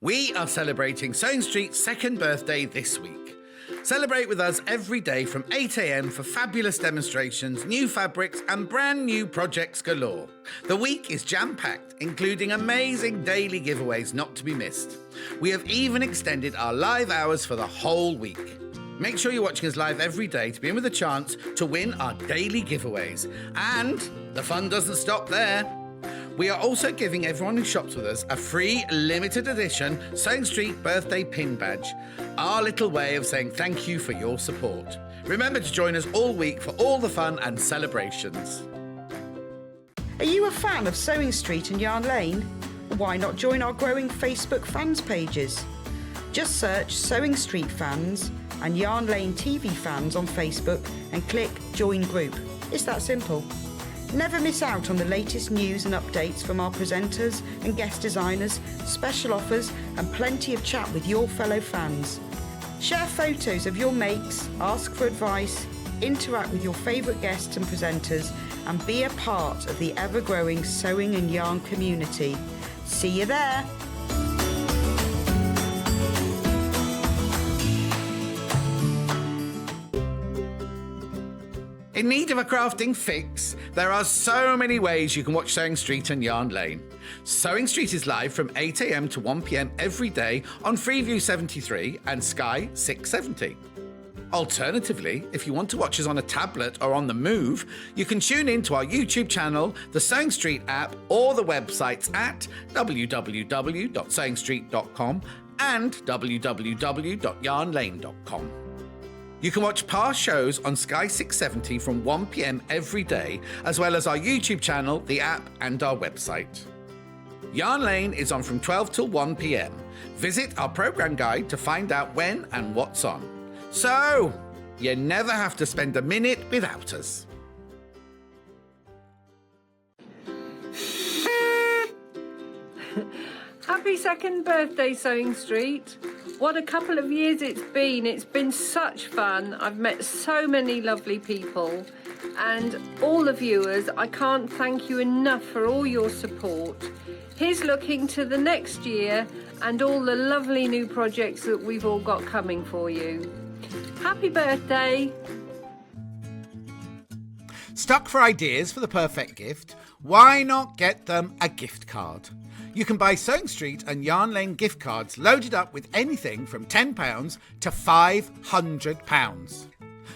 We are celebrating Sewing Street's second birthday this week. Celebrate with us every day from 8 a.m. for fabulous demonstrations, new fabrics and brand new projects galore. The week is jam-packed, including amazing daily giveaways not to be missed. We have even extended our live hours for the whole week. Make sure you're watching us live every day to be in with a chance to win our daily giveaways. And the fun doesn't stop there. We are also giving everyone who shops with us a free limited edition Sewing Street birthday pin badge, our little way of saying thank you for your support. Remember to join us all week for all the fun and celebrations. Are you a fan of Sewing Street and Yarn Lane? Why not join our growing Facebook fans pages? Just search Sewing Street Fans and Yarn Lane TV Fans on Facebook and click Join Group. It's that simple. Never miss out on the latest news and updates from our presenters and guest designers, special offers and plenty of chat with your fellow fans. Share photos of your makes, ask for advice, interact with your favourite guests and presenters and be a part of the ever-growing sewing and yarn community. See you there! In need of a crafting fix? There are so many ways you can watch Sewing Street and Yarn Lane. Sewing Street is live from 8 a.m. to 1 p.m. every day on Freeview 73 and Sky 670. Alternatively, if you want to watch us on a tablet or on the move, you can tune in to our YouTube channel, the Sewing Street app, or the websites at www.sewingstreet.com and www.yarnlane.com. You can watch past shows on Sky 670 from 1 p.m. every day, as well as our YouTube channel, the app, and our website. Yarn Lane is on from 12 till 1 p.m. Visit our programme guide to find out when and what's on. So, you never have to spend a minute without us. Happy second birthday, Sewing Street. What a couple of years it's been. It's been such fun. I've met so many lovely people. And all the viewers, I can't thank you enough for all your support. Here's looking to the next year and all the lovely new projects that we've all got coming for you. Happy birthday. Stuck for ideas for the perfect gift? Why not get them a gift card? You can buy Sewing Street and Yarn Lane gift cards loaded up with anything from £10 to £500.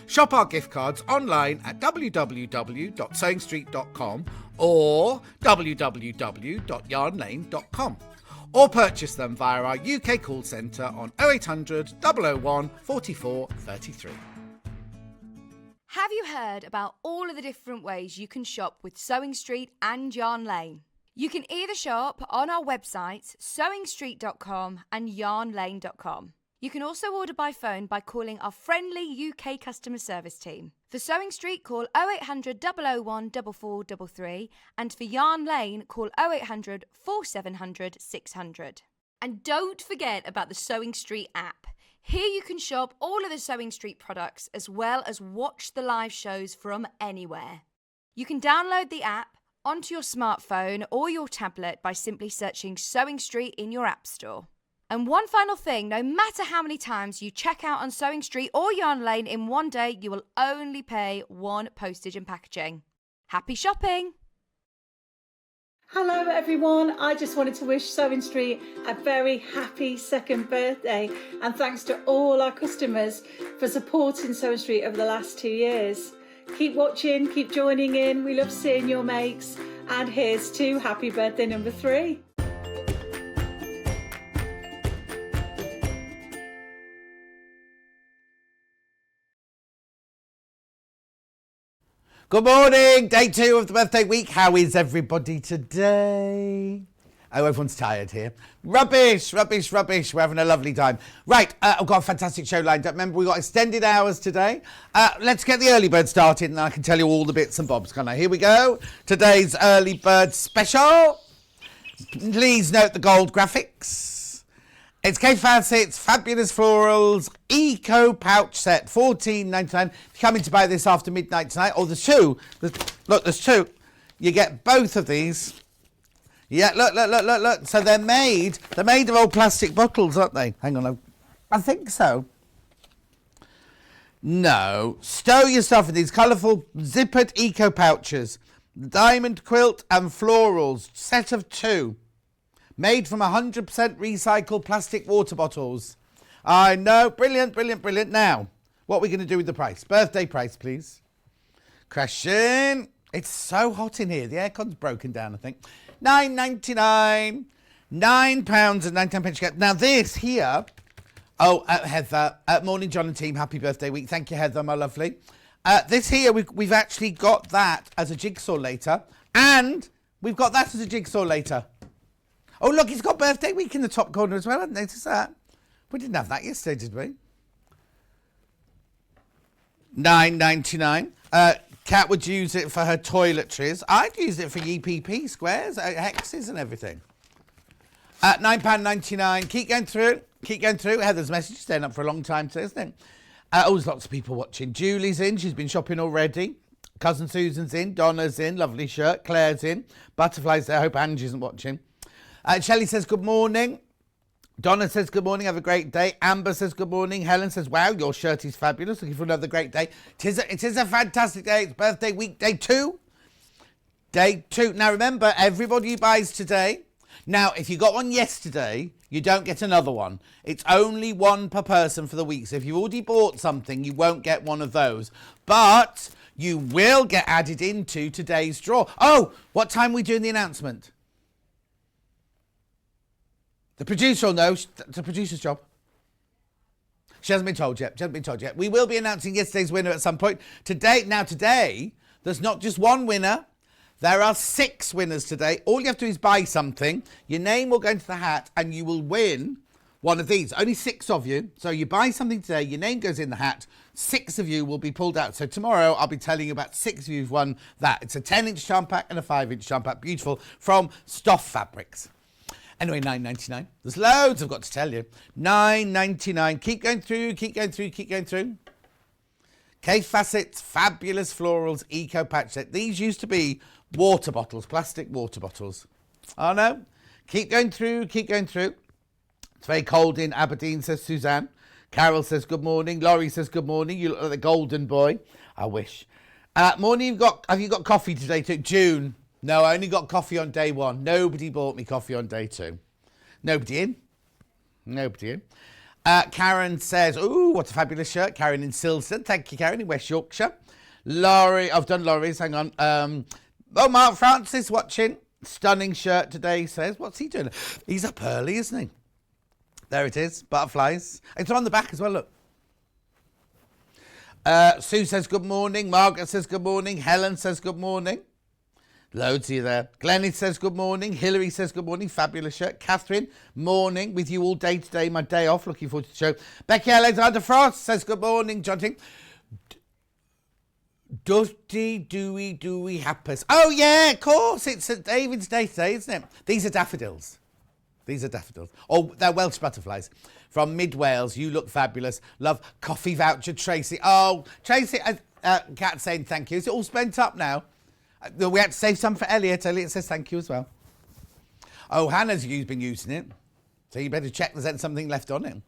Shop our gift cards online at www.sewingstreet.com or www.yarnlane.com, or purchase them via our UK call centre on 0800 001 44 33. Have you heard about all of the different ways you can shop with Sewing Street and Yarn Lane? You can either shop on our websites, sewingstreet.com and yarnlane.com. You can also order by phone by calling our friendly UK customer service team. For Sewing Street, call 0800 001 4433, and for Yarn Lane, call 0800 4700 600. And don't forget about the Sewing Street app. Here you can shop all of the Sewing Street products as well as watch the live shows from anywhere. You can download the app onto your smartphone or your tablet by simply searching Sewing Street in your app store. And one final thing, no matter how many times you check out on Sewing Street or Yarn Lane in one day, you will only pay one postage and packaging. Happy shopping! Hello everyone, I just wanted to wish Sewing Street a very happy second birthday, and thanks to all our customers for supporting Sewing Street over the last 2 years. Keep watching, keep joining in, we love seeing your makes, and here's to happy birthday number 3. Good morning, day 2 of the birthday week. How is everybody today? Oh, everyone's tired here. Rubbish, rubbish, rubbish. We're having a lovely time. Right, I've got a fantastic show lined up. Remember, we've got extended hours today. Let's get the early bird started and I can tell you all the bits and bobs, can't I? Here we go. Today's early bird special. Please note the gold graphics. It's Fassett's Fabulous Florals Eco Pouch Set, $14.99. If you come in to buy this after midnight tonight, or there's two. Look, there's two. You get both of these. Yeah, look. So they're made of old plastic bottles, aren't they? Hang on, I think so. No. Stow your stuff in these colourful zippered eco pouches. Diamond quilt and florals, set of 2. Made from 100% recycled plastic water bottles. I know. Brilliant. Now, what are we going to do with the price? Birthday price, please. Question. It's so hot in here. The aircon's broken down, I think. £9.99. £9.99. Now, this here... Oh, Heather, morning, John and team. Happy birthday week. Thank you, Heather, my lovely. This here, we've actually got that as a jigsaw later. And we've got that as a jigsaw later. Oh, look, it's got birthday week in the top corner as well. I hadn't noticed that. We didn't have that yesterday, did we? £9.99. Kat would use it for her toiletries. I'd use it for EPP squares, hexes and everything. £9.99. Keep going through. Heather's message staying up for a long time today, isn't it? There's lots of people watching. Julie's in. She's been shopping already. Cousin Susan's in. Donna's in. Lovely shirt. Claire's in. Butterfly's there. I hope Angie isn't watching. Shelley says good morning. Donna says good morning. Have a great day. Amber says good morning. Helen says, wow, your shirt is fabulous. Looking for another great day. It is a fantastic day. It's birthday week, day 2. Day 2. Now, remember, everybody who buys today... Now, if you got one yesterday, you don't get another one. It's only one per person for the week. So if you've already bought something, you won't get one of those. But you will get added into today's draw. Oh, what time are we doing the announcement? The producer will know. It's a producer's job. She hasn't been told yet. We will be announcing yesterday's winner at some point. Today, there's not just one winner. There are 6 winners today. All you have to do is buy something. Your name will go into the hat and you will win one of these. Only 6 of you. So you buy something today, your name goes in the hat. 6 of you will be pulled out. So tomorrow I'll be telling you about 6 of you who've won that. It's a 10-inch charm pack and a 5-inch charm pack. Beautiful. From Stoff Fabrics. Anyway, £9.99. There's loads I've got to tell you. £9.99. Keep going through. Kaffe Fassett's Fabulous Florals Eco Patch Set. These used to be water bottles, plastic water bottles. Oh, no. Keep going through. It's very cold in Aberdeen, says Suzanne. Carol says good morning. Laurie says good morning. You look like the golden boy. I wish. Morning, have you got coffee today too? June. No, I only got coffee on day 1. Nobody bought me coffee on day 2. Nobody in. Karen says, ooh, what a fabulous shirt. Karen in Silston. Thank you, Karen, in West Yorkshire. Laurie, I've done Laurie's, hang on. Mark Francis watching. Stunning shirt today, he says. What's he doing? He's up early, isn't he? There it is, butterflies. It's on the back as well, look. Sue says good morning. Margaret says good morning. Helen says good morning. Loads of you there. Glennie says good morning. Hilary says good morning. Fabulous shirt. Catherine, morning. With you all day today. My day off. Looking forward to the show. Becky Alexander Frost says good morning. Jonting. Dusty, dewy happers. Oh, yeah, of course. It's St David's Day today, isn't it? These are daffodils. Oh, they're Welsh butterflies. From Mid Wales. You look fabulous. Love coffee voucher, Tracy. Oh, Tracy, Kat saying thank you. Is it all spent up now? We had to save some for Elliot. Elliot says thank you as well. Oh, Hannah's been using it. So you better check there's something left on it.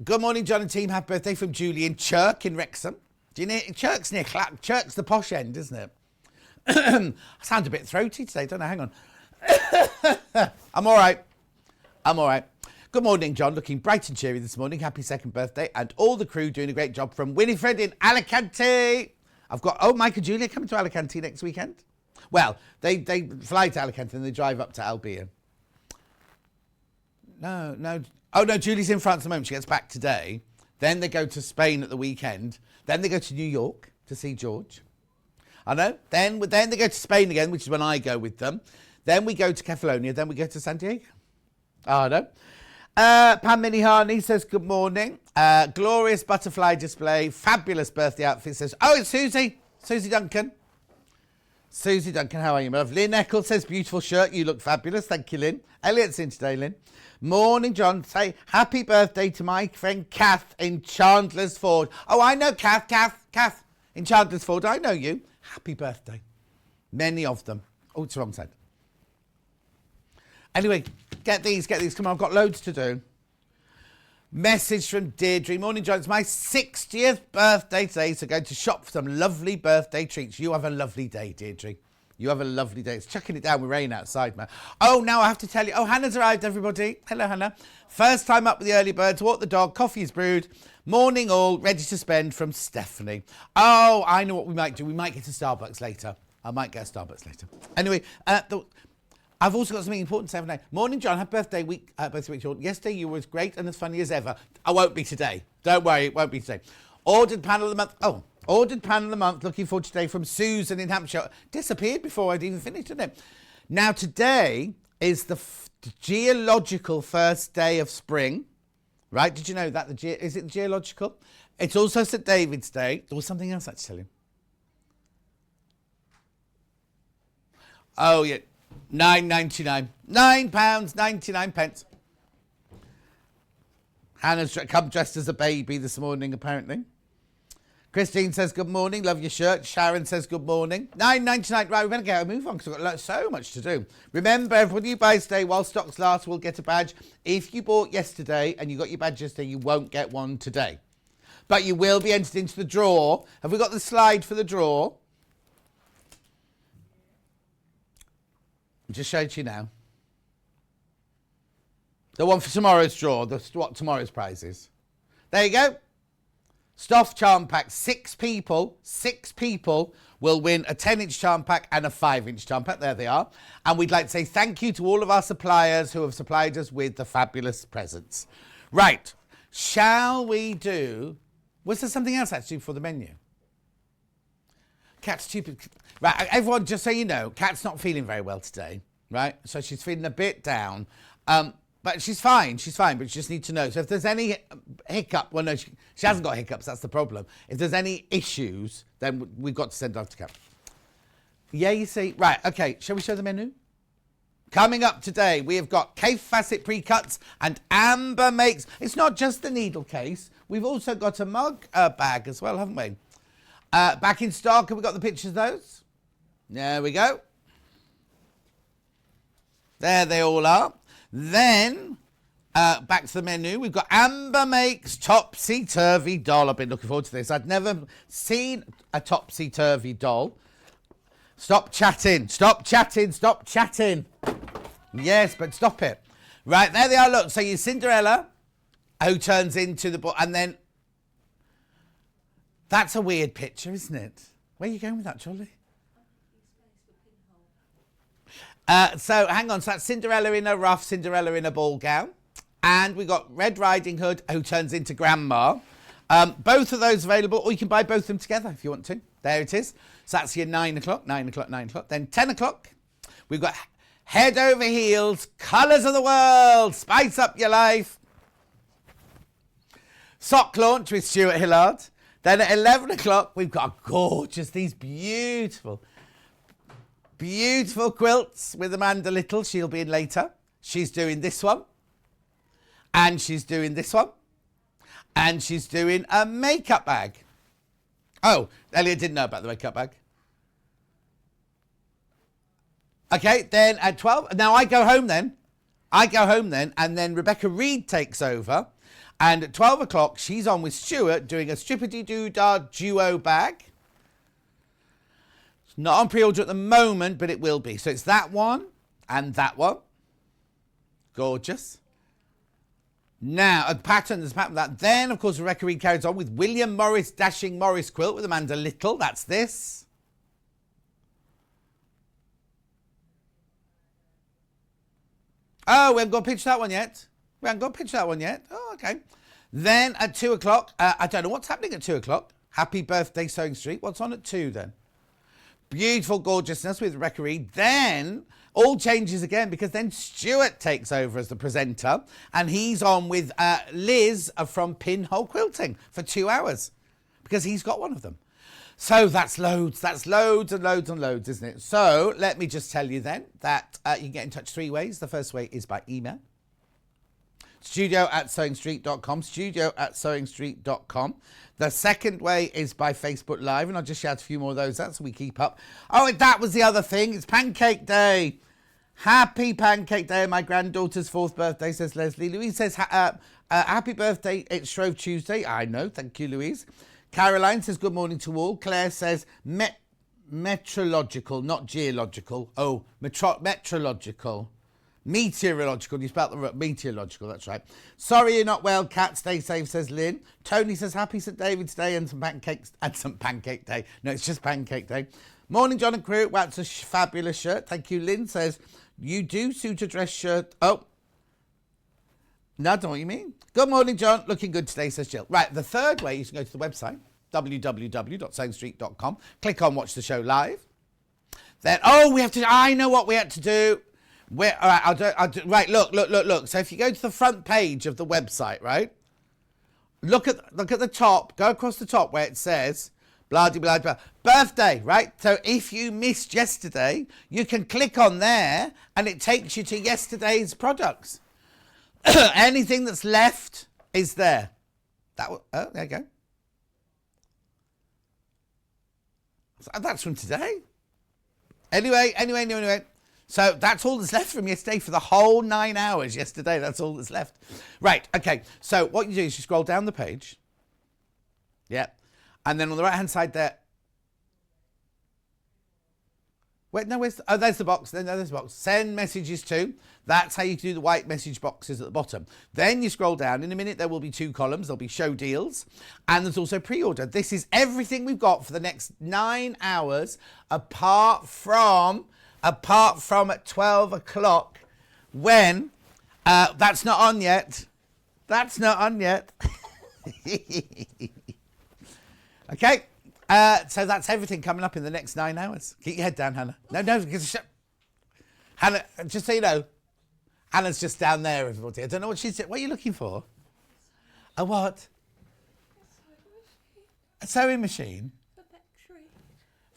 Good morning, John and team. Happy birthday from Julian Chirk in Wrexham. Do you know Chirk's near Clap? Chirk's the posh end, isn't it? I sound a bit throaty today, don't I? Hang on. I'm all right. Good morning, John. Looking bright and cheery this morning. Happy 2nd birthday. And all the crew doing a great job from Winifred in Alicante. I've got, Mike and Julia coming to Alicante next weekend. Well, they fly to Alicante and they drive up to Albion. No. Oh, no, Julie's in France at the moment. She gets back today. Then they go to Spain at the weekend. Then they go to New York to see George. I know. Then they go to Spain again, which is when I go with them. Then we go to Catalonia. Then we go to San Diego. I know. Pam Minihani says good morning. Glorious butterfly display. Fabulous birthday outfit says, oh, it's Susie. Susie Duncan. How are you, my love? Lynn Eccles says, beautiful shirt. You look fabulous. Thank you, Lynn. Elliot's in today, Lynn. Morning, John. Say happy birthday to my friend Kath in Chandler's Ford. Oh, I know Kath in Chandler's Ford. I know you. Happy birthday. Many of them. Oh, it's the wrong side. Anyway, get these. Come on, I've got loads to do. Message from Deirdre. Morning, John. It's my 60th birthday today, so going to shop for some lovely birthday treats. You have a lovely day, Deirdre. You have a lovely day. It's chucking it down with rain outside, man. Oh, now I have to tell you. Oh, Hannah's arrived, everybody. Hello, Hannah. First time up with the early birds. Walk the dog. Coffee's brewed. Morning all. Ready to spend from Stephanie. Oh, I know what we might do. We might get a Starbucks later. I might get a Starbucks later. Anyway, I've also got something important to say, haven't I? Morning, John. Happy birthday week, Sean. Yesterday you were as great and as funny as ever. I won't be today. Don't worry, it won't be today. Ordered panel of the month. Oh, ordered panel of the month. Looking forward to today from Susan in Hampshire. Disappeared before I'd even finished, didn't it? Now, today is the geological first day of spring. Right? Did you know that? Is it geological? It's also St. David's Day. There was something else I had to tell you. Oh, yeah. £9.99. £9.99. Hannah's come dressed as a baby this morning, apparently. Christine says, good morning, love your shirt. Sharon says, good morning. £9.99. Right, we better get a move on because we've got so much to do. Remember, everybody who buys today while stocks last will get a badge. If you bought yesterday and you got your badge yesterday, you won't get one today. But you will be entered into the draw. Have we got the slide for the draw? Just showed you now. The one for tomorrow's draw, what tomorrow's prize is. There you go. Stuff charm pack. 6 people will win a 10-inch charm pack and a 5-inch charm pack. There they are. And we'd like to say thank you to all of our suppliers who have supplied us with the fabulous presents. Right. Shall we do... Was there something else actually for the menu? Cat's stupid. Right, everyone, just so you know, Kat's not feeling very well today, right? So she's feeling a bit down. But she's fine, but you just need to know. So if there's any hiccup, well, no, she hasn't got hiccups, that's the problem. If there's any issues, then we've got to send her off to Kat. Yeah, you see. Right, okay, shall we show the menu? Coming up today, we have got Kaffe Fassett pre-cuts and Amber makes... It's not just the needle case. We've also got a mug bag as well, haven't we? Back in stock, have we got the pictures of those? There we go. There they all are. Then, back to the menu, we've got Amber makes Topsy Turvy doll. I've been looking forward to this. I'd never seen a Topsy Turvy doll. Stop chatting. Yes, but stop it. Right, there they are. Look, so you're Cinderella, who turns into the boy, and then... That's a weird picture, isn't it? Where are you going with that, Jolly? So, hang on. So, that's Cinderella in a ruff, Cinderella in a ball gown. And we got Red Riding Hood, who turns into Grandma. Both of those available, or you can buy both of them together if you want to. There it is. So, that's your 9 o'clock. Then 10 o'clock, we've got Head Over Heels, Colours of the World, Spice Up Your Life. Sock launch with Stuart Hillard. Then at 11 o'clock, we've got these beautiful quilts with Amanda Little. She'll be in later. She's doing this one. And she's doing this one. And she's doing a makeup bag. Oh, Elliot didn't know about the makeup bag. Okay, then at 12. Now I go home then. And then Rebecca Reid takes over. And at 12 o'clock, she's on with Stuart doing a Strippity Doo-Dah duo bag. It's not on pre-order at the moment, but it will be. So it's that one and that one. Gorgeous. Now, there's a pattern of that. Then, of course, Rebecca Reid carries on with William Morris Dashing Morris Quilt with Amanda Little. That's this. Oh, we haven't got a picture of that one yet. Oh, okay. Then at 2 o'clock, I don't know what's happening at 2 o'clock. Happy birthday, Sewing Street. What's on at 2 then? Beautiful gorgeousness with Rebecca Reid. Then all changes again because then Stuart takes over as the presenter and he's on with Liz from Pinhole Quilting for 2 hours because he's got one of them. So that's loads and loads, isn't it? So let me just tell you then that you can get in touch 3 ways. The first way is by email. studio@sewingstreet.com. The second way is by Facebook Live, and I'll just shout a few more of those out so we keep up. Oh, and that was the other thing. It's Pancake Day. Happy Pancake Day on my granddaughter's 4th birthday, says Leslie. Louise says, happy birthday, it's Shrove Tuesday. I know, thank you, Louise. Caroline says, good morning to all. Claire says, metrological, not geological. Oh, metrological. Meteorological, you spelled the meteorological, that's right. Sorry you're not well, Cat, stay safe, says Lynn. Tony says, happy St. David's Day and some pancakes, and some Pancake Day. No, it's just Pancake Day. Morning, John and crew. Wow, it's a fabulous shirt. Thank you. Lynn says, you do suit a dress shirt. Oh, no, I don't know what you mean. Good morning, John. Looking good today, says Jill. Right, the third way, you can go to the website, www.sewingstreet.com. Click on Watch the Show Live. Then, I know what we had to do. All right, I'll do, right, look. So if you go to the front page of the website, right, look at the top, go across the top where it says, blah, blah, blah, birthday, right? So if you missed yesterday, you can click on there and it takes you to yesterday's products. Anything that's left is there. There you go. That's from today. Anyway. So that's all that's left from yesterday for the whole 9 hours yesterday. That's all that's left. Right, okay. So what you do is you scroll down the page. Yeah. And then on the right-hand side there. Wait, no, there's the box. There's the box. Send messages to. That's how you do the white message boxes at the bottom. Then you scroll down. In a minute, there will be 2 columns. There'll be show deals. And there's also pre-order. This is everything we've got for the next 9 hours, apart from at 12 o'clock when that's not on yet. Okay, so that's everything coming up in the next 9 hours. Keep your head down, Hannah. No, Hannah, just so you know, Hannah's just down there, everybody. I don't know what she's... What are you looking for? A what? A sewing machine?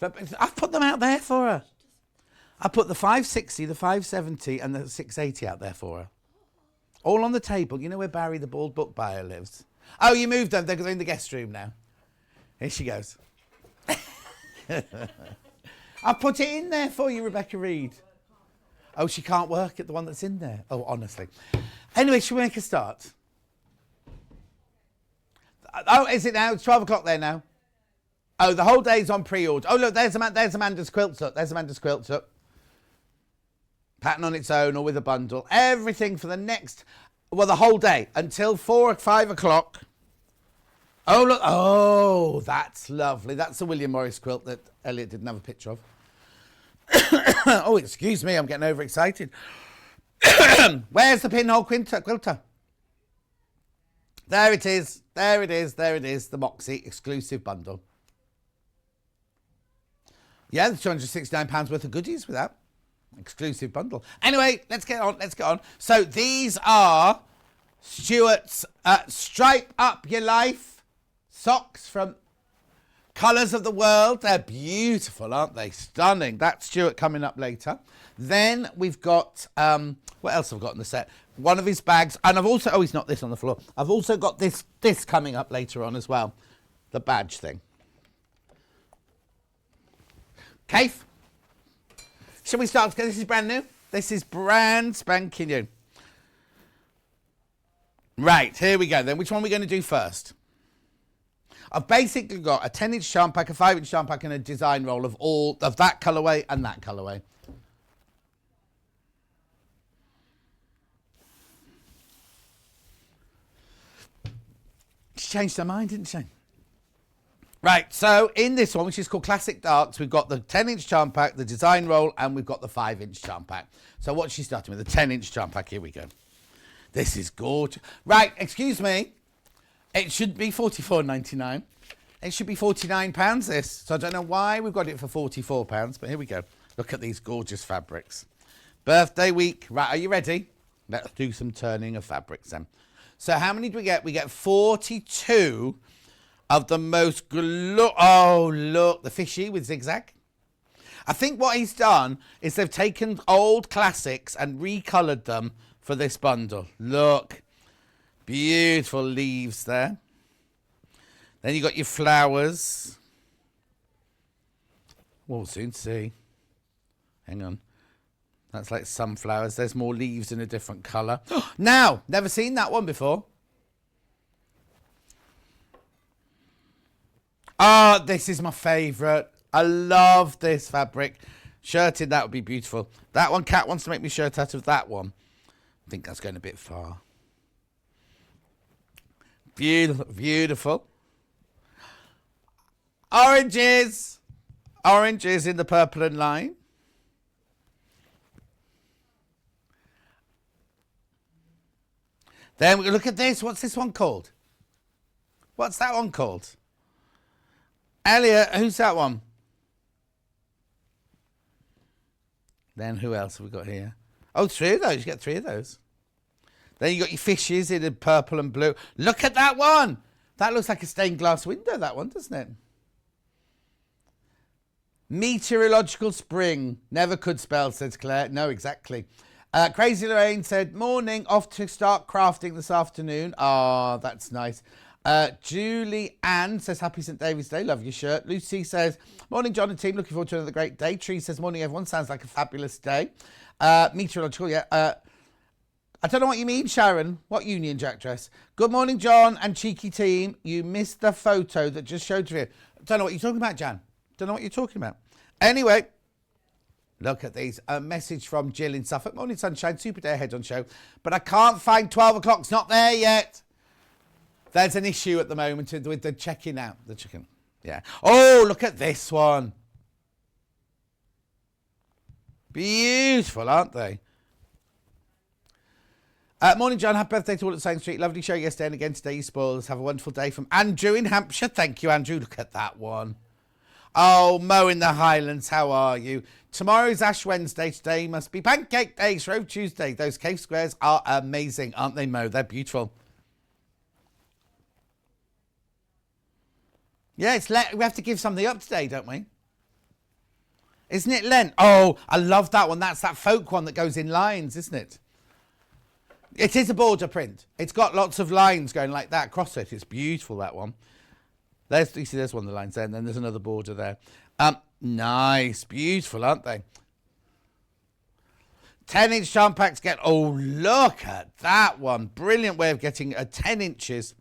I've put them out there for her. I put the 560, the 570 and the 680 out there for her. All on the table. You know where Barry, the bald book buyer, lives? Oh, you moved them. They're in the guest room now. Here she goes. I've put it in there for you, Rebecca Reid. Oh, she can't work at the one that's in there. Oh, honestly. Anyway, should we make a start? Oh, is it now? It's 12 o'clock there now. Oh, the whole day's on pre-order. Oh, look, there's Amanda's quilt up. There's Amanda's quilt up. Pattern on its own or with a bundle. Everything for the next, well, the whole day until 4 or 5 o'clock. Oh, look. Oh, that's lovely. That's a William Morris quilt that Elliot didn't have a picture of. Oh, excuse me. I'm getting overexcited. Where's the Pinhole Quilter? There it is. There it is. The Moxie exclusive bundle. Yeah, there's £269 worth of goodies with that. Exclusive bundle. Anyway, let's get on. So these are Stuart's Stripe Up Your Life socks from Colours of the World. They're beautiful, aren't they? Stunning. That's Stuart coming up later. Then we've got, what else have I got in the set? One of his bags. And I've also, he's not this on the floor. I've also got this coming up later on as well. The badge thing. Kaffe. Shall we start? This is brand new. This is brand spanking new. Right, here we go then. Which one are we going to do first? I've basically got a 10-inch charm pack, a 5-inch charm pack, and a design roll of all of that colourway and that colourway. She changed her mind, didn't she? Right, so in this one, which is called Classic Darks, we've got the 10-inch charm pack, the design roll, and we've got the 5-inch charm pack. So what's she starting with? The 10-inch charm pack. Here we go. This is gorgeous. Right, excuse me. It should be $44.99. It should be £49, this. So I don't know why we've got it for £44, but here we go. Look at these gorgeous fabrics. Birthday week. Right, are you ready? Let's do some turning of fabrics then. So how many do we get? We get 42 of the most oh, look, the fishy with zigzag. I think what he's done is they've taken old classics and recoloured them for this bundle. Look, beautiful leaves there. Then you got your flowers. We'll soon see. Hang on. That's like sunflowers. There's more leaves in a different colour. Now, never seen that one before. Oh, this is my favourite. I love this fabric. Shirted, that would be beautiful. That one, Kat wants to make me shirt out of that one. I think that's going a bit far. Beautiful, beautiful. Oranges. Oranges in the purple and lime. Then we look at this. What's this one called? What's that one called? Elliot, who's that one? Then who else have we got here? Oh, 3 of those. You get 3 of those. Then you got your fishes in purple and blue. Look at that one. That looks like a stained glass window, that one, doesn't it? Meteorological spring. Never could spell, says Claire. No, exactly. Crazy Lorraine said, morning, off to start crafting this afternoon. Oh, that's nice. Julie Ann says, happy St. David's Day. Love your shirt. Lucy says, morning, John and team. Looking forward to another great day. Tree says, morning, everyone. Sounds like a fabulous day. Meteorological, yeah. I don't know what you mean, Sharon. What Union Jack dress? Good morning, John and cheeky team. You missed the photo that just showed you. Don't know what you're talking about, Jan. Don't know what you're talking about. Anyway, look at these. A message from Jill in Suffolk. Morning, sunshine. Super day ahead on show. But I can't find 12 o'clock. It's not there yet. There's an issue at the moment with the checking out. The chicken. Yeah. Oh, look at this one. Beautiful, aren't they? Morning, John. Happy birthday to all at Sewing Street. Lovely show yesterday and again today. You spoiled us. Have a wonderful day from Andrew in Hampshire. Thank you, Andrew. Look at that one. Oh, Mo in the Highlands. How are you? Tomorrow's Ash Wednesday. Today must be Pancake Day. Shrove Tuesday. Those cave squares are amazing, aren't they, Mo? They're beautiful. Yeah, we have to give something up today, don't we? Isn't it Lent? Oh, I love that one. That's that folk one that goes in lines, isn't it? It is a border print. It's got lots of lines going like that across it. It's beautiful, that one. You see, there's one of the lines there, and then there's another border there. Nice. Beautiful, aren't they? 10-inch charm packs get... Oh, look at that one. Brilliant way of getting a 10 inches.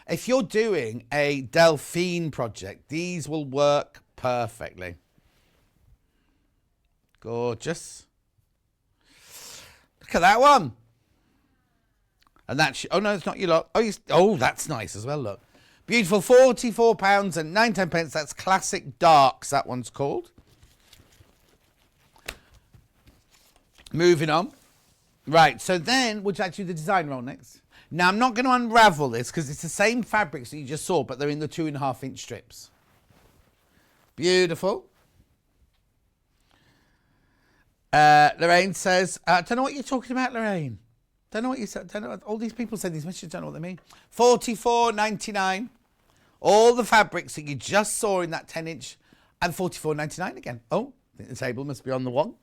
If you're doing a Delphine project, these will work perfectly. Gorgeous. Look at that one. And that's... Oh, no, it's not your lot. Oh, that's nice as well, look. Beautiful. £44 and 9 pence. That's Classic Darks, that one's called. Moving on. Right, so then we'll actually do the design roll next. Now, I'm not going to unravel this because it's the same fabrics that you just saw, but they're in the 2.5-inch strips. Beautiful. Lorraine says, I don't know what you're talking about, Lorraine. Don't know what you said. Don't know. All these people send these messages, don't know what they mean. $44.99. All the fabrics that you just saw in that 10-inch and $44.99 again. Oh, I think the table must be on the wonk.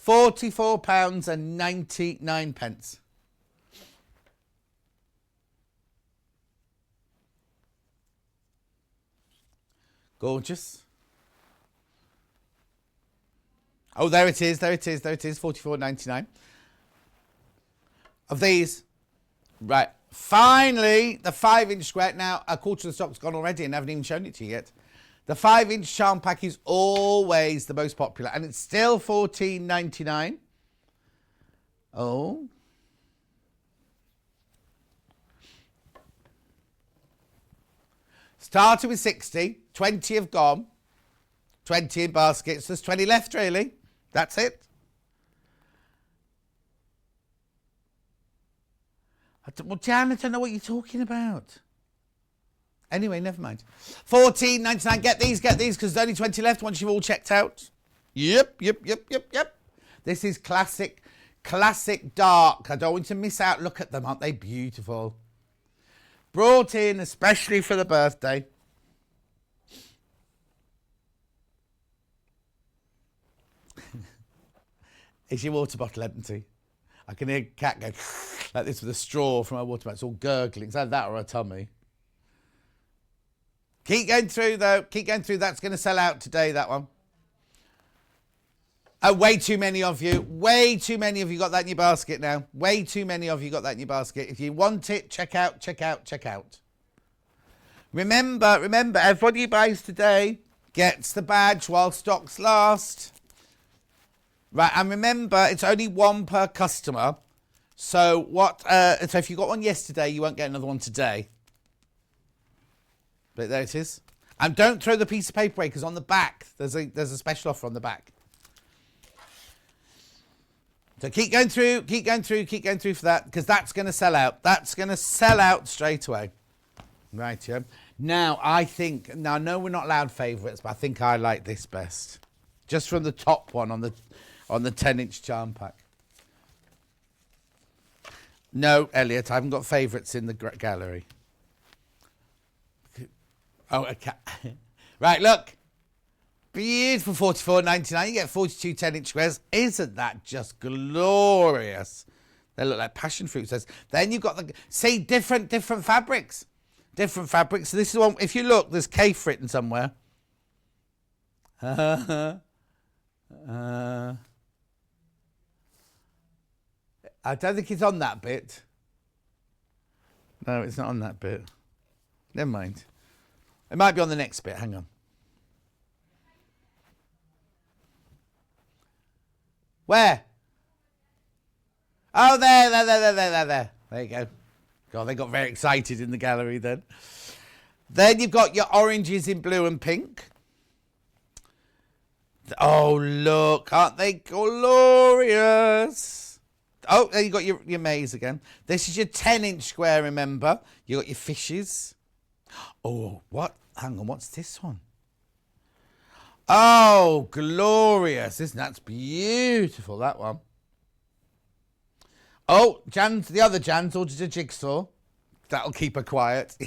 £44 and 99 pence. Gorgeous. Oh, there it is. There it is. There it is. $44.99. Of these. Right. Finally, the 5-inch square. Now, a quarter of the stock's gone already and I haven't even shown it to you yet. The 5-inch charm pack is always the most popular, and it's still $14.99. Oh. Started with 60. 20 have gone. 20 in baskets. There's 20 left, really. That's it. Well, Jan, I don't know what you're talking about. Anyway, never mind. $14.99. Get these, because there's only 20 left once you've all checked out. Yep. This is classic dark. I don't want you to miss out. Look at them. Aren't they beautiful? Brought in especially for the birthday. Is your water bottle empty? I can hear Cat go like this with a straw from her water bottle. It's all gurgling. It's either that or her tummy. Keep going through, though. Keep going through. That's going to sell out today, that one. Way too many of you. Way too many of you got that in your basket now. Way too many of you got that in your basket. If you want it, check out, check out, check out. Remember, everybody who buys today gets the badge while stocks last. Right, and remember, it's only one per customer. So so if you got one yesterday, you won't get another one today. But there it is. And don't throw the piece of paper away, because on the back, there's a special offer on the back. So keep going through for that, because that's going to sell out. That's going to sell out straight away. Right, yeah. Now, I know we're not loud favourites, but I think I like this best. Just from the top one on the 10-inch charm pack. No, Elliot, I haven't got favourites in the gallery. Oh, okay. Right, look. Beautiful $44.99. You get 42 10-inch squares. Isn't that just glorious? They look like passion fruit. Then you've got different fabrics. Different fabrics. So this is one. If you look, there's Kaffe written somewhere. I don't think it's on that bit. No, it's not on that bit. Never mind. It might be on the next bit. Hang on. Where? Oh, there. There you go. God, they got very excited in the gallery then. Then you've got your oranges in blue and pink. Oh, look. Aren't they glorious? Oh, there you got your maize again. This is your 10-inch square, remember. You got your fishes. Oh, what? Hang on, what's this one? Oh, glorious. Isn't that beautiful, that one? Oh, the other Jan's ordered a jigsaw. That'll keep her quiet.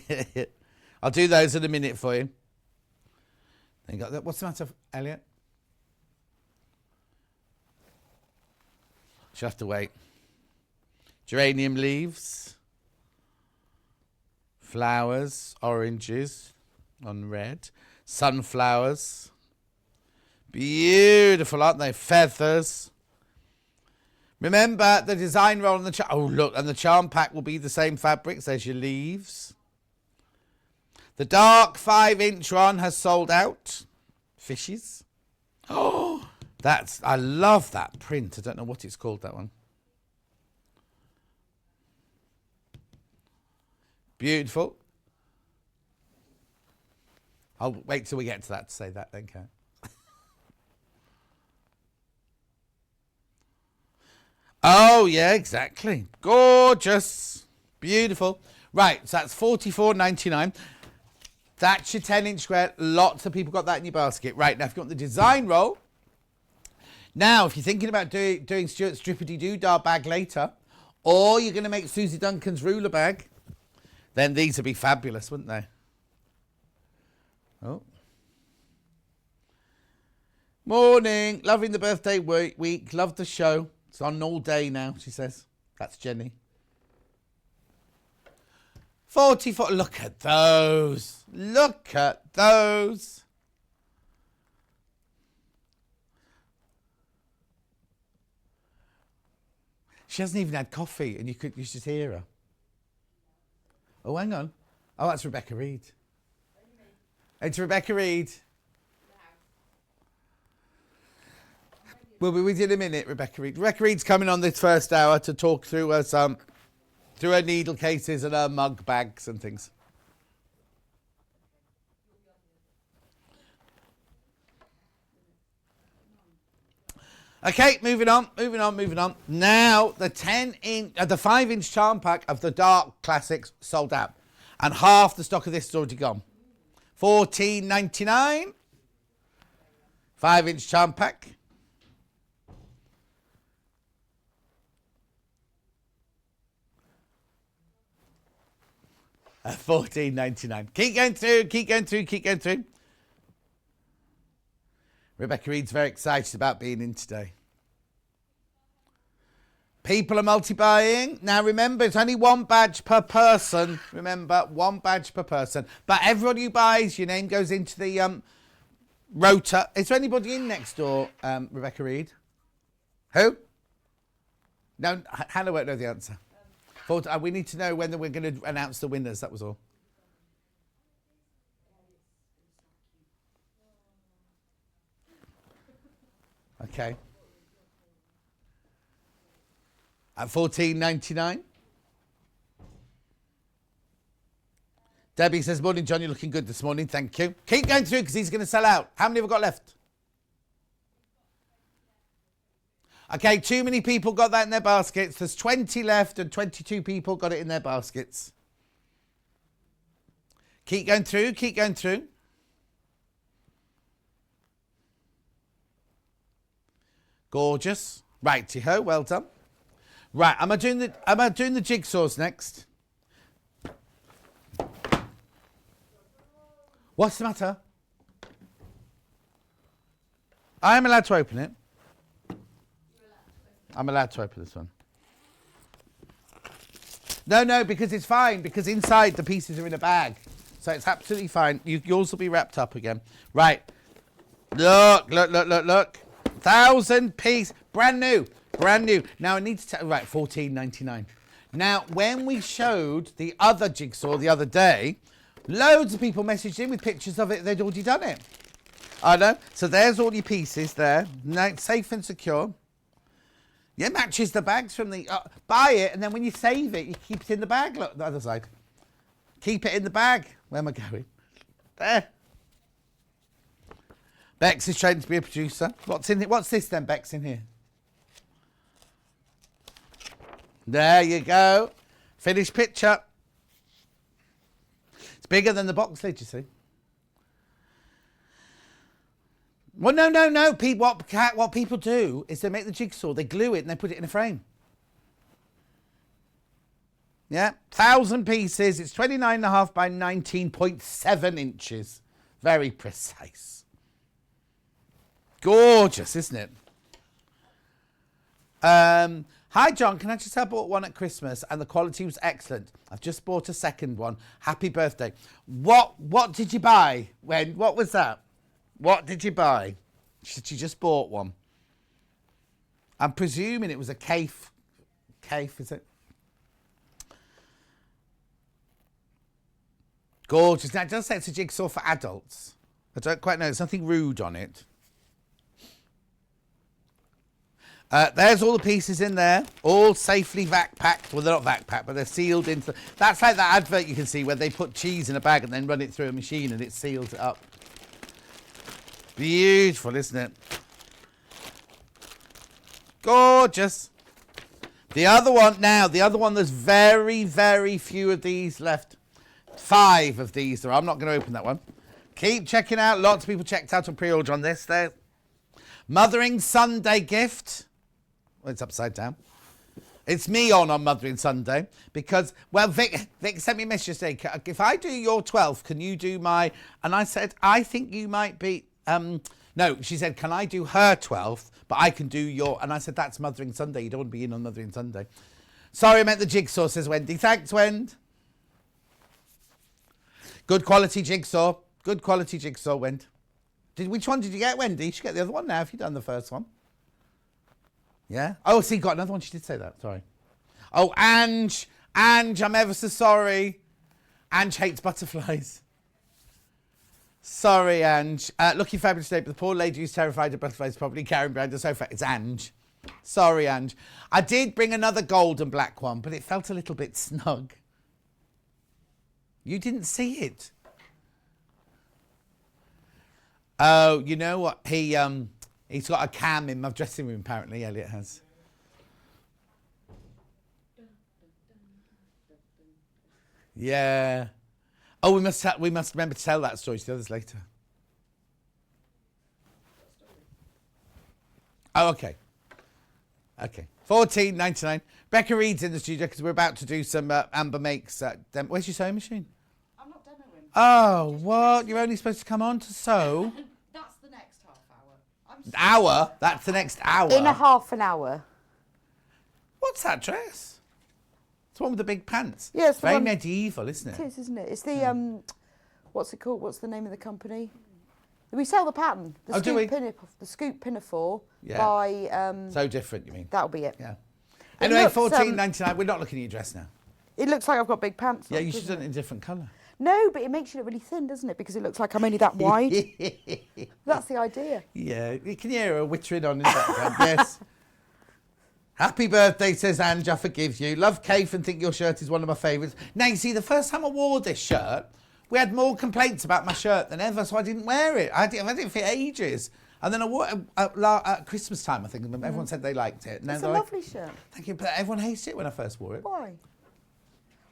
I'll do those in a minute for you. Then you got that. What's the matter, Elliot? She'll have to wait. Geranium leaves. Flowers, oranges on red. Sunflowers. Beautiful, aren't they? Feathers. Remember the design roll on the charm. Oh, look, and the charm pack will be the same fabrics. There's your leaves. The dark 5-inch one has sold out. Fishes. Oh, I love that print. I don't know what it's called, that one. Beautiful. I'll wait till we get to that to say that then, Karen. Oh, yeah, exactly. Gorgeous. Beautiful. Right, so that's $44.99. That's your 10-inch square. Lots of people got that in your basket. Right, now if you want the design roll, now if you're thinking about doing Stuart's Strippity Doodah bag later, or you're going to make Susie Duncan's ruler bag, then these would be fabulous, wouldn't they? Oh. Morning. Loving the birthday week. Love the show. It's on all day now, she says. That's Jenny. 44. Look at those. Look at those. She hasn't even had coffee, and you should hear her. Oh, hang on. Oh, that's Rebecca Reid. It's Rebecca Reid. We'll be with you in a minute, Rebecca Reid. Rebecca Reid's coming on this first hour to talk through her needle cases and her mug bags and things. Okay, moving on. Now, the 5-inch charm pack of the dark classics sold out. And half the stock of this is already gone. $14.99. 5-inch charm pack. $14.99. Keep going through. Rebecca Reid's very excited about being in today. People are multi-buying. Now remember, it's only one badge per person. Remember, one badge per person. But everybody who buys, your name goes into the rota. Is there anybody in next door, Rebecca Reid? Who? No, Hannah won't know the answer. We need to know when we're going to announce the winners, that was all. Okay. At $14.99. Debbie says, morning, John, you're looking good this morning. Thank you. Keep going through because he's going to sell out. How many have we got left? Okay, too many people got that in their baskets. There's 20 left and 22 people got it in their baskets. Keep going through, keep going through. Gorgeous. Righty-ho, well done. Right, am I doing the jigsaws next? What's the matter? I am allowed to open it. I'm allowed to open this one. No, because it's fine, because inside the pieces are in a bag. So it's absolutely fine. Yours will be wrapped up again. Right. Look. 1,000 piece. Brand new. Now I need to tell, right, $14.99. Now, when we showed the other jigsaw the other day, loads of people messaged in with pictures of it. They'd already done it. I know. So there's all your pieces there. Now it's safe and secure. Yeah, matches the bags from the... buy it, and then when you save it, you keep it in the bag. Look, the other side. Keep it in the bag. Where am I going? There. Bex is training to be a producer. What's in here? What's this then, Bex, in here? There you go. Finished picture. It's bigger than the box lid, you see. Well, no. What people do is they make the jigsaw, they glue it, and they put it in a frame. Yeah, 1,000 pieces. It's 29.5 by 19.7 inches. Very precise. Gorgeous, isn't it? Hi, John. Can I just say I bought one at Christmas and the quality was excellent. I've just bought a second one. Happy birthday. What did you buy? What was that? What did you buy? She just bought one. I'm presuming it was a Kaffe. Kaffe, is it? Gorgeous. Now, it does say it's a jigsaw for adults. I don't quite know. There's nothing rude on it. There's all the pieces in there, all safely vac packed. Well, they're not vac packed, but they're sealed into... That's like that advert you can see where they put cheese in a bag and then run it through a machine and it seals it up. Beautiful, isn't it? Gorgeous. The other one, there's very, very few of these left. 5 of these. I'm not going to open that one. Keep checking out. Lots of people checked out on pre-order on this. There. Mothering Sunday gift. Well, it's upside down. It's me on Mothering Sunday because, well, Vic sent me a message yesterday. If I do your 12th, can you do my... And I said, I think you might be... No, she said, can I do her 12th, but I can do your... And I said, that's Mothering Sunday. You don't want to be in on Mothering Sunday. Sorry, I meant the jigsaw, says Wendy. Thanks, Wend. Good quality jigsaw. Good quality jigsaw, Wend. Which one did you get, Wendy? You should get the other one now if you've done the first one. Yeah? Oh, see, got another one. She did say that. Sorry. Oh, Ange, I'm ever so sorry. Ange hates butterflies. Sorry, Ange. Looking fabulous today, but the poor lady who's terrified of butterflies probably carrying behind the sofa. It's Ange. Sorry, Ange. I did bring another gold and black one, but it felt a little bit snug. You didn't see it. Oh, you know what? He's got a cam in my dressing room, apparently, Elliot has. Yeah. Oh, we must remember to tell that story to the others later. Oh, okay. Okay. $14.99. Becca Reid's in the studio because we're about to do some Amber Makes. Where's your sewing machine? I'm not demoing. Oh, what? You're only supposed to come on to sew? That's the next half hour. Hour? That's the next hour. In a half an hour. What's that dress? It's the one with the big pants. Yeah, it's very medieval, isn't it? It is, isn't it? It's the, what's it called? What's the name of the company? We sell the pattern. The do we? The Scoop Pinafore Yeah. by... So different, you mean? that'll be it. Yeah. It Anyway, looks, $14.99. We're not looking at your dress now. It looks like I've got big pants Yeah, on, you should doesn't have done it in a different colour. No, but it makes you look really thin, doesn't it? Because it looks like I'm only that wide. That's the idea. Yeah, you can hear her whittering on in the background. Yes. Happy birthday, says Ange, I forgive you. Love Kaffe and think your shirt is one of my favourites. Now, you see, the first time I wore this shirt, we had more complaints about my shirt than ever, so I didn't wear it. I've had it for ages. And then I wore it at Christmas time, I think. Everyone said they liked it. It's a lovely shirt. Thank you, but everyone hated it when I first wore it. Why?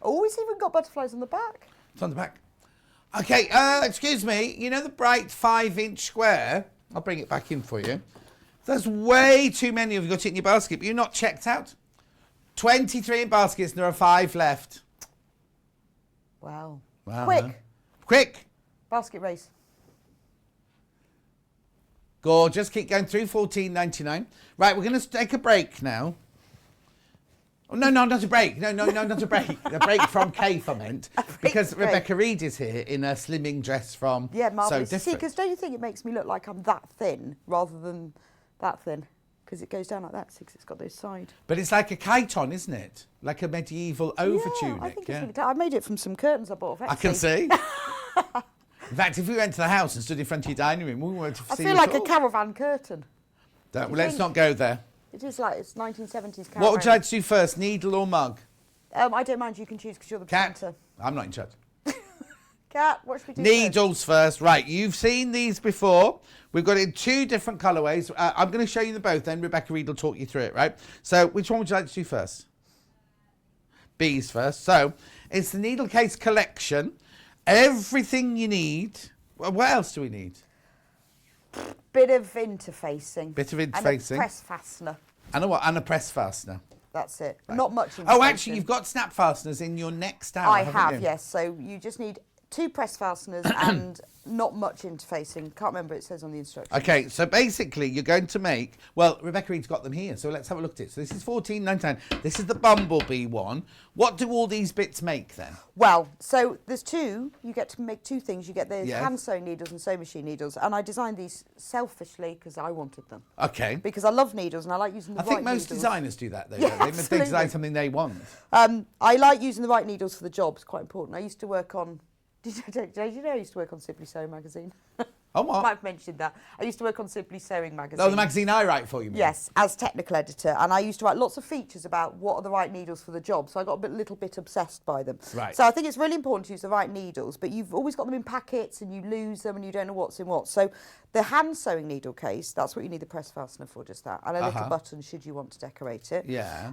Oh, it's even got butterflies on the back. It's on the back. Okay, excuse me. You know the bright 5-inch square? I'll bring it back in for you. There's way too many of you got it in your basket, but you're not checked out. 23 in baskets, and there are 5 left. Wow. Wow. Quick. Huh? Quick. Basket race. Gorgeous. Keep going through. $14.99. Right, we're going to take a break now. Oh, no, not a break. No, not a break. A break from Kaffe, I meant. Because Rebecca Reid is here in a slimming dress from Yeah, marvellous. So See, Different. because don't you think it makes me look like I'm that thin rather than that thin? Because it goes down like that, see, 'cause it's got those side. But it's like a chiton, isn't it? Like a medieval over tunic. I think it's really I made it from some curtains I bought off Etsy. I can see. In fact, if we went to the house and stood in front of your dining room, we weren't to I see feel you like at a all. caravan curtain. Let's not go there. It is like it's 1970s caravan. What would you like to do first, needle or mug? I don't mind, you can choose because you're the Cat? presenter. I'm not in charge. Cat, what should we do Needles first. Right, you've seen these before. We've got it in 2 different colourways. I'm going to show you them both, then Rebecca Reid will talk you through it, right? So which one would you like to do first? Bees first. So it's the needle case collection. Everything you need. Well, what else do we need? Bit of interfacing. Bit of And interfacing. a press fastener. And a what? And a press fastener. That's it. Not much interfacing. Oh, actually, you've got snap fasteners in your next hour, I haven't have, you? yes. So you just need 2 press fasteners and not much interfacing. Can't remember, it says on the instructions. Okay, so basically you're going to make... Well, Rebecca Reid's got them here, so let's have a look at it. So this is $14.99. This is the Bumblebee one. What do all these bits make then? Well, so there's 2. You get to make 2 things. You get the Yeah. hand sewing needles and sewing machine needles. And I designed these selfishly because I wanted them. Okay. Because I love needles and I like using the I right think most needles. designers do that, though. Yeah, don't they? They absolutely. design something they want. I like using the right needles for the job. It's quite important. I used to work on... Did you know I used to work on Simply Sewing magazine? Oh, I what? might have mentioned that. I used to work on Simply Sewing magazine. Oh, the magazine I write for you, mean? Yes, as technical editor. And I used to write lots of features about what are the right needles for the job. So I got a little bit obsessed by them. Right. So I think it's really important to use the right needles, but you've always got them in packets and you lose them and you don't know what's in what. So the hand sewing needle case, that's what you need the press fastener for, just that. And a little button should you want to decorate it. Yeah.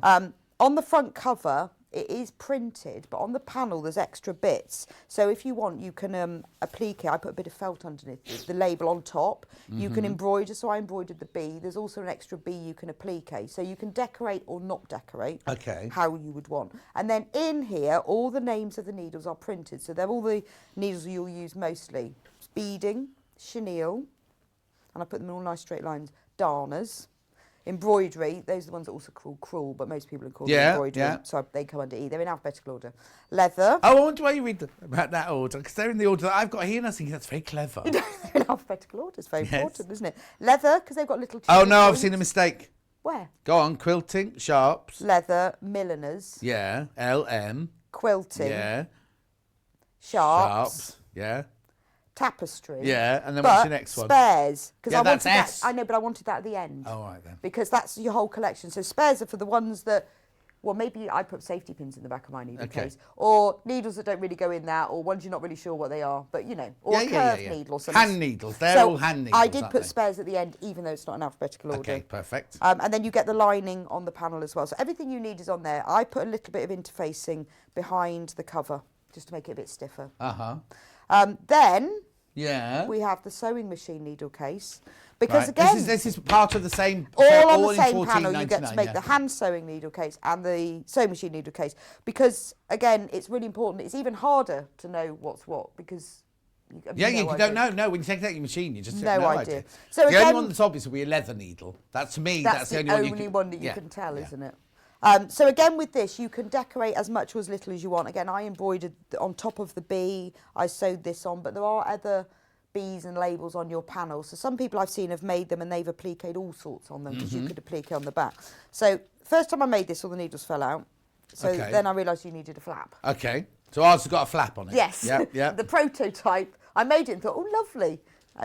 On the front cover, it is printed, but on the panel there's extra bits. So if you want, you can applique it. I put a bit of felt underneath the label on top. You can embroider, so I embroidered the bee. There's also an extra bee you can applique. So you can decorate or not decorate, Okay. how you would want. And then in here, all the names of the needles are printed. So they're all the needles you'll use mostly. Beading, chenille, and I put them in all nice straight lines, darners. Embroidery, those are the ones that are also called crewel, but most people are called embroidery, so they come under E. They're in alphabetical order. Leather. Oh, I wonder why you read about that order, because they're in the order that I've got here, and I was thinking that's very clever. They're in alphabetical order. It's very important, isn't it? Leather, because they've got little... Oh, no, I've points. seen a mistake. Where? Go on, quilting, sharps. Leather, milliners. Yeah, LM. Quilting. Yeah. Sharps. Yeah. Tapestry. Yeah, and then but what's your next one? Spares. Because Yeah, I that's wanted S. that. I know, but I wanted that at the end. Oh, all right then. Because that's your whole collection. So spares are for the ones that, well, maybe I put safety pins in the back of my needle case, or needles that don't really go in that, or ones you're not really sure what they are, but you know, or a curved needle or something. Hand needles, they're all hand needles. I did aren't put they? spares at the end, even though it's not in alphabetical order. Okay, perfect. And then you get the lining on the panel as well. So everything you need is on there. I put a little bit of interfacing behind the cover, just to make it a bit stiffer. Then Yeah. we have the sewing machine needle case. Because Right. again, This is part of the same... all on the in same panel, you get to $14.99, make yeah. the hand sewing needle case and the sewing machine needle case. Because, again, it's really important. It's even harder to know what's what because... You have Yeah, no you idea. don't know. No, when you take it out your machine, you just No have no idea. idea. So the again, only one that's obvious will be a leather needle. That, to me, that's the only one that you yeah. can tell, Yeah. isn't it? So again, with this, you can decorate as much or as little as you want. Again, I embroidered on top of the bee. I sewed this on, but there are other bees and labels on your panel. So some people I've seen have made them and they've appliqued all sorts on them because you could applique on the back. So first time I made this, all the needles fell out. So then I realised you needed a flap. Okay. So ours has got a flap on it. Yes. Yeah. The prototype, I made it and thought, oh, lovely.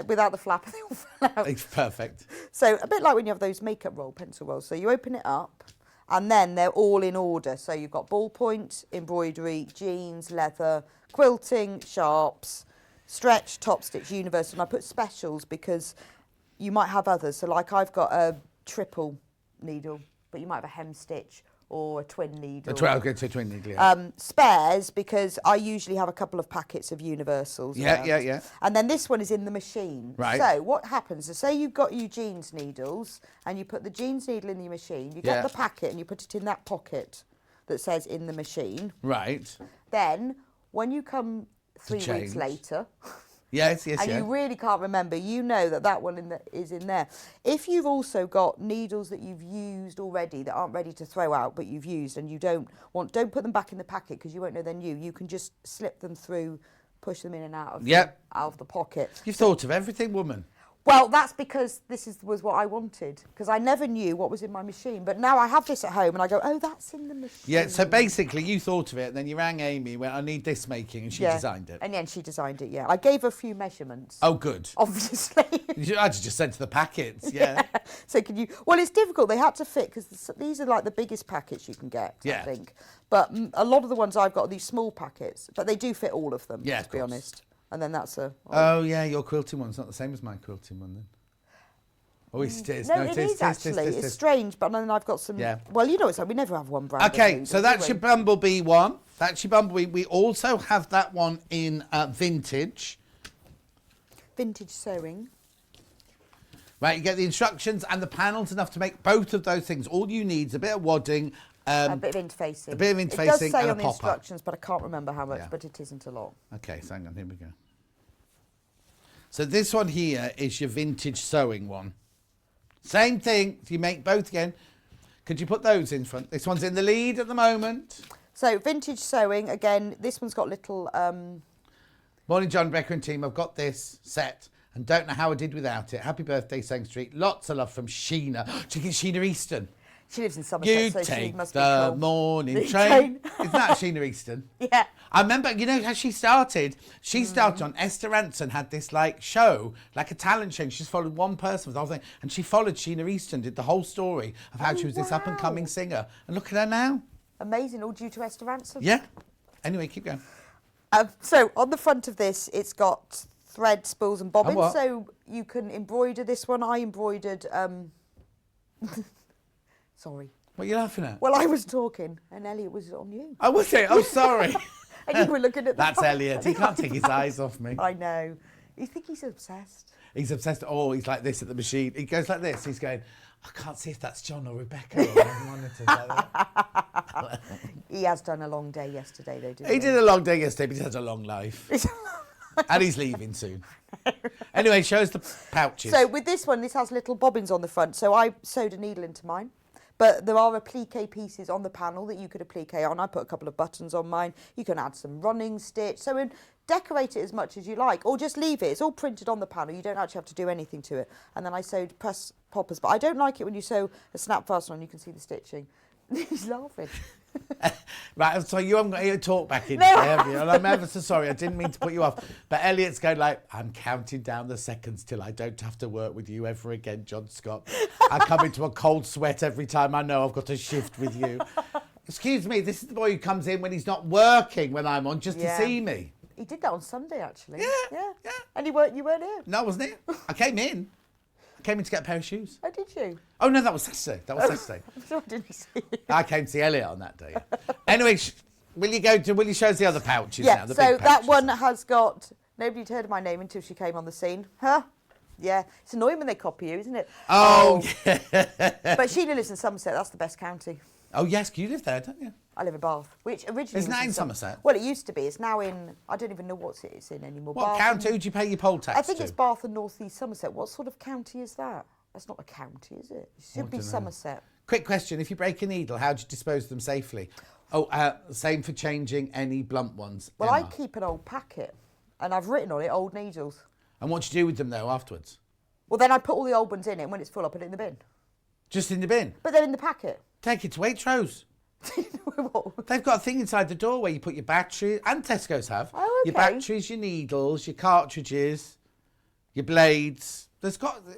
Without the flap, they all fell out. It's perfect. So a bit like when you have those makeup roll, pencil rolls. So you open it up and then they're all in order. So you've got ballpoint, embroidery, jeans, leather, quilting, sharps, stretch, top stitch, universal. And I put specials because you might have others. So like I've got a triple needle, but you might have a hem stitch or a twin needle. Twin needle, yeah. Spares, because I usually have a couple of packets of universals. Yeah. And then this one is in the machine. Right. So what happens is, say you've got your jeans needles and you put the jeans needle in your machine, you get the packet and you put it in that pocket that says in the machine. Right. Then when you come 3 weeks later... Yes. And you really can't remember, you know that one is in there. If you've also got needles that you've used already that aren't ready to throw out but you've used and you don't put them back in the packet because you won't know they're new. You can just slip them through, push them in and out of the pocket. You've thought of everything, woman. Well, that's because was what I wanted, because I never knew what was in my machine. But now I have this at home and I go, oh, that's in the machine. Yeah, so basically you thought of it and then you rang Amy and went, I need this making, and she designed it. And then she designed it, yeah. I gave her a few measurements. Oh, good. Obviously. I just sent to the packets, yeah. So can you... Well, it's difficult. They had to fit, because these are like the biggest packets you can get, I think. But a lot of the ones I've got are these small packets, but they do fit all of them, to be honest. And then that's a... Oh, yeah, your quilting one's not the same as my quilting one, then. Oh, it is. No, it is actually. It's strange, but then I've got some... Yeah. Well, you know, it's like we never have one brand. Okay, so that's your Bumblebee one. That's your Bumblebee. We also have that one in vintage. Vintage sewing. Right, you get the instructions and the panels enough to make both of those things. All you need is a bit of wadding... a bit of interfacing. A bit of interfacing and a popper. It does say on the instructions, but I can't remember how much, but it isn't a lot. Okay, so hang on, here we go. So this one here is your vintage sewing one. Same thing, you make both again. Could you put those in front? This one's in the lead at the moment. So vintage sewing, again, this one's got little... Morning, John, Rebecca and team. I've got this set and don't know how I did without it. Happy birthday, Sewing Street. Lots of love from Sheena. Do you think Sheena Easton? She lives in Somerset, so she must be cool. You take the morning train. Isn't that Sheena Easton? Yeah. I remember, you know how she started? She started on Esther Ranson had this like show, like a talent show. She just followed one person with the whole thing. And she followed Sheena Easton, did the whole story of how she was this up and coming singer. And look at her now. Amazing, all due to Esther Ranson. Yeah. Anyway, keep going. So on the front of this, it's got thread, spools and bobbins. Oh, so you can embroider this one. I embroidered... Sorry. What are you laughing at? Well, I was talking and Elliot was on you. Oh, was it? Oh, sorry. And you were looking at That's Elliot. He can't take his eyes off me. I know. You think he's obsessed? He's obsessed. Oh, he's like this at the machine. He goes like this. He's going, I can't see if that's John or Rebecca. Or monitors like that. He has done a long day yesterday, though, didn't he? He did a long day yesterday, but he has a long life. And he's leaving soon. Anyway, show us the pouches. So with this one, this has little bobbins on the front. So I sewed a needle into mine. But there are applique pieces on the panel that you could applique on. I put a couple of buttons on mine. You can add some running stitch. So decorate it as much as you like, or just leave it. It's all printed on the panel. You don't actually have to do anything to it. And then I sewed press poppers. But I don't like it when you sew a snap fastener and you can see the stitching. He's laughing. Right, so you haven't got your talk back in there, have you? And I'm ever so sorry, I didn't mean to put you off. But Elliot's going like, I'm counting down the seconds till I don't have to work with you ever again, John Scott. I come into a cold sweat every time I know I've got to shift with you. Excuse me, this is the boy who comes in when he's not working when I'm on, just to see me. He did that on Sunday, actually. Yeah. And you weren't here? No, I wasn't here. I came in. Came in to get a pair of shoes. Oh, did you? Oh, no, that was Saturday. I'm sure I didn't see you. I came to see Elliot on that day. Anyway, will you show us the other pouches now? The so big pouches. That one has got... Nobody'd heard of my name until she came on the scene. Huh? Yeah. It's annoying when they copy you, isn't it? Oh. Yeah. But Sheena lives in Somerset. That's the best county. Oh, yes. You live there, don't you? I live in Bath, which originally... Isn't that in Somerset? Well, it used to be. It's now in... I don't even know what it's in anymore. What county do you pay your poll tax I think to? it's Bath and North East Somerset. What sort of county is that? That's not a county, is it? It should be Somerset. Quick question. If you break a needle, how do you dispose of them safely? Oh, same for changing any blunt ones. Well, Emma. I keep an old packet, and I've written on it old needles. And what do you do with them, though, afterwards? Well, then I put all the old ones in it, and when it's full, I put it in the bin. Just in the bin? But they're in the packet. Take it to Waitrose. What? They've got a thing inside the door where you put your batteries, and Tesco's have. Oh, okay. Your batteries, your needles, your cartridges, your blades. And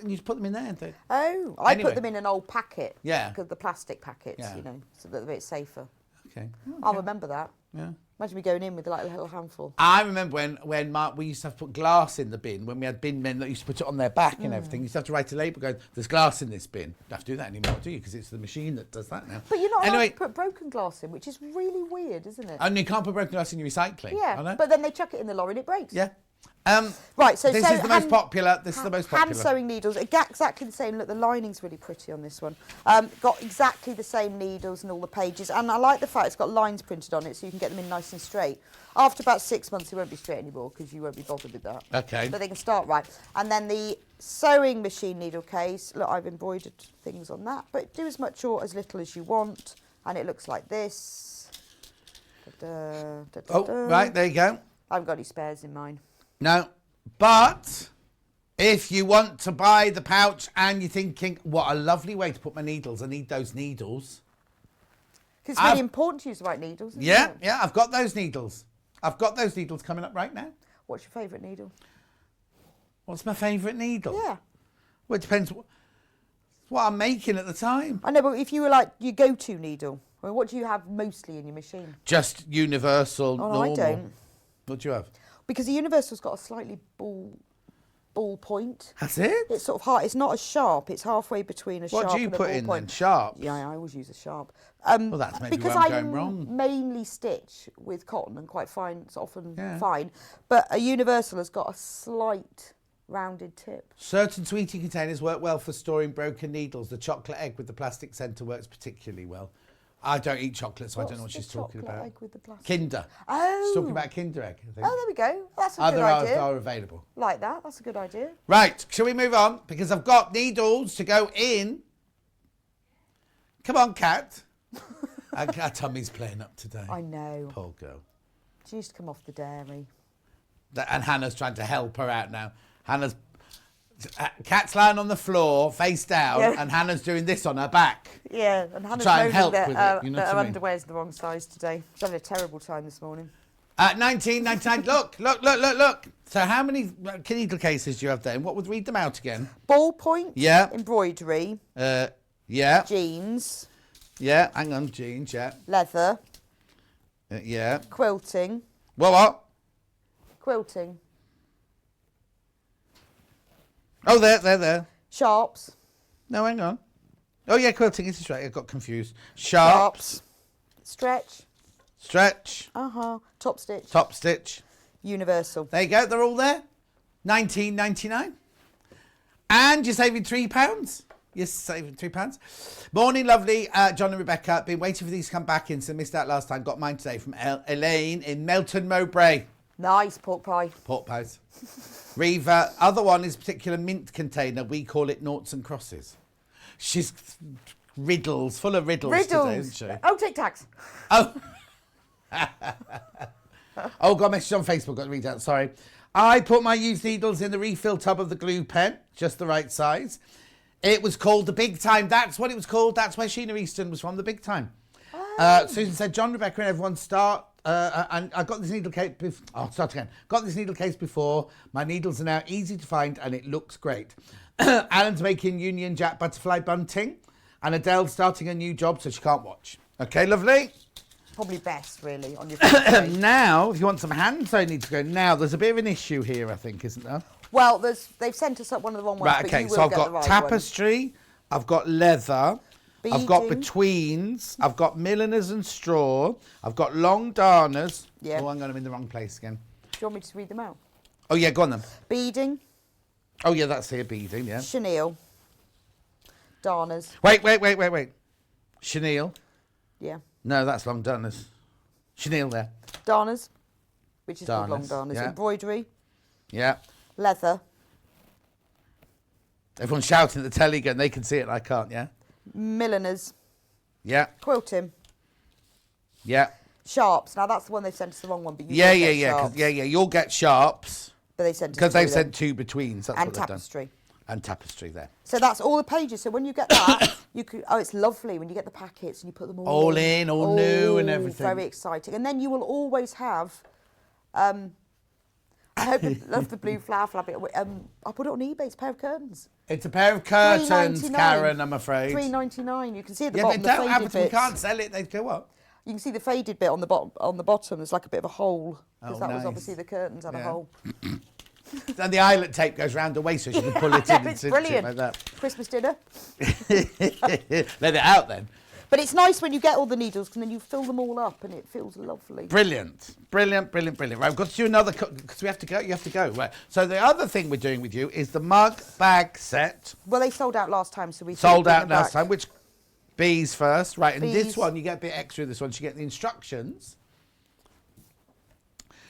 you just put them in there. And Oh, I Anyway. put them in an old packet. Yeah. The plastic packets, Yeah. you know, so that it's safer. Okay. I'll remember that. Yeah. Imagine me going in with like a little handful. I remember when Mark, we used to have to put glass in the bin, when we had bin men that used to put it on their back and everything. You used to have to write a label going, there's glass in this bin. You don't have to do that anymore, do you? Because it's the machine that does that now. But you're not allowed Anyway, to put broken glass in, which is really weird, isn't it? and you can't put broken glass in your recycling. Yeah, I know. but then they chuck it in the lorry and it breaks. Yeah. Right, so this is the most popular. This is the most popular. Hand sewing needles, exactly the same. Look, the lining's really pretty on this one. Got exactly the same needles and all the pages, and I like the fact it's got lines printed on it, so you can get them in nice and straight. After about 6 months, it won't be straight anymore because you won't be bothered with that. Okay. But they can start right. And then the sewing machine needle case. Look, I've embroidered things on that, but do as much or as little as you want, and it looks like this. Da-da, da-da-da. Oh, right, there you go. I haven't got any spares in mine. No, but if you want to buy the pouch and you're thinking, what a lovely way to put my needles, I need those needles. Because it's really important to use the right needles, isn't Yeah, it? yeah, I've got those needles. I've got those needles coming up right now. What's your favourite needle? What's my favourite needle? Yeah. Well, it depends what I'm making at the time. I know, but if you were like your go-to needle, I mean, what do you have mostly in your machine? Just universal, Oh, no, normal. I don't. What do you have? Because the universal's got a slightly ball point. That's it? It's sort of hard. It's not as sharp. It's halfway between a sharp What do you and a put ball in point. then? Sharp? Yeah, I always use a sharp. Well, that's maybe because where I'm I going wrong. mainly stitch with cotton and quite fine. It's often Yeah. fine. But a universal has got a slight rounded tip. Certain sweetie containers work well for storing broken needles. The chocolate egg with the plastic centre works particularly well. I don't eat chocolate, so I don't know what What's she's the talking chocolate about. egg with the plastic? Kinder. Oh. She's talking about Kinder egg, I think. Oh, there we go. That's a good Other idea. are available. Like that. That's a good idea. Right, shall we move on? Because I've got needles to go in. Come on, Kat. Our tummy's playing up today. I know. Poor girl. She used to come off the dairy. And Hannah's trying to help her out now. Kat's lying on the floor, face down, Yeah. and Hannah's doing this on her back. Yeah, and Hannah's Try and moaning help that, with it, you know that what her I mean? underwear's the wrong size today. She's having a terrible time this morning. 1999. Look. So how many needle cases do you have there? And what would read them out again? Ballpoint. Yeah. Embroidery. Yeah. Jeans. Yeah. Hang on, jeans. Yeah. Leather. Yeah. Quilting. What? Quilting. Oh, there. Sharps. No, hang on. Oh, yeah, quilting is right. I got confused. Sharps. Stretch. Stretch. Top stitch. Top stitch. Universal. There you go. They're all there. 19.99. And you're saving £3. You're saving £3. Morning, lovely. John and Rebecca. Been waiting for these to come back in, so missed out last time. Got mine today from Elaine in Melton Mowbray. Nice pork pie. Pork pies. Reva, other one is particular mint container. We call it noughts and crosses. She's riddles, full of riddles today, isn't she? Oh, Tic Tacs. Oh. Oh, got a message on Facebook. Got to read out. Sorry. I put my used needles in the refill tub of the glue pen, just the right size. It was called the Big Time. That's what it was called. That's where Sheena Easton was from, the Big Time. Susan said, John, Rebecca, and everyone start. And I got this needle case. I'll start again. Got this needle case before. My needles are now easy to find, and it looks great. Alan's making Union Jack butterfly bunting, and Adele's starting a new job, so she can't watch. Okay, lovely. Probably best, really, on your first Now, if you want some hand sewing, need to go now. There's a bit of an issue here, I think, isn't there? Well, they've sent us up one of the wrong ones. Right. but Okay. you will So I've get got the right tapestry. I've got leather. I've got Beading. betweens. I've got milliners and straw. I've got long darners. Yeah. Oh, hang on, I'm in the wrong place again. one. Do you want me to read them out? Oh, yeah, go on then. Beading. Oh, yeah, that's here, beading, yeah. Chenille. Darners. Wait. Chenille. Yeah. No, that's long darners. Chenille there. Darners, which is called long Darners, darners. yeah. Embroidery. Yeah. Leather. Everyone's shouting at the telly again. They can see it and I can't, yeah? Milliners. Yeah. Quilting. Yeah. Sharps. Now, that's the one they've sent us the wrong one, but you Yeah. will get sharps. Yeah. You'll get sharps. But they sent us Because they've two then. sent 2 betweens. That's And what they've done. tapestry. And tapestry there. So that's all the pages. So when you get that, you could. Oh, it's lovely when you get the packets and you put them all in, all new and everything. Very exciting. And then you will always have. I hope you love the blue flower fabric. I'll put it on eBay. It's a pair of curtains. It's a pair of curtains, $3.99. Karen, I'm afraid. $3.99. You can see at the Yeah, bottom they the don't faded have it. We bits. can't sell it. They'd go up. You can see the faded bit on the bottom. On the bottom, there's like a bit of a hole because Oh, that was nice. obviously the curtains had a Yeah. hole. And the eyelet tape goes round the waist so you can pull it in and It's cinch brilliant. it like that. Christmas dinner. Let it out then. But it's nice when you get all the needles because then you fill them all up and it feels lovely. Brilliant. Brilliant, brilliant, brilliant. Right, we've got to do another, because we have to go. You have to go. Right. So the other thing we're doing with you is the mug bag set. Well, they sold out last time, so we Sold bring out them last back. time. Which bees first. Right, and this Bees. one, you get a bit extra. This one, so you get the instructions.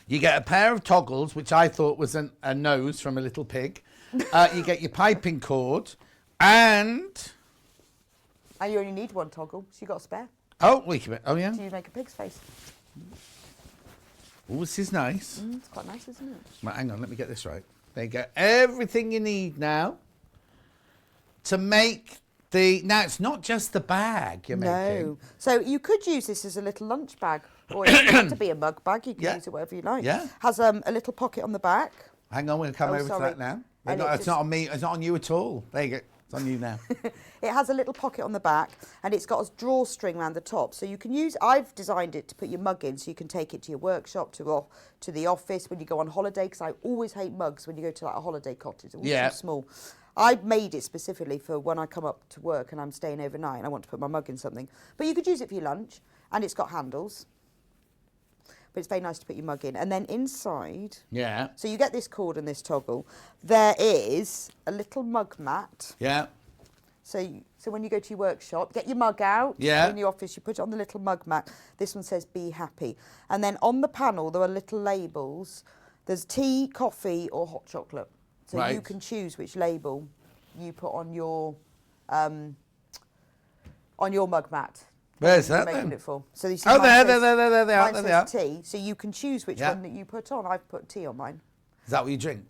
You get a pair of toggles, which I thought was a nose from a little pig. You get your piping cord and... And you only need one toggle, so you got a spare. Oh, wait a minute. Oh, yeah? Do you make a pig's face? Oh, this is nice. It's quite nice, isn't it? Right, hang on, let me get this right. There you go. Everything you need now to make the... Now, it's not just the bag you're making. No. So you could use this as a little lunch bag, or it doesn't have to be a mug bag. You can Yeah. use it whatever you like. Yeah. Has a little pocket on the back. Hang on, we'll come Oh, over sorry. to that now. And No, it it's not on me. It's not on you at all. There you go. It's on you now. It has a little pocket on the back, and it's got a drawstring around the top. So you can use. I've designed it to put your mug in, so you can take it to your workshop, to the office when you go on holiday. Because I always hate mugs when you go to like a holiday cottage. They're always Yeah. too small. I made it specifically for when I come up to work and I'm staying overnight and I want to put my mug in something. But you could use it for your lunch, and it's got handles. But it's very nice to put your mug in. And then inside, Yeah. so you get this cord and this toggle. There is a little mug mat. Yeah. So when you go to your workshop, get your mug out. Yeah. In the office, you put it on the little mug mat. This one says "Be happy," and then on the panel there are little labels. There's tea, coffee, or hot chocolate. So you Right. can choose which label you put on your mug mat. Where's You're that making then? it for. So you see Oh, mine there says- they are. Mine There they are. says tea, so you can choose which Yeah. one that you put on. I've put tea on mine. Is that what you drink?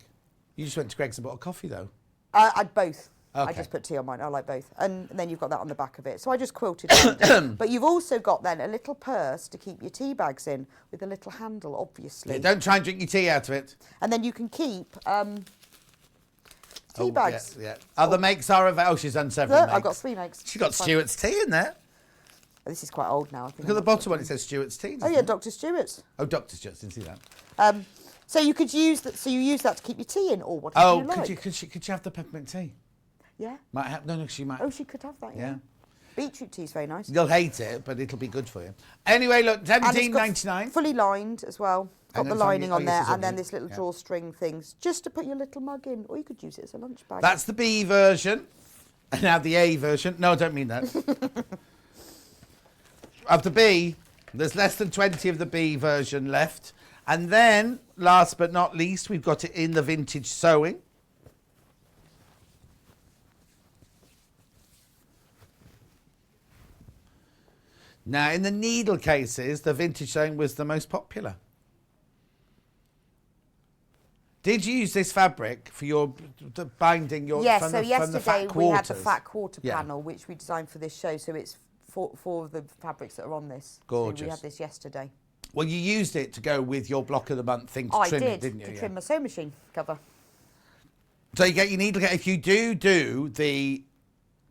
You just went to Greg's and bought a coffee, though. I'd both. I Okay. just put tea on mine. I like both. And then you've got that on the back of it. So I just quilted around it. But you've also got then a little purse to keep your tea bags in with a little handle, obviously. Yeah, don't try and drink your tea out of it. And then you can keep tea Oh, bags. Yeah, yeah. Other makes are available. Oh, she's done several Look, makes. I've got 3 makes. She got It's fine. Stuart's tea in there. This is quite old now. I think Look at the bottom one. It says Stuart's tea. Oh doesn't yeah, it? Dr. Stewart's. Oh, Dr. Stuart's. Didn't see that. So you could use that. So you use that to keep your tea in, or whatever Oh, you like. could she have the peppermint tea? Yeah. Might have. No, she might. Oh, she could have that. Yeah. Yeah. Beetroot tea's very nice. You'll hate it, but it'll be good for you. Anyway, look, And it's got $17.99. fully lined as well. Got And the it's on lining your- on oh, there, yes, it's on and then your- this little yeah. drawstring things, just to put your little mug in, or you could use it as a lunch bag. That's the B version. And now the A version. No, I don't mean that. Of the B, there's less than 20 of the B version left. And then, last but not least, we've got it in the vintage sewing. Now, in the needle cases, the vintage sewing was the most popular. Did you use this fabric for your binding your Yes, from so the, from the yesterday fat we had the quarters? fat quarter Yeah. panel, which we designed for this show, so it's four of the fabrics that are on this. So Gorgeous. we had this yesterday. Well, you used it to go with your block of the month thing to I trim did, it, didn't you? to trim my sewing machine cover. So you get your needle. If you do the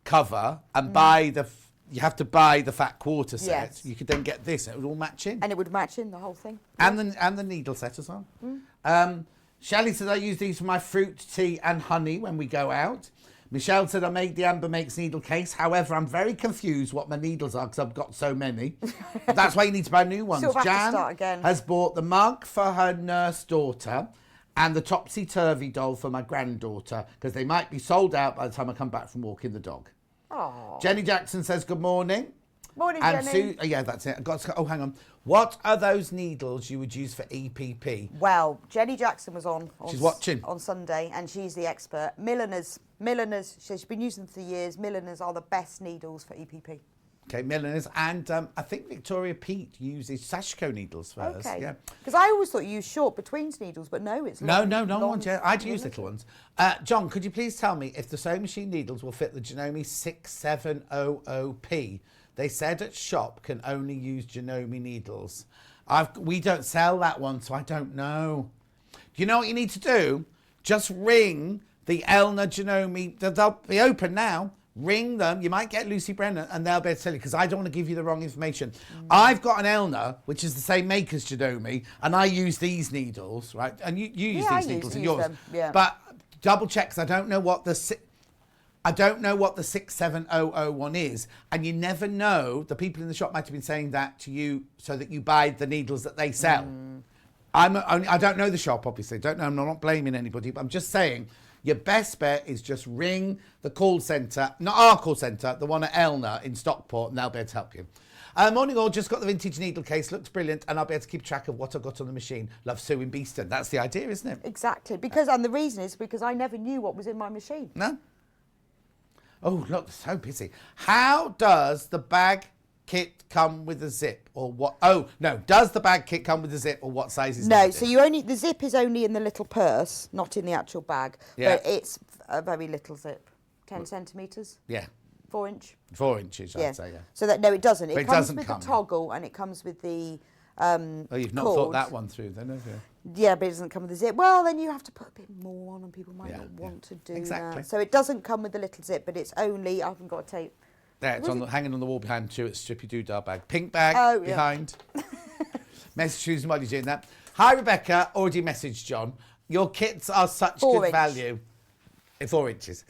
cover and buy the, you have to buy the fat quarter set. Yes. You could then get this. It would all match in, And it would match in the whole thing. and the needle set as well. Shelley said I use these for my fruit tea and honey when we go out. Michelle said I made the Amber Makes needle case. However, I'm very confused what my needles are because I've got so many. That's why you need to buy new ones. Sort of have to Jan start again. has bought the mug for her nurse daughter and the Topsy Turvy doll for my granddaughter because they might be sold out by the time I come back from walking the dog. Oh, Jenny Jackson says good morning. morning, And Jenny. yeah, that's it. Oh, hang on. What are those needles you would use for EPP? Well, Jenny Jackson was on She's watching. on Sunday, and she's the expert. Milliners. She's been using them for years. Milliners are the best needles for EPP. Okay, milliners. And I think Victoria Pete uses Sashiko needles for hers. Okay. Yeah. Because I always thought you used short between needles, but no, it's No, long. no, long ones. Yeah, I'd use little ones. John, could you please tell me if the sewing machine needles will fit the Janome 6700P? They said at shop can only use Janome needles. We don't sell that one, so I don't know. Do you know what you need to do? Just ring the Elna Janome. They'll be open now. Ring them. You might get Lucy Brennan and they'll be able to tell you, because I don't want to give you the wrong information. I've got an Elna, which is the same make as Janome, and I use these needles, right? And you use these needles in yours. Them, yeah. But double check, because I don't know what the 6700 is, and you never know. The people in the shop might have been saying that to you so that you buy the needles that they sell. I don't know the shop, obviously. Don't know. I'm not blaming anybody, but I'm just saying your best bet is just ring the call centre, not our call centre, the one at Elna in Stockport, and they'll be able to help you. Morning all, just got the vintage needle case, looks brilliant, and I'll be able to keep track of what I've got on the machine. Love Sue in Beeston. That's the idea, isn't it? Exactly. And the reason is because I never knew what was in my machine. No? Oh, look, so busy. How does the bag kit come with a zip, or what? Oh, no. Does the bag kit come with a zip, or what size is No, needed? so the zip is only in the little purse, not in the actual bag. Yeah. But it's a very little zip. 10 centimetres, Yeah, 4 inch. 4 inches, Yeah. I'd say, yeah. So that, no, it doesn't. But It it comes doesn't with come. the toggle, and it comes with the Oh, you've not thought cord. that one through then, have you? Yeah, but it doesn't come with the zip. Well, then you have to put a bit more on, and people might Yeah, not yeah. want to do Exactly. that. So it doesn't come with the little zip, but it's only, I haven't got a tape. There, it's hanging on the wall behind Stuart's Strippy Doodah bag. Pink bag Oh, yeah. behind. Message Susan while you're doing that. Hi, Rebecca. Already messaged John. Your kits are such 4 good inch. value. 4 inches.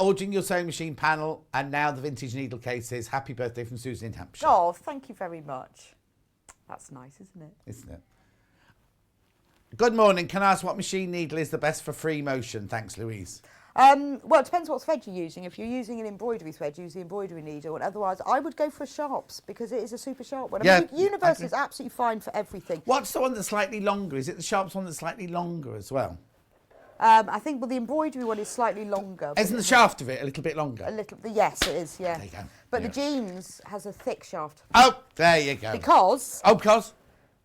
Ordering your sewing machine panel and now the vintage needle cases. Happy birthday from Susan in Hampshire. Oh, thank you very much. That's nice, isn't it? Isn't it? Good morning. Can I ask what machine needle is the best for free motion? Thanks, Louise. Well, it depends what thread you're using. If you're using an embroidery thread, use the embroidery needle. And otherwise, I would go for a sharps because it is a super sharp one. Yeah, Universe I is absolutely fine for everything. What's the one that's slightly longer? Is it the Sharps one that's slightly longer as well? I think, well, the embroidery one is slightly longer. Isn't the shaft of it a little bit longer? Yes, it is, yeah. There you go. But Yeah. the jeans has a thick shaft. Oh, there you go. Because, Because?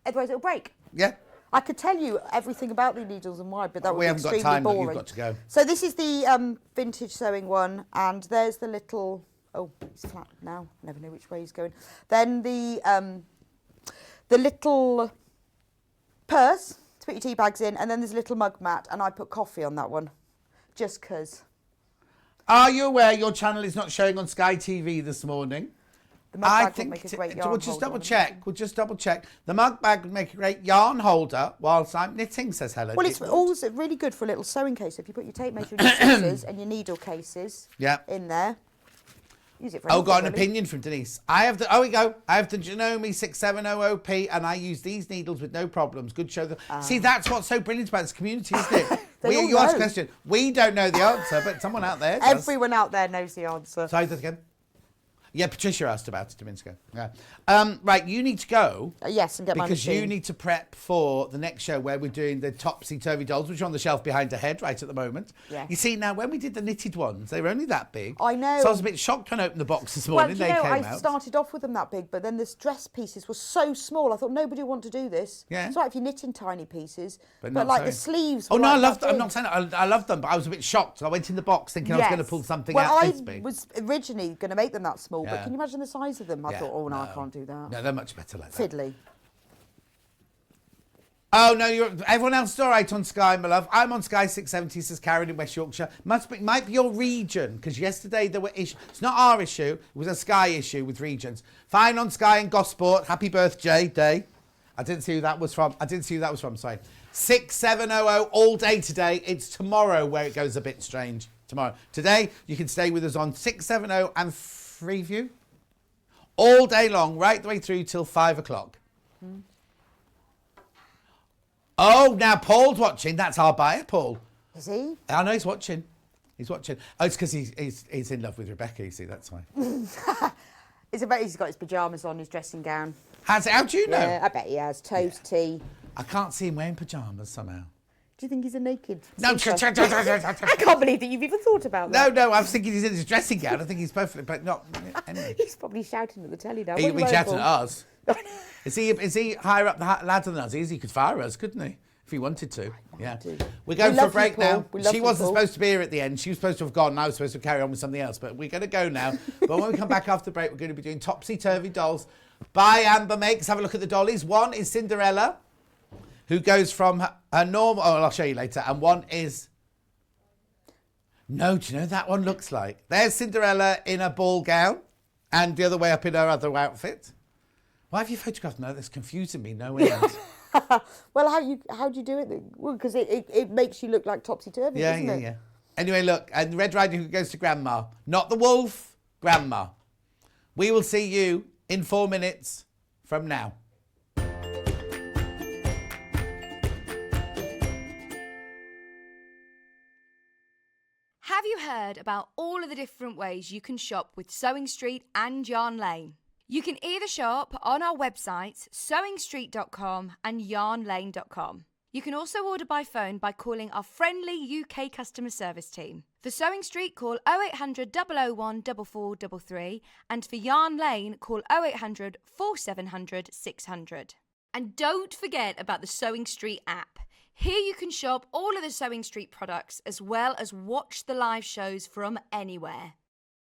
otherwise it'll break. Yeah. I could tell you everything about the needles and why, but that would We be haven't got extremely time, but boring. you've got to go. So this is the vintage sewing one, and there's the little. Oh, it's flat now. Never know which way he's going. Then the little purse to put your tea bags in, and then there's a little mug mat, and I put coffee on that one, just 'cause. Are you aware your channel is not showing on Sky TV this morning? The mug bag would make a great yarn we'll just holder, double wouldn't check. it? We'll just double check. The mug bag would make a great yarn holder whilst I'm knitting, says Helen. Well, it's It would. also really good for a little sewing case. If you put your tape measure and your scissors and your needle cases Yeah. in there, use it for Oh, anything, got an really. opinion from Denise. Oh, we go. I have the Janome 6700P and I use these needles with no problems. Good show. See, that's what's so brilliant about this community, isn't it? They all You ask a know. question. We don't know the answer, but someone out there does. Everyone out there knows the answer. Sorry, that again. Yeah, Patricia asked about it a minute ago. Yeah. Right, you need to go. Yes, and get my Because machine. you need to prep for the next show where we're doing the Topsy Turvy dolls, which are on the shelf behind her head right at the moment. Yes. You see, now, when we did the knitted ones, they were only that big. I know. So I was a bit shocked when I opened the box this Well, morning. do you They know, came I out. started off with them that big, but then the dress pieces were so small. I thought nobody would want to do this. Yeah. It's right if you're knitting tiny pieces, But but not like the sewing. sleeves. Oh, were no, like I loved that them. I'm big. not saying I loved them, but I was a bit shocked. I went in the box thinking I was going to pull something well, out I this big. was originally going to make them that small, Yeah. but can you imagine the size of them? I Yeah, thought, oh no, I can't do that. No, they're much better like that. Fiddly. Oh, no, everyone else is all right on Sky, my love. I'm on Sky 670, says Karen in West Yorkshire. Might be your region, because yesterday there were issues. It's not our issue. It was a Sky issue with regions. Fine on Sky and Gosport. Happy birthday day. I didn't see who that was from. Sorry. 6700 all day today. It's tomorrow where it goes a bit strange. Tomorrow. Today, you can stay with us on 670 and Freeview. All day long, right the way through till 5 o'clock. Oh, now Paul's watching. That's our buyer, Paul. Is he? I know he's watching. He's watching. Oh, it's because he's in love with Rebecca, you see, that's why. It's about he's got his pyjamas on, his dressing gown. How do you know? Yeah, I bet he has. Toast, tea. I can't see him wearing pyjamas somehow. Do you think he's a naked? No, I can't believe that you've even thought about that. no, I was thinking he's in his dressing gown. I think he's perfectly, but not. Anyway. He's probably shouting at the telly now. He'll be shouting at us. Is he higher up the ladder than us? He could fire us, couldn't he? If he wanted to. Yeah. We're going for a break now. She wasn't supposed to be here at the end. She was supposed to have gone. I was supposed to carry on with something else. But we're going to go now. But when we come back after the break, we're going to be doing Topsy Turvy dolls by Amber Makes. Have a look at the dollies. One is Cinderella, who goes from her normal... Oh, I'll show you later. And one is... No, do you know what that one looks like? There's Cinderella in a ball gown and the other way up in her other outfit. Why have you photographed me? That's confusing me. No end. Well, how do you do it? Well, because it makes you look like topsy-turvy, doesn't it? Yeah. Anyway, look, and Red Riding Hood goes to Grandma. Not the wolf, Grandma. We will see you in 4 minutes from now. Have you heard about all of the different ways you can shop with Sewing Street and Yarn Lane? You can either shop on our websites, sewingstreet.com and yarnlane.com. You can also order by phone by calling our friendly UK customer service team. For Sewing Street, call 0800 001 4433, and for Yarn Lane, call 0800 4700 600. And don't forget about the Sewing Street app. Here you can shop all of the Sewing Street products as well as watch the live shows from anywhere.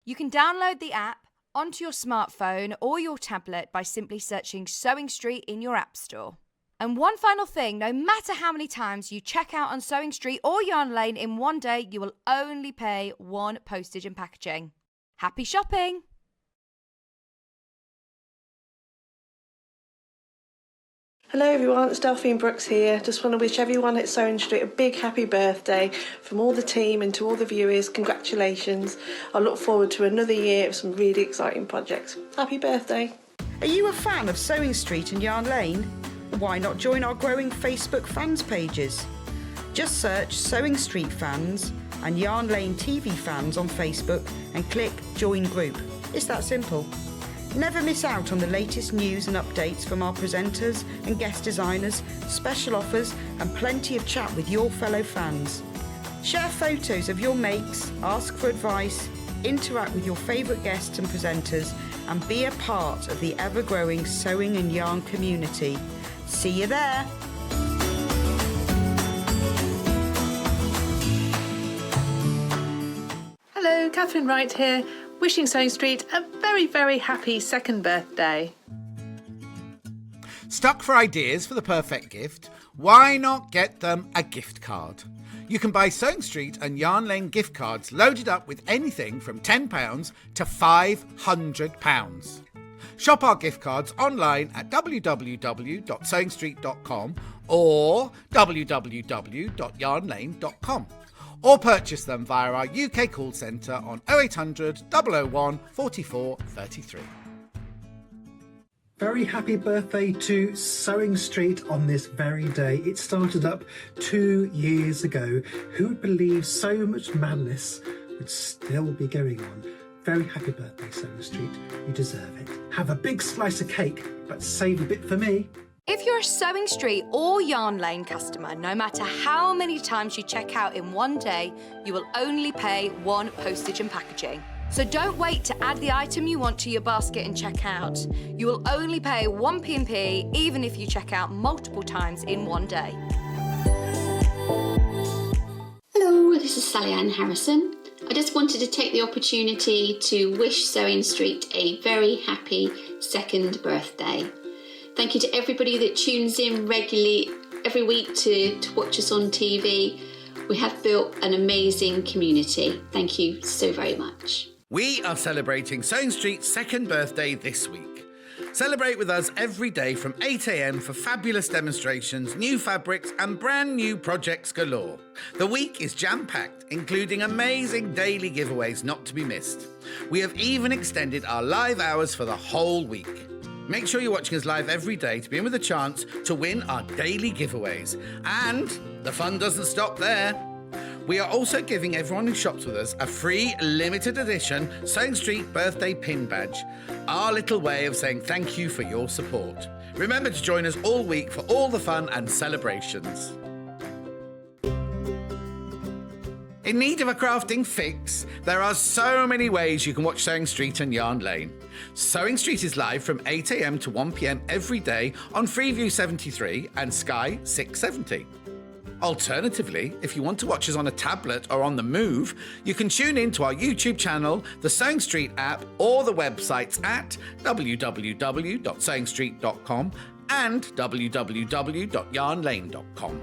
You can download the app onto your smartphone or your tablet by simply searching Sewing Street in your app store. And one final thing, no matter how many times you check out on Sewing Street or Yarn Lane in one day, you will only pay one postage and packaging. Happy shopping! Hello everyone, it's Delphine Brooks here. Just want to wish everyone at Sewing Street a big happy birthday from all the team and to all the viewers. Congratulations. I look forward to another year of some really exciting projects. Happy birthday. Are you a fan of Sewing Street and Yarn Lane? Why not join our growing Facebook fans pages? Just search Sewing Street fans and Yarn Lane TV fans on Facebook and click Join Group. It's that simple. Never miss out on the latest news and updates from our presenters and guest designers, special offers and plenty of chat with your fellow fans. Share photos of your makes, ask for advice, interact with your favourite guests and presenters and be a part of the ever-growing sewing and yarn community. See you there! Hello, Catherine Wright here, wishing Sewing Street a very, very happy second birthday. Stuck for ideas for the perfect gift? Why not get them a gift card? You can buy Sewing Street and Yarn Lane gift cards loaded up with anything from £10 to £500. Shop our gift cards online at www.sewingstreet.com or www.yarnlane.com. Or purchase them via our UK call centre on 0800 001 44 33. Very happy birthday to Sewing Street on this very day. It started up 2 years ago. Who would believe so much madness would still be going on? Very happy birthday, Sewing Street. You deserve it. Have a big slice of cake, but save a bit for me. If you're a Sewing Street or Yarn Lane customer, no matter how many times you check out in one day, you will only pay one postage and packaging. So don't wait to add the item you want to your basket and check out. You will only pay one P&P even if you check out multiple times in one day. Hello, this is Sally Ann Harrison. I just wanted to take the opportunity to wish Sewing Street a very happy second birthday. Thank you to everybody that tunes in regularly every week to watch us on TV. We have built an amazing community. Thank you so very much. We are celebrating Sewing Street's second birthday this week. Celebrate with us every day from 8 a.m. for fabulous demonstrations, new fabrics and brand new projects galore. The week is jam-packed, including amazing daily giveaways not to be missed. We have even extended our live hours for the whole week. Make sure you're watching us live every day to be in with a chance to win our daily giveaways. And the fun doesn't stop there. We are also giving everyone who shops with us a free limited edition Sewing Street birthday pin badge, our little way of saying thank you for your support. Remember to join us all week for all the fun and celebrations. In need of a crafting fix? There are so many ways you can watch Sewing Street and Yarn Lane. Sewing Street is live from 8 a.m. to 1 p.m. every day on Freeview 73 and Sky 670. Alternatively, if you want to watch us on a tablet or on the move, you can tune in to our YouTube channel, the Sewing Street app, or the websites at www.sewingstreet.com and www.yarnlane.com.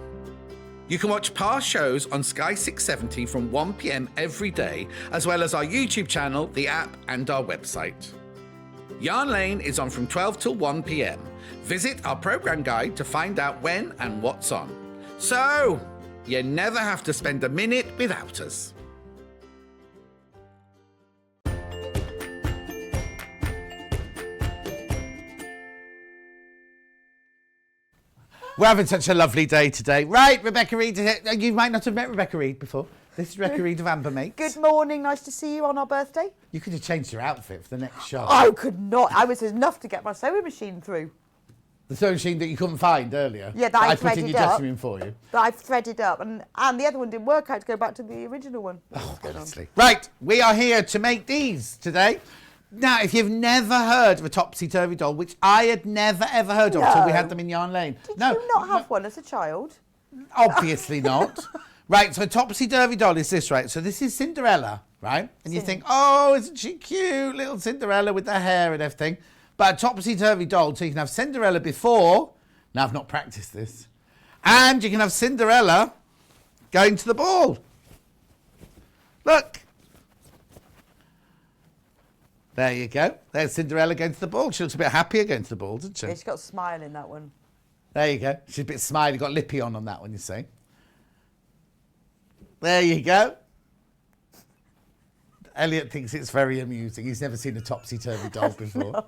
You can watch past shows on Sky 670 from 1 p.m. every day, as well as our YouTube channel, the app, and our website. Yarn Lane is on from 12 till 1 p.m. Visit our programme guide to find out when and what's on. So, you never have to spend a minute without us. We're having such a lovely day today. Right, Rebecca Reid. You might not have met Rebecca Reid before. This is Rebecca Reid of Amber Makes. Good morning, nice to see you on our birthday. You could have changed your outfit for the next shot. I could not. I was enough to get my sewing machine through. The sewing machine that you couldn't find earlier? Yeah, that I put in threaded your up. dressing room for you. That I've threaded up, and the other one didn't work. I had to go back to the original one. Oh, honestly. Right, we are here to make these today. Now, if you've never heard of a Topsy Turvy doll, which I had never ever heard of until we had them in Yarn Lane. Did you not have one as a child? Obviously not. Right, so Topsy Turvy doll is this, right? So this is Cinderella, right? And you think, oh, isn't she cute? Little Cinderella with the hair and everything. But a Topsy Turvy doll, so you can have Cinderella before. Now, I've not practiced this. And you can have Cinderella going to the ball. Look. There you go. There's Cinderella going to the ball. She looks a bit happier going to the ball, doesn't she? Yeah, she's got a smile in that one. There you go. She's a bit smiley, got lippy on that one, you see. There you go. Elliot thinks it's very amusing. He's never seen a Topsy-Turvy doll before.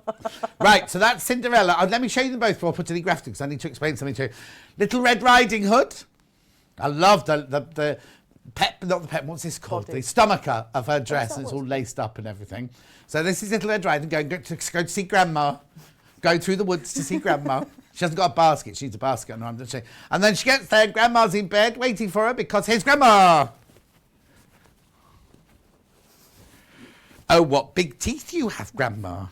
Right, so that's Cinderella. Let me show you them both before I put any graphics, because I need to explain something to you. Little Red Riding Hood. I love the pep, not the pep, what's this called? Body. The stomacher of her dress, and it's all laced up and everything. So this is Little Red Riding Hood going to see Grandma. Going through the woods to see Grandma. She hasn't got a basket. She needs a basket on her arm, doesn't she? And then she gets there, Grandma's in bed waiting for her because here's Grandma. Oh, what big teeth you have, Grandma.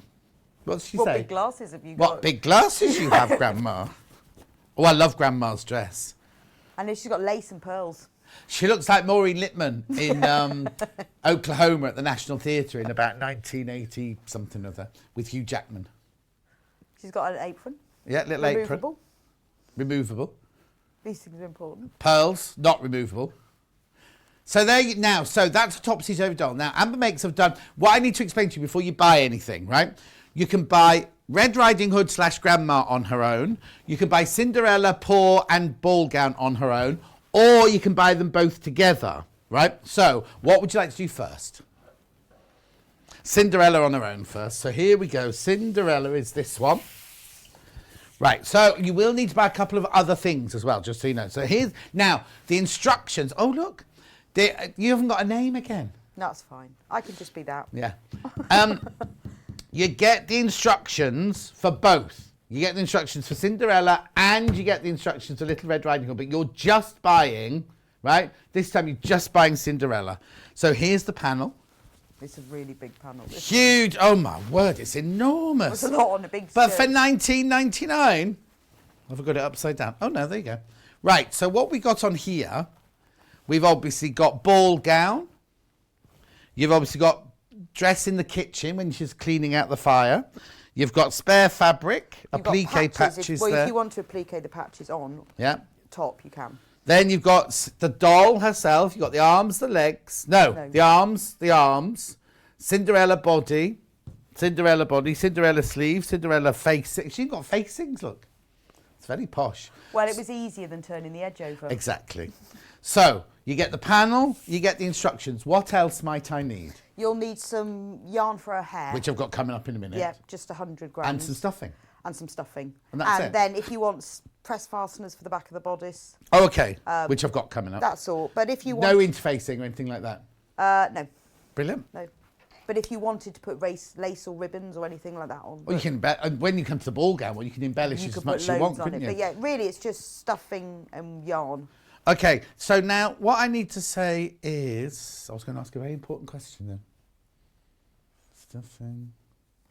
What's she say? What big glasses have you got? What big glasses you have, Grandma. Oh, I love Grandma's dress. And she's got lace and pearls. She looks like Maureen Lipman in Oklahoma at the National Theatre in about 1980 something or other with Hugh Jackman. She's got an apron. Yeah, little Removable. apron. Removable. These things are important. Pearls, not removable. So there you, now, so that's a Topsy Turvy doll. Now, Amber Makes have done what I need to explain to you before you buy anything, right? You can buy Red Riding Hood / Grandma on her own. You can buy Cinderella, Paw and Ball Gown on her own. Or you can buy them both together, right? So, what would you like to do first? Cinderella on her own first. So here we go. Cinderella is this one. Right, so you will need to buy a couple of other things as well, just so you know. So here's, now, the instructions. Oh, look, you haven't got a name again. That's fine. I can just be that. Yeah. You get the instructions for both. You get the instructions for Cinderella and you get the instructions for Little Red Riding Hood, but you're just buying, right? This time you're just buying Cinderella. So here's the panel. It's a really big panel. Huge. Oh, my word, it's enormous. It's a lot on a big But skirt. for $19.99, I've got it upside down. Oh, no, there you go. Right, so what we got on here, we've obviously got ball gown. You've obviously got dress in the kitchen when she's cleaning out the fire. You've got spare fabric, applique patches well, there. if you want to applique the patches on top, you can. Then you've got the doll herself. You've got the arms, the legs. No, the arms. Cinderella body, Cinderella sleeves, Cinderella facing. She's got facings, look. It's very posh. Well, it was easier than turning the edge over. Exactly. So, you get the panel, you get the instructions. What else might I need? You'll need some yarn for her hair. Which I've got coming up in a minute. Yeah, just 100 grams. And some stuffing. And some stuffing. And that's it. Then if you want press fasteners for the back of the bodice. Oh, okay. Which I've got coming up. That's all. But if you want... No interfacing or anything like that? No. Brilliant. No. But if you wanted to put lace or ribbons or anything like that on. Well, you can, and when you come to the ball gown, well, you can embellish it as much as you want, couldn't you? But yeah, really it's just stuffing and yarn. Okay, so now what I need to say is... I was going to ask a very important question then. Stuffing...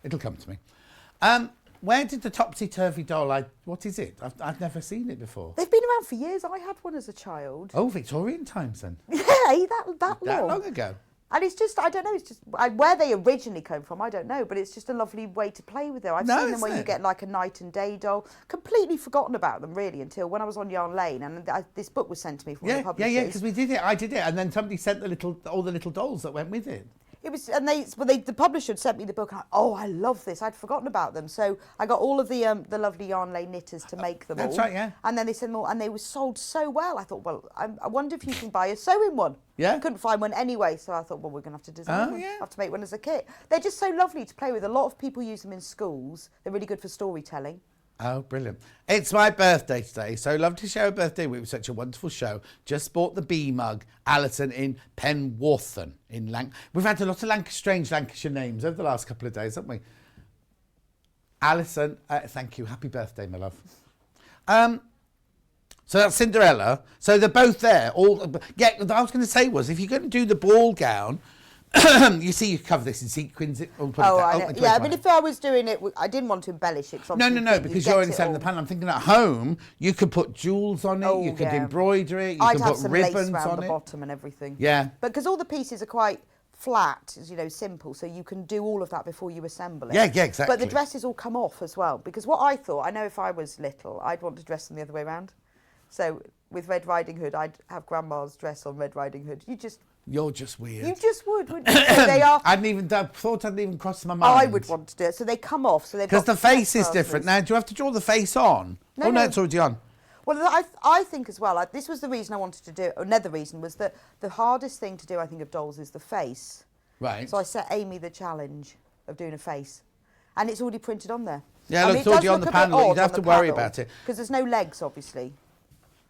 It'll come to me. Where did the Topsy Turvy doll... what is it? I've never seen it before. They've been around for years. I had one as a child. Oh, Victorian times then. Yeah, that long ago. And it's just, I don't know, it's just where they originally came from, I don't know, but it's just a lovely way to play with them. I've seen them where you get like a night and day doll. Completely forgotten about them really until when I was on Yarn Lane, and this book was sent to me from the publishers. Yeah, because we did it. I did it, and then somebody sent all the little dolls that went with it. It was, and the publisher had sent me the book. And I love this. I'd forgotten about them, so I got all of the lovely Yarn Lane knitters to make them all. That's right, yeah. And then they sent them all, and they were sold so well. I thought, well, I wonder if you can buy a sewing one. Yeah. Couldn't find one anyway, so I thought, well, we're going to have to design one. Yeah. Have to make one as a kit. They're just so lovely to play with. A lot of people use them in schools. They're really good for storytelling. Oh, brilliant. It's my birthday today, so love to share a birthday week with such a wonderful show. Just bought the bee mug, Alison in Penwortham in We've had a lot of strange Lancashire names over the last couple of days, haven't we? Alison, thank you. Happy birthday, my love. So that's Cinderella. So they're both there. Yeah, what I was going to say was, if you're going to do the ball gown, you see, you cover this in sequins. I mean, if I was doing it, I didn't want to embellish it. No, because you're only selling the panel. I'm thinking at home, you could put jewels on it, you could embroider it, you could put ribbons on the it. Bottom and everything. Yeah. But because all the pieces are quite flat, simple, so you can do all of that before you assemble it. Yeah, exactly. But the dresses all come off as well, because what I thought, I know if I was little, I'd want to dress them the other way around. So with Red Riding Hood, I'd have Grandma's dress on Red Riding Hood. You're just weird. You just would, wouldn't you? So they are. Thought I'd even crossed my mind. I would want to do it. So they come off. So because the face is different. Now, do you have to draw the face on? No, it's already on. Well, I think as well, this was the reason I wanted to do it. Another reason was that the hardest thing to do, I think, of dolls is the face. Right. So I set Amy the challenge of doing a face. And it's already printed on there. Yeah, it's already on the panel. You don't have to worry about it. Because there's no legs, obviously.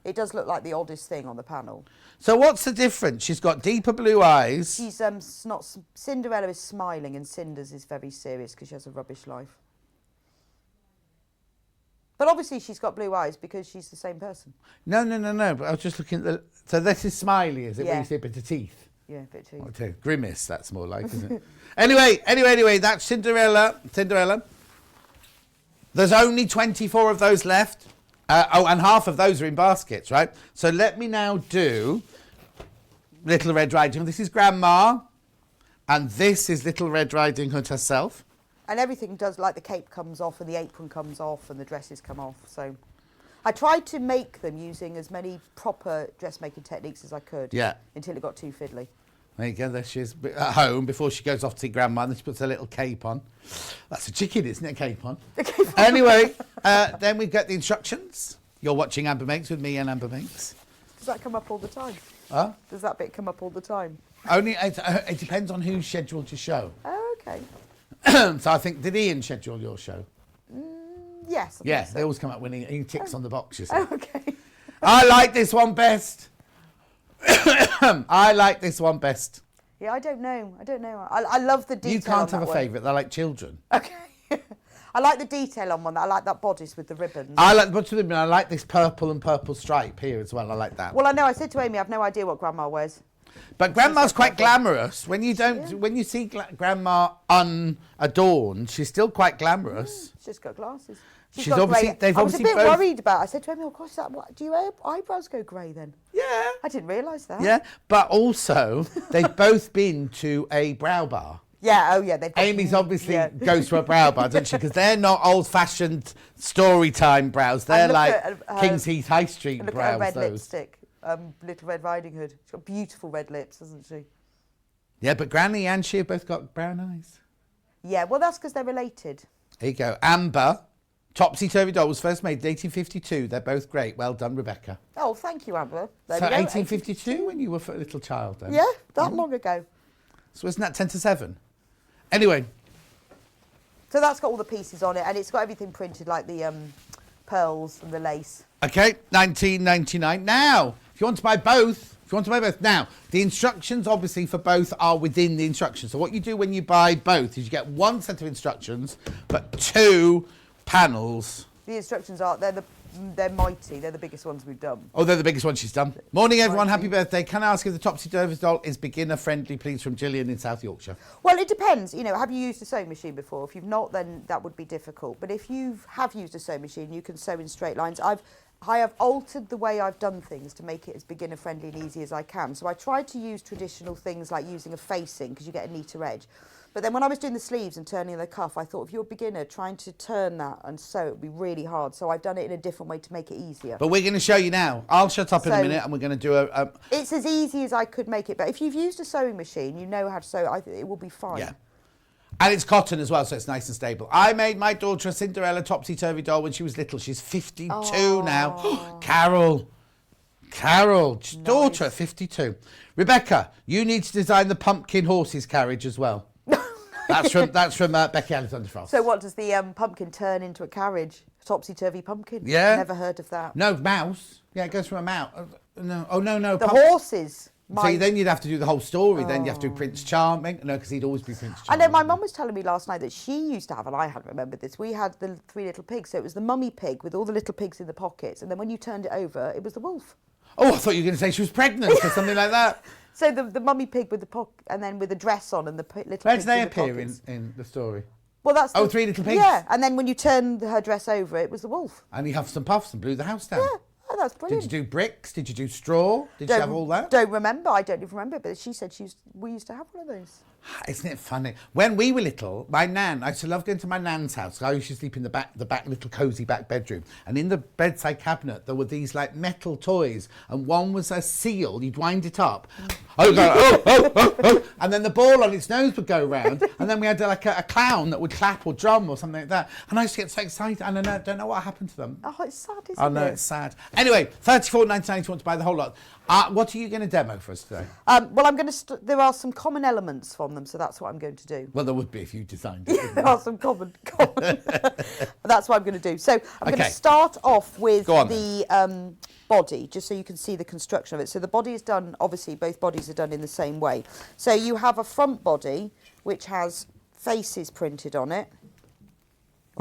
It does look like the oddest thing on the panel. So what's the difference? She's got deeper blue eyes. She's not. Cinderella is smiling and Cinder's is very serious because she has a rubbish life. But obviously she's got blue eyes because she's the same person. No. But I was just looking at so this is smiley, is it? Yeah. When you see a bit of teeth. Yeah, a bit of teeth. Grimace, that's more like, isn't it? Anyway, that's Cinderella. There's only 24 of those left. And half of those are in baskets, right? So let me now do Little Red Riding Hood. This is Grandma, and this is Little Red Riding Hood herself. And everything does, like the cape comes off and the apron comes off and the dresses come off. So I tried to make them using as many proper dressmaking techniques as I could. Yeah. Until it got too fiddly. There you go, there she is at home before she goes off to see Grandma, and then she puts her little cape on. That's a chicken, isn't it, a cape on? Anyway, then we get the instructions. You're watching Amber Makes with me and Amber Makes. Does that come up all the time? Huh? Does that bit come up all the time? Only, it depends on who's scheduled your show. Oh, okay. So I think, did Ian schedule your show? Yes. I think so. They always come up when he ticks on the box, you see. Oh, okay. I like this one best. I like this one best. Yeah, I don't know. I love the detail. You can't have a one. favourite. They're like children. Okay. I like the detail on one. I like that bodice with the ribbons. I like the bodice with the ribbon. I like this purple and purple stripe here as well. I like that. Well, I know. I said to Amy, I've no idea what Grandma wears. But Grandma's quite glamorous. When you see Grandma unadorned, she's still quite glamorous. She's just got glasses. She's obviously. I was a bit worried about. I said to Amy, "Oh gosh, do your eyebrows go grey then?" Yeah. I didn't realise that. Yeah, but also they've both been to a brow bar. Yeah. Oh yeah. Amy's obviously goes to a brow bar, doesn't she? Because they're not old-fashioned story time brows. They're like King's Heath High Street brows. Look at her red lipstick. Little Red Riding Hood. She's got beautiful red lips, hasn't she? Yeah, but Granny and she have both got brown eyes. Yeah, well, that's because they're related. There you go. Amber, Topsy Turvy doll was first made in 1852. They're both great. Well done, Rebecca. Oh, thank you, Amber. So 1852 when you were a little child then? Yeah, that long ago. So isn't that 10 to 7? Anyway. So that's got all the pieces on it, and it's got everything printed, like the pearls and the lace. Okay, 19.99. Now, if you want to buy both, now, the instructions obviously for both are within the instructions. So what you do when you buy both is you get one set of instructions, but 2 panels. The instructions are, they're they're mighty. They're the biggest ones we've done. Oh, they're the biggest one she's done. Morning, everyone. Happy birthday. Can I ask if the Topsy Turvy doll is beginner friendly, please, from Gillian in South Yorkshire? Well, it depends. You know, have you used a sewing machine before? If you've not, then that would be difficult. But if you have used a sewing machine, you can sew in straight lines. I have altered the way I've done things to make it as beginner friendly and easy as I can. So I tried to use traditional things like using a facing because you get a neater edge. But then when I was doing the sleeves and turning the cuff, I thought if you're a beginner, trying to turn that and sew, it would be really hard. So I've done it in a different way to make it easier. But we're going to show you now. I'll shut up in a minute and we're going to do a... It's as easy as I could make it. But if you've used a sewing machine, you know how to sew. It will be fine. Yeah. And it's cotton as well, so it's nice and stable. I made my daughter a Cinderella topsy-turvy doll when she was little. She's 52 now. Carol, nice. Daughter at 52. Rebecca, you need to design the pumpkin horses carriage as well. That's from Becky Alexander Frost. So what, does the pumpkin turn into a carriage? Topsy-turvy pumpkin? Yeah. Never heard of that. No, mouse. Yeah, it goes from a mouse. No. Oh, no. The horses. So then you'd have to do the whole story. Then you have to do Prince Charming. No, because he'd always be Prince Charming. I know, my mum was telling me last night that she used to have, and I hadn't remembered this, we had the 3 little pigs. So it was the mummy pig with all the little pigs in the pockets. And then when you turned it over, it was the wolf. Oh, I thought you were going to say she was pregnant or something like that. So the mummy pig with the pocket, and then with the dress on and the little pigs. Where do they appear in the story? Well, that's 3 little pigs. Yeah, and then when you turned her dress over, it was the wolf. And you have some puffs and blew the house down. Yeah, oh, that's brilliant. Did you do bricks? Did you do straw? Did you have all that? Don't remember. I don't even remember. But she said we used to have one of those. Isn't it funny? When we were little, my nan, I used to love going to my nan's house. I used to sleep in the back little cosy back bedroom. And in the bedside cabinet, there were these like metal toys. And one was a seal. You'd wind it up. Oh. And then the ball on its nose would go round. And then we had like a clown that would clap or drum or something like that. And I used to get so excited. And I don't know what happened to them. Oh, it's sad, isn't it? I know, it's sad. Anyway, $34.99 if you want to buy the whole lot. What are you going to demo for us today? Well, I'm going to. There are some common elements from them, so that's what I'm going to do. Well, there would be if you designed it. There are some common. That's what I'm going to do. So I'm going to start off with the body, just so you can see the construction of it. So the body is done. Obviously, both bodies are done in the same way. So you have a front body which has faces printed on it.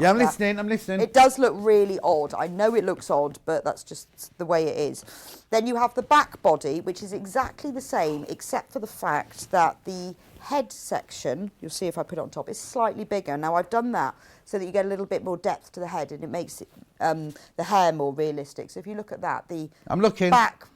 Yeah, I'm listening. It does look really odd. I know it looks odd, but that's just the way it is. Then you have the back body, which is exactly the same, except for the fact that the head section, you'll see if I put it on top, is slightly bigger. Now, I've done that so that you get a little bit more depth to the head, and it makes it, the hair more realistic. So if you look at that, I'm looking. Back...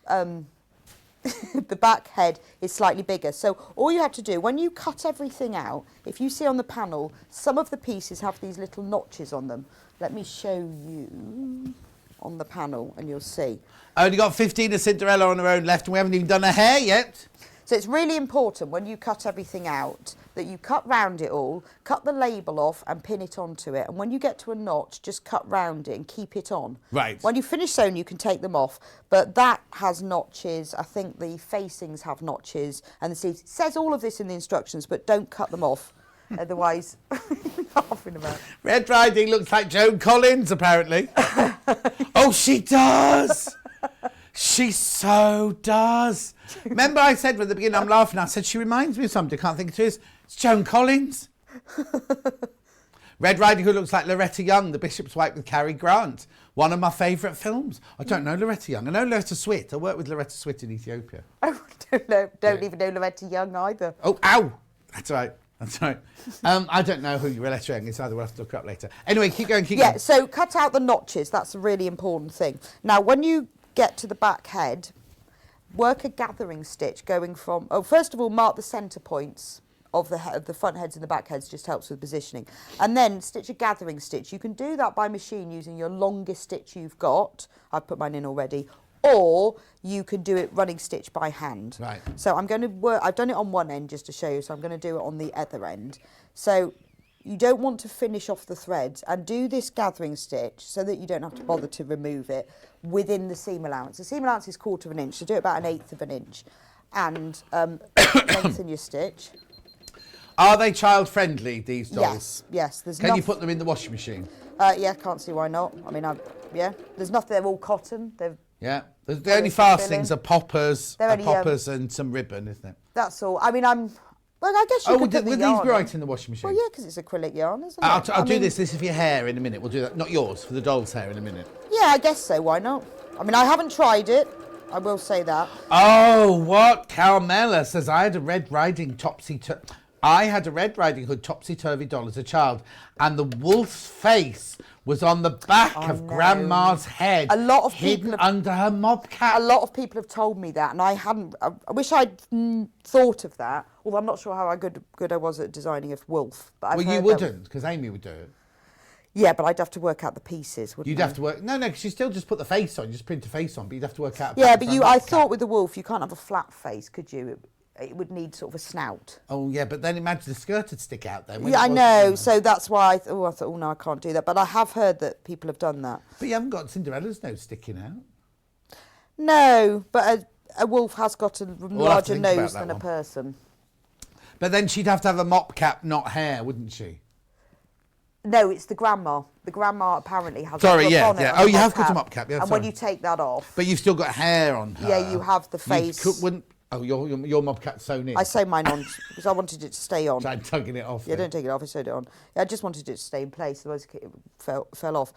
the back head is slightly bigger. So all you have to do, when you cut everything out, if you see on the panel, some of the pieces have these little notches on them. Let me show you on the panel and you'll see. I only got 15 of Cinderella on her own left and we haven't even done her hair yet. So it's really important when you cut everything out that you cut round it all, cut the label off and pin it onto it. And when you get to a notch, just cut round it and keep it on. Right. When you finish sewing, you can take them off. But that has notches. I think the facings have notches. And the sleeves. It says all of this in the instructions, but don't cut them off. Otherwise, laughing about. Red Riding looks like Joan Collins, apparently. Oh, she does. She so does. Remember I said at the beginning, I'm laughing, I said, she reminds me of somebody, I can't think who it is. It's Joan Collins. Red Riding Hood looks like Loretta Young, the Bishop's Wife with Cary Grant. One of my favourite films. I don't know Loretta Young. I know Loretta Swit. I worked with Loretta Swit in Ethiopia. I don't know. Don't even know Loretta Young either. Oh, ow. That's right. I don't know who Loretta Young is either. We'll have to look her up later. Anyway, keep going. Yeah, so cut out the notches. That's a really important thing. Now, when you get to the back head, work a gathering stitch going from, first of all, mark the centre points of the front heads and the back heads, just helps with positioning. And then stitch a gathering stitch. You can do that by machine using your longest stitch you've got. I've put mine in already. Or you can do it running stitch by hand. Right. So I'm going to work, I've done it on one end just to show you, so I'm going to do it on the other end. So you don't want to finish off the threads and do this gathering stitch so that you don't have to bother to remove it within the seam allowance. The seam allowance is 1/4 inch, so do it about 1/8 inch and lengthen your stitch. Are they child friendly, these dolls? Yes. Can you put them in the washing machine? Yeah, can't see why not. I mean, there's nothing, they're all cotton. Yeah, the only fastenings are poppers, and some ribbon, isn't it? That's all. I mean, Well, I guess you could put the were these yarn bright in the washing machine? Well, yeah, because it's acrylic yarn, isn't it? I'll do this. This is for your hair in a minute. We'll do that. Not yours, for the doll's hair in a minute. Yeah, I guess so. Why not? I mean, I haven't tried it. I will say that. Oh, what? Carmela says I had a Red Riding Hood topsy-turvy doll as a child, and the wolf's face was on the back of Grandma's head, a lot of hidden people under her mob cap. A lot of people have told me that, and I hadn't. I wish I'd thought of that. Although I'm not sure how good I was at designing a wolf. But I've well, you wouldn't, because Amy would do it. Yeah, but I'd have to work out the pieces, wouldn't You'd have to work. No, because you still just put the face on. You just print a face on, but you'd have to work out. Yeah, but I thought with the wolf, you can't have a flat face, could you? It would need sort of a snout. Oh yeah, but then imagine the skirt would stick out then. Yeah, I know. So that's why I thought, oh no, I can't do that. But I have heard that people have done that. But you haven't got Cinderella's nose sticking out. No, but a wolf has got a larger nose than a person. But then she'd have to have a mop cap, not hair, wouldn't she? No, it's the grandma. The grandma apparently has. Sorry, yeah. Oh, you have got a mop cap. Yeah, and when you take that off, but you've still got hair on her. Yeah, you have the face. Oh, your mop cap's sewn in. I sewed mine on because I wanted it to stay on. So I'm tugging it off. Yeah, don't take it off. I sewed it on. Yeah, I just wanted it to stay in place, otherwise it fell off.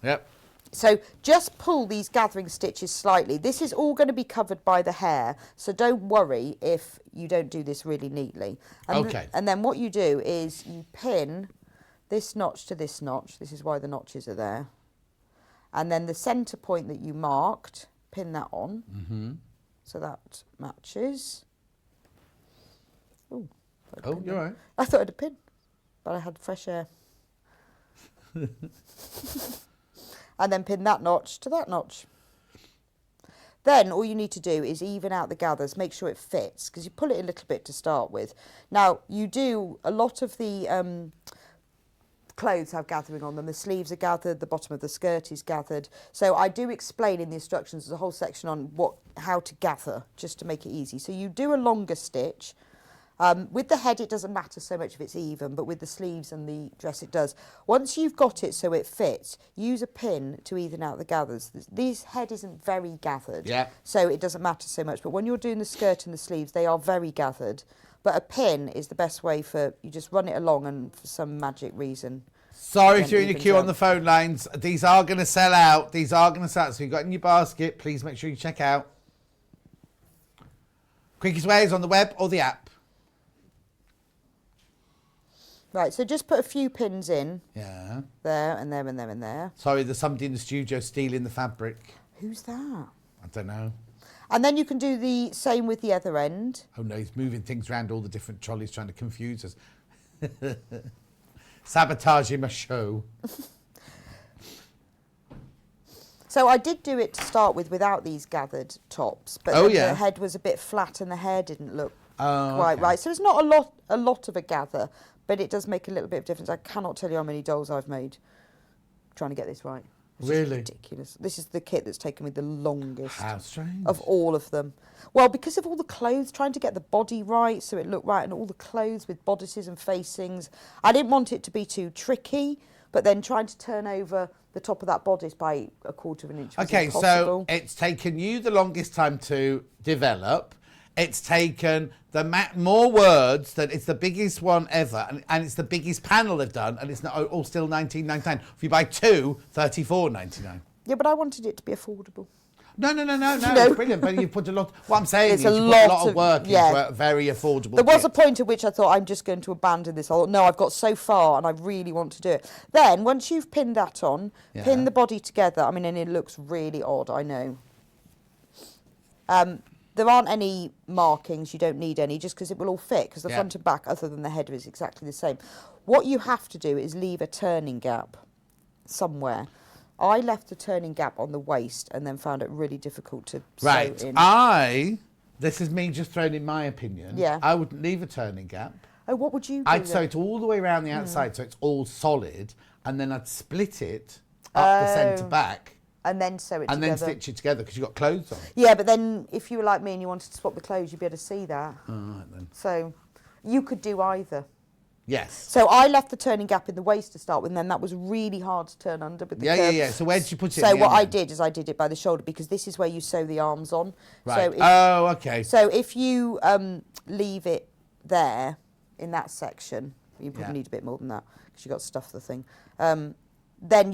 Yep. So just pull these gathering stitches slightly. This is all going to be covered by the hair, so don't worry if you don't do this really neatly. Okay. And then what you do is you pin this notch to this notch. This is why the notches are there. And then the centre point that you marked, pin that on. Mm-hmm. So that matches. Ooh, you're right. I thought I had a pin, but I had fresh air. And then pin that notch to that notch. Then all you need to do is even out the gathers, make sure it fits, because you pull it a little bit to start with. Now, you do a lot of the clothes have gathering on them. The sleeves are gathered, the bottom of the skirt is gathered. So I do explain in the instructions, there's a whole section on how to gather, just to make it easy. So you do a longer stitch. With the head, it doesn't matter so much if it's even, but with the sleeves and the dress, it does. Once you've got it so it fits, use a pin to even out the gathers. This head isn't very gathered, so it doesn't matter so much. But when you're doing the skirt and the sleeves, they are very gathered. But a pin is the best way you just run it along, and for some magic reason. Sorry if you're in your queue on the phone lines. These are going to sell out. So you've got in your basket. Please make sure you check out. Quickest way is on the web or the app. Right, so just put a few pins in. Yeah. There, and there, and there, and there. Sorry, there's somebody in the studio stealing the fabric. Who's that? I don't know. And then you can do the same with the other end. Oh no, he's moving things around all the different trolleys, trying to confuse us. Sabotaging my show. So I did do it to start with without these gathered tops, but the head was a bit flat and the hair didn't look quite right. So it's not a lot of a gather, but it does make a little bit of difference. I cannot tell you how many dolls I've made trying to get this right. Really? Ridiculous. This is the kit that's taken me the longest. How strange. Of all of them. Well, because of all the clothes, trying to get the body right so it looked right, and all the clothes with bodices and facings. I didn't want it to be too tricky, but then trying to turn over the top of that bodice by 1/4 of an inch was impossible. So it's taken you the longest time to develop. It's taken more words, that it's the biggest one ever, and it's the biggest panel they've done, and it's not all still $19.99. If you buy two, $34.99. Yeah, but I wanted it to be affordable. No, it's brilliant, but you've put a lot. What I'm saying is you put a lot of work into a very affordable There was a point at which I thought, I'm just going to abandon this. No, I've got so far and I really want to do it. Then, once you've pinned that on, pin the body together. I mean, and it looks really odd, I know. There aren't any markings, you don't need any, just because it will all fit, because the front and back, other than the header, is exactly the same. What you have to do is leave a turning gap somewhere. I left a turning gap on the waist and then found it really difficult to sew in. This is me just throwing in my opinion. Yeah. I wouldn't leave a turning gap. Oh, what would you do? I'd sew it all the way around the outside so it's all solid, and then I'd split it up the centre back. And then sew it together. And then stitch it together, because you've got clothes on. Yeah, but then if you were like me and you wanted to swap the clothes, you'd be able to see that. All right, then. So you could do either. Yes. So I left the turning gap in the waist to start with, and then that was really hard to turn under with the curve. Yeah. So where did you put it? So what I did is I did it by the shoulder, because this is where you sew the arms on. Right. So Okay. So if you leave it there in that section, you probably Yeah. need a bit more than that because you got to stuff the thing. Then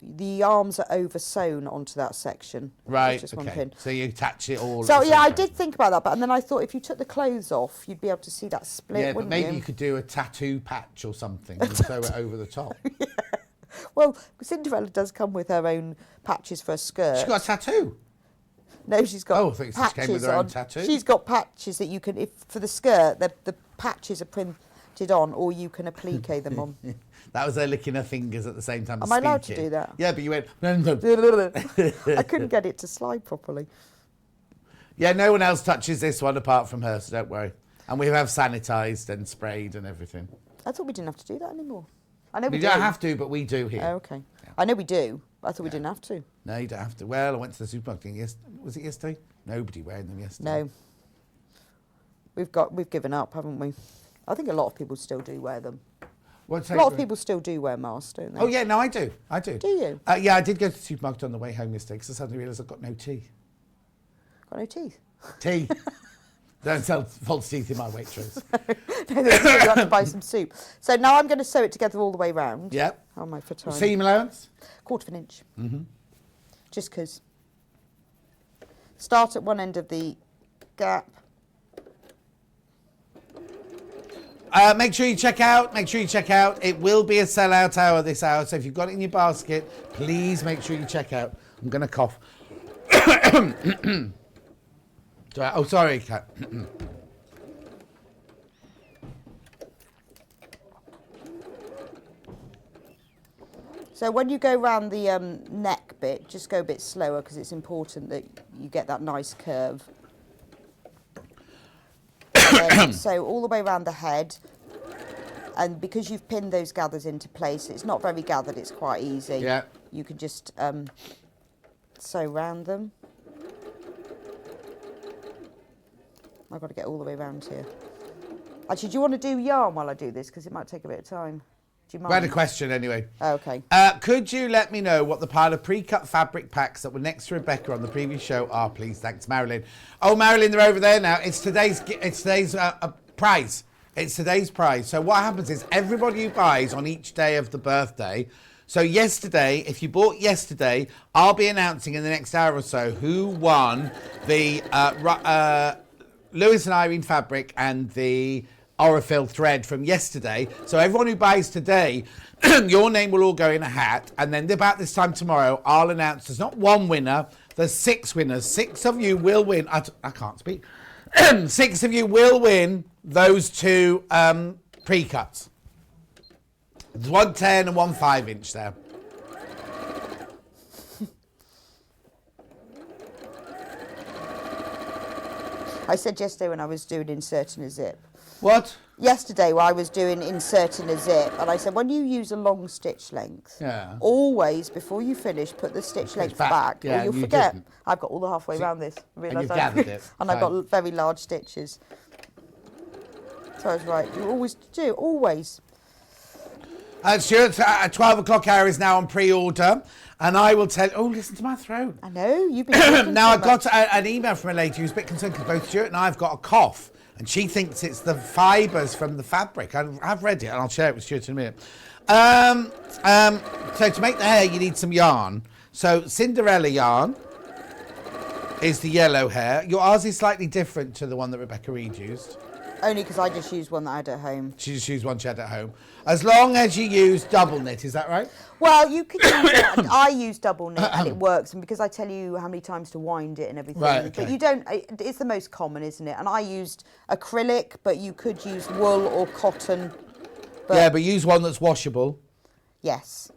the arms are over sewn onto that section. Right, Just one okay. pin. So you attach it all. So at the yeah, same I time. did think about that, but then I thought if you took the clothes off, you'd be able to see that split. Yeah, but wouldn't maybe you? you could do a tattoo patch or something and sew it over the top. Well, Cinderella does come with her own patches for a skirt. She got a tattoo. No, she's got Oh, I thought you said she patches came with her own on. tattoo. She's got patches that you can, if for the skirt, the patches are printed on, or you can applique them on. That was her licking her fingers at the same time. Am I allowed to do that? Yeah, but you went. No. I couldn't get it to slide properly. Yeah, no one else touches this one apart from her, so don't worry. And we have sanitised and sprayed and everything. I thought we didn't have to do that anymore. I know we You do. don't have to, but we do here. Oh, okay. I know we do. I thought we didn't have to. No, you don't have to. Well, I went to the supermarket was it yesterday? Nobody wearing them yesterday. No. We've given up, haven't we? I think a lot of people still do wear them. A lot of people still do wear masks, don't they? Oh, yeah, no, I do. Do you? Yeah, I did go to the supermarket on the way home yesterday because I suddenly realised I've got no tea. Got no teeth. Tea. Don't sell false teeth in my Waitrose. No, you have to buy some soup. So now I'm going to sew it together all the way round. Yep. How am I for time? Seam allowance? 1/4 inch. Mm-hmm. Just because. Start at one end of the gap. Make sure you check out. It will be a sellout hour this hour, so if you've got it in your basket, please make sure you check out. I'm going to cough. Oh, sorry, Kat. So when you go round the neck bit, just go a bit slower because it's important that you get that nice curve. So all the way around the head, and because you've pinned those gathers into place, it's not very gathered, it's quite easy. Yeah. You can just sew round them. I've got to get all the way around here. Actually, do you want to do yarn while I do this? Because it might take a bit of time. Do you mind? I had a question anyway. Oh, okay. Could you let me know what the pile of pre-cut fabric packs that were next to Rebecca on the previous show are, please? Thanks, Marilyn. Oh, Marilyn, they're over there now. It's today's prize. It's today's prize. So what happens is everybody who buys on each day of the birthday. So yesterday, if you bought yesterday, I'll be announcing in the next hour or so who won the Lewis and Irene fabric and the Orifil thread from yesterday. So everyone who buys today, your name will all go in a hat, and then about this time tomorrow, I'll announce there's not one winner, there's 6 winners. 6 of you will win. I can't speak. 6 of you will win those 2 pre-cuts. There's 1 10 and 1 5-inch there. I said yesterday when I was doing inserting a zip. What? Yesterday when I was doing inserting a zip, and I said when you use a long stitch length, Yeah. always before you finish put the stitch length back, Yeah, or you'll you forget. didn't. I've got all the halfway around this. you've gathered it. And I've got Fine. very large stitches. So I was right. You always do, always. Stuart, 12 o'clock hour is now on pre-order, and I will tell. Oh, listen to my throat. I know you've been. talking Now, I so got much. an email from a lady who's a bit concerned because both Stuart and I have got a cough, and she thinks it's the fibres from the fabric. I've read it, and I'll share it with Stuart in a minute. So to make the hair, you need some yarn. So Cinderella yarn is the yellow hair. Ours is slightly different to the one that Rebecca Reid used. Only because I just used one that I had at home. She just used one she had at home. As long as you use double knit, is that right? Well, you could use it. I use double knit and it works, and because I tell you how many times to wind it and everything. Right, okay. But you don't. It's the most common, isn't it? And I used acrylic, but you could use wool or cotton. But use one that's washable. Yes.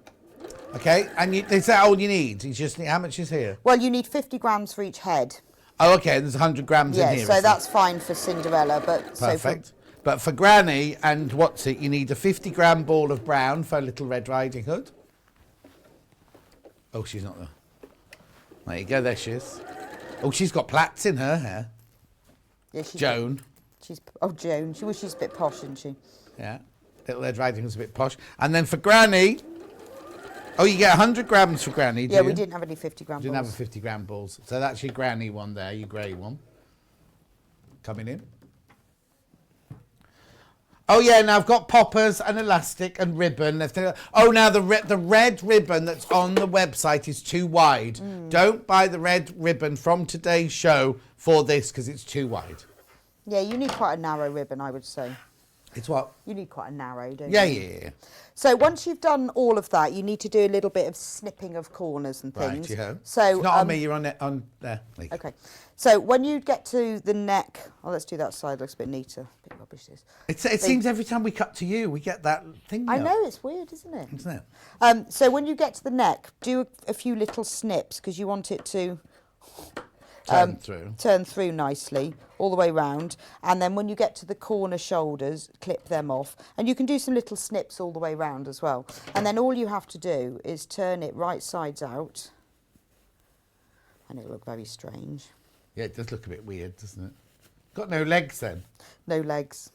Okay, and is that all you need? You just need, how much is here? Well, you need 50 grams for each head. Oh, okay, there's 100 grams in Yeah, here. so is there? that's fine for Cinderella, but Perfect. But for Granny and what's it, you need a 50-gram ball of brown for Little Red Riding Hood. Oh, she's not there. There you go, there she is. Oh, she's got plaits in her hair. Yeah, she's Joan. Joan. She's a bit posh, isn't she? Yeah, Little Red Riding Hood's a bit posh. And then for Granny, oh, you get 100 grams for Granny, do Yeah, you? we didn't have any 50-gram balls. Didn't have a 50-gram balls. So that's your Granny one there, your grey one. Coming in. Oh yeah, now I've got poppers and elastic and ribbon. Oh, now the red ribbon that's on the website is too wide. Don't buy the red ribbon from today's show for this because it's too wide. Yeah, you need quite a narrow ribbon, I would say. It's what? You need quite a narrow, don't Yeah, you? yeah. So once you've done all of that, you need to do a little bit of snipping of corners and things. Right, yeah. So it's not on me, you're on it on there. Lee. Okay. So when you get to the neck, let's do that side. Looks a bit neater. A bit rubbish this. It seems every time we cut to you, we get that thing. I know, it's weird, isn't it? Isn't it? So when you get to the neck, do a few little snips because you want it to turn through nicely all the way round. And then when you get to the corner shoulders, clip them off. And you can do some little snips all the way round as well. And then all you have to do is turn it right sides out. And it'll look very strange. Yeah, it does look a bit weird, doesn't it? Got no legs then? No legs.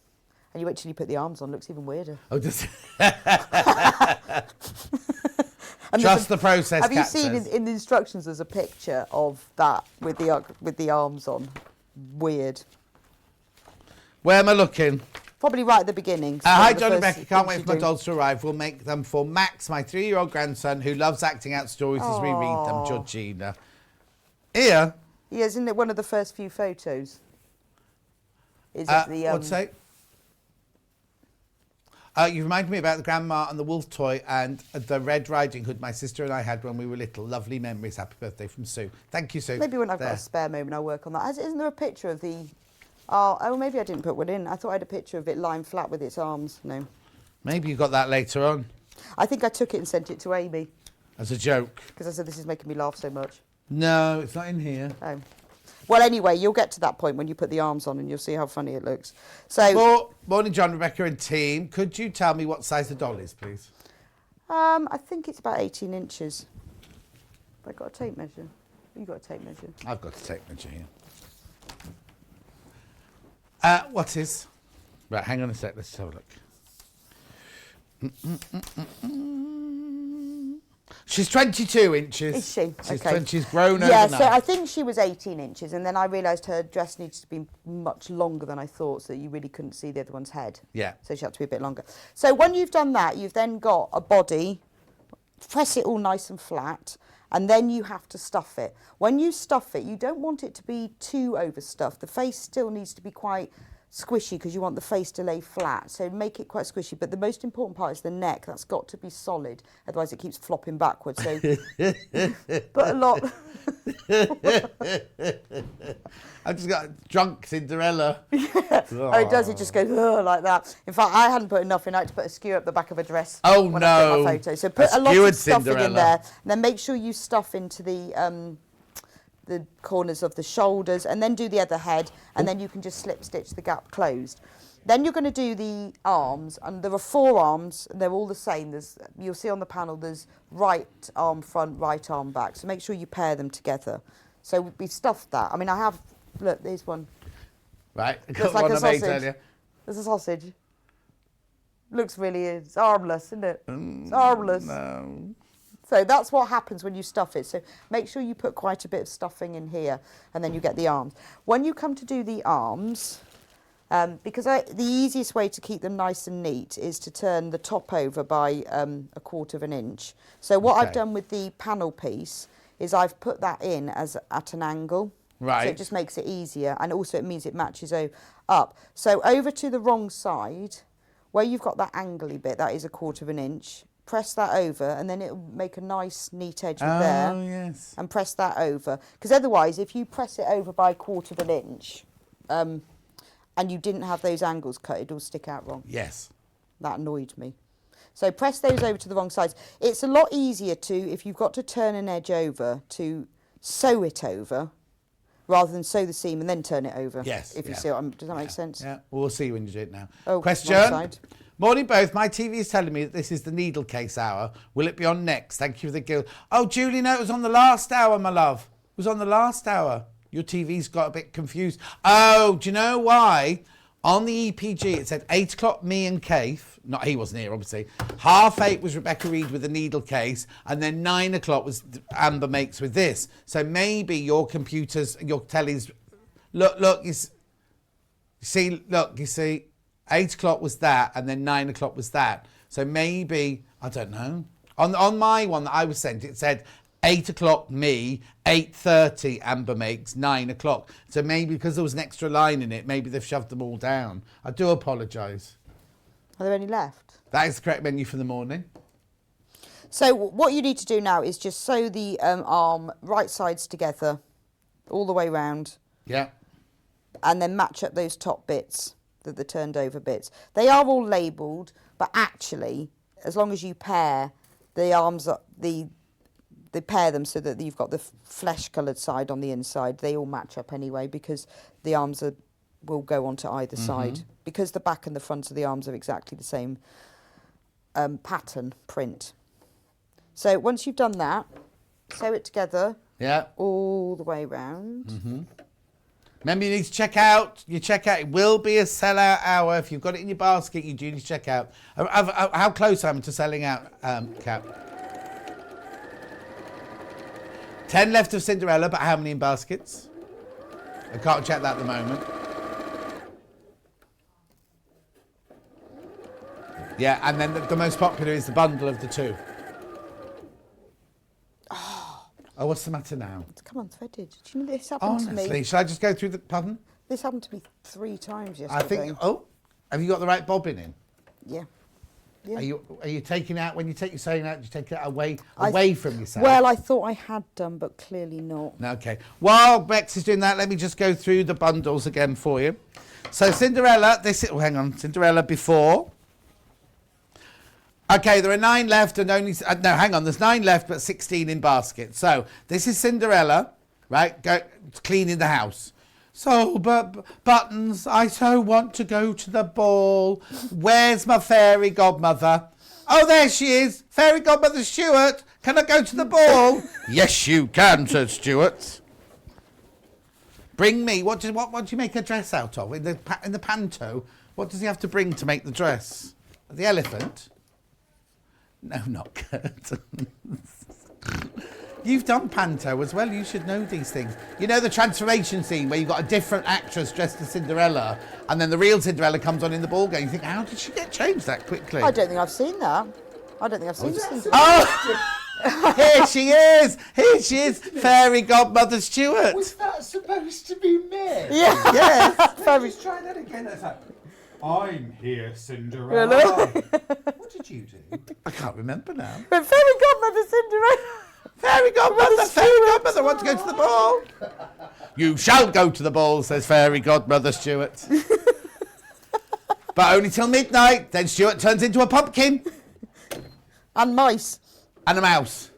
And you wait till you put the arms on, looks even weirder. Oh, does Trust the process. Have you seen in the instructions there's a picture of that with the arms on? Weird. Where am I looking? Probably right at the beginning. Hi, John and Becky. Can't wait for my dolls to arrive. We'll make them for Max, my 3-year-old grandson, who loves acting out stories as we read them. Georgina. Here. Yeah, isn't it one of the first few photos? Is the what's that? You reminded me about the grandma and the wolf toy and the Red Riding Hood my sister and I had when we were little. Lovely memories. Happy birthday from Sue. Thank you, Sue. Maybe when I've got a spare moment, I'll work on that. Isn't there a picture of the... Oh, maybe I didn't put one in. I thought I had a picture of it lying flat with its arms. No. Maybe you got that later on. I think I took it and sent it to Amy. As a joke. Because I said, this is making me laugh so much. No, it's not in here. Oh. Well, anyway, you'll get to that point when you put the arms on and you'll see how funny it looks. So, morning, John, Rebecca and team. Could you tell me what size the doll is, please? I think it's about 18 inches. Have I got a tape measure? You got a tape measure? I've got a tape measure here. What is? Right, hang on a sec. Let's have a look. She's 22 inches. Is she? She's grown Yeah, overnight. so I think she was 18 inches, and then I realised her dress needs to be much longer than I thought, so you really couldn't see the other one's head. Yeah. So she had to be a bit longer. So when you've done that, you've then got a body, press it all nice and flat, and then you have to stuff it. When you stuff it, you don't want it to be too overstuffed. The face still needs to be quite squishy because you want the face to lay flat, so make it quite squishy. But the most important part is the neck. That's got to be solid, otherwise it keeps flopping backwards. So put a lot. I've just got drunk Cinderella. Oh, it does. It just goes like that. In fact, I hadn't put enough in. I had to put a skewer up the back of a dress. Oh when no! I took my photo. So put a lot of stuffing Cinderella in there, and then make sure you stuff into the corners of the shoulders, and then do the other head, and then you can just slip stitch the gap closed. Then you're going to do the arms, and there are 4 arms, and they're all the same. You'll see on the panel there's right arm front, right arm back, so make sure you pair them together. So we've stuffed that. I mean, I have, look, there's one. Right, I looks got like one a I made sausage. earlier. There's a sausage. Looks really, it's armless, isn't it? It's armless. No. So that's what happens when you stuff it. So make sure you put quite a bit of stuffing in here, and then you get the arms. When you come to do the arms, because the easiest way to keep them nice and neat is to turn the top over by 1/4 of an inch. So what I've done with the panel piece is I've put that in as at an angle. Right. So it just makes it easier, and also it means it matches up. So over to the wrong side, where you've got that angly bit, that is 1/4 of an inch. Press that over, and then it'll make a nice neat edge with there. Oh, yes. And press that over, because otherwise, if you press it over by 1/4 of an inch, and you didn't have those angles cut, it'll stick out wrong. Yes. That annoyed me. So press those over to the wrong sides. It's a lot easier to, if you've got to turn an edge over, to sew it over, rather than sew the seam and then turn it over. Yes. If you see what does that make sense? Yeah. We'll see when you do it now. Oh, question. wrong side. Morning both. My TV is telling me that this is the needle case hour. Will it be on next? Thank you for the guild. Oh, Julie, no, it was on the last hour, my love. It was on the last hour. Your TV's got a bit confused. Oh, do you know why? On the EPG, it said 8 o'clock, me and Kaffe. Not, he wasn't here, obviously. 8:30 was Rebecca Reid with the needle case. And then 9 o'clock was Amber Makes with this. So maybe your computers, your telly's... Look, you see... 8 o'clock was that, and then 9 o'clock was that. So maybe, I don't know. On my one that I was sent, it said 8 o'clock me, 8:30 Amber makes, 9 o'clock. So maybe because there was an extra line in it, maybe they've shoved them all down. I do apologise. Are there any left? That is the correct menu for the morning. So what you need to do now is just sew the arm right sides together, all the way round. Yeah. And then match up those top bits, the turned over bits. They are all labelled, but actually, as long as you pair the arms up, they pair them so that you've got the flesh coloured side on the inside. They all match up anyway because the arms will go onto either side. Because the back and the front of the arms are exactly the same pattern, print. So once you've done that, sew it together. Yeah. All the way round. Remember, you need to check out. Your checkout, it will be a sellout hour. If you've got it in your basket, you do need to check out. How close am I to selling out, Cap? 10 left of Cinderella, but how many in baskets? I can't check that at the moment. Yeah, and then the most popular is the bundle of the two. Oh, what's the matter now? It's come unthreaded. Do you know this happened to me? Honestly, shall I just go through the... Pardon? This happened to me 3 times yesterday. I think... Oh, have you got the right bobbin in? Yeah. Are you taking out, when you take your sewing out, you take it away from yourself? Well, I thought I had done, but clearly not. Okay. While Bex is doing that, let me just go through the bundles again for you. So Cinderella, hang on, Cinderella before. Okay, there are 9 left and only... no, hang on, there's 9 left, but 16 in basket. So this is Cinderella, right, cleaning the house. So, but Buttons, I so want to go to the ball. Where's my fairy godmother? Oh, there she is. Fairy godmother Stuart. Can I go to the ball? Yes, you can, said Stuart. Bring me. What do you make a dress out of? In the panto, what does he have to bring to make the dress? The elephant? No, not curtains. You've done panto as well. You should know these things. You know the transformation scene where you've got a different actress dressed as Cinderella and then the real Cinderella comes on in the ball game. You think, how did she get changed that quickly? I don't think I've seen that. I don't think I've seen this. Oh! Here she is! Here she is! Fairy godmother Stuart! Was that supposed to be me? Yeah. Yes! Let's try that again. It's like, I'm here, Cinderella. What did you do? I can't remember now. But fairy godmother Cinderella. Fairy godmother, want to go to the ball? You shall go to the ball, says fairy godmother Stuart. But only till midnight. Then Stuart turns into a pumpkin. And mice. And a mouse.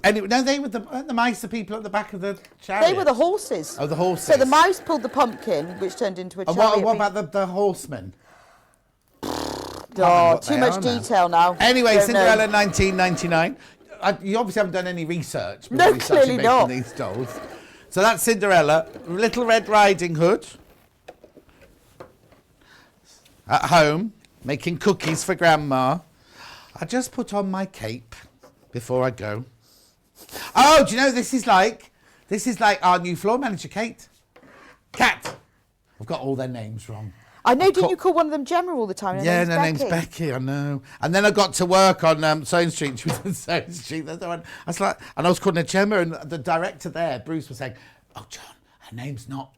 Anyway, no, they were the mice, the people at the back of the chariot. They were the horses. Oh, the horses. So the mouse pulled the pumpkin, which turned into a chariot. And what about the horsemen? Oh, too much detail now. Anyway, Cinderella 1999. You obviously haven't done any research. No, clearly not. These dolls. So that's Cinderella. Little Red Riding Hood. At home, making cookies for Grandma. I just put on my cape before I go. Oh, do you know this is like our new floor manager, Kate. Kat. I've got all their names wrong. I know, didn't you call one of them Gemma all the time? Yeah, her name's Becky, I know. And then I got to work on Sewing Street. She was on Sewing Street. I was like, and I was calling her Gemma, and the director there, Bruce, was saying, oh, John, her name's not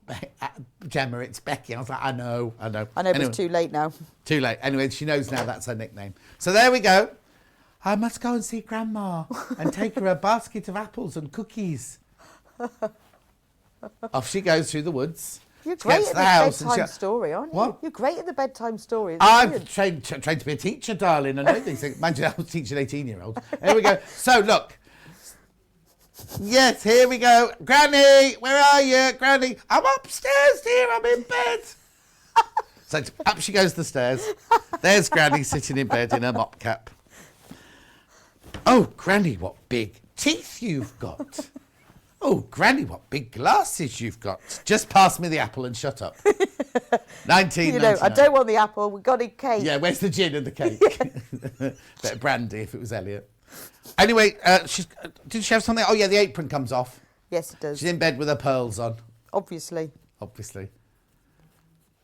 Gemma, it's Becky. I was like, I know. I know, anyway, but it's too late now. Too late. Anyway, she knows now that's her nickname. So there we go. I must go and see Grandma and take her a basket of apples and cookies. Off she goes through the woods. You're great at the bedtime story, aren't you? What? You're great at the bedtime story. I'm trained to be a teacher, darling. I know these things. Imagine I was teaching 18-year-olds. Here we go. So, look. Yes, here we go. Granny, where are you? Granny, I'm upstairs, dear. I'm in bed. So up she goes the stairs. There's Granny sitting in bed in her mop cap. Oh, Granny, what big teeth you've got. Oh, Granny, what big glasses you've got. Just pass me the apple and shut up. 1999. You know, I don't want the apple. We've got a cake. Yeah, where's the gin and the cake? Bit of brandy if it was Elliot. Anyway, did she have something? Oh, yeah, the apron comes off. Yes, it does. She's in bed with her pearls on. Obviously.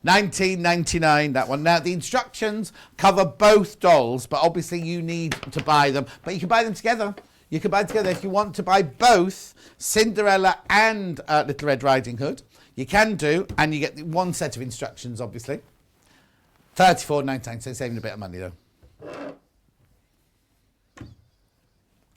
$19.99, that one. Now, the instructions cover both dolls, but obviously you need to buy them. But you can buy them together. You can buy them together if you want to buy both Cinderella and Little Red Riding Hood. You can do, and you get one set of instructions, obviously. $34.99, so saving a bit of money, though.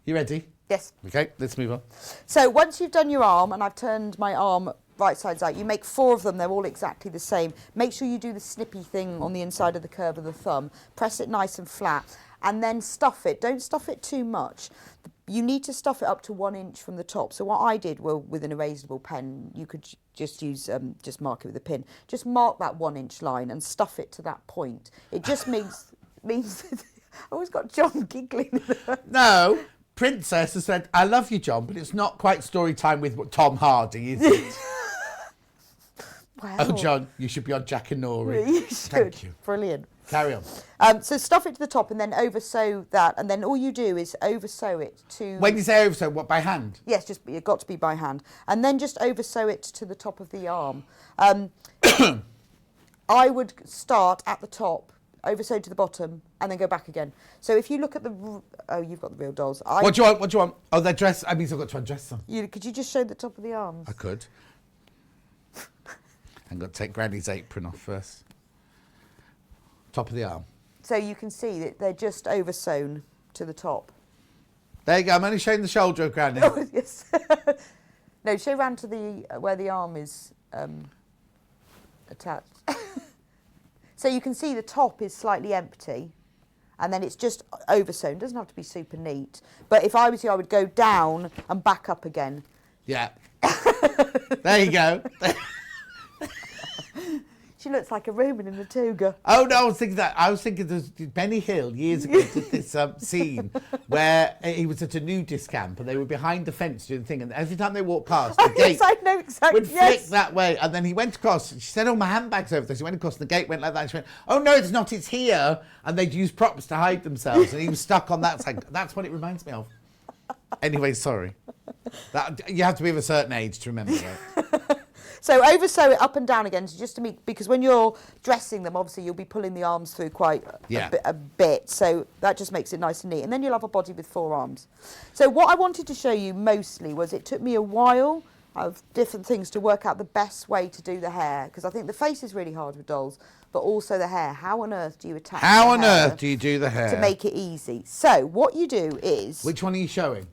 You ready? Yes. Okay, let's move on. So once you've done your arm, and I've turned my arm right sides out, you make 4 of them. They're all exactly the same. Make sure you do the snippy thing on the inside of the curve of the thumb. Press it nice and flat, and then stuff it. Don't stuff it too much. You need to stuff it up to 1 inch from the top. So what I did, well, with an erasable pen, you could just use, just mark it with a pin. Just mark that 1 inch line and stuff it to that point. It just means I always got John giggling. No. Princess has said, I love you, John, but it's not quite story time with Tom Hardy, is it? Wow. Oh, John, you should be on Jack and Nori. You should. Thank you. Brilliant. Carry on. So stuff it to the top and then oversew that, and then all you do is oversew it to... When you say oversew, what, by hand? Yes, just you've got to be by hand. And then just oversew it to the top of the arm. I would start at the top, oversew to the bottom, and then go back again. So if you look at the... Oh, you've got the real dolls. What do you want? What do you want? Oh, they're dressed. I mean, I've got to undress them. Could you just show the top of the arms? I could. I'm going to take Granny's apron off first. Top of the arm. So you can see that they're just oversewn to the top. There you go. I'm only showing the shoulder of Granny. Oh, yes. No, show round to the where the arm is attached. So you can see the top is slightly empty, and then it's just oversewn. It doesn't have to be super neat. But if I was you, I would go down and back up again. Yeah. There you go. She looks like a Roman in the toga. Oh, no, I was thinking that. I was thinking there's Benny Hill years ago did this scene where he was at a nudist camp and they were behind the fence doing the thing, and every time they walked past, the gate Yes, I know exactly. would flick that way, and then he went across. She said, oh, my handbag's over there. So he went across, and the gate went like that. And she went, oh, no, it's not, it's here. And they'd use props to hide themselves, and he was stuck on that side. That's what it reminds me of. Anyway, sorry. You have to be of a certain age to remember that. So oversew it up and down again, just to meet, because when you're dressing them, obviously you'll be pulling the arms through quite a bit. So that just makes it nice and neat. And then you'll have a body with 4 arms. So what I wanted to show you mostly was it took me a while of different things to work out the best way to do the hair, because I think the face is really hard with dolls, but also the hair. How on earth do you attach How the on hair earth do you do the hair? to make it easy? So what you do is... Which one are you showing?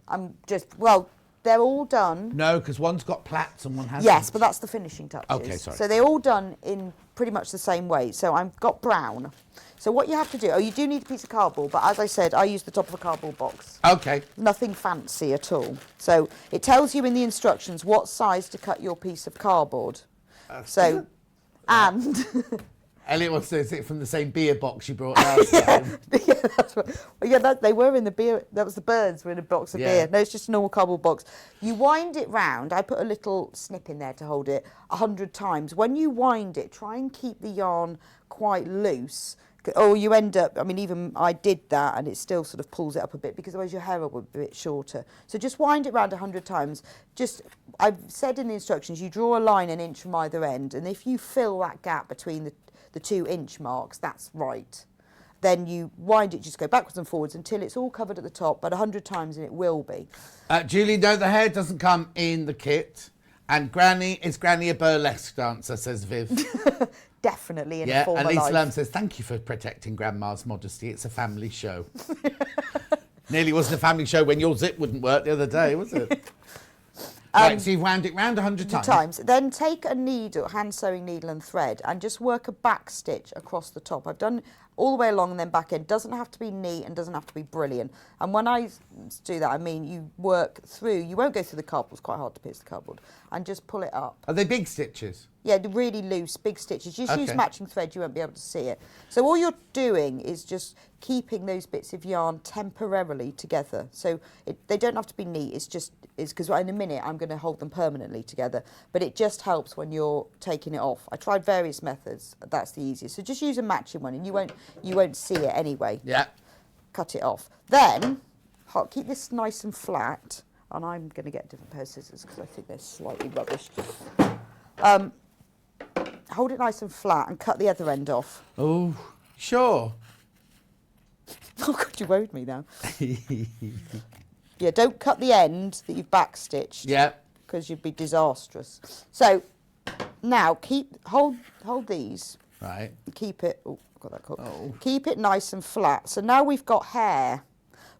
Well, they're all done. No, because one's got plaits and one hasn't. Yes, but that's the finishing touches. Okay, sorry. So they're all done in pretty much the same way. So I've got brown. So what you have to do, you do need a piece of cardboard, but as I said, I use the top of a cardboard box. Okay. Nothing fancy at all. So it tells you in the instructions what size to cut your piece of cardboard. And... Elliot wants to say it from the same beer box you brought last time. Yeah, that's right. Well, yeah, they were in the beer. That was the birds were in a box of beer. No, it's just a normal cardboard box. You wind it round. I put a little snip in there to hold it 100 times. When you wind it, try and keep the yarn quite loose. Or you end up, I mean, even I did that and it still sort of pulls it up a bit because otherwise your hair will be a bit shorter. So just wind it round 100 times. I've said in the instructions, you draw a line 1 inch from either end, and if you fill that gap between the 2 inch marks, that's right. Then you wind it, just go backwards and forwards until it's all covered at the top, but 100 times and it will be. Julie, no, the hair doesn't come in the kit. And is Granny a burlesque dancer, says Viv. Definitely in a former life. And Lisa Lamb says, thank you for protecting Grandma's modesty. It's a family show. Nearly wasn't a family show when your zip wouldn't work the other day, was it? Right, so you've wound it round 100 times. Then take a needle, hand sewing needle and thread, and just work a back stitch across the top. I've done all the way along and then back end. Doesn't have to be neat and doesn't have to be brilliant. And when I do that, I mean you work through, you won't go through the cardboard, it's quite hard to pierce the cardboard, and just pull it up. Are they big stitches? Yeah, really loose, big stitches. Just use matching thread, you won't be able to see it. So all you're doing is just keeping those bits of yarn temporarily together. So they don't have to be neat, it's because in a minute I'm going to hold them permanently together, but it just helps when you're taking it off. I tried various methods, that's the easiest. So just use a matching one and you won't see it anyway. Yeah. Cut it off. Then, keep this nice and flat, and I'm going to get a different pair of scissors because I think they're slightly rubbish. hold it nice and flat and cut the other end off. Oh, sure. Oh God, you worried me now. Yeah, don't cut the end that you've backstitched. Yeah. Because you'd be disastrous. So now hold these. Right. Keep it. Oh, got that caught. Oh. Keep it nice and flat. So now we've got hair,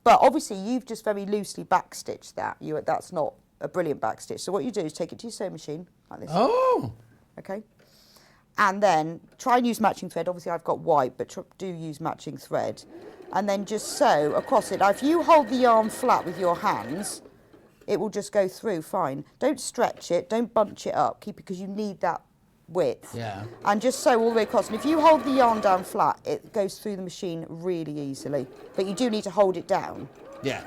but obviously you've just very loosely backstitched that. That's not a brilliant backstitch. So what you do is take it to your sewing machine like this. Oh. Okay. And then try and use matching thread. Obviously I've got white, but do use matching thread. And then just sew across it. Now if you hold the yarn flat with your hands, it will just go through fine. Don't stretch it, don't bunch it up, keep it, because you need that width. Yeah. And just sew all the way across. And if you hold the yarn down flat, it goes through the machine really easily. But you do need to hold it down. Yeah.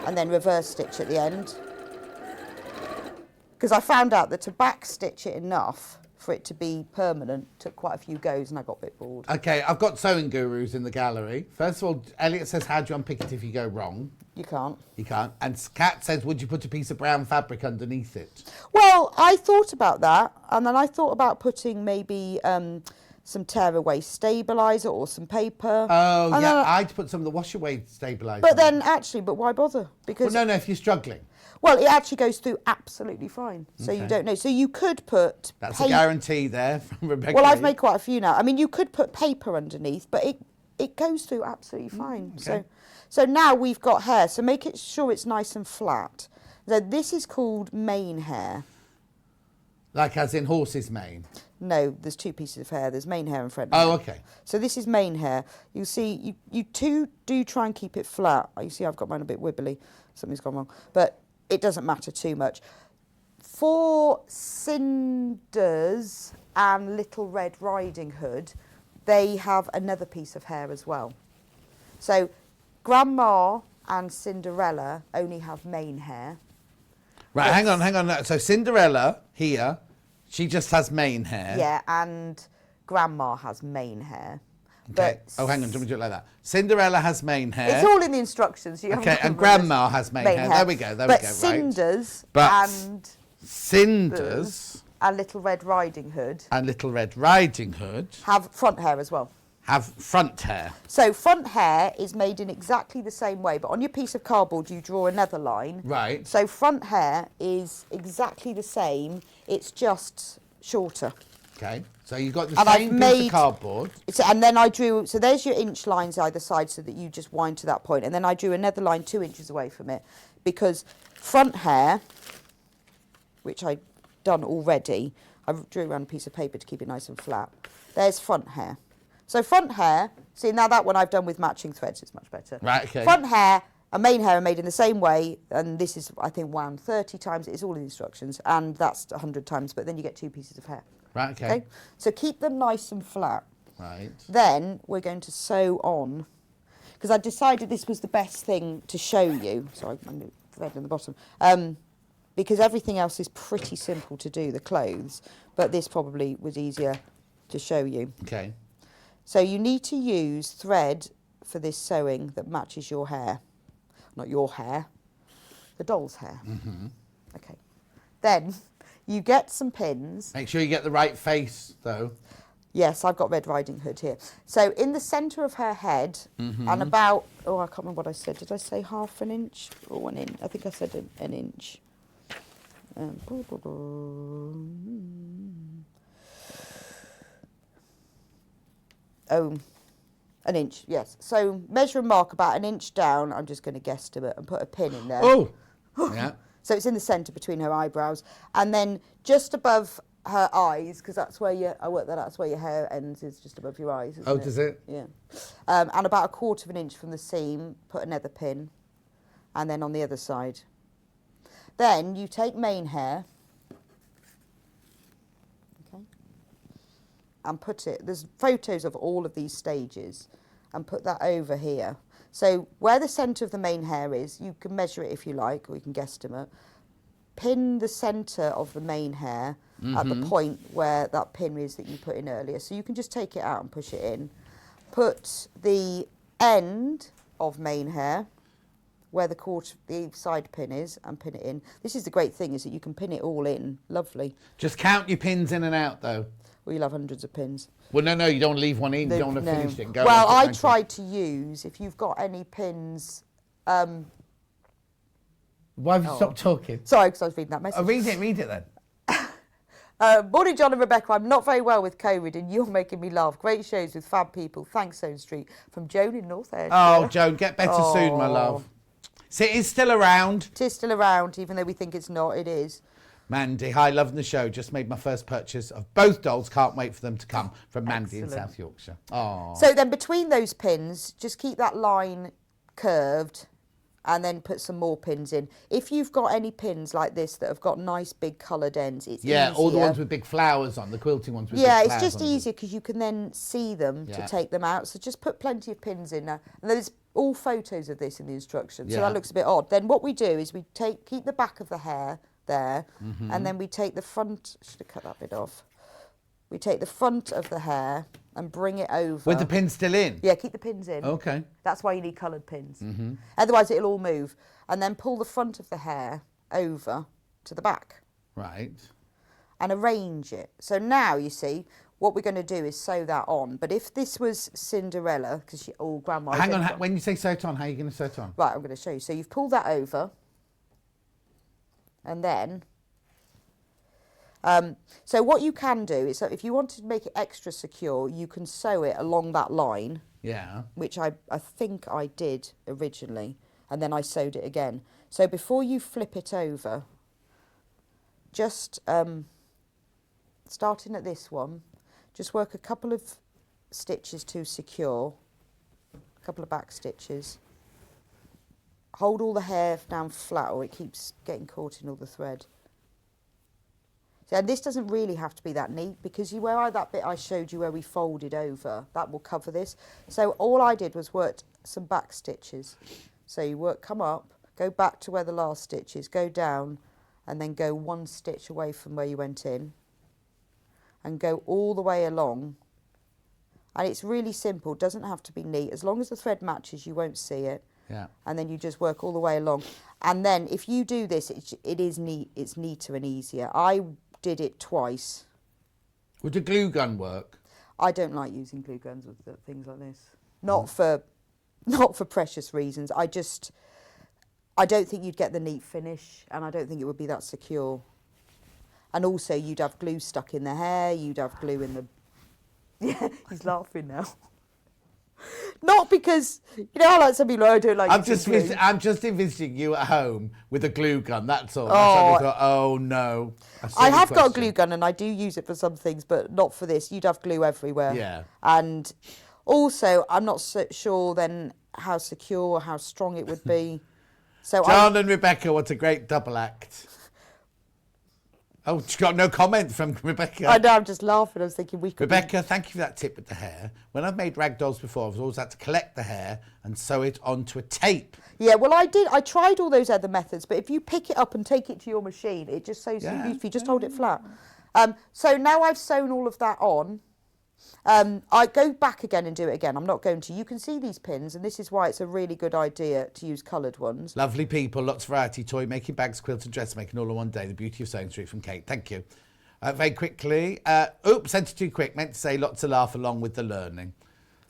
And then reverse stitch at the end. Because I found out that to back stitch it enough for it to be permanent took quite a few goes and I got a bit bored. Okay, I've got sewing gurus in the gallery. First of all, Elliot says, how do you unpick it if you go wrong? You can't. You can't. And Kat says, would you put a piece of brown fabric underneath it? Well, I thought about that, and then I thought about putting maybe some tearaway stabiliser or some paper. Oh, and yeah, I'd put some of the wash-away stabiliser. But then, actually, but why bother? Because well, no, if you're struggling. Well, it actually goes through absolutely fine, so you don't know. So you could put... That's a guarantee there from Rebecca. Well, I've made quite a few now. I mean, you could put paper underneath, but it goes through absolutely fine. Okay. So now we've got hair, so make it sure it's nice and flat. So this is called mane hair. Like as in horse's mane? No, there's two pieces of hair. There's mane hair and front hair. hair. Oh, okay. So this is mane hair. You'll see, you two do try and keep it flat. You see I've got mine a bit wibbly. Something's gone wrong. But it doesn't matter too much. For Cinders and Little Red Riding Hood, they have another piece of hair as well. So Grandma and Cinderella only have mane hair. Right, hang on. So Cinderella here, she just has mane hair. Yeah, and Grandma has mane hair. Okay. But hang on, do we do it like that? Cinderella has mane hair. It's all in the instructions. Okay, and Grandma has mane hair. There we go, But right. Cinders But and Cinders and Little Red Riding Hood and Little Red Riding Hood have front hair as well. Have front hair. So front hair is made in exactly the same way, but on your piece of cardboard you draw another line. Right. So front hair is exactly the same, it's just shorter. Okay, so you've got the same piece of cardboard. And then I drew, so there's your inch lines either side so that you just wind to that point. And then I drew another line 2 inches away from it because front hair, which I'd done already, I drew around a piece of paper to keep it nice and flat. There's front hair. So front hair, see now that one I've done with matching threads, it's much better. Right, okay. Front hair and mane hair are made in the same way, and this is, I think, wound 30 times, it's all in the instructions, and that's 100 times, but then you get 2 pieces of hair. Right, okay. So keep them nice and flat. Right. Then we're going to sew on, because I decided this was the best thing to show you. Sorry, I'm thread on the bottom. Because everything else is pretty simple to do, the clothes, but this probably was easier to show you. Okay. So you need to use thread for this sewing that matches your hair. Not your hair, the doll's hair. Mm-hmm. Okay. Then you get some pins. Make sure you get the right face, though. Yes, I've got Red Riding Hood here. So in the centre of her head, and about, I can't remember what I said. Did I say half an inch or 1 inch? I think I said an inch. An inch, yes. So measure and mark about an inch down. I'm just going to guesstimate and put a pin in there. Oh, yeah. So it's in the centre between her eyebrows. And then just above her eyes, because that's where I worked that out, that's where your hair ends, is just above your eyes. Oh, does it? Yeah. And about 1/4 of an inch from the seam, put another pin. And then on the other side. Then you take mane hair. Okay. And put it, there's photos of all of these stages, and put that over here. So where the centre of the mane hair is, you can measure it if you like, or you can guesstimate. Pin the centre of the mane hair at the point where that pin is that you put in earlier. So you can just take it out and push it in. Put the end of mane hair where the side pin is and pin it in. This is the great thing, is that you can pin it all in. Lovely. Just count your pins in and out, though. Well, you'll have hundreds of pins. Well, no, you don't leave one in. You don't want to finish it and go. Well, I tried to use, if you've got any pins... Why have you stopped talking? Sorry, because I was reading that message. Oh, read it then. Morning, John and Rebecca. I'm not very well with COVID and you're making me laugh. Great shows with fab people. Thanks, Sewing Street. From Joan in North Ayrshire. Oh, Joan, get better soon, my love. So it is still around. It is still around, even though we think it's not. It is. Mandy, hi, loving the show. Just made my first purchase of both dolls. Can't wait for them to come. From Mandy in South Yorkshire. Oh. So then between those pins, just keep that line curved and then put some more pins in. If you've got any pins like this that have got nice big coloured ends, it's easier. All the ones with big flowers on, the quilting ones with big flowers. Yeah, it's just easier because you can then see them to take them out. So just put plenty of pins in there. And there's all photos of this in the instructions, so that looks a bit odd. Then what we do is we keep the back of the hair there, and then we take the front, should have cut that bit off. We take the front of the hair and bring it over. With the pins still in? Yeah, keep the pins in. Okay. That's why you need coloured pins. Otherwise it'll all move. And then pull the front of the hair over to the back. Right. And arrange it. So now, you see, what we're going to do is sew that on. But if this was Cinderella, because Grandma... Hang on, when you say sew it on, how are you going to sew it on? Right, I'm going to show you. So you've pulled that over. And then... so what you can do is, if you want to make it extra secure, you can sew it along that line. Yeah. Which I think I did originally, and then I sewed it again. So before you flip it over, just starting at this one, just work a couple of stitches to secure, a couple of back stitches. Hold all the hair down flat or it keeps getting caught in all the thread. And this doesn't really have to be that neat because that bit I showed you where we folded over, that will cover this. So all I did was work some back stitches. So you come up, go back to where the last stitch is, go down and then go one stitch away from where you went in and go all the way along. And it's really simple, doesn't have to be neat. As long as the thread matches, you won't see it. Yeah. And then you just work all the way along. And then if you do this, it is neat. It's neater and easier. I did it twice. Would a glue gun work? I don't like using glue guns with things like this. Not for precious reasons. I don't think you'd get the neat finish, and I don't think it would be that secure. And also, you'd have glue stuck in the hair. You'd have glue in the. Yeah, he's laughing now. Not because, how like some people, I don't like I'm just envisaging you at home with a glue gun, that's all. Oh no. I have got a glue gun and I do use it for some things, but not for this. You'd have glue everywhere. Yeah. And also, I'm not so sure then how secure or how strong it would be. So John and Rebecca, what a great double act. Oh, she got no comment from Rebecca. I know, I'm just laughing. I was thinking we could... Rebecca, thank you for that tip with the hair. When I've made rag dolls before, I've always had to collect the hair and sew it onto a tape. Yeah, well, I did. I tried all those other methods, but if you pick it up and take it to your machine, it just sews so beautifully. Just hold it flat. So now I've sewn all of that on. I go back again and do it again. I'm not going to. You can see these pins, and this is why it's a really good idea to use coloured ones. Lovely people, lots of variety, toy making, bags, quilts and dressmaking all in one day. The beauty of Sewing Street from Kate. Thank you. Very quickly. Oops, sent it too quick. Meant to say lots of laugh along with the learning.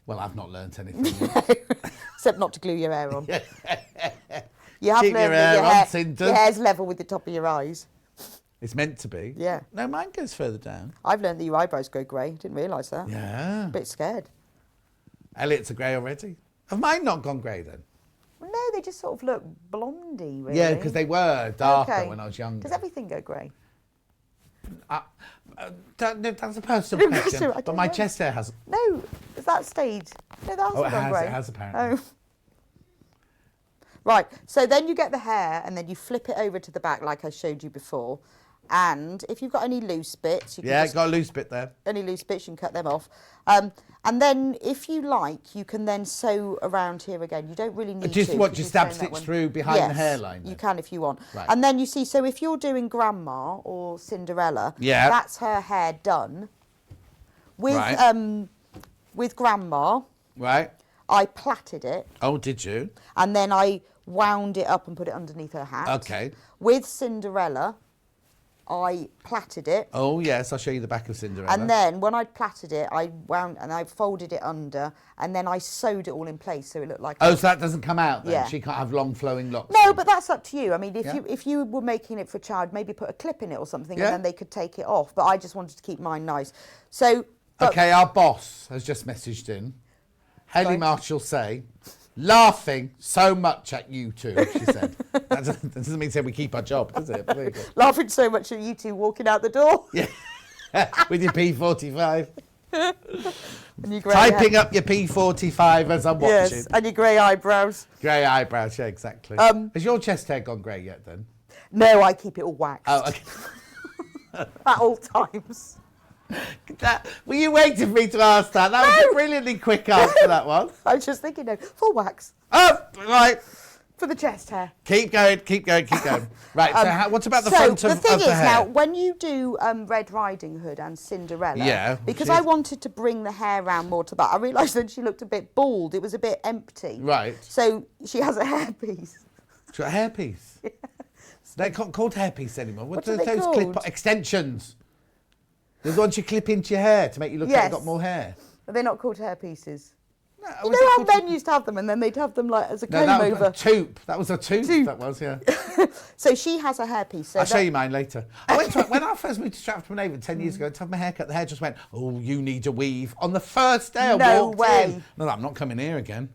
Well, I've not learnt anything yet. Except not to glue your hair on. You have Keep learned your hair that on, your hair's level with the top of your eyes. It's meant to be. Yeah. No, mine goes further down. I've learned that your eyebrows go grey. Didn't realise that. Yeah. A bit scared. Elliot's are grey already. Have mine not gone grey then? Well, no, they just sort of look blondie, really. Yeah, because they were darker when I was younger. Does everything go grey? That's a personal question. But my chest hair hasn't. No, is that stayed? No, that hasn't gone grey. It has apparently. Oh. Right, so then you get the hair and then you flip it over to the back like I showed you before. And if you've got any loose bits... you can got a loose bit there. Any loose bits, you can cut them off. And then, if you like, you can then sew around here again. You don't really need just to. Just stab stitch through behind the hairline? You can if you want. Right. And then you see, so if you're doing Grandma or Cinderella, that's her hair done. With Grandma... Right. I plaited it. Oh, did you? And then I wound it up and put it underneath her hat. Okay. With Cinderella, I plaited it. Oh, yes, I'll show you the back of Cinderella. And then when I'd plaited it, I wound and I folded it under, and then I sewed it all in place so it looked like... Oh, so that doesn't come out then? Yeah. She can't have long flowing locks? No, but that's up to you. I mean, Yeah. if you were making it for a child, maybe put a clip in it or something, Yeah. and then they could take it off. But I just wanted to keep mine nice. So... Okay, our boss has just messaged in. Haley Sorry? Marshall say, laughing so much at you two, she said. That doesn't mean say we keep our job, does it? But there you go. Laughing so much at you two walking out the door. Yeah. With your P45. And your grey Typing hair. up your P45 as I'm watching. Yes, and your grey eyebrows. Grey eyebrows, yeah, exactly. Has your chest hair gone grey yet then? No, I keep it all waxed. Oh, okay. At all times. Were you waiting for me to ask that? That was a brilliantly quick answer, that one. I was just thinking, no, full wax. Oh, right. For the chest hair. Keep going. Right, so what about the front of the hair? The thing is, now, when you do Red Riding Hood and Cinderella, Yeah, because she's- I wanted to bring the hair round more to that, I realised that she looked a bit bald. It was a bit empty. Right. So she has a hairpiece. She's got a hairpiece. Yeah. They're not called hairpiece anymore. What are are they those called? extensions? There's the ones you clip into your hair to make you look like Yes. you've got more hair. Are they not called hairpieces? No, You was know it how called- men used to have them, and then they'd have them like as a No, comb that was over. a tooth. That was a tooth. That was, yeah. So she has a hairpiece. So I'll show you mine later. When I first moved to Stratford-upon-Avon 10 years ago to have my hair cut, the hair just went, oh, you need a weave. On the first day I No walked way. in. No, I'm not coming here again.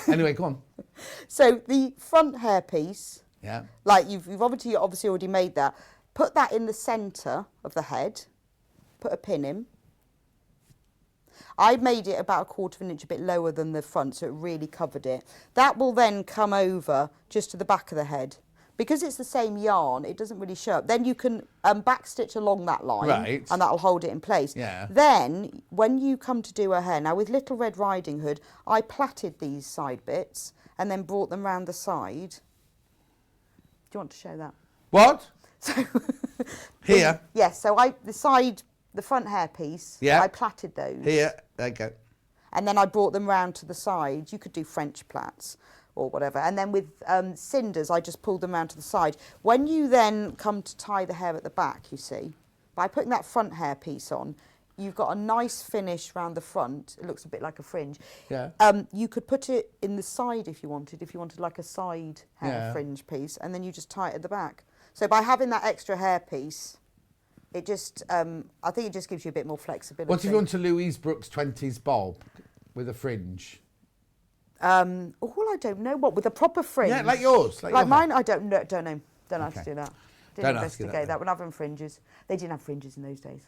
Anyway, go on. So the front hairpiece, Yeah. like you've obviously already made that. Put that in the centre of the head. Put a pin in. I made it about 1/4 of an inch a bit lower than the front, so it really covered it. That will then come over just to the back of the head. Because it's the same yarn, it doesn't really show up. Then you can backstitch along that line, Right. and that'll hold it in place. Yeah. Then, when you come to do her hair, now with Little Red Riding Hood, I plaited these side bits and then brought them round the side. Do you want to show that? What? So Here. Yes, so the front hairpiece, Yeah. I plaited those. Here. There you go. And then I brought them round to the side. You could do French plaits or whatever. And then with cinders, I just pulled them round to the side. When you then come to tie the hair at the back, you see, by putting that front hairpiece on, you've got a nice finish round the front. It looks a bit like a fringe. Yeah. You could put it in the side if you wanted like a side hair Yeah. fringe piece, and then you just tie it at the back. So by having that extra hairpiece, it just, I think it just gives you a bit more flexibility. What if you want a Louise Brooks 20s bob with a fringe? I don't know what with a proper fringe. Yeah, like yours. Like your mine. I don't know. Don't know how to Okay. do that. Don't Didn't ask you that investigate that. then. We're not having fringes. They didn't have fringes in those days.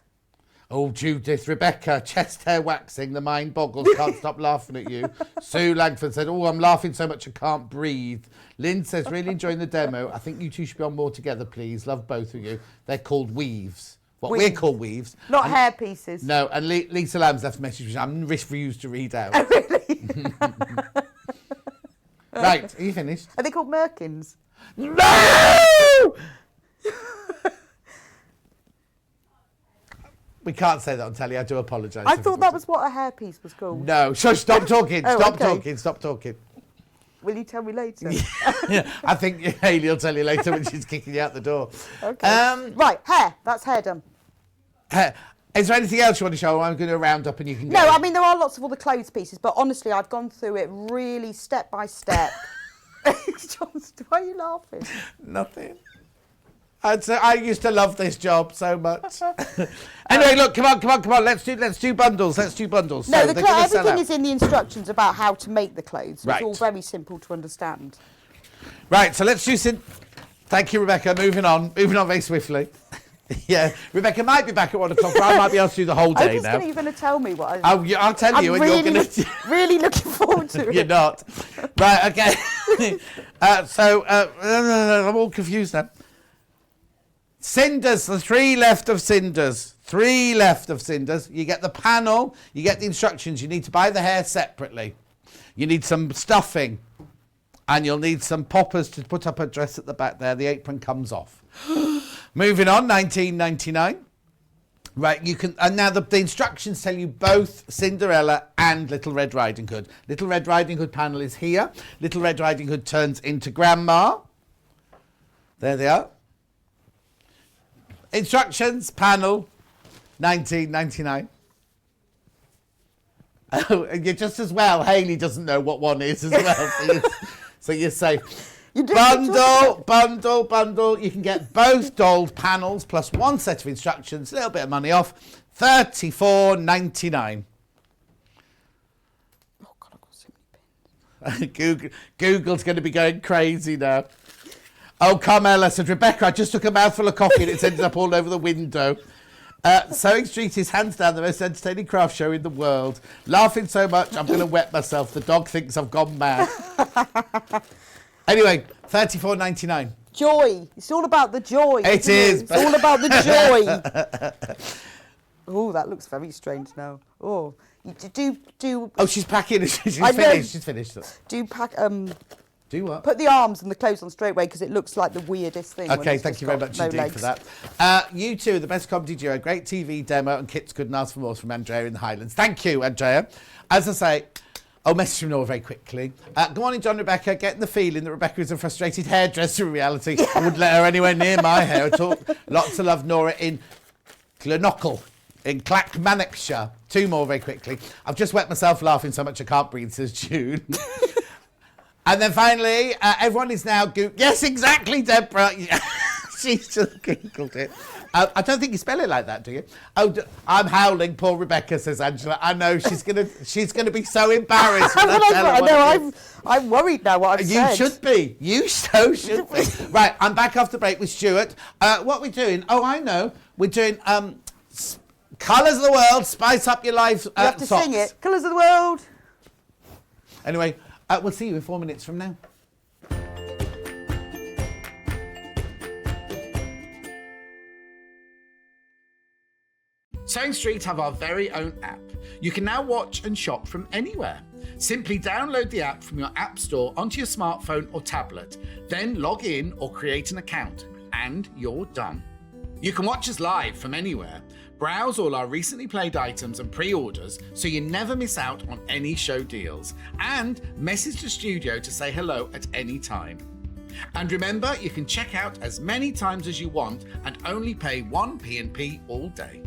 Oh, Judith, Rebecca, chest hair waxing, the mind boggles, can't stop laughing at you. Sue Langford said, oh, I'm laughing so much I can't breathe. Lynn says, really enjoying the demo. I think you two should be on more together, please. Love both of you. They're called weaves. What we're Weaves. called weaves. Not And- hair pieces. No, and Lisa Lamb's left a message which I'm refused to read out. Oh, really? Right, are you finished? Are they called merkins? No! We can't say that on telly. I do apologise. I thought that was what a hairpiece was called. No, shush, stop talking. Oh, Stop okay. talking. Stop talking. Will you tell me later? I think Hayley will tell you later when she's kicking you out the door. Okay. Right, hair. That's hair done. Is there anything else you want to show? I'm going to round up and you can go. No, I mean, there are lots of other clothes pieces, but honestly, I've gone through it really step by step. Why are you laughing? Nothing. I used to love this job so much. Anyway, look, come on. Let's do bundles. No, So the they're gonna sell everything out. is in the instructions about how to make the clothes. Right. It's all very simple to understand. Right, so let's do Thank you, Rebecca. Moving on very swiftly. Yeah, Rebecca might be back at 1 o'clock, but I might be able to do the whole I day just now. think you're going to tell me what I'll tell you, I'm and really, you're going to. really looking forward to it. You're not. Right, okay. I'm all confused now. Cinders, the 3 left of cinders. 3 left of cinders. You get the panel, you get the instructions. You need to buy the hair separately. You need some stuffing. And you'll need some poppers to put up a dress at the back there. The apron comes off. Moving on, 19.99. Right, you can, and now the instructions tell you both Cinderella and Little Red Riding Hood. Little Red Riding Hood panel is here. Little Red Riding Hood turns into Grandma. There they are. Instructions, panel, $19.99. Oh, and you're just as well. Hayley doesn't know what one is as well. So you're safe. Bundle. You can get both dolled panels plus one set of instructions, a little bit of money off, $34.99. Oh, God, I've got so many pins. Google's going to be going crazy now. Oh, Carmela said, Rebecca, I just took a mouthful of coffee and it's ended up all over the window. Sewing Street is hands down the most entertaining craft show in the world. Laughing so much, I'm going to wet myself. The dog thinks I've gone mad. Anyway, $34.99. Joy. It's all about the joy. It is. It's all about the joy. Oh, that looks very strange now. Oh, do. Oh, she's packing. She's finished. She's finished. Do pack. Do what? Put the arms and the clothes on straight away because it looks like the weirdest thing. Okay, thank you very much indeed for that. You two, the best comedy duo, great TV demo, and kits couldn't ask for more from Andrea in the Highlands. Thank you, Andrea. As I say, message from Nora very quickly. Good morning, John, Rebecca. Getting the feeling that Rebecca is a frustrated hairdresser in reality. I wouldn't let her anywhere near my hair at all. Lots of love, Nora in Glenorchy in Clackmannanshire. Two more very quickly. I've just wet myself laughing so much I can't breathe, says June. And then finally, everyone is now... Yes, exactly, Deborah. She's just Googled it. I don't think you spell it like that, do you? Oh, I'm howling, poor Rebecca, says Angela. I know, she's gonna be so embarrassed. I'm worried now what I've said. You should be. You so should be. Right, I'm back after break with Stuart. What we're doing... Oh, I know. We're doing... Colours of the World, Spice Up Your Life You have to sing it. Colours of the World. Anyway... we'll see you in 4 minutes from now. Sewing Street have our very own app. You can now watch and shop from anywhere. Simply download the app from your app store onto your smartphone or tablet, then log in or create an account, and you're done. You can watch us live from anywhere, browse all our recently played items and pre-orders so you never miss out on any show deals, and message the studio to say hello at any time. And remember, you can check out as many times as you want and only pay one P&P all day.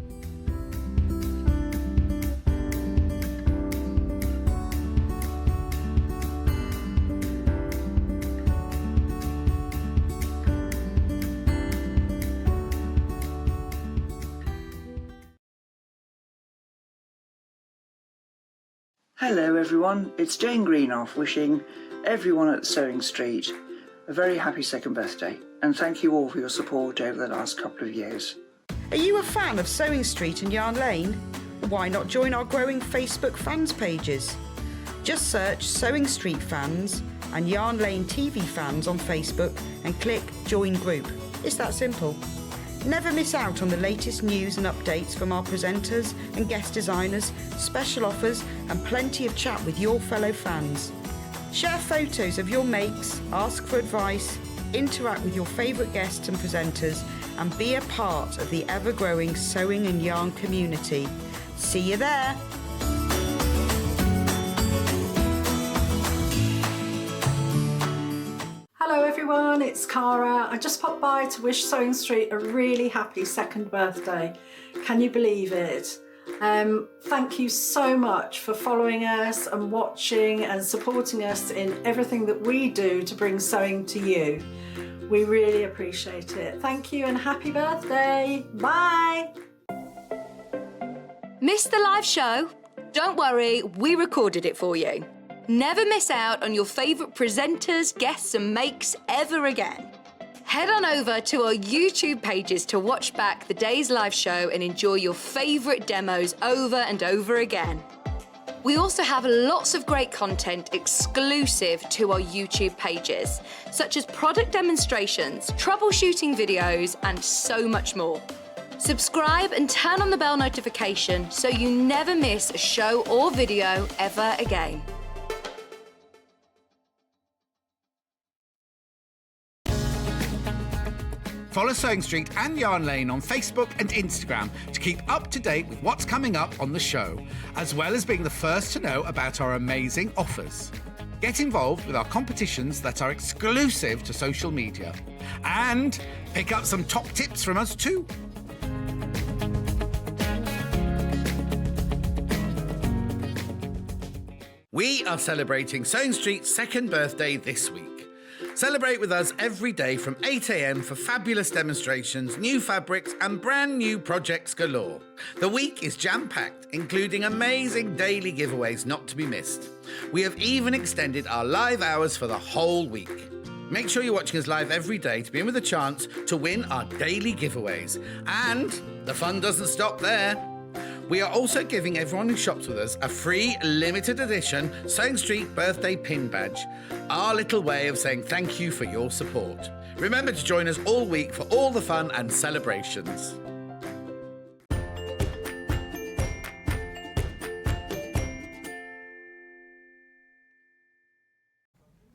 Hello everyone, it's Jane Greenoff wishing everyone at Sewing Street a very happy second birthday, and thank you all for your support over the last couple of years. Are you a fan of Sewing Street and Yarn Lane? Why not join our growing Facebook fans pages? Just search Sewing Street Fans and Yarn Lane TV Fans on Facebook and click Join Group. It's that simple. Never miss out on the latest news and updates from our presenters and guest designers, special offers and plenty of chat with your fellow fans. Share photos of your makes, ask for advice, interact with your favourite guests and presenters and be a part of the ever-growing sewing and yarn community. See you there! Hello everyone, it's Cara. I just popped by to wish Sewing Street a really happy second birthday. Can you believe it? Thank you so much for following us and watching and supporting us in everything that we do to bring sewing to you. We really appreciate it. Thank you and happy birthday. Bye. Missed the live show? Don't worry, we recorded it for you. Never miss out on your favourite presenters, guests and makes ever again. Head on over to our YouTube pages to watch back the day's live show and enjoy your favourite demos over and over again. We also have lots of great content exclusive to our YouTube pages, such as product demonstrations, troubleshooting videos, and so much more. Subscribe and turn on the bell notification so you never miss a show or video ever again. Follow Sewing Street and Yarn Lane on Facebook and Instagram to keep up to date with what's coming up on the show, as well as being the first to know about our amazing offers. Get involved with our competitions that are exclusive to social media. And pick up some top tips from us too. We are celebrating Sewing Street's second birthday this week. Celebrate with us every day from 8 a.m. for fabulous demonstrations, new fabrics and brand new projects galore. The week is jam-packed, including amazing daily giveaways not to be missed. We have even extended our live hours for the whole week. Make sure you're watching us live every day to be in with a chance to win our daily giveaways. And the fun doesn't stop there. We are also giving everyone who shops with us a free limited edition Sewing Street birthday pin badge, our little way of saying thank you for your support. Remember to join us all week for all the fun and celebrations.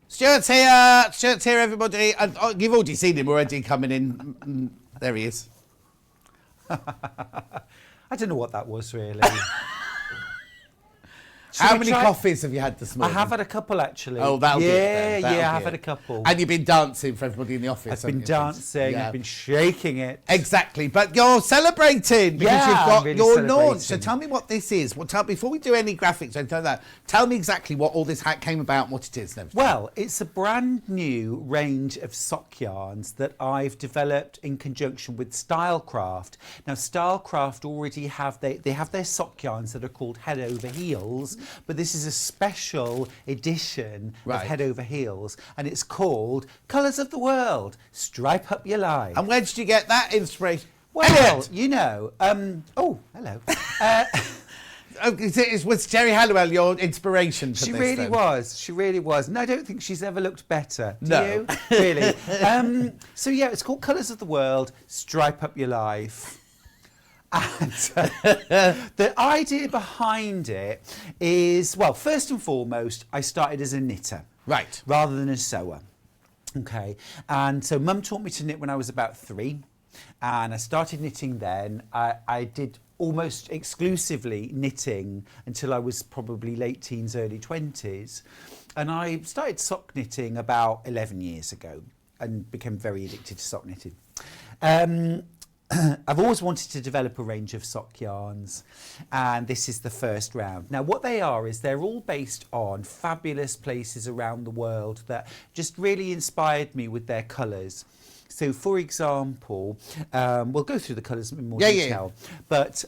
Stuart's here, everybody. And, you've already seen him already coming in. There he is. I don't know what that was really. How many coffees have you had this morning? I have had a couple actually. Oh, that'll be it then. That'll I've had a couple. And you've been dancing for everybody in the office. I've been dancing, I've been shaking it. Exactly, but you're celebrating because you've got really your launch. So tell me what this is. Before we do any graphics or anything like that, tell me exactly what all this came about and what it is. Well, it's a brand new range of sock yarns that I've developed in conjunction with Stylecraft. Now, Stylecraft already have they have their sock yarns that are called Head Over Heels. But this is a special edition of Head Over Heels, and it's called Colours of the World, Stripe Up Your Life. And where did you get that inspiration? Well, you know, oh, hello. Was Jerry Halliwell your inspiration for She this, really then? was. She really was. And I don't think she's ever looked better. Do No. you? Really? So, yeah, it's called Colours of the World, Stripe Up Your Life. And the idea behind it is, well, first and foremost, I started as a knitter. Right. Rather than a sewer. Okay. And so Mum taught me to knit when I was about 3. And I started knitting then. I did almost exclusively knitting until I was probably late teens, early 20s. And I started sock knitting about 11 years ago and became very addicted to sock knitting. I've always wanted to develop a range of sock yarns, and this is the first round. Now, what they are is they're all based on fabulous places around the world that just really inspired me with their colours. So, for example, we'll go through the colours in more detail. But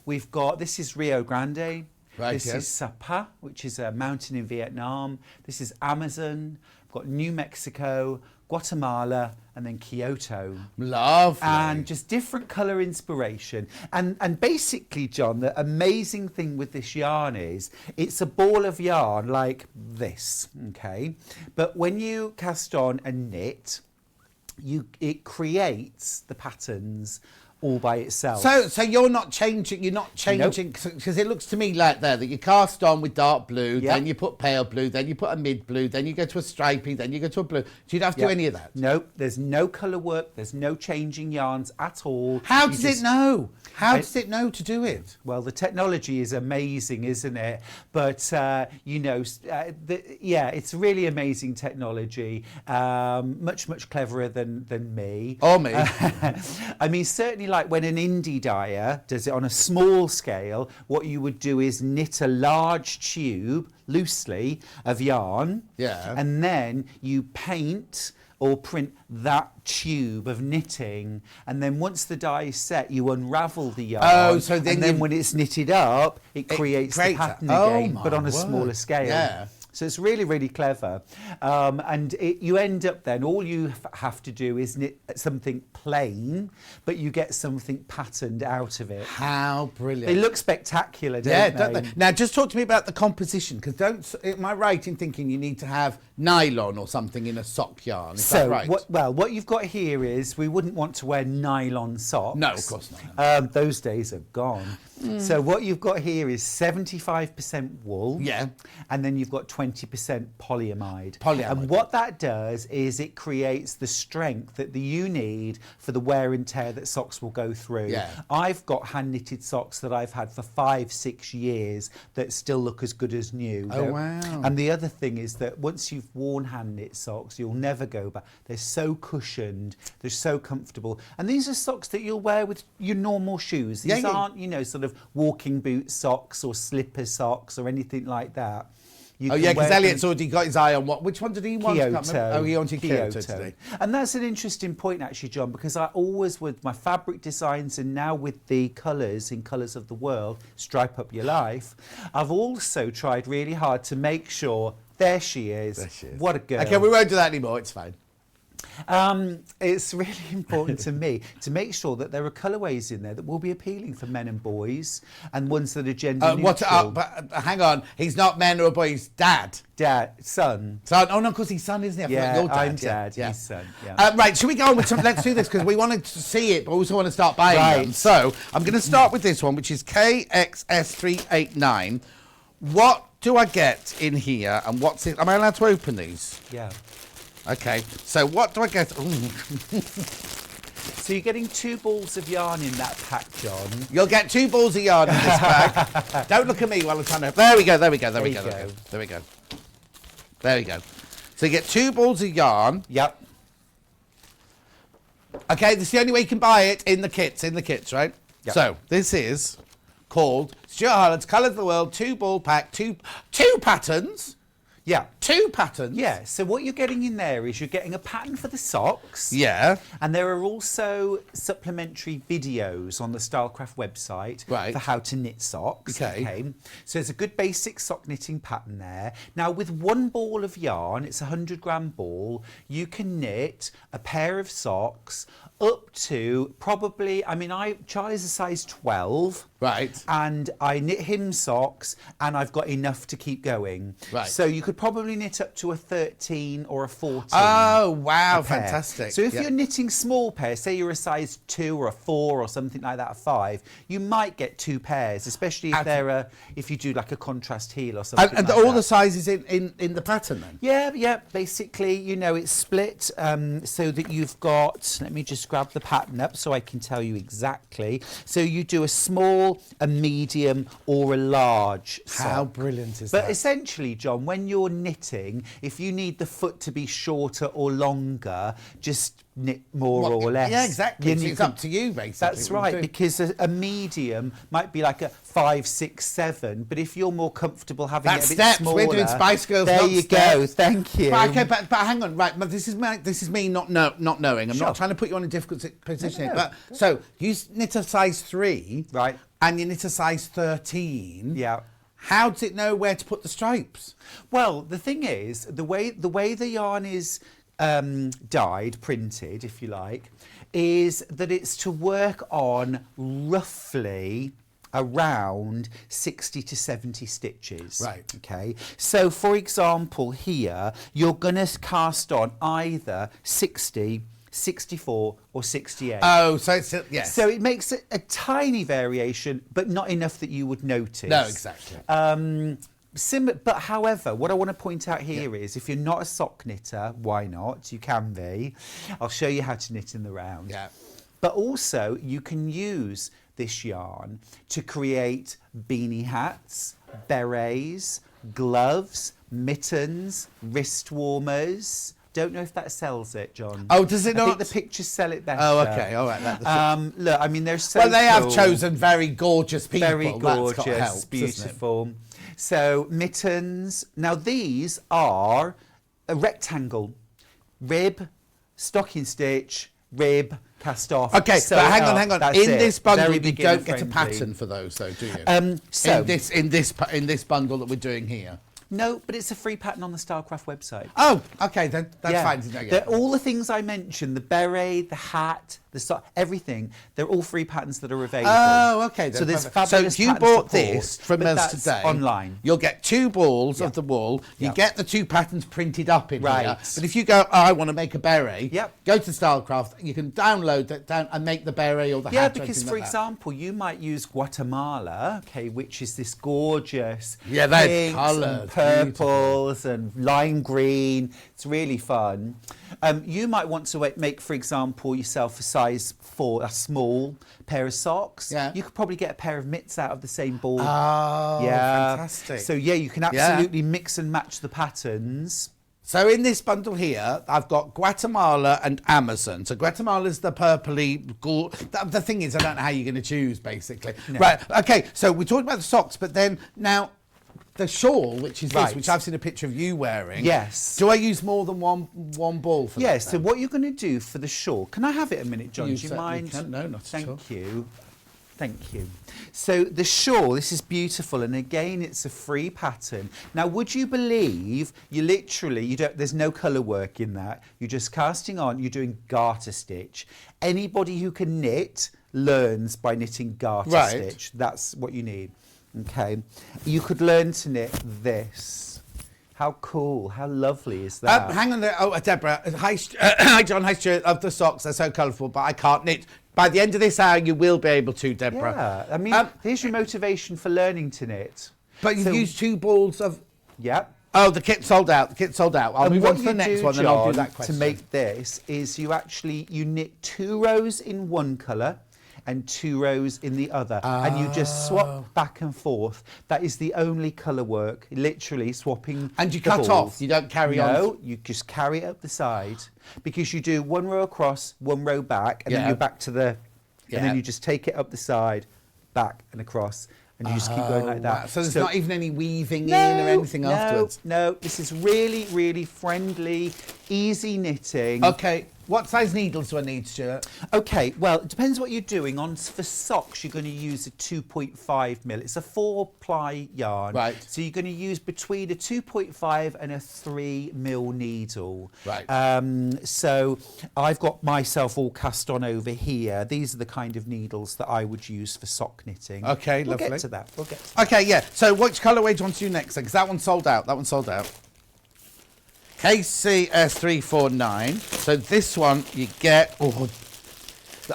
we've got, this is Rio Grande. This is Sapa, which is a mountain in Vietnam. This is Amazon. We've got New Mexico, Guatemala, and then Kyoto. Lovely. And just different colour inspiration. And basically, John, the amazing thing with this yarn is it's a ball of yarn like this, okay? But when you cast on and knit, it creates the patterns all by itself. So you're not changing, because it looks to me like there that you cast on with dark blue, then you put pale blue, then you put a mid blue, then you go to a stripy, then you go to a blue. So you don't have to do any of that? No, there's no colour work, there's no changing yarns at all. How does it know? How does it know to do it? Well, the technology is amazing, isn't it? But, it's really amazing technology, much, much cleverer than me. Or me. I mean, certainly like when an indie dyer does it on a small scale, what you would do is knit a large tube loosely of yarn, and then you paint or print that tube of knitting, and then once the dye is set, you unravel the yarn, and then when it's knitted up, it creates the pattern again, but on a smaller scale. Yeah. So it's really, really clever. And you end up then, all you have to do is knit something plain, but you get something patterned out of it. How brilliant. They look spectacular, don't they? Now, just talk to me about the composition, because am I right in thinking you need to have nylon or something in a sock yarn? Is that right? What you've got here is, we wouldn't want to wear nylon socks. No, of course not. Those days are gone. So what you've got here is 75% wool. Yeah. And then you've got 20% polyamide. Polyamide. And what that does is it creates the strength that you need for the wear and tear that socks will go through. Yeah. I've got hand knitted socks that I've had for 5-6 years that still look as good as new. Oh, wow. And the other thing is that once you've worn hand knit socks, you'll never go back. They're so cushioned, they're so comfortable. And these are socks that you'll wear with your normal shoes. These aren't, you know, sort of walking boot socks or slipper socks or anything like that. Because Elliot's already got his eye on which one did he want? Kyoto. Oh, he wanted Kyoto today. And that's an interesting point, actually, John, because I always, with my fabric designs and now with the colours in Colours of the World, Stripe Up Your Life, I've also tried really hard to make sure, there she is. There she is. What a girl. Okay, we won't do that anymore, it's fine. It's really important to me to make sure that there are colourways in there that will be appealing for men and boys, and ones that are gender neutral. But hang on, he's not men or a boy, he's dad. Son. Oh no, of course he's son, isn't he? Yeah, Your dad, I'm dad, yeah. he's son. Yeah. Right, should we go on with some? Let's do this because we wanted to see it, but we also want to start buying them. So I'm going to start with this one, which is KXS389. What do I get in here, and what's it? Am I allowed to open these? Yeah. Okay, so what do I get? So you're getting 2 balls of yarn in that pack, John. You'll get 2 balls of yarn in this pack. Don't look at me while I'm trying to... There we go. So you get 2 balls of yarn. Yep. Okay, this is the only way you can buy it in the kits, right? Yep. So this is called Stuart Hillard's Colours of the World 2-ball pack, two patterns. Yeah. 2 patterns. Yeah, so what you're getting in there is you're getting a pattern for the socks. Yeah. And there are also supplementary videos on the Stylecraft website for how to knit socks. Okay. So there's a good basic sock knitting pattern there. Now with 1 ball of yarn, it's a 100-gram ball, you can knit a pair of socks up to probably, Charlie's a size 12. Right. And I knit him socks and I've got enough to keep going. Right. So you could probably knit up to a 13 or a 14. Oh, wow, fantastic. So if you're knitting small pairs, say you're a size 2 or a 4 or something like that, a 5, you might get 2 pairs, especially if if you do like a contrast heel or something and like all that. the sizes in the pattern then? Yeah, basically, you know, it's split so that you've got, let me just grab the pattern up so I can tell you exactly. So you do a small, a medium or a large sock. How brilliant is that? But essentially, John, when you're knitting, if you need the foot to be shorter or longer, just knit more or less. Yeah, exactly. It's up to you, basically. That's right, because a medium might be like a 5, 6, 7, but if you're more comfortable having it a bit smaller... We're doing Spice Girls. There you go. Thank you. But, okay, but hang on, right? But this is me not knowing. I'm not trying to put you on a difficult position. But so you knit a size 3, right? And you knit a size 13. Yeah. How does it know where to put the stripes? Well, the thing is, the way the yarn is dyed, printed, if you like, is that it's to work on roughly around 60 to 70 stitches. Right. Okay. So, for example, here you're going to cast on either 60, 64 or 68. Oh, so it's yes. So it makes a tiny variation, but not enough that you would notice. No, exactly. But however, what I want to point out here is if you're not a sock knitter, why not? You can be. I'll show you how to knit in the round. Yeah. But also you can use this yarn to create beanie hats, berets, gloves, mittens, wrist warmers. Don't know if that sells it, John. Oh, does it not? I think the pictures sell it better. Oh, okay, all right. Look, I mean, they're so well, they have cool. chosen very gorgeous people. Very gorgeous, That's got helps, beautiful. So mittens. Now these are a rectangle, rib, stocking stitch, rib, cast off. Okay, so but hang on. In this bundle, Very you don't get a beginner-friendly. pattern for those, though, do you? So in this bundle that we're doing here. No, but it's a free pattern on the Stylecraft website. Oh, okay, then that's fine. All the things I mentioned, the beret, the hat, the sock, everything. They're all free patterns that are available. Oh, okay. So there's perfect. fabulous So you pattern bought support, this from but us that's today. online. You'll get 2 balls of the wool. You get the 2 patterns printed up in here. But if you go, I want to make a beret, go to Stylecraft. You can download that down and make the beret or the hat. Yeah, because for example, you might use Guatemala, okay, which is this gorgeous they're pinks coloured, and purples and lime green. It's really fun. You might want to make, for example, yourself a size 4, a small pair of socks. Yeah. You could probably get a pair of mitts out of the same ball. Oh, yeah. fantastic. So yeah, you can absolutely mix and match the patterns. So in this bundle here, I've got Guatemala and Amazon. So Guatemala's the purpley. The thing is, I don't know how you're going to choose, basically. No. Right. Okay. So we talked about the socks, but then now the shawl, which is this, which I've seen a picture of you wearing. Yes. Do I use more than one ball for that? Yes. So what you're going to do for the shawl? Can I have it a minute, John? Do you mind? Can. No, not at all. Thank you. Thank you. So the shawl, this is beautiful, and again, it's a free pattern. Now, would you believe there's no colour work in that. You're just casting on, you're doing garter stitch. Anybody who can knit learns by knitting garter stitch. That's what you need. Okay. You could learn to knit this. How cool, how lovely is that? Hang on there. Oh, Deborah. Hi, John. Hi, Stuart. Of the socks, they're so colourful, but I can't knit. By the end of this hour, you will be able to, Deborah. Yeah, I mean, here's your motivation for learning to knit. But you've used 2 balls of... Yeah. Oh, the kit's sold out. The kit's sold out. I'll move on to the next one, and I'll do that question. To make this is you knit 2 rows in one colour and 2 rows in the other, and you just swap back and forth. That is the only colour work, literally swapping. And you cut off. You don't carry on. No, you just carry it up the side, because you do 1 row across, 1 row back, and then you're back to the, and then you just take it up the side, back and across. And you just keep going like that. Wow. So there's not even any weaving in or anything afterwards? No, this is really, really friendly, easy knitting. Okay, what size needles do I need, Stuart? Okay, well, it depends what you're doing. For socks, you're going to use a 2.5 mil. It's a 4-ply yarn. Right. So you're going to use between a 2.5 and a 3 mil needle. Right. So I've got myself all cast on over here. These are the kind of needles that I would use for sock knitting. Okay, we'll lovely. Get to that. We'll get to that. Okay, yeah. So which colourway do you want to do next? Because that one's sold out. That one's sold out. KCS349. So this one you get. Oh,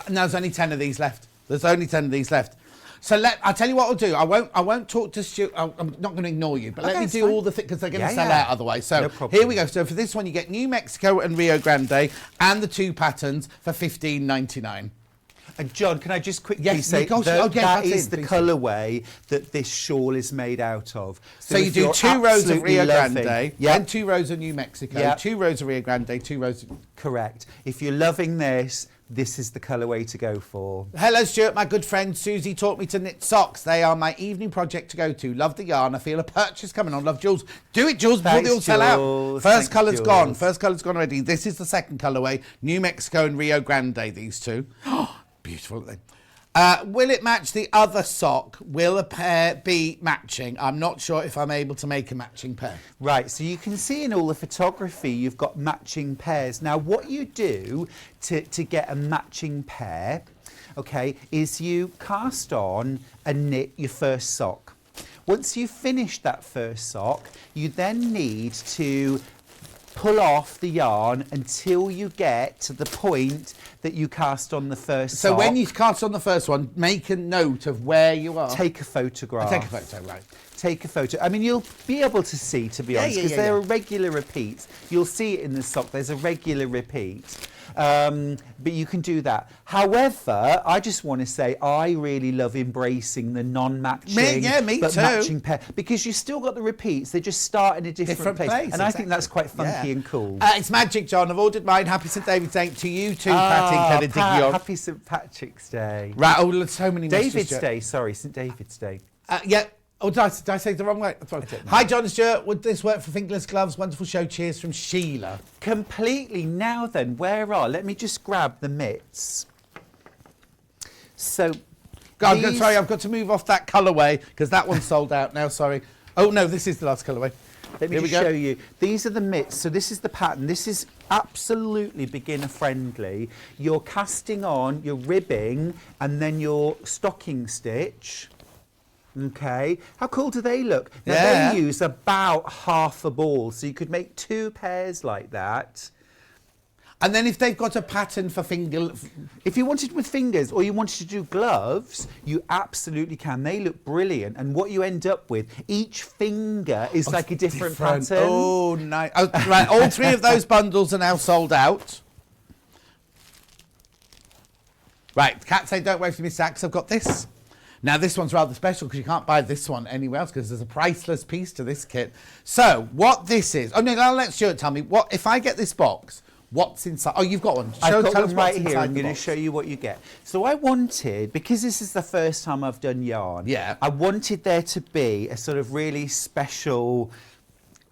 no, there's only 10 of these left. There's only 10 of these left. So I'll tell you what I'll do. I won't talk to Stuart. I'm not going to ignore you, but let me do all the things, because they're going to sell out otherwise. So here we go. So for this one, you get New Mexico and Rio Grande and the 2 patterns for $15.99. And John, can I just quickly say that is the colourway that this shawl is made out of. So you do 2 rows of Rio Grande, then 2 rows of New Mexico, 2 rows of Rio Grande, 2 rows of... Correct. If you're loving this is the colourway to go for. Hello, Stuart. My good friend Susie taught me to knit socks. They are my evening project to go to. Love the yarn. I feel a purchase coming on. Love Jules. Do it, Jules, before they all sell out. First colour's gone. First colour's gone already. This is the second colourway. New Mexico and Rio Grande, these 2. Beautiful. Will it match the other sock? Will a pair be matching? I'm not sure if I'm able to make a matching pair. Right, so you can see in all the photography you've got matching pairs. Now what you do to get a matching pair, okay, is you cast on and knit your first sock. Once you've finished that first sock, you then need to pull off the yarn until you get to the point that you cast on the first sock. So when you cast on the first one, make a note of where you are. Take a photograph. Take a photo, right. Take a photo. I mean, you'll be able to see, to be honest, because there are regular repeats. You'll see it in the sock. There's a regular repeat. But you can do that. However, I just want to say I really love embracing the non-matching, but matching pair, because you still got the repeats. They just start in a different place. And exactly. I think that's quite funky and cool. It's magic, John. I've ordered mine. Happy St David's Day to you too, Patty. Happy St Patrick's Day. Right. Oh, so many messages. David's Day. Sorry, St David's Day. Yeah. Oh, did I say it the wrong way? Hi, John and Stuart. Would this work for fingerless gloves? Wonderful show. Cheers from Sheila. Completely. Now then, let me just grab the mitts. So, sorry, I've got to move off that colourway because that one's sold out now. Sorry. Oh no, this is the last colourway. Let me just show you. These are the mitts. So this is the pattern. This is absolutely beginner friendly. You're casting on, you're ribbing, and then you're stocking stitch. Okay, how cool do they look? Now they use about half a ball, so you could make 2 pairs like that. And then if they've got a pattern for if you wanted with fingers or you wanted to do gloves, you absolutely can. They look brilliant. And what you end up with, each finger is like a different pattern. Oh, nice. Oh, right, all 3 of those bundles are now sold out. Right, Kat say, don't wait for me, Saks. I've got this. Now, this one's rather special because you can't buy this one anywhere else because there's a priceless piece to this kit. So, what this is... Oh, no, I'll let Stuart tell me. What if I get this box... What's inside? Oh, you've got one. I've got one right here. I'm going to show you what you get. So I wanted, because this is the first time I've done yarn, I wanted there to be a sort of really special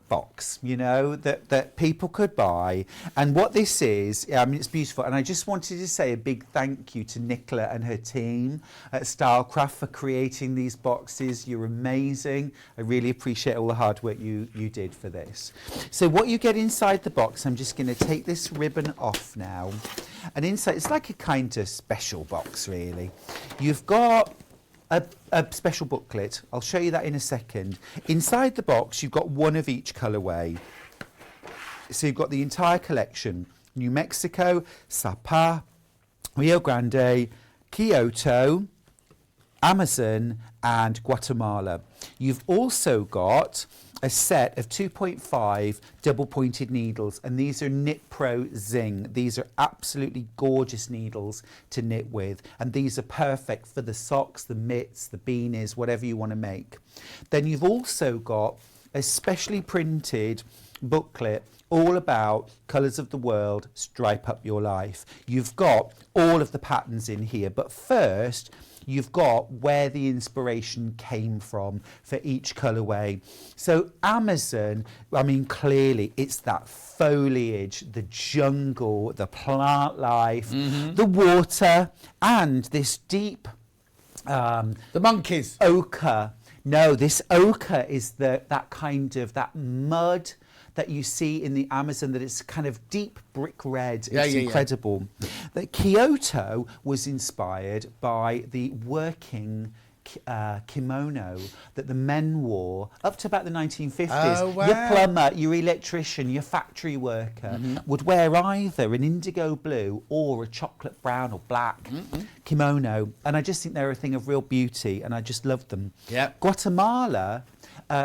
box, you know, that people could buy. And what this is, I mean, it's beautiful. And I just wanted to say a big thank you to Nicola and her team at Stylecraft for creating these boxes. You're amazing. I really appreciate all the hard work you did for this. So what you get inside the box, I'm just going to take this ribbon off now. And inside, it's like a kind of special box, really. You've got a special booklet. I'll show you that in a second. Inside the box, you've got one of each colourway. So you've got the entire collection. New Mexico, Sapa, Rio Grande, Kyoto, Amazon, and Guatemala. You've also got a set of 2.5 double-pointed needles, and these are Knit Pro Zing. These are absolutely gorgeous needles to knit with, and these are perfect for the socks, the mitts, the beanies, whatever you want to make. Then you've also got a specially printed booklet all about colours of the world, stripe up your life. You've got all of the patterns in here, but first you've got where the inspiration came from for each colourway. So Amazon, I mean, clearly it's that foliage, the jungle, the plant life, the water, and this deep... the monkeys. Ochre. No, this ochre is that kind of, that mud that you see in the Amazon, that it's kind of deep brick red. It's incredible. That Kyoto was inspired by the working kimono that the men wore up to about the 1950s. Oh, wow. Your plumber, your electrician, your factory worker would wear either an indigo blue or a chocolate brown or black kimono. And I just think they're a thing of real beauty, and I just love them. Guatemala,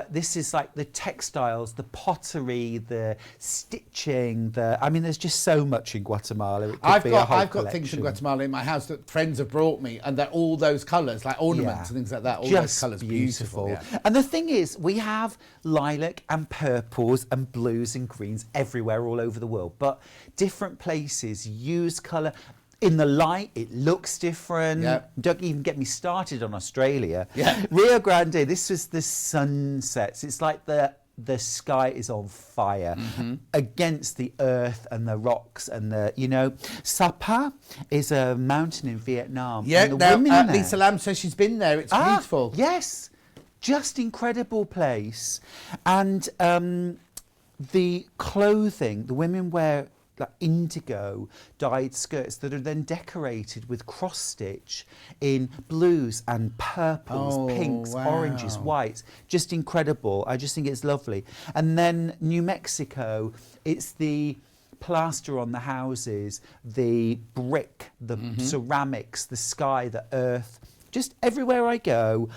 this is like the textiles, the pottery, the stitching, I mean, there's just so much in Guatemala. It could be a whole I've got things in Guatemala in my house that friends have brought me, and they're all those colours, like ornaments and things like that. All those colours, beautiful. And the thing is, we have lilac and purples and blues and greens everywhere, all over the world. But different places use colour. In the light, it looks different. Don't even get me started on Australia. Rio Grande, this was the sunsets. It's like the sky is on fire against the earth and the rocks and the, you know. Sapa is a mountain in Vietnam. Lisa Lamb says she's been there. It's beautiful. Yes, just incredible place. And the clothing, the women wear like indigo dyed skirts that are then decorated with cross stitch in blues and purples, pinks, oranges, whites. Just incredible. I just think it's lovely. And then New Mexico, it's the plaster on the houses, the brick, the ceramics, the sky, the earth. Just everywhere I go,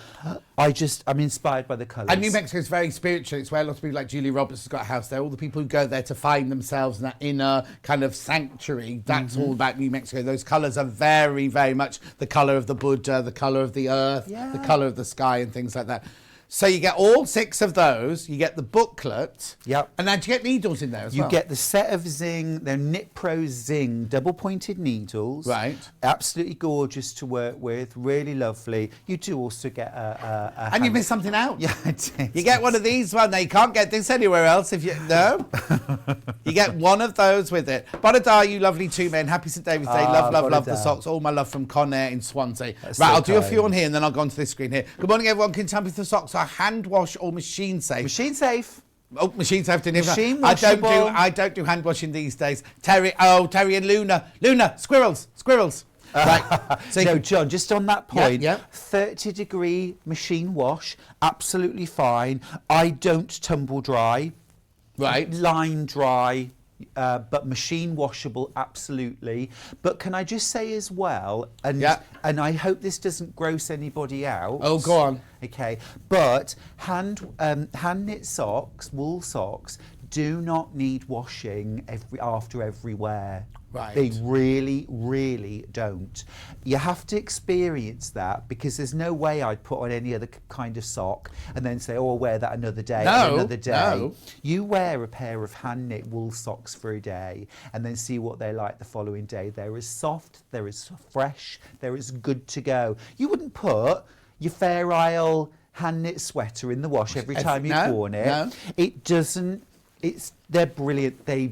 I'm inspired by the colours. And New Mexico is very spiritual. It's where lots of people like Julie Roberts has got a house there. All the people who go there to find themselves in that inner kind of sanctuary, that's all about New Mexico. Those colours are very, very much the colour of the Buddha, the colour of the earth, the colour of the sky and things like that. So you get all 6 of those, you get the booklet, and then you get needles in there as well. You get the set of Zing, they're Knit Pro Zing double-pointed needles. Right. Absolutely gorgeous to work with, really lovely. You do also get a and you missed something out. Yeah, I did. You get one of these ones. Now, you can't get this anywhere else if you... No? You get one of those with it. Bonadar, you lovely 2 men. Happy St David's Day. Love the socks. All my love from Conair in Swansea. That's right, so I'll do a kind. few on here and then I'll go on to this screen here. Good morning, everyone. Can you tell me if the socks are hand wash or machine safe? Machine safe. Oh, machines have to Machine I washable. don't do hand washing these days. Terry and Luna, squirrels. Right. So No, John, just on that point, Yeah. 30-degree machine wash, absolutely fine. I don't tumble dry. Right. Line dry, but machine washable, absolutely. But can I just say as well, and I hope this doesn't gross anybody out. Oh, go on. Okay, but hand knit socks, wool socks, do not need washing after every wear. Right. They really, really don't. You have to experience that, because there's no way I'd put on any other kind of sock and then say, oh, I'll wear that another day and another day. No. You wear a pair of hand knit wool socks for a day and then see what they're like the following day. They're as soft, they're as fresh, they're as good to go. You wouldn't put your Fair Isle hand knit sweater in the wash every time you've worn it. No. It doesn't. They're brilliant. They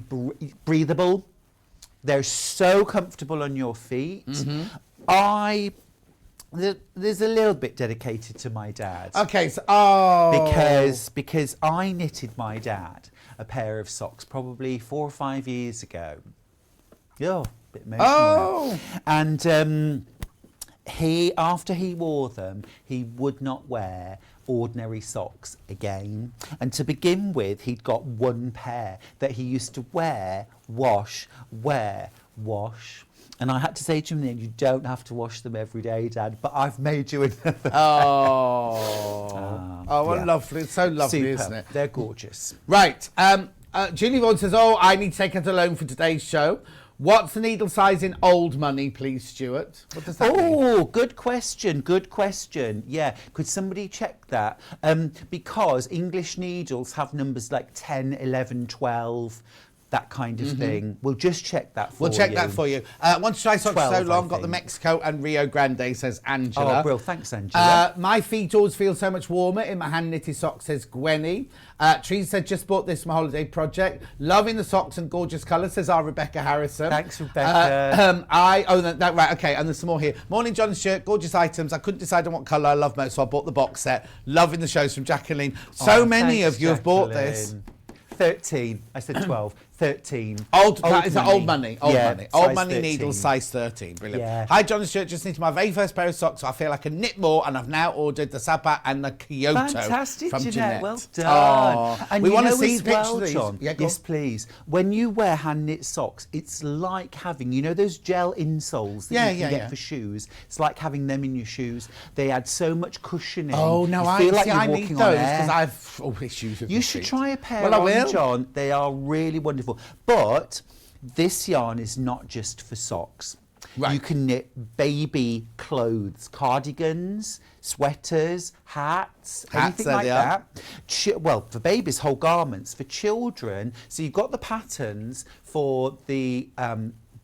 breathable. They're so comfortable on your feet. There's a little bit dedicated to my dad. Okay, so because I knitted my dad a pair of socks probably 4 or 5 years ago. Oh, a bit emotional now. And after he wore them, he would not wear ordinary socks again. And to begin with, he'd got one pair that he used to wear, wash. And I had to say to him, you don't have to wash them every day, Dad, but I've made you another. What lovely. It's so lovely, Super. isn't it? They're gorgeous. Right. Julie Vaughan says, I need to take out a loan for today's show. What's the needle size in old money, please, Stuart? What does that mean? Oh, good question. Yeah, could somebody check that? Because English needles have numbers like 10, 11, 12, that kind of thing. We'll just check that for you. We'll check that for you. Want to try socks 12, so long? I Got the think. Mexico and Rio Grande, says Angela. Oh, Brill, thanks, Angela. My feet always feel so much warmer in my hand knitted socks, says Gwenny. Teresa said, just bought this for my holiday project. Loving the socks and gorgeous colours, says our Rebecca Harrison. Thanks, Rebecca. Right, okay, and there's some more here. Morning, John and Stuart, gorgeous items. I couldn't decide on what colour I love most, so I bought the box set. Loving the shows from Jacqueline. So many thanks, of you have bought Jacqueline. this. 13. I said 12. 13. Old money. Yeah, Old money 13. needles, size 13. Brilliant. Yeah. Hi, John and Stuart. Just knitted my very first pair of socks, so I feel I can knit more, and I've now ordered the Sapa and the Kyoto Fantastic, from Jeanette. Jeanette. Well done. Oh, And we you want to know see as pictures well, of these. John. Yeah, go Yes, on. please. When you wear hand knit socks, it's like having, those gel insoles that you can get for shoes. It's like having them in your shoes. They add so much cushioning. Oh, no, you feel like you're I walking need on those air. because I've issues with You my should feet. try a pair Well, I on, will. John. They are really wonderful. But this yarn is not just for socks. Right. You can knit baby clothes, cardigans, sweaters, hats, anything there like they are. that. Well, for babies, whole garments. For children, so you've got the patterns for the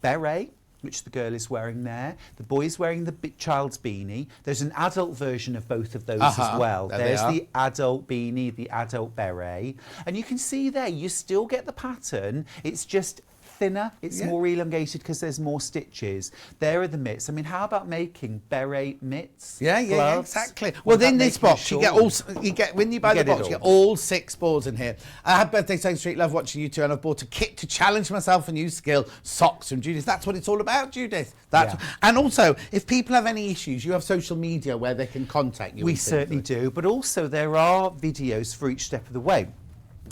beret, which the girl is wearing there. The boy's wearing the child's beanie. There's an adult version of both of those as well. There's the adult beanie, the adult beret. And you can see there, you still get the pattern. It's just thinner. It's more elongated because there's more stitches. There are the mitts. I mean, how about making beret mitts? Yeah, gloves? exactly. What Well, in about this making a box, you get when you buy the get it box, you get all 6 balls in here. Happy birthday, Stone Street. Love watching you two, and I've bought a kit to challenge myself, a new skill, socks from Judith. That's what it's all about, Judith. And also, if people have any issues, you have social media where they can contact you. We certainly do, but also there are videos for each step of the way.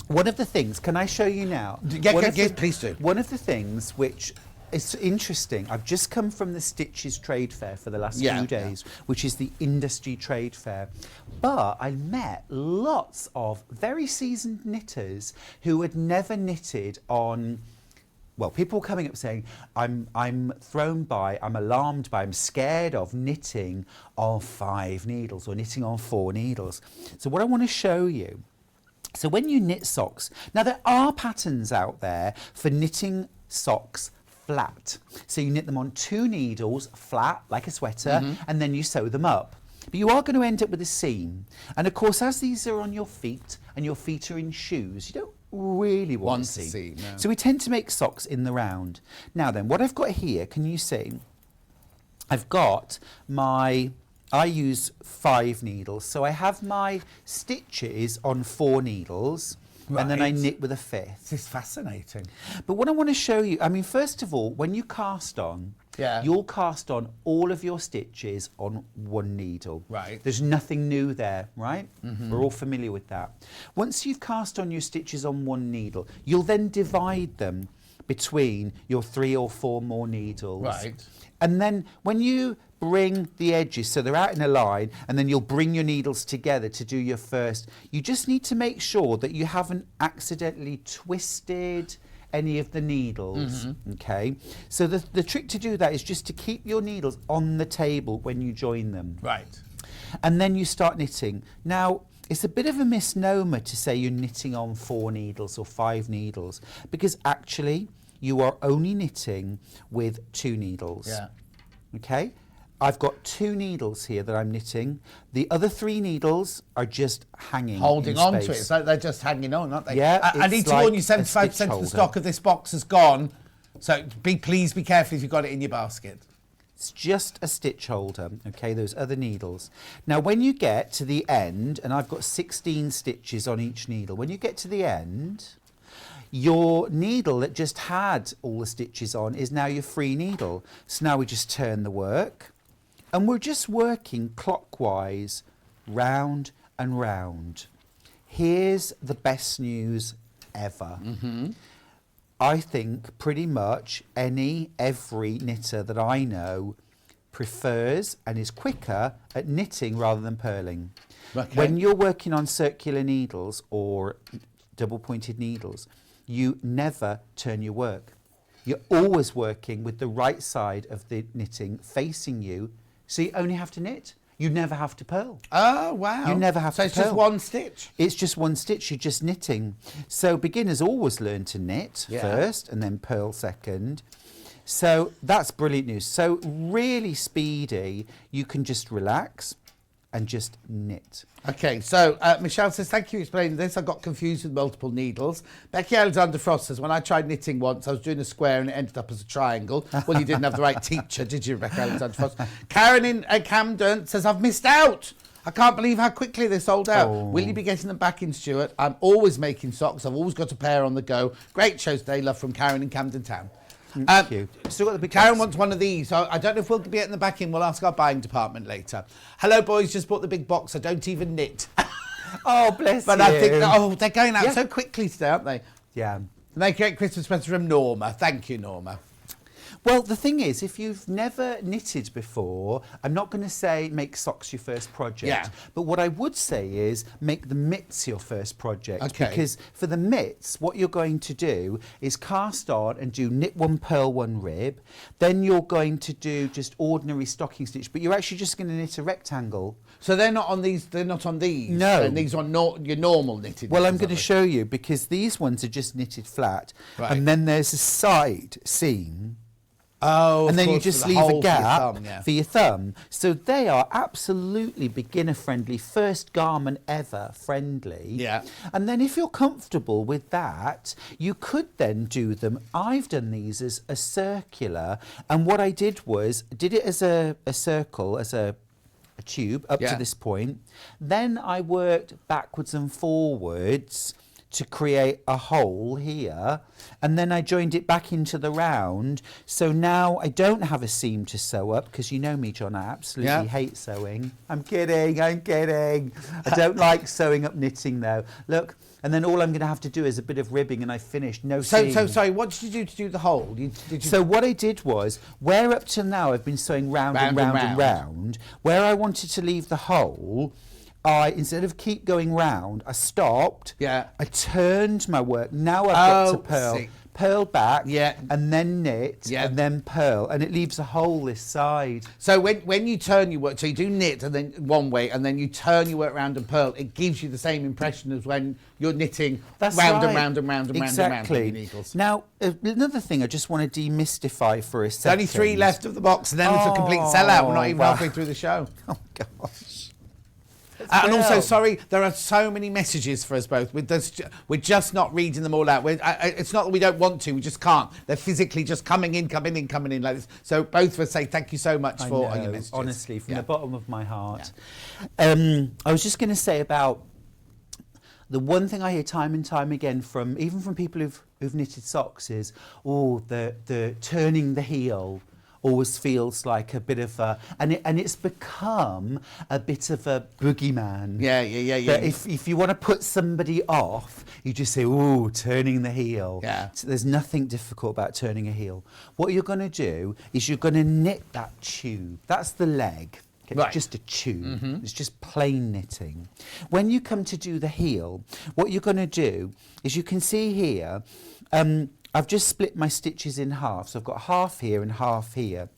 One of the things, can I show you now? Please do. One of the things which is interesting, I've just come from the Stitches Trade Fair for the last few days, which is the industry trade fair. But I met lots of very seasoned knitters who had never knitted on... Well, people coming up saying, I'm thrown by, I'm alarmed by, I'm scared of knitting on 5 needles or knitting on 4 needles. So what I want to show you, so when you knit socks, now there are patterns out there for knitting socks flat. So you knit them on 2 needles flat, like a sweater, and then you sew them up. But you are going to end up with a seam. And of course, as these are on your feet and your feet are in shoes, you don't really want to see. No. So we tend to make socks in the round. Now then, what I've got here, can you see? I've got my I use 5 needles. So I have my stitches on 4 needles. And then I knit with a 5th. This is fascinating. But what I want to show you, I mean, first of all, when you cast on, you'll cast on all of your stitches on 1 needle. Right. There's nothing new there, right? We're all familiar with that. Once you've cast on your stitches on 1 needle, you'll then divide them between your 3 or 4 more needles. Right. And then when you bring the edges, so they're out in a line, and then you'll bring your needles together to do your first. You just need to make sure that you haven't accidentally twisted any of the needles, okay? So the trick to do that is just to keep your needles on the table when you join them. Right. And then you start knitting. Now, it's a bit of a misnomer to say you're knitting on 4 needles or 5 needles, because actually you are only knitting with 2 needles. Yeah. Okay? I've got 2 needles here that I'm knitting. The other 3 needels are just hanging, holding in on to it. space. It's like they're just hanging on, aren't they? Yeah, I need to warn you, 75% of the stock of this box has gone. So please be careful if you've got it in your basket. It's just a stitch holder, okay, those other needles. Now, when you get to the end, and I've got 16 stitches on each needle, when you get to the end, your needle that just had all the stitches on is now your free needle. So now we just turn the work, and we're just working clockwise, round and round. Here's the best news ever. I think pretty much every knitter that I know prefers and is quicker at knitting rather than purling. Okay. When you're working on circular needles or double pointed needles, you never turn your work. You're always working with the right side of the knitting facing you, so you only have to knit. You never have to purl. Oh, wow. You never have to purl. So it's just 1 stitch? It's just 1 stitch, you're just knitting. So beginners always learn to knit first and then purl second. So that's brilliant news. So really speedy, you can just relax and just knit. Okay, so Michelle says, thank you for explaining this. I got confused with multiple needles. Becky Alexander Frost says, when I tried knitting once, I was doing a square and it ended up as a triangle. Well, you didn't have the right teacher, did you, Rebecca Alexander Frost? Karen in Camden says, I've missed out. I can't believe how quickly they sold out. Oh. Will you be getting them back in, Stuart? I'm always making socks. I've always got a pair on the go. Great show today. Love from Karen in Camden Town. Thank you. Still got the big Karen box. wants one of these. So I don't know if we'll be getting them back in. We'll ask our buying department later. Hello, boys. Just bought the big box. I don't even knit. Oh, bless but you. I think, they're going out so quickly today, aren't they? Yeah. And they get Christmas presents from Norma. Thank you, Norma. Well, the thing is, if you've never knitted before, I'm not going to say make socks your first project. Yeah. But what I would say is make the mitts your first project. Okay. Because for the mitts, what you're going to do is cast on and do knit 1, purl 1 rib. Then you're going to do just ordinary stocking stitch, but you're actually just going to knit a rectangle. So they're not on these. They're not on these. No. And these are your normal knitted. Well, I'm knitters, going to aren't show you, because these ones are just knitted flat. Right. And then there's a side seam. Oh, and of then you course, just for the leave a hole gap for your thumb, thumb. So they are absolutely beginner friendly, first garment ever friendly. Yeah. And then if you're comfortable with that, you could then do them. I've done these as a circular, and what I did was did it as a circle, as a tube up to this point. Then I worked backwards and forwards to create a hole here, and then I joined it back into the round. So now I don't have a seam to sew up, because you know me, John, I absolutely hate sewing. I'm kidding. I don't like sewing up knitting though. Look, and then all I'm going to have to do is a bit of ribbing and I've finished, no seam. So sorry, what did you do to do the hole? So what I did was, where up to now I've been sewing round and round, where I wanted to leave the hole, I, instead of keep going round, I stopped. Yeah. I turned my work. Now I've got to purl. Purl back. Yeah. And then knit. Yeah. And then purl. And it leaves a hole this side. So when you turn your work, so you do knit and then one way, and then you turn your work round and purl, it gives you the same impression as when you're knitting round and round and round and round and round with your needles. Now, another thing I just want to demystify for a second. There's only 3 left of the box, and then it's a complete sellout. We're not even halfway through the show. Oh, gosh. And also, Well. sorry, there are so many messages for us both. We're just not reading them all out. It's not that we don't want to, we just can't. They're physically just coming in like this. So both of us say thank you so much for your messages. Honestly, from the bottom of my heart. I was just going to say about the one thing I hear time and time again even from people who've knitted socks is, the turning the heel always feels like a bit of a, and it's become a bit of a boogeyman. Yeah. That if you want to put somebody off, you just say, turning the heel. Yeah. So there's nothing difficult about turning a heel. What you're going to do is you're going to knit that tube. That's the leg. Okay, Right. It's just a tube. It's just plain knitting. When you come to do the heel, what you're going to do is you can see here, I've just split my stitches in half. So I've got half here and half here.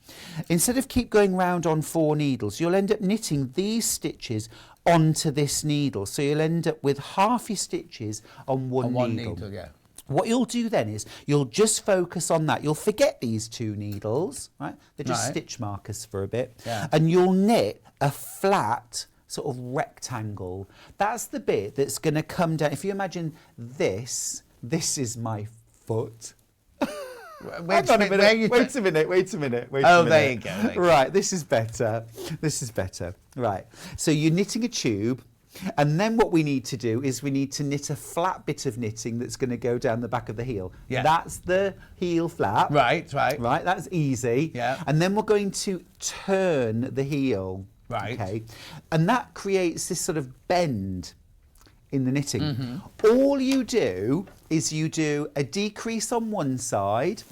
Instead of keep going round on 4 needles, you'll end up knitting these stitches onto this needle. So you'll end up with half your stitches on one needle. What you'll do then is you'll just focus on that. You'll forget these 2 needles, right? They're just stitch markers for a bit. Yeah. And you'll knit a flat sort of rectangle. That's the bit that's going to come down. If you imagine this is my foot. Wait a minute. There you go. Right, this is better. Right, so you're knitting a tube, and then what we need to do is we need to knit a flat bit of knitting that's going to go down the back of the heel. Yeah. That's the heel flap. Right. Right, that's easy. Yeah. And then we're going to turn the heel. Right. Okay, and that creates this sort of bend in the knitting. Mm-hmm. All you do is you do a decrease on one side,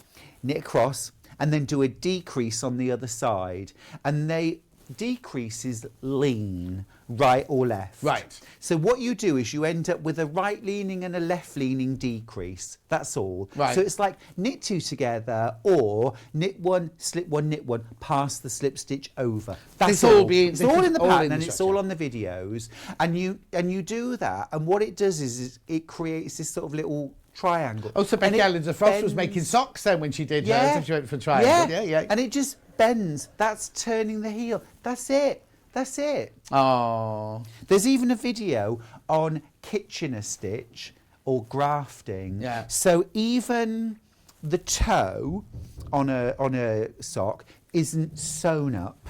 knit across, and then do a decrease on the other side. And they decreases lean, right or left. Right. So what you do is you end up with a right leaning and a left leaning decrease. That's all. Right. So it's like knit 2 together, or knit 1, slip 1, knit 1, pass the slip stitch over. That's all. It's all in the pattern and it's all on the videos. And you do that, and what it does is it creates this sort of little triangle. Oh, so Becky Allen's Frost was making socks then when she did hers, if she went for triangle. Yeah. And it just bends. That's turning the heel. That's it. Oh. There's even a video on Kitchener stitch or grafting. Yeah. So even the toe on a sock isn't sewn up.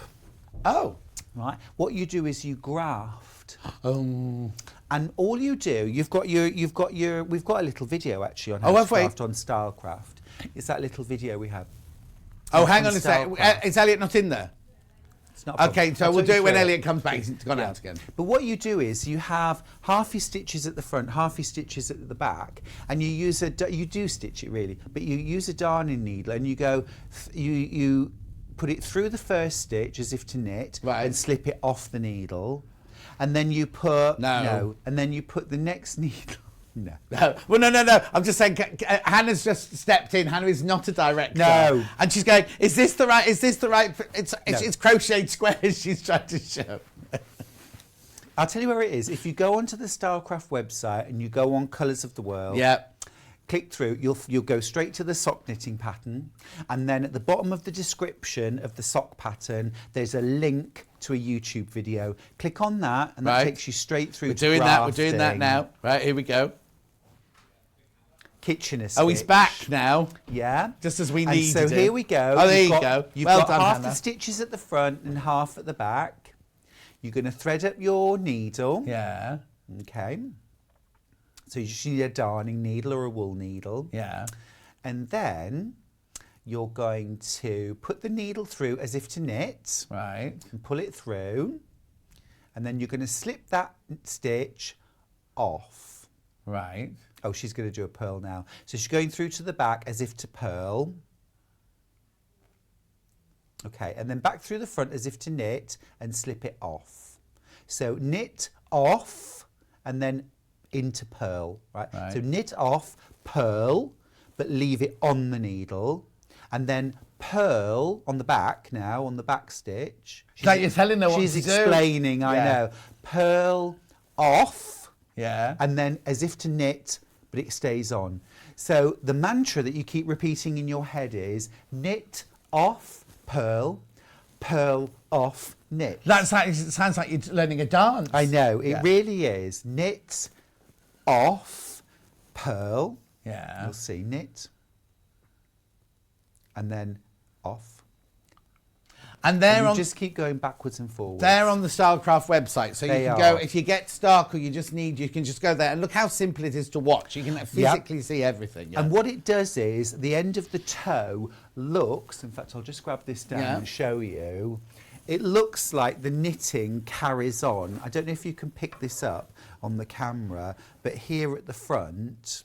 Oh. Right. What you do is you graft. Oh. And all you do, we've got a little video actually on how to graft on Stylecraft. It's that little video we have. Oh, hang on a sec. Is Elliot not in there? It's not a okay, so we'll do it when Elliot comes back. He's gone out again. But what you do is you have half your stitches at the front, half your stitches at the back, and you do stitch it really, but you use a darning needle and you go, you put it through the first stitch as if to knit, and slip it off the needle, and then you put and then you put the next needle. No. Well, no. I'm just saying, Hannah's just stepped in. Hannah is not a director. No. And she's going, is this the right? It's crocheted squares she's trying to show. I'll tell you where it is. If you go onto the Stylecraft website and you go on Colours of the World, click through, you'll go straight to the sock knitting pattern, and then at the bottom of the description of the sock pattern, there's a link to a YouTube video. Click on that, and that takes you straight through to grafting. We're doing that now. Right, here we go. Kitchener stitch. Oh, he's back now. Yeah. Just as we needed him. So here we go. Oh, there you go. You've well got done, half Hannah. the stitches at the front and half at the back. You're going to thread up your needle. Yeah. Okay. So you just need a darning needle or a wool needle. Yeah. And then you're going to put the needle through as if to knit. Right. And pull it through. And then you're going to slip that stitch off. Right. Oh, she's going to do a purl now. So she's going through to the back as if to purl. Okay, and then back through the front as if to knit and slip it off. So knit off and then into purl, right? So knit off, purl, but leave it on the needle, and then purl on the back now, on the back stitch. Like you're telling her what to do. She's explaining, I know. Purl off, and then as if to knit, but it stays on. So the mantra that you keep repeating in your head is knit off, purl, purl, off, knit. That's like, it sounds like you're learning a dance. I know, it really is. Knit, off, purl. Yeah. You'll see knit, and then off. And they're you on, just keep going backwards and forwards. They're on the Stylecraft website, so They you can are. go, if you get stuck or you just need, you can just go there and look how simple it is to watch. You can physically see everything. Yeah. And what it does is the end of the toe looks, in fact, I'll just grab this down and show you. It looks like the knitting carries on. I don't know if you can pick this up on the camera, but here at the front.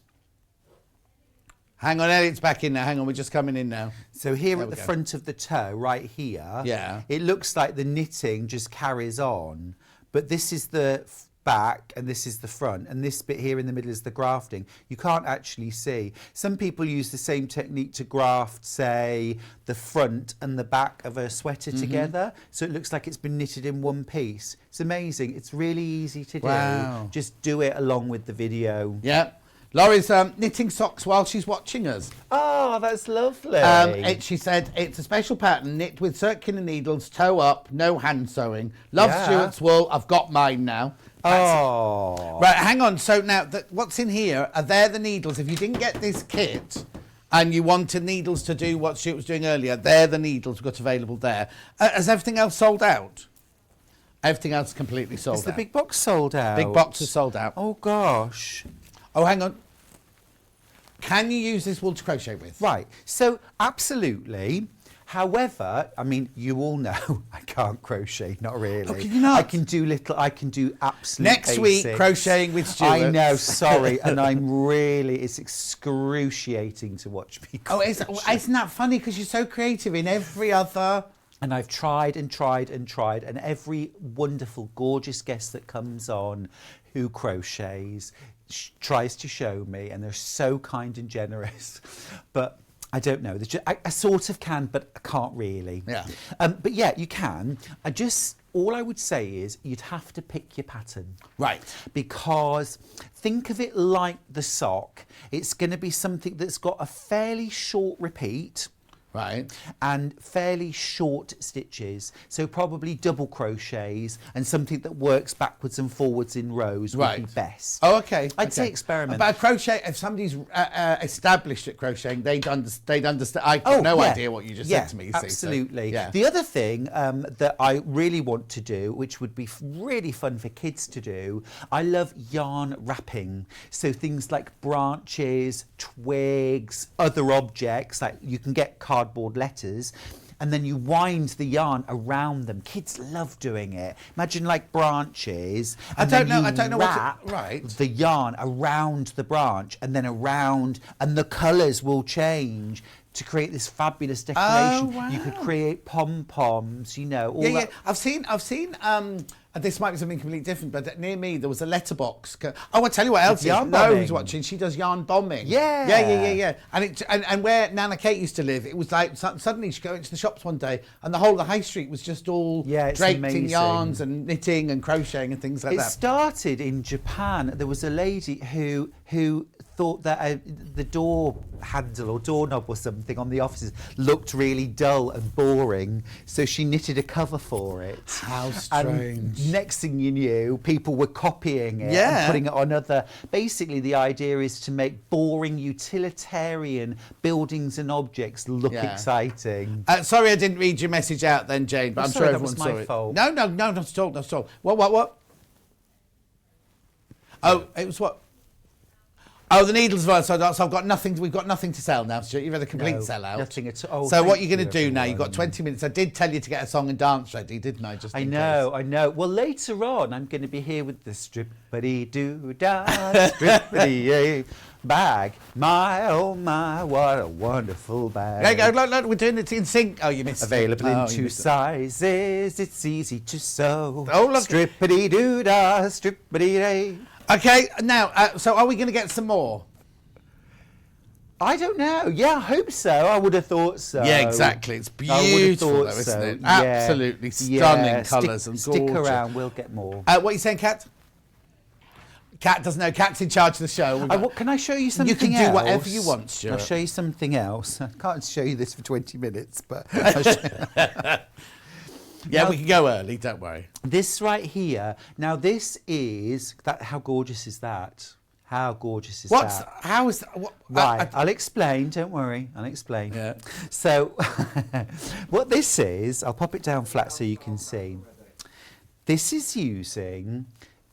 Hang on, Elliot's back in now. Hang on, we're just coming in now. So here at the front of the toe, right here, it looks like the knitting just carries on. But this is the back and this is the front. And this bit here in the middle is the grafting. You can't actually see. Some people use the same technique to graft, say, the front and the back of a sweater together. So it looks like it's been knitted in one piece. It's amazing. It's really easy to do. Wow. Just do it along with the video. Yeah. Laurie's knitting socks while she's watching us. Oh, that's lovely. She said, it's a special pattern, knit with circular needles, toe up, no hand sewing. Love Stuart's wool. I've got mine now. Oh. Right, hang on. So now, what's in here, are there the needles? If you didn't get this kit and you wanted needles to do what Stuart was doing earlier, they're the needles we've got available there. Has everything else sold out? Everything else completely sold out. Is the big box sold out? Big box is sold out. Oh, gosh. Oh, hang on. Can you use this wool to crochet with? Right, so absolutely. However, I mean, you all know I can't crochet, not really. Oh, can you not? I can do absolute Next week, basics. crocheting with Stuart. I know, sorry, and it's excruciating to watch me crochet. Isn't that funny? Because you're so creative in every other... And I've tried and tried and tried, and every wonderful, gorgeous guest that comes on who crochets tries to show me, and they're so kind and generous. But I don't know. I sort of can, but I can't really. Yeah. But yeah, you can. All I would say is you'd have to pick your pattern. Right. Because think of it like the sock. It's going to be something that's got a fairly short repeat. Right. And fairly short stitches. So probably double crochets and something that works backwards and forwards in rows would be best. Oh, okay. I'd say experiment. But a crochet, if somebody's established at crocheting, they'd understand. I have no idea what you just said to me. Absolutely. So, The other thing that I really want to do, which would be really fun for kids to do, I love yarn wrapping. So things like branches, twigs, other objects, like you can get cardboard letters, and then you wind the yarn around them. Kids love doing it. Imagine like branches. I don't know wrap the yarn around the branch and then around, and the colours will change to create this fabulous decoration. Oh, wow. You could create pom-poms, you know. All that. I've seen this might be something completely different, but near me there was a letterbox. Oh, I tell you what else. Yarn bombing. bombing. Watching. She does yarn bombing. Yeah. And where Nana Kate used to live, it was like suddenly she go into the shops one day and the whole of the high street was just all draped in yarns and knitting and crocheting and things like that. It started in Japan. There was a lady who thought that the door handle or doorknob or something on the offices looked really dull and boring, so she knitted a cover for it. How strange. And next thing you knew, people were copying it and putting it on other... Basically, the idea is to make boring, utilitarian buildings and objects look exciting. Sorry I didn't read your message out then, Jane, but I'm sure everyone saw it. That was my fault. No, not at all, not at all. What? Oh, it was what? Oh, the needles are so I've got nothing. We've got nothing to sell now, Stuart. You've had a complete sellout. Nothing at all. So what you're going to do now? You've got 20 minutes. I did tell you to get a song and dance ready, didn't I? Just I know. Well, later on, I'm going to be here with the strippity-doo-dah, strippity bag. My, oh my, what a wonderful bag. There you go. Look, we're doing it in sync. Oh, you missed Available it. in 2 sizes. It's easy to sew. Oh, look. Strippity-doo-dah, strippity-day. Okay, now, so are we going to get some more? I don't know. Yeah, I hope so. I would have thought so. Yeah, exactly. It's beautiful, though, isn't it? Yeah. Absolutely stunning colours and gorgeous. Stick around, we'll get more. What are you saying, Kat? Kat doesn't know. Kat's in charge of the show. Can I show you something else? You can do whatever you want, Stuart. I'll show you something else. I can't show you this for 20 minutes, but... Yeah, Now, we can go early, don't worry. this right here, now this is, how gorgeous is that? How gorgeous is that? How is that? Right, I'll explain, don't worry, I'll explain. Yeah. So, what this is, I'll pop it down flat so you can see. This is using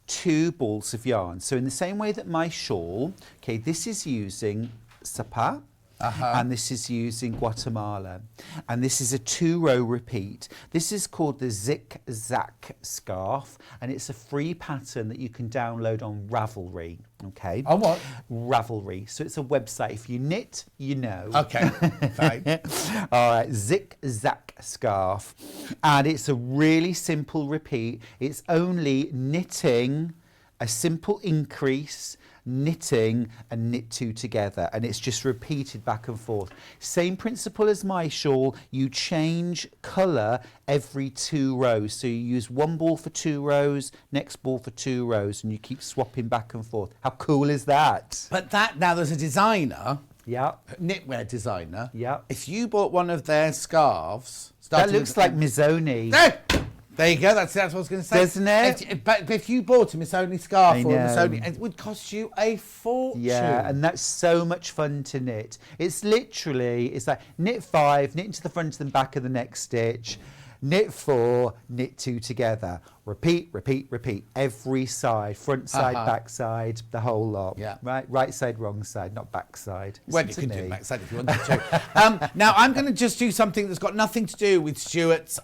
2 balls of yarn. So in the same way that my shawl, okay, this is using Sapa, and this is using Guatemala. And this is a 2-row repeat. This is called the Zig-Zag scarf, and it's a free pattern that you can download on Ravelry, okay? On what? Ravelry. So it's a website. If you knit, you know. Okay, fine. All right, Zig-Zag scarf. And it's a really simple repeat. It's only knitting, a simple increase, knitting and knit 2 together, and it's just repeated back and forth. Same principle as my shawl, you change colour every 2 rows. So you use 1 ball for 2 rows, next ball for 2 rows, and you keep swapping back and forth. How cool is that? But now there's a designer, Yeah. knitwear designer. Yeah. If you bought one of their scarves, That looks like Mizoni. There you go. That's what I was going to say. Doesn't it? But if you bought a Missoni scarf I or a know. Missoni, it would cost you a fortune. Yeah, and that's so much fun to knit. It's literally, it's like knit 5, knit into the front and back of the next stitch, knit 4, knit 2 together. Repeat, repeat, repeat. Every side, front side, back side, the whole lot. Yeah. Right side, wrong side, not back side. Well, you can do back side if you wanted to. Now, I'm going to just do something that's got nothing to do with Stuart's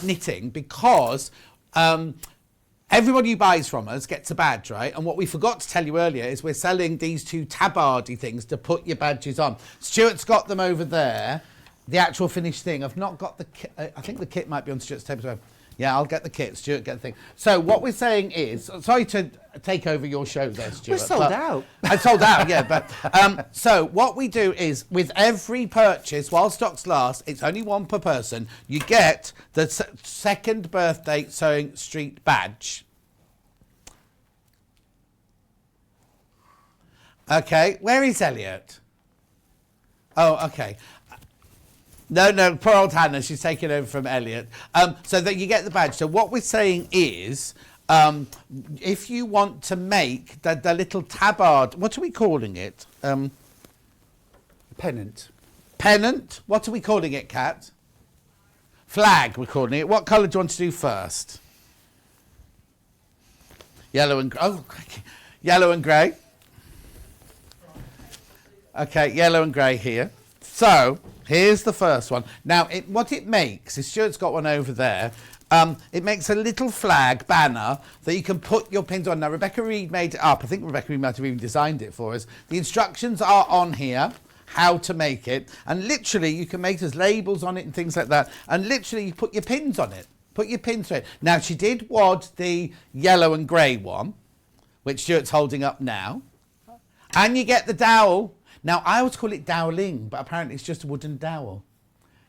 knitting, because everybody who buys from us gets a badge, right? And what we forgot to tell you earlier is we're selling these 2 tabardy things to put your badges on. Stuart's got them over there, the actual finished thing. I've not got the kit. I think the kit might be on Stuart's table as well. Yeah, I'll get the kit. Stuart, get the thing. So what we're saying is, sorry to take over your show there, Stuart. We're sold out. I sold out, yeah. But so what we do is, with every purchase, while stocks last, it's only 1 per person. You get the second birthday Sewing Street badge. Okay, where is Elliot? Oh, okay. No, poor old Hannah, she's taken over from Elliot. So that you get the badge. So what we're saying is, if you want to make the little tabard, what are we calling it? Pennant. Pennant? What are we calling it, Kat? Flag, we're calling it. What colour do you want to do first? Yellow and yellow and grey. Okay, yellow and grey here. So here's the first one. Now, what it makes is, Stuart's got one over there. It makes a little flag banner that you can put your pins on. Now, Rebecca Reid made it up. I think Rebecca Reid might have even designed it for us. The instructions are on here, how to make it. And literally, you can make there's labels on it and things like that. And literally, you put your pins on it. Put your pins on it. Now, she did wad the yellow and grey one, which Stuart's holding up now. And you get the dowel. Now, I always call it doweling, but apparently it's just a wooden dowel.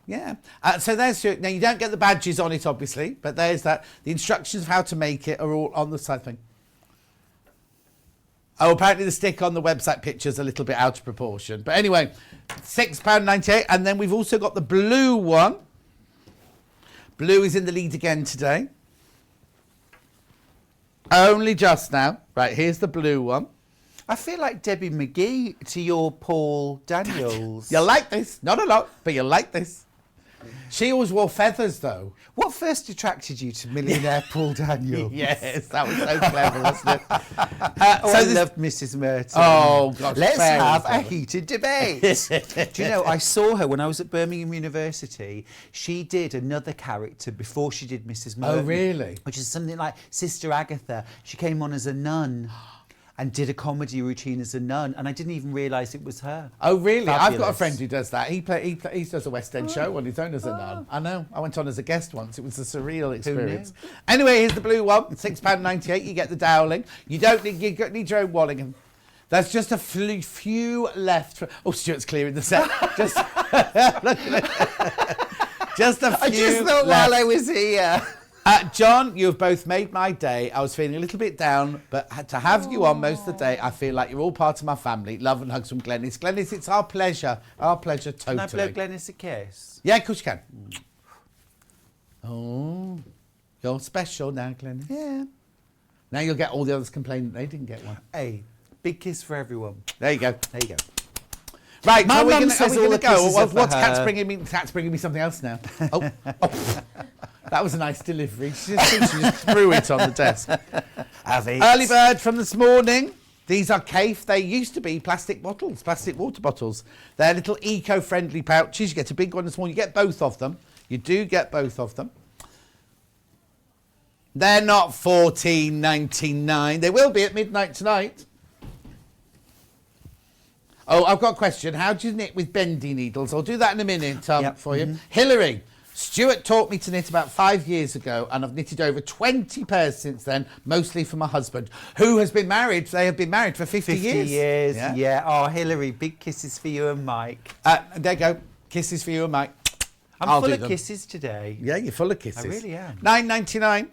Yeah. So there's your... Now, you don't get the badges on it, obviously, but there's that. The instructions of how to make it are all on the side thing. Oh, apparently the stick on the website picture's a little bit out of proportion. But anyway, £6.98. And then we've also got the blue one. Blue is in the lead again today. Only just now. Right, here's the blue one. I feel like Debbie McGee to your Paul Daniels. You like this? Not a lot, but you like this. She always wore feathers, though. What first attracted you to millionaire Paul Daniels? Yes, that was so clever, wasn't it? I loved Mrs. Merton. Oh, gosh. Let's have a heated debate. Do you know, I saw her when I was at Birmingham University. She did another character before she did Mrs. Merton. Oh, really? Which is something like Sister Agatha. She came on as a nun and did a comedy routine as a nun, and I didn't even realise it was her. Oh, really? Fabulous. I've got a friend who does that. He does a West End show on his own as a nun. I know. I went on as a guest once. It was a surreal experience. Anyway, here's the blue one. £6.98. You get the doweling. You don't need your own walling. There's just a few left. Oh, Stuart's clearing the set. Just a few. I just thought left. while I was here. John, you've both made my day. I was feeling a little bit down, but to have you on most of the day, I feel like you're all part of my family. Love and hugs from Glenys. Glenys, it's our pleasure. Our pleasure, totally. Can I blow Glenys a kiss? Yeah, of course you can. Oh, you're special now, Glenn. Yeah. Now you'll get all the others complaining that they didn't get one. Hey, big kiss for everyone. There you go. There you go. Right, My are we mum going says all to the go? kisses are for What's Kat's her. bringing me? Kat's bringing me something else now. Oh, that was a nice delivery. She just threw it on the desk. Have it. Early bird from this morning. These are Kaffe. They used to be plastic bottles, plastic water bottles. They're little eco-friendly pouches. You get a big one and a small. You get both of them. You do get both of them. They're not $14.99. They will be at midnight tonight. Oh, I've got a question. How do you knit with bendy needles? I'll do that in a minute for you. Hillary, Stuart taught me to knit about 5 years ago, and I've knitted over 20 pairs since then, mostly for my husband, who has been married. They have been married for 50 years. 50 years, yeah. Oh, Hillary, big kisses for you and Mike. There you go. Kisses for you and Mike. I'm full of kisses today. Yeah, you're full of kisses. I really am. $9.99.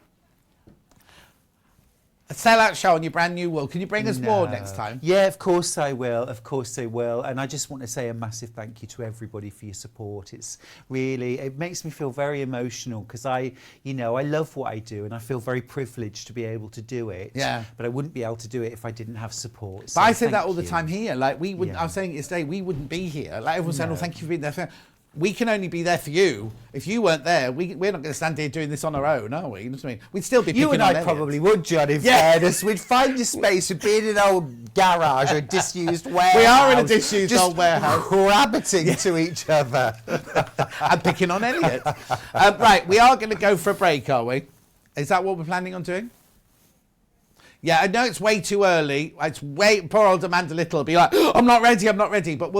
A sellout show on your brand new wool. Can you bring us more next time? Yeah, of course I will. Of course I will. And I just want to say a massive thank you to everybody for your support. It's really, it makes me feel very emotional because I love what I do and I feel very privileged to be able to do it. Yeah. But I wouldn't be able to do it if I didn't have support. But So I say that thank all the you. time here. Like we wouldn't. I was saying it yesterday. We wouldn't be here. Like everyone's saying, "Oh, thank you for being there." We can only be there for you. If you weren't there, we're not going to stand here doing this on our own, are we? You know what I mean? We'd still be picking You and on I Elliot. probably would, John, in fairness. We'd find a space, we'd be in an old garage or a disused warehouse. We are in a disused old warehouse. Rabbiting to each other. And picking on Elliot. Right, we are going to go for a break, are we? Is that what we're planning on doing? Yeah, I know it's way too early. Poor old Amanda Little will be like, oh, I'm not ready. But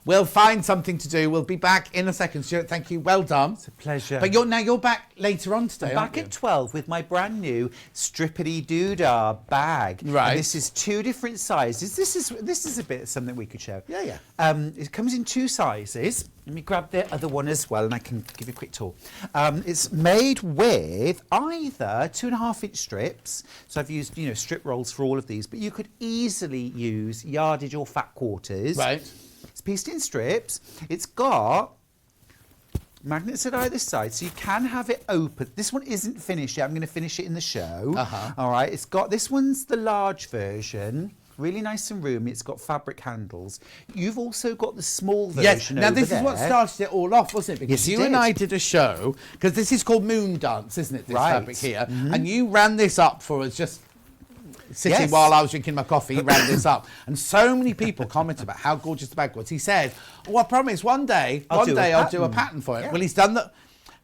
we'll find something to do. We'll be back in a second. Stuart, thank you. Well done. It's a pleasure. But you're back later on today, I'm aren't back you? at 12 with my brand new Strippity Doodah bag. Right. And this is 2 different sizes. This is a bit of something we could show. Yeah. It comes in 2 sizes. Let me grab the other one as well, and I can give you a quick tour. It's made with either 2.5-inch strips. So I've used, strip rolls for all of these, but you could easily use yardage or fat quarters. Right. It's pieced in strips. It's got magnets at either side, so you can have it open. This one isn't finished yet. I'm going to finish it in the show. All right. It's got, this one's the large version. Really nice and roomy. It's got fabric handles. You've also got the small version. Yes. Now this over is what there. started it all off, wasn't it? Because Yes, it you and did. I did a show, because this is called Moon Dance, isn't it? This Right. fabric here, and you ran this up for us just sitting Yes. while I was drinking my coffee. He ran this up, and so many people commented about how gorgeous the bag was. He said, "Oh, I promise one day I'll do a pattern for it." Yeah. Well, he's done the.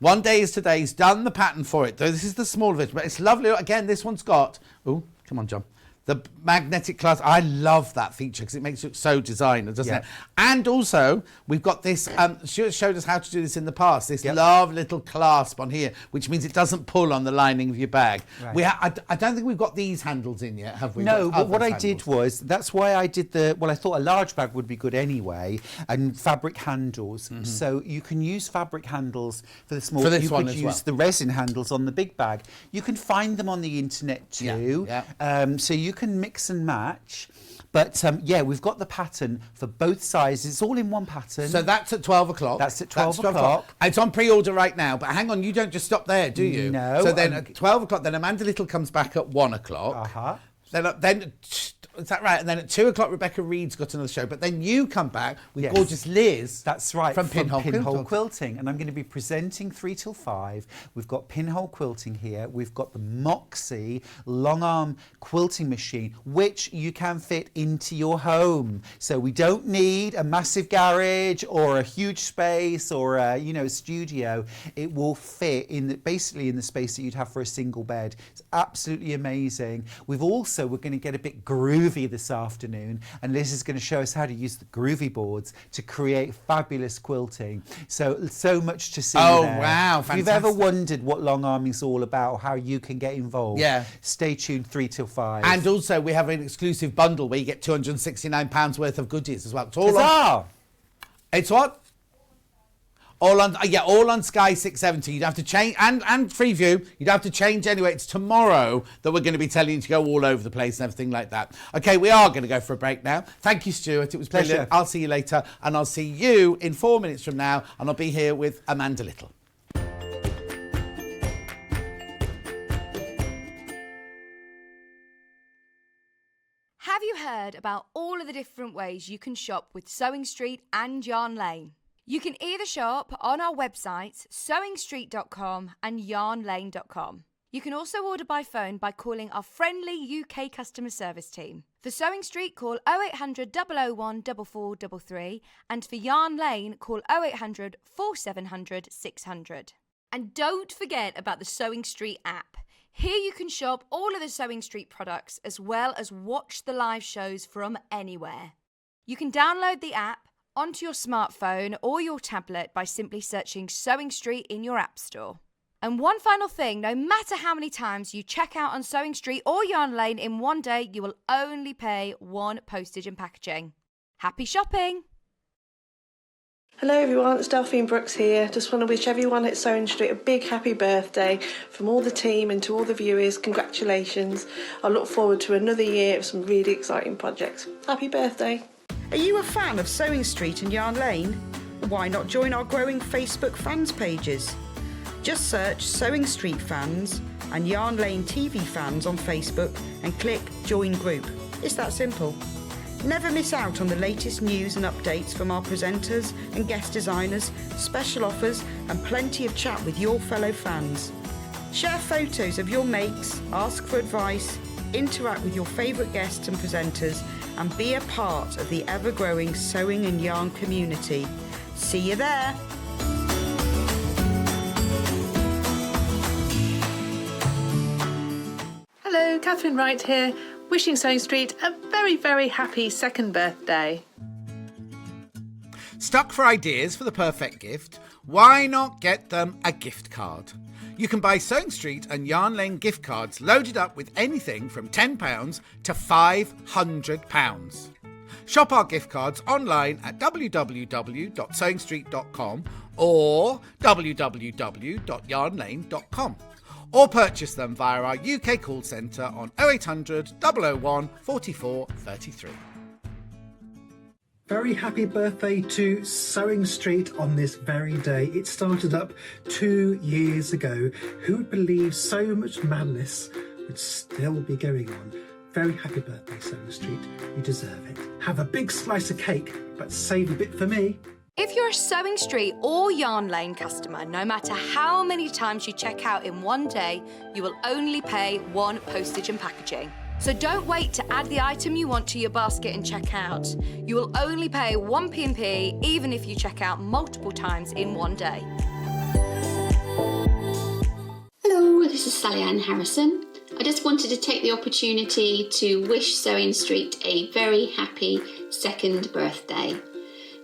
One day is today. He's done the pattern for it. Though this is the small version, but it's lovely. Again, this one's got. Oh, come on, John. The magnetic clasp. I love that feature because it makes it look so designer, doesn't it? And also, we've got this. Stuart showed us how to do this in the past. This lovely little clasp on here, which means it doesn't pull on the lining of your bag. Right. I don't think we've got these handles in yet, have we? No, Got but what other I did handles. was, that's why I did I thought a large bag would be good anyway, and fabric handles. So you can use fabric handles for the small. For this you one could as use well. the resin handles on the big bag. You can find them on the internet too. So you can mix and match. But we've got the pattern for both sizes. It's all in one pattern. So that's at 12 o'clock. That's at 12 o'clock. It's on pre-order right now. But hang on, you don't just stop there, do you? No. So then at 12 o'clock, then Amanda Little comes back at 1 o'clock. Then is that right? And then at 2 o'clock, Rebecca Reid's got another show. But then you come back with gorgeous Liz. That's right. From Pinhole Quilting. And I'm going to be presenting 3 till 5. We've got Pinhole Quilting here. We've got the Moxie long arm quilting machine, which you can fit into your home. So we don't need a massive garage or a huge space or a studio. It will fit basically in the space that you'd have for a single bed. It's absolutely amazing. We're going to get a bit groovy this afternoon, and Liz is going to show us how to use the groovy boards to create fabulous quilting. So much to see there. Wow, If you've ever wondered what long arming's all about, or how you can get involved, stay tuned 3 till 5. And also, we have an exclusive bundle where you get £269 worth of goodies as well. It's all Huzzah! It's what? All on Sky 670. You'd have to change, and Freeview, you'd have to change anyway. It's tomorrow that we're going to be telling you to go all over the place and everything like that. Okay, we are going to go for a break now. Thank you, Stuart. It was brilliant. Pleasure. I'll see you later, and I'll see you in 4 minutes from now, and I'll be here with Amanda Little. heard about all of the different ways you can shop with Sewing Street and Yarn Lane? You can either shop on our websites, sewingstreet.com and yarnlane.com. You can also order by phone by calling our friendly UK customer service team. For Sewing Street, call 0800 001 4433, and for Yarn Lane, call 0800 4700 600. And don't forget about the Sewing Street app. Here you can shop all of the Sewing Street products as well as watch the live shows from anywhere. You can download the app onto your smartphone or your tablet by simply searching Sewing Street in your app store. And one final thing, no matter how many times you check out on Sewing Street or Yarn Lane in one day, you will only pay one postage and packaging. Happy shopping! Hello everyone, it's Delphine Brooks here. Just want to wish everyone at Sewing Street a big happy birthday from all the team and to all the viewers. Congratulations. I look forward to another year of some really exciting projects. Happy birthday. Are you a fan of Sewing Street and Yarn Lane? Why not join our growing Facebook fans pages? Just search Sewing Street Fans and Yarn Lane TV Fans on Facebook and click Join Group. It's that simple. Never miss out on the latest news and updates from our presenters and guest designers, special offers and plenty of chat with your fellow fans. Share photos of your makes, ask for advice, interact with your favourite guests and presenters and be a part of the ever-growing sewing and yarn community. See you there! Hello, Catherine Wright here, wishing Sewing Street a very, very happy second birthday. Stuck for ideas for the perfect gift? Why not get them a gift card? You can buy Sewing Street and Yarn Lane gift cards loaded up with anything from £10 to £500. Shop our gift cards online at www.sewingstreet.com or www.yarnlane.com. Or purchase them via our UK call centre on 0800 001 44 33. Very happy birthday to Sewing Street on this very day. It started up 2 years ago. Who would believe so much madness would still be going on? Very happy birthday, Sewing Street. You deserve it. Have a big slice of cake, but save a bit for me. If you're a Sewing Street or Yarn Lane customer, no matter how many times you check out in one day, you will only pay one postage and packaging. So don't wait to add the item you want to your basket and check out. You will only pay one P&P even if you check out multiple times in one day. Hello, this is Sally Ann Harrison. I just wanted to take the opportunity to wish Sewing Street a very happy second birthday.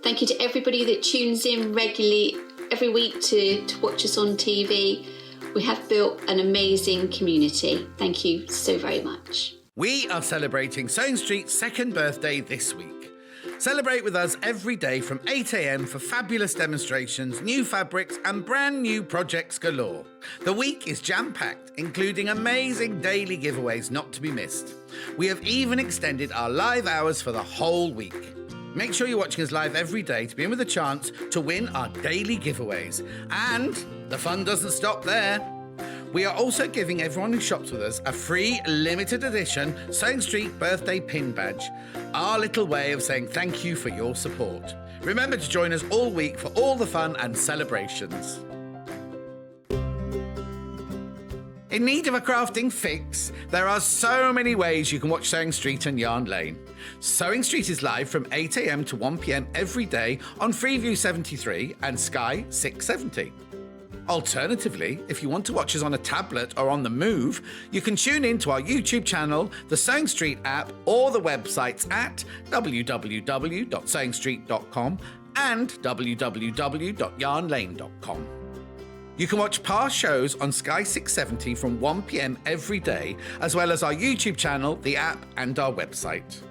Thank you to everybody that tunes in regularly every week to watch us on TV. We have built an amazing community. Thank you so very much. We are celebrating Sewing Street's second birthday this week. Celebrate with us every day from 8 a.m. for fabulous demonstrations, new fabrics and brand new projects galore. The week is jam-packed, including amazing daily giveaways not to be missed. We have even extended our live hours for the whole week. Make sure you're watching us live every day to be in with a chance to win our daily giveaways. And the fun doesn't stop there. We are also giving everyone who shops with us a free limited edition Sewing Street birthday pin badge, our little way of saying thank you for your support. Remember to join us all week for all the fun and celebrations. In need of a crafting fix? There are so many ways you can watch Sewing Street and Yarn Lane. Sewing Street is live from 8 a.m. to 1 p.m. every day on Freeview 73 and Sky 670. Alternatively, if you want to watch us on a tablet or on the move, you can tune in to our YouTube channel, the Sewing Street app, or the websites at www.sewingstreet.com and www.yarnlane.com. You can watch past shows on Sky 670 from 1 p.m. every day, as well as our YouTube channel, the app, and our website.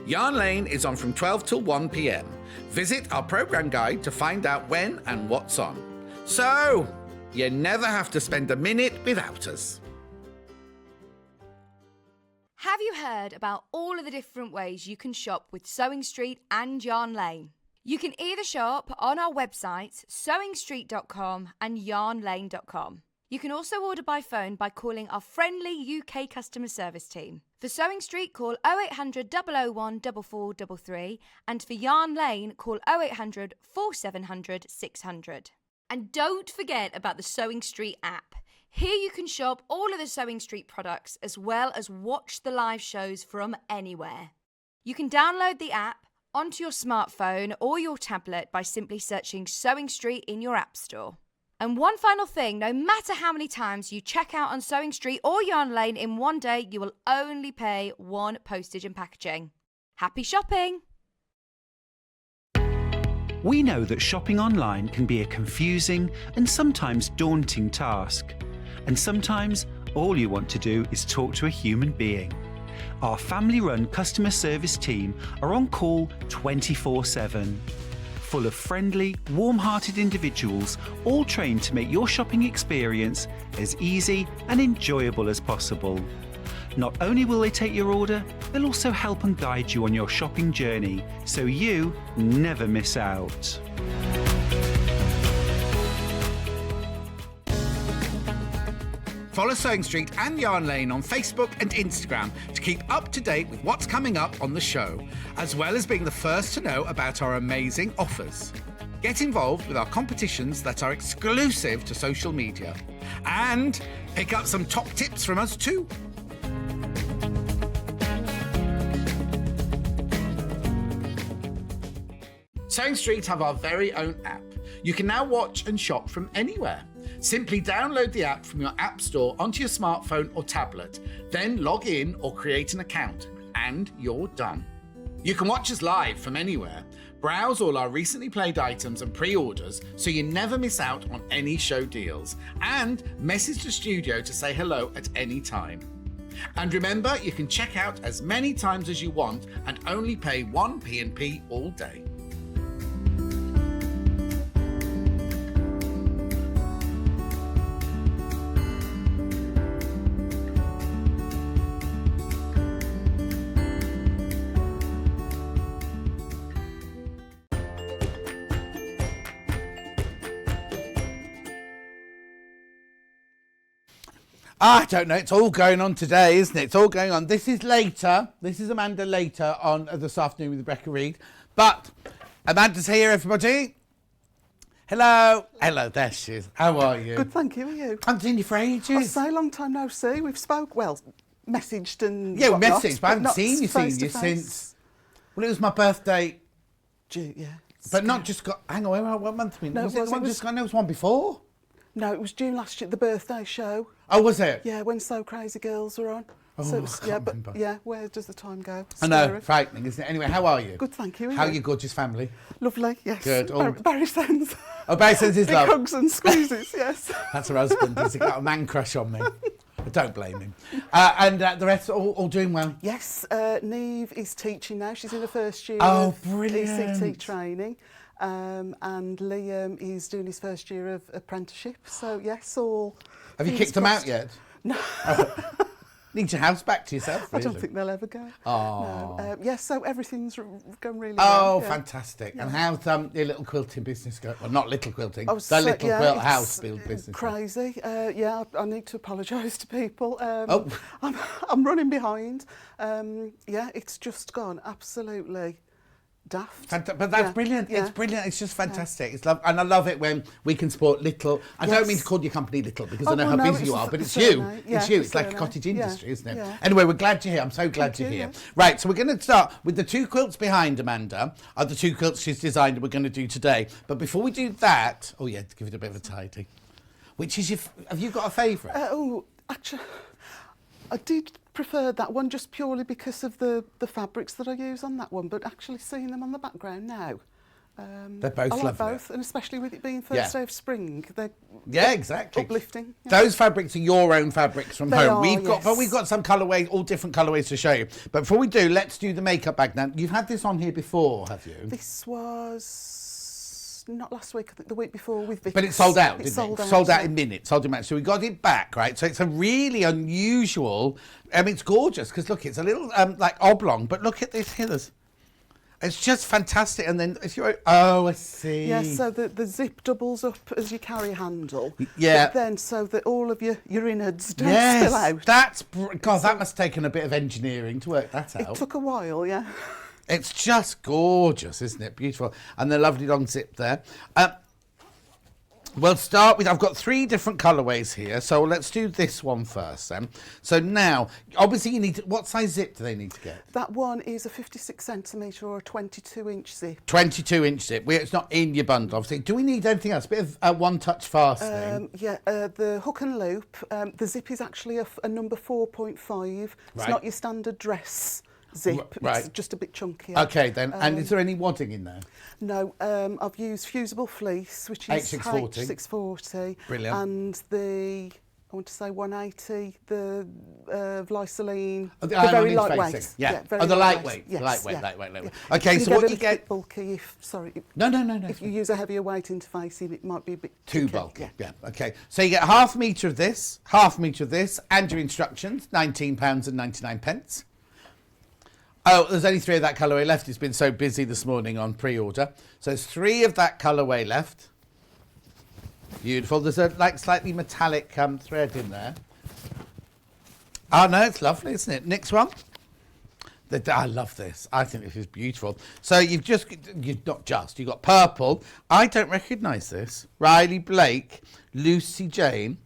Yarn Lane is on from 12 till 1 p.m. Visit our programme guide to find out when and what's on. So, you never have to spend a minute without us. Have you heard about all of the different ways you can shop with Sewing Street and Yarn Lane? You can either shop on our websites, sewingstreet.com and yarnlane.com. You can also order by phone by calling our friendly UK customer service team. For Sewing Street, call 0800 001 4433, and for Yarn Lane, call 0800 4700 600. And don't forget about the Sewing Street app. Here you can shop all of the Sewing Street products as well as watch the live shows from anywhere. You can download the app onto your smartphone or your tablet by simply searching Sewing Street in your app store. And one final thing, no matter how many times you check out on Sewing Street or Yarn Lane in one day, you will only pay one postage and packaging. Happy shopping! We know that shopping online can be a confusing and sometimes daunting task. And sometimes all you want to do is talk to a human being. Our family-run customer service team are on call 24/7. Full of friendly, warm-hearted individuals, all trained to make your shopping experience as easy and enjoyable as possible. Not only will they take your order, they'll also help and guide you on your shopping journey, so you never miss out. Follow Sewing Street and Yarn Lane on Facebook and Instagram to keep up to date with what's coming up on the show, as well as being the first to know about our amazing offers. Get involved with our competitions that are exclusive to social media, and pick up some top tips from us too. Sewing Street have our very own app. You can now watch and shop from anywhere. Simply download the app from your app store onto your smartphone or tablet, then log in or create an account, and you're done. You can watch us live from anywhere, browse all our recently played items and pre-orders so you never miss out on any show deals, and message the studio to say hello at any time. And remember, you can check out as many times as you want and only pay one P&P all day. I don't know. It's all going on today, isn't it? It's all going on. This is later. This is Amanda later on this afternoon with Rebecca Reid. But Amanda's here, everybody. Hello. Hello, there she is. How are you? Good, thank you. Are you? I haven't seen you for ages. I say, long time no see. We've messaged and yeah, we whatnot, messaged, but I haven't seen you since. Well, it was my birthday. June, yeah. But not just got. Hang on, what month? No, was it the one just gone? No, it was one before. No, it was June last year. The birthday show. Oh, was it? Yeah, when So Crazy Girls were on. Oh, so it was, I can't remember. Yeah, where does the time go? I know, frightening, isn't it? Anyway, how are you? Good, thank you. How are your gorgeous family? Lovely, yes. Good. Barry sends. Oh, Barry sends his love. Big hugs and squeezes, yes. That's her husband. He's got a man crush on me. But don't blame him. And the rest all doing well? Yes, Neve is teaching now. She's in the first year of brilliant. ECT training. And Liam is doing his first year of apprenticeship. So, yes, all... Have you kicked them out yet? No. Need your house back to yourself, really. I don't think they'll ever go. Oh. No. Yes, so everything's going really well. Oh, yeah. Fantastic. Yeah. And how's your little quilting business going? Well, not little quilting, the little quilt house build business. Crazy. I need to apologise to people. I'm running behind. It's just gone absolutely daft. But that's brilliant. Yeah. It's brilliant. It's just fantastic. It's and I love it when we can support little. I don't mean to call your company little because I know how busy you are, but it's you. It's you. It's like a cottage industry, isn't it? Yeah. Anyway, we're glad you're here. I'm so glad you're here. Right, so we're going to start with the two quilts behind Amanda. Are the two quilts she's designed and we're going to do today. But before we do that, give it a bit of a tidy. Which is have you got a favourite? Actually, I did prefer that one just purely because of the fabrics that I use on that one, but actually seeing them on the background now, they're both lovely. I like both, and especially with it being first day of spring, they're exactly uplifting. Those fabrics are your own fabrics from home. We've got some colourways, all different colourways to show you. But before we do, let's do the makeup bag now. You've had this on here before, have you? This was not last week, I think the week before with Vick's. But it sold out, didn't it? Sold out in minutes. Sold in minutes. So we got it back, right? So it's a really unusual. It's gorgeous because look, it's a little like oblong, but look at this here. It's just fantastic. And then if you're, oh, I see. Yeah, so the zip doubles up as you carry a handle. Yeah. But then so that all of your innards don't Yes, spill out. that's, God, that must have taken a bit of engineering to work that out. It took a while, yeah. It's just gorgeous, isn't it? Beautiful. And the lovely long zip there. We'll start with, I've got 3 different colourways here, so let's do this one first then. So now, obviously you need to, what size zip do they need to get? That one is a 56 centimetre or a 22-inch zip. 22-inch zip. It's not in your bundle, obviously. Do we need anything else? A bit of one-touch fastening? Yeah, the hook and loop. The zip is actually a number 4.5. It's Right. not your standard dress zip. Right. It's just a bit chunkier. Okay then, and is there any wadding in there? No, I've used fusible fleece, which is H640. Brilliant. And the, I want to say 180, the Glycerine, Oh, the very iron-on lightweight. facing. Yeah. Very the lightweight. Yes, lightweight. yeah. Okay, so what you get? A bit bulky if, sorry. No. If you use a heavier weight interfacing, it might be a bit Too tricky. bulky. Yeah. Okay. So you get half a metre of this, half a metre of this, and your instructions, £19.99. Oh, there's only 3 of that colourway left. It's been so busy this morning on pre-order. So there's 3 of that colourway left. Beautiful. There's a like slightly metallic thread in there. Oh no, it's lovely, isn't it? Next one. I love this. I think this is beautiful. So you've got purple. I don't recognise this. Riley Blake, Lucy Jane.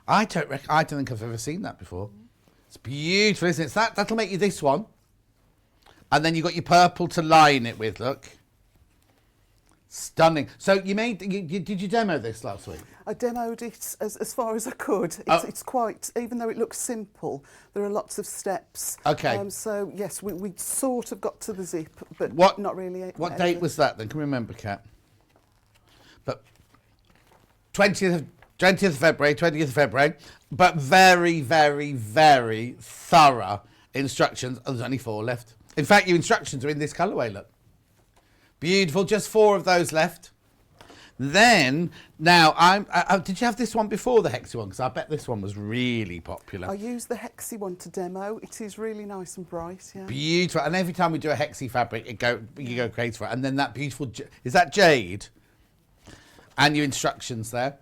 I don't think I've ever seen that before. It's beautiful, isn't it? So that'll make you this one. And then you've got your purple to line it with, look. Stunning. So did you demo this last week? I demoed it as far as I could. It's quite, even though it looks simple, there are lots of steps. Okay. So yes, we sort of got to the zip, but not really. What date was that then? Can you remember, Kat? But 20th of February, but very, very, very thorough instructions. Oh, there's only 4 left. In fact, your instructions are in this colourway, look. Beautiful, just 4 of those left. Then, now, did you have this one before the Hexy one? Because I bet this one was really popular. I used the Hexy one to demo. It is really nice and bright, yeah. Beautiful, and every time we do a Hexy fabric, you go crazy for it. And then that beautiful, is that jade? And your instructions there.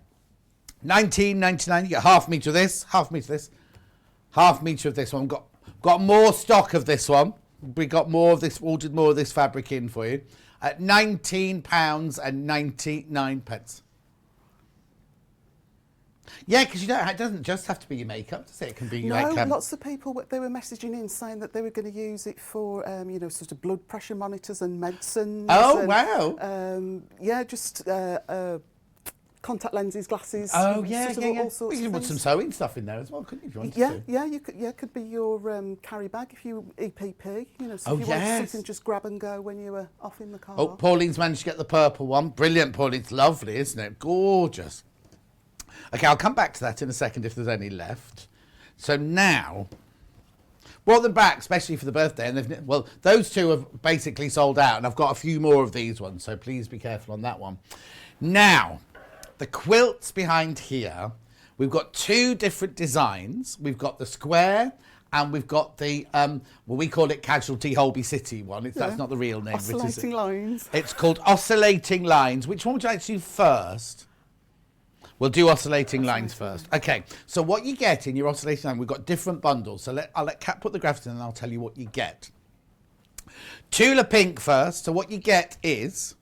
£19.99, you get half a metre of this, half a metre of this, half a metre of this one. Got more stock of this one. We got more of this, ordered more of this fabric in for you at £19.99. Yeah, because it doesn't just have to be your makeup, does it? It can be lots of people, they were messaging in saying that they were going to use it for, sort of blood pressure monitors and medicines. Oh, wow. Yeah, just contact lenses, glasses. Oh, yeah. All sorts You can put some sewing stuff in there as well, couldn't you, if you wanted to? Yeah, could be your carry bag if you EPP. So if you wanted something, just grab and go when you were off in the car. Oh, Pauline's managed to get the purple one. Brilliant, Pauline. It's lovely, isn't it? Gorgeous. Okay, I'll come back to that in a second if there's any left. So now, brought them back, especially for the birthday. And those 2 have basically sold out, and I've got a few more of these ones, so please be careful on that one. Now, the quilts behind here, we've got 2 different designs. We've got the square and we've got the, we call it Casualty Holby City one. That's not the real name. Oscillating lines. It's called Oscillating Lines. Which one would you like to do first? We'll do Oscillating Lines first. Okay, so what you get in your Oscillating Line, we've got different bundles. So I'll let Kat put the graphics in and I'll tell you what you get. Tula Pink first. So what you get is,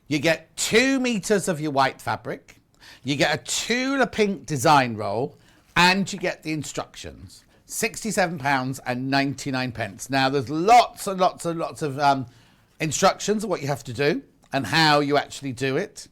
you get 2 meters of your white fabric, you get a Tula Pink design roll, and you get the instructions. £67.99. Now, there's lots and lots and lots of instructions of what you have to do and how you actually do it.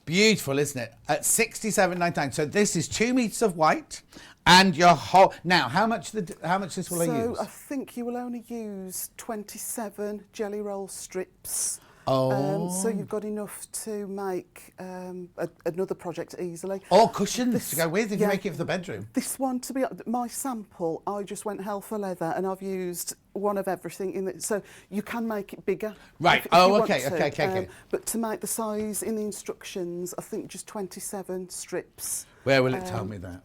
Beautiful, isn't it? At £67.99. So this is 2 meters of white, and your whole. Now, how much this will I use? So I think you will only use 27 jelly roll strips. Oh. So you've got enough to make another project easily. Or cushions to go with if you make it for the bedroom. This one, to be my sample, I just went hell for leather and I've used one of everything in it. So you can make it bigger. Right. If you want Okay. to. Okay. But to make the size in the instructions, I think just 27 strips. Where will it tell me that?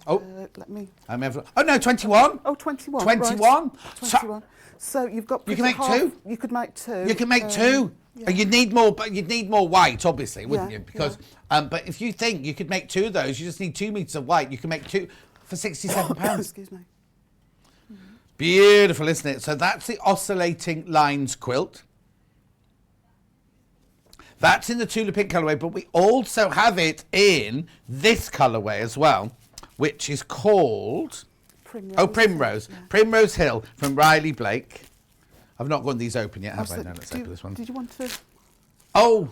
Oh, let me. oh no, 21. Oh, 21. 21. Right. 21. So you've got. You can make two. You could make two. You can make two. Yeah. You'd need more, but you'd need more white, obviously, wouldn't Yeah, you? Because, but if you think you could make two of those, you just need 2 meters of white. You can make two for £67. Excuse me. Beautiful, isn't it? So that's the oscillating lines quilt. That's in the Tula Pink colourway, but we also have it in this colourway as well, which is called Primrose. Yeah. Primrose Hill from Riley Blake. I've not got these open yet, have I? No, let's open this one. Did you want to? Oh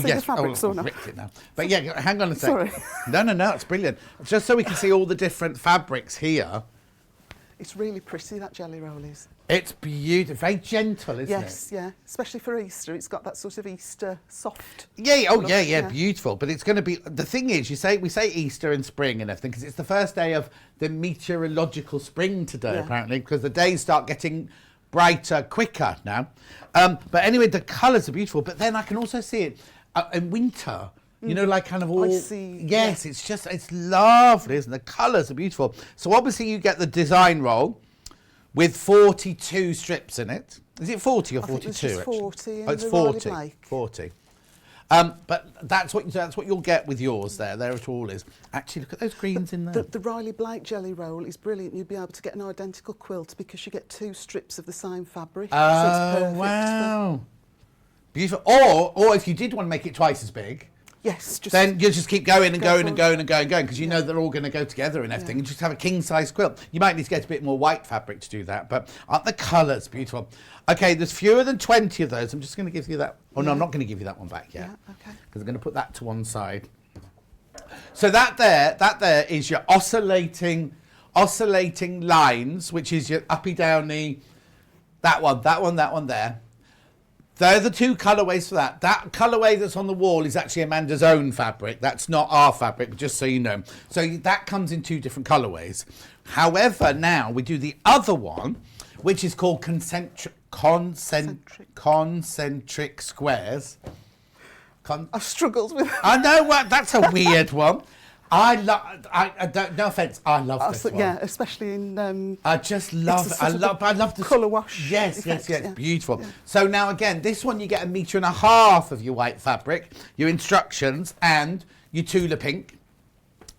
see yes. the fabrics or I've not? ripped it now. But yeah, hang on a sec. Sorry. No, it's brilliant. Just so we can see all the different fabrics here. It's really pretty, that jelly roll is. It's beautiful, very gentle, isn't it? Yes, yeah. Especially for Easter, it's got that sort of Easter soft. Yeah, look, beautiful. But it's going to be, the thing is, we say Easter and spring and everything, because it's the first day of the meteorological spring today, apparently, because the days start getting brighter, quicker now. But anyway, the colours are beautiful, but then I can also see it in winter. You know, like kind of all... Yes, it's lovely, isn't it? The colours are beautiful. So obviously you get the design roll with 42 strips in it. Is it 40 or 42? I think it's just 40 Oh, it's the 40. Riley Blake. 40. But that's what you'll get with yours there. There it all is. Actually, look at those greens in there. The Riley Blake jelly roll is brilliant. You'd be able to get an identical quilt because you get 2 strips of the same fabric. Oh, so it's perfect. wow. Beautiful. Or if you did want to make it twice as big... Yes, then you just keep going and going and going and going and going because you know they're all going to go together and everything. And just have a king size quilt. You might need to get a bit more white fabric to do that, but aren't the colours beautiful? Okay, there's fewer than 20 of those. I'm just going to give you that. Oh no, I'm not going to give you that one back yet. Yeah, okay. Because I'm going to put that to one side. So that there is your oscillating lines, which is your uppy downy. That one there. They're the 2 colourways for that. That colourway that's on the wall is actually Amanda's own fabric. That's not our fabric, just so you know. So that comes in 2 different colourways. However, now we do the other one, which is called concentric squares. I've struggled with I know what, that's a weird one. I don't, no offence, I love this one. Yeah, especially in... I just love it. I love the colour wash. Yes, effects, yes, beautiful. Yeah. So now again, this one you get 1.5 meters of your white fabric, your instructions, and your Tula Pink.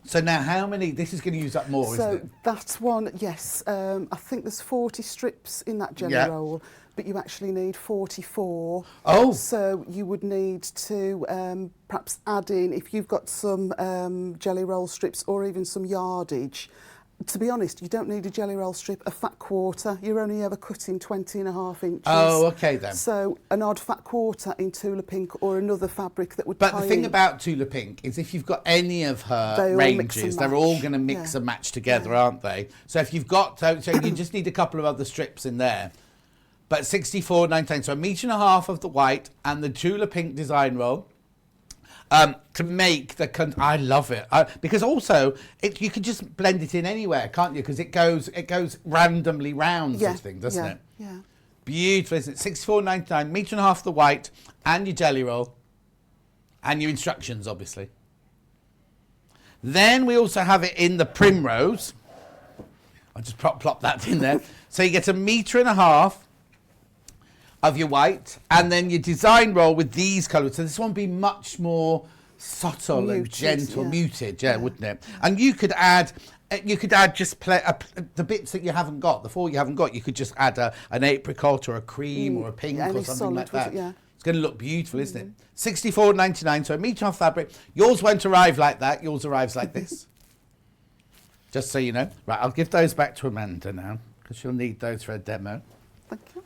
So now how many, this is going to use up more, isn't it? So that's one, yes. I think there's 40 strips in that jelly roll, but you actually need 44. Oh. So you would need to perhaps add in, if you've got some jelly roll strips or even some yardage. To be honest, you don't need a jelly roll strip, a fat quarter. You're only ever cutting 20.5 inches. Oh, okay then. So an odd fat quarter in Tula Pink or another fabric that would But the thing about Tula Pink is if you've got any of her ranges, they're all going to mix and match together, aren't they? So if you've got, so you just need a couple of other strips in there. But 64.99, so 1.5 meters of the white and the Tula Pink design roll. To make the, I love it because also you can just blend it in anywhere, can't you? Because it goes randomly round, this thing, doesn't it? Yeah. Beautiful, isn't it? 64.99, 1.5 meters of the white, and your jelly roll, and your instructions, obviously. Then we also have it in the Primrose. I'll just plop that in there. So you get 1.5 meters of your white, and then your design roll with these colours. So this one would be much more subtle muted, and gentle, muted, wouldn't it? And you could add just the bits that you haven't got, the 4 you haven't got. You could just add an apricot or a cream or a pink or something like that. It's going to look beautiful, isn't it? 64.99, so 1 meter of fabric. Yours won't arrive like that. Yours arrives like this. Just so you know. Right, I'll give those back to Amanda now because she'll need those for a demo. Thank you.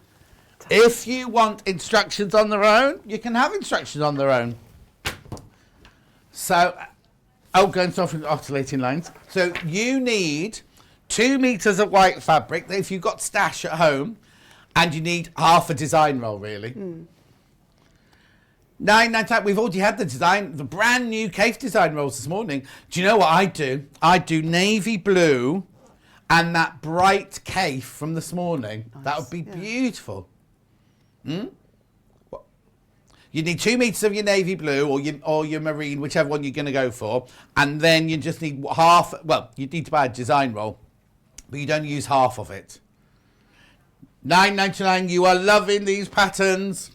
If you want instructions on their own, you can have instructions on their own. So, going off with oscillating lines. So you need 2 meters of white fabric. If you've got stash at home, and you need half a design roll, really. $9.99. We've already had the brand new Kaffe design rolls this morning. Do you know what I do? I do navy blue and that bright Kaffe from this morning. Nice. That would be beautiful. You need 2 meters of your navy blue or your marine, whichever one you're going to go for. And then you just need half, well, you need to buy a design roll, but you don't use half of it. $9.99, you are loving these patterns.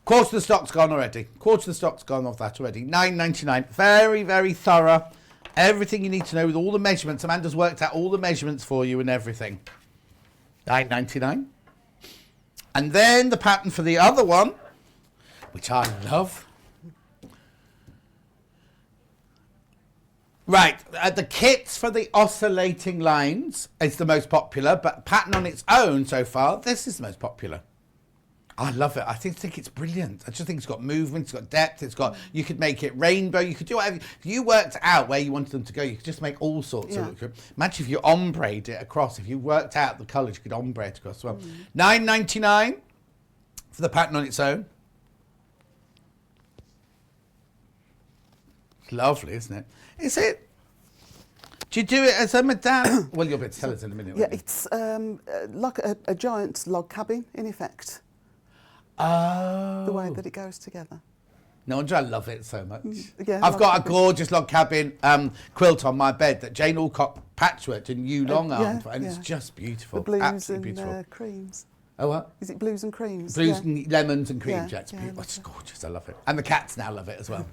Quarter of the stock's gone already. Quarter of the stock's gone off that already. $9.99, very, very thorough. Everything you need to know with all the measurements. Amanda's worked out all the measurements for you and everything. $9.99. And then the pattern for the other one, which I love. Right, the kits for the oscillating lines is the most popular, but pattern on its own so far, this is the most popular. I love it. I think it's brilliant. I just think it's got movement, it's got depth, it's got, you could make it rainbow, you could do whatever. If you worked out where you wanted them to go, you could just make all sorts of look. Imagine if you ombra'd it across, if you worked out the colours, you could ombre it across as well. $9.99 for the pattern on its own. It's lovely, isn't it? Is it? Do you do it as a madame? Well, you'll be able to tell us in a minute. Yeah, it's like a giant log cabin, in effect. Oh. The way that it goes together. No wonder I love it so much. Yeah, I've got a gorgeous log cabin quilt on my bed that Jane Alcott patchworked in New Long Arm, and it's just beautiful. The blues absolutely and beautiful. creams. Oh, what? Is it blues and creams? Blues and lemons and cream. Yeah, Yeah, it's yeah, beautiful. It's gorgeous. I love it. And the cats now love it as well.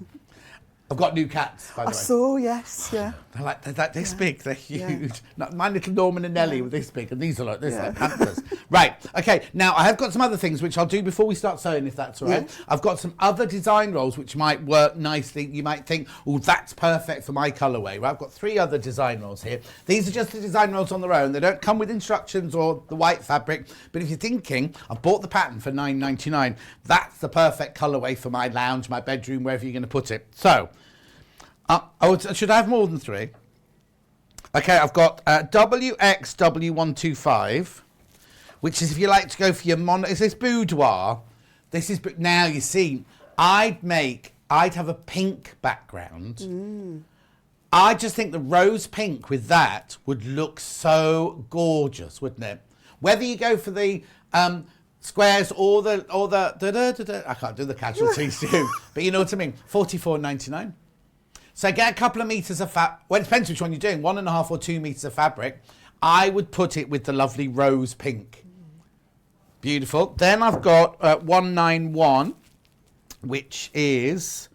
I've got new cats, by the I way. saw, yes, yeah. They're like this big. They're huge. Not my little Norman and Nellie were this big, and these are like this, like panthers. Right. Okay. Now I have got some other things which I'll do before we start sewing, if that's all right. Yeah. I've got some other design rolls which might work nicely. You might think, oh, that's perfect for my colourway. Right. I've got 3 other design rolls here. These are just the design rolls on their own. They don't come with instructions or the white fabric. But if you're thinking, I've bought the pattern for $9.99. That's the perfect colourway for my lounge, my bedroom, wherever you're going to put it. So. Should I have more than 3? Okay, I've got WXW125, which is if you like to go for your is this boudoir? This is, now you see, I'd have a pink background. I just think the rose pink with that would look so gorgeous, wouldn't it? Whether you go for the squares or the I can't do the casualties too, but you know what I mean. $44.99. So get a couple of meters of well, it depends which one you're doing, 1.5 or 2 meters of fabric. I would put it with the lovely rose pink. Beautiful. Then I've got 191, which is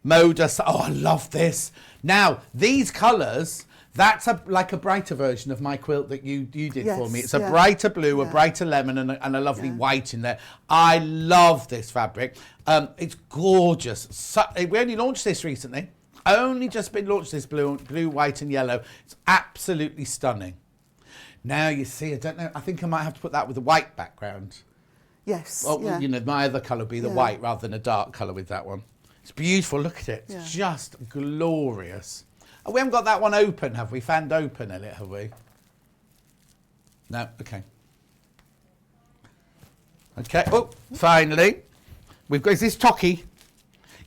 Moda. Oh, I love this. Now, these colours, that's like a brighter version of my quilt that you did for me. It's a brighter blue, a brighter lemon, and a lovely white in there. I love this fabric. It's gorgeous. We only launched this recently. Only just been launched, this blue, white and yellow. It's absolutely stunning. Now you see, I don't know, I think I might have to put that with a white background. Yes. Well, you know, my other colour would be the white rather than a dark colour with that one. It's beautiful, look at it. It's just glorious. Oh, we haven't got that one open, have we? Fanned open, Elliot, have we? No, okay. Okay, oh, finally. We've got, is this Toki?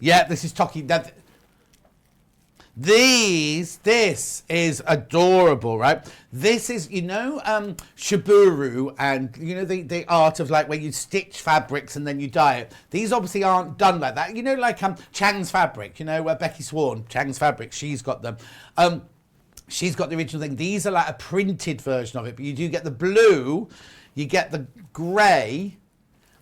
Yeah, this is Toki. This is adorable, right? This is, you know, shiburu and, you know, the art of like where you stitch fabrics and then you dye it. These obviously aren't done like that. You know, like Chang's fabric, you know, Becky Swan, Chang's fabric, she's got them. She's got the original thing. These are like a printed version of it, but you do get the blue, you get the grey,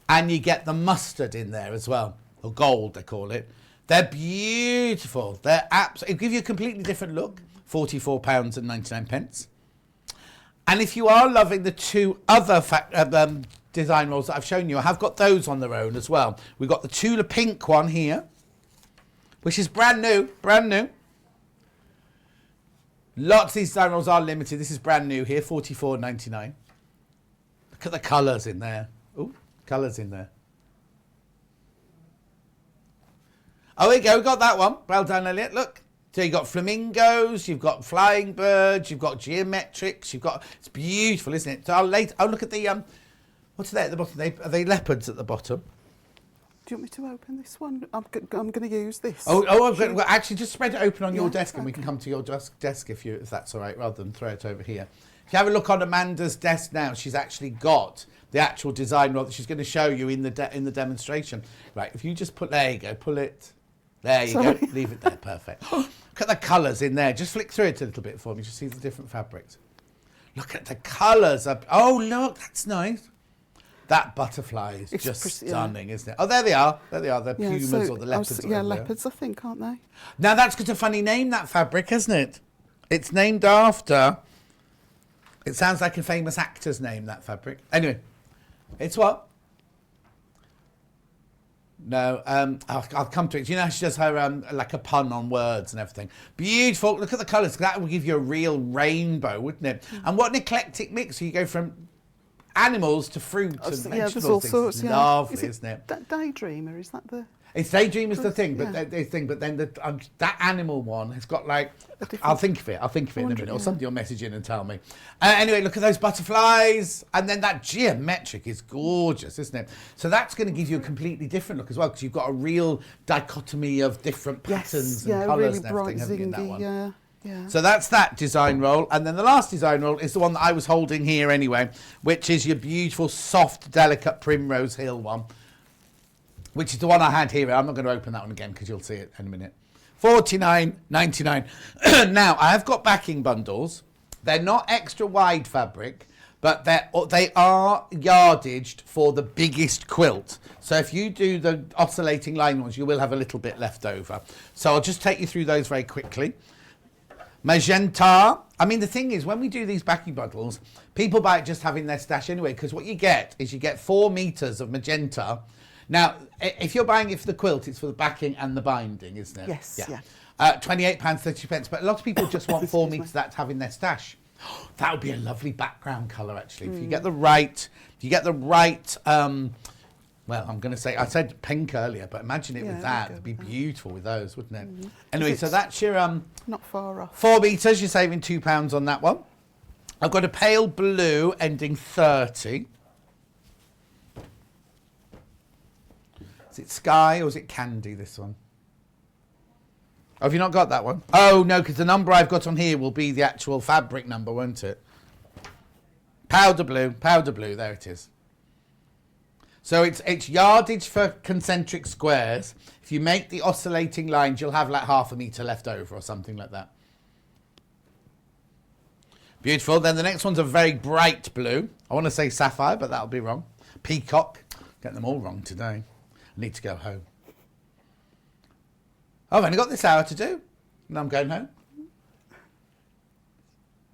and you get the mustard in there as well, or gold they call it. They're beautiful. They're absolutely, give you a completely different look. £44.99. And if you are loving the 2 other design rolls that I've shown you, I have got those on their own as well. We've got the Tula pink one here, which is brand new, Lots of these design rolls are limited. This is brand new here, £44.99. Look at the colours in there. Oh, colours in there. Oh, there you go, we got that one. Well done, Elliot. Look. So you've got flamingos, you've got flying birds, you've got geometrics, it's beautiful, isn't it? So I'll look at the, what's that at the bottom? Are they leopards at the bottom? Do you want me to open this one? I'm going to use this. Well, actually, just spread it open on your desk and we can come to your desk if that's all right, rather than throw it over here. If you have a look on Amanda's desk now, she's actually got the actual design roll that she's going to show you in the demonstration. Right, if you just there you go, pull it. There you go, leave it there, perfect. Look at the colours in there. Just flick through it a little bit for me, just see the different fabrics. Look at the colours. Oh, look, that's nice. That butterfly is just stunning, isn't it? Oh, there they are. There they are. They're pumas or the leopards. Yeah, leopards, I think, aren't they? Now, that's got a funny name, that fabric, isn't it? It's named after... It sounds like a famous actor's name, that fabric. Anyway, it's what? No, I'll come to it. You know, she does her, like a pun on words and everything. Beautiful. Look at the colours. That will give you a real rainbow, wouldn't it? And what an eclectic mix. So you go from animals to fruit and vegetables. There's all sorts, Lovely, isn't it? Daydreamer, is that the... It's Daydreamer's the thing, but then that animal one has got like... I'll think of it in a minute, or somebody will message in and tell me. Anyway, look at those butterflies. And then that geometric is gorgeous, isn't it? So that's going to give you a completely different look as well, because you've got a real dichotomy of different patterns and colours really and everything, haven't you, in that one? Yeah. So that's that design roll. And then the last design roll is the one that I was holding here anyway, which is your beautiful, soft, delicate Primrose Hill one, which is the one I had here. I'm not going to open that one again because you'll see it in a minute. $49.99. Now, I have got backing bundles. They're not extra wide fabric, but they are yardaged for the biggest quilt. So if you do the oscillating line ones, you will have a little bit left over. So I'll just take you through those very quickly. Magenta. I mean, the thing is, when we do these backing bundles, people buy it just having their stash anyway, because what you get is you get 4 meters of magenta. Now, if you're buying it for the quilt, it's for the backing and the binding, isn't it? Yes, yeah. £28.30. But a lot of people just want 4 meters of that to have in their stash. That would be a lovely background colour, actually. If you get the right, well, I'm going to say, I said pink earlier, but imagine it with that. It'd be beautiful with those, wouldn't it? Anyway, so that's your... not far off. 4 meters, you're saving £2 on that one. I've got a pale blue ending 30. Is it Sky or is it Candy, this one? Oh, have you not got that one? Oh, no, because the number I've got on here will be the actual fabric number, won't it? Powder blue, there it is. So it's yardage for concentric squares. If you make the oscillating lines, you'll have like half a metre left over or something like that. Beautiful. Then the next one's a very bright blue. I want to say sapphire, but that'll be wrong. Peacock. Get them all wrong today. I need to go home. I've only got this hour to do, and I'm going home.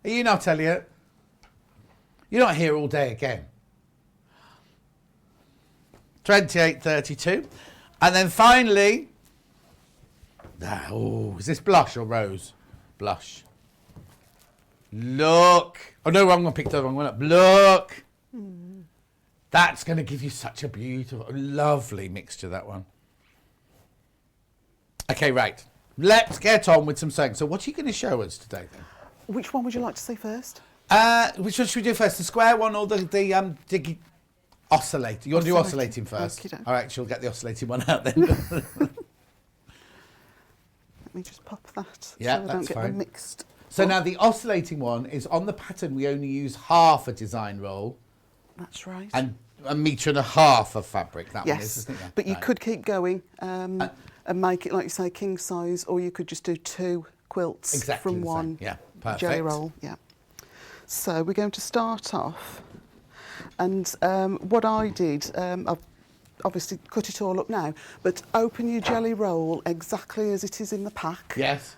Are you not, Elliot? You're not here all day again. 28.32, and then finally, is this blush or rose? Blush. Look. Oh no, wrong one. Picked the wrong one up. Look. That's going to give you such a beautiful, lovely mixture, that one. Okay, right. Let's get on with some sewing. So what are you going to show us today, then? Which one would you like to see first? Which one should we do first? The square one or the diggy oscillator? You want to do oscillating first? Okey-doke. All right, she'll get the oscillating one out then. Let me just pop that. Yeah, so I that's don't get fine. them mixed. So now the oscillating one is on the pattern. We only use half a design roll. That's right. And 1.5 meters of fabric. That one is, isn't it? But you could keep going and make it, like you say, king size, or you could just do 2 quilts from one jelly roll. Yeah. So we're going to start off, and what I did, I've obviously cut it all up now, but open your jelly roll exactly as it is in the pack. Yes.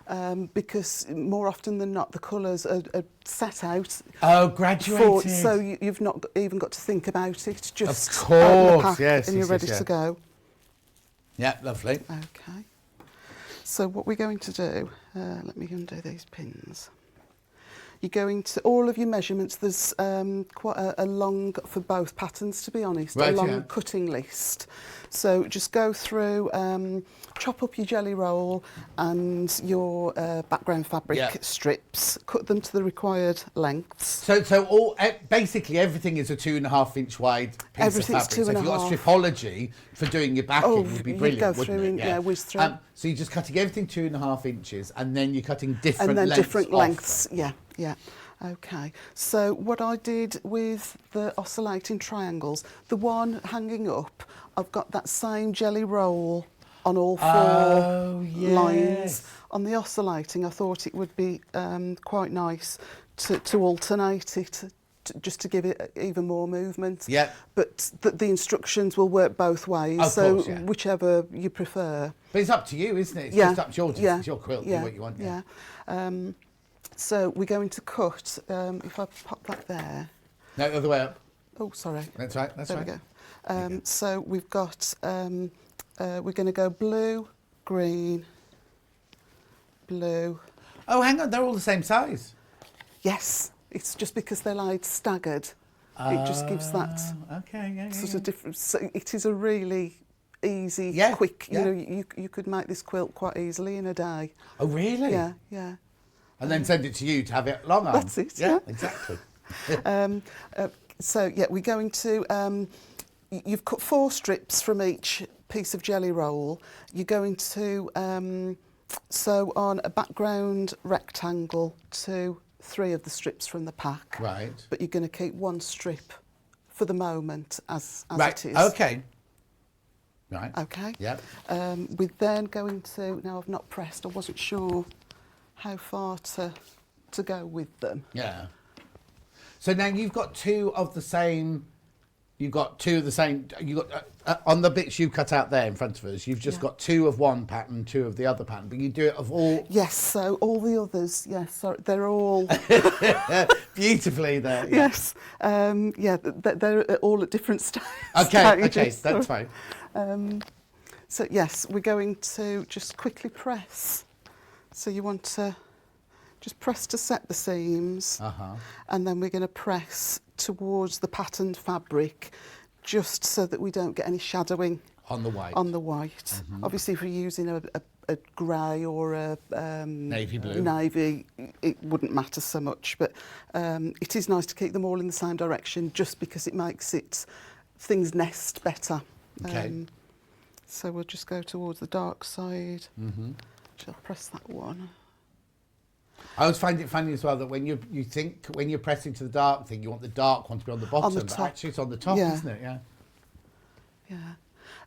Because more often than not, the colours are set out. Oh, graduated. So you've not even got to think about it. Just of course, open the pack yes, and you're ready to go. Yeah, lovely. Okay. So what we're going to do, let me undo these pins. You're going to, all of your measurements, there's quite a long, for both patterns to be honest, a long cutting list. So just go through, chop up your jelly roll and your background fabric strips, cut them to the required lengths. So all basically everything is a 2.5 inch wide piece of fabric. So if you've got Stripology for doing your backing, would be brilliant, wouldn't it? Whiz through. So you're just cutting everything 2.5 inches, and then you're cutting different lengths. And then different lengths, yeah. Okay, so what I did with the oscillating triangles, the one hanging up, I've got that same jelly roll on all four lines. On the oscillating, I thought it would be quite nice to alternate it, just to give it even more movement. Yeah. But the instructions will work both ways, Of so course, yeah. whichever you prefer. But it's up to you, isn't it? It's Yeah. just up to your, Yeah. it's your quilt, Yeah. do what you want. Yeah. So we're going to cut, if I pop that there. No, the other way up. Oh, sorry. That's right, that's there right. There we go. So we've got, we're going to go blue, green, blue. Oh, hang on, they're all the same size. Yes, it's just because they're laid staggered. It just gives that sort of difference. So it is a really easy, quick, you know, you could make this quilt quite easily in a day. Oh, really? Yeah, yeah. And then send it to you to have it long on. That's it, yeah. Exactly. So, yeah, we're going to... you've cut 4 strips from each piece of jelly roll. You're going to sew on a background rectangle to 3 of the strips from the pack. Right. But you're going to keep 1 strip for the moment as right. it is. Okay. Right. Okay. Yep. We're then going to... Now, I've not pressed. I wasn't sure how far to go with them. Yeah. So now you've got 2 of the same... You've got 2 of the same... You got on the bits you cut out there in front of us, you've just got 2 of one pattern, 2 of the other pattern, but you do it of all... Yes, so all the others, yes, sorry, they're all... Beautifully there. Yeah. Yes, yeah, they're all at different stages. Okay, that's fine. So yes, we're going to just quickly press. So you want to just press to set the seams, and then we're going to press towards the patterned fabric, just so that we don't get any shadowing on the white. Obviously, if we're using a grey or a navy blue, navy, it wouldn't matter so much. But it is nice to keep them all in the same direction, just because it makes things nest better. Okay. So we'll just go towards the dark side. Shall I press that one? I always find it funny as well that when you think when you're pressing to the dark thing, you want the dark one to be on the bottom, on the but top. actually it's on the top, isn't it? Yeah. Yeah.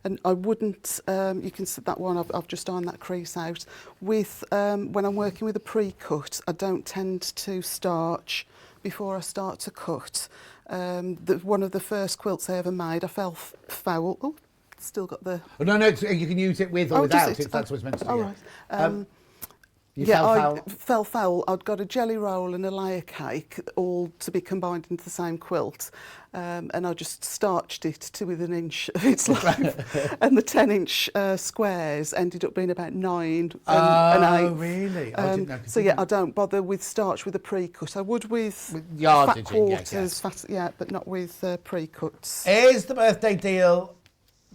And I wouldn't, you can see that one, I've just ironed that crease out. With, when I'm working with a pre-cut, I don't tend to starch before I start to cut. One of the first quilts I ever made, I fell foul. Oh, still got the... Oh, no, you can use it with or without, if that's what it's meant to do. Oh, Yeah. right. You I fell foul. I'd got a jelly roll and a layer cake, all to be combined into the same quilt, and I just starched it to within an inch of its life. And the 10-inch squares ended up being about 9 and 8. Oh, really? I didn't know. So yeah, I don't bother with starch with a pre-cut. I would with yardage, fat quarters, but not with pre-cuts. Is the birthday deal...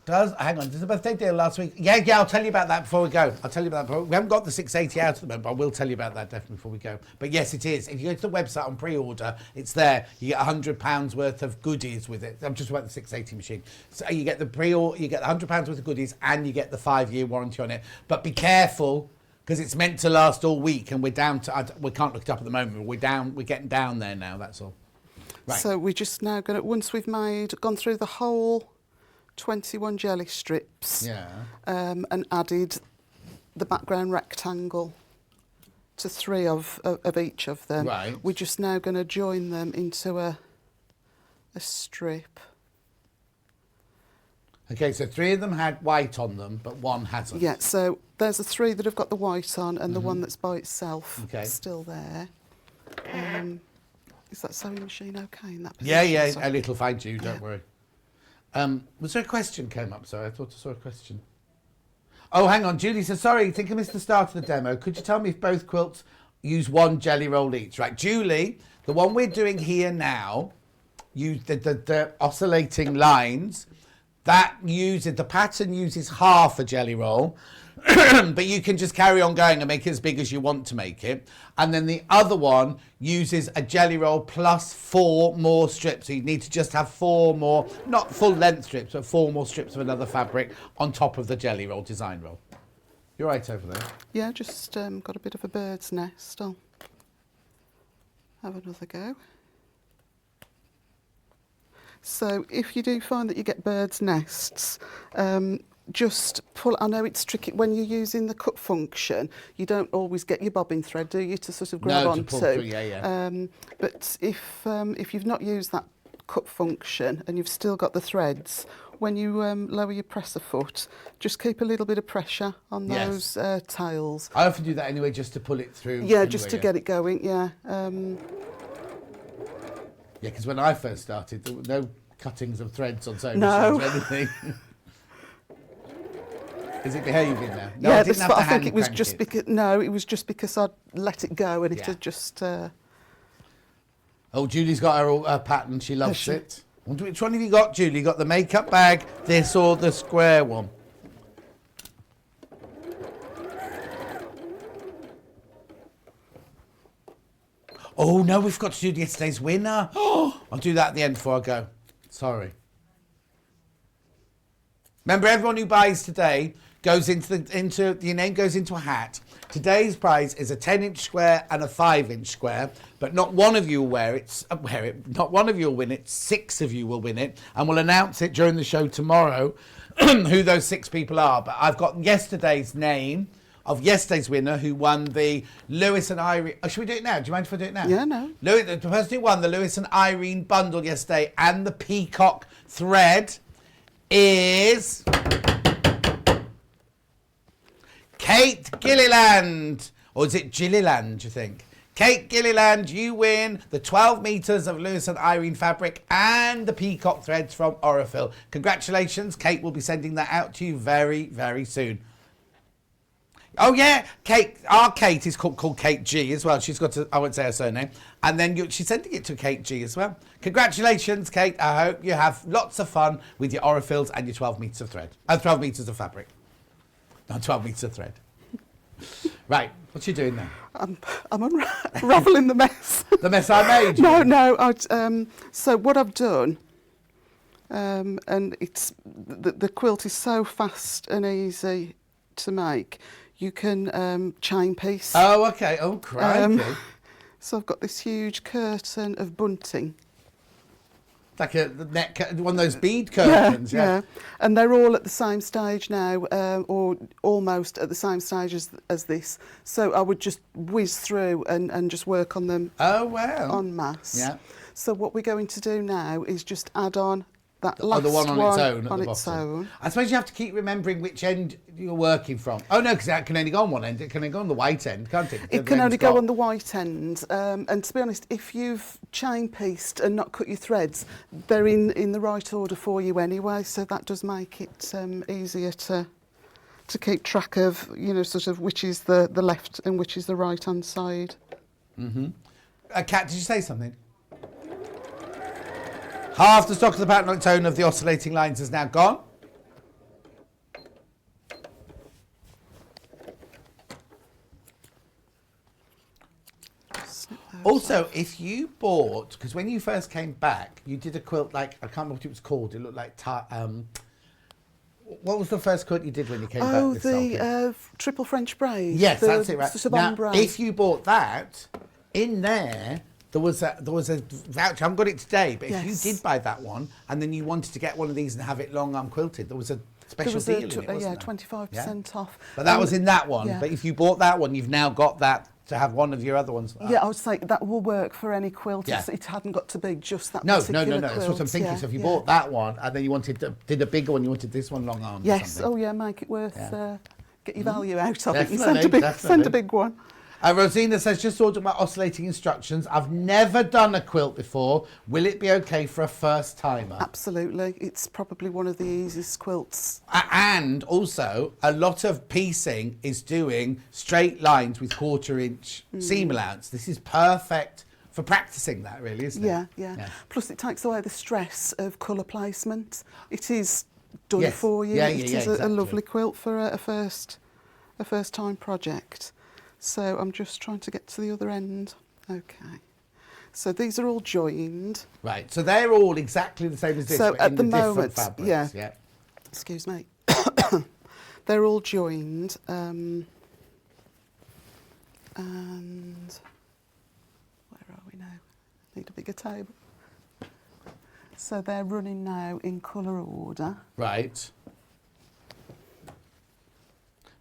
Hang on, does the birthday deal last week? Yeah, I'll tell you about that before we go. I'll tell you about that. We haven't got the 680 out at the moment, but I will tell you about that definitely before we go. But yes, it is. If you go to the website on pre-order, it's there. You get £100 worth of goodies with it. I'm just about the 680 machine. So you get the pre-order, you get £100 worth of goodies, and you get the 5-year warranty on it. But be careful, because it's meant to last all week, and we're down to... we can't look it up at the moment. We're getting down there now. That's all. Right. So we're just now going to, once we've gone through the whole 21 jelly strips, and added the background rectangle to 3 of each of them. Right. We're just now going to join them into a strip. Okay, so 3 of them had white on them, but 1 hasn't. Yeah, so there's the 3 that have got the white on, and the one that's by itself still there. Is that sewing machine okay in that position? Yeah, Sorry. Elliot will find you, don't worry. Was there a question came up? Sorry, I thought I saw a question. Oh, hang on. Julie says, sorry, I think I missed the start of the demo. Could you tell me if both quilts use 1 jelly roll each? Right, Julie, the one we're doing here now, the oscillating lines, the pattern uses half a jelly roll, but you can just carry on going and make it as big as you want to make it. And then the other one uses a jelly roll plus 4 more strips. So you need to just have 4 more, not full length strips, but 4 more strips of another fabric on top of the jelly roll, design roll. You're right over there. Yeah, just got a bit of a bird's nest. have another go. So if you do find that you get birds' nests, just pull. I know it's tricky when you're using the cut function. You don't always get your bobbin thread, do you, to sort of grab onto? pull through, yeah. But if you've not used that cut function and you've still got the threads, when you lower your presser foot, just keep a little bit of pressure on those tails. I often do that anyway, just to pull it through. Yeah, just to get it going. Yeah. Yeah, because when I first started, there were no cuttings of threads on sewing No. machines or anything. Is it behaving now? No, Yeah, I didn't have to I think hand it was crank just it. because it was just because I'd let it go and it had just. Oh, Julie's got her pattern. She loves she? it. I wonder which one have you got, Julie? You got the makeup bag, this, or the square one? Oh, no, we've got to do yesterday's winner. Oh, I'll do that at the end before I go. Sorry. Remember, everyone who buys today goes your name goes into a hat. Today's prize is a 10-inch square and a 5-inch square, but not one of you will wear it. Not one of you will win it. 6 of you will win it, and we'll announce it during the show tomorrow who those 6 people are. But I've got yesterday's name of yesterday's winner who won the Lewis and Irene. Oh, should we do it now? Do you mind if I do it now? Yeah, no. The person who won the Lewis and Irene bundle yesterday and the peacock thread is Kate Gilliland. Or is it Gilliland, do you think? Kate Gilliland, you win the 12 metres of Lewis and Irene fabric and the peacock threads from Orifil. Congratulations. Kate will be sending that out to you very, very soon. Oh, yeah, Kate. Our Kate is called Kate G as well. She's got I won't say her surname. And then she's sending it to Kate G as well. Congratulations, Kate. I hope you have lots of fun with your Orifils and your 12 metres of thread. 12 metres of fabric. No, 12 metres of thread. Right, what you doing now? I'm unravelling the mess. The mess I made? No. So what I've done, and it's the quilt is so fast and easy to make. You can chain piece. Oh, okay. Oh, crikey. So I've got this huge curtain of bunting. Like one of those bead curtains, yeah. And they're all at the same stage now, or almost at the same stage as this. So I would just whiz through and just work on them. Oh, wow. En masse. Yeah. So what we're going to do now is just add on that last the one on its own on at the its bottom. own. I suppose you have to keep remembering which end you're working from. Oh, no, because that can only go on one end. It can only go on the white end, can't it? It can only go on the white end. And to be honest, if you've chain pieced and not cut your threads, they're in the right order for you anyway. So that does make it easier to keep track of, sort of which is the left and which is the right hand side. Mm-hmm. Kat, did you say something? Half the stock of the pattern on its own of the oscillating lines is now gone. Also, if you bought, because when you first came back, you did a quilt like, I can't remember what it was called. It looked like, what was the first quilt you did when you came back? Oh, the triple French braid. Yes, that's it, right. Now, braid. if you bought that, in there was a voucher. I haven't got it today, but if you did buy that one and then you wanted to get one of these and have it long arm quilted, there was a special deal in it, wasn't there? 25% off. But that was in that one. Yeah. But if you bought that one, you've now got that to have one of your other ones. Yeah, I would say that will work for any quilt. Yeah. It hadn't got to be just that No. particular quilt. That's what I'm thinking. So if you bought that one and then you did a bigger one, you wanted this one long arm. Yes. Or something. Oh yeah, make it worth. Get your value out of Definitely, it and send a big one. Rosina says, just ordered my oscillating instructions. I've never done a quilt before. Will it be okay for a first timer? Absolutely. It's probably one of the easiest quilts. And also, a lot of piecing is doing straight lines with 1/4 inch seam allowance. This is perfect for practicing that, really, isn't it? Yeah. Plus, it takes away the stress of colour placement. It is done for you. It is a lovely quilt for a first time project. So I'm just trying to get to the other end. Okay. So these are all joined. Right. So they're all exactly the same as this, so but at in the different moment, fabrics. yeah. Excuse me. They're all joined. And where are we we know. Need a bigger table. So they're running now in colour order. Right.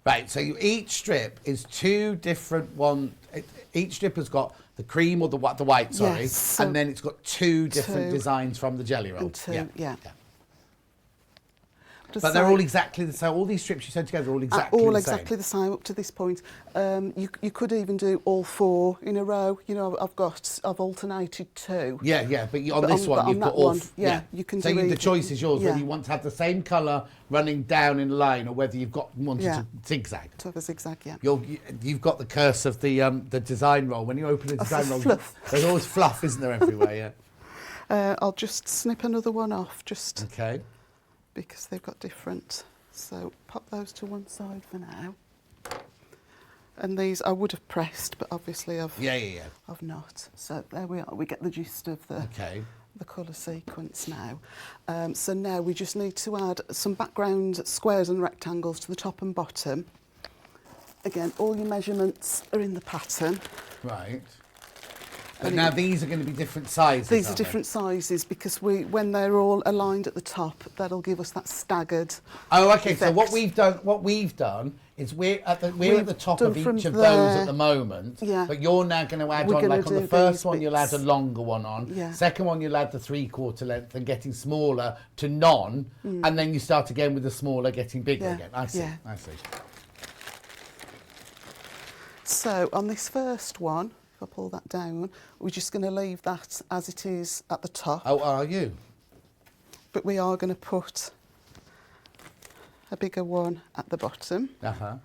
Right, so each strip is two different each strip has got the cream or the white, sorry, Yes, so and then it's got two different designs from the jelly roll. And two, yeah. But they're all exactly the same. All these strips you sent together are all exactly the same. All exactly the same up to this point. You could even do all 4 in a row. You know, I've alternated 2. Yeah, but on this one you've got all. You can so do the choice is yours, whether yeah. you want to have the same colour running down in a line or whether you've got wanted to zigzag. To have a zigzag, yeah. You've got the curse of the design roll. When you open a design roll, fluff. There's always fluff, isn't there, everywhere? Yeah. I'll just snip another one off, just because they've got different. So pop those to one side for now. And these I would have pressed, but obviously I've not. So there we are. We get the gist of the colour sequence now. So now we just need to add some background squares and rectangles to the top and bottom. Again, all your measurements are in the pattern. Right. But now these are going to be different sizes. These are different sizes because when they're all aligned at the top, that'll give us that staggered. Oh, okay. effect. So what we've done is we're at the top of each of those at the moment. Yeah. But you're now going to add on, like on the first one, you'll add a longer one on. Yeah. Second one, you'll add the 3/4 length and getting smaller to none, and then you start again with the smaller, getting bigger again. I see. Yeah. I see. So on this first one, if I pull that down, we're just going to leave that as it is at the top. Oh, are you? But we are going to put a bigger one at the bottom. I'll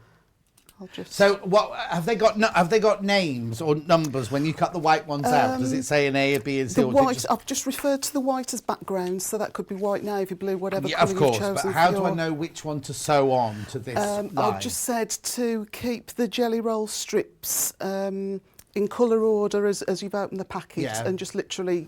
just... So what have they got? Have they got names or numbers when you cut the white ones out? Does it say an A, a B, and C? The white. I've just referred to the white as background, so that could be white, navy blue, whatever. Yeah, of colour you've course. chosen But how for do I your... know which one to sew on to this line? I've just said to keep the jelly roll strips in colour order as you've opened the packet, and just literally,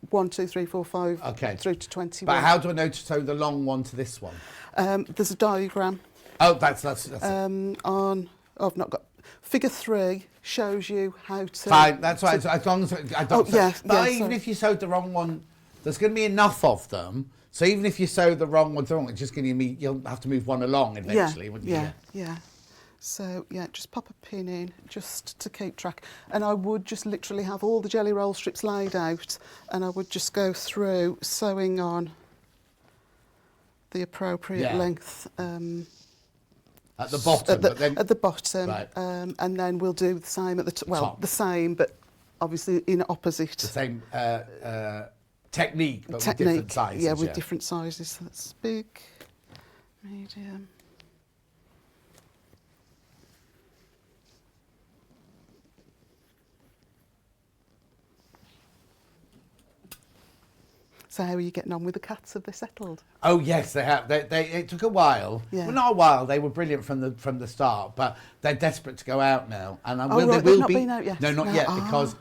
1, 2, 3, 4, 5, through to 21. But how do I know to sew the long one to this one? There's a diagram. Oh, that's on. I've not got. Figure 3 shows you how to. Fine, that's right. So as long as I don't. But even sorry. if you sewed the wrong one, there's going to be enough of them. So even if you sew the wrong one, it's just going to be you'll have to move one along eventually, wouldn't you? Yeah. So just pop a pin in just to keep track, and I would just literally have all the jelly roll strips laid out, and I would just go through sewing on the appropriate length. At the bottom, at the bottom, right. And then we'll do the same at the top. The same, but obviously in opposite. The same technique, but with different sizes. Yeah, with different sizes. So that's big, medium. So how are you getting on with the cats? Have they settled? Oh yes, they have. It took a while. Yeah. Well, not a while. They were brilliant from the start, but they're desperate to go out now. And They've not been out yet? No, not yet, because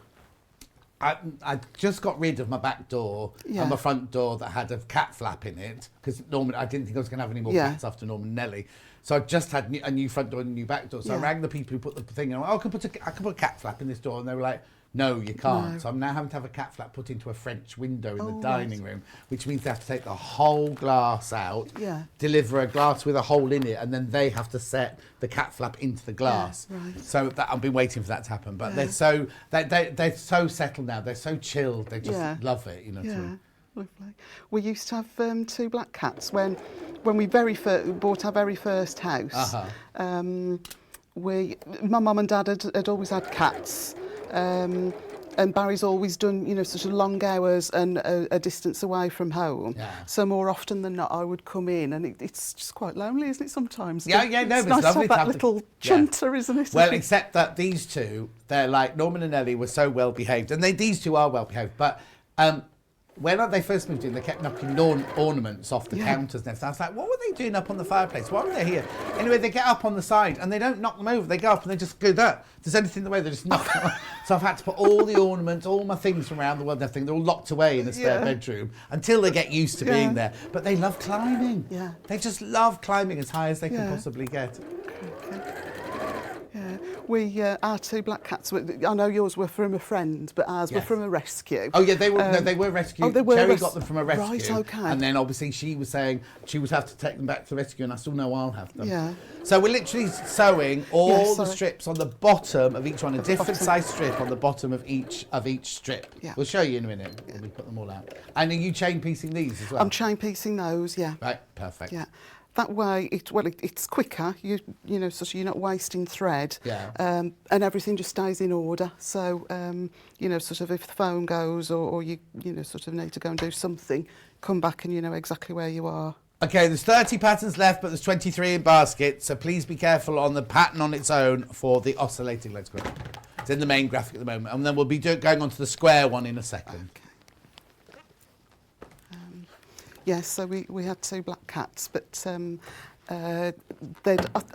I just got rid of my back door and my front door that had a cat flap in it, because Norman, I didn't think I was going to have any more cats after Norman and Nelly. So I just had a new front door and a new back door. So I rang the people who put the thing in. I can put a cat flap in this door, and they were like, no, you can't. No. So I'm now having to have a cat flap put into a French window in the dining room, which means they have to take the whole glass out, deliver a glass with a hole in it, and then they have to set the cat flap into the glass. Yeah, right. So I've been waiting for that to happen. But they're so settled now. They're so chilled. They just love it, Yeah, lovely. We used to have 2 black cats when we bought our very first house. My mum and dad had always had cats. And Barry's always done, sort of long hours and a distance away from home. Yeah. So more often than not, I would come in, and it's just quite lonely, isn't it, sometimes? No, it's it's nice lovely to have that little chunter, isn't it? Well, except that these two, they're like, Norman and Ellie were so well behaved, and these two are well behaved, but when they first moved in, they kept knocking ornaments off the counters and everything. I was like, what were they doing up on the fireplace? Why were they here? Anyway, they get up on the side and they don't knock them over. They go up and they just go there. If there's anything in the way, they just knock them off. So I've had to put all the ornaments, all my things from around the world and everything, they're all locked away in a spare bedroom until they get used to being there. But they love climbing. Yeah. They just love climbing as high as they can possibly get. Okay. Yeah. our 2 black cats, I know yours were from a friend, but ours were from a rescue. Oh yeah, they were. No, they were rescued. Oh, they were Cherry got them from a rescue. Right, okay. And then obviously she was saying she would have to take them back to the rescue, and I still know I'll have them. Yeah. So we're literally sewing all the strips on the bottom of each one, a different size strip on the bottom of each strip. Yeah. We'll show you in a minute when we put them all out. And are you chain piecing these as well? I'm chain piecing those, yeah. Right, perfect. Yeah. That way, it's quicker. You know, so you're not wasting thread. Yeah. And everything just stays in order. So you know, sort of if the phone goes or you know sort of need to go and do something, come back and you know exactly where you are. Okay, there's 30 patterns left, but there's 23 in basket, so please be careful on the pattern on its own for the oscillating legs quilt. It's in the main graphic at the moment, and then we'll be going on to the square one in a second. Okay. Yes, so we had 2 black cats, but I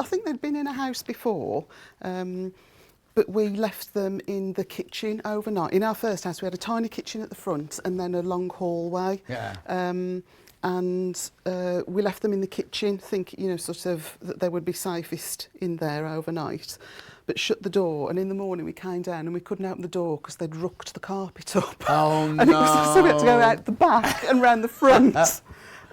think they'd been in a house before, but we left them in the kitchen overnight. In our first house, we had a tiny kitchen at the front and then a long hallway. Yeah. And we left them in the kitchen, thinking, you know, sort of that they would be safest in there overnight, but shut the door. And in the morning we came down and we couldn't open the door because they'd rucked the carpet up. Oh no! And so we had to go out the back and round the front.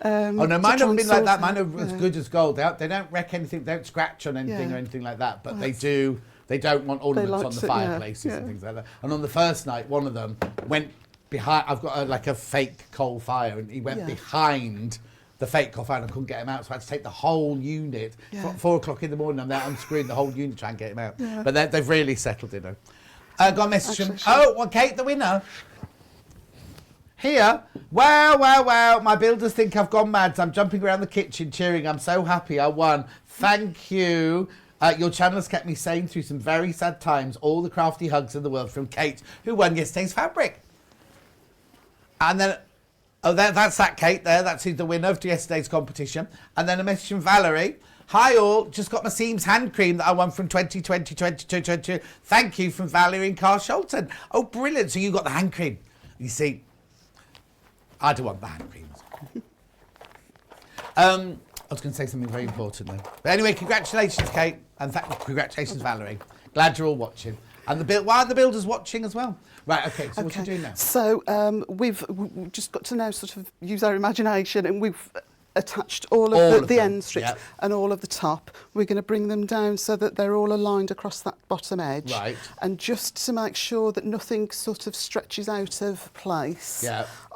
Oh no, mine haven't been like that. Mine are as good as gold. They don't wreck anything, they don't scratch on anything or anything like that. But they do. They don't want ornaments on the fireplaces and things like that. And on the first night, one of them went behind. I've got like a fake coal fire, and he went behind the fake coal fire, and I couldn't get him out, so I had to take the whole unit. 4 o'clock in the morning, I'm there unscrewing the whole unit to try and get him out. Yeah. But they've really settled in. Got a message from. Oh, well, Kate, the winner. Here, wow, my builders think I've gone mad, so I'm jumping around the kitchen cheering. I'm so happy I won. Thank you. Your channel has kept me sane through some very sad times. All the crafty hugs in the world from Kate, who won yesterday's fabric. And then, that's that Kate there. That's who's the winner of yesterday's competition. And then a message from Valerie. Hi all, just got my Seams hand cream that I won from 2020. Thank you from Valerie in Carshalton. Oh, brilliant. So you got the hand cream. You see, I do want the hand cream. I was going to say something very important though. But anyway, congratulations, Kate, and congratulations, Valerie. Glad you're all watching. And why are the builders watching as well? Right, okay, so what are you doing now? So we've just got to now sort of use our imagination, and we've attached all of the end strips and all of the top. We're going to bring them down so that they're all aligned across that bottom edge. Right. And just to make sure that nothing sort of stretches out of place,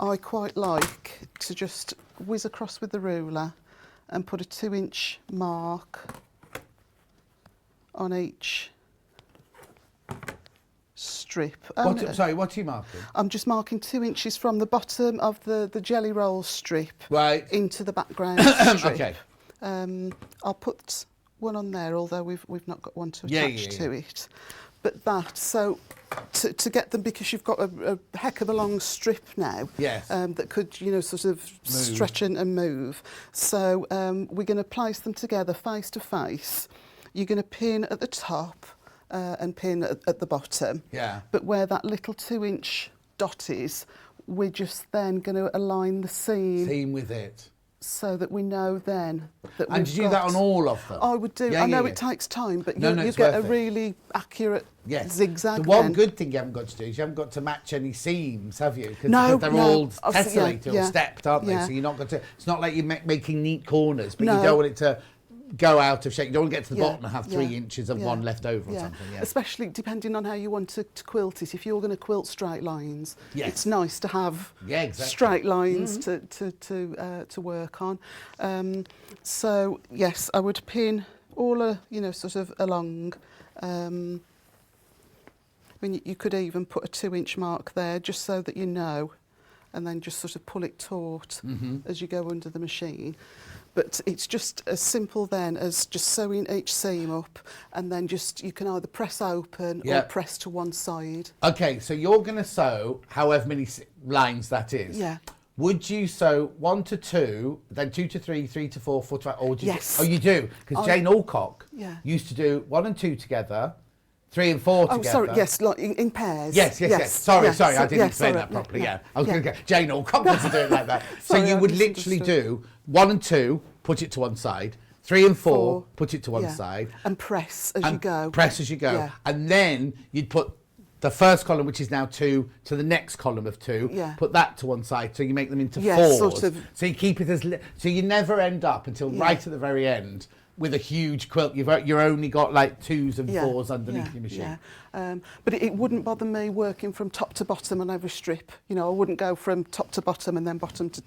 I quite like to just whiz across with the ruler and put a 2-inch mark on each strip. Sorry, what are you marking? I'm just marking 2 inches from the bottom of the jelly roll strip into the background strip. Okay. I'll put one on there, although we've not got one to attach to it. But so to get them, because you've got a heck of a long strip now, that could, you know, sort of stretch and move. So we're going to place them together face to face. You're going to pin at the top and pin at the bottom. Yeah. But where that little 2-inch dot is, we're just then going to align the seam with it, so that we know then that and you do that on all of them? I would do. I know it takes time, but you get a really accurate zigzag. The one good thing you haven't got to do is you haven't got to match any seams, have you? Because they're all tessellated or stepped, aren't they? So you're not got to. It's not like you're making neat corners, but you don't want it to go out of shape. You don't want to get to the bottom and have 3 inches of one left over or something. Yeah. Especially depending on how you want to quilt it. If you're going to quilt straight lines, it's nice to have straight lines to work on. So yes, I would pin all sort of along. I mean, you could even put a 2-inch mark there, just so that you know, and then just sort of pull it taut as you go under the machine. But it's just as simple then as just sewing each seam up, and then you can either press open or press to one side. Okay, so you're going to sew however many lines that is. Yeah. Would you sew 1 to 2, then 2 to 3, 3 to 4, 4 to 5? Or do you yes. Oh, you do? Because Jane Alcock used to do 1 and 2 together, 3 and 4 together. Oh, sorry, yes, like in pairs. Yes. Sorry, I didn't explain that properly. I was going to go, Jane Alcock was to do it like that. So you would literally do 1 and 2, put it to one side, 3 and 4, put it to one yeah. side. And press as you go. Press as you go. Yeah. And then you'd put the first column, which is now 2, to the next column of 2. Yeah. Put that to one side, so you make them into Yeah, 4s. sort of. So you keep it as... so you never end up until right at the very end with a huge quilt. You're only got like 2s and 4s underneath your machine. Yeah. But it wouldn't bother me working from top to bottom on every strip. You know, I wouldn't go from top to bottom and then bottom to...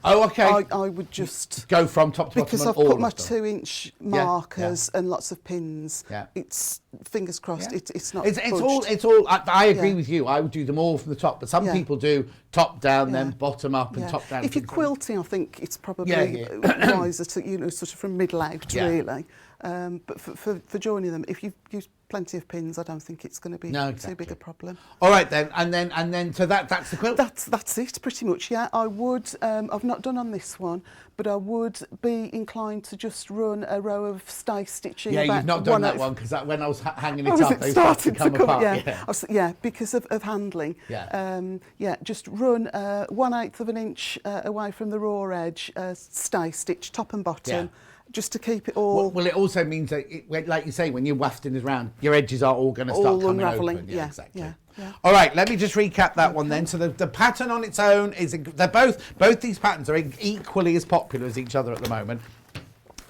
Oh, okay. I would just... go from top to bottom because on I've all put of my them. 2-inch markers and lots of pins. Yeah. It's, fingers crossed, it's not It's budged. all. I agree with you. I would do them all from the top, but some people do top down, then bottom up, and top down. If you're quilting, I think it's probably wiser to, you know, sort of from middle out, really. But for joining them, if you use plenty of pins, I don't think it's going to be too big a problem. All right then, and then so that's the quilt. That's it, pretty much. Yeah, I would. I've not done on this one, but I would be inclined to just run a row of stay stitching. Yeah, you've not done that one because when I was hanging it up, they started to come apart. Yeah, because of handling. Yeah. Just run 1/8 of an inch away from the raw edge, stay stitch top and bottom. Yeah. Just to keep it all... Well, it also means that, like you say, when you're wafting it around, your edges are all going to start coming unraveling. open. Yeah, exactly. Yeah. All right, let me just recap that one then. So the pattern on its own is... they're both these patterns are equally as popular as each other at the moment.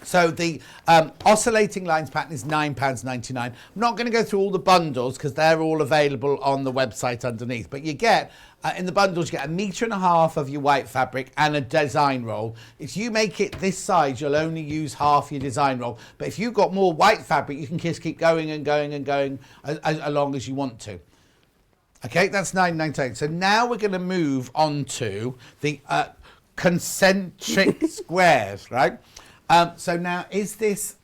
So the oscillating lines pattern is £9.99. I'm not going to go through all the bundles because they're all available on the website underneath. But you get, in the bundles, you get 1.5 meters of your white fabric and a design roll. If you make it this size, you'll only use half your design roll. But if you've got more white fabric, you can just keep going and going and going as long as you want to. Okay, that's £9.98. So now we're going to move on to the concentric squares, right? So now, is this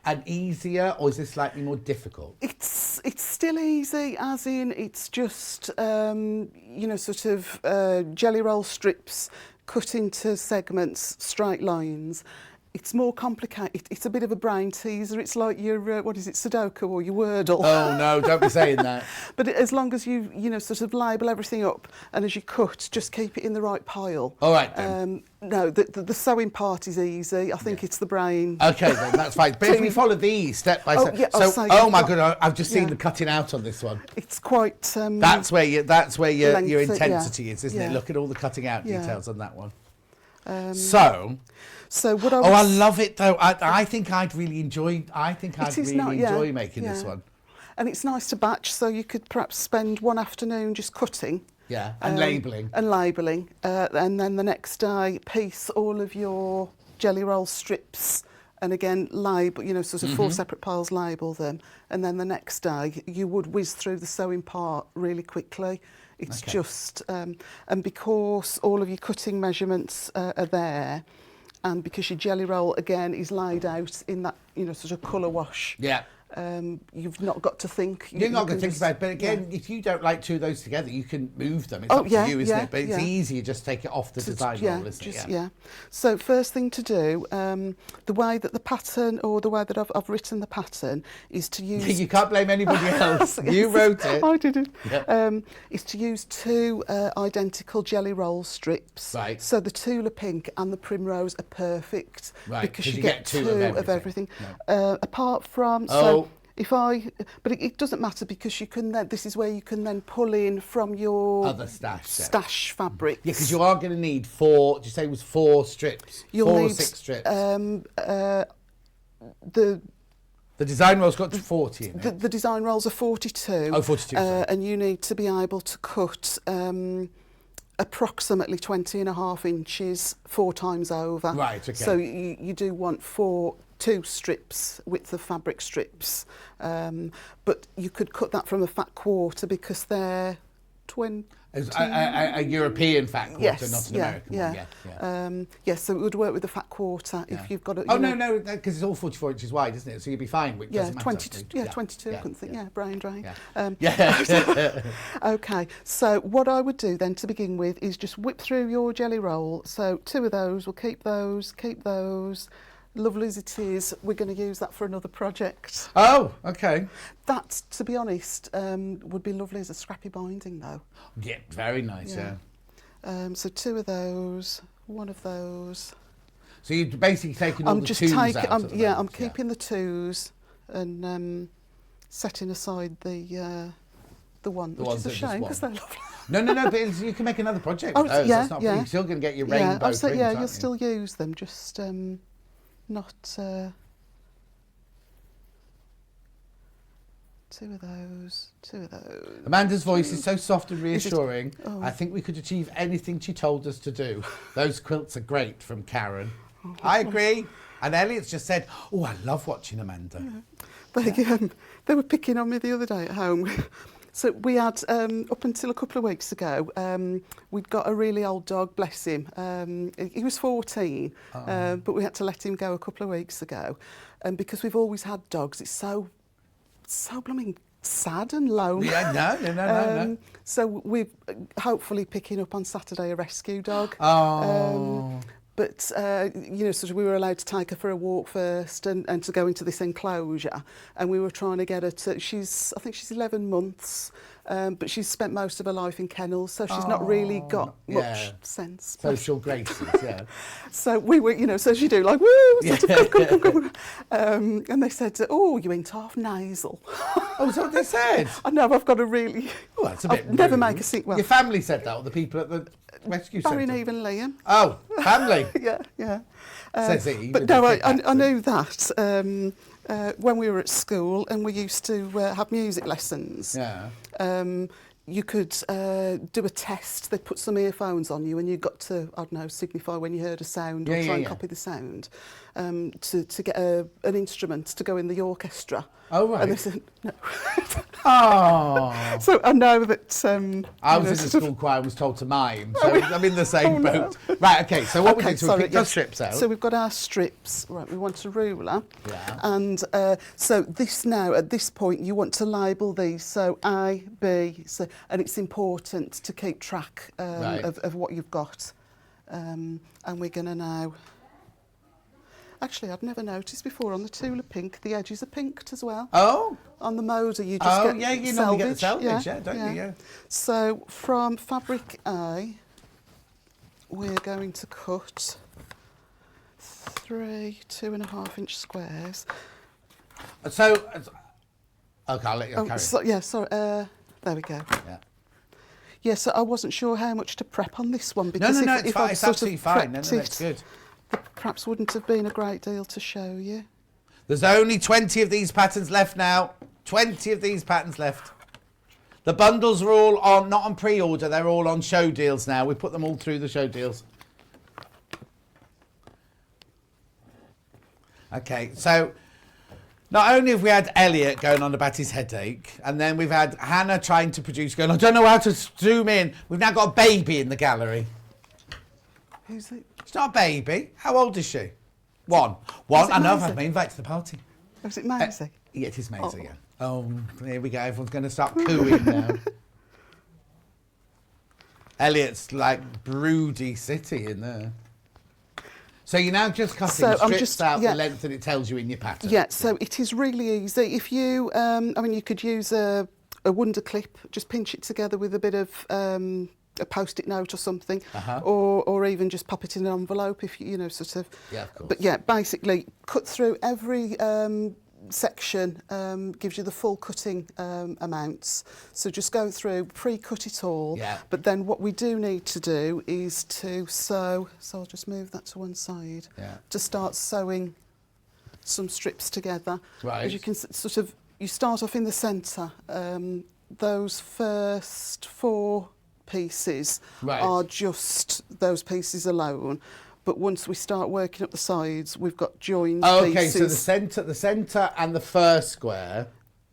an easier or is this slightly more difficult? It's still easy, as in it's just, you know, sort of jelly roll strips cut into segments, straight lines. It's more complicated. It's a bit of a brain teaser. It's like your, what is it, Sudoku or your Wordle. Oh, no, don't be saying that. But as long as you know, sort of label everything up and as you cut, just keep it in the right pile. All right, then. No, the sewing part is easy. I think it's the brain. Okay, then, that's fine. But if we follow these step by step. Oh my God, I've just seen the cutting out on this one. It's quite... that's where your lengthy, intensity is, isn't it? Look at all the cutting out details on that one. So what I love it though. I think I'd really enjoy. Enjoy making this one. And it's nice to batch, so you could perhaps spend one afternoon just cutting. Yeah, and labelling. And then the next day piece all of your jelly roll strips, and again label. You know, sort of 4 separate piles, label them, and then the next day you would whiz through the sewing part really quickly. It's just, and because all of your cutting measurements are there, and because your jelly roll again is laid out in that, you know, sort of colour wash. Yeah. You've not got to think. You're not going to think about it, but again, if you don't like 2 of those together, you can move them. It's up to you, isn't it? But it's easier just to take it off the design roll, isn't it? Yeah. So first thing to do, the way that the pattern, or the way that I've written the pattern, is to use... You can't blame anybody else. You wrote it. I did it. Yeah. Is to use 2 identical jelly roll strips. Right. So the Tula Pink and the Primrose are perfect. Right. Because you get 2 of everything. No. Apart from... But it doesn't matter, because you can then, this is where you can then pull in from your other stash fabric. Yeah, because you are going to need 4. Did you say it was 4 strips? You'll 4 need, or 6 strips. The design roll's got 40 in it. The design rolls are 42. Oh, 42. And you need to be able to cut approximately 20.5 inches 4 times over. Right. Okay. So you do want 2 strips, width of fabric strips, but you could cut that from a fat quarter because they're 20. A European fat quarter, not an American one. Yes, so it would work with the fat quarter if you've got a... No, because it's all 44 inches wide, isn't it? So you'd be fine, which doesn't matter. 22, I couldn't think. Brain drain. Okay, so what I would do then to begin with is just whip through your jelly roll. So 2 of those, we'll keep those. Lovely as it is, we're going to use that for another project. Oh, okay. That, to be honest, would be lovely as a scrappy binding, though. Yeah, very nice, So 2 of those, 1 of those. So you're basically taking all the twos out at the yeah, moment, I'm keeping the twos and setting aside the one, which is a shame because they're lovely. No, but you can make another project with those. That's not You're still going to get your rainbow prints, you'll still use them, just not... Two of those. Amanda's voice is so soft and reassuring. I think we could achieve anything she told us to do. Those quilts are great, from Karen. I agree. And Elliot's just said, oh, I love watching Amanda. Yeah. They were picking on me the other day at home. So we had, up until a couple of weeks ago, we'd got a really old dog, bless him. He was 14, but we had to let him go a couple of weeks ago. And because we've always had dogs, it's so blooming sad and lonely. Yeah, no. So we're hopefully picking up on Saturday a rescue dog. But, sort of we were allowed to take her for a walk first and to go into this enclosure. And we were trying to get her to... I think she's 11 months, but she's spent most of her life in kennels, so she's not really got much sense. Social graces, yeah. So we were, so as you do, like, woo, sort of, come. And they said, oh, you went half nasal. Oh, is that what they said? I know, I've got a really... Oh, that's a bit rude. Never make a seat. Well, your family said that, or the people at the rescue centre? Barry, Eve and Liam. Oh, family. yeah. Says Eve. But no, I knew that when we were at school and we used to have music lessons. Yeah. You could do a test. They'd put some earphones on you and you got to, I don't know, signify when you heard a sound or try and copy the sound to get an instrument to go in the orchestra. Oh, right. And they said, no. Oh. So I know that... I was in the school choir and was told to mime, so I'm in the same boat. No. Right, OK, so what we do, so we pick our strips out. So we've got our strips. Right, we want a ruler. Yeah. And so this now, at this point, you want to label these. So A, B, C. And it's important to keep track of what you've got. And we're going to now... Actually, I'd never noticed before on the Tula Pink, the edges are pinked as well. Oh. On the Moda, you just get you normally get the selvage, don't you? Yeah. So from fabric A, we're going to cut 3 2.5-inch squares. So, OK, I'll let you carry on. There we go. Yeah. Yeah, so I wasn't sure how much to prep on this one because no, if it's fine. It's absolutely fine. No, it's good. Perhaps wouldn't have been a great deal to show you. There's only 20 of these patterns left now. 20 of these patterns left. The bundles are all not on pre-order, they're all on show deals now. We put them all through the show deals. Okay, so not only have we had Elliot going on about his headache, and then we've had Hannah trying to produce going, I don't know how to zoom in. We've now got a baby in the gallery. Who's it? It's not a baby. How old is she? One. I know, I've had my invite to the party. Was it Maisie? Yeah, it is Maisie, yeah. Oh, here we go. Everyone's going to start cooing now. Elliot's like broody city in there. So you're now just cutting strips out the length that it tells you in your pattern. Yeah, so it is really easy. If you, you could use a wonder clip, just pinch it together with a bit of a post-it note or something, or even just pop it in an envelope if you sort of. Yeah, of course. But yeah, basically cut through every section, gives you the full cutting amounts. So just go through, pre-cut it all. Yeah. But then what we do need to do is to sew. So I'll just move that to one side. Yeah. To start sewing some strips together. Right. As you can you start off in the centre. Those first 4 pieces are just those pieces alone, but once we start working up the sides, we've got joined pieces. So the centre and the first square.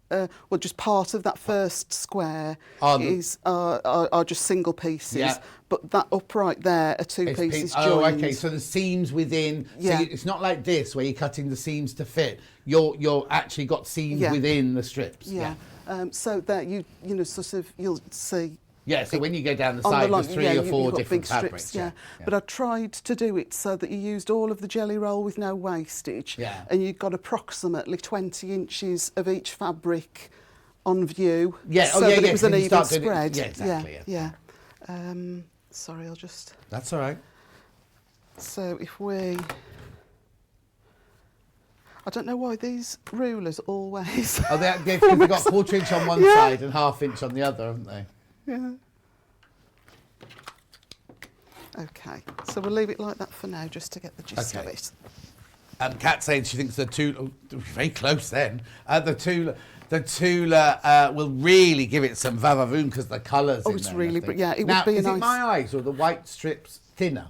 Well, just part of that first square are just single pieces, but that upright there are 2 pieces joined. Oh, okay. So the seams within. Yeah. So it's not like this where you're cutting the seams to fit. You're actually got seams within the strips. Yeah. So that you'll see. Yeah, so when you go down the side, there's 3 or 4 different fabrics. Strips, yeah. But I tried to do it so that you used all of the jelly roll with no wastage. Yeah. And you got approximately 20 inches of each fabric on view. Yeah, so that it was an even spread. Yeah, exactly. Yeah. Sorry, I'll just... That's all right. So if we... I don't know why these rulers always... Oh, they've got 1/4 inch on one side and 1/2 inch on the other, haven't they? Yeah. Okay, so we'll leave it like that for now, just to get the gist of it. Kat saying she thinks the tool, very close then, the tool will really give it some va-va-voom because the colours in it's there, really, yeah, it now, would be is nice. it my eyes or the white strips thinner?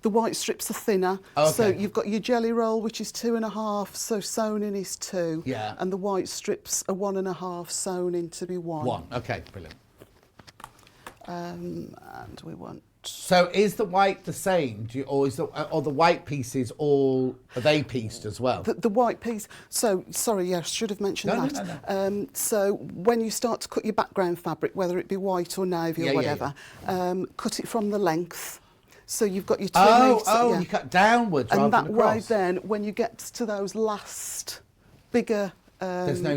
The white strips are thinner, so you've got your jelly roll, which is 2.5, so sewn in is 2. Yeah. And the white strips are 1.5, sewn in to be 1. 1, okay, brilliant. And we want... So is the white the same, or the white pieces are they pieced as well? The white piece, so, sorry, yes, should have mentioned that. No. So when you start to cut your background fabric, whether it be white or navy or whatever, cut it from the length. So you've got your 2 meters. You cut downwards and rather that than across. way then, when you get to those last bigger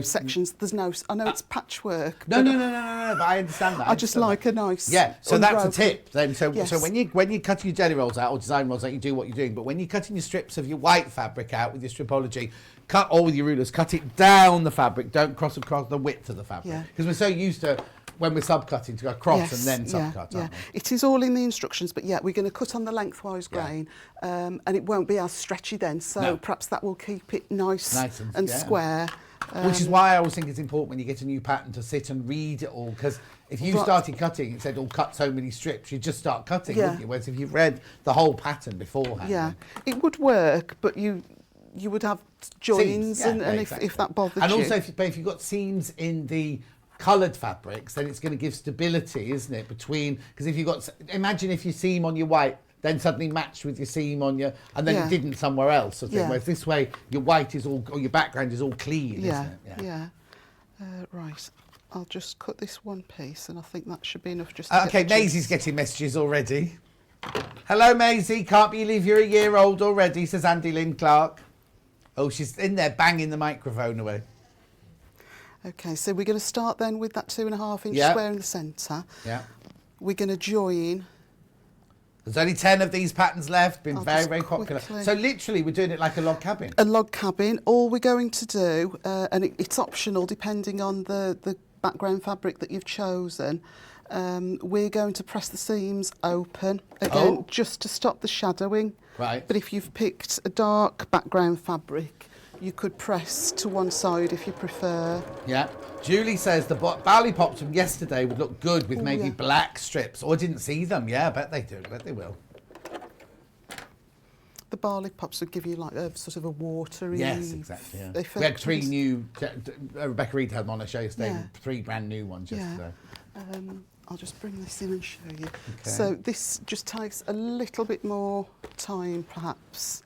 sections, there's no... I know it's patchwork. No, but I understand that. I just like a nice... Yeah, so that's a unbroken- tip then. So Yes. when you're cutting your jelly rolls out or design rolls out, you do what you're doing. But when you're cutting your strips of your white fabric out with your stripology, cut all with your rulers, cut it down the fabric. Don't cross across the width of the fabric. Yeah. Because we're so used to, when we're subcutting, to go across and then subcut, aren't we? It is all in the instructions, but yeah, we're going to cut on the lengthwise grain, and it won't be as stretchy then, so perhaps that will keep it nice and square. Which is why I always think it's important when you get a new pattern to sit and read it all, because if you started cutting, it said, cut so many strips, you'd just start cutting, wouldn't you? Whereas if you've read the whole pattern beforehand... Yeah, it would work, but you would have joins, exactly. if that bothered and you. also, if you've got seams in the coloured fabrics, then it's going to give stability, isn't it, between... Because if you've got... Imagine if your seam on your white then suddenly matched with your seam on your... And then it didn't somewhere else, sort of thing. Whereas this way, your white is all... Or your background is all clean, isn't it? Right. I'll just cut this one piece, and I think that should be enough just Okay, get the Maisie's getting messages already. Hello, Maisie. Can't believe you're a year old already, says Andy Lynn Clark. Oh, she's in there banging the microphone away. Okay, so we're going to start then with that 2.5 inch square in the centre. Yeah. We're going to join. There's only 10 of these patterns left. Been I'll very, just very popular. quickly- So literally, we're doing it like a log cabin. A log cabin. All we're going to do, and it's optional depending on the background fabric that you've chosen, we're going to press the seams open, again, just to stop the shadowing. Right. But if you've picked a dark background fabric, you could press to one side if you prefer. Yeah. Julie says the barley pops from yesterday would look good with maybe black strips. Or I didn't see them. Yeah, I bet they do. I bet they will. The barley pops would give you like a sort of a watery... Yes, exactly. Yeah. effect. We had 3 new... Rebecca Reid had them on her show yesterday. Yeah. 3 brand new ones yesterday. I'll just bring this in and show you. Okay. So this just takes a little bit more time, perhaps.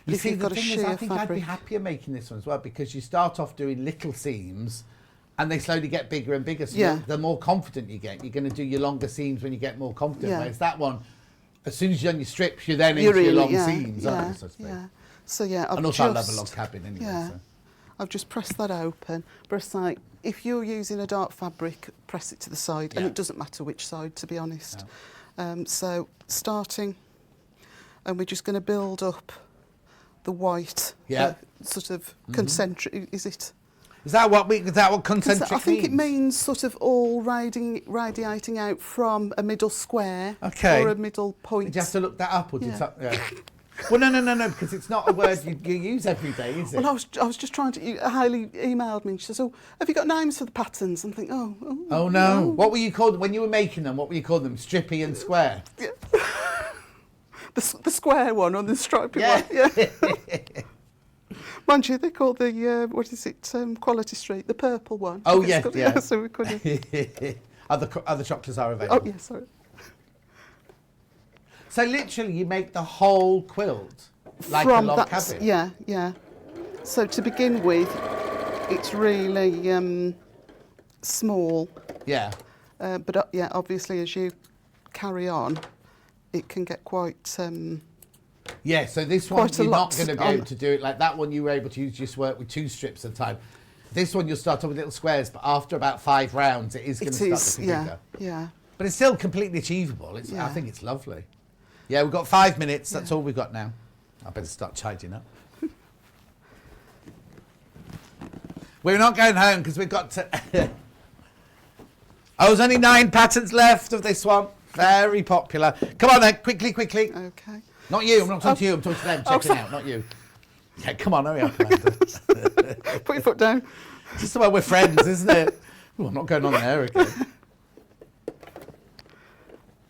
You if see, you've the got a thing is, sheer I think I'd be fabric. happier making this one as well, because you start off doing little seams and they slowly get bigger and bigger. So the more confident you get, you're going to do your longer seams when you get more confident. Yeah. Whereas that one, as soon as you've done your strips, you're then into your long seams, aren't you? So to speak. So yeah, I've And also, I just, love a log cabin anyway. Yeah, So. I've just pressed that open. But it's like, if you're using a dark fabric, press it to the side, and it doesn't matter which side, to be honest. So starting, and we're just going to build up the white, sort of concentric. Is it? Is that what concentric I think means? it means sort of all radiating out from a middle square Okay. or a middle point. Did you have to look that up, or did something? Yeah. Well, no, because it's not a word you use every day, is it? Well, I was just trying to... Hayley emailed me and she says, oh, have you got names for the patterns? I'm thinking, Oh, no. What were you called, when you were making them, what were you calling them? Strippy and square? Yeah. the square one or the stripy one. Yeah. Mind you, they call the, what is it, Quality Street, the purple one. Oh, yes, yeah. So we couldn't... Other chocolates are available. Oh, yeah, sorry. So literally, you make the whole quilt like From a log that, cabin. Yeah. So to begin with, it's really small. Yeah. But yeah, obviously, as you carry on, it can get quite... Yeah, so this one, quite a you're lot not going to be able to do it like that one. You were able to just work with 2 strips at a time. This one, you'll start off with little squares, but after about 5 rounds, it is going to start looking bigger. Yeah. But it's still completely achievable. I think it's lovely. Yeah, we've got 5 minutes. That's all we've got now. I better start charging up. We're not going home because we've got to... Oh, there's only 9 patterns left of this one. Very popular. Come on then, quickly. Okay. Not you, I'm not talking to you, I'm talking to them, checking out, not you. Yeah, come on, hurry up, Amanda. Put your foot down. Just the way we're friends, isn't it? Oh, I'm not going on there again.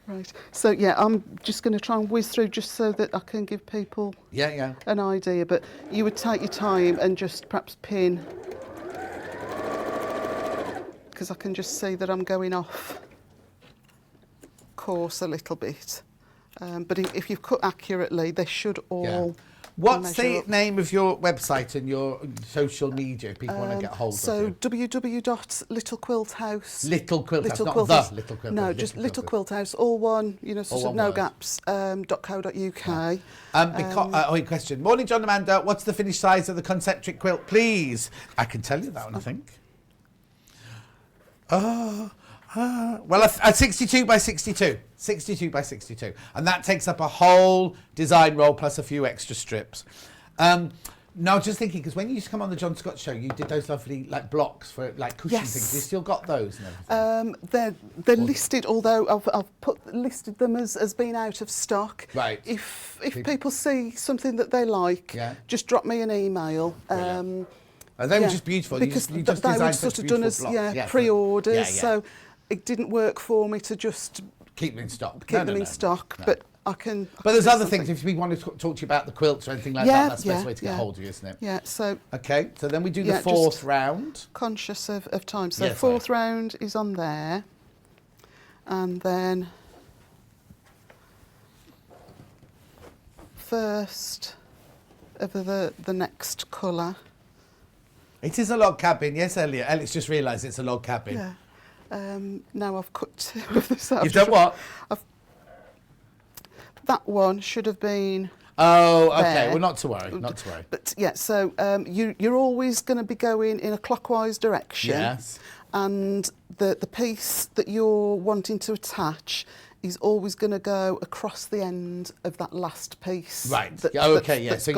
Right. So, yeah, I'm just going to try and whiz through just so that I can give people an idea. But you would take your time and just perhaps pin, because I can just see that I'm going off course a little bit. But if you've cut accurately, they should all... What's the name of your website and your social media if people want to get hold of you? www.littlequilthouse. Little Quilt House, not the Little Quilt House. No, just Little Quilt House, all one, sort of no gaps, .co.uk. Question. Morning, John and Amanda. What's the finished size of the concentric quilt, please? I can tell you that one, I think. Well, a 62 by 62. 62 by 62. And that takes up a whole design roll plus a few extra strips. Now, just thinking, because when you used to come on the John Scott show, you did those lovely blocks for cushion things. You still got those and everything? They're listed, although I've listed them as being out of stock. Right. If people see something that they like, just drop me an email. They were just beautiful. Because you just they were sort of done as pre-orders, so it didn't work for me to just keep them in stock. But I can. But there's other things. If we want to talk to you about the quilts or anything like that, that's the best way to get hold of you, isn't it? Yeah. So. Okay. So then we do the fourth round. Conscious of time. So fourth round is on there, and then first of the next colour. It is a log cabin, yes, Elliot. Elliot's just realised it's a log cabin. Yeah. Now I've cut 2 of this out. You've done what? That one should have been. Oh, okay. Well, not to worry. Not to worry. But yeah, so you're always going to be going in a clockwise direction. Yes. And the piece that you're wanting to attach is always going to go across the end of that last piece. Right. So you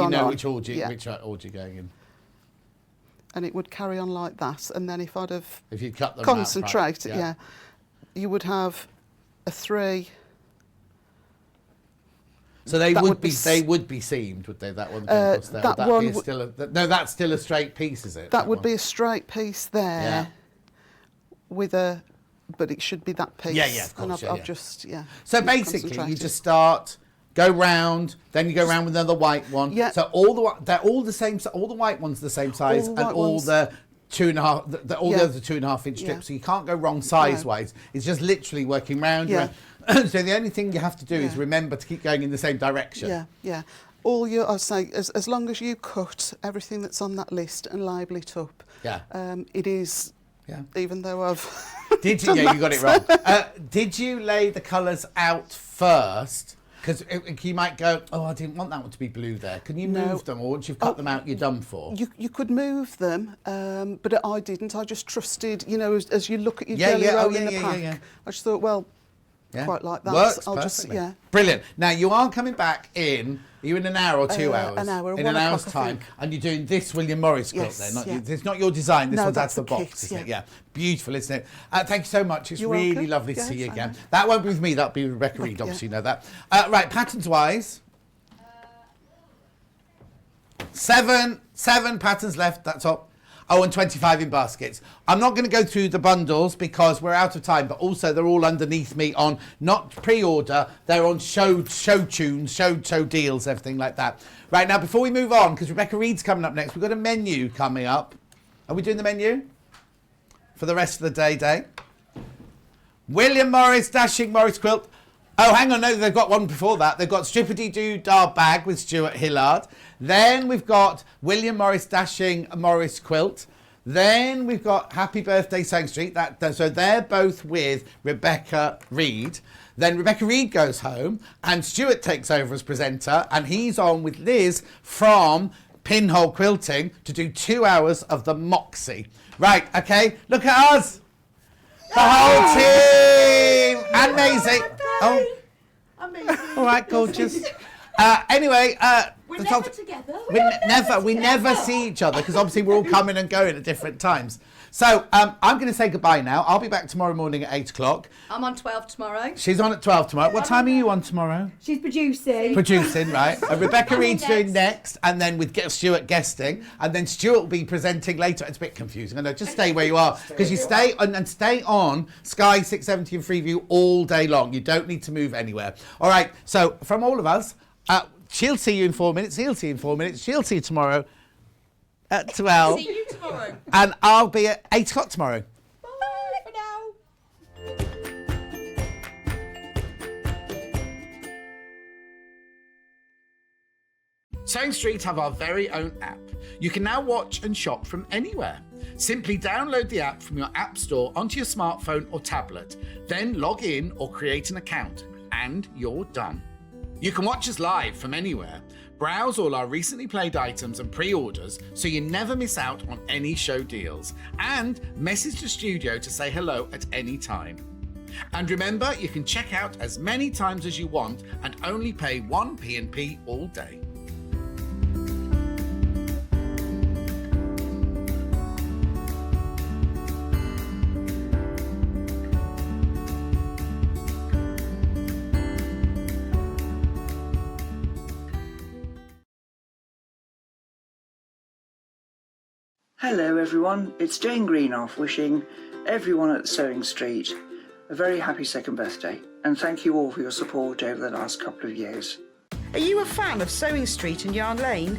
know which order you're going in. And it would carry on like that. And then if you cut them concentrated, you would have a 3. So they would be seamed, would they? That one. That's still a straight piece, is it? That would be a straight piece there. With a, but it should be that piece. Yeah, of course. And I've just So basically, you just start. Go round, then you go round with another white one. Yeah. So they're all the same. All the white ones the same size, and all the 2.5, the other 2.5 inch strips. So you can't go wrong size wise. It's just literally working round. So the only thing you have to do is remember to keep going in the same direction. Yeah. I'd say as long as you cut everything that's on that list and label it up. Yeah. It is. Yeah. Even though I've. Did you? You got it wrong. Did you lay the colours out first? Because you might go, I didn't want that one to be blue there. Can you move them? Or once you've cut them out, you're done for? You could move them, but I didn't. I just trusted, as you look at your jelly roll in the pack. I just thought, quite like that. Works perfectly. Brilliant. Now, you are coming back in, are you in an hour or 2 hours? An hour. In an hour's time. And you're doing this William Morris quilt there. It's not your design. This one's out of the box, isn't it? Yeah. Beautiful, isn't it? Thank you so much. It's really lovely to see you again. That won't be with me. That'll be with Rebecca Reid, obviously, you know that. Right, patterns-wise. 7 patterns left, that's all. Oh, and 25 in baskets. I'm not going to go through the bundles because we're out of time, but also they're all underneath me on not pre-order, they're on show tunes, show deals, everything like that. Right, now before we move on, because Rebecca Reid's coming up next, we've got a menu coming up. Are we doing the menu for the rest of the day? William Morris, Dashing Morris Quilt. Oh, hang on, no, they've got one before that. They've got Strippity Doo-Dah Bag with Stuart Hillard. Then we've got William Morris Dashing Morris Quilt. Then we've got Happy Birthday Sewing Street. So they're both with Rebecca Reid. Then Rebecca Reid goes home and Stuart takes over as presenter and he's on with Liz from Pinhole Quilting to do 2 hours of the Moxie. Right, okay, look at us. The whole team! And Maisie. Oh, amazing. All right, gorgeous. Anyway, We're never together. We never see each other because obviously we're all coming and going at different times. So I'm going to say goodbye now. I'll be back tomorrow morning at 8 o'clock. I'm on 12 tomorrow. She's on at 12 tomorrow. What time are you on tomorrow? She's producing. Producing, right. And Rebecca Reid's doing next, and then with Stuart guesting, and then Stuart will be presenting later. It's a bit confusing. I know, just stay where you are, because you stay on Sky 670 and Freeview all day long. You don't need to move anywhere. All right, so from all of us, she'll see you in 4 minutes, he'll see you in 4 minutes, she'll see you tomorrow at 12. See you tomorrow. And I'll be at 8 o'clock tomorrow. Bye for now. Sewing Street have our very own app. You can now watch and shop from anywhere. Simply download the app from your app store onto your smartphone or tablet, then log in or create an account, and you're done. You can watch us live from anywhere, browse all our recently played items and pre-orders so you never miss out on any show deals, and message the studio to say hello at any time. And remember, you can check out as many times as you want and only pay 1 P&P all day. Hello everyone, it's Jane Greenoff wishing everyone at Sewing Street a very happy second birthday, and thank you all for your support over the last couple of years. Are you a fan of Sewing Street and Yarn Lane?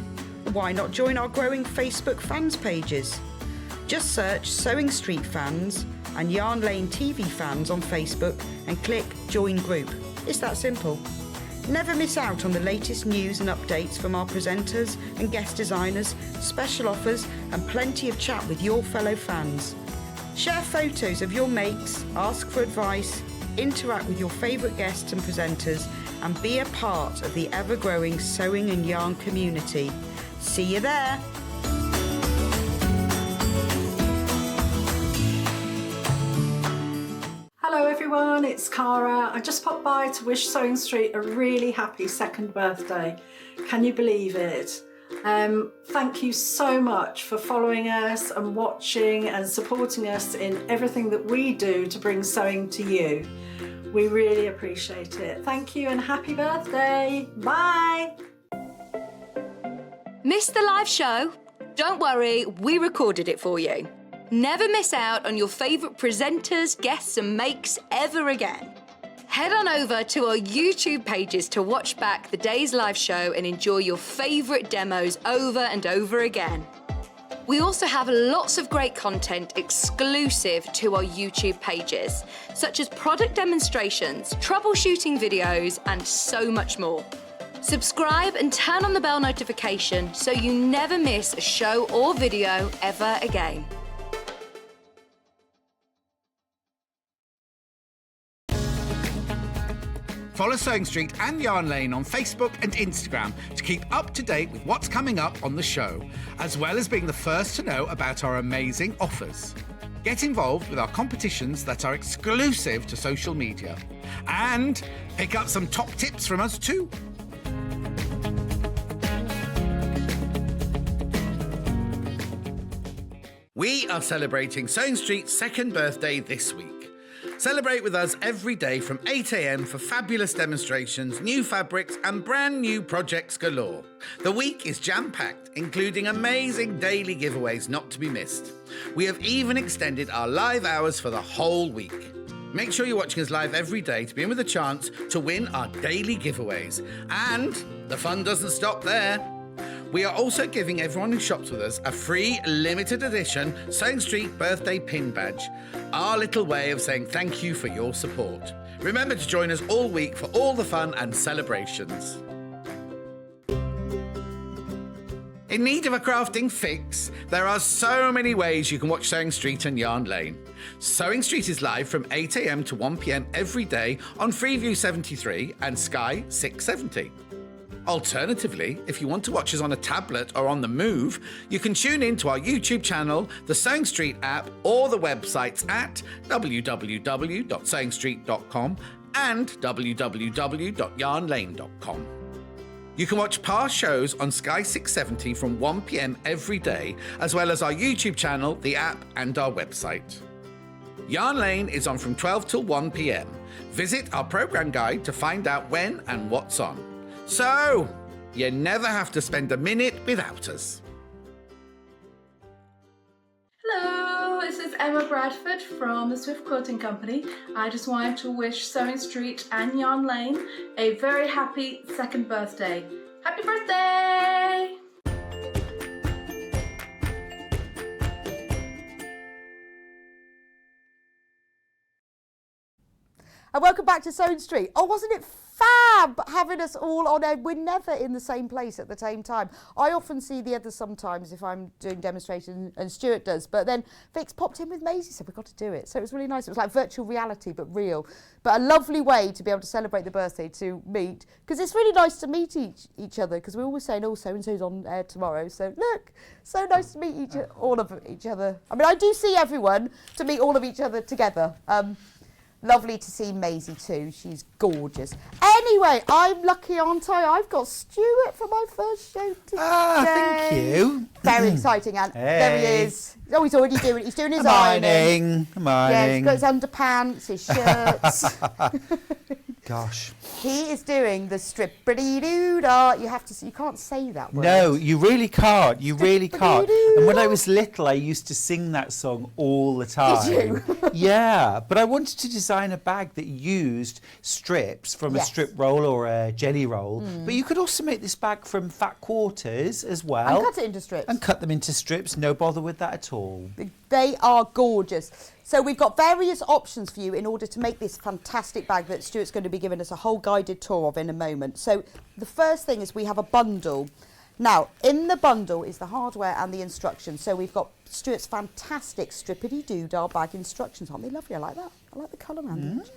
Why not join our growing Facebook fans pages? Just search Sewing Street Fans and Yarn Lane TV Fans on Facebook and click Join Group. It's that simple. Never miss out on the latest news and updates from our presenters and guest designers, special offers and plenty of chat with your fellow fans. Share photos of your makes, ask for advice, interact with your favourite guests and presenters, and be a part of the ever-growing sewing and yarn community. See you there! Hello everyone, it's Cara. I just popped by to wish Sewing Street a really happy second birthday. Can you believe it? Thank you so much for following us and watching and supporting us in everything that we do to bring sewing to you. We really appreciate it. Thank you and happy birthday. Bye. Missed the live show? Don't worry, we recorded it for you. Never miss out on your favourite presenters, guests and makes ever again. Head on over to our YouTube pages to watch back the day's live show and enjoy your favourite demos over and over again. We also have lots of great content exclusive to our YouTube pages, such as product demonstrations, troubleshooting videos and so much more. Subscribe and turn on the bell notification so you never miss a show or video ever again. Follow Sewing Street and Yarn Lane on Facebook and Instagram to keep up to date with what's coming up on the show, as well as being the first to know about our amazing offers. Get involved with our competitions that are exclusive to social media, and pick up some top tips from us too. We are celebrating Sewing Street's second birthday this week. Celebrate with us every day from 8 a.m. for fabulous demonstrations, new fabrics and brand new projects galore. The week is jam-packed, including amazing daily giveaways not to be missed. We have even extended our live hours for the whole week. Make sure you're watching us live every day to be in with a chance to win our daily giveaways. And the fun doesn't stop there. We are also giving everyone who shops with us a free limited edition Sewing Street birthday pin badge, our little way of saying thank you for your support. Remember to join us all week for all the fun and celebrations. In need of a crafting fix? There are so many ways you can watch Sewing Street and Yarn Lane. Sewing Street is live from 8 a.m. to 1 p.m. every day on Freeview 73 and Sky 670. Alternatively, if you want to watch us on a tablet or on the move, you can tune in to our YouTube channel, the Sewing Street app, or the websites at www.sewingstreet.com and www.yarnlane.com. You can watch past shows on Sky 670 from 1 p.m. every day, as well as our YouTube channel, the app, and our website. Yarn Lane is on from 12 till 1 p.m. Visit our programme guide to find out when and what's on. So, you never have to spend a minute without us. Hello, this is Emma Bradford from the Swift Quilting Company. I just wanted to wish Sewing Street and Yarn Lane a very happy second birthday. Happy birthday! And welcome back to Sewing Street. Oh, wasn't it fab having us all on we're never in the same place at the same time. I often see the others sometimes if I'm doing demonstration, and Stuart does, but then Vic's popped in with Maisie, said we've got to do it. So it was really nice. It was like virtual reality, but real. But a lovely way to be able to celebrate the birthday, to meet, because it's really nice to meet each other, because we're always saying, oh, so-and-so's on air tomorrow. So look, so nice to meet all of each other. I mean, I do see everyone, to meet all of each other together. Lovely to see Maisie too. She's gorgeous. Anyway, I'm lucky, aren't I? I've got Stuart for my first show today. Ah, thank you. Very exciting, and there he is. Oh, he's already doing it. He's doing his ironing. Yeah, he's got his underpants, his shirts. Gosh. He is doing the strippity-doo-dah. You can't say that word. No, you really can't. You really can't. And when I was little, I used to sing that song all the time. Did you? Yeah, but I wanted to design a bag that used strips from a strip roll or a jelly roll. But you could also make this bag from fat quarters as well. And cut it into strips. And cut them into strips. No bother with that at all. They are gorgeous. So we've got various options for you in order to make this fantastic bag that Stuart's going to be giving us a whole guided tour of in a moment. So the first thing is we have a bundle. Now, in the bundle is the hardware and the instructions. So we've got Stuart's fantastic Strippity-Doo-Dah bag instructions. Aren't they lovely? I like that. I like the colour around it.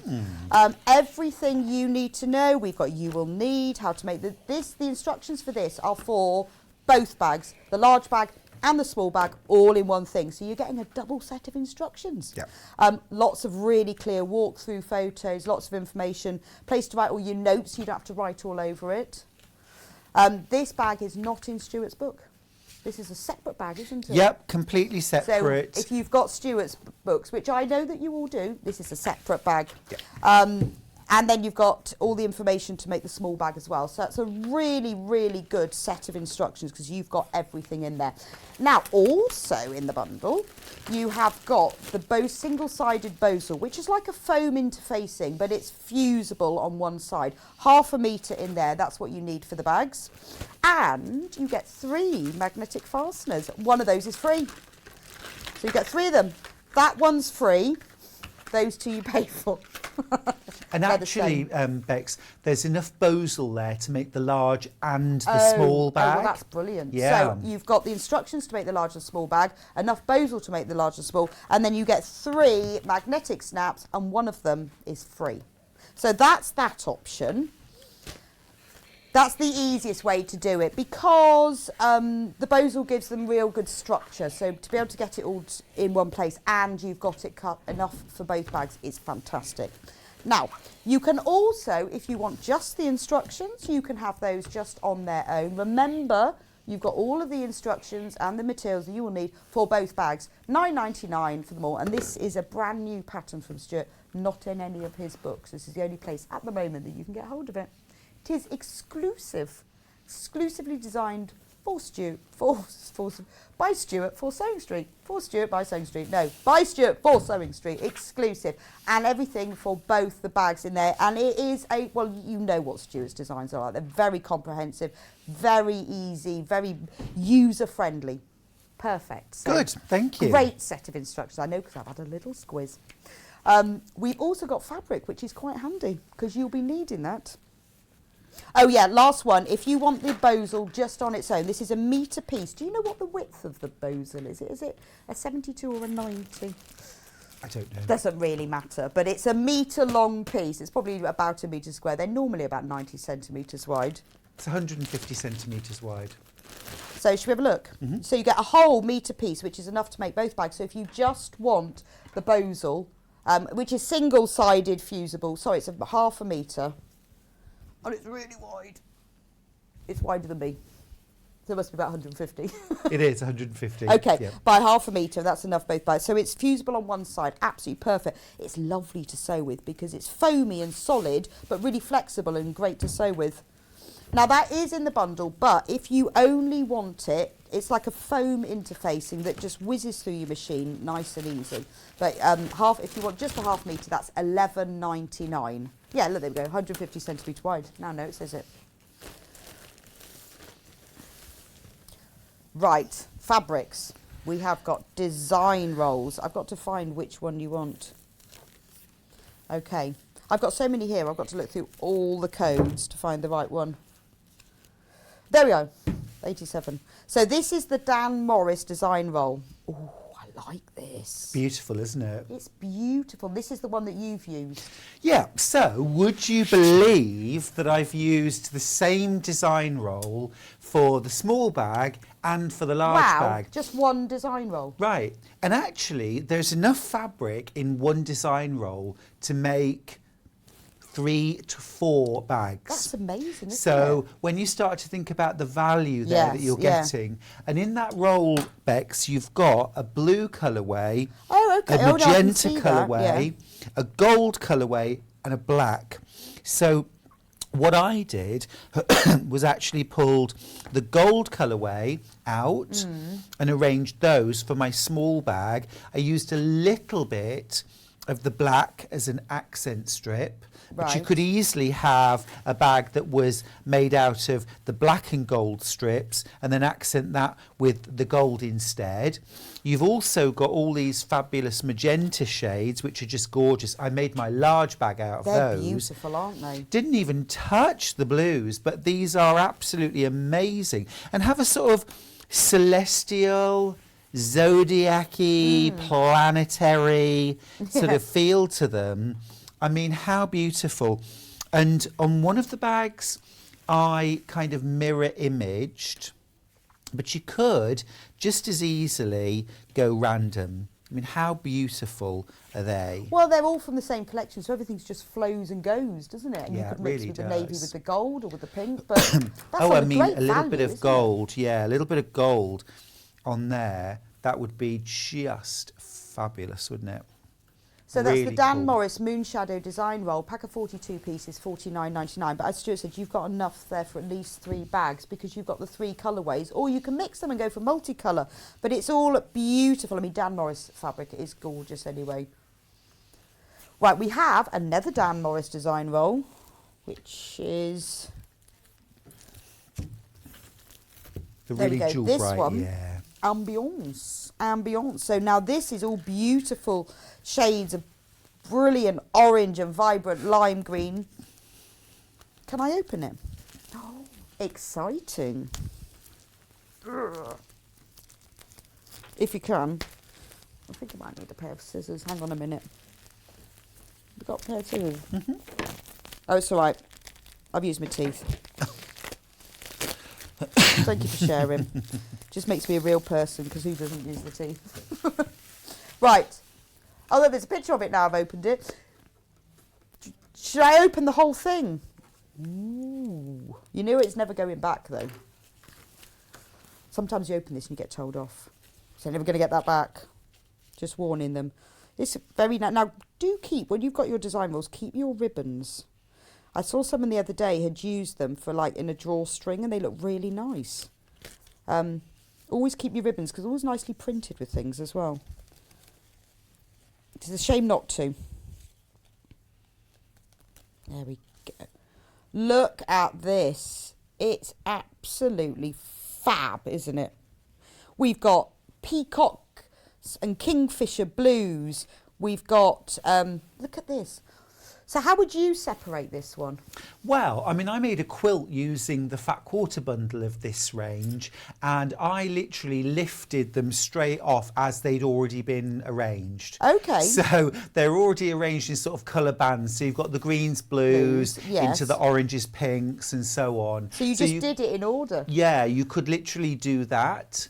Everything you need to know. We've got you will need, how to make the instructions for this are for both bags, the large bag and the small bag, all in one thing. So you're getting a double set of instructions. Yep. Lots of really clear walkthrough photos, lots of information, place to write all your notes. You don't have to write all over it. This bag is not in Stuart's book. This is a separate bag, isn't it? Yep, completely separate. So if you've got Stuart's books, which I know that you all do, this is a separate bag. Yep. And then you've got all the information to make the small bag as well. So that's a really, really good set of instructions because you've got everything in there. Now, also in the bundle, you have got the single-sided Bosal, which is like a foam interfacing, but it's fusible on one side. 1/2 metre in there, that's what you need for the bags. And you get 3 magnetic fasteners. One of those is free. So you get 3 of them. That one's free. Those 2 you pay for. And actually, Bex, there's enough Bosal there to make the large and the small bag. Oh, well, that's brilliant. Yeah. So you've got the instructions to make the large and small bag, enough Bosal to make the large and small, and then you get 3 magnetic snaps, and one of them is free. So that's that option. That's the easiest way to do it because the Bosal gives them real good structure. So to be able to get it all in one place and you've got it cut enough for both bags is fantastic. Now, you can also, if you want just the instructions, you can have those just on their own. Remember, you've got all of the instructions and the materials that you will need for both bags. $9.99 for them all. And this is a brand new pattern from Stuart, not in any of his books. This is the only place at the moment that you can get hold of it. It is exclusively designed for Stuart, by Stuart for Sewing Street. For Stuart by Sewing Street. No, by Stuart for Sewing Street. Exclusive. And everything for both the bags in there. And it is well, you know what Stuart's designs are like. They're very comprehensive, very easy, very user-friendly. Perfect. So good, thank you. Great set of instructions. I know because I've had a little squiz. We've also got fabric, which is quite handy because you'll be needing that. Oh yeah, last one. If you want the Bosal just on its own, this is a metre piece. Do you know what the width of the Bosal is? Is it a 72 or a 90? I don't know. Doesn't really matter, but it's a metre long piece. It's probably about a metre square. They're normally about 90 centimetres wide. It's 150 centimetres wide. So should we have a look? Mm-hmm. So you get a whole metre piece, which is enough to make both bags. So if you just want the Bosal, which is single-sided fusible, sorry, it's a 1/2 metre. And it's really wide. It's wider than me. So it must be about 150. It is 150. Okay, yeah. by half a metre, that's enough both sides. So it's fusible on one side, absolutely perfect. It's lovely to sew with because it's foamy and solid, but really flexible and great to sew with. Now that is in the bundle, but if you only want it, it's like a foam interfacing that just whizzes through your machine, nice and easy. But if you want just a half metre, that's $11.99. Yeah, look, there we go, 150 centimetres wide. Now, no, it says it. Right, fabrics. We have got design rolls. I've got to find which one you want. Okay, I've got so many here, I've got to look through all the codes to find the right one. There we go, 87. So this is the Dan Morris design roll. Oh, I like this. Beautiful, isn't it? It's beautiful. This is the one that you've used. Yeah, so would you believe that I've used the same design roll for the small bag and for the large bag? Just one design roll. Right, and actually there's enough fabric in one design roll to make 3 to 4 bags. That's amazing, isn't So it? when you start to think about the value there that Yes, you're yeah. getting, and in that roll, Bex, you've got a blue colourway, Oh, okay. a Oh, no, I can magenta see that, colourway, a gold colourway, and a black. So what I did was actually pulled the gold colourway out and arranged those for my small bag. I used a little bit of the black as an accent strip. But you Right. could easily have a bag that was made out of the black and gold strips and then accent that with the gold instead. You've also got all these fabulous magenta shades, which are just gorgeous. I made my large bag out of They're those. beautiful, aren't they? Didn't even touch the blues, but these are absolutely amazing and have a sort of celestial, zodiac-y, planetary sort of feel to them. I mean, how beautiful. And on one of the bags, I kind of mirror imaged, but you could just as easily go random. I mean, how beautiful are they? Well, they're all from the same collection, so everything's just flows and goes, doesn't it? And Yeah, you could it mix really with the navy does. with the gold or with the pink, but that's Oh, I on a mean, great a little value, bit of isn't it? gold. Yeah, a little bit of gold on there. That would be just fabulous, wouldn't it? So that's the Really Dan cool. Morris Moonshadow design roll. Pack of 42 pieces, $49.99. But as Stuart said, you've got enough there for at least 3 bags because you've got the 3 colourways. Or you can mix them and go for multicolour. But it's all beautiful. I mean, Dan Morris fabric is gorgeous anyway. Right, we have another Dan Morris design roll, which is... The There we really go. jewel This bright, one, yeah. Ambiance. So now this is all beautiful shades of brilliant orange and vibrant lime green. Can I open it? Oh, exciting. If you can. I think I might need a pair of scissors. Hang on a minute. You got a pair of scissors? Mm-hmm. Oh, it's all right. I've used my teeth. Thank you for sharing. Just makes me a real person because who doesn't use the teeth? Right. Although there's a picture of it now I've opened it. Should I open the whole thing? Ooh. You knew it's never going back though. Sometimes you open this and you get told off. So you're never going to get that back. Just warning them. It's very now do keep, when you've got your design rules, keep your ribbons. I saw someone the other day had used them for like in a drawstring and they look really nice. Always keep your ribbons because they're always nicely printed with things as well. It's a shame not to. There we go. Look at this. It's absolutely fab, isn't it? We've got peacocks and kingfisher blues. We've got, look at this. So how would you separate this one? Well, I mean, I made a quilt using the fat quarter bundle of this range, and I literally lifted them straight off as they'd already been arranged. Okay. So they're already arranged in sort of colour bands. So you've got the greens, blues, yes. into the oranges, pinks, and so on. So you just did it in order? Yeah, you could literally do that.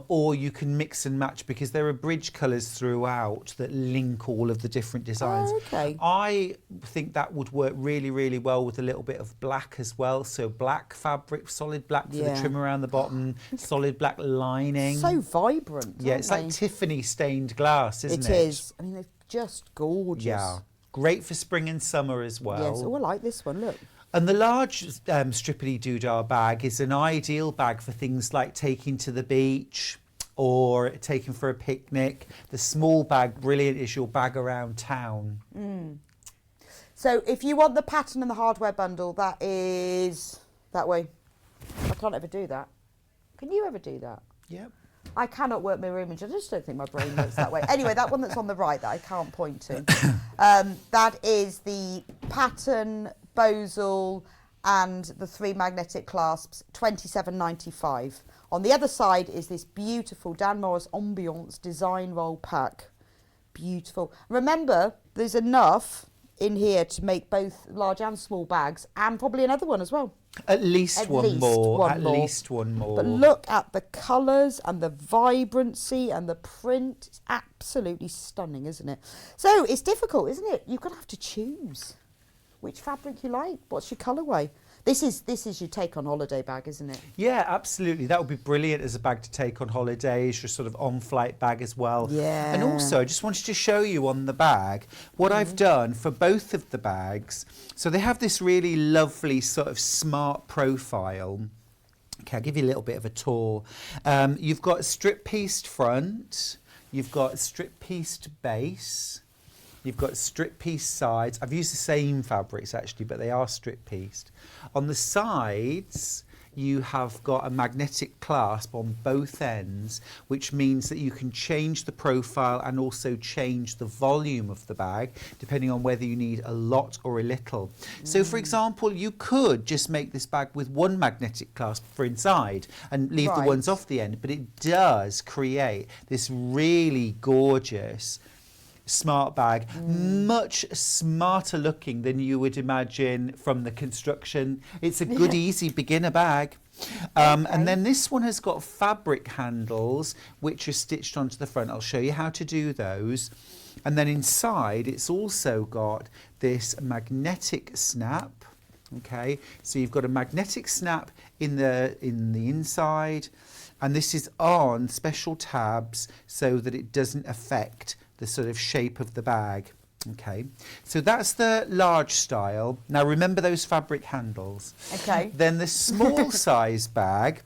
or you can mix and match because there are bridge colours throughout that link all of the different designs. Oh, okay. I think that would work really, really well with a little bit of black as well. So black fabric, solid black for the trim around the bottom, solid black lining. So vibrant. Yeah, it's like Tiffany stained glass, isn't it? It is. I mean, they're just gorgeous. Yeah. Great for spring and summer as well. Yes. Oh, I like this one. Look. And the large Strippity Doodah bag is an ideal bag for things like taking to the beach or taking for a picnic. The small bag, brilliant, is your bag around town. So if you want the pattern and the hardware bundle, that is that way. I can't ever do that. Can you ever do that? Yep. I cannot work mirror image. I just don't think my brain works that way. Anyway, that one that's on the right that I can't point to. That is the pattern, Bosal and the 3 magnetic clasps, $27.95. On the other side is this beautiful Dan Morris Ambiance design roll pack. Beautiful. Remember, there's enough in here to make both large and small bags, and probably another one as well. At least one more. At least one more. But look at the colours and the vibrancy and the print. It's absolutely stunning, isn't it? So it's difficult, isn't it? You're going to have to choose which fabric you like. What's your colourway? This is your take on holiday bag, isn't it? Yeah, absolutely. That would be brilliant as a bag to take on holidays, your sort of on-flight bag as well. Yeah. And also, I just wanted to show you on the bag what I've done for both of the bags. So they have this really lovely sort of smart profile. Okay, I'll give you a little bit of a tour. You've got a strip-pieced front. You've got a strip-pieced base. You've got strip piece sides. I've used the same fabrics actually, but they are strip pieced. On the sides, you have got a magnetic clasp on both ends, which means that you can change the profile and also change the volume of the bag, depending on whether you need a lot or a little. So for example, you could just make this bag with one magnetic clasp for inside and leave the ones off the end, but it does create this really gorgeous smart bag, much smarter looking than you would imagine from the construction. It's a good, easy beginner bag. And then this one has got fabric handles which are stitched onto the front. I'll show you how to do those. And then inside it's also got this magnetic snap. Okay, so you've got a magnetic snap in the inside, and this is on special tabs so that it doesn't affect the sort of shape of the bag. Okay, so that's the large style. Now remember those fabric handles. Okay. Then the small size bag.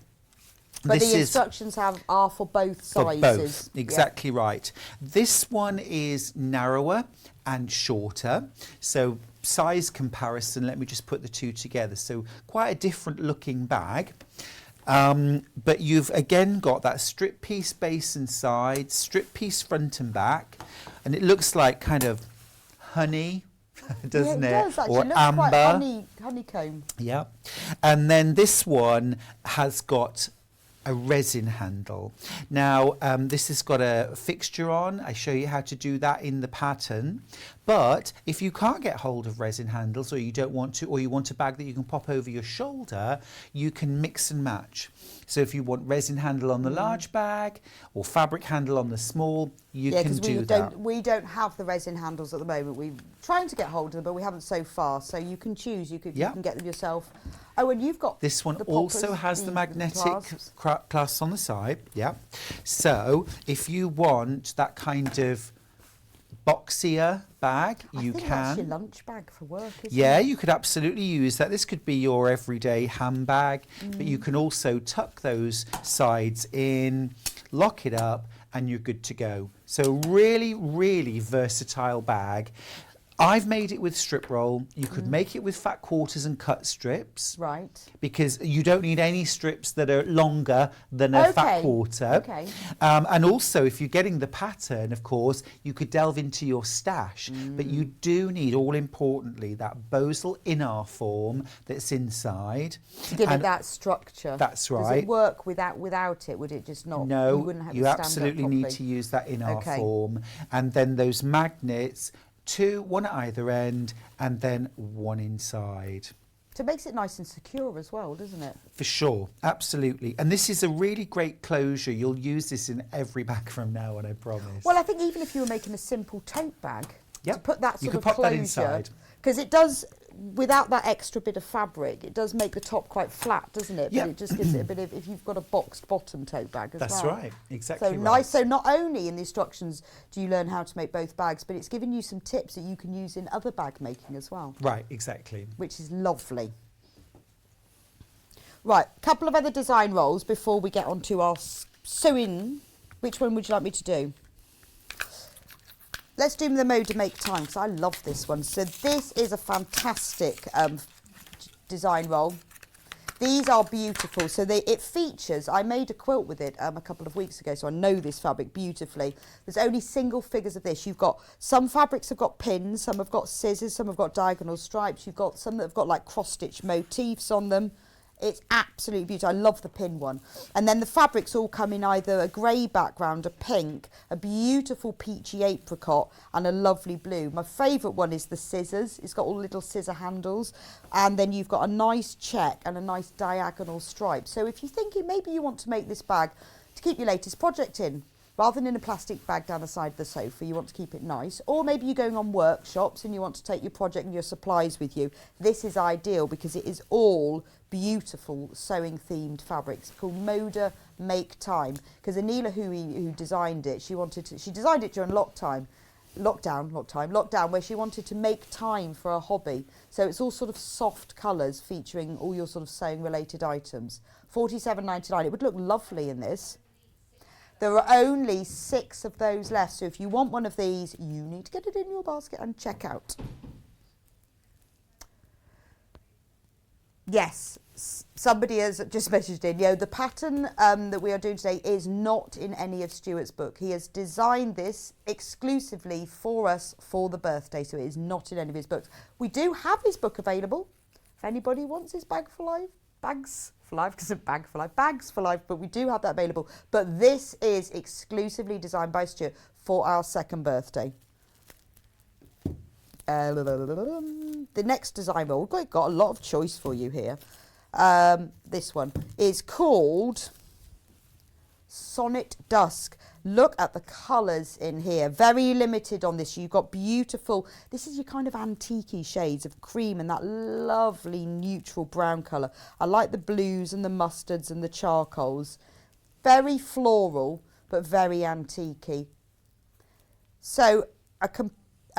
But the instructions are for both sizes. For both, exactly right. This one is narrower and shorter. So size comparison, let me just put the two together. So quite a different looking bag. But you've again got that strip piece base and side, strip piece front and back, and it looks like kind of honey, doesn't it? Yeah, it does actually. Or It looks amber. quite honeycomb. Yeah. And then this one has got a resin handle. Now, this has got a fixture on. I show you how to do that in the pattern. But if you can't get hold of resin handles, or you don't want to, or you want a bag that you can pop over your shoulder, you can mix and match. So if you want resin handle on the large bag or fabric handle on the small, you can do that. We don't have the resin handles at the moment. We're trying to get hold of them, but we haven't so far. So you can choose. You can get them yourself. Oh, and you've got this one the also poppers, has the magnetic clasps. clasps on the side. Yeah. So if you want that kind of boxier bag, you can. That's your lunch bag for work, isn't Yeah, it? you could absolutely use that. This could be your everyday handbag, but you can also tuck those sides in, lock it up, and you're good to go. So really, really versatile bag. I've made it with strip roll. You could make it with fat quarters and cut strips. Right. Because you don't need any strips that are longer than a fat quarter. Okay. And also, if you're getting the pattern, of course, you could delve into your stash. But you do need, all importantly, that Bosal inner form that's inside. To give it that structure. That's right. Does it work without it? Would it just not? No, you wouldn't have you it stand absolutely up need properly? to use that inner form. And then those magnets, one at either end and then one inside. So it makes it nice and secure as well, doesn't it? For sure, absolutely. And this is a really great closure. You'll use this in every bag from now on, I promise. Well, I think even if you were making a simple tote bag, to put that You sort could of pop that closure, inside. because it does, without that extra bit of fabric, it does make the top quite flat, doesn't it? Yep. But it just gives it a bit of, if you've got a boxed bottom tote bag as That's well. right, exactly So right. nice. So not only in the instructions do you learn how to make both bags, but it's giving you some tips that you can use in other bag making as well. Right, exactly. Which is lovely. Right, a couple of other design rolls before we get on to our sewing. Which one would you like me to do? Let's do the mode to make time, because I love this one. So this is a fantastic design roll. These are beautiful. So it features, I made a quilt with it a couple of weeks ago, so I know this fabric beautifully. There's only single figures of this. You've got, some fabrics have got pins, some have got scissors, some have got diagonal stripes. You've got some that have got like cross-stitch motifs on them. It's absolutely beautiful. I love the pin one. And then the fabrics all come in either a grey background, a pink, a beautiful peachy apricot, and a lovely blue. My favourite one is the scissors. It's got all little scissor handles. And then you've got a nice check and a nice diagonal stripe. So if you're thinking maybe you want to make this bag to keep your latest project in, rather than in a plastic bag down the side of the sofa, you want to keep it nice. Or maybe you're going on workshops and you want to take your project and your supplies with you. This is ideal because it is all beautiful sewing themed fabrics called Moda Make Time. Because Anila, who designed it, she designed it during lockdown, where she wanted to make time for a hobby. So it's all sort of soft colours featuring all your sort of sewing related items. $47.99. It would look lovely in this. There are only 6 of those left, so if you want one of these, you need to get it in your basket and check out. Yes, somebody has just messaged in, the pattern that we are doing today is not in any of Stuart's book. He has designed this exclusively for us for the birthday, so it is not in any of his books. We do have his book available. If anybody wants his Bags for Life, but we do have that available. But this is exclusively designed by Stuart for our second birthday. The next design roll, we've got a lot of choice for you here. This one is called Sonnet Dusk. Look at the colours in here. Very limited on this. You've got beautiful, this is your kind of antique-y shades of cream and that lovely neutral brown colour. I like the blues and the mustards and the charcoals. Very floral, but very antique-y. So a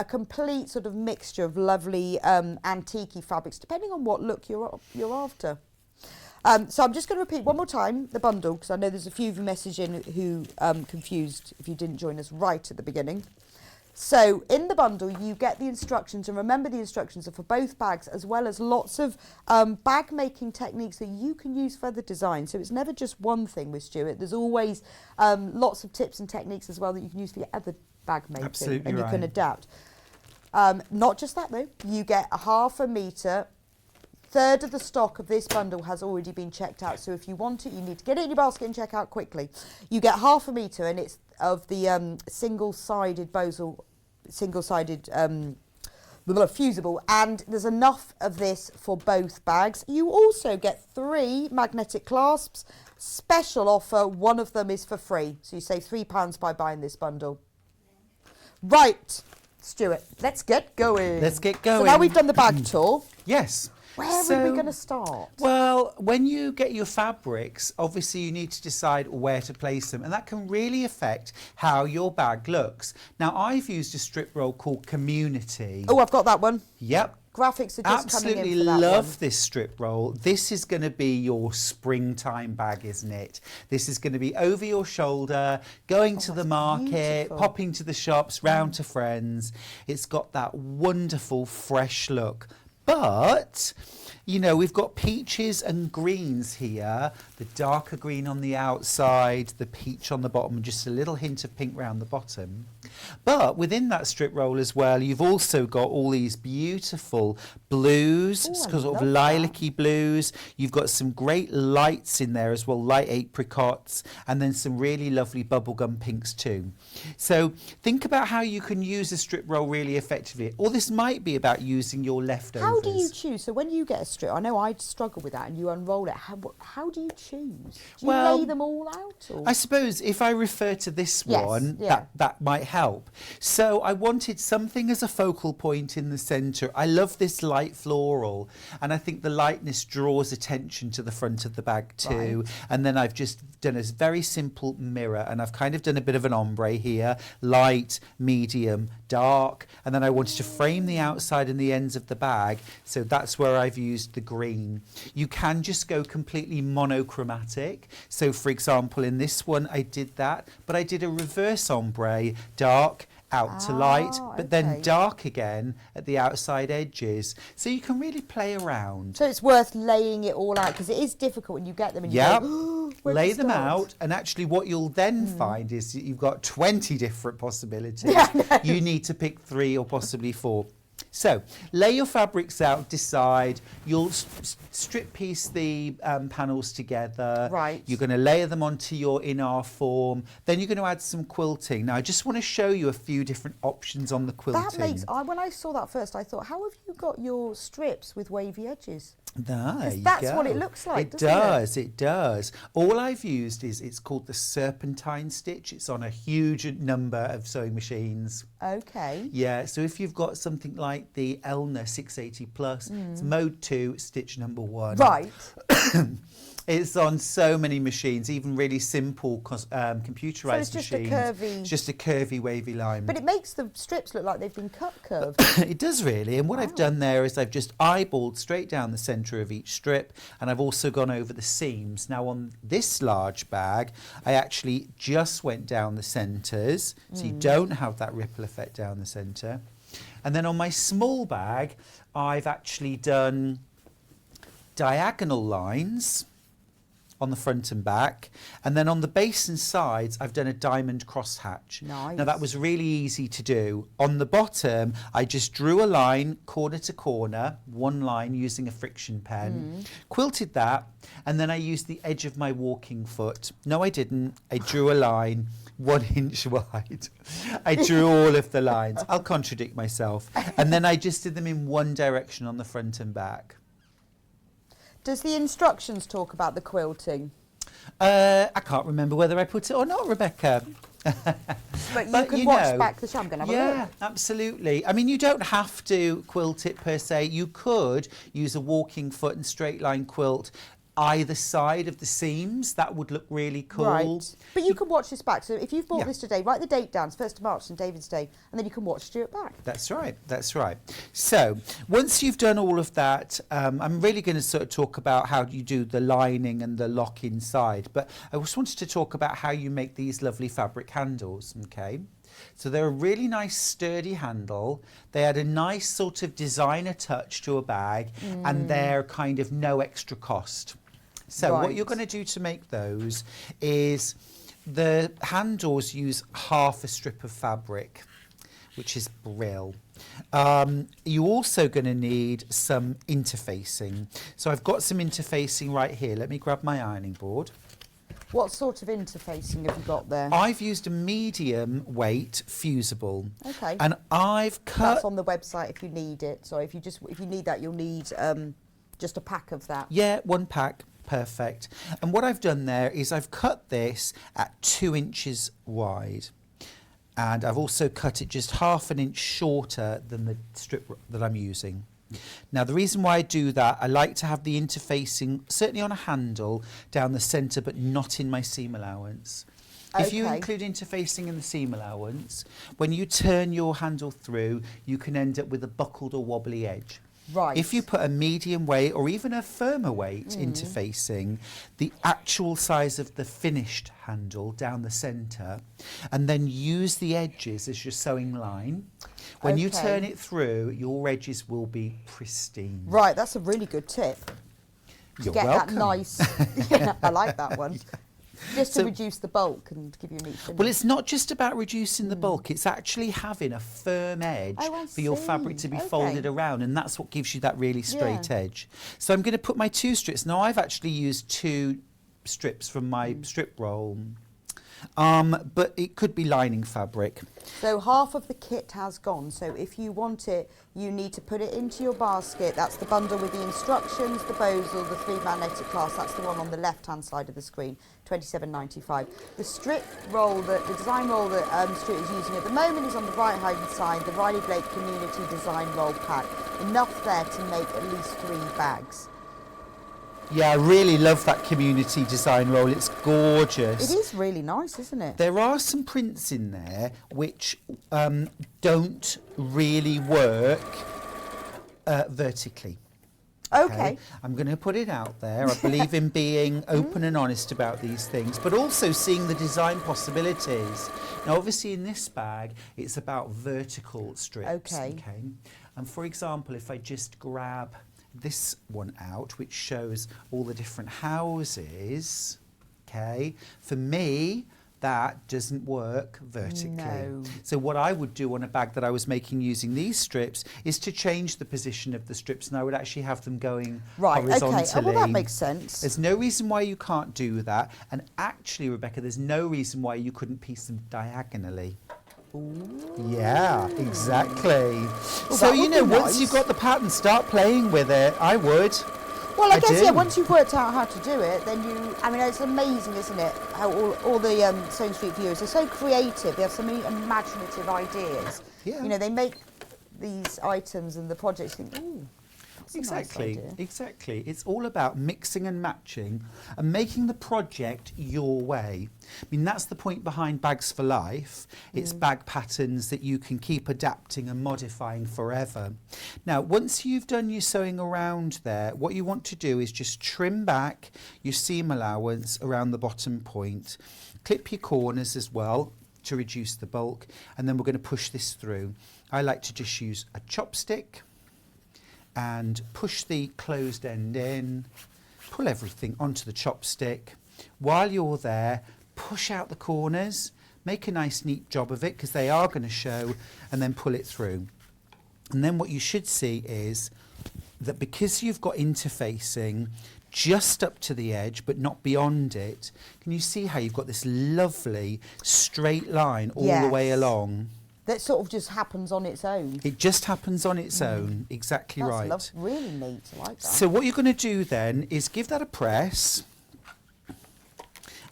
complete sort of mixture of lovely antique-y fabrics, depending on what look you're after. So I'm just going to repeat one more time the bundle, because I know there's a few of you messaging who confused if you didn't join us right at the beginning. So in the bundle you get the instructions, and remember the instructions are for both bags, as well as lots of bag making techniques that you can use for the design. So it's never just one thing with Stuart. There's always lots of tips and techniques as well that you can use for your other bag making. Absolutely and you right. can adapt. Not just that though, you get a ½ metre. Third of the stock of this bundle has already been checked out, so if you want it, you need to get it in your basket and check out quickly. You get ½ metre, and it's of the single-sided fusible, and there's enough of this for both bags. You also get 3 magnetic clasps. Special offer, one of them is for free, so you save £3 by buying this bundle. Right, Stuart, let's get going. Let's get going. So now we've done the bag tour. Yes. Where are we going to start? Well, when you get your fabrics, obviously you need to decide where to place them, and that can really affect how your bag looks. Now, I've used a strip roll called Community. Oh, I've got that one. Yep. Graphics are just coming in Absolutely for that love one. this strip roll. This is going to be your springtime bag, isn't it? This is going to be over your shoulder, going to the market, beautiful. popping to the shops, round to friends. It's got that wonderful fresh look. But, you know, we've got peaches and greens here, the darker green on the outside, the peach on the bottom, and just a little hint of pink round the bottom. But within that strip roll as well, you've also got all these beautiful blues, sort of lilac-y blues. You've got some great lights in there as well, light apricots, and then some really lovely bubblegum pinks too. So think about how you can use a strip roll really effectively. Or this might be about using your leftover How do you choose? So when you get a strip, I know I'd struggle with that, and you unroll it. How do you choose? Do you lay them all out? Or? I suppose if I refer to this one, yeah. that might help. So I wanted something as a focal point in the centre. I love this light floral, and I think the lightness draws attention to the front of the bag too. Right. And then I've just done a very simple mirror, and I've kind of done a bit of an ombre here, light, medium, dark, and then I wanted to frame the outside and the ends of the bag, so that's where I've used the green. You can just go completely monochromatic. So for example, in this one I did that, but I did a reverse ombre, dark, out to light, but then dark again at the outside edges. So you can really play around. So it's worth laying it all out, because it is difficult when you get them and you go, lay them out, and actually what you'll then find is that you've got 20 different possibilities. You need to pick 3 or possibly 4. So lay your fabrics out, decide. You'll strip piece the panels together. Right. You're going to layer them onto your in-R form. Then you're going to add some quilting. Now I just want to show you a few different options on the quilting. That makes, when I saw that first, I thought, how have you got your strips with wavy edges? That's what it looks like, doesn't it? It does. All I've used is, it's called the serpentine stitch. It's on a huge number of sewing machines. Okay. Yeah, so if you've got something like the Elna 680 Plus, it's mode 2, stitch number 1. Right. It's on so many machines, even really simple computerized machines. It's just a curvy, wavy line. But it makes the strips look like they've been cut curved. It does really, and what I've done there is I've just eyeballed straight down the centre of each strip, and I've also gone over the seams. Now on this large bag, I actually just went down the centres, so you don't have that ripple effect down the centre. And then on my small bag, I've actually done diagonal lines on the front and back, and then on the base and sides I've done a diamond crosshatch. Nice. Now that was really easy to do. On the bottom I just drew a line corner to corner, one line using a friction pen, quilted that, and then I used the edge of my walking foot. No, I didn't. I drew a line 1 inch wide. I drew all of the lines. I'll contradict myself. And then I just did them in one direction on the front and back. Does the instructions talk about the quilting? I can't remember whether I put it or not, Rebecca. But you can watch back the show. I'm going to have a look. Absolutely. I mean, you don't have to quilt it per se. You could use a walking foot and straight line quilt either side of the seams. That would look really cool. Right. But you can watch this back. So if you've bought this today, write the date down. It's 1st of March, St David's Day, and then you can watch Stuart back. That's right. That's right. So once you've done all of that, I'm really going to sort of talk about how you do the lining and the lock inside. But I just wanted to talk about how you make these lovely fabric handles. Okay. So they're a really nice sturdy handle. They add a nice sort of designer touch to a bag, and they're kind of no extra cost. So what you're going to do to make those is the handles use half a strip of fabric, which is brill. You're also going to need some interfacing. So I've got some interfacing right here. Let me grab my ironing board. What sort of interfacing have you got there? I've used a medium weight fusible. Okay. And I've cut... That's on the website if you need it. So if you need that, you'll need just a pack of that. Yeah, 1 pack. Perfect. And what I've done there is I've cut this at 2 inches wide, and I've also cut it just half an inch shorter than the strip that I'm using. Now the reason why I do that, I like to have the interfacing certainly on a handle down the centre, but not in my seam allowance. If you include interfacing in the seam allowance, when you turn your handle through, you can end up with a buckled or wobbly edge. Right. If you put a medium weight or even a firmer weight interfacing, the actual size of the finished handle down the centre, and then use the edges as your sewing line, when you turn it through, your edges will be pristine. Right, that's a really good tip. You're get welcome. That nice. Yeah, I like that one. Just to reduce the bulk and give you a neat finish. Well, it's not just about reducing the bulk, it's actually having a firm edge for your fabric to be folded around, and that's what gives you that really straight edge. So I'm going to put my 2 strips. Now I've actually used 2 strips from my strip roll. but it could be lining fabric. So half of the kit has gone. So if you want it, you need to put it into your basket. That's the bundle with the instructions, the bozal, the 3 magnetic clasps. That's the one on the left-hand side of the screen, $27.95. The strip roll, the design roll that Stuart is using at the moment is on the right-hand side, the Riley Blake Community Design Roll Pack. Enough there to make at least 3 bags. Yeah, I really love that community design roll. It's gorgeous. It is really nice, isn't it? There are some prints in there which don't really work vertically. Okay. I'm going to put it out there. I believe in being open and honest about these things, but also seeing the design possibilities. Now, obviously, in this bag, it's about vertical strips. Okay. And for example, if I just grab this one out, which shows all the different houses, for me, that doesn't work vertically. No. So what I would do on a bag that I was making using these strips is to change the position of the strips, and I would actually have them going horizontally. Okay. Oh, well, that makes sense. There's no reason why you can't do that. And actually, Rebecca, there's no reason why you couldn't piece them diagonally. Ooh. Yeah, exactly. Well, so, you know, once you've got the pattern, start playing with it. I would. Well, I guess, yeah, once you've worked out how to do it, then I mean, it's amazing, isn't it, how all the Sewing Street viewers are so creative. They have so many imaginative ideas. Yeah. You know, they make these items and the projects think, ooh, that's a nice idea. Exactly. It's all about mixing and matching and making the project your way. I mean, that's the point behind Bags for Life. It's bag patterns that you can keep adapting and modifying forever. Now, once you've done your sewing around there, what you want to do is just trim back your seam allowance around the bottom point. Clip your corners as well to reduce the bulk, and then we're going to push this through. I like to just use a chopstick and push the closed end in, pull everything onto the chopstick. While you're there, push out the corners, make a nice neat job of it because they are going to show, and then pull it through. And then what you should see is that because you've got interfacing just up to the edge but not beyond it, can you see how you've got this lovely straight line all the way along? That sort of just happens on its own. It just happens on its own, exactly right. That's really neat, I like that. So what you're going to do then is give that a press,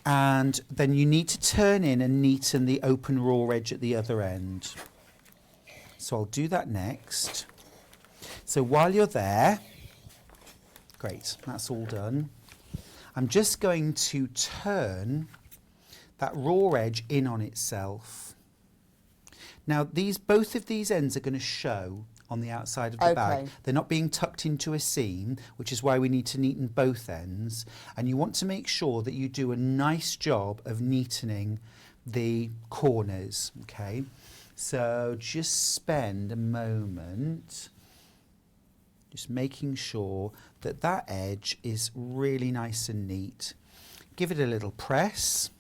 and then you need to turn in and neaten the open raw edge at the other end. So I'll do that next. So while you're there, great, that's all done. I'm just going to turn that raw edge in on itself. Now, both of these ends are going to show on the outside of the bag. They're not being tucked into a seam, which is why we need to neaten both ends. And you want to make sure that you do a nice job of neatening the corners, okay? So just spend a moment just making sure that that edge is really nice and neat. Give it a little press.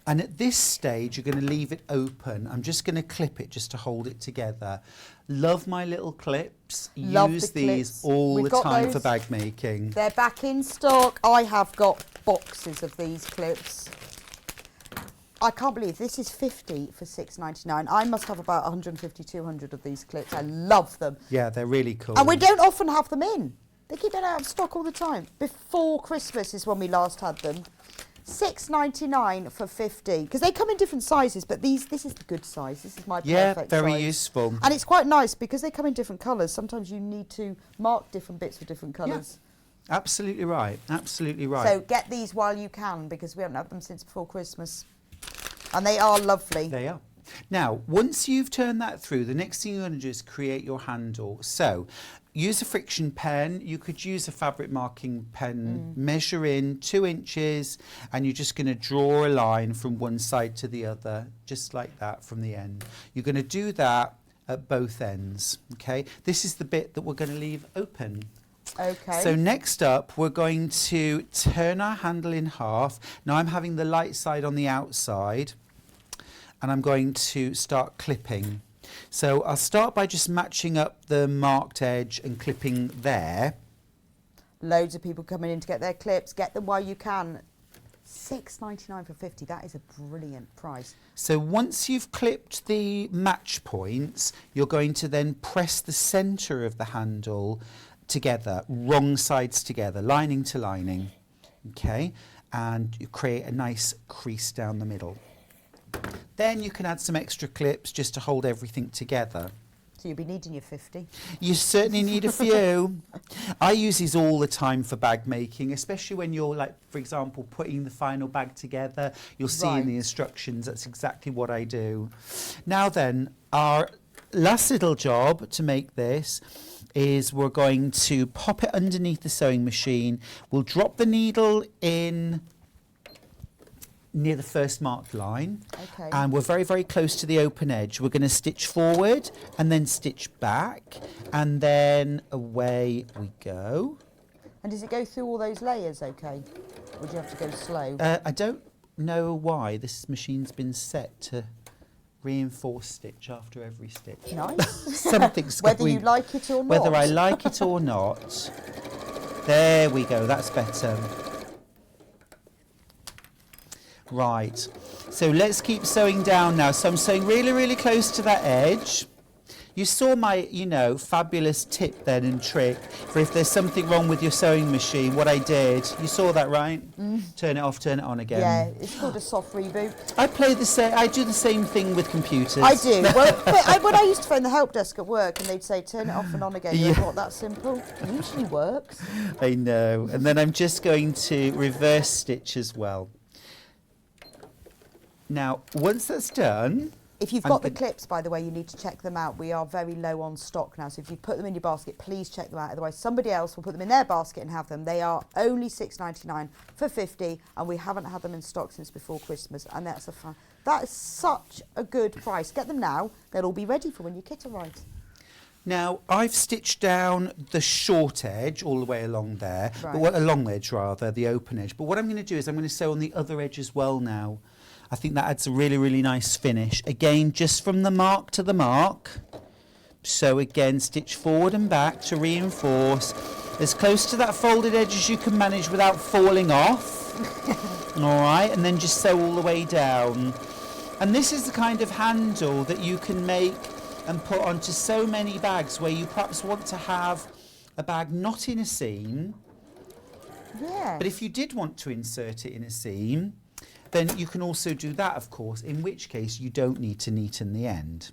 And at this stage, you're going to leave it open. I'm just going to clip it just to hold it together. Love my little clips. Use these all the time for bag making. They're back in stock. I have got boxes of these clips. I can't believe this is 50 for $6.99. I must have about 150, 200 of these clips. I love them. Yeah, they're really cool. And we don't often have them in. They keep them out of stock all the time. Before Christmas is when we last had them. $6.99 for 50, because they come in different sizes, but this is the good size. This is my perfect size. Very useful. And it's quite nice because they come in different colours. Sometimes you need to mark different bits with different colours. Yeah, absolutely right. Absolutely right. So get these while you can, because we haven't had them since before Christmas. And they are lovely. They are. Now, once you've turned that through, the next thing you're going to do is create your handle. So use a friction pen. You could use a fabric marking pen, measure in 2 inches, and you're just going to draw a line from one side to the other, just like that from the end. You're going to do that at both ends, okay? This is the bit that we're going to leave open. Okay. So next up, we're going to turn our handle in half. Now I'm having the light side on the outside, and I'm going to start clipping. So I'll start by just matching up the marked edge and clipping there. Loads of people coming in to get their clips. Get them while you can. $6.99 for 50. That is a brilliant price. So once you've clipped the match points, you're going to then press the centre of the handle together, wrong sides together, lining to lining. Okay, and you create a nice crease down the middle. Then you can add some extra clips just to hold everything together. So you'll be needing your 50. You certainly need a few. I use these all the time for bag making, especially when you're, like, for example, putting the final bag together. You'll see in the instructions, that's exactly what I do. Now then, our last little job to make this is we're going to pop it underneath the sewing machine. We'll drop the needle in near the first marked line, and we're very, very close to the open edge. We're going to stitch forward and then stitch back, and then away we go. And does it go through all those layers okay? Or do you have to go slow? I don't know why this machine's been set to reinforce stitch after every stitch. Nice. Something's Whether you like it or not. Whether I like it or not. There we go, that's better. Right, so let's keep sewing down now. So I'm sewing really, really close to that edge. You saw my, you know, fabulous tip then and trick for if there's something wrong with your sewing machine, what I did. You saw that, right? Turn it off, turn it on again. Yeah, it's called a soft reboot. I do the same thing with computers. I do. Well, when I used to phone the help desk at work and they'd say turn it off and on again, you thought that simple. It usually works. I know. And then I'm just going to reverse stitch as well. Now, once that's done... If you've got the clips, by the way, you need to check them out. We are very low on stock now, so if you put them in your basket, please check them out. Otherwise, somebody else will put them in their basket and have them. They are only $6.99 for 50, and we haven't had them in stock since before Christmas, and that is such a good price. Get them now. They'll all be ready for when your kit arrives. Now, I've stitched down the short edge all the way along there, but a long edge rather, the open edge. But what I'm going to do is I'm going to sew on the other edge as well now. I think that adds a really, really nice finish. Again, just from the mark to the mark. So again, stitch forward and back to reinforce. As close to that folded edge as you can manage without falling off. All right, and then just sew all the way down. And this is the kind of handle that you can make and put onto so many bags where you perhaps want to have a bag not in a seam. Yeah. But if you did want to insert it in a seam, then you can also do that, of course, in which case you don't need to neaten the end.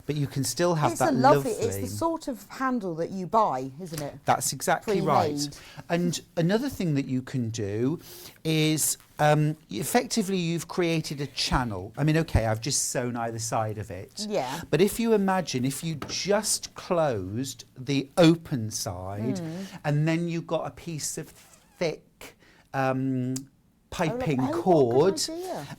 But you can still have that lovely... It's the sort of handle that you buy, isn't it? That's exactly right. And another thing that you can do is effectively you've created a channel. I mean, OK, I've just sewn either side of it. Yeah. But if you imagine, if you just closed the open side and then you got a piece of thick... piping cord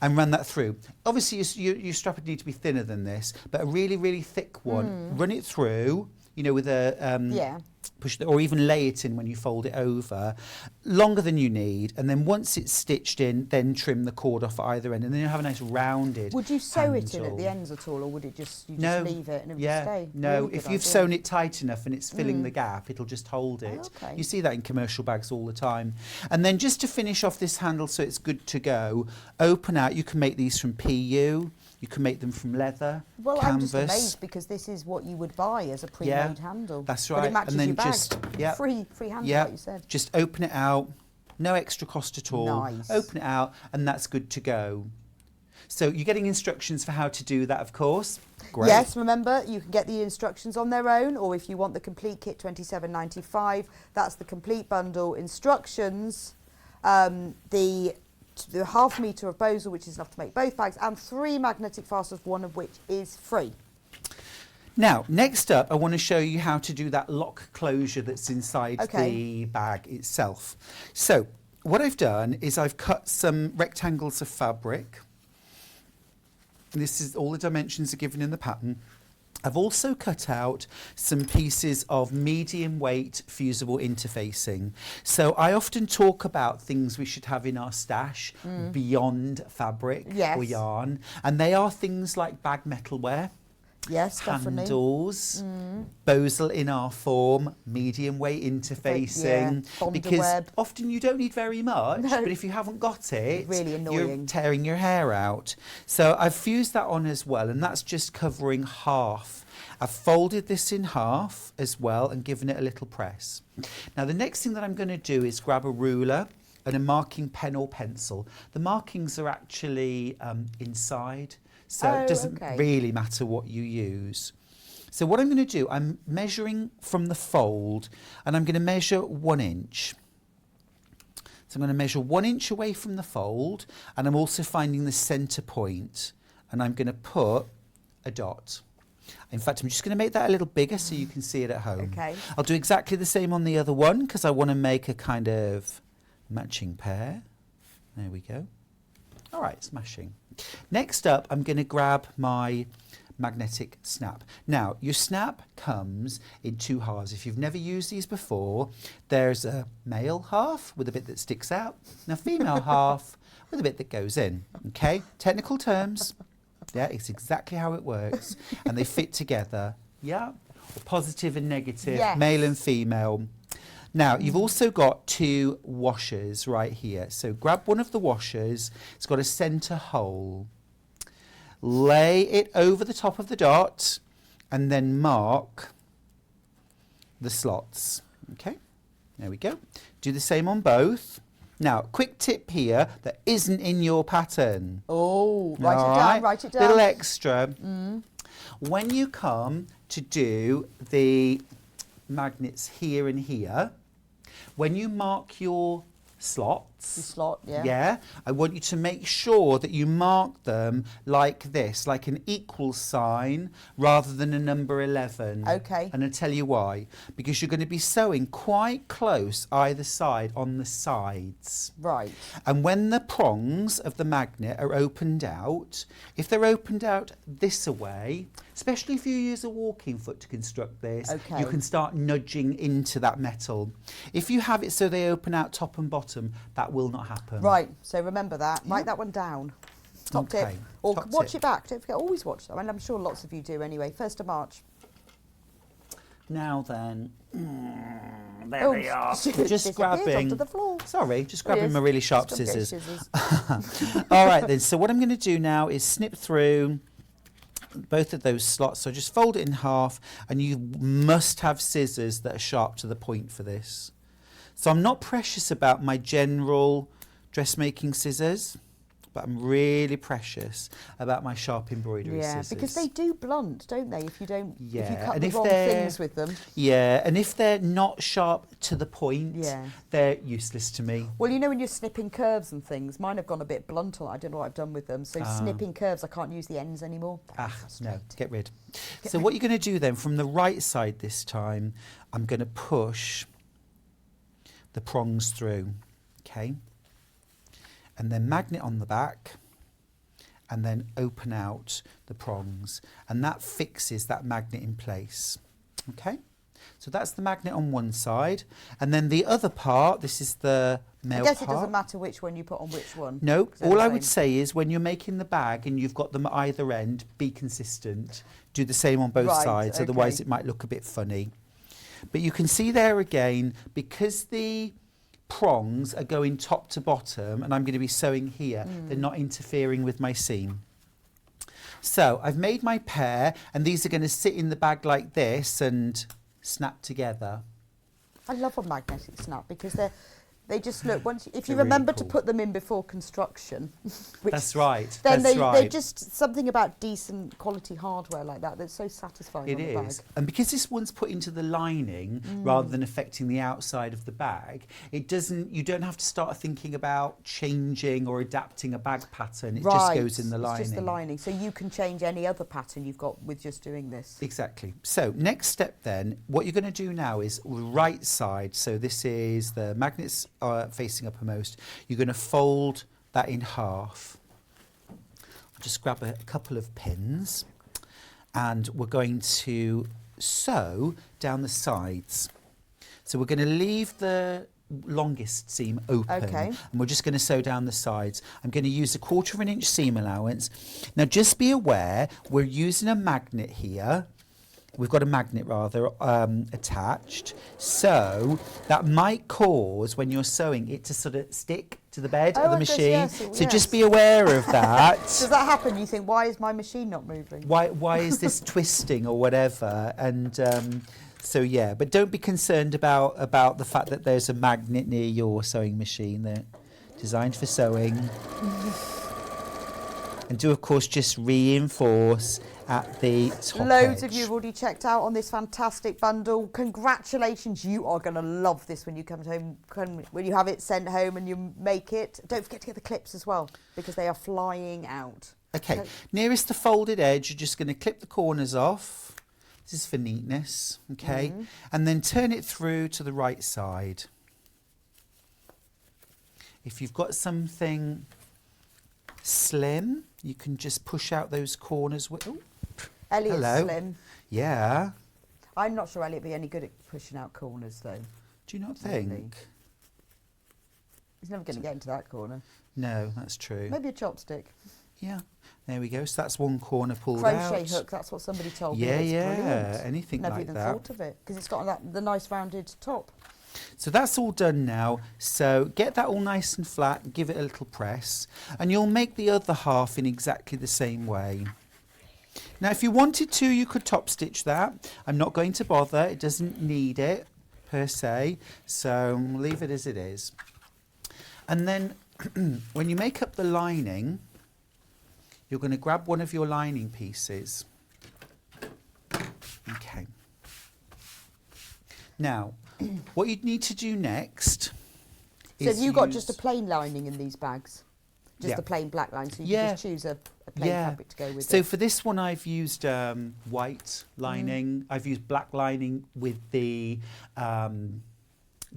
and run that through. Obviously, your strap would need to be thinner than this, but a really, really thick one. Run it through, you know, with a push or even lay it in when you fold it over, longer than you need, and then once it's stitched in, then trim the cord off at either end, and then you'll have a nice rounded. Would you sew it in at the ends at all, or would it just leave it and it would stay? No, really if you've sewn it tight enough and it's filling the gap, it'll just hold it. You see that in commercial bags all the time. And then just to finish off this handle so it's good to go, open out. You can make these from PU. You can make them from leather, Well, canvas. I'm just amazed because this is what you would buy as a pre-made handle. That's right. But it matches and then your bag. just Free handle, like you said. Just open it out. No extra cost at all. Nice. Open it out, and that's good to go. So you're getting instructions for how to do that, of course. Great. Yes, remember, you can get the instructions on their own, or if you want the complete kit, $27.95. That's the complete bundle. Instructions, the ½ metre of bosal, which is enough to make both bags, and 3 magnetic fasteners, one of which is free. Now, next up, I want to show you how to do that lock closure that's inside the bag itself. So, what I've done is I've cut some rectangles of fabric. This is all the dimensions are given in the pattern. I've also cut out some pieces of medium weight fusible interfacing. So I often talk about things we should have in our stash beyond fabric or yarn. And they are things like bag metalware. Yes, definitely. Handles, Bosal in our form, medium weight interfacing. Because web. often you don't need very much, but if you haven't got it, really annoying. You're tearing your hair out. So I've fused that on as well, and that's just covering half. I've folded this in half as well and given it a little press. Now the next thing that I'm going to do is grab a ruler and a marking pen or pencil. The markings are actually inside, so it doesn't really matter what you use. So what I'm going to do, I'm measuring from the fold, and I'm going to measure 1 inch. So I'm going to measure 1 inch away from the fold, and I'm also finding the centre point, and I'm going to put a dot. In fact, I'm just going to make that a little bigger so you can see it at home. Okay. I'll do exactly the same on the other one because I want to make a kind of matching pair. There we go. All right, smashing. Next up, I'm going to grab my magnetic snap. Now, your snap comes in 2 halves. If you've never used these before, there's a male half with a bit that sticks out and a female half with a bit that goes in. Okay, technical terms. Yeah, it's exactly how it works. And they fit together. Yeah, positive and negative, yes. Male and female. Now, you've also got 2 washers right here. So grab one of the washers. It's got a centre hole. Lay it over the top of the dot and then mark the slots. Okay, there we go. Do the same on both. Now, quick tip here that isn't in your pattern. Oh, write it down, write it down. Little extra. When you come to do the magnets here and here, when you mark your slots, yeah, I want you to make sure that you mark them like this, like an equal sign rather than a number 11. Okay. And I'll tell you why. Because you're going to be sewing quite close either side on the sides. Right. And when the prongs of the magnet are opened out, if they're opened out this way, especially if you use a walking foot to construct this, you can start nudging into that metal. If you have it so they open out top and bottom, that will not happen. Right, so remember that. Write that one down. Top tip. Or top watch tip. it back. Don't forget, always watch that. I mean, I'm sure lots of you do anyway. 1st of March. Now then, there they are. Just grabbing, onto the floor. Sorry, just grabbing my really sharp scissors. All right then, so what I'm going to do now is snip through both of those slots. So just fold it in half, and you must have scissors that are sharp to the point for this. So I'm not precious about my general dressmaking scissors, but I'm really precious about my sharp embroidery scissors. Yeah, because they do blunt, don't they? If you don't, if you cut and the if wrong things with them. Yeah, and if they're not sharp to the point, they're useless to me. Well, you know when you're snipping curves and things, mine have gone a bit blunt. I don't know what I've done with them. So snipping curves, I can't use the ends anymore. No, get rid. So what you're going to do then, from the right side this time, I'm going to push the prongs through, okay? And then magnet on the back, and then open out the prongs, and that fixes that magnet in place. Okay, so that's the magnet on one side, and then the other part, this is the male part. I guess it doesn't matter which one you put on which one. No, all I would say is when you're making the bag and you've got them at either end, be consistent. Do the same on both sides, otherwise it might look a bit funny. But you can see there again, because the prongs are going top to bottom and I'm going to be sewing here, they're not interfering with my seam. So I've made my pair, and these are going to sit in the bag like this and snap together. I love a magnetic snap because they just look, once if you remember to put them in before construction, which that's right. Then that's they're just something about decent quality hardware like that that's so satisfying on the bag. And because this one's put into the lining rather than affecting the outside of the bag, you don't have to start thinking about changing or adapting a bag pattern. It just goes in the lining. It's just the lining. So you can change any other pattern you've got with just doing this. Exactly. So next step then, what you're going to do now is right side. So this is the magnets facing uppermost. You're going to fold that in half. I'll just grab a couple of pins, and we're going to sew down the sides. So we're going to leave the longest seam open. Okay. And we're just going to sew down the sides. I'm going to use 1/4 inch seam allowance. Now just be aware, we're using a magnet here. We've got a magnet rather attached, so that might cause when you're sewing it to sort of stick to the bed of the machine. So just be aware of that. Does that happen? You think, why is my machine not moving? Why is this twisting or whatever? And so yeah, but don't be concerned about the fact that there's a magnet near your sewing machine. They're designed for sewing. And do of course just reinforce at the top Loads edge. of you have already checked out on this fantastic bundle. Congratulations, you are going to love this when you come home, when you have it sent home and you make it. Don't forget to get the clips as well, because they are flying out. Okay, nearest the folded edge, you're just going to clip the corners off. This is for neatness, okay? And then turn it through to the right side. If you've got something slim, you can just push out those corners with... Oh, Elliot's hello. slim. Yeah. I'm not sure Elliot would be any good at pushing out corners, though. Do you not think? Really. He's never going to get into that corner. No, that's true. Maybe a chopstick. Yeah. There we go. So that's one corner pulled Crochet out. hook, that's what somebody told me. Yeah, It's yeah. brilliant. Anything Never like even that. thought of it, because it's got the nice rounded top. So that's all done now. So get that all nice and flat, give it a little press, and you'll make the other half in exactly the same way. Now, if you wanted to, you could top stitch that. I'm not going to bother. It doesn't need it per se. So leave it as it is. And then when you make up the lining, you're going to grab one of your lining pieces. Okay. Now, what you'd need to do next So is have you got just a plain lining in these bags? Just Yeah. the plain black line, so you Yeah. can just choose a plain fabric to go with So it. for this one, I've used white lining. I've used black lining with the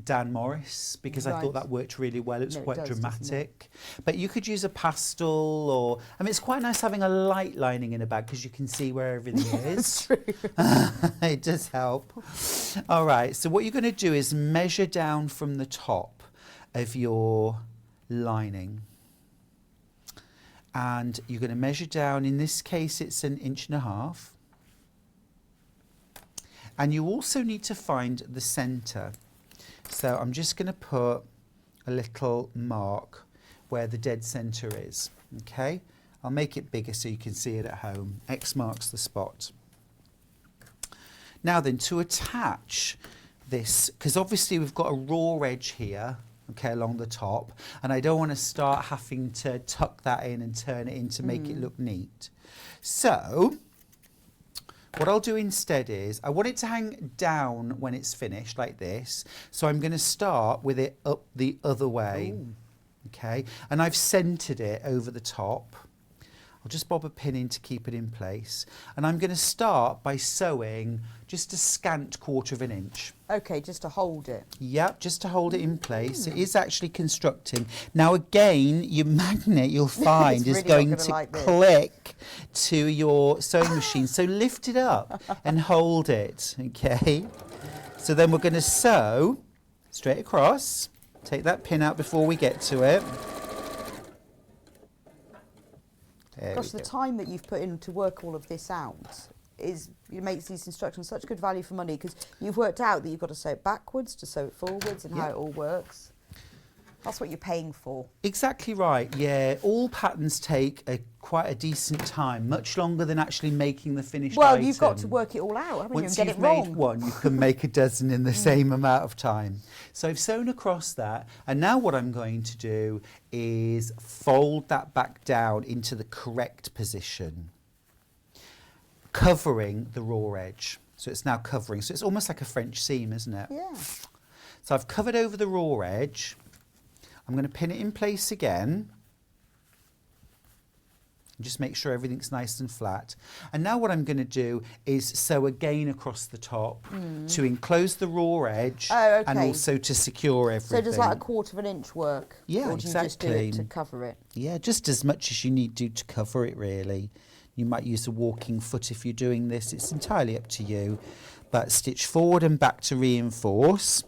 Dan Morris because I Right. thought that worked really well. It was No, it quite does, doesn't it? dramatic. But you could use a pastel or... I mean, it's quite nice having a light lining in a bag because you can see where everything is. True. It does help. All right, so what you're going to do is measure down from the top of your lining. And you're going to measure down, in this case it's 1.5 inches. And you also need to find the centre. So I'm just going to put a little mark where the dead centre is, okay? I'll make it bigger so you can see it at home. X marks the spot. Now then, to attach this, because obviously we've got a raw edge here, okay, along the top, and I don't want to start having to tuck that in and turn it in to make it look neat. So what I'll do instead is, I want it to hang down when it's finished like this, so I'm going to start with it up the other way. Ooh. Okay, and I've centered it over the top. I'll just bob a pin in to keep it in place, and I'm going to start by sewing just a scant 1/4 inch. Okay, just to hold it. Yep, just to hold it in place. It is actually constructing. Now again, your magnet, you'll find, is really going not to gonna like this. click to your sewing machine. So lift it up and hold it, okay? So then we're going to sew straight across. Take that pin out before we get to it. There Gosh, we the go. time that you've put in to work all of this out it makes these instructions such good value for money, because you've worked out that you've got to sew it backwards to sew it forwards and how it all works. That's what you're paying for. Exactly right, yeah. All patterns take quite a decent time, much longer than actually making the finished Well, item. you've got to work it all out, haven't Once you, and you've get it made wrong. one, you can make a dozen in the same amount of time. So I've sewn across that, and now what I'm going to do is fold that back down into the correct position, covering the raw edge. So it's now covering, so it's almost like a French seam, isn't it? Yeah. So I've covered over the raw edge. I'm going to pin it in place again. Just make sure everything's nice and flat. And now what I'm going to do is sew again across the top to enclose the raw edge and also to secure everything. So does like a 1/4 inch work? Yeah, or do exactly. you just do it to cover it? Yeah, just as much as you need to cover it, really. You might use a walking foot if you're doing this. It's entirely up to you. But stitch forward and back to reinforce.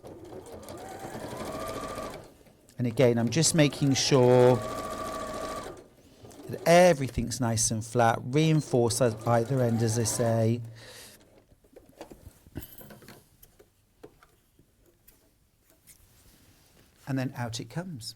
And again, I'm just making sure that everything's nice and flat. Reinforce at either end, as I say. And then out it comes.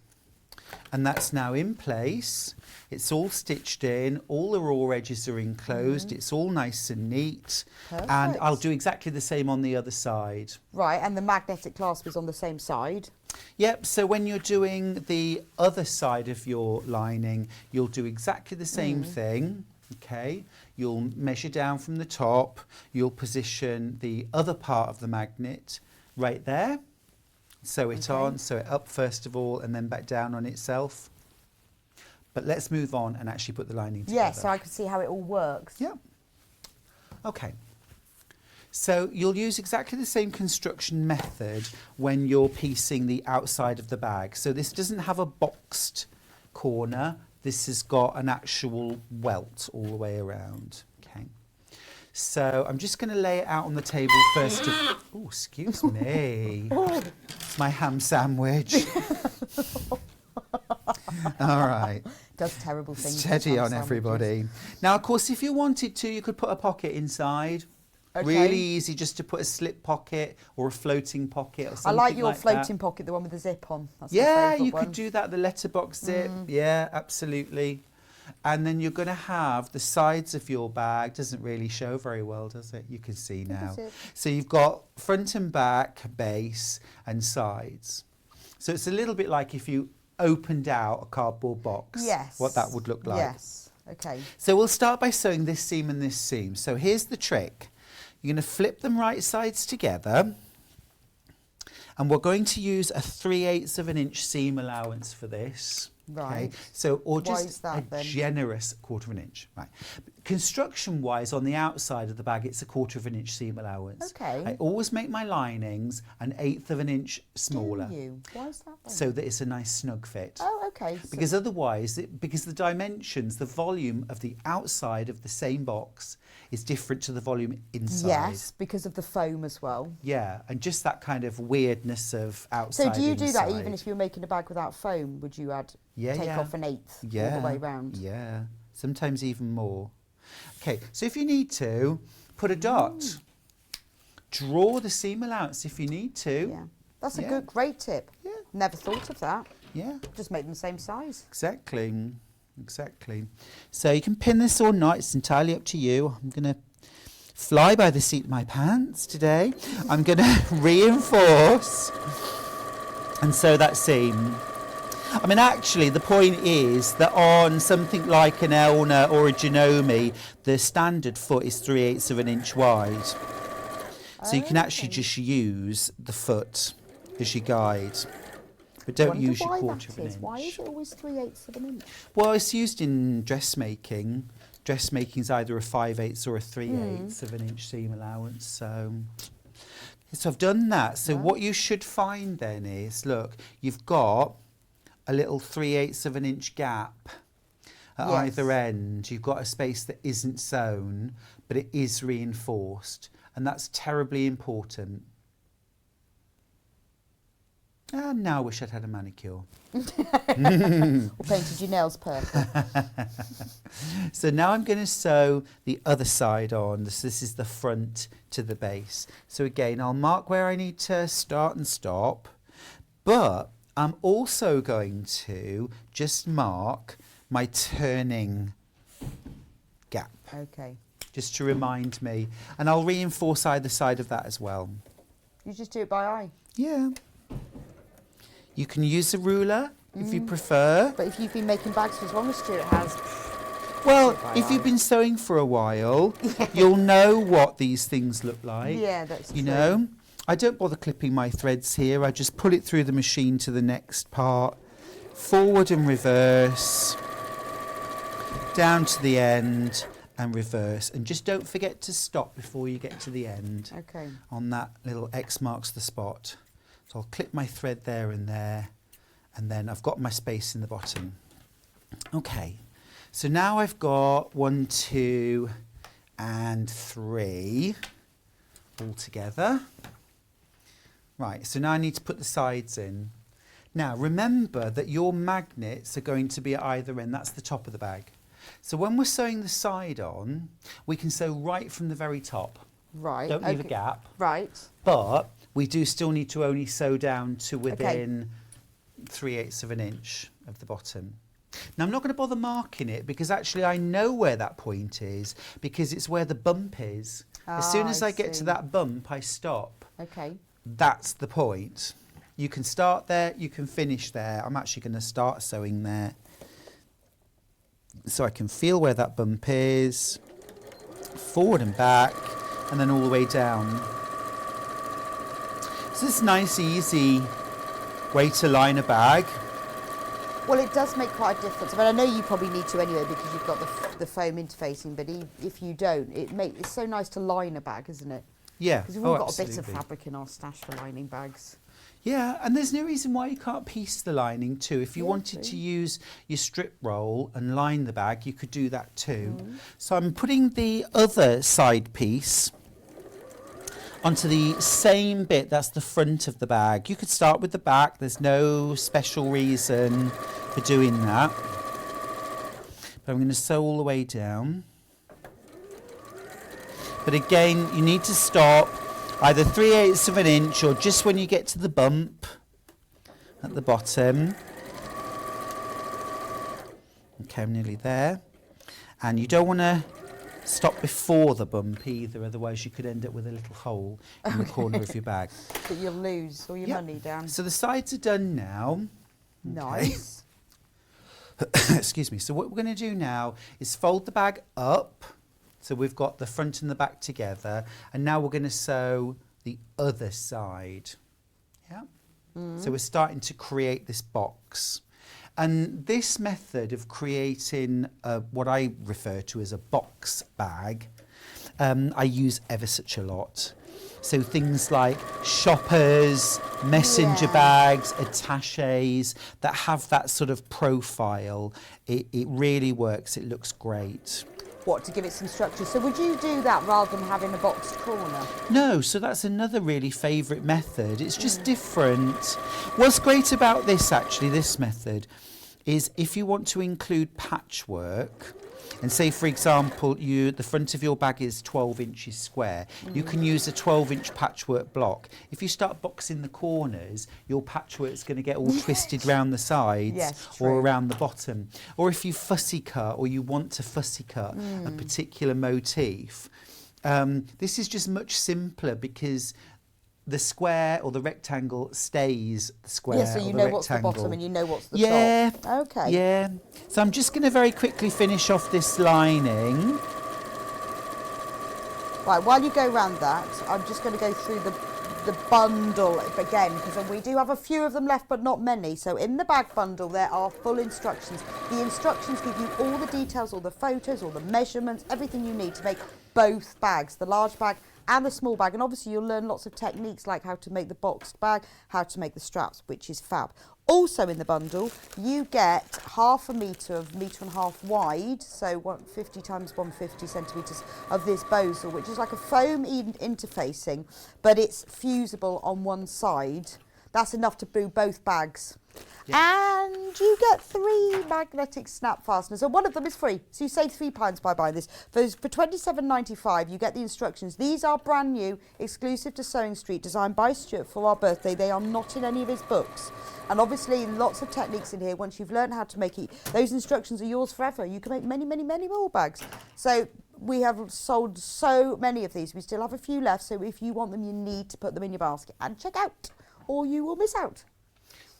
And that's now in place. It's all stitched in, all the raw edges are enclosed, it's all nice and neat. Perfect. And I'll do exactly the same on the other side. Right, and the magnetic clasp is on the same side. Yep, so when you're doing the other side of your lining, you'll do exactly the same thing, okay? You'll measure down from the top, you'll position the other part of the magnet right there. Sew it on, sew it up first of all, and then back down on itself. But let's move on and actually put the lining together. Yeah, so I can see how it all works. Yeah. Okay. So you'll use exactly the same construction method when you're piecing the outside of the bag. So this doesn't have a boxed corner. This has got an actual welt all the way around. Okay. So I'm just going to lay it out on the table first. Oh, excuse me. It's my ham sandwich. All right. Does terrible things. Steady on, everybody. Now, of course, if you wanted to, you could put a pocket inside. Okay. Really easy just to put a slip pocket or a floating pocket or something I like your floating that. pocket, the one with the zip on. That's Yeah, my you one. could do that, the letterbox zip. Yeah, absolutely. And then you're going to have the sides of your bag. Doesn't really show very well, does it? You can see now. So you've got front and back, base and sides. So it's a little bit like if you opened out a cardboard box. Yes. What that would look like. Yes. Okay. So we'll start by sewing this seam and this seam. So here's the trick. You're going to flip them right sides together. And we're going to use a 3/8 of an inch seam allowance for this. Right. Okay? So, or Why just is that, a then? generous 1/4 of an inch. Right. Construction wise, on the outside of the bag, it's a 1/4 of an inch seam allowance. Okay. I always make my linings an 1/8 of an inch smaller. Do you? Why is that then? So that it's a nice snug fit. Oh, okay. Because otherwise, because the dimensions, the volume of the outside of the same box is different to the volume inside. Yes, because of the foam as well. Yeah, and just that kind of weirdness of outside. So do you do that inside. even if you're making a bag without foam? Would you add take off an 1/8 all the way round? Yeah, sometimes even more. Okay, so if you need to, put a dot. Draw the seam allowance if you need to. Yeah, that's a great tip. Yeah. Never thought of that. Yeah. Just make them the same size. Exactly. Exactly. So you can pin this or not, it's entirely up to you. I'm going to fly by the seat of my pants today. I'm going to reinforce and sew that seam. I mean, actually, the point is that on something like an Elna or a Janome, the standard foot is 3/8 of an inch wide. So you can actually just use the foot as your guide. But don't use your 1/4 of an inch. Why is it always 3/8 of an inch? Well, it's used in dressmaking. Dressmaking is either a 5/8 or a 3/8 of an inch seam allowance. So I've done that. So what you should find then is, look, you've got a little 3/8 of an inch gap at either end. You've got a space that isn't sewn, but it is reinforced. And that's terribly important. And now I wish I'd had a manicure. Or painted your nails purple. So now I'm going to sew the other side on. This is the front to the base. So again, I'll mark where I need to start and stop. But I'm also going to just mark my turning gap. Okay. Just to remind me. And I'll reinforce either side of that as well. You just do it by eye? Yeah. You can use a ruler if you prefer. But if you've been making bags for as long as Stuart has... Well, if you've been sewing for a while, you'll know what these things look like. Yeah, that's true. You know? I don't bother clipping my threads here. I just pull it through the machine to the next part. Forward and reverse. Down to the end and reverse. And just don't forget to stop before you get to the end. Okay. On that little X marks the spot. So I'll clip my thread there, and then I've got my space in the bottom. Okay, so now I've got 1, 2 and 3 all together. Right, so now I need to put the sides in. Now remember that your magnets are going to be at either end. That's the top of the bag. So when we're sewing the side on, we can sew right from the very top. Right. Don't leave a gap. Right. But we do still need to only sew down to within 3/8 of an inch of the bottom. Now I'm not going to bother marking it because actually I know where that point is because it's where the bump is. As soon as I get to that bump, I stop. Okay. That's the point. You can start there, you can finish there. I'm actually going to start sewing there. So I can feel where that bump is, forward and back, and then all the way down. So this is a nice, easy way to line a bag. Well, it does make quite a difference. I mean, I know you probably need to anyway because you've got the foam interfacing, but if you don't, it's so nice to line a bag, isn't it? Yeah. Because we've all got absolutely. a bit of fabric in our stash for lining bags. Yeah, and there's no reason why you can't piece the lining too. If you wanted to use your strip roll and line the bag, you could do that too. So I'm putting the other side piece onto the same bit, that's the front of the bag. You could start with the back, there's no special reason for doing that. But I'm going to sew all the way down. But again, you need to stop either 3/8 of an inch or just when you get to the bump at the bottom. Okay, I'm nearly there. And you don't want to stop before the bump either, otherwise you could end up with a little hole in the corner of your bag. But you'll lose all your money down. So the sides are done now. Nice. Okay. Excuse me. So what we're going to do now is fold the bag up. So we've got the front and the back together. And now we're going to sew the other side. Yeah. So we're starting to create this box. And this method of creating what I refer to as a box bag, I use ever such a lot. So things like shoppers, messenger bags, attachés that have that sort of profile, it really works, it looks great. What, to give it some structure? So would you do that rather than having a boxed corner? No, so that's another really favourite method. It's just different. What's great about this, actually, this method, is if you want to include patchwork, and say, for example, the front of your bag is 12 inches square, you can use a 12-inch patchwork block. If you start boxing the corners, your patchwork's going to get all twisted round the sides or around the bottom. Or if you fussy cut or you want to fussy cut a particular motif, this is just much simpler because the square or the rectangle stays the square. Yeah, so you know what's the bottom and you know what's the top. Okay. Yeah. So I'm just going to very quickly finish off this lining. Right, while you go around that, I'm just going to go through the bundle again, because we do have a few of them left, but not many. So in the bag bundle, there are full instructions. The instructions give you all the details, all the photos, all the measurements, everything you need to make both bags, the large bag and the small bag. And obviously you'll learn lots of techniques like how to make the boxed bag, how to make the straps, which is fab. Also in the bundle, you get 1/2 metre of 1.5 metre wide, so 150 times 150 centimetres of this bosal, which is like a foam interfacing, but it's fusible on one side. That's enough to do both bags. And you get 3 magnetic snap fasteners, and one of them is free, so you save £3 by buying this. For £27.95 you get the instructions. These are brand new, exclusive to Sewing Street, designed by Stuart for our birthday. They are not in any of his books, and obviously lots of techniques in here. Once you've learned how to make it, those instructions are yours forever. You can make many, many, many more bags. So we have sold so many of these. We still have a few left, so if you want them, you need to put them in your basket and check out, or you will miss out.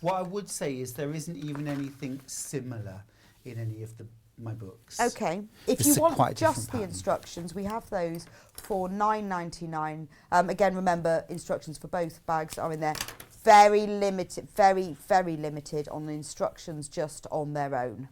What I would say is there isn't even anything similar in any of my books. Okay. If you want just the instructions, we have those for £9.99. Again, remember, instructions for both bags are in there. Very limited, very, very limited on the instructions just on their own.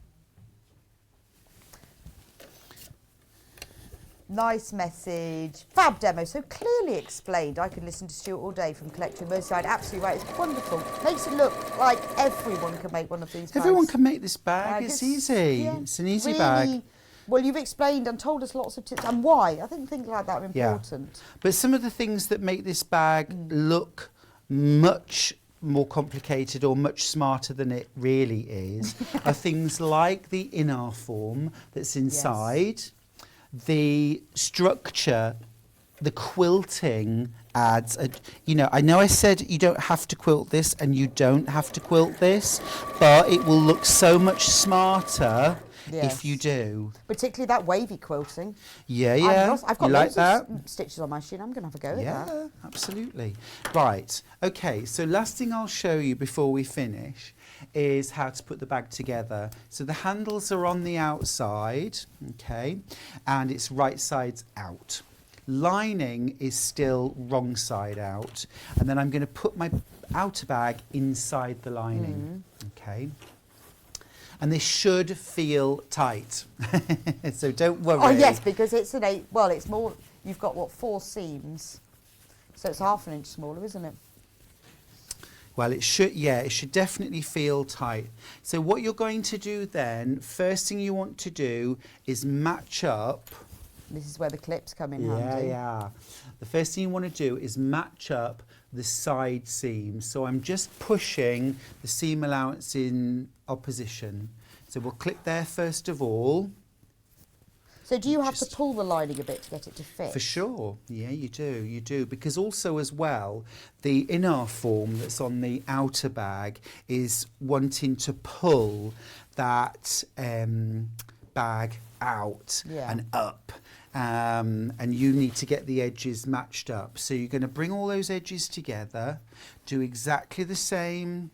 Nice message. Fab demo, so clearly explained. I could listen to Stuart all day from Collecting Merseyside. Absolutely right, it's wonderful. Makes it look like everyone can make one of these bags. Everyone can make this bag, it's easy. Yeah, it's an easy bag. Well, you've explained and told us lots of tips and why. I think things like that are important. Yeah. But some of the things that make this bag look much more complicated or much smarter than it really is are things like the inner form that's inside, the structure, the quilting adds I know I said you don't have to quilt this and you don't have to quilt this, but it will look so much smarter if you do. Particularly that wavy quilting. Yeah. I've got you like loads that? of stitches on my machine. I'm going to have a go at that. Yeah, absolutely. Right. Okay, so last thing I'll show you before we finish is how to put the bag together. So the handles are on the outside, okay, and it's right sides out. Lining is still wrong side out, and then I'm going to put my outer bag inside the lining, okay. And this should feel tight, so don't worry. Oh yes, because it's an 8. Well, it's more. You've got what, 4 seams, so it's ½ inch smaller, isn't it? Well, it should. Yeah, it should definitely feel tight. So what you're going to do then, first thing you want to do is match up. This is where the clips come in handy. Yeah. The first thing you want to do is match up the side seams. So I'm just pushing the seam allowance in opposition. So we'll clip there first of all. So do you have to pull the lining a bit to get it to fit? For sure. Yeah, you do. Because also as well, the inner form that's on the outer bag is wanting to pull that bag out and up. And you need to get the edges matched up. So you're going to bring all those edges together, do exactly the same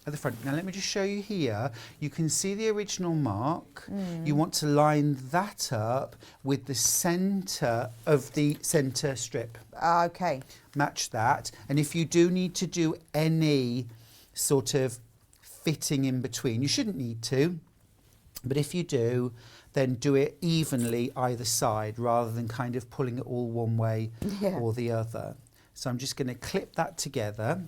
at the front. Now let me just show you here. You can see the original mark. You want to line that up with the centre of the centre strip. Okay. Match that. And if you do need to do any sort of fitting in between, you shouldn't need to, but if you do, then do it evenly either side rather than kind of pulling it all one way or the other. So I'm just going to clip that together.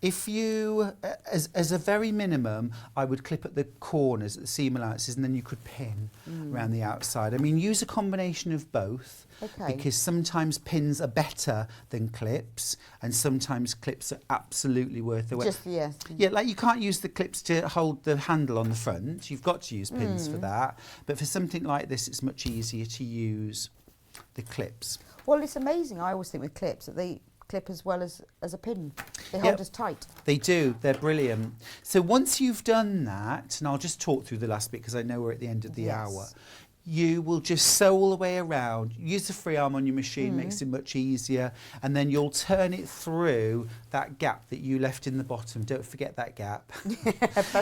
If you, as a very minimum, I would clip at the corners, at the seam allowances, and then you could pin around the outside. I mean, use a combination of both, because sometimes pins are better than clips, and sometimes clips are absolutely worth the wait. Yeah, like you can't use the clips to hold the handle on the front. You've got to use pins for that. But for something like this, it's much easier to use the clips. Well, it's amazing. I always think with clips that they clip as well as a pin. They hold us tight. They do. They're brilliant. So once you've done that, and I'll just talk through the last bit because I know we're at the end of the hour, you will just sew all the way around. Use the free arm on your machine, makes it much easier, and then you'll turn it through that gap that you left in the bottom. Don't forget that gap.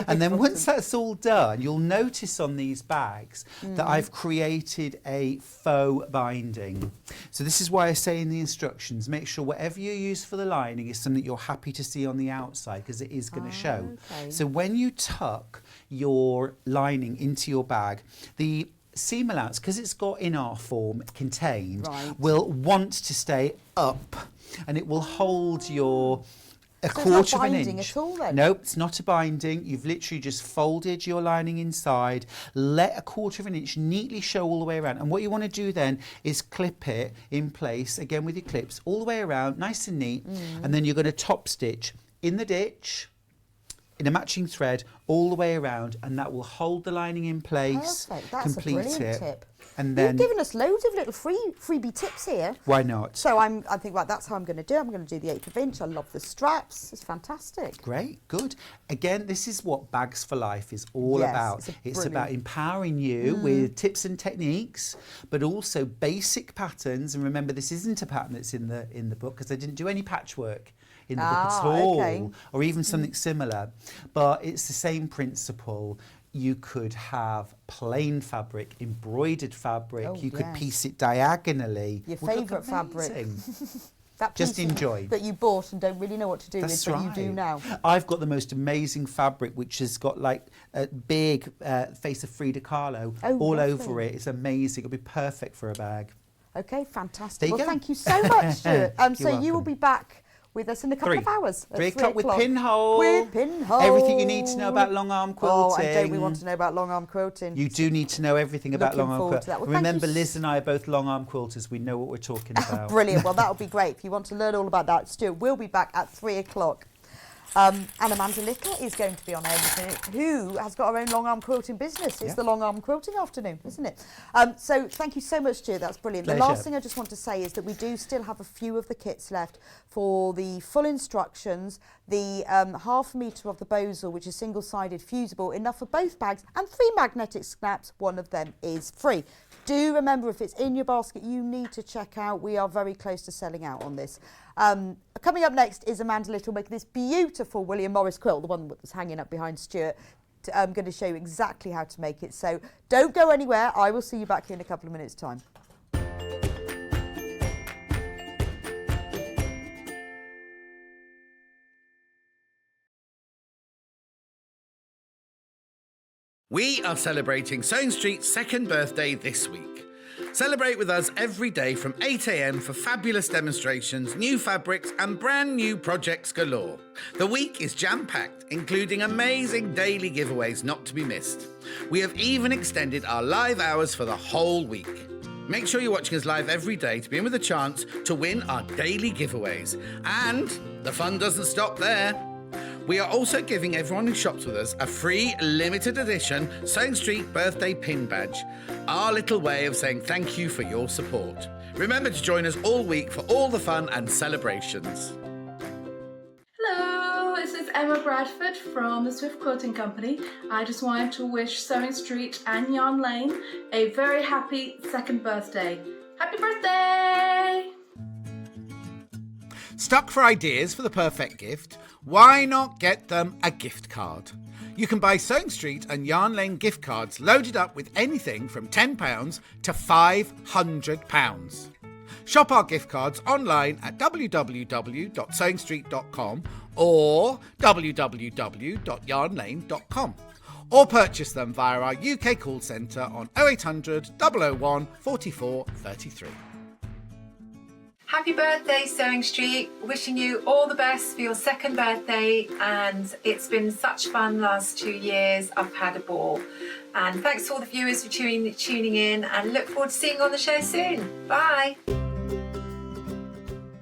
And then once that's all done, you'll notice on these bags that I've created a faux binding. So this is why I say in the instructions, make sure whatever you use for the lining is something you're happy to see on the outside, because it is going to show. So when you tuck your lining into your bag, the seam allowance, because it's got inner form contained, will want to stay up, and it will hold your quarter of an inch. At all, then? No, it's not a binding. You've literally just folded your lining inside, let a quarter of an inch neatly show all the way around. And what you want to do then is clip it in place, again with your clips, all the way around, nice and neat. And then you're going to top stitch in the ditch, in a matching thread, all the way around, and that will hold the lining in place. Perfect. That's complete a brilliant it. tip. And then, you've given us loads of little freebie tips here. Why not? So I think, right, that's how I'm going to do. I'm going to do the 1/8 inch. I love the straps. It's fantastic. Great, good. Again, this is what Bags for Life is all about. It's about empowering you with tips and techniques, but also basic patterns. And remember, this isn't a pattern that's in the book, because I didn't do any patchwork in the book at all, or even something similar. But it's the same principle. You could have plain fabric, embroidered fabric. You could piece it diagonally. Your favourite fabric. That just enjoy. That you bought and don't really know what to do with, but you do now. I've got the most amazing fabric, which has got like a big face of Frida Kahlo all over it. It's amazing. It'll be perfect for a bag. Okay, fantastic. There you well, go. thank you so much, Stuart. So welcome. you will be back with us in a couple of hours. At 3 o'clock with Pinhole. With Pinhole. Everything you need to know about long arm quilting. Oh, and don't we want to know about long arm quilting? You do need to know everything about long arm quilting. Well, remember, Liz and I are both long arm quilters. We know what we're talking about. Brilliant. Well, that'll be great. If you want to learn all about that, Stuart will be back at 3 o'clock. And Amanda Little is going to be on air in a minute, who has got her own long arm quilting business. It's the long arm quilting afternoon, isn't it? So thank you so much, Stuart. That's brilliant. Pleasure. The last thing I just want to say is that we do still have a few of the kits left for the full instructions, the half metre of the Bosal, which is single-sided fusible, enough for both bags, and 3 magnetic snaps. One of them is free. Do remember, if it's in your basket, you need to check out. We are very close to selling out on this. Coming up next is Amanda Little making this beautiful William Morris quilt, the one that's hanging up behind Stuart. I'm going to show you exactly how to make it. So don't go anywhere. I will see you back here in a couple of minutes' time. We are celebrating Sewing Street's second birthday this week. Celebrate with us every day from 8 a.m. for fabulous demonstrations, new fabrics and brand new projects galore. The week is jam-packed, including amazing daily giveaways not to be missed. We have even extended our live hours for the whole week. Make sure you're watching us live every day to be in with a chance to win our daily giveaways. And the fun doesn't stop there. We are also giving everyone who shops with us a free limited edition Sewing Street birthday pin badge, our little way of saying thank you for your support. Remember to join us all week for all the fun and celebrations. Hello, this is Emma Bradford from the Swift Quilting Company. I just wanted to wish Sewing Street and Yarn Lane a very happy second birthday. Happy birthday! Stuck for ideas for the perfect gift? Why not get them a gift card? You can buy Sewing Street and Yarn Lane gift cards loaded up with anything from £10 to £500. Shop our gift cards online at www.sewingstreet.com or www.yarnlane.com, or purchase them via our UK call centre on 0800 001 44 33. Happy birthday, Sewing Street. Wishing you all the best for your second birthday, and it's been such fun the last 2 years. I've had a ball. And thanks to all the viewers for tuning in, and look forward to seeing you on the show soon. Bye.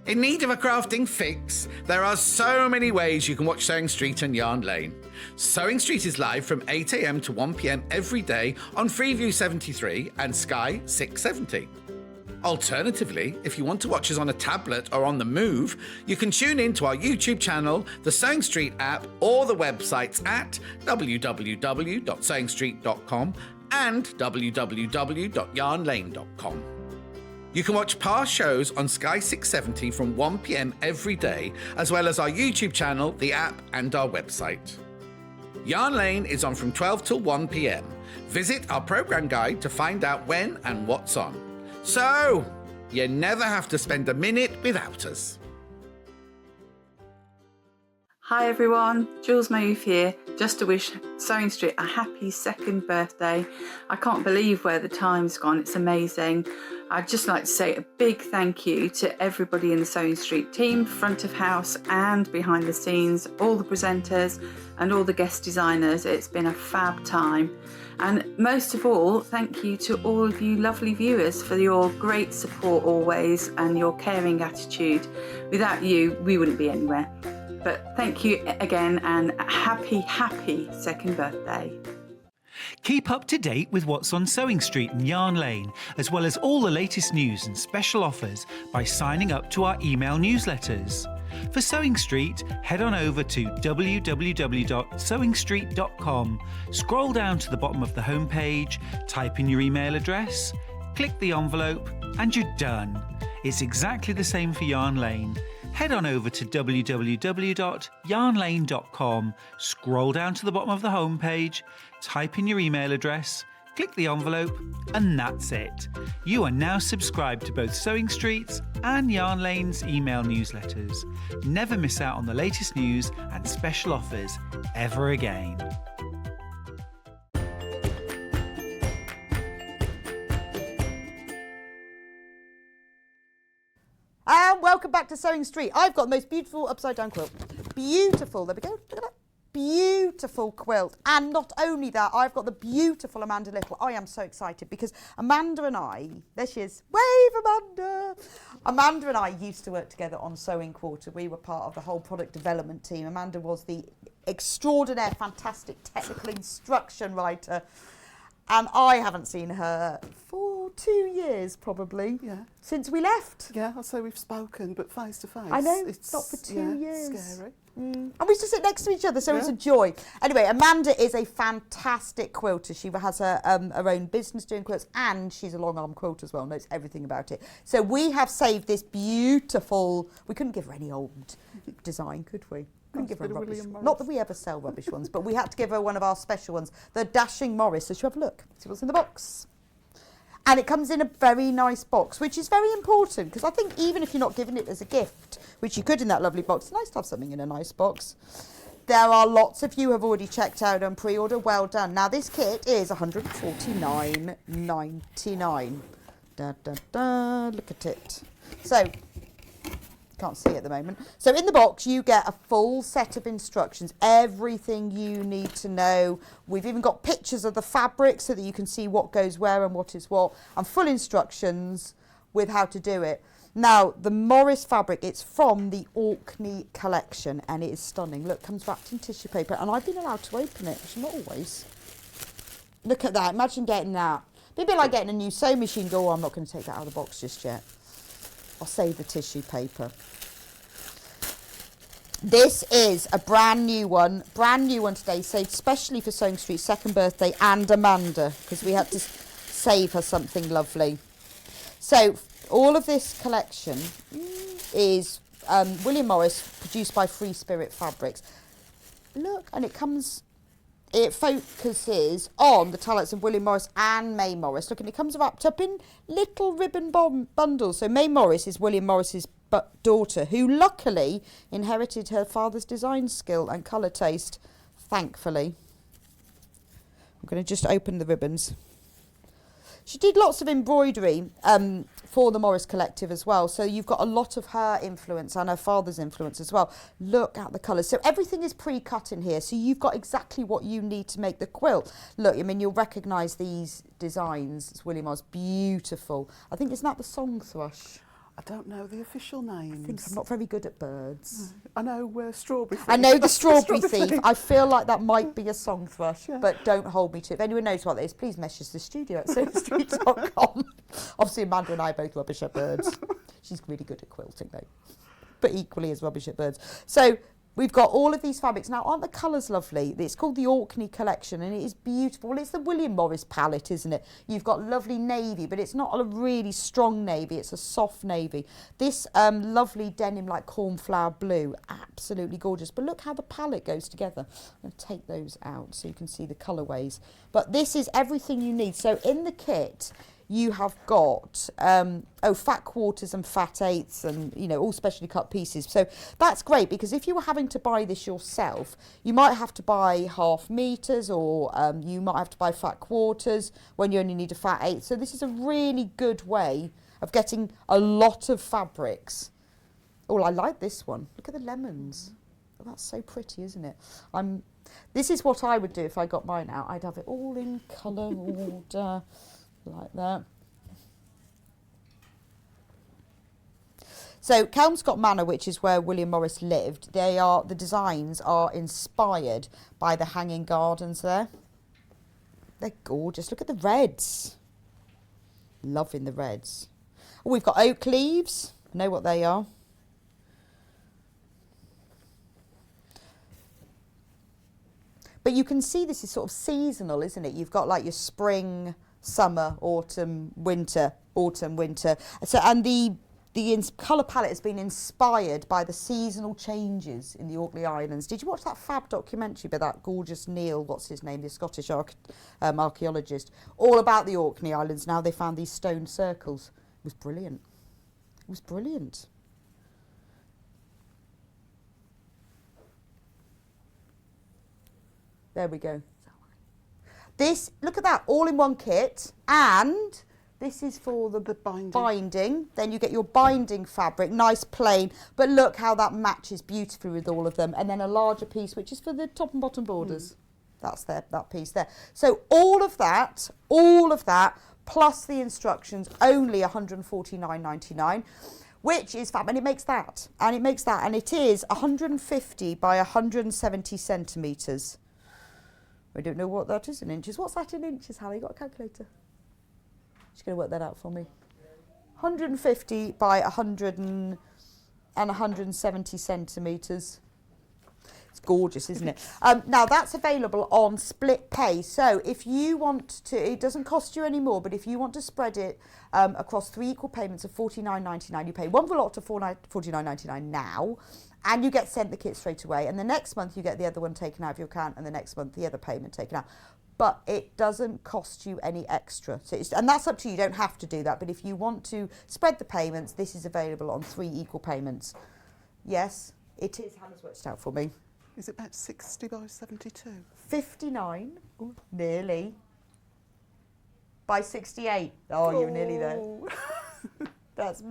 In need of a crafting fix? There are so many ways you can watch Sewing Street and Yarn Lane. Sewing Street is live from 8 a.m. to 1 p.m. every day on Freeview 73 and Sky 670. Alternatively, if you want to watch us on a tablet or on the move, you can tune in to our YouTube channel, the Sewing Street app, or the websites at www.sewingstreet.com and www.yarnlane.com. You can watch past shows on Sky 670 from 1 p.m. every day, as well as our YouTube channel, the app, and our website. Yarn Lane is on from 12 till 1 p.m. Visit our programme guide to find out when and what's on. So, you never have to spend a minute without us. Hi everyone, Jules Mayoof here, just to wish Sewing Street a happy second birthday. I can't believe where the time's gone, it's amazing. I'd just like to say a big thank you to everybody in the Sewing Street team, front of house and behind the scenes, all the presenters and all the guest designers. It's been a fab time. And most of all, thank you to all of you lovely viewers for your great support always and your caring attitude. Without you, we wouldn't be anywhere. But thank you again, and happy second birthday. Keep up to date with what's on Sewing Street and Yarn Lane, as well as all the latest news and special offers by signing up to our email newsletters. For Sewing Street, head on over to www.sewingstreet.com, scroll down to the bottom of the homepage, type in your email address, click the envelope, and you're done. It's exactly the same for Yarn Lane. Head on over to www.yarnlane.com, scroll down to the bottom of the homepage, type in your email address, click the envelope, and that's it. You are now subscribed to both Sewing Street's and Yarn Lane's email newsletters. Never miss out on the latest news and special offers ever again. And welcome back to Sewing Street. I've got the most beautiful upside down quilt. Beautiful. There we go. Look at that. Beautiful quilt. And not only that, I've got the beautiful Amanda Little. I am so excited because Amanda and I, there she is. Wave, Amanda. Amanda and I used to work together on Sewing Quarter. We were part of the whole product development team. Amanda was the extraordinaire, fantastic technical instruction writer. And I haven't seen her for 2 years, probably. Yeah. Since we left. Yeah, I'll say we've spoken, but face to face. I know, it's not for 2 years. Scary. And we used to sit next to each other, so it's a joy. Anyway, Amanda is a fantastic quilter. She has her own business doing quilts, and she's a long arm quilter as well, knows everything about it. So we have saved this beautiful, we couldn't give her any old design, could we? Couldn't give her a rubbish. Not that we ever sell rubbish ones, but we had to give her one of our special ones, the Dashing Morris. So she'll have a look, see what's in the box. And it comes in a very nice box, which is very important, because I think even if you're not giving it as a gift, which you could in that lovely box, it's nice to have something in a nice box. There are lots of you have already checked out on pre-order. Well done. Now, this kit is $149.99. Da, da, da. Look at it. So, can't see at the moment. So in the box you get a full set of instructions, everything you need to know. We've even got pictures of the fabric so that you can see what goes where and what is what, and full instructions with how to do it. Now the Morris fabric, it's from the Orkney collection and it is stunning. Look, comes wrapped in tissue paper and I've been allowed to open it, which I'm not always. Look at that, imagine getting that. Be a bit like getting a new sewing machine. Oh, I'm not going to take that out of the box just yet. I'll save the tissue paper. This is a brand new one today, saved specially for Sewing Street's second birthday and Amanda, because we had to save her something lovely. So all of this collection is William Morris, produced by Free Spirit Fabrics. Look, and it focuses on the talents of William Morris and May Morris. Look, and it comes wrapped up in little ribbon bundles. So May Morris is William Morris's daughter, who luckily inherited her father's design skill and colour taste, thankfully. I'm going to just open the ribbons. She did lots of embroidery for the Morris Collective as well, so you've got a lot of her influence and her father's influence as well. Look at the colours. So everything is pre-cut in here, so you've got exactly what you need to make the quilt. Look, I mean, you'll recognise these designs. It's William Morris, beautiful. I think, isn't that the song thrush? I don't know the official names. I think I'm not very good at birds. I know Strawberry Thief. I know the Strawberry Thief. I feel like that might be a song thrush, but don't hold me to it. If anyone knows what it is, please message the studio at sewingstreet.com. Obviously, Amanda and I are both rubbish at birds. She's really good at quilting, though, but equally as rubbish at birds. So we've got all of these fabrics. Now, aren't the colours lovely? It's called the Orkney collection and it is beautiful. Well, it's the William Morris palette, isn't it? You've got lovely navy, but it's not a really strong navy. It's a soft navy. This lovely denim like cornflower blue, absolutely gorgeous. But look how the palette goes together. I'm going to take those out so you can see the colourways. But this is everything you need. So in the kit, you have got fat quarters and fat eighths and, you know, all specially cut pieces. So that's great, because if you were having to buy this yourself, you might have to buy half meters, or you might have to buy fat quarters when you only need a fat eighth. So this is a really good way of getting a lot of fabrics. Oh, I like this one. Look at the lemons. Oh, that's so pretty, isn't it? This is what I would do if I got mine out. I'd have it all in colour order. Like that. So Kelmscott Manor, which is where William Morris lived, the designs are inspired by the hanging gardens there. They're gorgeous. Look at the reds. Loving the reds. Oh, we've got oak leaves. I know what they are. But you can see this is sort of seasonal, isn't it? You've got like your spring, summer, autumn, winter. So, and the colour palette has been inspired by the seasonal changes in the Orkney Islands. Did you watch that fab documentary by that gorgeous Neil, what's his name, the Scottish archaeologist, all about the Orkney Islands? Now they found these stone circles. It was brilliant. It was brilliant. There we go. This, look at that, all in one kit, and This is for the binding. Then you get your binding fabric, nice plain, but look how that matches beautifully with all of them. And then a larger piece, which is for the top and bottom borders. That's that piece there. So all of that, plus the instructions, only £149.99, which is fab. And it makes that, and it is 150 by 170 centimetres. I don't know what that is in inches. What's that in inches, Hallie? You got a calculator? She's going to work that out for me. 150 by 170 centimetres. It's gorgeous, isn't it? Now, that's available on split pay. So if you want to, it doesn't cost you any more, but if you want to spread it across 3 equal payments of £49.99, you pay one for lot of £49.99 now, and you get sent the kit straight away. And the next month, you get the other one taken out of your account, and the next month, the other payment taken out. But it doesn't cost you any extra. So and that's up to you. You don't have to do that. But if you want to spread the payments, this is available on 3 equal payments. Yes, it is. Hannah's worked it out for me. Is it about 60 by 72? 59, ooh, nearly, by 68. Oh, you're nearly there. That's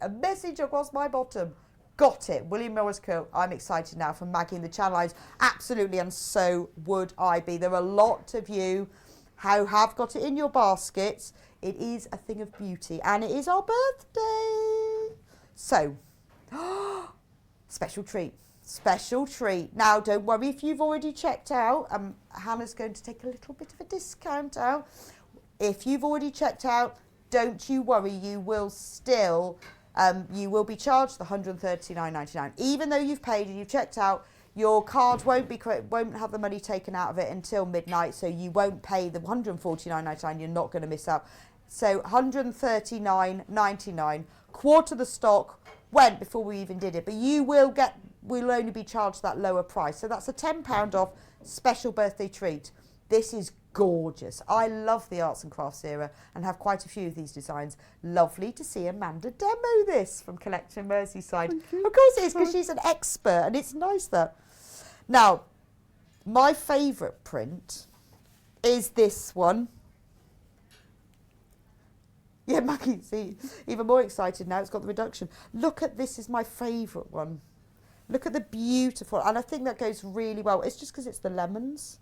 a message across my bottom. Got it. William Morris Quilt. I'm excited now for Maggie in the channel lines. Absolutely, and so would I be. There are a lot of you who have got it in your baskets. It is a thing of beauty, and it is our birthday. So, special treat. Special treat. Now, don't worry if you've already checked out. Hannah's going to take a little bit of a discount out. If you've already checked out, don't you worry. You will still... you will be charged the £139.99. Even though you've paid and you've checked out, your card won't have the money taken out of it until midnight, so you won't pay the £149.99. You're not going to miss out. So £139.99, quarter the stock went before we even did it, but we'll only be charged that lower price. So that's a £10 off special birthday treat. This is gorgeous. I love the arts and crafts era and have quite a few of these designs. Lovely to see Amanda demo this from Collection Merseyside. Of course it is, because she's an expert, and it's nice that. Now, my favourite print is this one. Yeah, Maggie, see, even more excited now. It's got the reduction. Look at this, is my favourite one. Look at the beautiful, and I think that goes really well. It's just because it's the lemons.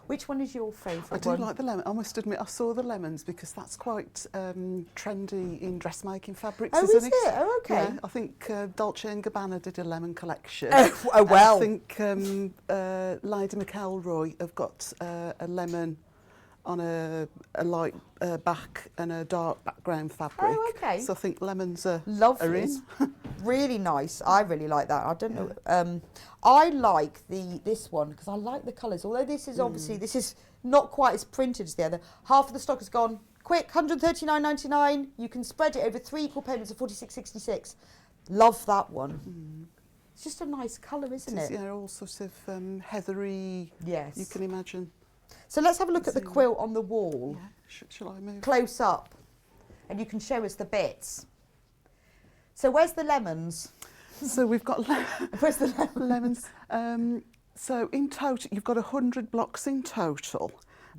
Which one is your favourite one? I do like the lemon. I must admit, I saw the lemons because that's quite trendy in dressmaking fabrics, isn't it? Oh, okay. Yeah, I think Dolce & Gabbana did a lemon collection. Oh well. I think Lady McElroy have got a lemon on a light back and a dark background fabric. Oh, okay. So I think lemons are lovely. in. Really nice. I really like that. I don't know. I like this one because I like the colours. Although this is obviously this is not quite as printed as the other. Half of the stock has gone. Quick, £139.99. You can spread it over 3 equal payments of £46.66. Love that one. It's just a nice colour, isn't it? Yeah, all sorts of heathery. Yes. You can imagine. So let's have a look at the quilt on the wall. Yeah. Shall I move? Close up. And you can show us the bits. So where's the lemons? So we've got where's the lemons? So in total, you've got 100 blocks in total.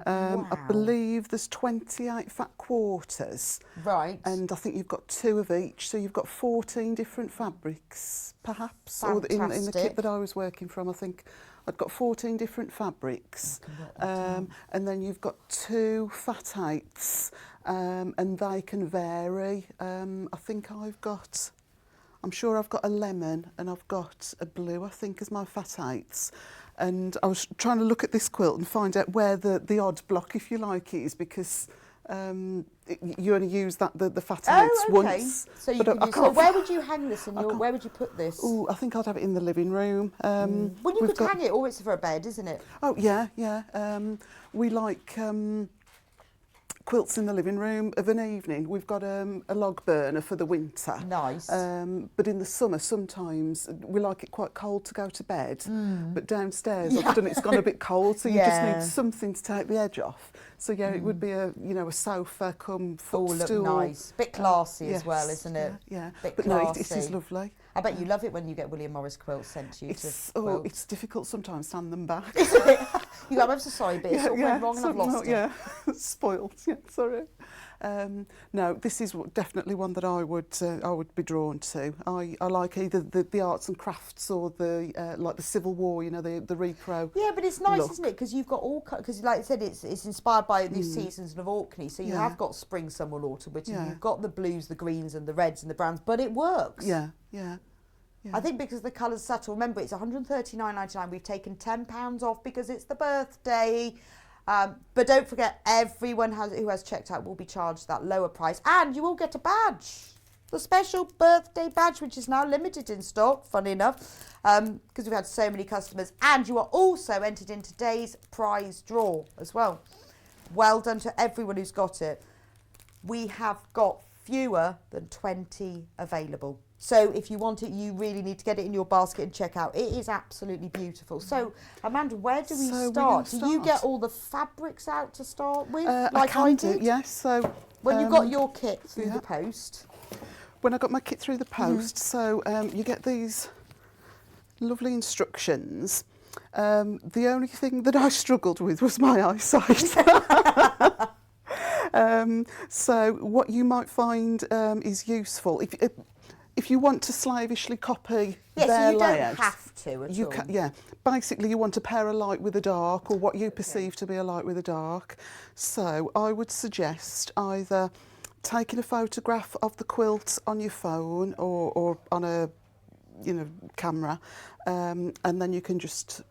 Wow. I believe there's 28 fat quarters. Right. And I think you've got 2 of each, so you've got 14 different fabrics, perhaps. Or in the kit that I was working from, I think I'd got 14 different fabrics. And then you've got 2 fat 8s, and they can vary. I think I'm sure I've got a lemon and I've got a blue, I think, as my fat 8s. And I was trying to look at this quilt and find out where the odd block, if you like, is, because you only use the fat 8s once. So, so where would you hang this? Where would you put this? Oh, I think I'd have it in the living room. Well, you could hang it, or it's for a bed, isn't it? Oh, yeah, yeah. We like quilts in the living room of an evening. We've got a log burner for the winter. Nice. But in the summer, sometimes we like it quite cold to go to bed. But downstairs, often it's gone a bit cold, so you just need something to take the edge off. So yeah, it would be a sofa come footstool. Look nice. Bit classy as well, isn't it? Yeah. Bit but classy. No, it is lovely. I bet you love it when you get William Morris quilts sent to you. It's difficult sometimes to hand them back. You go, I'm so sorry, but it sort of went wrong and I've lost it. Yeah, spoiled. Yeah, sorry. No, this is definitely one that I would be drawn to. I like either the arts and crafts or the like the Civil War, you know, the repro. Yeah, but it's nice, look. isn't it? Because you've got all, because like I said, it's inspired by these seasons of Orkney. So you have got spring, summer, autumn, winter. You've got the blues, the greens, and the reds and the browns, but it works. Yeah. I think because the colour's subtle. Remember, it's $139.99. We've taken £10 off because it's the birthday. But don't forget, everyone who has checked out will be charged that lower price, and you will get a badge, the special birthday badge, which is now limited in stock, funny enough, because we've had so many customers. And you are also entered in today's prize draw as well. Well done to everyone who's got it. We have got fewer than 20 available. So if you want it, you really need to get it in your basket and check out. It is absolutely beautiful. So, Amanda, where do we start? Do you get all the fabrics out to start with, like I did? Yes. So when you got your kit through the post? When I got my kit through the post, so you get these lovely instructions. The only thing that I struggled with was my eyesight. So what you might find is useful if you want to slavishly copy their so you layout. don't have to at all. Yeah, basically you want to pair a light with a dark, or what you perceive to be a light with a dark. So I would suggest either taking a photograph of the quilt on your phone or on a camera, and then you can just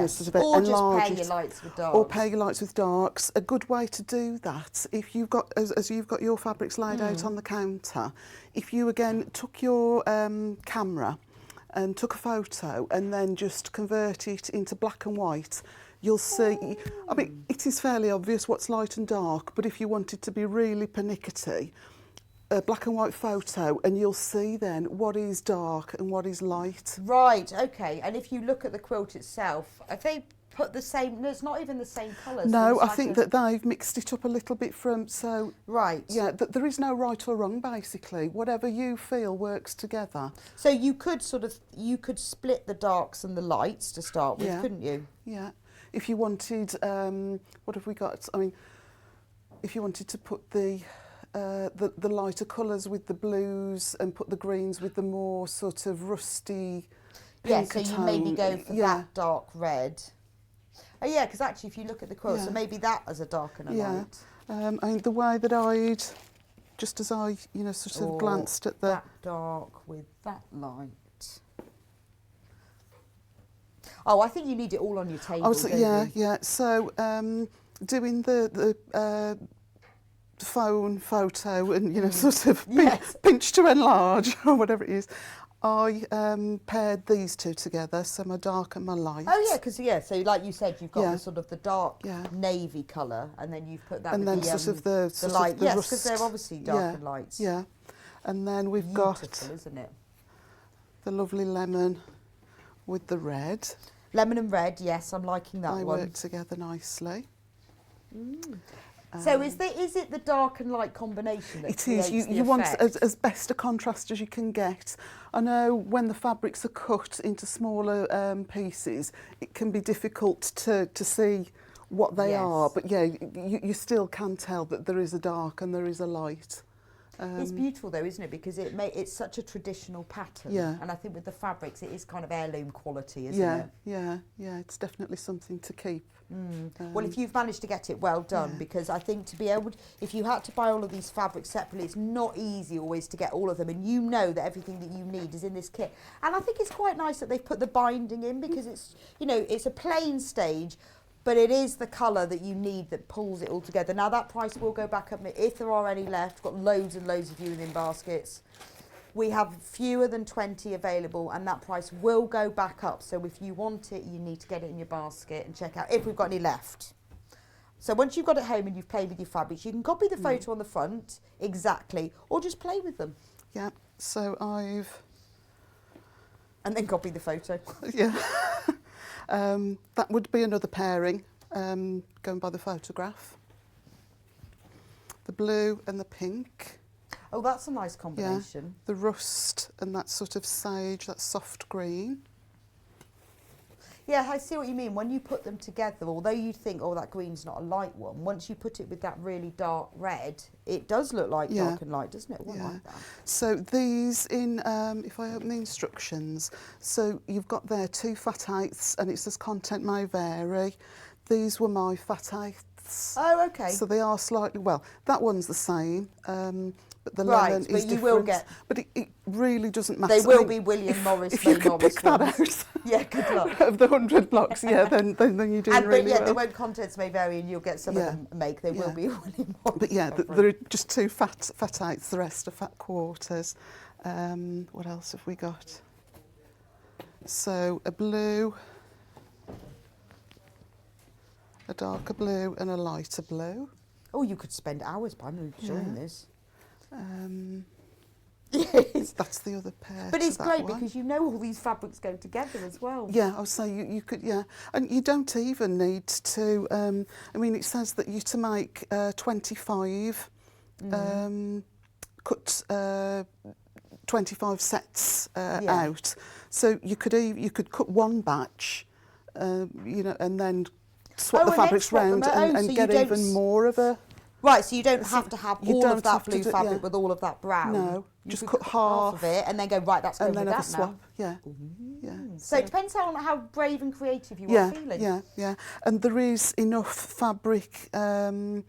sort of or enlarge just pair it. your lights with darks. Or pair your lights with darks. A good way to do that, if you've got, as you've got your fabrics laid out on the counter, if you again took your camera and took a photo and then just convert it into black and white, you'll see, I mean, it is fairly obvious what's light and dark, but if you wanted to be really pernickety, a black and white photo, and you'll see then what is dark and what is light. Right, okay. And if you look at the quilt itself, have they put the same, no, it's not even the same colours. No, I think that they've mixed it up a little bit so... Right. Yeah, there is no right or wrong, basically. Whatever you feel works together. So you could split the darks and the lights to start with, couldn't you? Yeah. If you wanted, what have we got? I mean, if you wanted to put the lighter colours with the blues and put the greens with the more sort of rusty pinker so you maybe go for that dark red. Oh yeah, because actually if you look at the quilt, so maybe that as a dark and a light. I mean, the way that I'd, just as I, sort of glanced at the... that dark with that light. Oh, I think you need it all on your table, yeah. So doing the phone photo and sort of pinch to enlarge or whatever it is, I paired these two together, so my dark and my light. Oh yeah, because so like you said, you've got the sort of the dark navy colour, and then you've put that and with then the, sort of the light. The Yes, rust. because they're obviously dark and lights. Yeah, and then we've Beautiful, got, isn't it? The lovely lemon with the red. Lemon and red, yes, I'm liking that they one. They work together nicely. So is it the dark and light combination that creates the effect? You want as best a contrast as you can get. I know when the fabrics are cut into smaller pieces, it can be difficult to see what they are, but you still can tell that there is a dark and there is a light. It's beautiful though, isn't it? Because it's such a traditional pattern. Yeah. And I think with the fabrics, it is kind of heirloom quality, isn't it? Yeah. It's definitely something to keep. Well, if you've managed to get it, well done, because I think to be able to, if you had to buy all of these fabrics separately, it's not easy always to get all of them, and you know that everything that you need is in this kit. And I think it's quite nice that they've put the binding in, because it's, it's a plain stage, but it is the colour that you need that pulls it all together. Now that price will go back up if there are any left. We've got loads and loads of you in baskets. We have fewer than 20 available, and that price will go back up. So if you want it, you need to get it in your basket and check out if we've got any left. So once you've got it home and you've played with your fabrics, you can copy the photo on the front, exactly, or just play with them. Yeah, so and then copy the photo. Yeah. That would be another pairing, going by the photograph. The blue and the pink. Oh, that's a nice combination. Yeah, the rust and that sort of sage, that soft green. Yeah, I see what you mean. When you put them together, although you think, oh, that green's not a light one, once you put it with that really dark red, it does look like dark and light, doesn't it? Oh, I like that. So these in, if I open the instructions, so you've got there 2 fat 8ths, and it says content may vary. These were my fat 8ths. Oh, okay. So they are slightly, well, that one's the same, but the Right, linen but is you different. will get- But it really doesn't matter. They will be William Morris, If you May could Morris pick that ones. out Yeah, good luck. of the 100 blocks, then you're doing And really but yeah, well. they won't contents may vary, and you'll get some of them make. They will be William Morris. But yeah, there are just 2 fat 8ths, the rest are fat quarters. What else have we got? So a blue, a darker blue and a lighter blue. Oh, you could spend hours by doing this. Yes. That's the other pair. But to it's that great one. because you know all these fabrics go together as well. Yeah, I would say you could, and you don't even need to, I mean, it says that you're to make 25, cut 25 sets out. So you could cut one batch, you know, and then swap the fabrics round and get even more of a... Right, so you don't have to have all of that blue fabric yeah. with all of that brown. No, You just could cut half of it and then go, right, that's going and with then have that a swap. now. Yeah. So it depends on how brave and creative you are feeling. Yeah. And there is enough fabric. You'll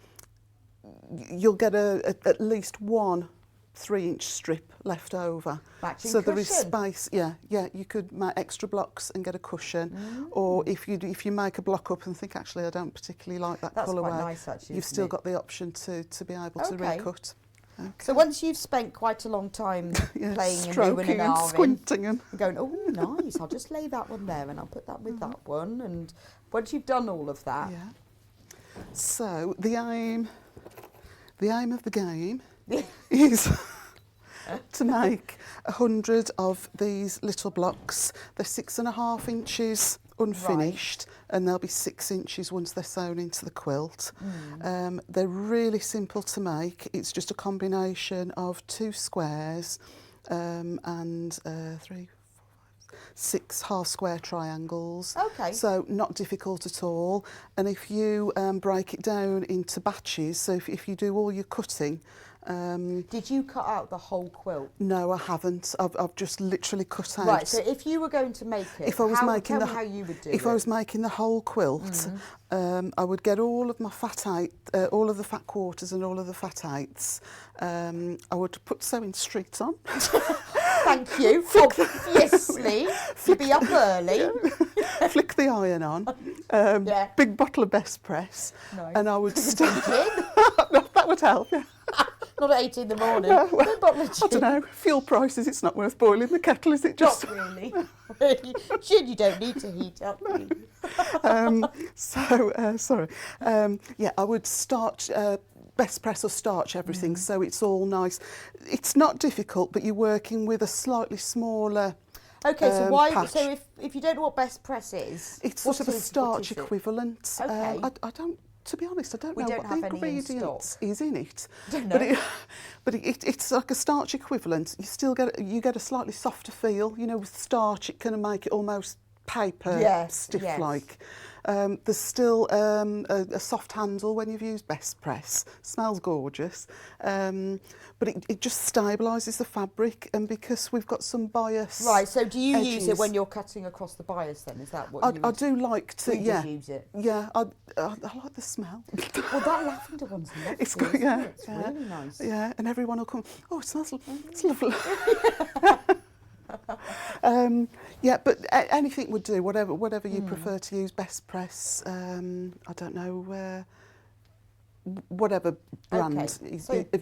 get at least one 3-inch strip left over. Matching so there is cushion. space. Yeah. You could make extra blocks and get a cushion, or if you make a block up and think actually I don't particularly like that That's colourway, quite nice, actually, you've isn't still it? got the option to be able to recut. Okay. So once you've spent quite a long time playing and moving and squinting and going, oh, nice, I'll just lay that one there and I'll put that with that one. And once you've done all of that... Yeah. So the aim of the game is to make 100 of these little blocks. They're 6.5 inches unfinished, and they'll be 6 inches once they're sewn into the quilt. They're really simple to make. It's just a combination of 2 squares and 6 half square triangles. Okay. So not difficult at all. And if you break it down into batches, so if you do all your cutting... Did you cut out the whole quilt? No, I haven't. I've just literally cut out... Right, so if you were going to make it, if I was making tell me how you would do it. If I was making the whole quilt, I would get all of my all of the fat quarters and all of the fat 8ths. I would put sewing streets on. Thank you. Obviously, you'd be up early. Flick the iron on. Big bottle of Best Press. Nice. And I would start... Gin? That would help, yeah. Not at 8 in the morning. No, well, Big bottle of I gin. don't know. Fuel prices, it's not worth boiling the kettle, is it? Just Not really. Gin you don't need to heat up. Sorry. I would starch, Best Press or starch everything so it's all nice. It's not difficult, but you're working with a slightly smaller Okay, so why? patch. So if you don't know what Best Press is, It's sort of a starch equivalent. Okay. I don't. To be honest, I don't We know don't what have the any in ingredients is in it. Don't But know. it's like a starch equivalent. You still get a slightly softer feel. You know, with starch, it can make it almost paper stiff like. There's still a soft handle when you've used Best Press. Smells gorgeous, but it just stabilises the fabric, and because we've got some bias. Right. So do you use it edges, when you're cutting across the bias? Then is that what you? I do like to. We just use it. Yeah, I like the smell. Well, that lavender one's lovely. It's good, isn't it? It's really nice. Yeah, and everyone will come. Oh, it smells. It's lovely. But anything would do. Whatever you prefer to use. Best Press. I don't know. Whatever brand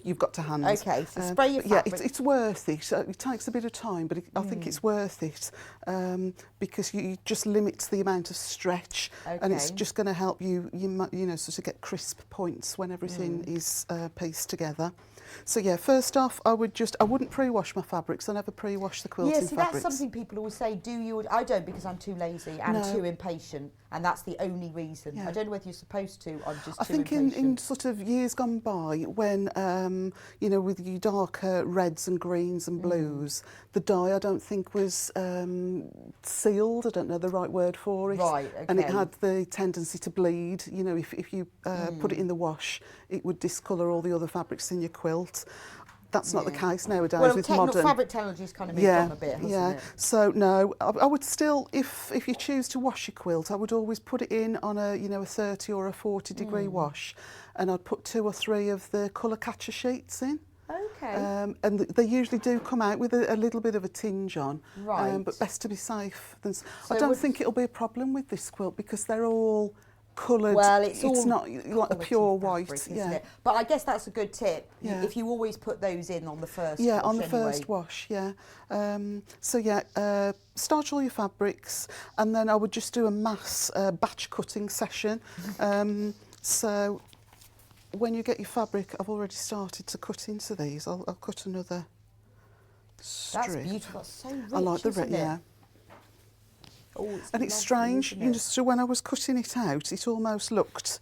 you've got to hand. Okay, so spray your fabric. It's worth it. It takes a bit of time, but I think it's worth it because you just limits the amount of stretch, and it's just going to help you sort of get crisp points when everything is pieced together. So yeah, first off, I wouldn't pre-wash my fabrics. I never pre-wash the quilting fabrics. That's something people always say. Do you? I don't, because I'm too lazy and too impatient, and that's the only reason. I don't know whether you're supposed to. I'm just too impatient. I think in sort sort of years gone by when, you know, with your darker reds and greens and blues, the dye I don't think was sealed. I don't know the right word for it. Right, okay. And it had the tendency to bleed. You know, if you put it in the wash, it would discolour all the other fabrics in your quilt. That's not the case nowadays with modern. Fabric technology's kind of moved on a bit, hasn't it? So no, I would still, if you choose to wash your quilt, I would always put it in on a, you know, a 30 or a 40 degree wash, and I'd put 2 or 3 of the colour catcher sheets in. Okay. And they usually do come out with a little bit of a tinge on. Right. But best to be safe than. So I don't think it'll be a problem with this quilt because they're all coloured. Well, it's all not like a pure white, fabric, isn't it? But I guess that's a good tip. If you always put those in on the first wash on the anyway. first wash, so starch all your fabrics, and then I would just do a mass batch cutting session. So when you get your fabric, I've already started to cut into these. I'll cut another strip. That's beautiful. That's so rich, I like the isn't it? yeah. Oh, And it's strange, you know, so when I was cutting it out, it almost looked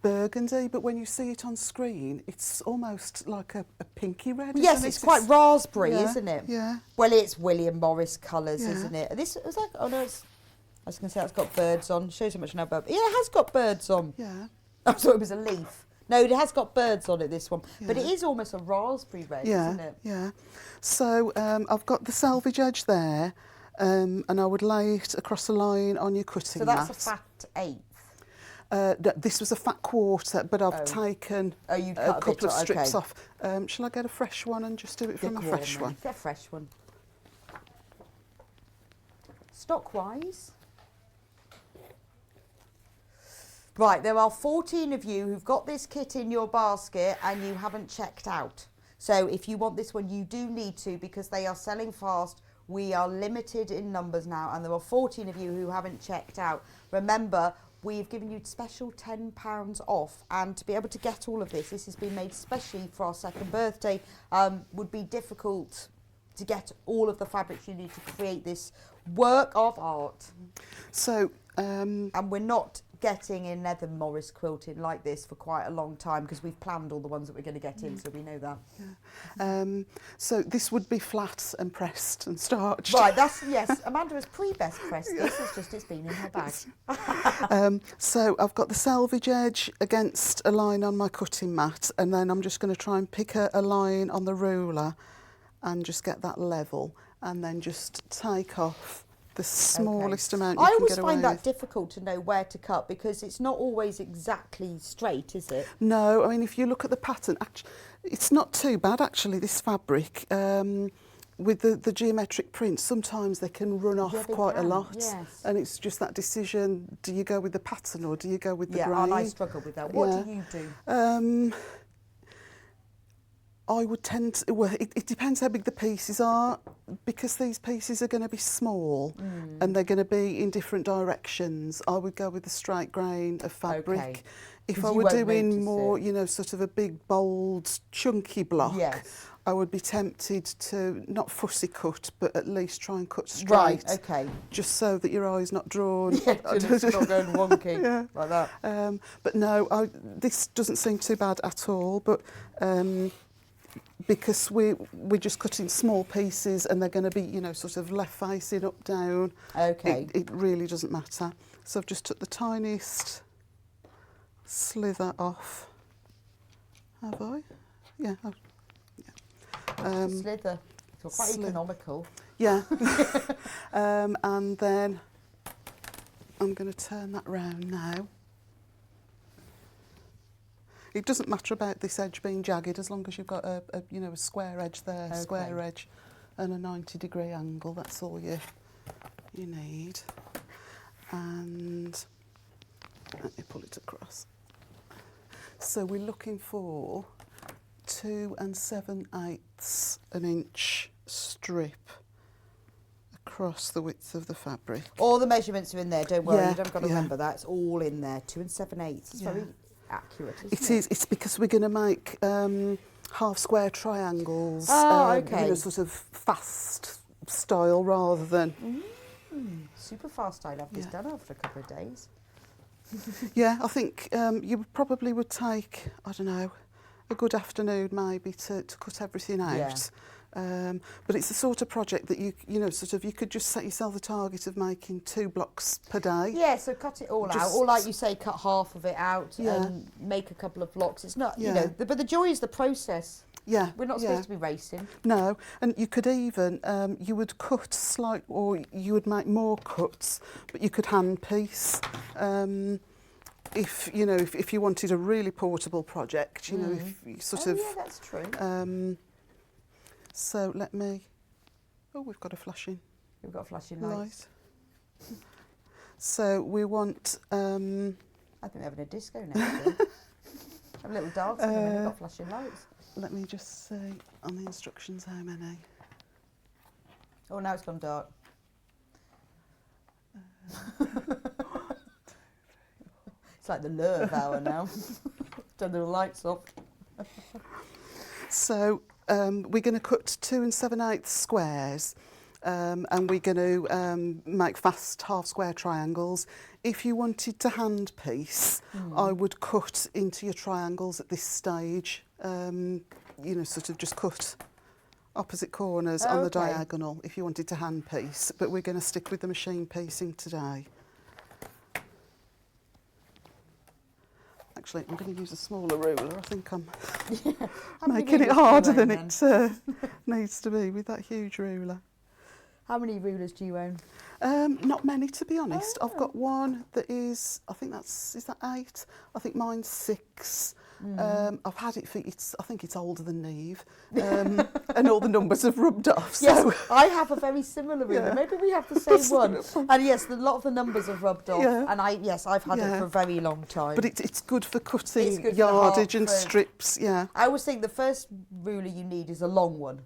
burgundy, but when you see it on screen, it's almost like a pinky red. Yes, isn't it's it? quite raspberry, yeah, isn't it? Yeah. Well, it's William Morris colours, Yeah. isn't it? This is like, oh no, it's. I was going to say it's got birds on. Shows how much I know about. Yeah, it has got birds on. Yeah. I thought it was a leaf. No, it has got birds on it. This one, but it Yeah. is almost a raspberry red, isn't it? Yeah. So I've got the selvage edge there, and I would lay it across the line on your cutting So that's mat. a fat eighth. This was a fat quarter, but I've taken you a cut a couple bit of off, strips okay. off. Shall I get a fresh one and just do it from a go fresh on, one? then. Get a fresh one. Stockwise. Right, there are 14 of you who've got this kit in your basket and you haven't checked out. So if you want this one, you do need to, because they are selling fast. We are limited in numbers now, and there are 14 of you who haven't checked out. Remember, we've given you special £10 off, and to be able to get all of this has been made specially for our second birthday. Would be difficult to get all of the fabrics you need to create this work of art. So, and we're not getting in Nether Morris quilting like this for quite a long time, because we've planned all the ones that we're going to get in, so we know that. Yeah. So this would be flat and pressed and starched. Right, that's, yes, Amanda has pre-best pressed this, it's just it's been in her bag. So I've got the selvage edge against a line on my cutting mat, and then I'm just going to try and pick a line on the ruler and just get that level, and then just take off the smallest amount you I can always get away find that with. difficult to know where to cut, because it's not always exactly straight, is it? No, I mean, if you look at the pattern, it's not too bad actually, this fabric. With the geometric prints, sometimes they can run off quite a lot. Yes. And it's just that decision, do you go with the pattern or do you go with the grain? Yeah, and I struggle with that. What do you do? I would tend to, well, it depends how big the pieces are, because these pieces are going to be small and they're going to be in different directions. I would go with the straight grain of fabric. Okay. If 'Cause I you were won't doing notice more, it. you know, sort of a big, bold, chunky block, Yes. I would be tempted to not fussy cut, but at least try and cut straight. Right, okay. Just so that your eye's not drawn. Yeah, so it's not going wonky Yeah. like that. But no, this doesn't seem too bad at all, but because we're just cutting small pieces and they're going to be, you know, sort of left facing, up, down. Okay. It really doesn't matter. So I've just took the tiniest slither off. Have I? Yeah. Slither. So quite economical. Yeah. And then I'm going to turn that round now. It doesn't matter about this edge being jagged, as long as you've got a square edge there, square edge, and a 90-degree angle. That's all you need. And let me pull it across. So we're looking for 2 7/8 an inch strip across the width of the fabric. All the measurements are in there, don't worry, Yeah, you don't got to yeah. remember that. It's all in there, 2 7/8. It's Yeah. very accurate, isn't It is. It's because we're going to make half square triangles. Oh, okay. You know, sort of fast style rather than. Super fast. I'd have this done after a couple of days. Yeah, I think you probably would take, I don't know, a good afternoon maybe to cut everything out. Yeah. But it's the sort of project that you know, sort of, you could just set yourself a target of making 2 blocks per day. Yeah, so cut it all out, or like you say, cut half of it out and make a couple of blocks. It's not, you know, but the joy is the process. Yeah, we're not supposed to be racing. No, and you could even you would cut or you would make more cuts, but you could hand piece. If you know, if you wanted a really portable project, you know, if you sort of. Yeah, that's true. So let me. Oh, we've got a flashing. We've got a flashing light. So we want. I think we're having a disco now. Have a little dance. We've got flashing lights. Let me just see on the instructions how many. Oh, now it's gone dark. It's like the Lurve hour now. Turn the lights off. So we're going to cut 2 7/8 squares, and we're going to make fast half square triangles. If you wanted to hand piece, I would cut into your triangles at this stage. You know, sort of just cut opposite corners on the diagonal if you wanted to hand piece, but we're going to stick with the machine piecing today. Actually, I'm going to use a smaller ruler. I think I'm making it harder than it needs to be with that huge ruler. How many rulers do you own? Not many, to be honest. I've got one that is, I think is that 8? I think mine's 6. I've had it for, I think it's older than Neve, and all the numbers have rubbed off. So. Yes, I have a very similar ruler. Maybe we have the same one. And yes, a lot of the numbers have rubbed off. Yeah. And I've had it for a very long time. But it's good for cutting yardage and strips. Yeah. I always think the first ruler you need is a long one.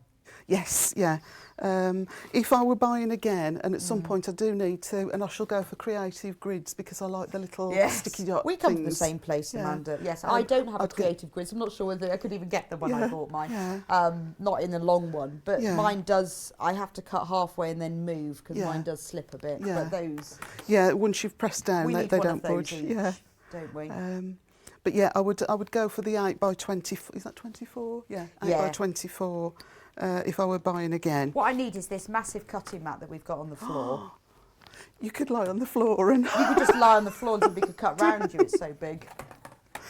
Yes, yeah. If I were buying again, and at some point I do need to, and I shall go for creative grids because I like the little sticky dot We come things. from the same place, Amanda. Yes, I don't have a creative grids. I'm not sure whether I could even get them when I bought mine. Not in the long one, but mine does. I have to cut halfway and then move because mine does slip a bit. But those. Yeah, once you've pressed down, we they need one don't of those budge. each, don't we? But yeah, I would go for the 8 by 20. Is that 24? Yeah, 8 by 24. If I were buying again. What I need is this massive cutting mat that we've got on the floor. You could lie on the floor and... You could just lie on the floor until we could cut round you, it's so big.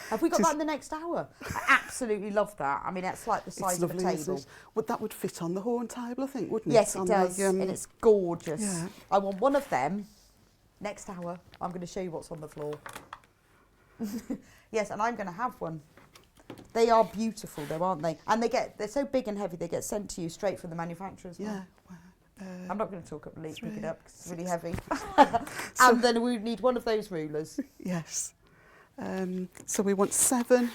Have we got that in the next hour? I absolutely love that. I mean, it's like the size of a table. Well, that would fit on the horn table, I think, wouldn't it? Yes, it does, and it's gorgeous. Yeah. I want one of them. Next hour, I'm going to show you what's on the floor. Yes, and I'm going to have one. They are beautiful, though, aren't they? And they're so big and heavy, they get sent to you straight from the manufacturers. Yeah. I'm not going to talk up the pick it up because it's really heavy. And then we need one of those rulers. Yes. So we want 7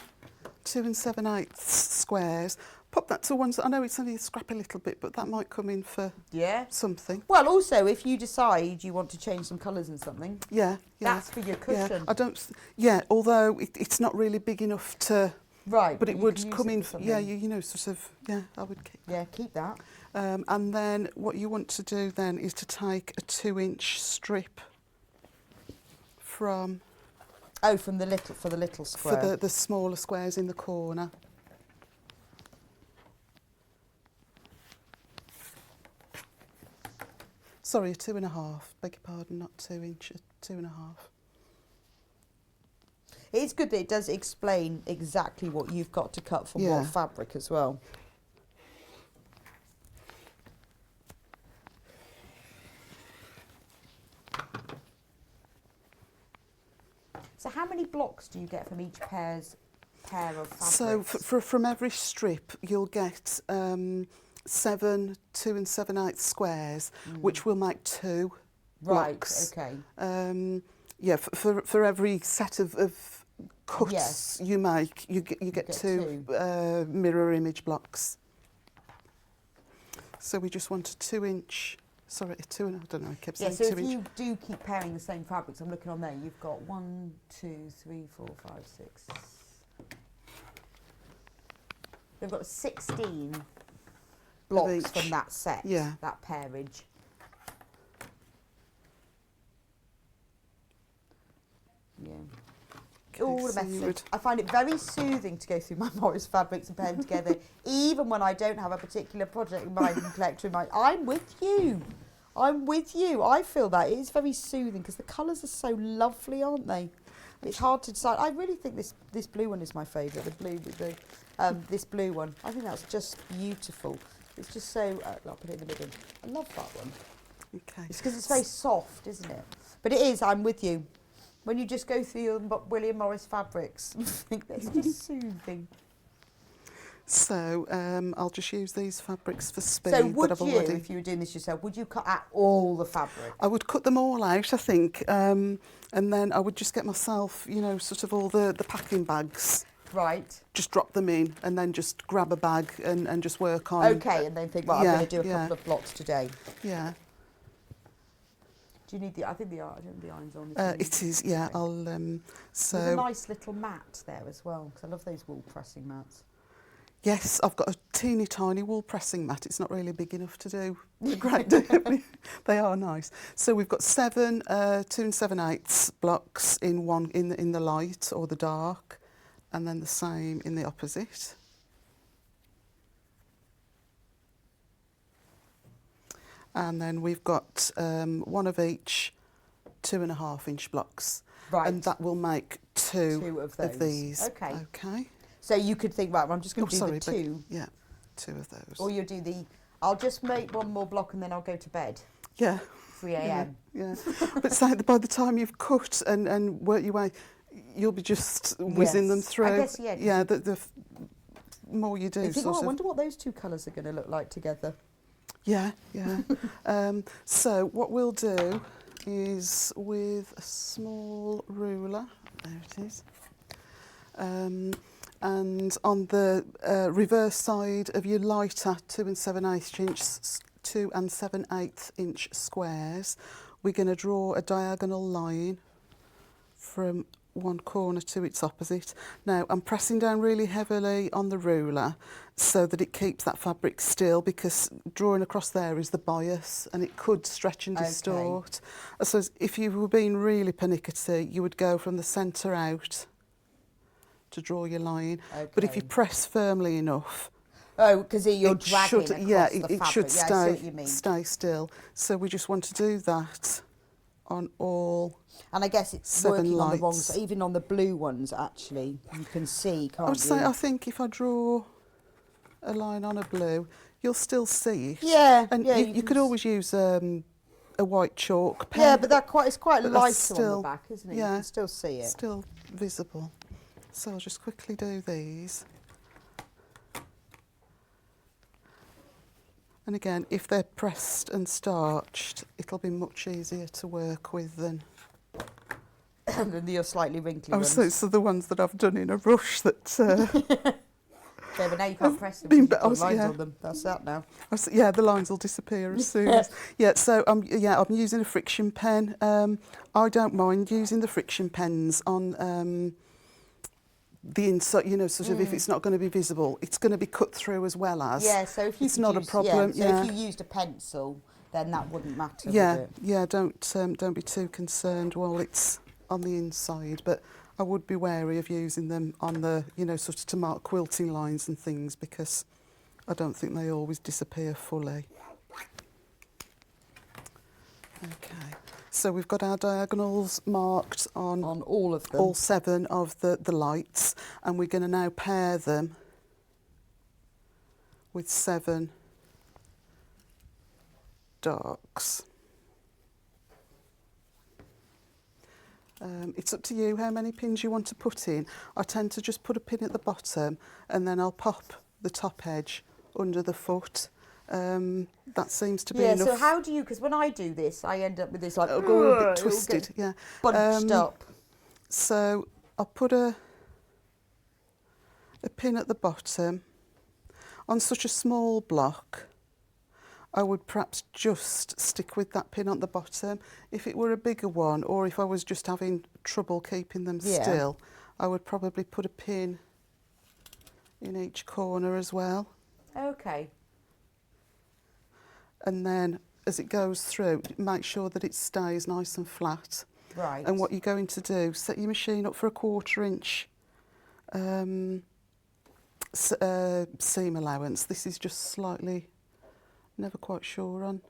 2 7/8 squares. Pop that to one side. I know it's only a scrappy little bit, but that might come in for something. Well, also, if you decide you want to change some colours and something, that's for your cushion. I don't. Yeah, although it's not really big enough to. Right, but it would come in. You know, sort of. Yeah, I would keep. Yeah, keep that. And then what you want to do then is to take a 2-inch strip from. Oh, from the little square. For the smaller squares in the corner. Sorry, a 2.5. Beg your pardon, not 2 inch, a 2.5. It's good that it does explain exactly what you've got to cut from what fabric as well. So how many blocks do you get from each pair of fabrics? So from every strip you'll get 7 2 7/8 squares, which will make 2 blocks. Right, okay. Yeah, for every set of cuts you make, you get two mirror image blocks. So we just want a 2-inch. Sorry, I don't know. I kept saying 2 inch. So if you do keep pairing the same fabrics, I'm looking on there. You've got 1, 2, 3, 4, 5, 6. We've got 16 blocks from that set. Yeah. That pairage. Yeah. all the so you method. would- I find it very soothing to go through my Morris fabrics and put them together, even when I don't have a particular project in mind and collector in mind. I'm with you. I'm with you. I feel that it is very soothing because the colours are so lovely, aren't they? It's hard to decide. I really think this blue one is my favourite. The blue with the this blue one. I think that's just beautiful. It's just so. I'll put it in the middle. I love that one. Okay. It's because it's very soft, isn't it? But it is. I'm with you. When you just go through your William Morris fabrics, I think it's just soothing. So I'll just use these fabrics for speed. So would that I've you, already... if you were doing this yourself, would you cut out all the fabric? I would cut them all out, I think, and then I would just get myself, you know, sort of all the packing bags. Right. Just drop them in and then just grab a bag and just work on. Okay, and then think, well, I'm going to do a couple of blocks today. Yeah. Do you need the? I think the iron's on. It is, yeah. I'll so. There's a nice little mat there as well, because I love those wool pressing mats. Yes, I've got a teeny tiny wool pressing mat. It's not really big enough to do a great deal. They are nice. So we've got 7 2 7/8 blocks in one in the light or the dark, and then the same in the opposite. And then we've got one of each 2.5-inch blocks. Right. And that will make two of these. Okay. Okay. So you could think, right, well, I'm just going to do the two. Yeah, 2 of those. Or you do I'll just make one more block and then I'll go to bed. Yeah. 3 a.m. Yeah. But so by the time you've cut and worked your way, you'll be just whizzing them through. I guess, yeah. Yeah, the more you do. You think, sort I of. wonder what those two colours are going to look like together. Yeah, yeah. So what we'll do is with a small ruler, there it is, and on the reverse side of your lighter 2 7/8 inch squares, we're going to draw a diagonal line from one corner to its opposite. Now I'm pressing down really heavily on the ruler so that it keeps that fabric still, because drawing across there is the bias and it could stretch and distort. So if you were being really pernickety, you would go from the centre out to draw your line. But if you press firmly enough, because you're dragging across the fabric. It should I see what you mean. stay still. So we just want to do that on all. And I guess it's 7 working lights. on the wrong side, even on the blue ones, actually. You can see, can't I would you? say, I think if I draw a line on a blue, you'll still see it. Yeah, and yeah, you could always use a white chalk pen. Yeah, but it's quite but light that's still, on the back, isn't it? Yeah, You can still see it. Still visible. So I'll just quickly do these. And again, if they're pressed and starched, it'll be much easier to work with than... And you're slightly wrinkly ones. So the ones that I've done in a rush that... Yeah, but now you can't press them because you've got lines on them. That's that now. Yeah, the lines will disappear as soon as... So I'm using a friction pen. I don't mind using the friction pens on... the inside, you know, sort of if it's not going to be visible, it's going to be cut through as well as. Yeah, so if you it's not use, a problem. So if you used a pencil, then that wouldn't matter. Yeah, would it? yeah. Don't be too concerned while it's on the inside, but I would be wary of using them on the, you know, sort of to mark quilting lines and things, because I don't think they always disappear fully. Okay. So we've got our diagonals marked on all of them, all 7 of the lights, and we're going to now pair them with 7 darks. It's up to you how many pins you want to put in. I tend to just put a pin at the bottom and then I'll pop the top edge under the foot. That seems to be enough. So how do you, because when I do this, I end up with this like... It'll go a bit twisted, yeah. Bunched up. So I'll put a pin at the bottom. On such a small block, I would perhaps just stick with that pin on the bottom. If it were a bigger one, or if I was just having trouble keeping them still, I would probably put a pin in each corner as well. Okay. And then as it goes through, make sure that it stays nice and flat. Right. And what you're going to do, set your machine up for a 1/4 inch seam allowance. This is just slightly, never quite sure on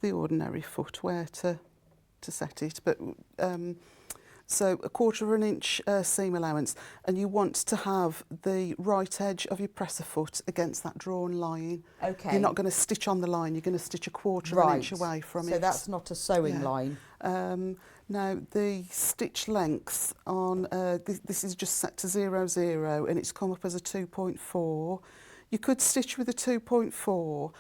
the ordinary foot where to set it, but so a 1/4 inch seam allowance, and you want to have the right edge of your presser foot against that drawn line. Okay. You're not going to stitch on the line, you're going to stitch a 1/4 inch away from it. So that's not a sewing line. Now the stitch length on this is just set to 0, 0, and it's come up as a 2.4. You could stitch with a 2.4.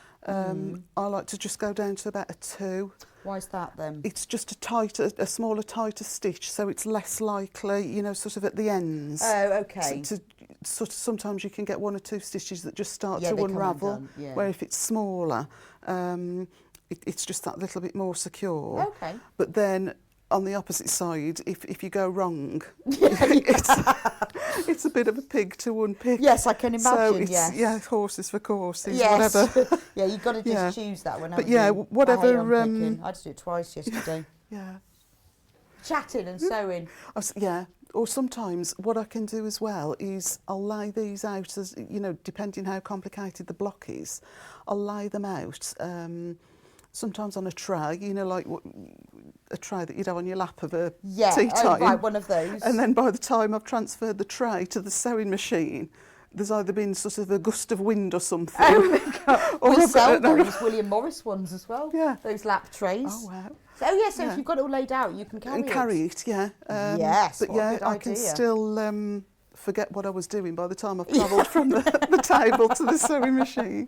I like to just go down to about a 2. Why is that then? It's just a smaller, tighter stitch, so it's less likely, you know, sort of at the ends. Oh, okay. Sort of sometimes you can get 1 or 2 stitches that just start Yeah, to they come unravel, undone, yeah. where if it's smaller, it's just that little bit more secure. Okay. But then on the opposite side, if you go wrong, it's a bit of a pig to unpick. Yes, I can imagine. So it's, yes. Horses for courses, yes. whatever. Yeah, you've got to just choose that one. But yeah, whatever. I just did it twice yesterday. Yeah. Chatting and sewing. Yeah. Or sometimes what I can do as well is I'll lay these out as, you know, depending how complicated the block is, I'll lay them out. Sometimes on a tray, you know, like a tray that you'd have on your lap of a tea time. Right, one of those. And then by the time I've transferred the tray to the sewing machine, there's either been sort of a gust of wind or something. Oh my God. Or we I've sell got those William Morris ones as well. Yeah. Those lap trays. Oh, wow. So, if you've got it all laid out, you can carry it. And carry it, yeah. Yes, but what a yeah, good I can idea. still forget what I was doing by the time I've travelled from the table to the sewing machine.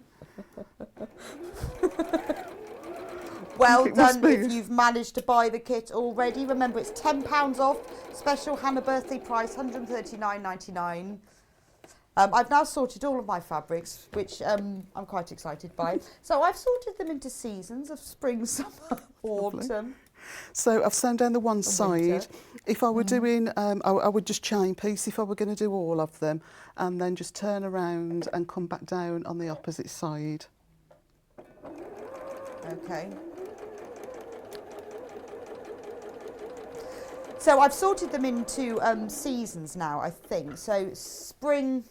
Well done if you've managed to buy the kit already. Remember, it's £10 off, special Hannah birthday price, $139.99. I've now sorted all of my fabrics, which I'm quite excited by. So I've sorted them into seasons of spring, summer, autumn. So I've sewn down the one side. If I were doing, I would just chain piece if I were going to do all of them, and then just turn around and come back down on the opposite side. Okay. So I've sorted them into seasons now, I think. So spring,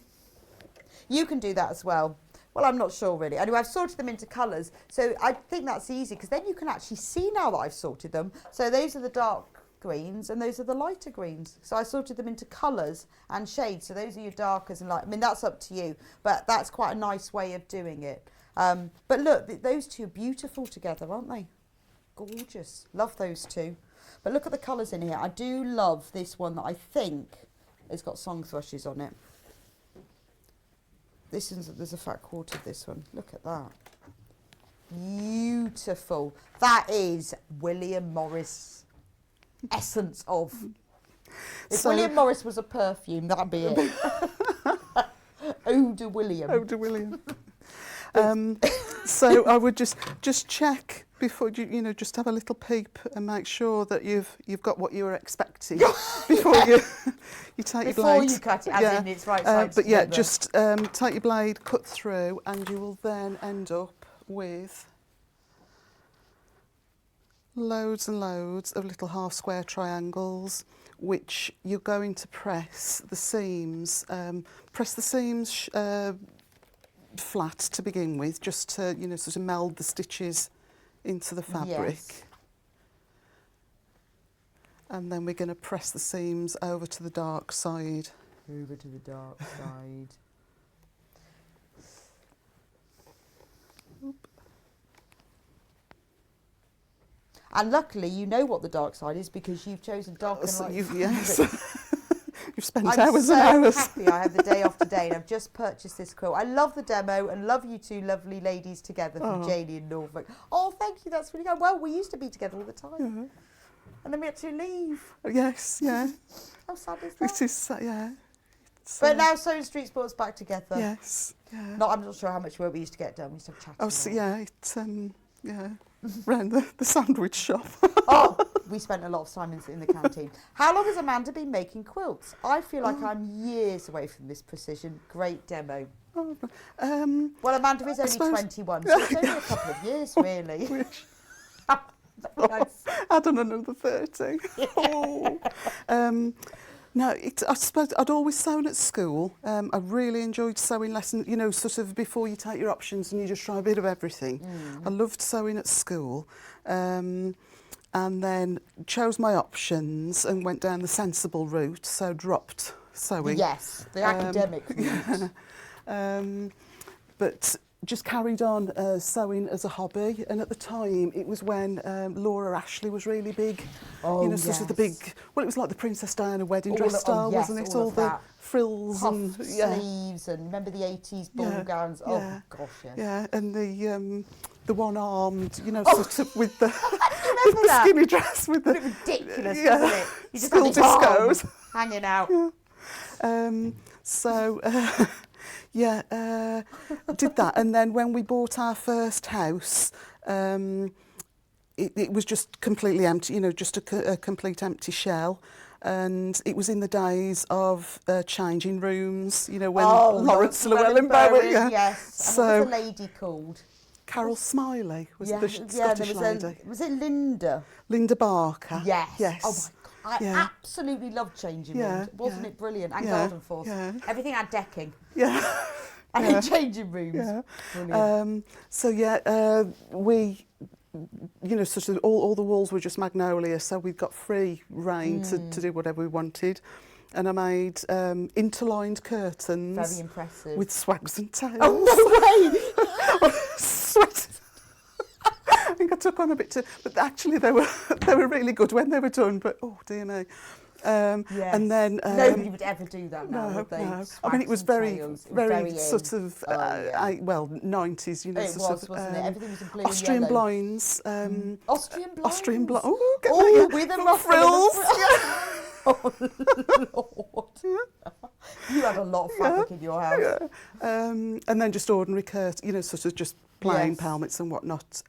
you can do that as well. Well, I'm not sure really. Anyway, I've sorted them into colours. So I think that's easy because then you can actually see now that I've sorted them. So those are the dark greens and those are the lighter greens. So I sorted them into colours and shades. So those are your darkers and light. I mean, that's up to you, but that's quite a nice way of doing it. But look, those two are beautiful together, aren't they? Gorgeous. Love those two. But look at the colours in here. I do love this one that I think has got song thrushes on it. This is, there's a fat quarter of this one. Look at that. Beautiful. That is William Morris essence of. If William Morris was a perfume, that'd be it. Eau de William. Eau de William. So I would just check before you know, just have a little peep and make sure that you've got what you were expecting before you take your blade. Before you cut it, as in its right side but yeah, together. just take your blade, cut through, and you will then end up with loads and loads of little half square triangles, which you're going to press the seams. Press the seams flat to begin with, just to, you know, sort of meld the stitches into the fabric. Yes. And then we're going to press the seams over to the dark side. Over to the dark side. And luckily, you know what the dark side is because you've chosen dark and light. Yes. You've spent I'm hours so and hours. happy I have the day off today and I've just purchased this quilt. I love the demo and love you two lovely ladies together from Janie and Norfolk. Oh, thank you, that's really good. Well, we used to be together all the time. And then we had to leave. Yes, yeah. How sad is that? It is, yeah. But now Sewing Street's brought us back together. Yes, yeah. I'm not sure how much work we used to get done. We used to have chats. Oh, so yeah, round the sandwich shop. Oh, we spent a lot of time in the canteen. How long has Amanda been making quilts? I feel like I'm years away from this precision. Great demo. Well, Amanda is only 21, so it's only a couple of years, really. Add on another 30. No, I suppose I'd always sewn at school. I really enjoyed sewing lessons, you know, sort of before you take your options and you just try a bit of everything. I loved sewing at school. And then chose my options and went down the sensible route, so dropped sewing. Yes, the academic route. But just carried on sewing as a hobby, and at the time it was when Laura Ashley was really big. Oh, you know, sort of the big, well, it was like the Princess Diana wedding dress style, wasn't it? All the frills and sleeves, and remember the 80s ball gowns? Oh gosh, yes. Yeah, and the one-armed, you know, sort of with the with the skinny dress with the ridiculous, wasn't it? You just school had the arm discos hanging out. Did that, and then when we bought our first house, it was just completely empty, you know, just a complete empty shell. And it was in the days of changing rooms, you know, when Lawrence Llewellyn Bowen. Yes. So, and what was the lady called? Carol Smiley was the Scottish lady. Was it Linda? Linda Barker. Yes. Yes. Oh my God. I absolutely loved changing rooms. Wasn't it brilliant? And Garden Force. Yeah. Everything had decking. Yeah. And changing rooms. Yeah. Brilliant. We, you know, sort of all the walls were just magnolia, so we got free rein to do whatever we wanted. And I made interlined curtains. Very impressive. With swags and tails. Oh, no way! Sweated. I think I took on a bit too, but actually they were really good when they were done. But oh dear me. And then nobody would ever do that now, would they? No. I mean, it was very sort of 90s, you know, it sort was, of wasn't it? Everything was in blue Austrian and yellow. blinds. Austrian blinds. Oh, with a ruffle. Oh Lord. You had a lot of fabric in your house. And then just ordinary curtains, you know, sort of just plain pelmets and whatnot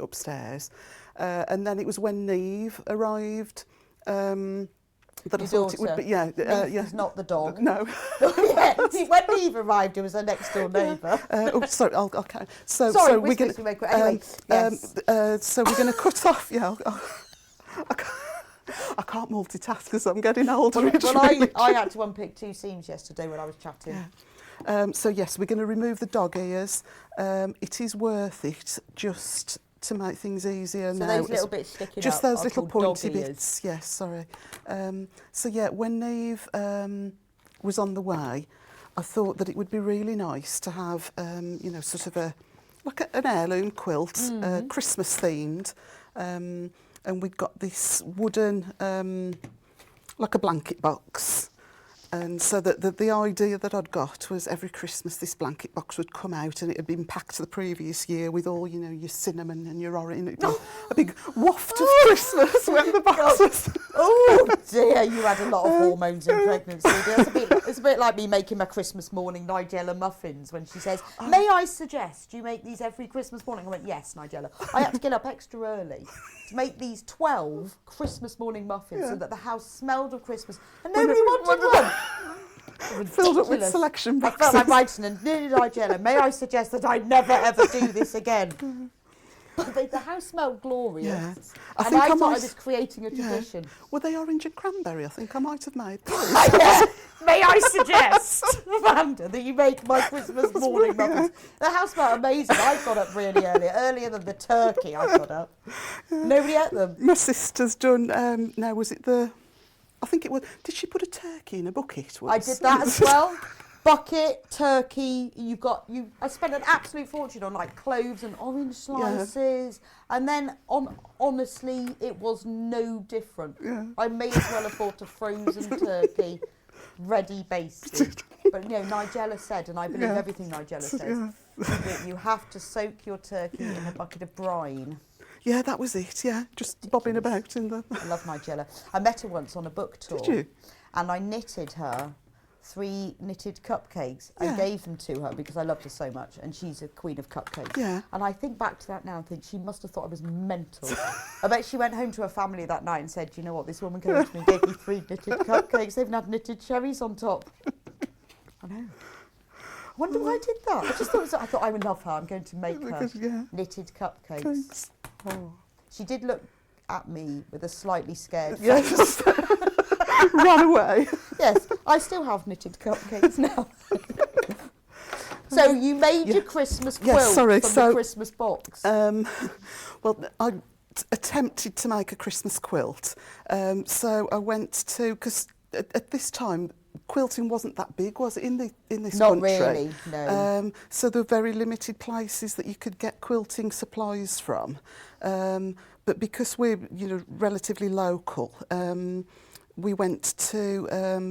upstairs. And then it was when Neve arrived. That I thought it would be, Neve not the dog. No. See, when Neve arrived, it was her next door neighbour. Sorry, I'll count. So we're going to anyway. So we're going to cut off. Yeah, I can't multitask because I'm getting older. I had to unpick 2 seams yesterday when I was chatting. Yeah. So yes, we're going to remove the dog ears. It is worth it just to make things easier. So now. those little bits sticking up. Just those little pointy dog ears. bits. Yes, sorry. So yeah, when Neve was on the way, I thought that it would be really nice to have, you know, sort of an heirloom quilt, Christmas themed. And we got this wooden, like a blanket box. And so the idea that I'd got was every Christmas this blanket box would come out and it had been packed the previous year with all, you know, your cinnamon and your orange. It'd be a big waft of Christmas when the box was... Oh dear, you had a lot of hormones in pregnancy. It's a bit like me making my Christmas morning Nigella muffins when she says, may I suggest you make these every Christmas morning? I went, yes, Nigella. I had to get up extra early to make these 12 Christmas morning muffins so that the house smelled of Christmas and nobody wanted one. Filled up with selection boxes. I felt like writing and Nigella, may I suggest that I never ever do this again? But the house smelled glorious. Yeah. I thought I was creating a tradition. Were they orange and cranberry? I think I might have made those. May I suggest, Amanda, that you make my Christmas morning muffins? The house smelled amazing. I got up really early, earlier than the turkey I got up. Nobody ate them. My sister's done, now was it I think it was, did she put a turkey in a bucket once? I did that as well. Bucket, turkey, I spent an absolute fortune on like cloves and orange slices. And then honestly, it was no different. Yeah. I may as well have bought a frozen turkey, ready basted. But you know, Nigella said, and I believe everything Nigella says, that you have to soak your turkey in a bucket of brine. Yeah, that was it, just bobbing about in the... I love Nigella. I met her once on a book tour. Did you? And I knitted her 3 knitted cupcakes. I gave them to her because I loved her so much, and she's a queen of cupcakes. Yeah. And I think back to that now and think she must have thought I was mental. I bet she went home to her family that night and said, you know what, this woman came to me and gave me 3 knitted cupcakes. They even had knitted cherries on top. I know. I wonder why I did that. I just thought I thought I would love her. I'm going to make her knitted cupcakes. Thanks. Oh. She did look at me with a slightly scared face. Yes. Ran away. Yes, I still have knitted cupcakes now. So you made your Christmas quilt from the Christmas box. Well, I attempted to make a Christmas quilt. So I went to, because at this time, quilting wasn't that big, was it, in this Not country? really, no. So there were very limited places that you could get quilting supplies from. But because we're, relatively local, we went to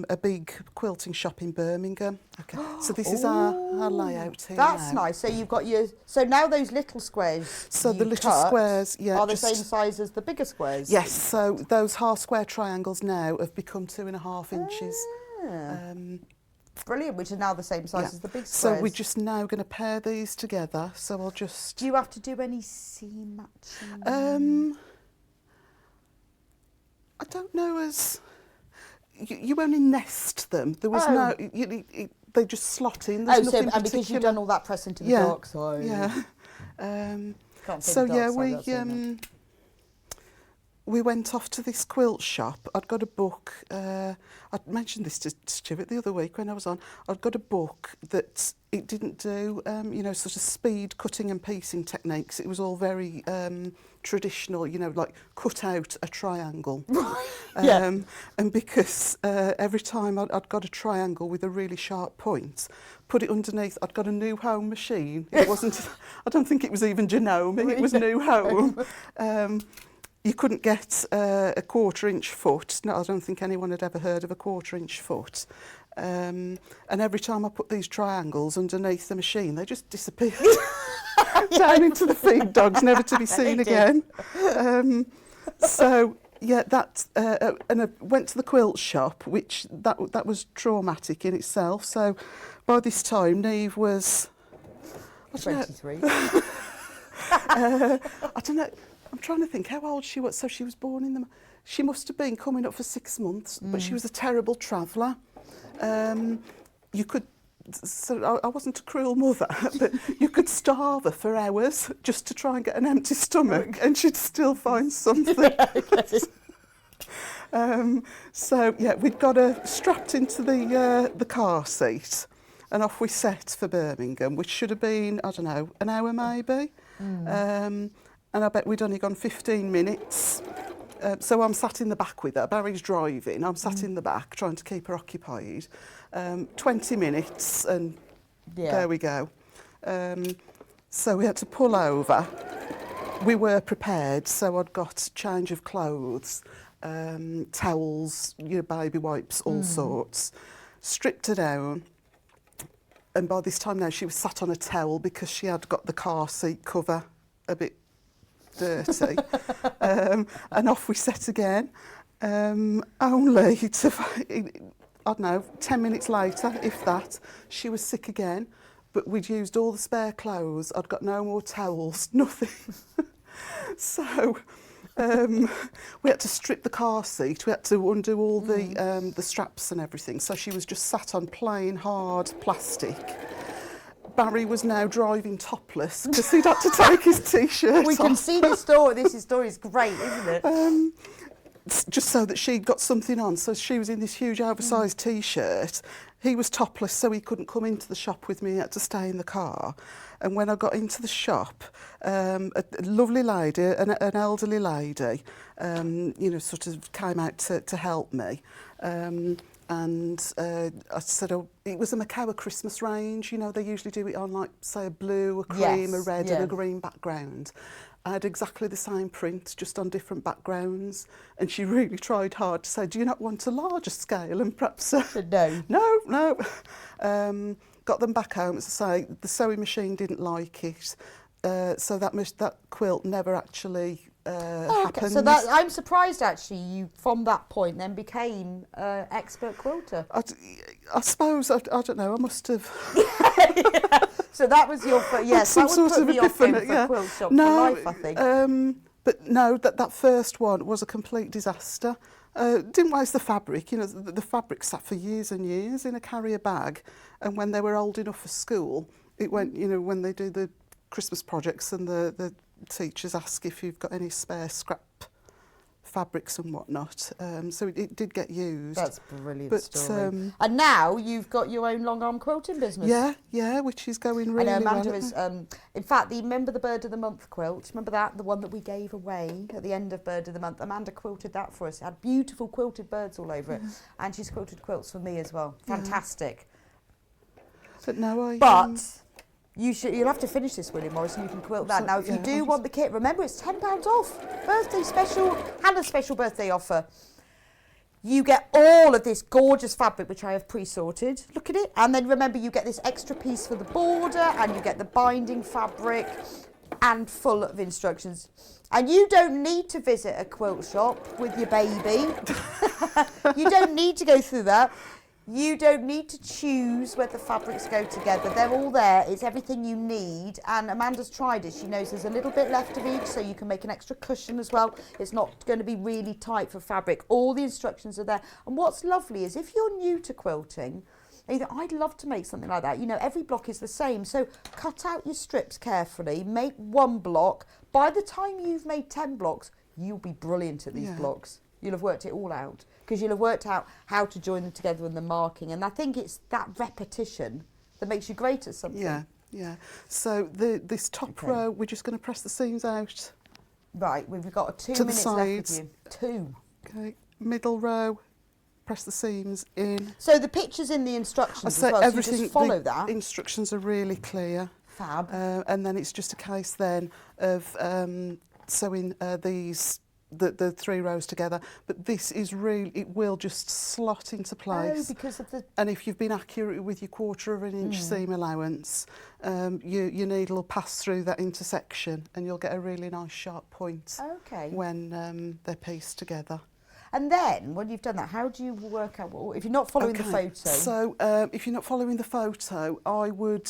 a big quilting shop in Birmingham. Okay, so this is our layout here. That's now. nice. So you've got so now those little squares. So the little squares, are the same size as the bigger squares. Yes. So those half square triangles now have become 2.5 inches. Brilliant, which are now the same size as the big So squares. we're just now going to pair these together. So I'll just. Do you have to do any seam matching? I don't know as. You only nest them. There was no. They just slot in. There's nothing and because you've done all that press into the dark side. Yeah. So we went off to this quilt shop. I'd got a book. I mentioned this to Stuart the other week when I was on. I'd got a book that it didn't do, sort of speed cutting and piecing techniques. It was all very traditional, like cut out a triangle. And because every time I'd got a triangle with a really sharp point, put it underneath, I'd got a New Home machine. It wasn't, I don't think it was even Genome, it was New Home. You couldn't get a 1/4 inch foot. No, I don't think anyone had ever heard of a 1/4 inch foot. And every time I put these triangles underneath the machine, they just disappeared down into the feed dogs, never to be seen again. So yeah, that and I went to the quilt shop, which that was traumatic in itself. So by this time, Neve was 23. I don't know. I'm trying to think how old she was. So she was born in she must have been coming up for 6 months, but she was a terrible traveller. You could, so I wasn't a cruel mother, but you could starve her for hours just to try and get an empty stomach, and she'd still find something. So yeah, we'd got her strapped into the car seat, and off we set for Birmingham, which should have been, I don't know, an hour maybe. And I bet we'd only gone 15 minutes. So I'm sat in the back with her. Barry's driving. I'm sat in the back trying to keep her occupied. 20 minutes and there we go. So we had to pull over. We were prepared. So I'd got change of clothes, towels, baby wipes, all sorts. Stripped her down. And by this time now she was sat on a towel because she had got the car seat cover a bit dirty. And off we set again, only to, I don't know, 10 minutes later, if that, she was sick again, but we'd used all the spare clothes. I'd got no more towels, nothing. So we had to strip the car seat. We had to undo all the straps and everything. So she was just sat on plain hard plastic. Barry was now driving topless because he'd had to take his t-shirt off. We can see this story. This story is great, isn't it? Just so that she'd got something on. So she was in this huge oversized t-shirt. He was topless, so he couldn't come into the shop with me. He had to stay in the car. And when I got into the shop, a lovely lady, an elderly lady, sort of came out to help me. And I said, it was a Macawa Christmas range. They usually do it on, like, say, a blue, a cream, a red and a green background. I had exactly the same print, just on different backgrounds. And she really tried hard to say, do you not want a larger scale? And perhaps... No. Got them back home. As I say, the sewing machine didn't like it. So that quilt never actually... Okay, so that I'm surprised actually you from that point then became expert quilter. I suppose I don't know. I must have. So that was your yes. That Some would sort put of me off going epiphany, for quilt shop for life, I think. But no, that first one was a complete disaster. Didn't waste the fabric. The fabric sat for years and years in a carrier bag, and when they were old enough for school, it went. When they do the Christmas projects and the teachers ask if you've got any spare scrap fabrics and whatnot. So it did get used. That's a brilliant but, story. And now you've got your own long arm quilting business. Yeah, which is going really I know Amanda well. is, in fact, remember the Bird of the Month quilt? Remember that? The one that we gave away at the end of Bird of the Month? Amanda quilted that for us. It had beautiful quilted birds all over it. And she's quilted quilts for me as well. Fantastic. But no, you'll have to finish this, William Morris, and you can quilt that. Now, if you do want the kit, remember it's £10 off. Birthday special and a special birthday offer. You get all of this gorgeous fabric, which I have pre-sorted. Look at it. And then remember, you get this extra piece for the border, and you get the binding fabric and full of instructions. And you don't need to visit a quilt shop with your baby. You don't need to go through that. You don't need to choose where the fabrics go together. They're all there. It's everything you need. And Amanda's tried it. She knows there's a little bit left of each, so you can make an extra cushion as well. It's not going to be really tight for fabric. All the instructions are there. And what's lovely is if you're new to quilting, I'd love to make something like that. You know, every block is the same. So cut out your strips carefully. Make one block. By the time you've made 10 blocks, you'll be brilliant at these blocks. You'll have worked it all out, because you'll have worked out how to join them together and the marking. And I think it's that repetition that makes you great at something. Yeah. So this top row, we're just going to press the seams out. Right, we've got 2 to minutes the left sides. with you. 2. Okay, middle row, press the seams in. So the picture's in the instructions as well, everything, so you just follow the that. instructions are really clear. Fab. And then it's just a case then of sewing the 3 rows together, but this is really, it will just slot into place. Oh, because of the... And if you've been accurate with your 1/4 of an inch seam allowance, your needle will pass through that intersection and you'll get a really nice sharp point when they're pieced together. And then, when you've done that, how do you work out, if you're not following the photo? So, if you're not following the photo, I would,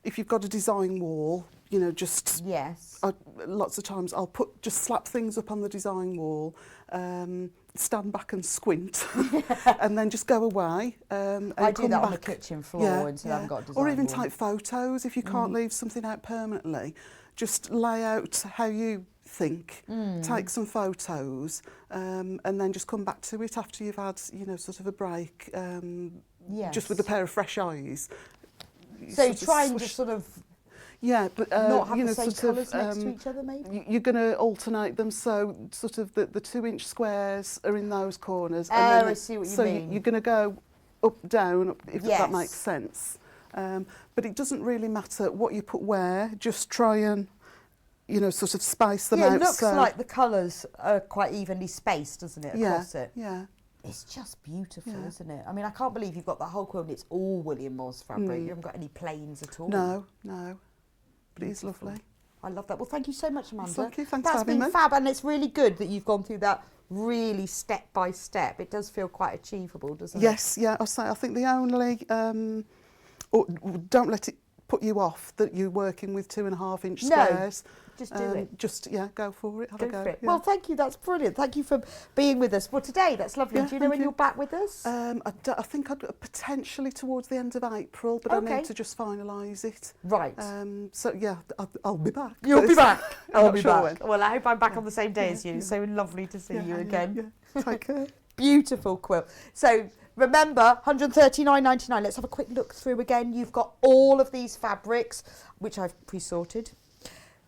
if you've got a design wall, you know, just lots of times I'll just slap things up on the design wall, stand back and squint, and then just go away. And I do come that back. on the kitchen floor until I haven't got a design Or even wall. take photos if you can't leave something out permanently. Just lay out how you think, take some photos, and then just come back to it after you've had, you know, sort of a break, just with a pair of fresh eyes. So try and just sort of but not have you know, the same sort colours of, next to each other, maybe? You're going to alternate them, so sort of the 2-inch squares are in those corners. Oh, and then I see what you so mean. you're going to go up, down, if that makes sense. But it doesn't really matter what you put where, just try and, you know, sort of space them out. It looks like the colours are quite evenly spaced, doesn't it, across it? Yeah. It's just beautiful, isn't it? I mean, I can't believe you've got that whole quilt and it's all William Morris fabric. You haven't got any plains at all. No. But it is lovely. I love that. Well, thank you so much, Amanda. Thank you. Thanks for having me. That's been fab, and it's really good that you've gone through that really step by step. It does feel quite achievable, doesn't it? Yes, I think the only, don't let it put you off that you're working with 2.5-inch squares. Just do it. Just, go for it. Have a go. For it. Well, thank you. That's brilliant. Thank you for being with us. Well, today, that's lovely. Do you know when you're back with us? I think I'd potentially towards the end of April, but I need to just finalise it. Right. So, I'll be back. You'll be back. I'll be back. When. Well, I hope I'm back on the same day as you. So lovely to see you again. Take care. Beautiful quilt. So remember, $139.99. Let's have a quick look through again. You've got all of these fabrics, which I've pre-sorted.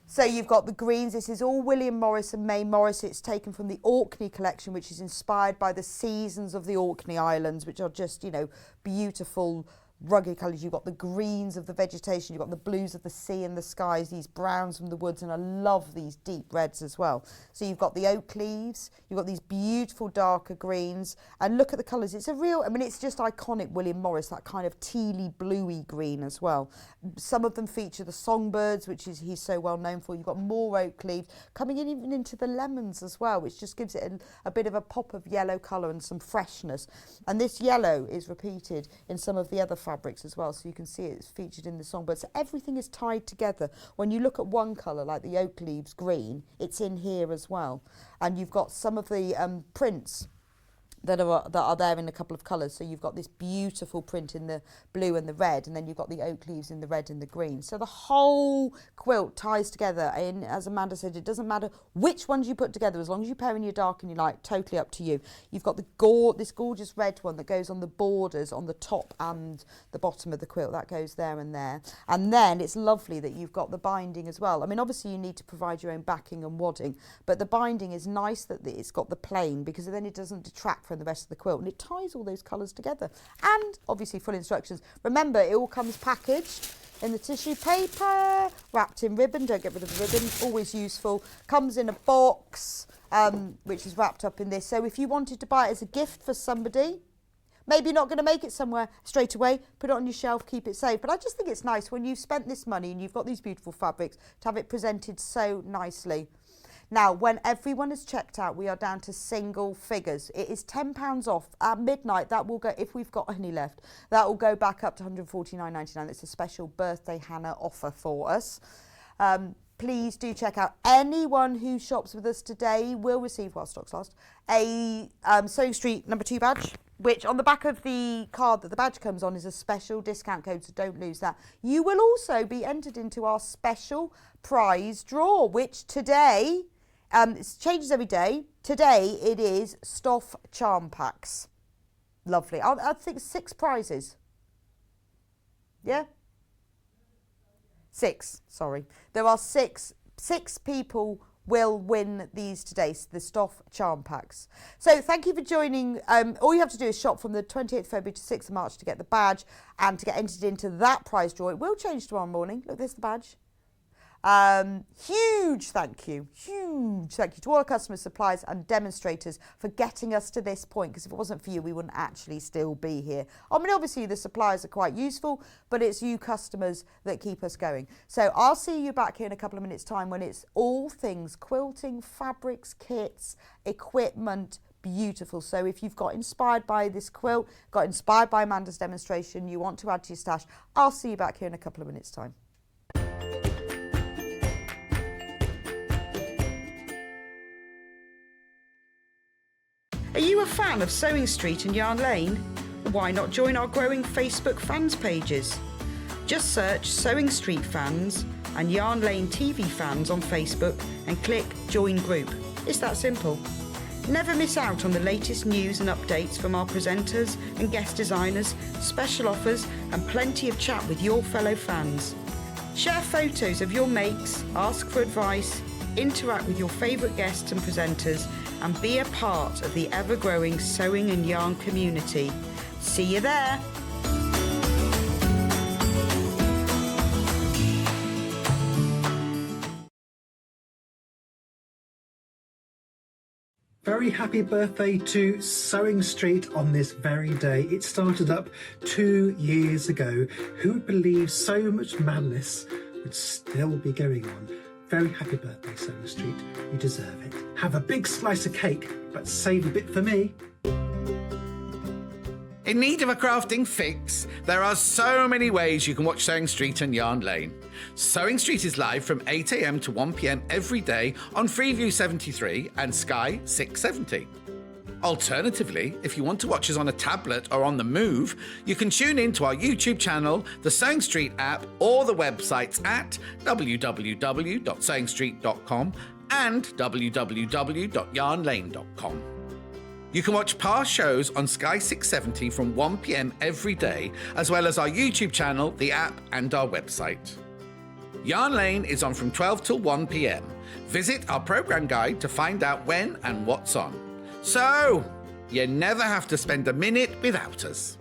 So you've got the greens. This is all William Morris and May Morris. It's taken from the Orkney collection, which is inspired by the seasons of the Orkney Islands, which are just, you know, beautiful, rugged colours. You've got the greens of the vegetation, you've got the blues of the sea and the skies, these browns from the woods, and I love these deep reds as well. So you've got the oak leaves, you've got these beautiful darker greens, and look at the colours. It's a real, I mean, it's just iconic William Morris, that kind of tealy bluey green as well. Some of them feature the songbirds, which is he's so well known for. You've got more oak leaves coming in even into the lemons as well, which just gives it a bit of a pop of yellow colour and some freshness. And this yellow is repeated in some of the other fabrics as well, so you can see it's featured in the songbird. So everything is tied together. When you look at one colour like the oak leaves green, it's in here as well. And you've got some of the prints that are there in a couple of colours. So you've got this beautiful print in the blue and the red, and then you've got the oak leaves in the red and the green. So the whole quilt ties together, and as Amanda said, it doesn't matter which ones you put together, as long as you pair in your dark and your light, totally up to you. You've got this gorgeous red one that goes on the borders on the top and the bottom of the quilt. That goes there and there. And then it's lovely that you've got the binding as well. I mean, obviously you need to provide your own backing and wadding, but the binding is nice that it's got the plain, because then it doesn't detract from the rest of the quilt, and it ties all those colours together. And obviously full instructions. Remember, it all comes packaged in the tissue paper, wrapped in ribbon. Don't get rid of the ribbon, always useful. Comes in a box, which is wrapped up in this. So if you wanted to buy it as a gift for somebody, maybe you're not going to make it somewhere straight away, put it on your shelf, keep it safe. But I just think it's nice when you've spent this money and you've got these beautiful fabrics to have it presented so nicely. Now, when everyone is checked out, we are down to single figures. It is £10 off. At midnight, that will go, if we've got any left, that will go back up to £149.99. It's a special birthday Hannah offer for us. Please do check out. Anyone who shops with us today will receive, while stocks last, a Sewing Street number 2 badge, which on the back of the card that the badge comes on is a special discount code, so don't lose that. You will also be entered into our special prize draw, which today... it changes every day. Today it is Stoff Charm Packs. Lovely. I think 6 prizes. Yeah? 6, sorry. There are 6 people will win these today, the Stoff Charm Packs. So thank you for joining. All you have to do is shop from the 28th February to 6th of March to get the badge and to get entered into that prize draw. It will change tomorrow morning. Look, there's the badge. Huge thank you to all our customers, suppliers and demonstrators for getting us to this point, because if it wasn't for you, we wouldn't actually still be here. I mean, obviously the suppliers are quite useful, but it's you customers that keep us going. So I'll see you back here in a couple of minutes time when it's all things quilting, fabrics, kits, equipment, beautiful. So if you've got inspired by this quilt, got inspired by Amanda's demonstration, you want to add to your stash, I'll see you back here in a couple of minutes time. Are you a fan of Sewing Street and Yarn Lane? Why not join our growing Facebook fans pages? Just search Sewing Street Fans and Yarn Lane TV Fans on Facebook and click Join Group. It's that simple. Never miss out on the latest news and updates from our presenters and guest designers, special offers and plenty of chat with your fellow fans. Share photos of your makes, ask for advice, interact with your favourite guests and presenters, and be a part of the ever-growing sewing and yarn community. See you there! Very happy birthday to Sewing Street on this very day. It started up 2 years ago. Who would believe so much madness would still be going on? Very happy birthday, Sewing Street. You deserve it. Have a big slice of cake, but save a bit for me. In need of a crafting fix? There are so many ways you can watch Sewing Street and Yarn Lane. Sewing Street is live from 8 a.m. to 1 p.m. every day on Freeview 73 and Sky 670. Alternatively, if you want to watch us on a tablet or on the move, you can tune in to our YouTube channel, the Sewing Street app, or the websites at www.sewingstreet.com and www.yarnlane.com. You can watch past shows on Sky 670 from 1 p.m. every day, as well as our YouTube channel, the app, and our website. Yarn Lane is on from 12 till 1 p.m. Visit our programme guide to find out when and what's on. So, you never have to spend a minute without us.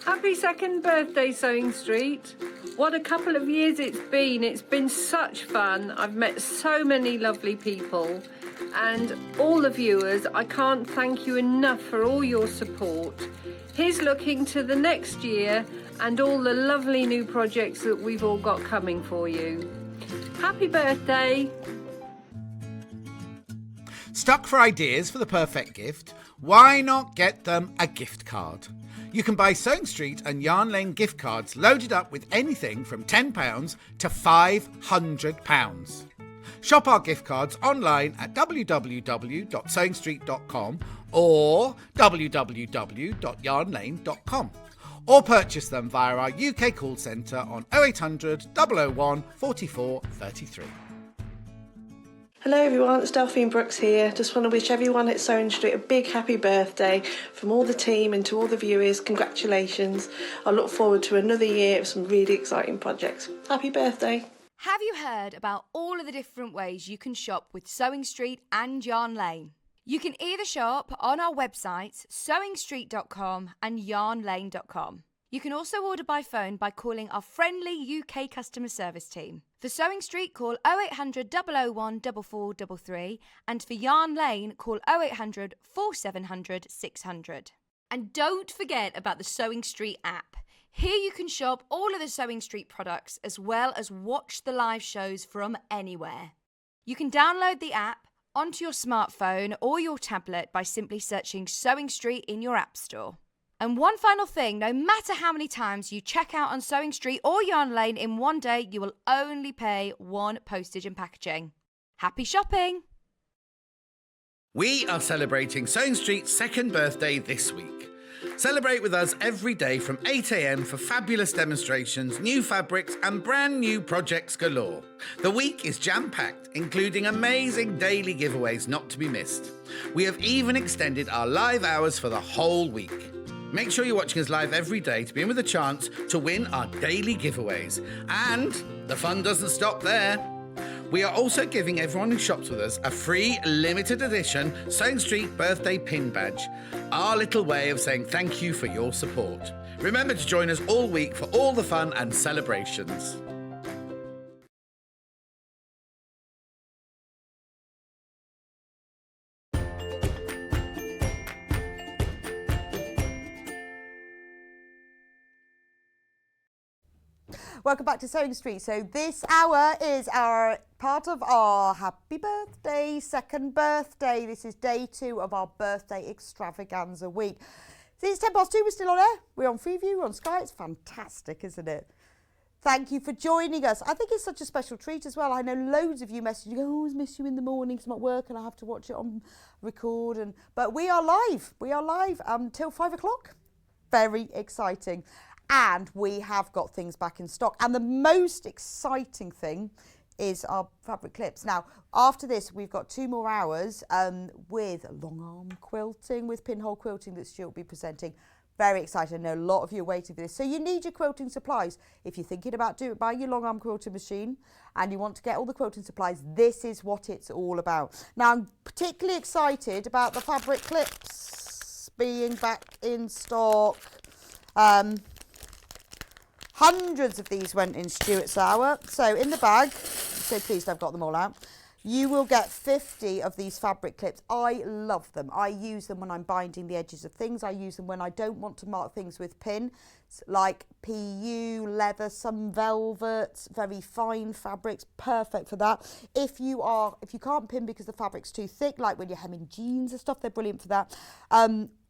Happy second birthday, Sewing Street. What a couple of years it's been. It's been such fun. I've met so many lovely people. And all the viewers, I can't thank you enough for all your support. Here's looking to the next year and all the lovely new projects that we've all got coming for you. Happy birthday! Stuck for ideas for the perfect gift? Why not get them a gift card? You can buy Sewing Street and Yarn Lane gift cards loaded up with anything from £10 to £500. Shop our gift cards online at www.sewingstreet.com or www.yarnlane.com, or purchase them via our UK call centre on 0800 001 44 33. Hello everyone, it's Delphine Brooks here. Just want to wish everyone at Sewing Street a big happy birthday from all the team and to all the viewers. Congratulations. I look forward to another year of some really exciting projects. Happy birthday. Have you heard about all of the different ways you can shop with Sewing Street and Yarn Lane? You can either shop on our websites sewingstreet.com and yarnlane.com. You can also order by phone by calling our friendly UK customer service team. For Sewing Street, call 0800 001 4433, and for Yarn Lane, call 0800 4700 600. And don't forget about the Sewing Street app. Here you can shop all of the Sewing Street products as well as watch the live shows from anywhere. You can download the app onto your smartphone or your tablet by simply searching Sewing Street in your app store. And one final thing, no matter how many times you check out on Sewing Street or Yarn Lane in one day, you will only pay one postage and packaging. Happy shopping! We are celebrating Sewing Street's second birthday this week. Celebrate with us every day from 8 a.m. for fabulous demonstrations, new fabrics and brand new projects galore. The week is jam-packed, including amazing daily giveaways not to be missed. We have even extended our live hours for the whole week. Make sure you're watching us live every day to be in with a chance to win our daily giveaways. And the fun doesn't stop there. We are also giving everyone who shops with us a free limited edition Sewing Street birthday pin badge, our little way of saying thank you for your support. Remember to join us all week for all the fun and celebrations. Welcome back to Sewing Street. So this hour is our part of our happy birthday, second birthday. This is day 2 of our birthday extravaganza week. See, it's 2:10. We're still on air. We're on Freeview, we're on Sky. It's fantastic, isn't it? Thank you for joining us. I think it's such a special treat as well. I know loads of you message, I always miss you in the morning because I'm at work and I have to watch it on record. But we are live. We are live till 5 o'clock. Very exciting. And we have got things back in stock. And the most exciting thing is our fabric clips. Now, after this, we've got 2 more hours with long arm quilting, with Pinhole Quilting that Stuart will be presenting. Very excited. I know a lot of you are waiting for this. So you need your quilting supplies. If you're thinking about buying your long arm quilting machine and you want to get all the quilting supplies, this is what it's all about. Now, I'm particularly excited about the fabric clips being back in stock. Hundreds of these went in Stuart's hour. So in the bag, so pleased I've got them all out, you will get 50 of these fabric clips. I love them. I use them when I'm binding the edges of things. I use them when I don't want to mark things with pin, like PU, leather, some velvets, very fine fabrics, perfect for that. If you can't pin because the fabric's too thick, like when you're hemming jeans and stuff, they're brilliant for that.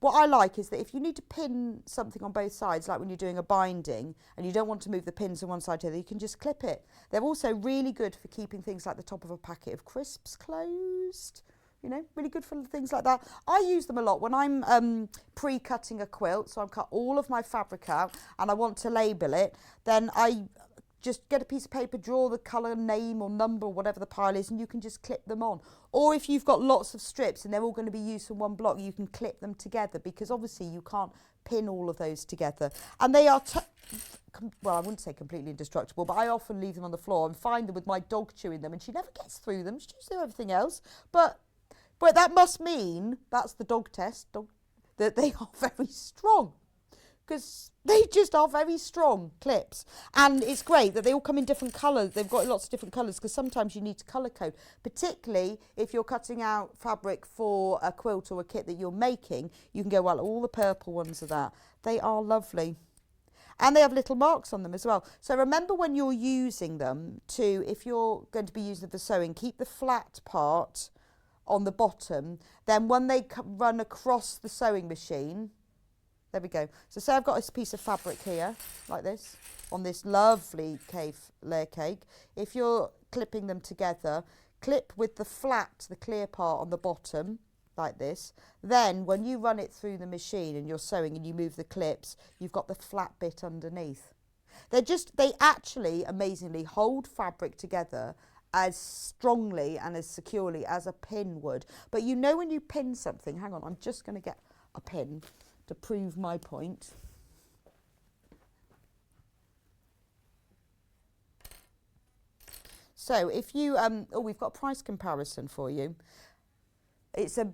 What I like is that if you need to pin something on both sides, like when you're doing a binding and you don't want to move the pins from one side to the other, you can just clip it. They're also really good for keeping things like the top of a packet of crisps closed. You know, really good for things like that. I use them a lot when I'm pre-cutting a quilt, so I've cut all of my fabric out and I want to label it, then I just get a piece of paper, draw the colour, name or number or whatever the pile is, and you can just clip them on. Or if you've got lots of strips and they're all going to be used from one block, you can clip them together, because obviously you can't pin all of those together. And they are, well, I wouldn't say completely indestructible, but I often leave them on the floor and find them with my dog chewing them, and she never gets through them. She chews through everything else. But that must mean, that's the dog test, that they are very strong. Because they just are very strong clips. And it's great that they all come in different colours. They've got lots of different colours, because sometimes you need to colour code, particularly if you're cutting out fabric for a quilt or a kit that you're making. You can go, well, all the purple ones are that. They are lovely. And they have little marks on them as well. So remember when you're using them to, if you're going to be using them for sewing, keep the flat part on the bottom. Then when they run across the sewing machine, there we go. So say I've got this piece of fabric here, like this, on this lovely layer cake. If you're clipping them together, clip with the flat, the clear part on the bottom, like this. Then when you run it through the machine and you're sewing and you move the clips, you've got the flat bit underneath. They actually amazingly hold fabric together as strongly and as securely as a pin would. But you know when you pin something, hang on, I'm just going to get a pin to prove my point. So if you, we've got a price comparison for you. It's a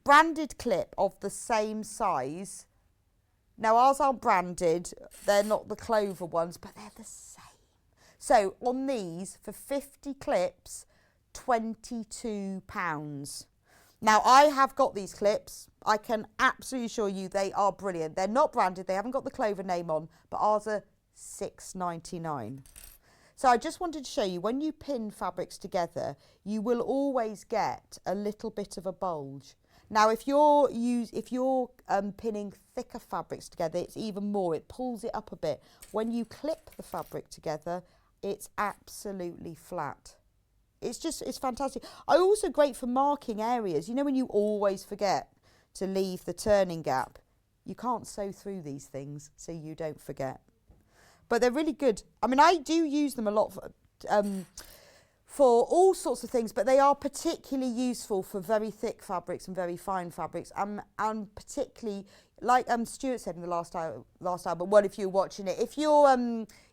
branded clip of the same size. Now ours aren't branded, they're not the Clover ones, but they're the same. So on these, for 50 clips, £22. Now I have got these clips. I can absolutely assure you they are brilliant. They're not branded, they haven't got the Clover name on, but ours are £6.99. So I just wanted to show you, when you pin fabrics together, you will always get a little bit of a bulge. Now, if you're pinning thicker fabrics together, it's even more. It pulls it up a bit. When you clip the fabric together, it's absolutely flat. It's fantastic. Also great for marking areas. You know when you always forget to leave the turning gap? You can't sew through these things, so you don't forget. But they're really good. I mean, I do use them a lot for all sorts of things, but they are particularly useful for very thick fabrics and very fine fabrics, and particularly, like Stuart said in the last hour, but well, if you're watching it, if you're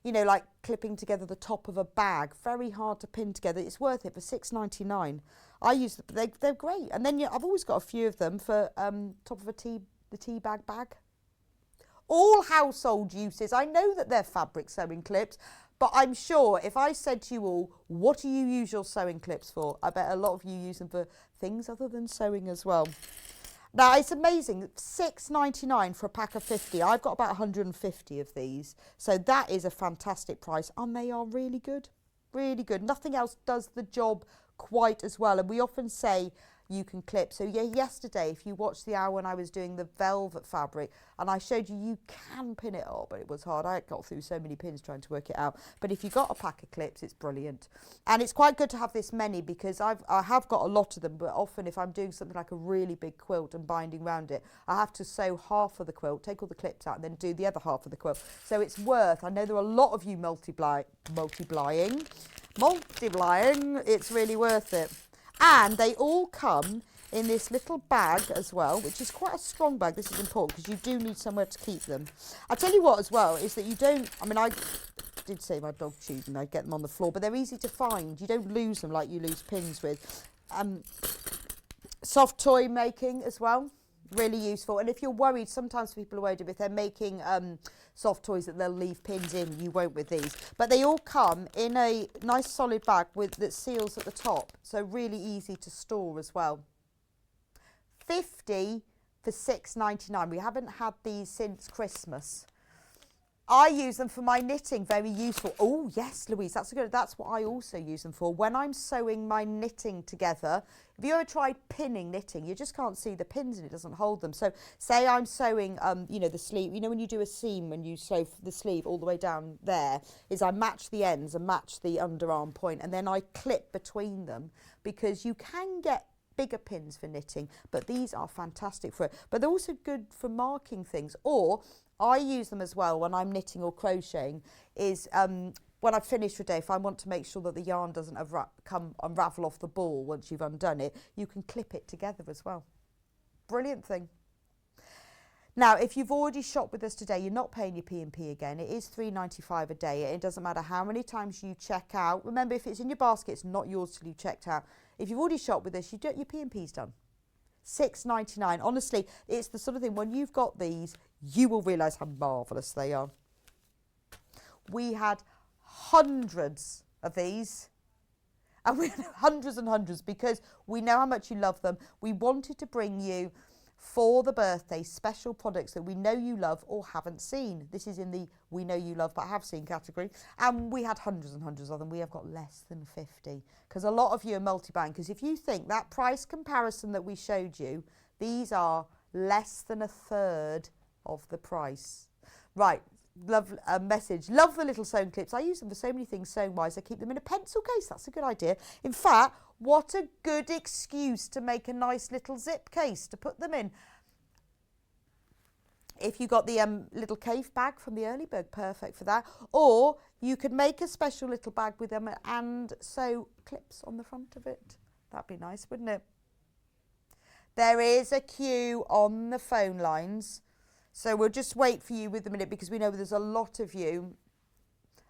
you know, like clipping together the top of a bag, very hard to pin together, it's worth it for £6.99. I use them, they're great. And then I've always got a few of them for top of the tea bag. All household uses. I know that they're fabric sewing clips, but I'm sure if I said to you all, what do you use your sewing clips for? I bet a lot of you use them for things other than sewing as well. Now, it's amazing, £6.99 for a pack of 50. I've got about 150 of these. So that is a fantastic price, and they are really good, really good. Nothing else does the job quite as well. And we often say you can clip. So yeah, yesterday, if you watched the hour when I was doing the velvet fabric, and I showed you, you can pin it up, but it was hard. I got through so many pins trying to work it out. But if you got a pack of clips, it's brilliant. And it's quite good to have this many, because I have got a lot of them, but often if I'm doing something like a really big quilt and binding around it, I have to sew half of the quilt, take all the clips out, and then do the other half of the quilt. So it's worth, I know there are a lot of you multiplying, it's really worth it. And they all come in this little bag as well, which is quite a strong bag. This is important because you do need somewhere to keep them. I'll tell you what as well, is that you don't, I mean, I did say my dog chewed and I'd get them on the floor, but they're easy to find. You don't lose them like you lose pins with. Soft toy making as well, really useful. And if you're worried, sometimes people are worried if they're making soft toys that they'll leave pins in, you won't with these. But they all come in a nice solid bag that seals at the top, so really easy to store as well. 50 for £6.99. We haven't had these since Christmas. I use them for my knitting, very useful. Oh yes, Louise, that's what I also use them for. When I'm sewing my knitting together, have you ever tried pinning knitting? You just can't see the pins and it doesn't hold them. So say I'm sewing, you know, the sleeve, you know when you do a seam when you sew the sleeve all the way down there, is I match the ends and match the underarm point, and then I clip between them, because you can get bigger pins for knitting, but these are fantastic for it. But they're also good for marking things, or I use them as well when I'm knitting or crocheting, is when I've finished for a day, if I want to make sure that the yarn doesn't unravel off the ball once you've undone it, you can clip it together as well. Brilliant thing. Now, if you've already shopped with us today, you're not paying your P&P again. It is £3.95 a day. It doesn't matter how many times you check out. Remember, if it's in your basket, it's not yours till you've checked out. If you've already shopped with us, your P&P's done. £6.99. Honestly, it's the sort of thing, when you've got these, you will realise how marvellous they are. We had hundreds of these, and we had hundreds and hundreds, because we know how much you love them. We wanted to bring you, for the birthday, special products that we know you love or haven't seen. This is in the we know you love but have seen category. And we had hundreds and hundreds of them. We have got less than 50, because a lot of you are multi-buying. Because if you think that price comparison that we showed you, these are less than a third of the price. Right, Love a message. Love the little sewn clips. I use them for so many things sewn wise. I keep them in a pencil case. That's a good idea. In fact, what a good excuse to make a nice little zip case to put them in. If you got the little cave bag from the Early Bird, perfect for that. Or you could make a special little bag with them and sew clips on the front of it. That'd be nice, wouldn't it? There is a queue on the phone lines. So we'll just wait for you with a minute because we know there's a lot of you.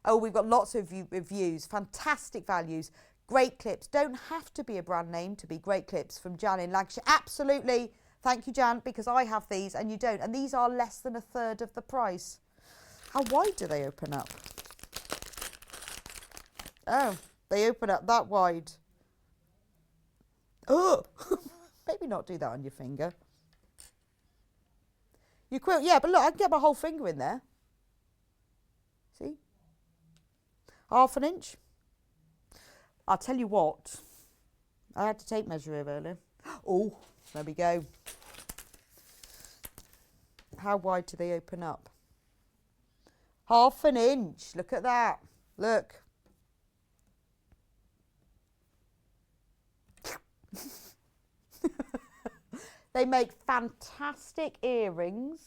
Oh, we've got lots of reviews, fantastic values, great clips. Don't have to be a brand name to be great clips from Jan in Lancashire. Absolutely. Thank you, Jan, because I have these and you don't. And these are less than a third of the price. How wide do they open up? Oh, they open up that wide. Oh, maybe not do that on your finger. You quilt, yeah, but look, I can get my whole finger in there. See? 1/2 inch. I'll tell you what. I had to tape measure here earlier. Oh, there we go. How wide do they open up? 1/2 inch. Look at that. Look. They make fantastic earrings.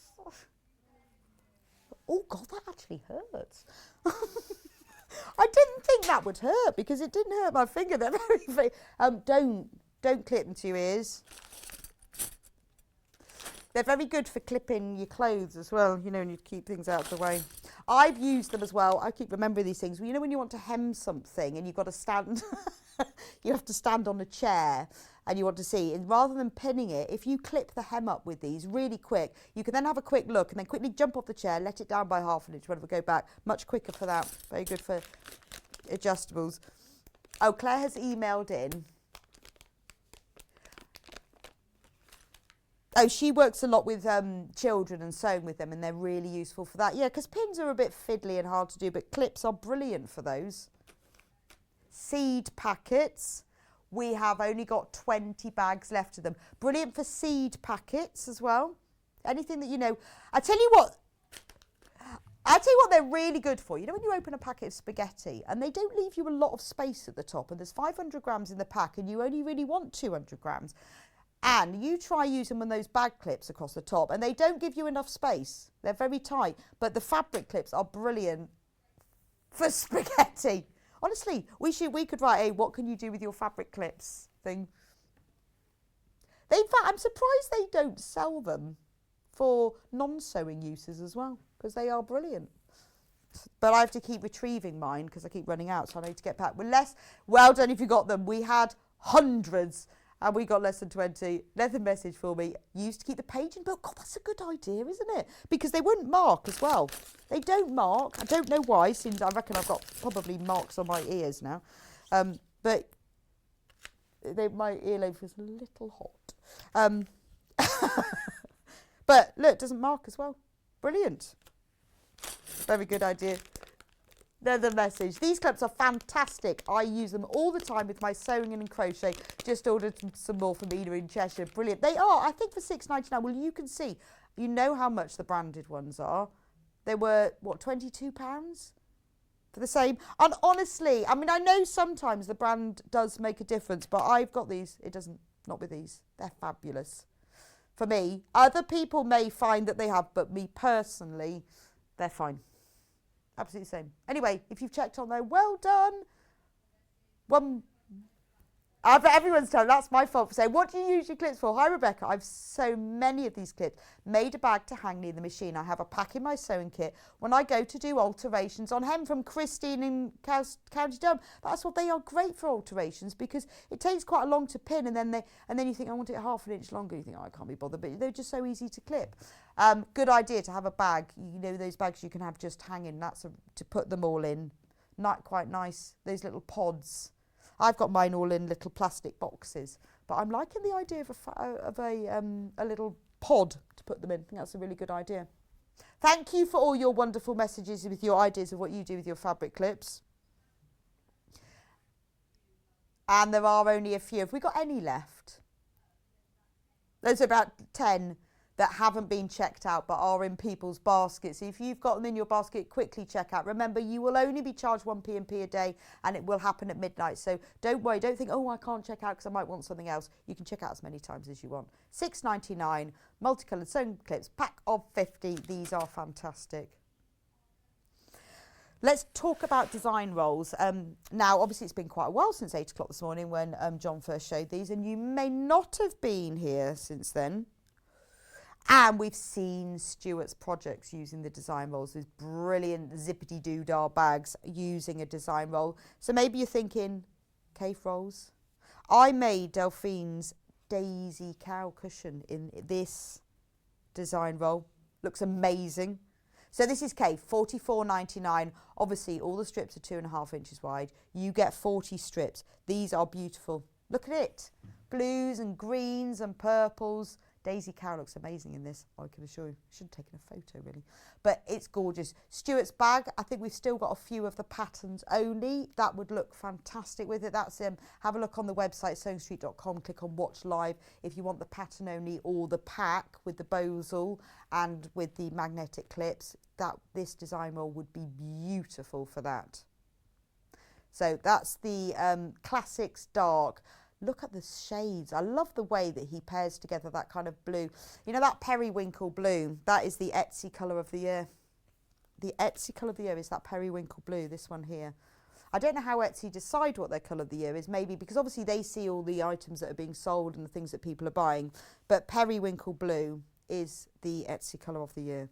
Oh God, that actually hurts. I didn't think that would hurt because it didn't hurt my finger. They're very, don't clip them to your ears. They're very good for clipping your clothes as well, you know, and you keep things out of the way. I've used them as well. I keep remembering these things. You know when you want to hem something and you've got to stand, you have to stand on a chair and you want to see, and rather than pinning it, if you clip the hem up with these really quick, you can then have a quick look and then quickly jump off the chair, let it down by 1/2 inch, whatever, go back. Much quicker for that. Very good for adjustables. Oh, Claire has emailed in. Oh, she works a lot with children and sewing with them, and they're really useful for that. Yeah, because pins are a bit fiddly and hard to do, but clips are brilliant for those. Seed packets. We have only got 20 bags left of them. Brilliant for seed packets as well. Anything that you know. I tell you what they're really good for. You know when you open a packet of spaghetti and they don't leave you a lot of space at the top and there's 500 grams in the pack and you only really want 200 grams. And you try using one of those bag clips across the top and they don't give you enough space. They're very tight. But the fabric clips are brilliant for spaghetti. Honestly, we could write a what can you do with your fabric clips thing. In fact, I'm surprised they don't sell them for non-sewing uses as well, because they are brilliant. But I have to keep retrieving mine because I keep running out, so I need to get back. Well done if you got them. We had hundreds and we got less than 20. Left a message for me. You used to keep the page in book. God, that's a good idea, isn't it? Because they wouldn't mark as well. They don't mark. I don't know why, since I reckon I've got probably marks on my ears now. But my earlobe was a little hot. But look, it doesn't mark as well. Brilliant. Very good idea. They're the message. These clips are fantastic. I use them all the time with my sewing and crochet. Just ordered some more from Ina in Cheshire. Brilliant. They are, I think, for £6.99. Well, you can see. You know how much the branded ones are. They were, what, £22 for the same? And honestly, I mean, I know sometimes the brand does make a difference, but I've got these. It doesn't, not with these. They're fabulous. For me, other people may find that they have, but me personally, they're fine. Absolutely the same. Anyway, if you've checked on there, well done. Everyone's told, that's my fault for saying, what do you use your clips for? Hi, Rebecca. I've so many of these clips. Made a bag to hang near the machine. I have a pack in my sewing kit when I go to do alterations on hem, from Christine in County Durham. That's what they are great for, alterations, because it takes quite a long to pin, and then you think, I want it 1/2 inch longer. You think, oh, I can't be bothered, but they're just so easy to clip. Good idea to have a bag. You know, those bags you can have just hanging. That's to put them all in. Not quite nice. Those little pods. I've got mine all in little plastic boxes, but I'm liking the idea of a little pod to put them in. I think that's a really good idea. Thank you for all your wonderful messages with your ideas of what you do with your fabric clips. And there are only a few. Have we got any left? There's about 10. that haven't been checked out but are in people's baskets. If you've got them in your basket, quickly check out. Remember, you will only be charged 1 P&P a day, and it will happen at midnight. So don't worry, don't think, oh, I can't check out because I might want something else. You can check out as many times as you want. £6.99, multicoloured sewing clips, pack of 50. These are fantastic. Let's talk about design rolls. Now, obviously, it's been quite a while since 8 o'clock this morning when John first showed these, and you may not have been here since then. And we've seen Stuart's projects using the design rolls, these brilliant zippity doodah bags using a design roll. So maybe you're thinking, cave rolls. I made Delphine's daisy cow cushion in this design roll. Looks amazing. So this is cave, $44.99. Obviously, all the strips are 2.5 inches wide. You get 40 strips. These are beautiful. Look at it. Blues and greens and purples. Daisy cow looks amazing in this, I can assure you. Should have taken a photo, really. But it's gorgeous. Stuart's bag, I think we've still got a few of the patterns only. That would look fantastic with it. That's have a look on the website, sewingstreet.com, click on watch live if you want the pattern only or the pack with the bosal and with the magnetic clips. This design roll would be beautiful for that. So that's the Classics Dark. Look at the shades. I love the way that he pairs together that kind of blue. You know that periwinkle blue? That is the Etsy colour of the year. The Etsy colour of the year is that periwinkle blue, this one here. I don't know how Etsy decide what their colour of the year is, maybe because obviously they see all the items that are being sold and the things that people are buying. But periwinkle blue is the Etsy colour of the year.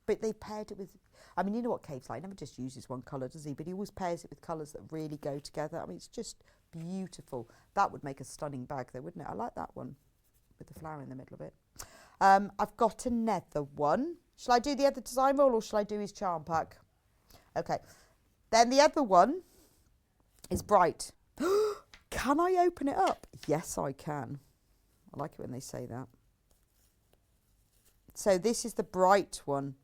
But they paired it with, I mean, you know what Cave's like, he never just uses one colour, does he? But he always pairs it with colours that really go together. I mean, it's just beautiful. That would make a stunning bag though, wouldn't it? I like that one with the flower in the middle of it. I've got another one. Shall I do the other design roll or shall I do his charm pack? Okay. Then the other one is bright. Can I open it up? Yes, I can. I like it when they say that. So this is the bright one.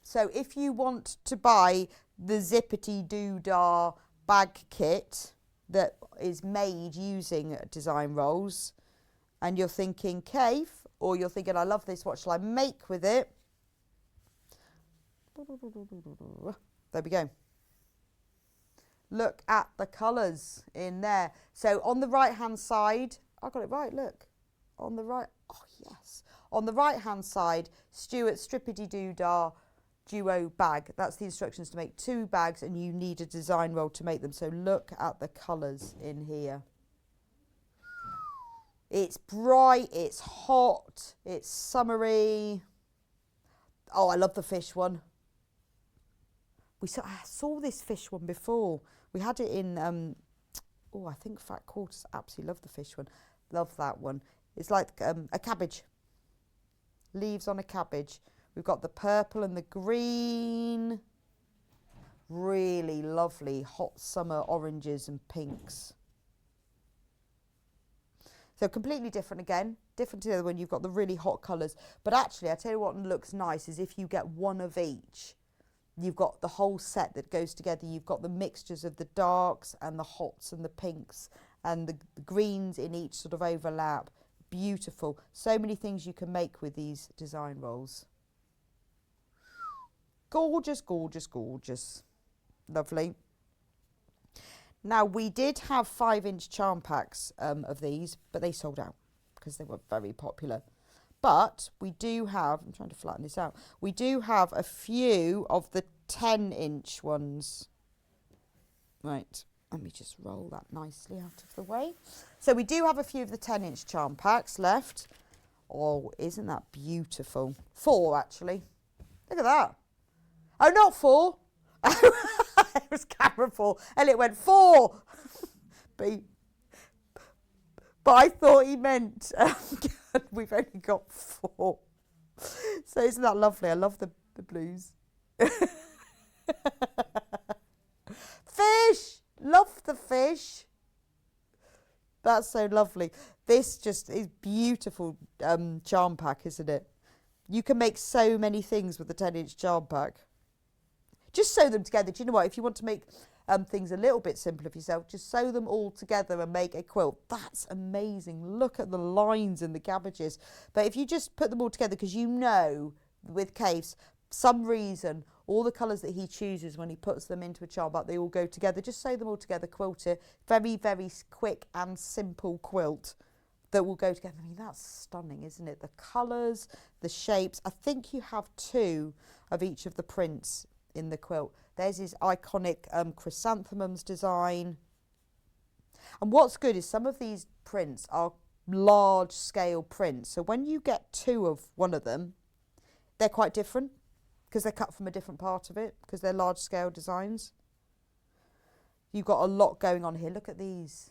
So if you want to buy the zippity doodah bag kit that is made using design rolls and you're thinking cave or you're thinking I love this, what shall I make with it? There we go. Look at the colours in there. So on the right hand side, I got it right, look. On the right, oh yes. On the right hand side, Stuart's Strippity Doodah duo bag. That's the instructions to make 2 bags and you need a design roll to make them. So look at the colours in here. It's bright, it's hot, it's summery. Oh, I love the fish one. I saw this fish one before. We had it in, I think Fat Quarters. Absolutely love the fish one. Love that one. It's like a cabbage. Leaves on a cabbage. We've got the purple and the green. Really lovely hot summer oranges and pinks. So completely different again. Different to the other one. You've got the really hot colours. But actually, I tell you what looks nice is if you get one of each. You've got the whole set that goes together. You've got the mixtures of the darks and the hots and the pinks and the greens in each sort of overlap. Beautiful. So many things you can make with these design rolls. Gorgeous, gorgeous, gorgeous. Lovely. Now, we did have 5-inch charm packs of these, but they sold out because they were very popular. But we do have, I'm trying to flatten this out, we do have a few of the 10-inch ones. Right, let me just roll that nicely out of the way. So we do have a few of the 10-inch charm packs left. Oh, isn't that beautiful? 4, actually. Look at that. Oh, not 4. It was camera 4. And it went 4. But I thought he meant we've only got 4. So isn't that lovely? I love the blues. Fish! Love the fish. That's so lovely. This just is beautiful charm pack, isn't it? You can make so many things with the 10-inch charm pack. Just sew them together. Do you know what? If you want to make things a little bit simpler for yourself, just sew them all together and make a quilt. That's amazing. Look at the lines and the cabbages. But if you just put them all together, because you know with Kaffe's, some reason, all the colours that he chooses when he puts them into a charm back, they all go together. Just sew them all together, quilt it. Very, very quick and simple quilt that will go together. I mean, that's stunning, isn't it? The colours, the shapes. I think you have 2 of each of the prints in the quilt. There's his iconic chrysanthemums design. And what's good is some of these prints are large scale prints. So when you get 2 of one of them, they're quite different because they're cut from a different part of it, because they're large scale designs. You've got a lot going on here. Look at these.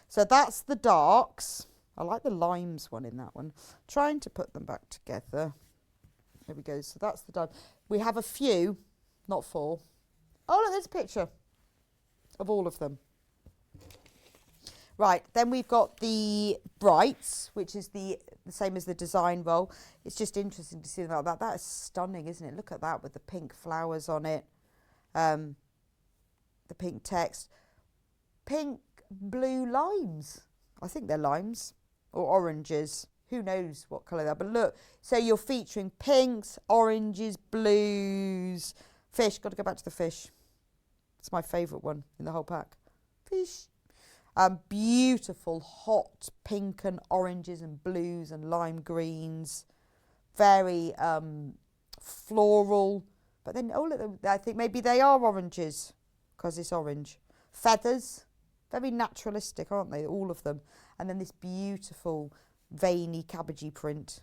So that's the darks. I like the limes one in that one. Trying to put them back together. There we go. So that's the dark. We have a few, not 4. Oh, look, there's a picture of all of them. Right, then we've got the brights, which is the same as the design roll. It's just interesting to see them like that. That is stunning, isn't it? Look at that with the pink flowers on it. The pink text. Pink, blue limes. I think they're limes or oranges. Who knows what colour they are. But look, so you're featuring pinks, oranges, blues. Fish, got to go back to the fish. It's my favourite one in the whole pack. Fish. Beautiful hot pink and oranges and blues and lime greens. Very floral. But then, oh look, I think maybe they are oranges because it's orange. Feathers. Very naturalistic, aren't they? All of them. And then this beautiful veiny cabbagey print.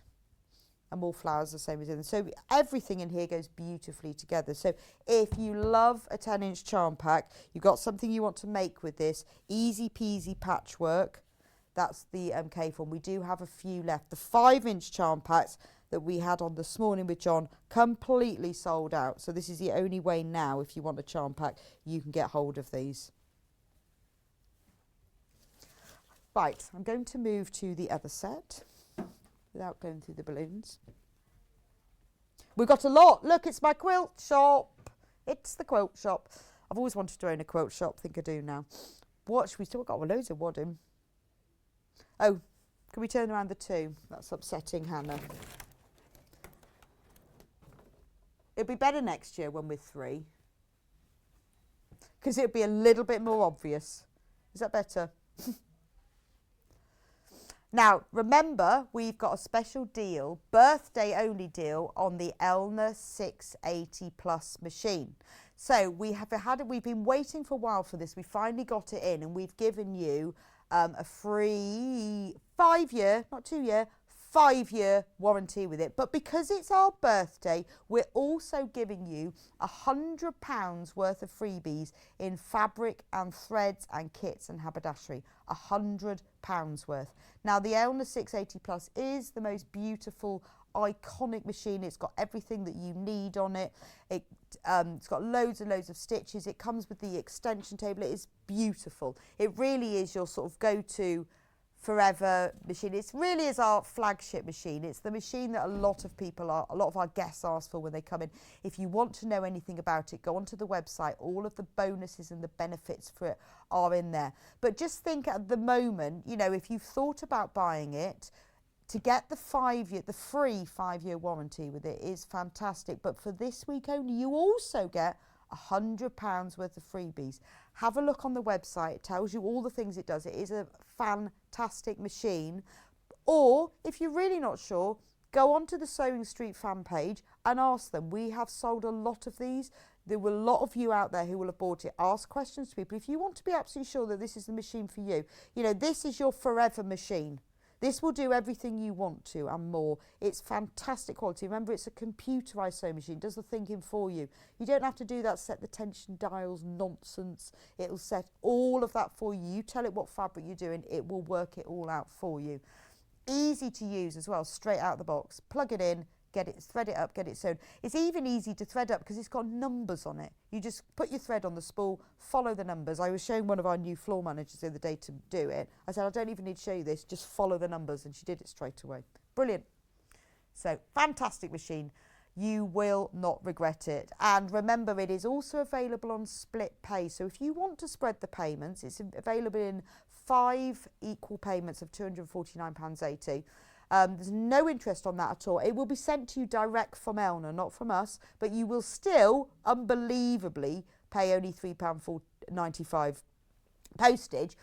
And more flowers the same as in them. So everything in here goes beautifully together. So if you love a 10-inch charm pack, you've got something you want to make with this, easy peasy patchwork. That's the Kaffe one. We do have a few left. The 5-inch charm packs that we had on this morning with John, completely sold out. So this is the only way now, if you want a charm pack, you can get hold of these. Right, I'm going to move to the other set without going through the balloons. We've got a lot. Look, it's my quilt shop. It's the quilt shop. I've always wanted to own a quilt shop. Think I do now. Watch, we still got loads of wadding. Oh, can we turn around the 2? That's upsetting Hannah. It'll be better next year when we're 3. Because it'll be a little bit more obvious. Is that better? Now, remember, we've got a special deal, birthday only deal on the Elna 680 Plus machine. So we've been waiting for a while for this. We finally got it in and we've given you a free 5-year, not 2-year, 5-year warranty with it. But because it's our birthday, we're also giving you £100 worth of freebies in fabric and threads and kits and haberdashery. £100 worth. Now the Elna 680 Plus is the most beautiful, iconic machine. It's got everything that you need on it. It's got loads and loads of stitches. It comes with the extension table. It is beautiful. It really is your sort of go-to forever machine. It really is our flagship machine. It's the machine that a lot of our guests ask for when they come in. If you want to know anything about it, go onto the website. All of the bonuses and the benefits for it are in there. But just think at the moment, you know, if you've thought about buying it, to get the free 5-year warranty with it is fantastic. But for this week only, you also get £100 worth of freebies. Have a look on the website. It tells you all the things it does. It is a fantastic machine. Or if you're really not sure, go onto the Sewing Street fan page and ask them. We have sold a lot of these. There were a lot of you out there who will have bought it. Ask questions to people. If you want to be absolutely sure that this is the machine for you, you know, this is your forever machine. This will do everything you want to and more. It's fantastic quality. Remember, it's a computerised sewing machine. It does the thinking for you. You don't have to do that set the tension dials nonsense. It'll set all of that for you. You tell it what fabric you're doing. It will work it all out for you. Easy to use as well, straight out of the box. Plug it in, get it, thread it up, get it sewn. It's even easy to thread up because it's got numbers on it. You just put your thread on the spool, follow the numbers. I was showing one of our new floor managers the other day to do it. I said, I don't even need to show you this, just follow the numbers. And she did it straight away. Brilliant. So, fantastic machine. You will not regret it. And remember, it is also available on split pay. So if you want to spread the payments, it's available in 5 equal payments of £249.80. There's no interest on that at all. It will be sent to you direct from Elna, not from us, but you will still, unbelievably, pay only £3.95 postage.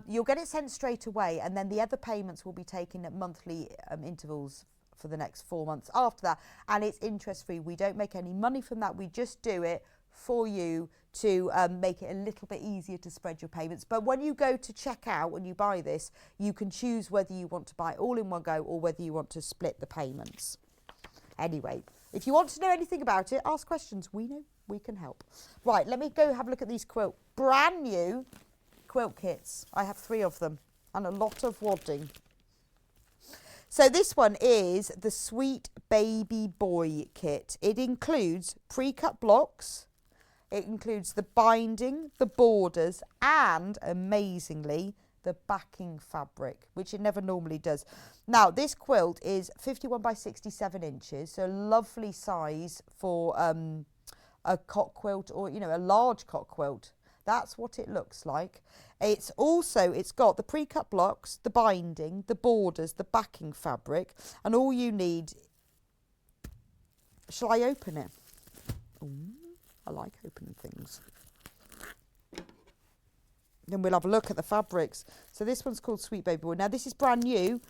You'll get it sent straight away, and then the other payments will be taken at monthly intervals for the next 4 months after that, and it's interest free. We don't make any money from that. We just do it for you to make it a little bit easier to spread your payments. But when you go to check out, when you buy this, you can choose whether you want to buy it all in one go or whether you want to split the payments. Anyway, if you want to know anything about it, ask questions. We know, we can help. Right, let me go have a look at these brand new quilt kits. I have 3 of them and a lot of wadding. So this one is the Sweet Baby Boy kit. It includes pre-cut blocks, it includes the binding, the borders, and amazingly, the backing fabric, which it never normally does. Now, this quilt is 51 by 67 inches, so lovely size for a cock quilt or, you know, a large cock quilt. That's what it looks like. It's got the pre-cut blocks, the binding, the borders, the backing fabric, and all you need. Shall I open it? Ooh, I like opening things. Then we'll have a look at the fabrics. So this one's called Sweet Baby Boy. Now this is brand new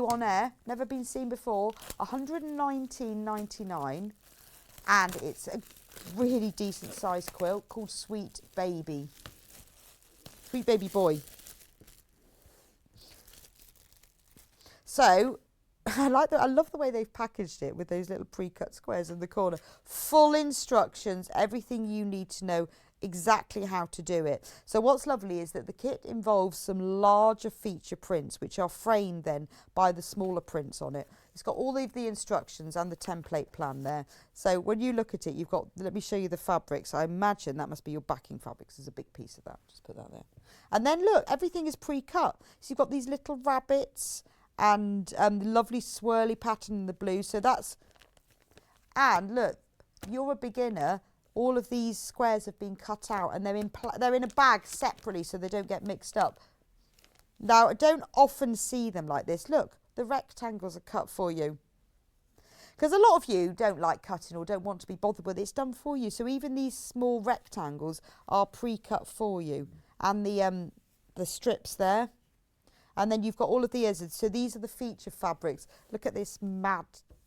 on air, never been seen before. £119.99, and it's a really decent size quilt called Sweet Baby Boy. So I love the way they've packaged it with those little pre-cut squares in the corner. Full instructions, everything you need to know exactly how to do it. So what's lovely is that the kit involves some larger feature prints which are framed then by the smaller prints on it. It's got all of the instructions and the template plan there. So when you look at it, you've got, let me show you the fabrics. I imagine that must be your backing fabrics. There's a big piece of that. Just put that there. And then look, everything is pre-cut. So you've got these little rabbits and the lovely swirly pattern in the blue. So that's, and look, you're a beginner. All of these squares have been cut out and they're in a bag separately so they don't get mixed up. Now, I don't often see them like this. Look, the rectangles are cut for you. Because a lot of you don't like cutting or don't want to be bothered with it. It's done for you. So even these small rectangles are pre-cut for you. And the strips there. And then you've got all of the others. So these are the feature fabrics. Look at this mad.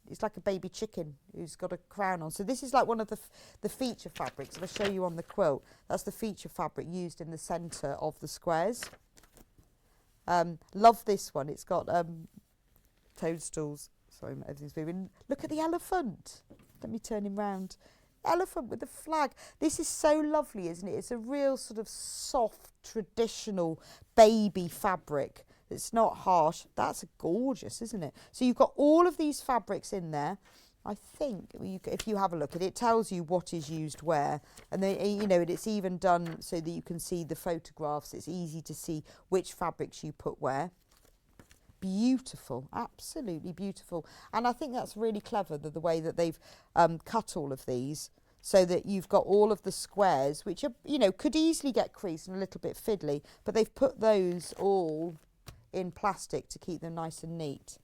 It's like a baby chicken who's got a crown on. So this is like one of the feature fabrics. If I show you on the quilt, that's the feature fabric used in the centre of the squares. Love this one. It's got toadstools. Sorry, everything's moving. Look at the elephant. Let me turn him round. Elephant with the flag. This is so lovely, isn't it? It's a real sort of soft, traditional baby fabric. It's not harsh. That's gorgeous, isn't it? So you've got all of these fabrics in there. I think if you have a look at it, it tells you what is used where. And then, you know, it's even done so that you can see the photographs. It's easy to see which fabrics you put where. Beautiful, absolutely beautiful. And I think that's really clever, the way that they've cut all of these so that you've got all of the squares, which are, you know, could easily get creased and a little bit fiddly, but they've put those all in plastic to keep them nice and neat.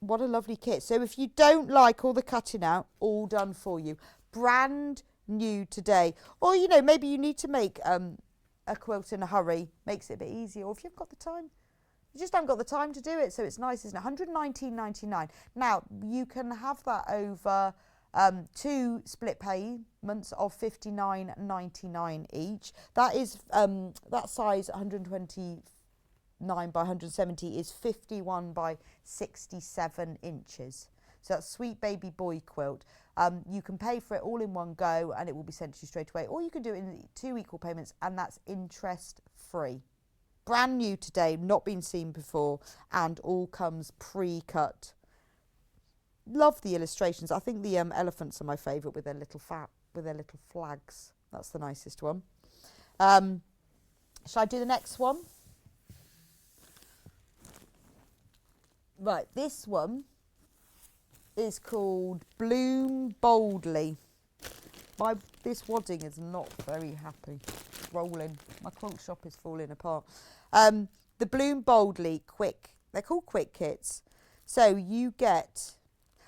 What a lovely kit. So if you don't like all the cutting out, all done for you. Brand new today. Or, you know, maybe you need to make a quilt in a hurry. Makes it a bit easier. Or if you've got the time, you just haven't got the time to do it. So it's nice, isn't it? £119.99. Now, you can have that over 2 split payments of £59.99 each. That is that size 129 by 170 is 51 by 67 inches. So that's Sweet Baby Boy quilt. You can pay for it all in one go and it will be sent to you straight away, or you can do it in 2 equal payments and that's interest free. Brand new today, not been seen before, and all comes pre-cut. Love the illustrations. I think the elephants are my favourite with their little flags. That's the nicest one. Shall I do the next one? Right, this one is called Bloom Boldly. This wadding is not very happy. It's rolling. My quilt shop is falling apart. The Bloom Boldly Quick. They're called Quick Kits. So you get,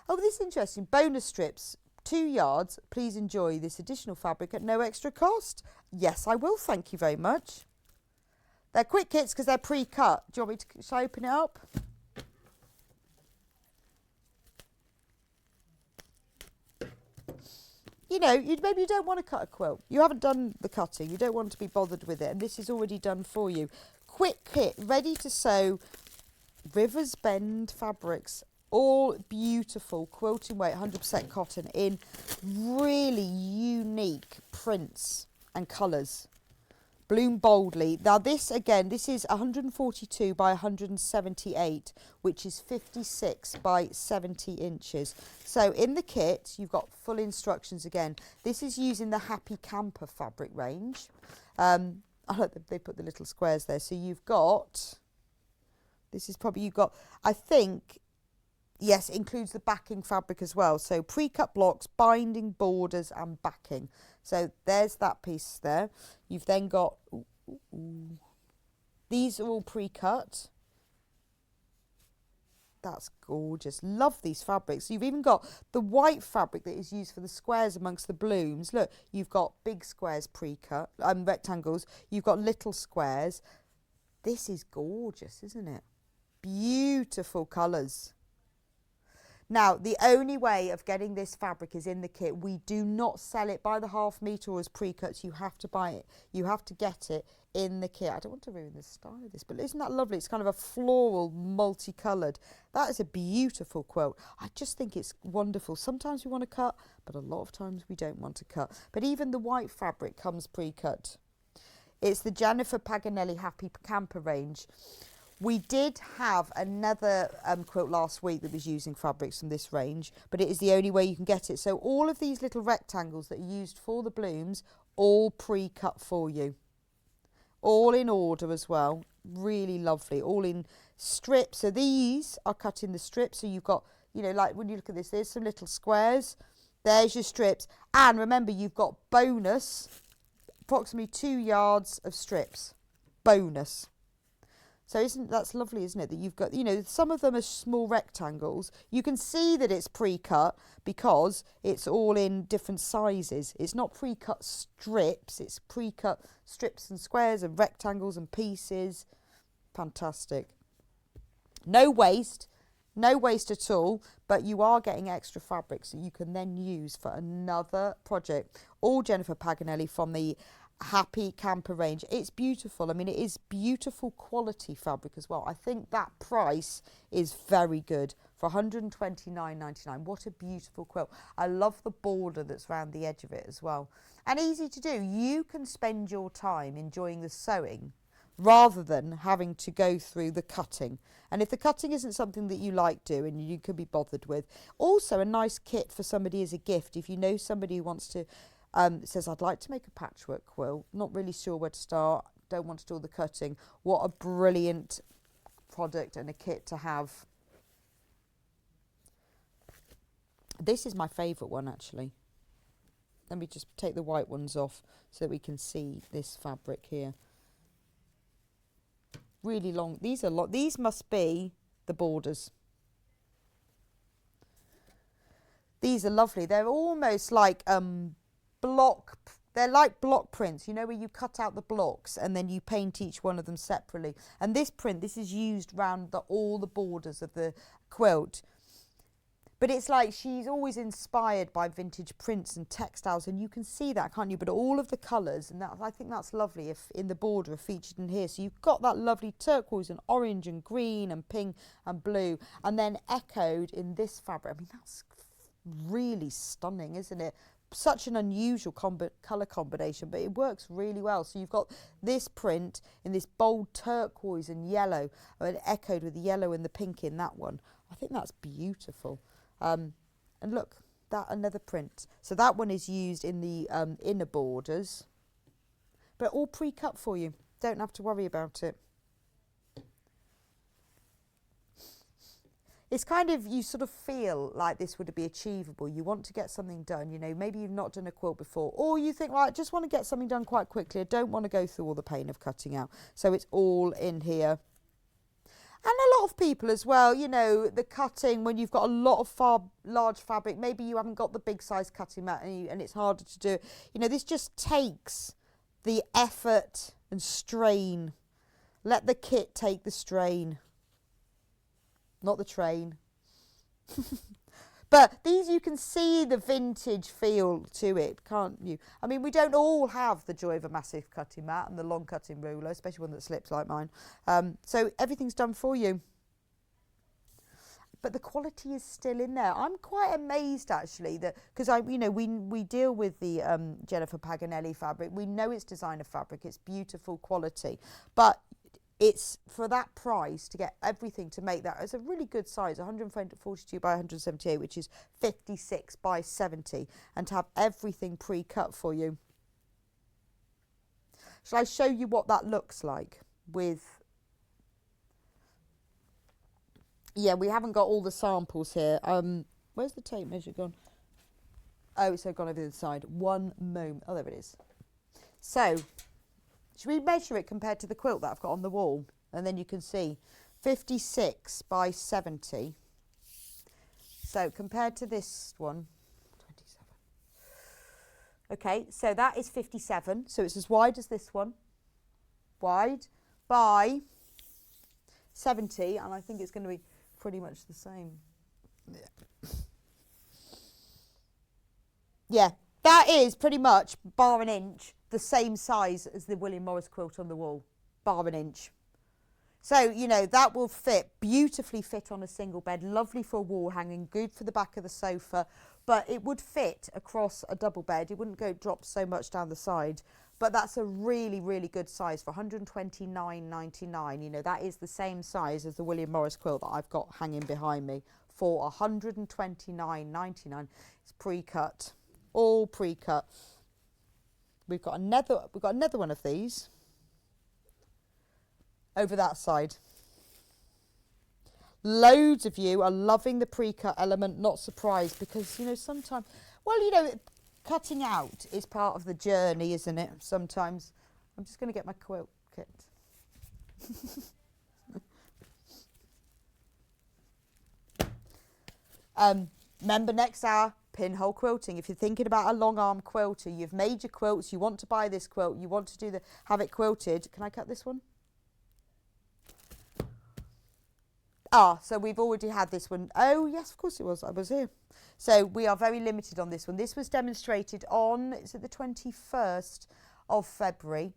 oh, this is interesting, bonus strips, 2 yards. Please enjoy this additional fabric at no extra cost. Yes, I will, thank you very much. They're quick kits because they're pre-cut. Do you want me to, shall I open it up? You know, maybe you don't want to cut a quilt. You haven't done the cutting. You don't want to be bothered with it. And this is already done for you. Quick kit, ready to sew Rivers Bend fabrics. All beautiful quilting weight, 100% cotton in really unique prints and colours. Bloom Boldly. Now this again, this is 142 by 178, which is 56 by 70 inches. So in the kit, you've got full instructions again. This is using the Happy Camper fabric range. I like that they put the little squares there. So you've got, this is probably, you've got, I think, yes, it includes the backing fabric as well. So pre-cut blocks, binding, borders and backing. So there's that piece there. You've then got, these are all pre-cut. That's gorgeous. Love these fabrics. You've even got the white fabric that is used for the squares amongst the blooms. Look, you've got big squares pre-cut, rectangles. You've got little squares. This is gorgeous, isn't it? Beautiful colours. Now, the only way of getting this fabric is in the kit. We do not sell it by the half metre or as pre-cuts. You have to buy it. You have to get it in the kit. I don't want to ruin the style of this, but isn't that lovely? It's kind of a floral, multicoloured. That is a beautiful quilt. I just think it's wonderful. Sometimes we want to cut, but a lot of times we don't want to cut. But even the white fabric comes pre-cut. It's the Jennifer Paganelli Happy Camper range. We did have another quilt last week that was using fabrics from this range, but it is the only way you can get it. So all of these little rectangles that are used for the blooms, all pre-cut for you. All in order as well. Really lovely. All in strips. So these are cut in the strips. So you've got, you know, like when you look at this, there's some little squares. There's your strips. And remember, you've got bonus, approximately 2 yards of strips. Bonus. So that's lovely, isn't it? That you've got, you know, some of them are small rectangles. You can see that it's pre-cut because it's all in different sizes. It's not pre-cut strips. It's pre-cut strips and squares and rectangles and pieces. Fantastic. No waste. No waste at all, but you are getting extra fabrics that you can then use for another project. All Jennifer Paganelli from the Happy Camper range. It's beautiful. I mean, it is beautiful quality fabric as well. I think that price is very good for $129.99. What a beautiful quilt. I love the border that's around the edge of it as well. And easy to do. You can spend your time enjoying the sewing rather than having to go through the cutting. And if the cutting isn't something that you like doing, you can be bothered with. Also a nice kit for somebody as a gift. If you know somebody who wants to says, I'd like to make a patchwork quilt, not really sure where to start, don't want to do all the cutting. What a brilliant product and a kit to have. This is my favourite one, actually. Let me just take the white ones off so that we can see this fabric here. Really long. These are long. These must be the borders. These are lovely. They're almost like they're like block prints, you know, where you cut out the blocks and then you paint each one of them separately. And this print, this is used around all the borders of the quilt. But it's like she's always inspired by vintage prints and textiles, and you can see that, can't you? But all of the colours, and that, I think that's lovely, if in the border are featured in here. So you've got that lovely turquoise and orange and green and pink and blue, and then echoed in this fabric. I mean, that's really stunning, isn't it? Such an unusual colour combination, but it works really well. So you've got this print in this bold turquoise and yellow, and echoed with the yellow and the pink in that one. I think that's beautiful. And look, that another print. So that one is used in the inner borders, but all pre-cut for you. Don't have to worry about it. it's kind of, you sort of feel like this would be achievable. You want to get something done, you know, maybe you've not done a quilt before, or you think, right, I just want to get something done quite quickly. I don't want to go through all the pain of cutting out. So it's all in here. And a lot of people as well, you know, the cutting, when you've got a lot of large fabric, maybe you haven't got the big size cutting mat and it's harder to do. You know, this just takes the effort and strain. Let the kit take the strain, not the train. But these, you can see the vintage feel to it, can't you? I mean, we don't all have the joy of a massive cutting mat and the long cutting ruler, especially one that slips like mine. So everything's done for you. But the quality is still in there. I'm quite amazed actually that, because you know, we deal with the Jennifer Paganelli fabric. We know it's designer fabric. It's beautiful quality, but it's for that price to get everything to make that. It's a really good size, 142 by 178, which is 56 by 70, and to have everything pre-cut for you. Shall I show you what that looks like with? Yeah, we haven't got all the samples here. Where's the tape measure gone? Oh, it's gone over the side. One moment. Oh, there it is. So, should we measure it compared to the quilt that I've got on the wall? And then you can see 56 by 70. So compared to this one, 27. Okay, so that is 57. So it's as wide as this one. Wide by 70. And I think it's going to be pretty much the same. Yeah, that is pretty much, bar an inch, the same size as the William Morris quilt on the wall, bar an inch. So, you know, that will fit, beautifully fit on a single bed, lovely for a wall hanging, good for the back of the sofa, but it would fit across a double bed. It wouldn't go drop so much down the side, but that's a really, really good size for $129.99. You know, that is the same size as the William Morris quilt that I've got hanging behind me for $129.99. It's pre-cut, all pre-cut. We've got another one of these over that side. Loads of you are loving the pre-cut element, not surprised, because, you know, sometimes, well, you know, cutting out is part of the journey, isn't it? Sometimes. I'm just going to get my quilt kit. Remember, next hour, Pinhole Quilting. If you're thinking about a long arm quilter, you've made your quilts, you want to buy this quilt, you want to have it quilted. Can I cut this one? Ah, so we've already had this one. Oh, yes, of course it was. I was here. So we are very limited on this one. This was demonstrated on, is it the 21st of February?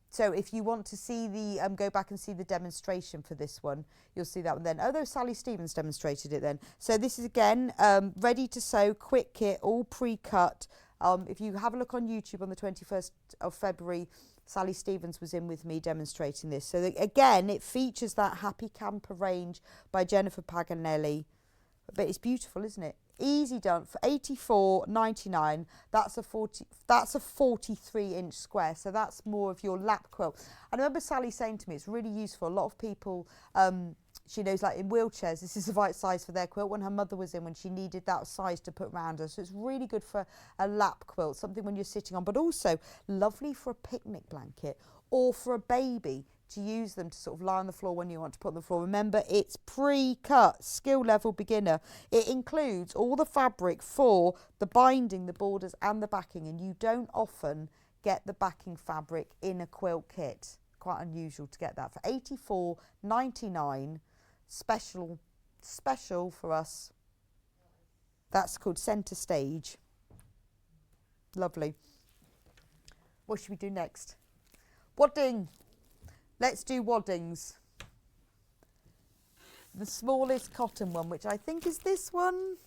So if you want to see the, go back and see the demonstration for this one, you'll see that one then. Although Sally Stevens demonstrated it then. So this is again, ready to sew, quick kit, all pre-cut. If you have a look on YouTube on the 21st of February, Sally Stevens was in with me demonstrating this. So again, it features that Happy Camper range by Jennifer Paganelli. But it's beautiful, isn't it? Easy done for $84.99. That's a 43-inch square, so that's more of your lap quilt. I remember Sally saying to me, it's really useful. A lot of people, she knows, like in wheelchairs, this is the right size for their quilt. When her mother was in, when she needed that size to put around her, so it's really good for a lap quilt, something when you're sitting on, but also lovely for a picnic blanket or for a baby, to use them to sort of lie on the floor when you want to put on the floor. Remember, it's pre-cut, skill level beginner. It includes all the fabric for the binding, the borders and the backing, and you don't often get the backing fabric in a quilt kit. Quite unusual to get that for $84.99. Special for us. That's called Centre Stage. Lovely. What should we do next? Wadding. Let's do waddings. The smallest cotton one, which I think is this one.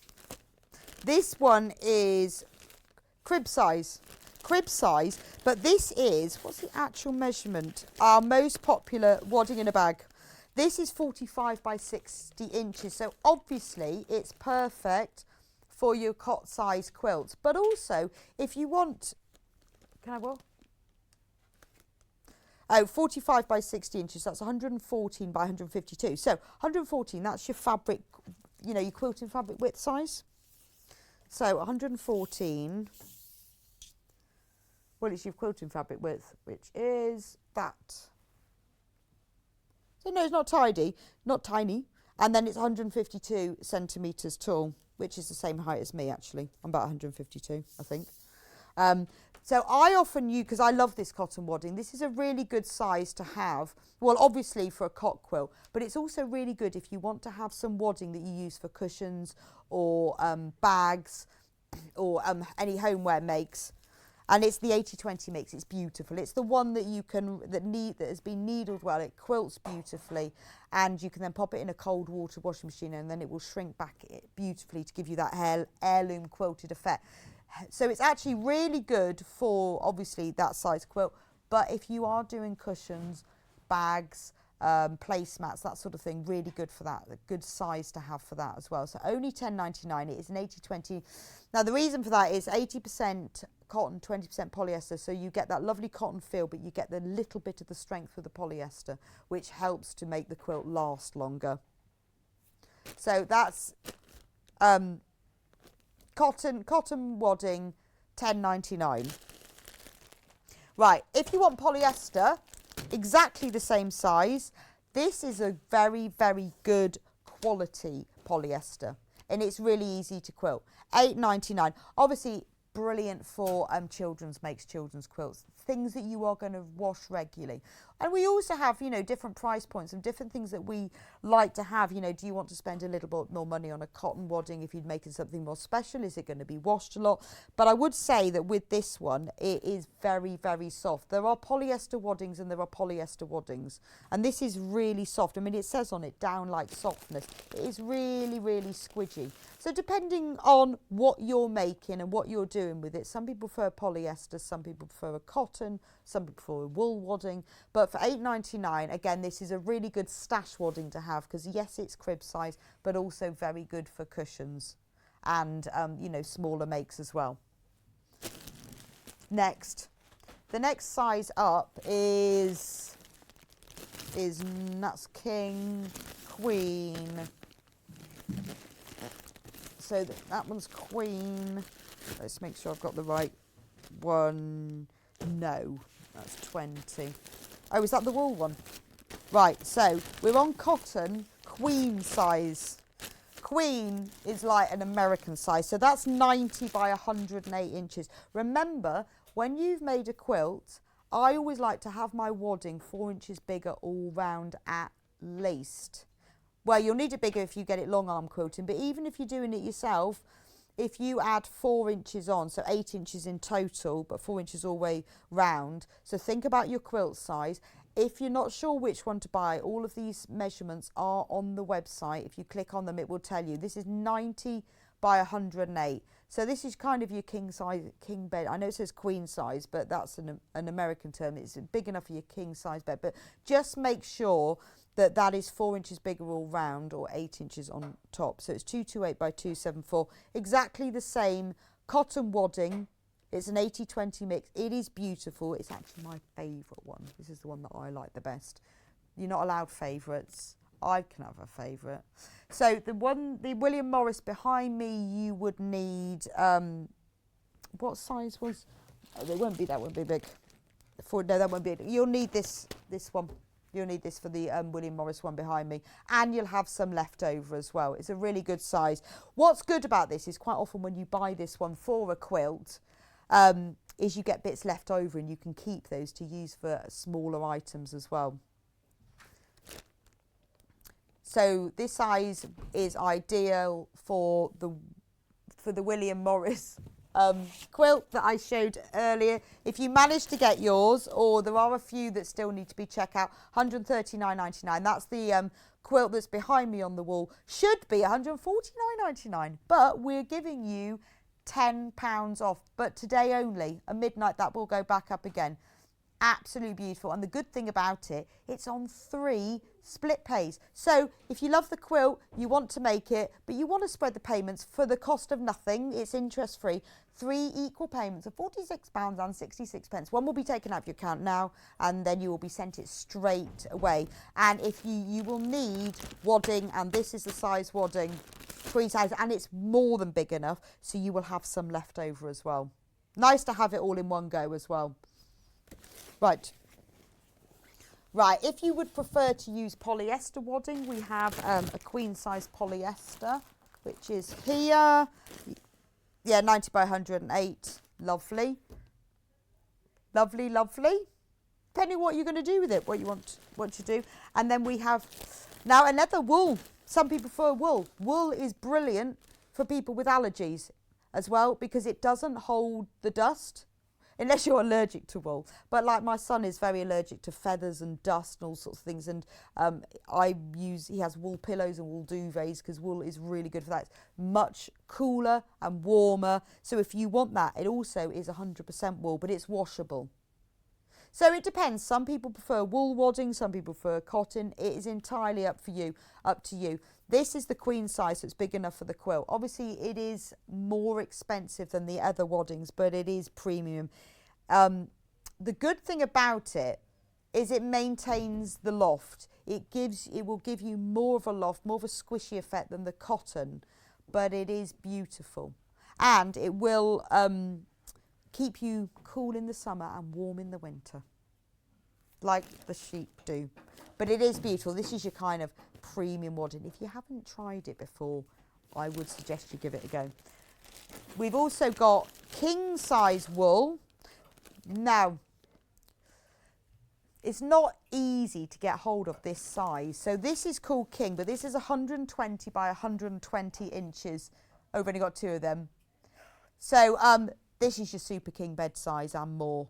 This one is crib size, but this is, what's the actual measurement? Our most popular wadding in a bag. This is 45 by 60 inches, so obviously it's perfect for your cot size quilts, but also if you want, can I what? Oh, 45 by 60 inches, that's 114 by 152. So 114, that's your fabric, you know, your quilting fabric width size. So 114, well, it's your quilting fabric width, which is that. So no, it's not tidy, not tiny. And then it's 152 centimetres tall, which is the same height as me, actually. I'm about 152, I think. So I often use, because I love this cotton wadding, this is a really good size to have. Well, obviously for a cot quilt, but it's also really good if you want to have some wadding that you use for cushions or bags or any homeware makes. And it's the 80-20 mix. It's beautiful. It's the one that you can that has been needled well. It quilts beautifully, and you can then pop it in a cold water washing machine, and then it will shrink back beautifully to give you that heirloom quilted effect. So it's actually really good for obviously that size quilt. But if you are doing cushions, bags, placemats, that sort of thing, really good for that. A good size to have for that as well. So only £10.99. It is an 80-20. Now the reason for that is 80% cotton, 20% polyester, so you get that lovely cotton feel, but you get the little bit of the strength with the polyester, which helps to make the quilt last longer. So that's cotton wadding, £10.99. Right, if you want polyester, exactly the same size, this is a very, very good quality polyester, and it's really easy to quilt. £8.99. Obviously brilliant for children's quilts, things that you are going to wash regularly. And we also have, you know, different price points and different things that we like to have. You know, do you want to spend a little bit more money on a cotton wadding if you're making something more special? Is it going to be washed a lot? But I would say that with this one, it is very, very soft. There are polyester waddings and there are polyester waddings, and this is really soft. I mean, it says on it down like softness. It is really, really squidgy. So depending on what you're making and what you're doing with it, some people prefer polyester, some people prefer a cotton, some people prefer a wool wadding. But for £8.99, again, this is a really good stash wadding to have, because yes, it's crib size, but also very good for cushions and you know, smaller makes as well. Next, the next size up is Nuts King Queen. So that one's Queen. Let's make sure I've got the right one. No, that's 20. Oh, is that the wool one? Right, so we're on cotton, Queen size. Queen is like an American size, so that's 90 by 108 inches. Remember, when you've made a quilt, I always like to have my wadding 4 inches bigger all round at least. Well, you'll need it bigger if you get it long arm quilting, but even if you're doing it yourself, if you add 4 inches on, so 8 inches in total, but 4 inches all the way round. So think about your quilt size. If you're not sure which one to buy, all of these measurements are on the website. If you click on them, it will tell you. This is 90 by 108. So this is kind of your king size, king bed. I know it says queen size, but that's an American term. It's big enough for your king size bed. But just make sure that that is 4 inches bigger all round, or 8 inches on top. So it's 228 by 274. Exactly the same cotton wadding. It's an 80-20 mix. It is beautiful. It's actually my favourite one. This is the one that I like the best. You're not allowed favourites. I can have a favourite. So the William Morris behind me, you would need, what size was, oh, they won't be, that won't be big. No, that won't be, you'll need this one. You'll need this for the William Morris one behind me, and you'll have some left over as well. It's a really good size. What's good about this is quite often when you buy this one for a quilt, is you get bits left over and you can keep those to use for smaller items as well. So this size is ideal for the William Morris quilt that I showed earlier. If you manage to get yours, or there are a few that still need to be checked out, £139.99. That's the quilt that's behind me on the wall. Should be £149.99, but we're giving you £10 off. But today only, at midnight, that will go back up again. Absolutely beautiful. And the good thing about it, it's on 3 split pays. So if you love the quilt, you want to make it, but you want to spread the payments for the cost of nothing, it's interest free, 3 equal payments of £46.66. One will be taken out of your account now, and then you will be sent it straight away. And if you will need wadding, and this is the size wadding, 3 sizes, and it's more than big enough, so you will have some left over as well. Nice to have it all in one go as well. Right, if you would prefer to use polyester wadding, we have a queen size polyester, which is here. Yeah, 90 by 108, lovely. Lovely, lovely. Depending on what you're going to do with it, what you want to do. And then we have now another wool. Some people prefer wool. Wool is brilliant for people with allergies as well, because it doesn't hold the dust. Unless you're allergic to wool. But like my son is very allergic to feathers and dust and all sorts of things. And he has wool pillows and wool duvets, because wool is really good for that. It's much cooler and warmer. So if you want that, it also is 100% wool, but it's washable. So it depends. Some people prefer wool wadding, some people prefer cotton. It is entirely up to you. This is the queen size, so it's big enough for the quilt. Obviously, it is more expensive than the other waddings, but it is premium. The good thing about it is it maintains the loft. It will give you more of a loft, more of a squishy effect than the cotton, but it is beautiful. And it will keep you cool in the summer and warm in the winter, like the sheep do. But it is beautiful. This is your kind of premium wadding. If you haven't tried it before, I would suggest you give it a go. We've also got king size wool. Now, it's not easy to get hold of this size. So this is called king, but this is 120 by 120 inches. Oh, we've only got 2 of them. So this is your super king bed size and more.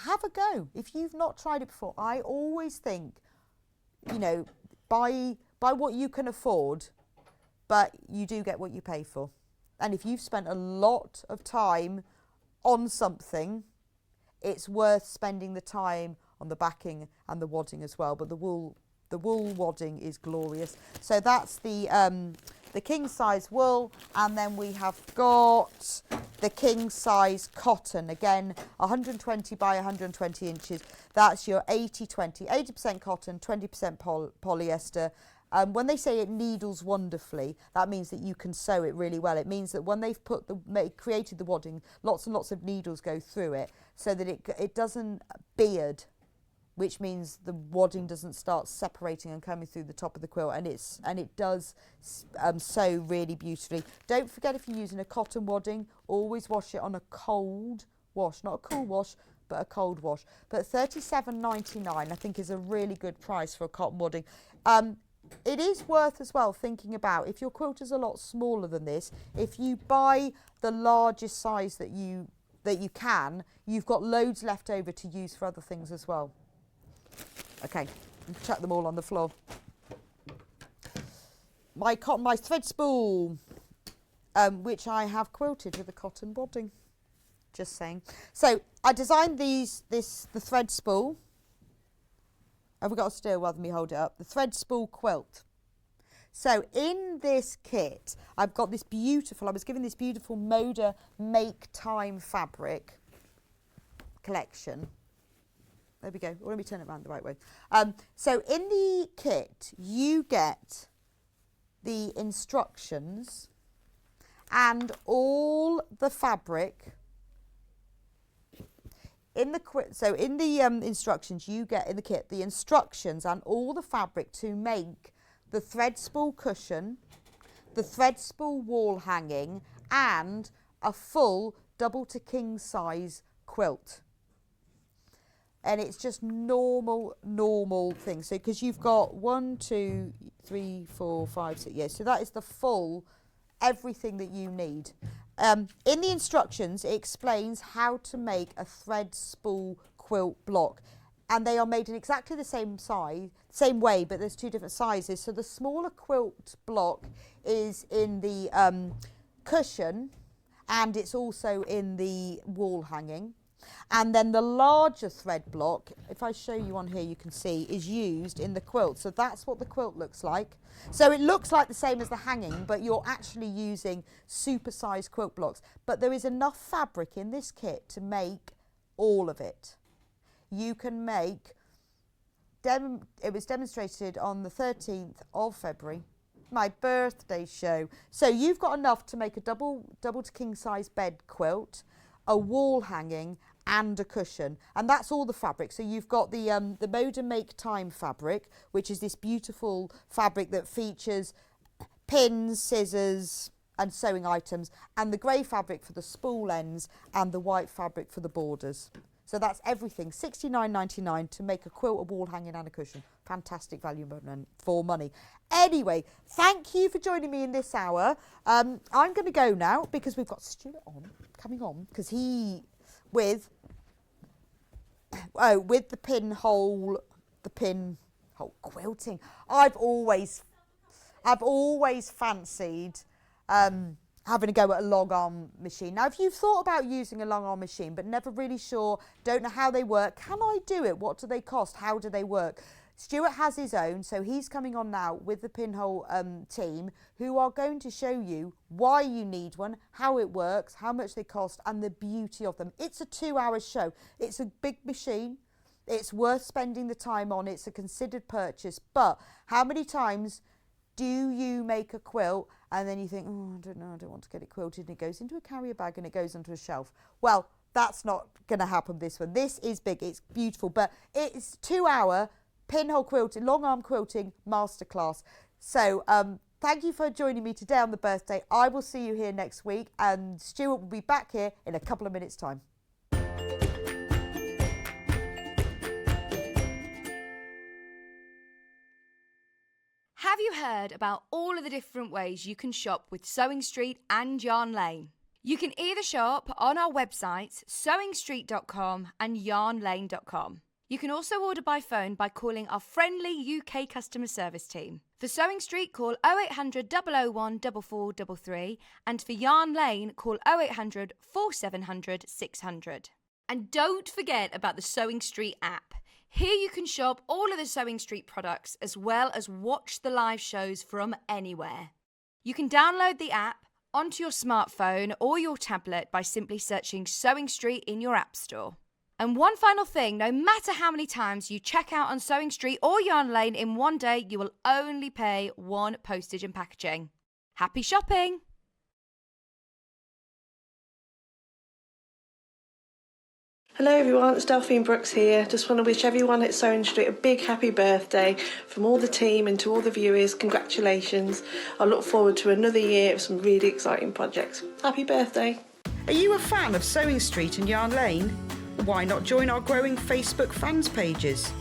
Have a go. If you've not tried it before, I always think, you know, buy what you can afford, but you do get what you pay for. And if you've spent a lot of time on something, it's worth spending the time on the backing and the wadding as well. But the wool wadding is glorious. So that's the king size wool, and then we have got the king size cotton, again 120 by 120 inches. That's your 80-20, 80% cotton, 20% polyester. When they say it needles wonderfully, that means that you can sew it really well. It means that when they've created the wadding, lots and lots of needles go through it, so that it doesn't beard, which means the wadding doesn't start separating and coming through the top of the quilt, and it does sew really beautifully. Don't forget, if you're using a cotton wadding, always wash it on a cold wash, not a cool wash, but a cold wash. But £37.99 I think is a really good price for a cotton wadding. It is worth as well thinking about, if your quilt is a lot smaller than this, if you buy the largest size that you can, you've got loads left over to use for other things as well. Okay, chuck them all on the floor. My thread spool, which I have quilted with a cotton wadding. Just saying. So I designed the thread spool. Have we got a still rather than me hold it up? The thread spool quilt. So in this kit, I've got this beautiful, I was given this beautiful Moda Make Time fabric collection. There we go. Let me turn it around the right way. So in the kit, you get the instructions and all the fabric. In the instructions, you get in the kit the instructions and all the fabric to make the thread spool cushion, the thread spool wall hanging, and a full double to king size quilt. And it's just normal things. So because you've got 1, 2, 3, 4, 5, 6, yeah. So that is the full everything that you need. In the instructions, it explains how to make a thread spool quilt block, and they are made in exactly the same way, but there's 2 different sizes. So the smaller quilt block is in the cushion, and it's also in the wall hanging. And then the larger thread block, if I show you on here, you can see, is used in the quilt. So that's what the quilt looks like. So it looks like the same as the hanging, but you're actually using super-sized quilt blocks. But there is enough fabric in this kit to make all of it. You can make, it was demonstrated on the 13th of February, my birthday show. So you've got enough to make a double to king size bed quilt, a wall hanging, and a cushion, and that's all the fabric. So you've got the Mode and Make Time fabric, which is this beautiful fabric that features pins, scissors and sewing items, and the grey fabric for the spool ends and the white fabric for the borders. So that's everything, $69.99 to make a quilt, a wall hanging and a cushion. Fantastic value for money. Anyway, thank you for joining me in this hour. I'm going to go now because we've got Stuart coming on, because he with the pinhole quilting. I've always fancied having a go at a long arm machine. Now, if you've thought about using a long arm machine but never really sure, don't know how they work, can I do it? What do they cost? How do they work? Stuart has his own, so he's coming on now with the Pinhole team, who are going to show you why you need one, how it works, how much they cost, and the beauty of them. It's a 2-hour show. It's a big machine. It's worth spending the time on. It's a considered purchase. But how many times do you make a quilt and then you think, oh, I don't know, I don't want to get it quilted, and it goes into a carrier bag and it goes onto a shelf? Well, that's not going to happen this one. This is big. It's beautiful. But it's 2-hour pinhole quilting, long arm quilting masterclass. So thank you for joining me today on the birthday. I will see you here next week, and Stuart will be back here in a couple of minutes' time. Have you heard about all of the different ways you can shop with Sewing Street and Yarn Lane? You can either shop on our websites, sewingstreet.com and yarnlane.com. You can also order by phone by calling our friendly UK customer service team. For Sewing Street, call 0800 001 4433, and for Yarn Lane, call 0800 4700 600. And don't forget about the Sewing Street app. Here you can shop all of the Sewing Street products as well as watch the live shows from anywhere. You can download the app onto your smartphone or your tablet by simply searching Sewing Street in your app store. And one final thing, no matter how many times you check out on Sewing Street or Yarn Lane in one day, you will only pay one postage and packaging. Happy shopping! Hello everyone, it's Delphine Brooks here. Just want to wish everyone at Sewing Street a big happy birthday from all the team and to all the viewers. Congratulations. I look forward to another year of some really exciting projects. Happy birthday. Are you a fan of Sewing Street and Yarn Lane? Why not join our growing Facebook fans pages?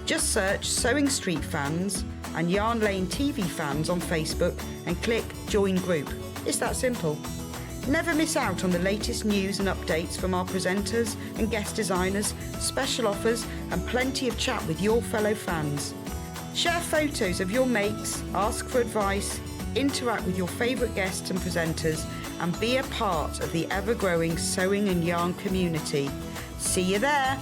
Just search Sewing Street Fans and Yarn Lane TV Fans on Facebook and click Join Group. It's that simple. Never miss out on the latest news and updates from our presenters and guest designers, special offers and plenty of chat with your fellow fans. Share photos of your makes, ask for advice, interact with your favourite guests and presenters, and be a part of the ever-growing sewing and yarn community. See you there!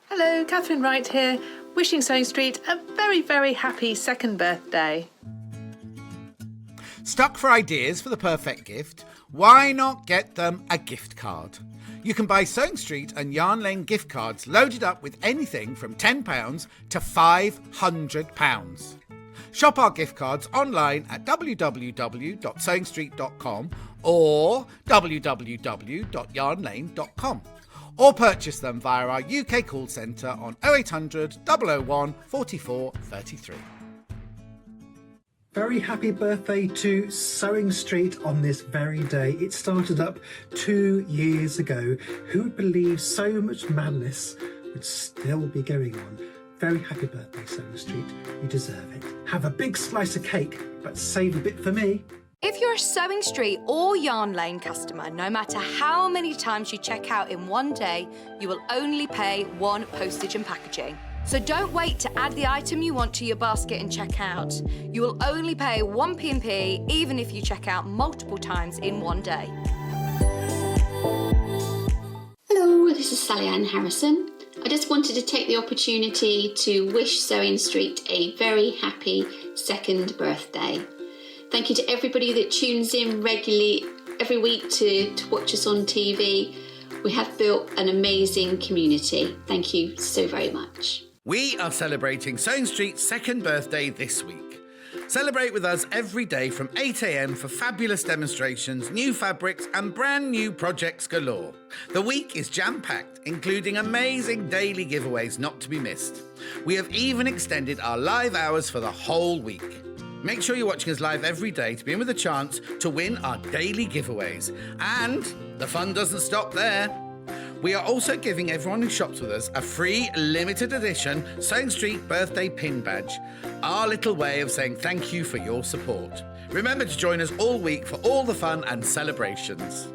Hello, Catherine Wright here, wishing Sewing Street a very, very happy second birthday. Stuck for ideas for the perfect gift? Why not get them a gift card? You can buy Sewing Street and Yarn Lane gift cards loaded up with anything from £10 to £500. Shop our gift cards online at www.sewingstreet.com or www.yarnlane.com, or purchase them via our UK call centre on 0800 001 44 33. Very happy birthday to Sewing Street on this very day. It started up 2 years ago. Who would believe so much madness would still be going on? Very happy birthday, Sewing Street. You deserve it. Have a big slice of cake, but save a bit for me. If you're a Sewing Street or Yarn Lane customer, no matter how many times you check out in one day, you will only pay one postage and packaging. So don't wait to add the item you want to your basket and check out. You will only pay 1 P&P even if you check out multiple times in one day. Hello, this is Sally Ann Harrison. I just wanted to take the opportunity to wish Sewing Street a very happy second birthday. Thank you to everybody that tunes in regularly every week to watch us on TV. We have built an amazing community. Thank you so very much. We are celebrating Sewing Street's second birthday this week. Celebrate with us every day from 8 a.m. for fabulous demonstrations, new fabrics and brand new projects galore. The week is jam-packed, including amazing daily giveaways not to be missed. We have even extended our live hours for the whole week. Make sure you're watching us live every day to be in with a chance to win our daily giveaways. And the fun doesn't stop there. We are also giving everyone who shops with us a free limited edition Sewing Street birthday pin badge, our little way of saying thank you for your support. Remember to join us all week for all the fun and celebrations.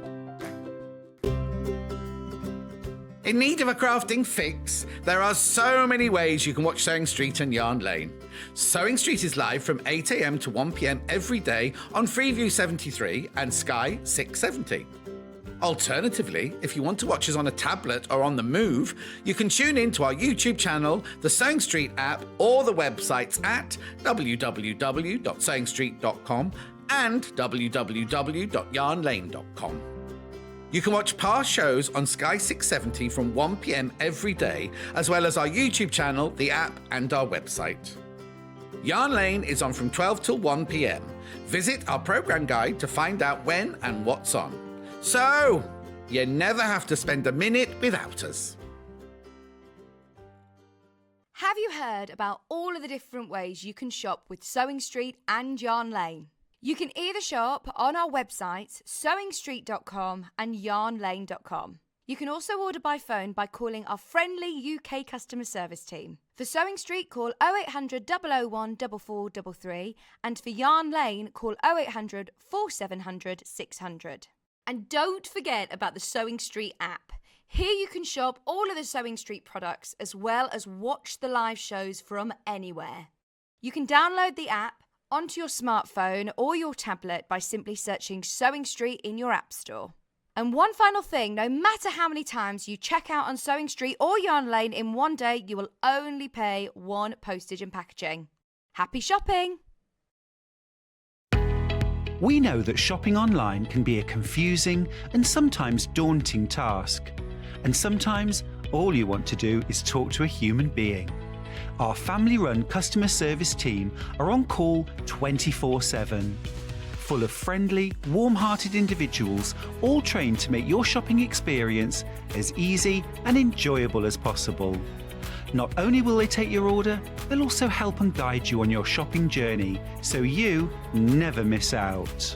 In need of a crafting fix? There are so many ways you can watch Sewing Street and Yarn Lane. Sewing Street is live from 8 a.m. to 1 p.m. every day on Freeview 73 and Sky 670. Alternatively, if you want to watch us on a tablet or on the move, you can tune in to our YouTube channel, the Sewing Street app, or the websites at www.sewingstreet.com and www.yarnlane.com. You can watch past shows on Sky 670 from 1 p.m. every day, as well as our YouTube channel, the app, and our website. Yarn Lane is on from 12 till 1 p.m. Visit our programme guide to find out when and what's on. So, you never have to spend a minute without us. Have you heard about all of the different ways you can shop with Sewing Street and Yarn Lane? You can either shop on our websites, sewingstreet.com and yarnlane.com. You can also order by phone by calling our friendly UK customer service team. For Sewing Street, call 0800 001 4433, and for Yarn Lane, call 0800 4700 600. And don't forget about the Sewing Street app. Here you can shop all of the Sewing Street products as well as watch the live shows from anywhere. You can download the app onto your smartphone or your tablet by simply searching Sewing Street in your app store. And one final thing, no matter how many times you check out on Sewing Street or Yarn Lane in one day, you will only pay 1 postage and packaging. Happy shopping! We know that shopping online can be a confusing and sometimes daunting task. And sometimes all you want to do is talk to a human being. Our family-run customer service team are on call 24/7. Full of friendly, warm-hearted individuals, all trained to make your shopping experience as easy and enjoyable as possible. Not only will they take your order, they'll also help and guide you on your shopping journey, so you never miss out.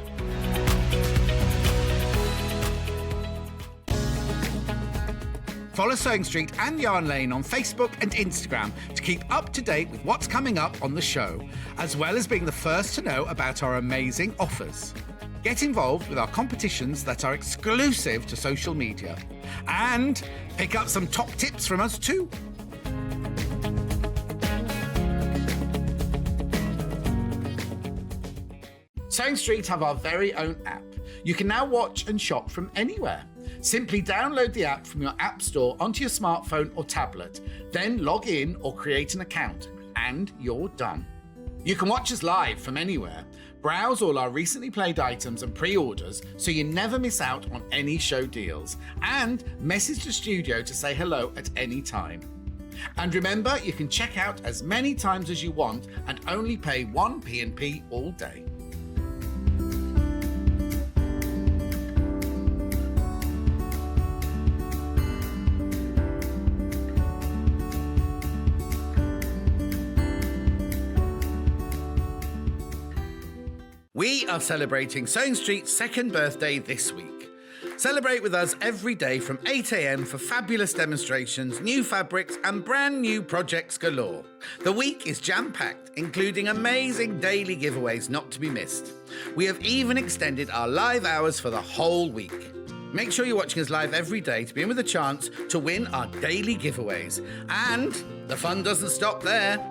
Follow Sewing Street and Yarn Lane on Facebook and Instagram to keep up to date with what's coming up on the show, as well as being the first to know about our amazing offers. Get involved with our competitions that are exclusive to social media. And pick up some top tips from us too. Sewing Street have our very own app. You can now watch and shop from anywhere. Simply download the app from your app store onto your smartphone or tablet, then log in or create an account, and you're done. You can watch us live from anywhere, browse all our recently played items and pre-orders so you never miss out on any show deals, and message the studio to say hello at any time. And remember, you can check out as many times as you want and only pay 1 P&P all day. We are celebrating Sewing Street's second birthday this week. Celebrate with us every day from 8 a.m. for fabulous demonstrations, new fabrics and brand new projects galore. The week is jam-packed, including amazing daily giveaways not to be missed. We have even extended our live hours for the whole week. Make sure you're watching us live every day to be in with a chance to win our daily giveaways. And the fun doesn't stop there.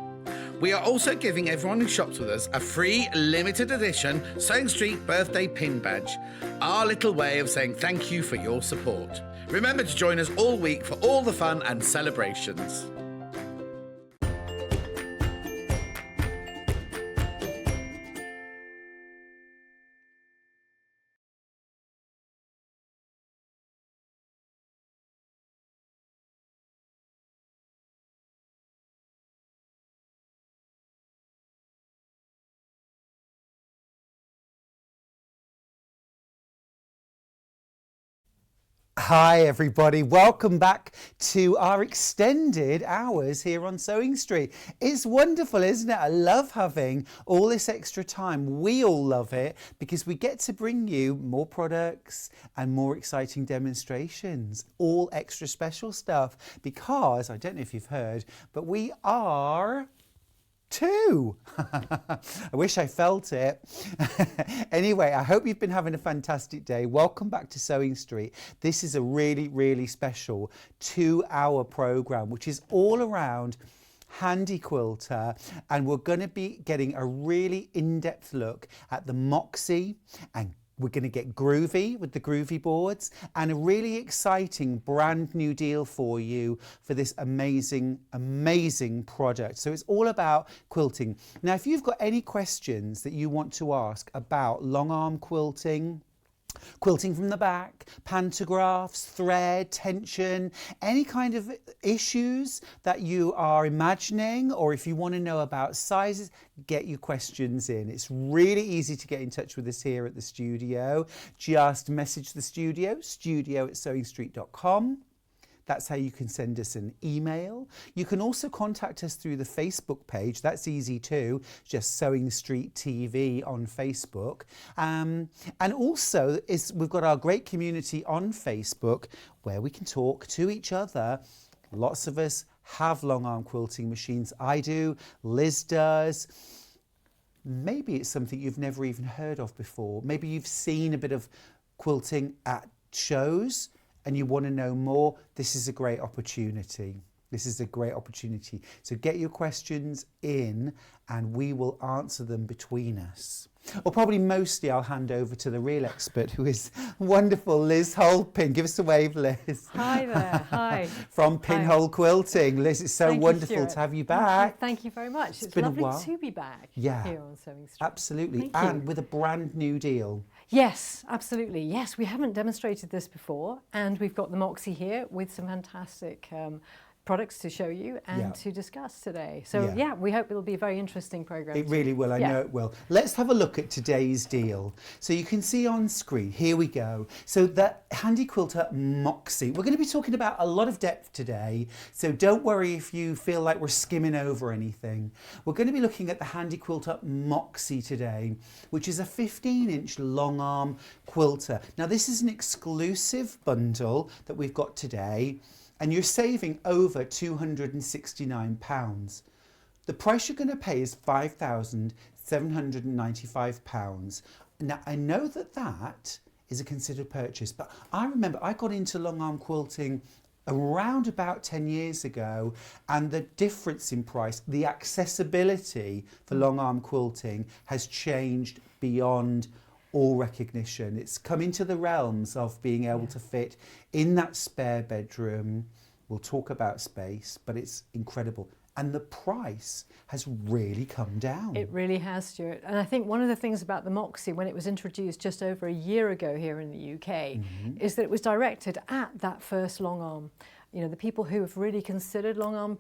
We are also giving everyone who shops with us a free limited edition Sewing Street birthday pin badge, our little way of saying thank you for your support. Remember to join us all week for all the fun and celebrations. Hi everybody, welcome back to our extended hours here on Sewing Street. It's wonderful, isn't it? I love having all this extra time. We all love it because we get to bring you more products and more exciting demonstrations, all extra special stuff because, I don't know if you've heard, but we are two. I wish I felt it. Anyway, I hope you've been having a fantastic day. Welcome back to Sewing Street. This is a really, really special 2-hour program, which is all around handy quilter, and we're going to be getting a really in-depth look at the Moxie, and we're going to get groovy with the groovy boards and a really exciting brand new deal for you for this amazing, amazing product. So it's all about quilting. Now, if you've got any questions that you want to ask about long arm quilting, quilting from the back, pantographs, thread, tension, any kind of issues that you are imagining, or if you want to know about sizes, get your questions in. It's really easy to get in touch with us here at the studio. Just message the studio@sewingstreet.com. That's how you can send us an email. You can also contact us through the Facebook page. That's easy too, just Sewing Street TV on Facebook. And also we've got our great community on Facebook where we can talk to each other. Lots of us have long arm quilting machines. I do, Liz does. Maybe it's something you've never even heard of before. Maybe you've seen a bit of quilting at shows and you want to know more. This is a great opportunity. This is a great opportunity. So get your questions in and we will answer them between us. Or probably mostly I'll hand over to the real expert, who is wonderful, Liz Holpin. Give us a wave, Liz. Hi there, hi. From Pinhole Quilting. Liz, it's so wonderful to have you back. Thank you very much. It's been lovely a while. to be back here on Sewing Street. Absolutely, Thank you. and with a brand new deal. Yes, absolutely. Yes, we haven't demonstrated this before, and we've got the Moxie here with some fantastic products to show you and to discuss today. So yeah, we hope it'll be a very interesting program. It really will, I know it will. Let's have a look at today's deal. So you can see on screen, here we go. So the Handy Quilter Moxie. We're going to be talking about a lot of depth today, so don't worry if you feel like we're skimming over anything. We're going to be looking at the Handy Quilter Moxie today, which is a 15-inch long arm quilter. Now this is an exclusive bundle that we've got today, and you're saving over £269. The price you're going to pay is £5,795. Now, I know that that is a considered purchase, but I remember I got into long arm quilting around about 10 years ago, and the difference in price, the accessibility for long arm quilting has changed beyond all recognition. It's come into the realms of being able to fit in that spare bedroom. We'll talk about space, but it's incredible. And the price has really come down. It really has, Stuart. And I think one of the things about the Moxie, when it was introduced just over a year ago here in the UK, is that it was directed at that first long arm. You know, the people who have really considered long arm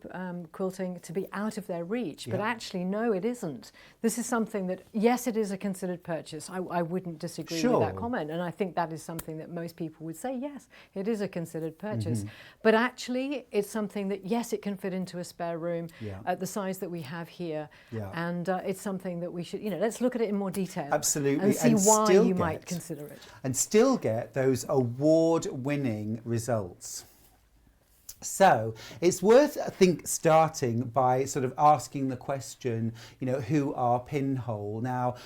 quilting to be out of their reach, but actually, no, it isn't. This is something that, yes, it is a considered purchase. I wouldn't disagree with that comment. And I think that is something that most people would say, yes, it is a considered purchase. But actually, it's something that, yes, it can fit into a spare room at the size that we have here. And it's something that we should, you know, let's look at it in more detail. Absolutely. And see why you might consider it. And still get those award-winning results. So it's worth, I think, starting by sort of asking the question, you know, who are Pinhole? Now,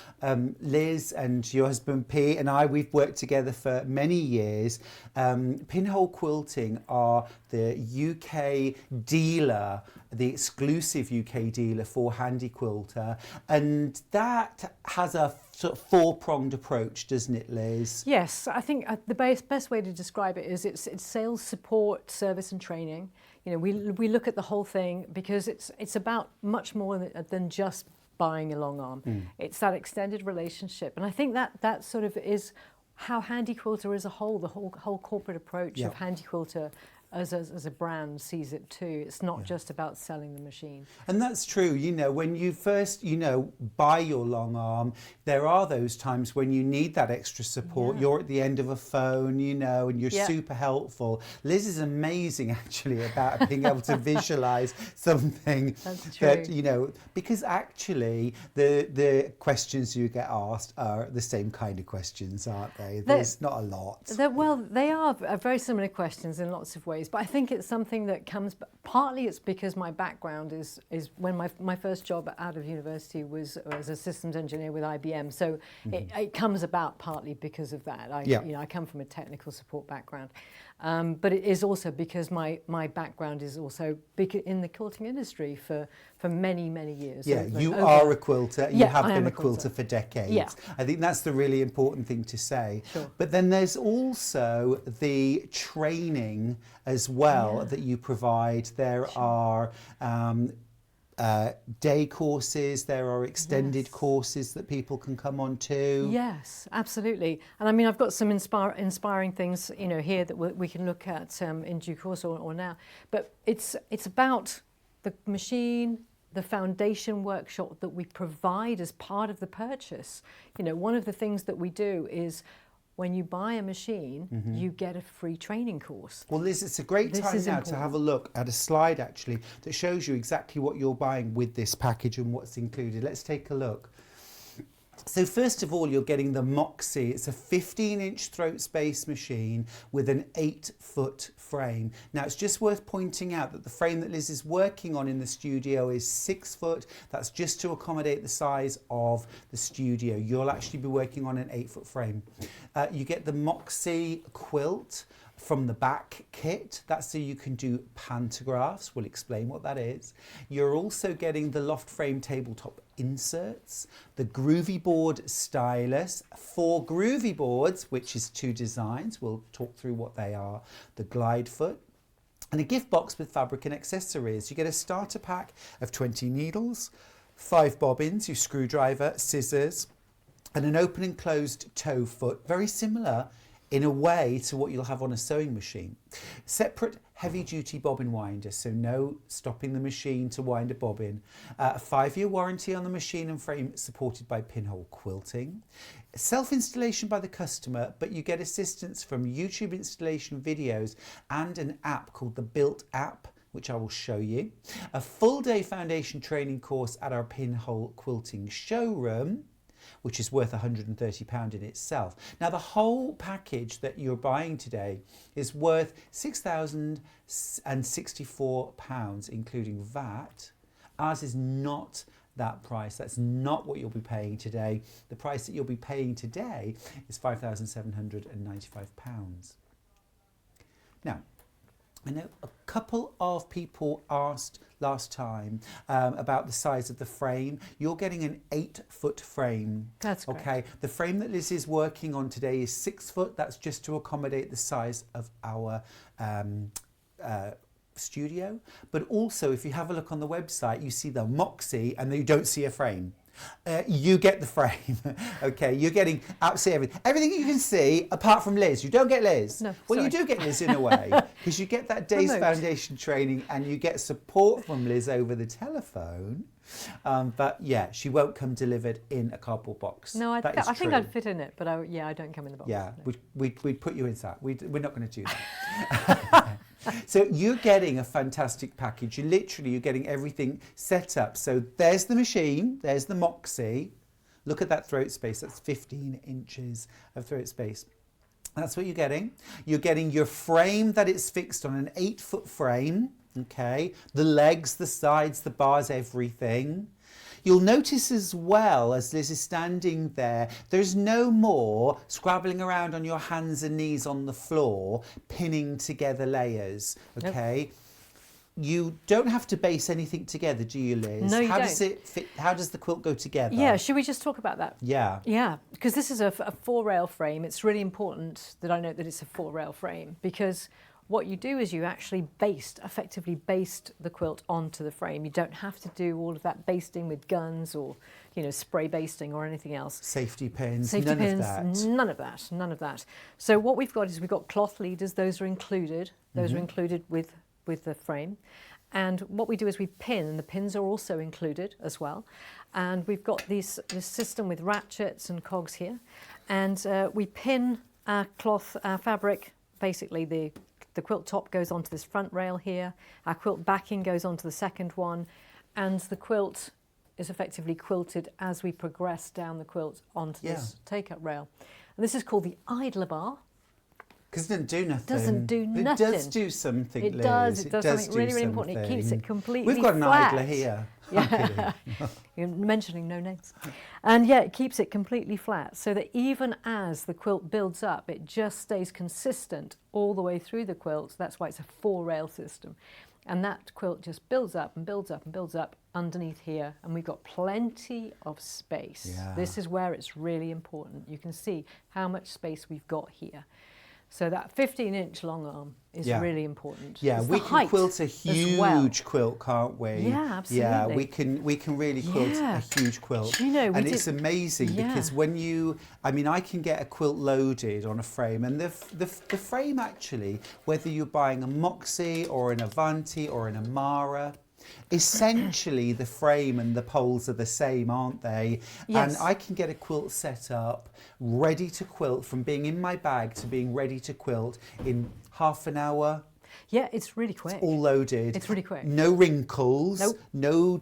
Liz and your husband Pete and I, we've worked together for many years. Pinhole Quilting are the UK dealer, the exclusive UK dealer for Handy Quilter, and that has a sort of four-pronged approach, doesn't it, Liz? Yes, I think the best way to describe it is it's sales, support, service and training. You know, we look at the whole thing because it's about much more than just buying a long arm. It's that extended relationship, and I think that sort of is how Handy Quilter as a whole, the whole corporate approach of Handy Quilter as a brand sees it too. It's not just about selling the machine. And that's true. You know, when you first, you know, buy your long arm, there are those times when you need that extra support. You're at the end of a phone, you know, and you're super helpful. Liz is amazing actually about being able to visualize something that, you know, because actually the questions you get asked are the same kind of questions, aren't they? There's not a lot. They are very similar questions in lots of ways. But I think it's something that comes, partly it's because my background is when my first job out of university was as a systems engineer with IBM. So it comes about partly because of that. You know, I come from a technical support background. But it is also because my background is also big in the quilting industry for many, many years. Yeah, you are a quilter. You have been a quilter for decades. Yeah. I think that's the really important thing to say. Sure. But then there's also the training as well that you provide. There are day courses, there are extended courses that people can come on to. Yes, absolutely. And I mean, I've got some inspiring things, you know, here that we can look at in due course or now. But it's about the machine, the foundation workshop that we provide as part of the purchase. You know, one of the things that we do is when you buy a machine, you get a free training course. Well, Liz, it's a great time now to have a look at a slide actually that shows you exactly what you're buying with this package and what's included. Let's take a look. So first of all, you're getting the Moxie. It's a 15-inch throat space machine with an 8-foot frame. Now, it's just worth pointing out that the frame that Liz is working on in the studio is 6 foot. That's just to accommodate the size of the studio. You'll actually be working on an 8-foot frame. You get the Moxie quilt from the back kit. That's so you can do pantographs. We'll explain what that is. You're also getting the loft frame tabletop inserts, the Groovy board stylus, 4 Groovy boards, which is 2 designs. We'll talk through what they are. The glide foot, and a gift box with fabric and accessories. You get a starter pack of 20 needles, 5 bobbins, your screwdriver, scissors, and an open and closed toe foot, very similar in a way to what you'll have on a sewing machine. Separate heavy-duty bobbin winder, so no stopping the machine to wind a bobbin. A 5-year warranty on the machine and frame supported by Pinhole Quilting. Self-installation by the customer, but you get assistance from YouTube installation videos and an app called the Built app, which I will show you. A full-day foundation training course at our Pinhole Quilting showroom, which is worth £130 in itself. Now, the whole package that you're buying today is worth £6,064, including VAT. Ours is not that price. That's not what you'll be paying today. The price that you'll be paying today is £5,795. Now, I know a couple of people asked last time about the size of the frame. You're getting an 8-foot frame. That's correct. Okay. The frame that Liz is working on today is 6 foot. That's just to accommodate the size of our studio. But also, if you have a look on the website, you see the Moxie and you don't see a frame. You get the frame, okay? You're getting absolutely everything you can see, apart from Liz. You don't get Liz. No, well, sorry. you do get Liz in a way, because you get that day's foundation training and you get support from Liz over the telephone. But yeah, she won't come delivered in a cardboard box. No, I think true. I'd fit in it, but I don't come in the box. Yeah, no. we'd put you inside. We're not going to do that. So you're getting a fantastic package. You're getting everything set up. So there's the machine, there's the Moxie. Look at that throat space, that's 15 inches of throat space. That's what you're getting. You're getting your frame that it's fixed on, an 8-foot frame, okay? The legs, the sides, the bars, everything. You'll notice as well, as Liz is standing there, there's no more scrabbling around on your hands and knees on the floor, pinning together layers, okay? Nope. You don't have to base anything together, do you, Liz? No, you How don't. Does it fit? How does the quilt go together? Yeah, should we just talk about that? Yeah. Yeah, because this is a 4-rail frame. It's really important that I note that it's a 4-rail frame, because what you do is you actually effectively baste the quilt onto the frame. You don't have to do all of that basting with guns or, you know, spray basting or anything else. Safety pins, none of that. None of that. So what we've got is we've got cloth leaders. Those are included. Those are included with the frame. And what we do is we pin, and the pins are also included as well. And we've got this system with ratchets and cogs here. And we pin our cloth, our fabric, basically the quilt top goes onto this front rail here, our quilt backing goes onto the second one, and the quilt is effectively quilted as we progress down the quilt onto this take-up rail. And this is called the idler bar. Because it doesn't do nothing. Doesn't do nothing. It does do something, It Liz. does. It does something really, really important. It keeps it completely We've got an flat. idler here. Yeah. You're mentioning no names. And yeah, it keeps it completely flat so that even as the quilt builds up, it just stays consistent all the way through the quilt. That's why it's a 4-rail system. And that quilt just builds up and builds up and builds up underneath here. And we've got plenty of space. Yeah. This is where it's really important. You can see how much space we've got here. So that 15-inch long arm is really important. Yeah, it's we can quilt a huge quilt, can't we? Yeah, absolutely. Yeah, we can really quilt a huge quilt. Do you know, and it's amazing because when you, I mean, I can get a quilt loaded on a frame, and the frame actually, whether you're buying a Moxie or an Avanti or an Amara, essentially the frame and the poles are the same, aren't they? Yes. And I can get a quilt set up ready to quilt, from being in my bag to being ready to quilt in half an hour. Yeah, it's really quick. It's all loaded. It's really quick. No wrinkles, nope. No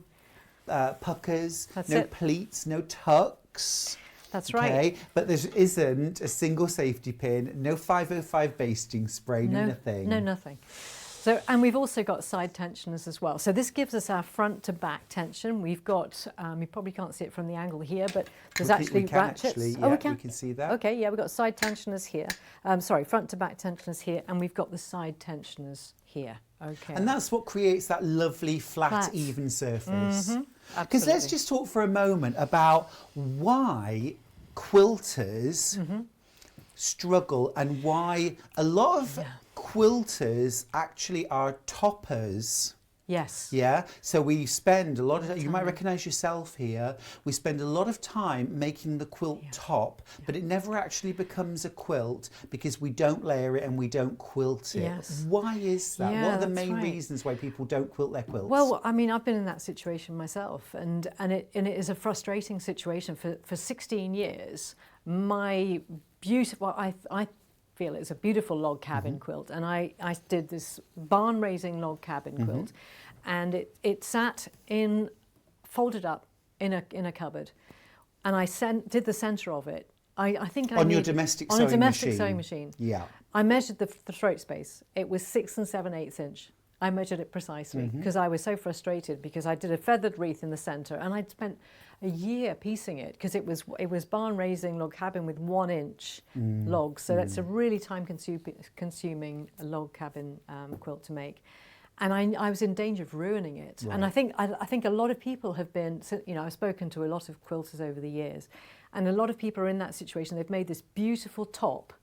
puckers, no pleats, no tucks. That's right. But there isn't a single safety pin, no 505 basting spray, no nothing. No, nothing. So, and we've also got side tensioners as well. So this gives us our front to back tension. We've got, you probably can't see it from the angle here, but there's actually ratchets. Actually, yeah, we can see that. Okay, yeah, we've got side tensioners here. Sorry, front to back tensioners here, and we've got the side tensioners here. Okay. And that's what creates that lovely flat. Even surface. Because let's just talk for a moment about why quilters struggle and why a lot of quilters actually are toppers. Yes. Yeah. So we spend a lot of, you might recognise yourself here, we spend a lot of time making the quilt top, but it never actually becomes a quilt because we don't layer it and we don't quilt it. Yes. Why is that? Yeah, what are the that's main right. reasons why people don't quilt their quilts? Well, I mean, I've been in that situation myself, and it is a frustrating situation. For 16 years, my beautiful, I feel it's a beautiful log cabin quilt, and I did this barn raising log cabin quilt, and it sat folded up in a cupboard, and I did the centre of it. I think on your domestic sewing machine. On a domestic sewing machine. Yeah. I measured the throat space. It was 6 7/8 inch. I measured it precisely because I was so frustrated because I did a feathered wreath in the centre, and I'd spent a year piecing it because it was barn raising log cabin with 1-inch logs, so that's a really time consuming log cabin quilt to make, and I was in danger of ruining it. Right. And I think a lot of people have been, you know, I've spoken to a lot of quilters over the years, and a lot of people are in that situation. They've made this beautiful top,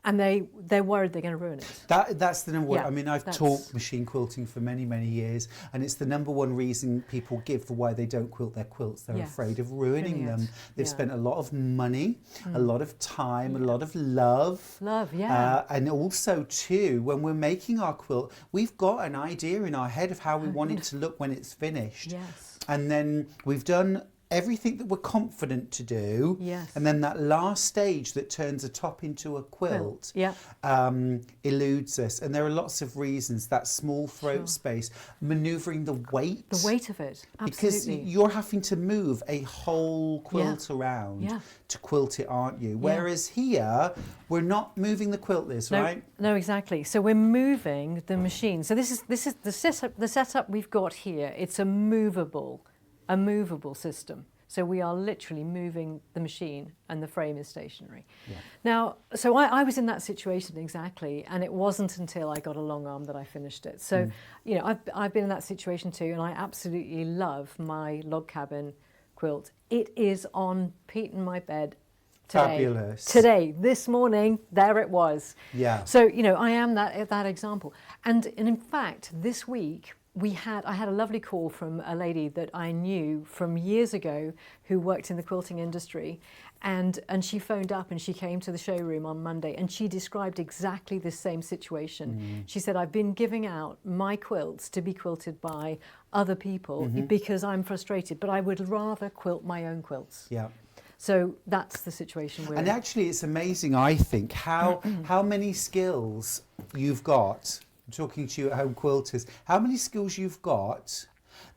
and they're worried they're going to ruin it. That's the number one. Yeah, I mean, I've taught machine quilting for many, many years, and it's the number one reason people give for why they don't quilt their quilts. They're afraid of ruining them. They've spent a lot of money, a lot of time, a lot of love. And also, too, when we're making our quilt, we've got an idea in our head of how we want it to look when it's finished. Yes. And then we've done everything that we're confident to do, and then that last stage that turns a top into a quilt eludes us. And there are lots of reasons. That small throat space, manoeuvring the weight. The weight of it, absolutely. Because you're having to move a whole quilt around to quilt it, aren't you? Whereas here, we're not moving the quilt right? No, exactly. So we're moving the machine. So this is the setup we've got here. It's a movable system. So we are literally moving the machine and the frame is stationary. Now, so I was in that situation exactly, and it wasn't until I got a long arm that I finished it. So, you know, I've been in that situation too, and I absolutely love my log cabin quilt. It is on Pete and my bed today. Fabulous. Today, this morning, there it was. Yeah. So, you know, I am that example. And in fact, this week, I had a lovely call from a lady that I knew from years ago who worked in the quilting industry, and she phoned up and she came to the showroom on Monday, and she described exactly the same situation. She said, I've been giving out my quilts to be quilted by other people because I'm frustrated, but I would rather quilt my own quilts. Yeah. So that's the situation we're in. And actually, it's amazing, I think, how many skills you've got. I'm talking to you at home quilters. How many skills you've got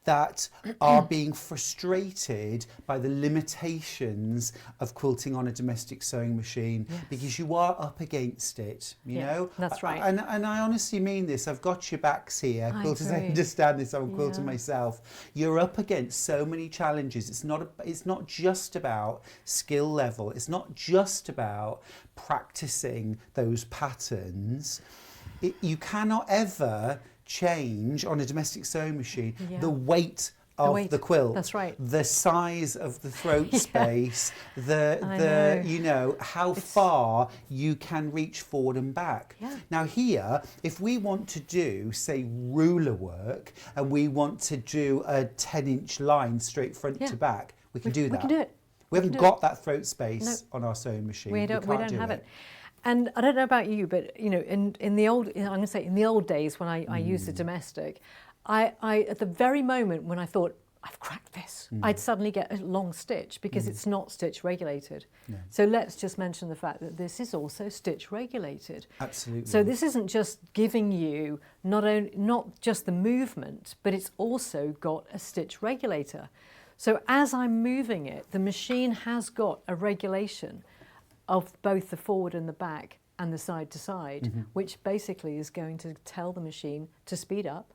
that are being frustrated by the limitations of quilting on a domestic sewing machine, because you are up against it, you know? That's right. And I honestly mean this. I've got your backs here. Quilters understand this. I'm a quilter myself. You're up against so many challenges. It's not just about skill level. It's not just about practicing those patterns. You cannot ever change on a domestic sewing machine the weight of the quilt. That's right. The size of the throat space, the you know, how far you can reach forward and back. Now here, if we want to do, say, ruler work, and we want to do a 10-inch line straight front to back, we can do that. We can do it. We haven't got that throat space on our sewing machine. We don't have it. And I don't know about you, but you know, in the old, I'm going to say in the old days when I used the domestic, I at the very moment when I thought I've cracked this, I'd suddenly get a long stitch because it's not stitch regulated. So let's just mention the fact that this is also stitch regulated. Absolutely. So this isn't just giving you not just the movement, but it's also got a stitch regulator. So as I'm moving it, the machine has got a regulation of both the forward and the back and the side to side, which basically is going to tell the machine to speed up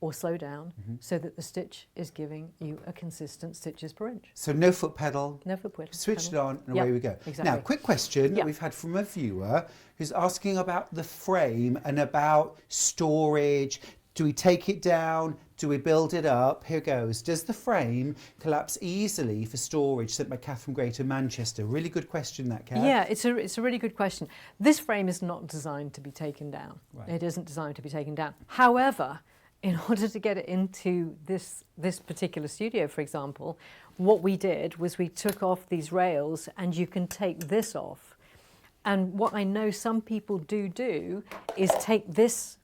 or slow down so that the stitch is giving you a consistent stitches per inch. So no foot pedal. No foot pedal. Switch it on and away we go. Exactly. Now, quick question that we've had from a viewer who's asking about the frame and about storage. Do we take it down? Do we build it up? Here goes. Does the frame collapse easily for storage? Sent by Kath from Greater Manchester. Really good question, that, Kath. Yeah, it's a really good question. This frame is not designed to be taken down. Right. It isn't designed to be taken down. However, in order to get it into this particular studio, for example, what we did was we took off these rails, and you can take this off. And what I know some people do is take this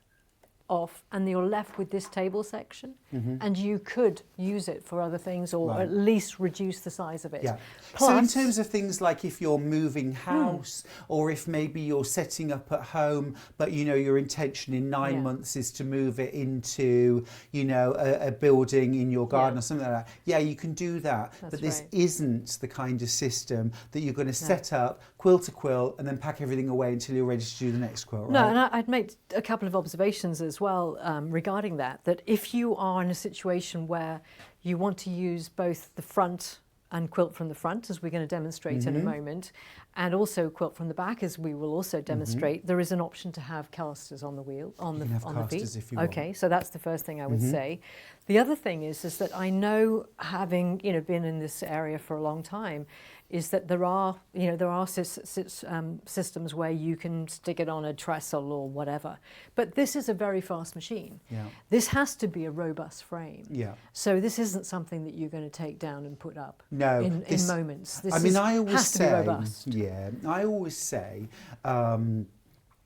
off, and you're left with this table section, and you could use it for other things, or at least reduce the size of it. Yeah. Plus, so in terms of things like if you're moving house, or if maybe you're setting up at home, but you know your intention in 9 months is to move it into, you know, a building in your garden or something like that. Yeah, you can do that. But this isn't the kind of system that you're going to set up, quilt a quilt, and then pack everything away until you're ready to do the next quilt, right? No, and I'd make a couple of observations as well regarding that if you are in a situation where you want to use both the front and quilt from the front, as we're going to demonstrate in a moment, and also quilt from the back, as we will also demonstrate, there is an option to have casters on the wheel, on the feet. If you want. Okay, so that's the first thing I would say. The other thing is that I know, having been in this area for a long time, is that there are systems where you can stick it on a trestle or whatever. But this is a very fast machine. Yeah. This has to be a robust frame. Yeah. So this isn't something that you're going to take down and put up in moments. I always say, I always say,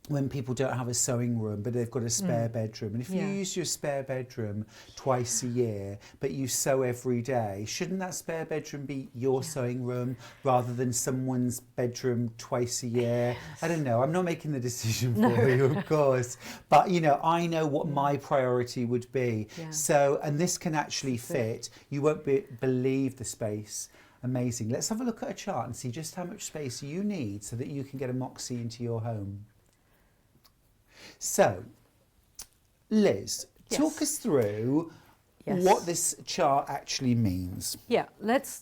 when people don't have a sewing room but they've got a spare bedroom, and if you use your spare bedroom twice a year but you sew every day, shouldn't that spare bedroom be your sewing room rather than someone's bedroom twice a year? I don't know, I'm not making the decision for you, of course, but you know, I know what my priority would be. So, and this can actually fit, you won't believe the space. Amazing. Let's have a look at a chart and see just how much space you need so that you can get a Moxie into your home. So, Liz, talk us through what this chart actually means. Yeah,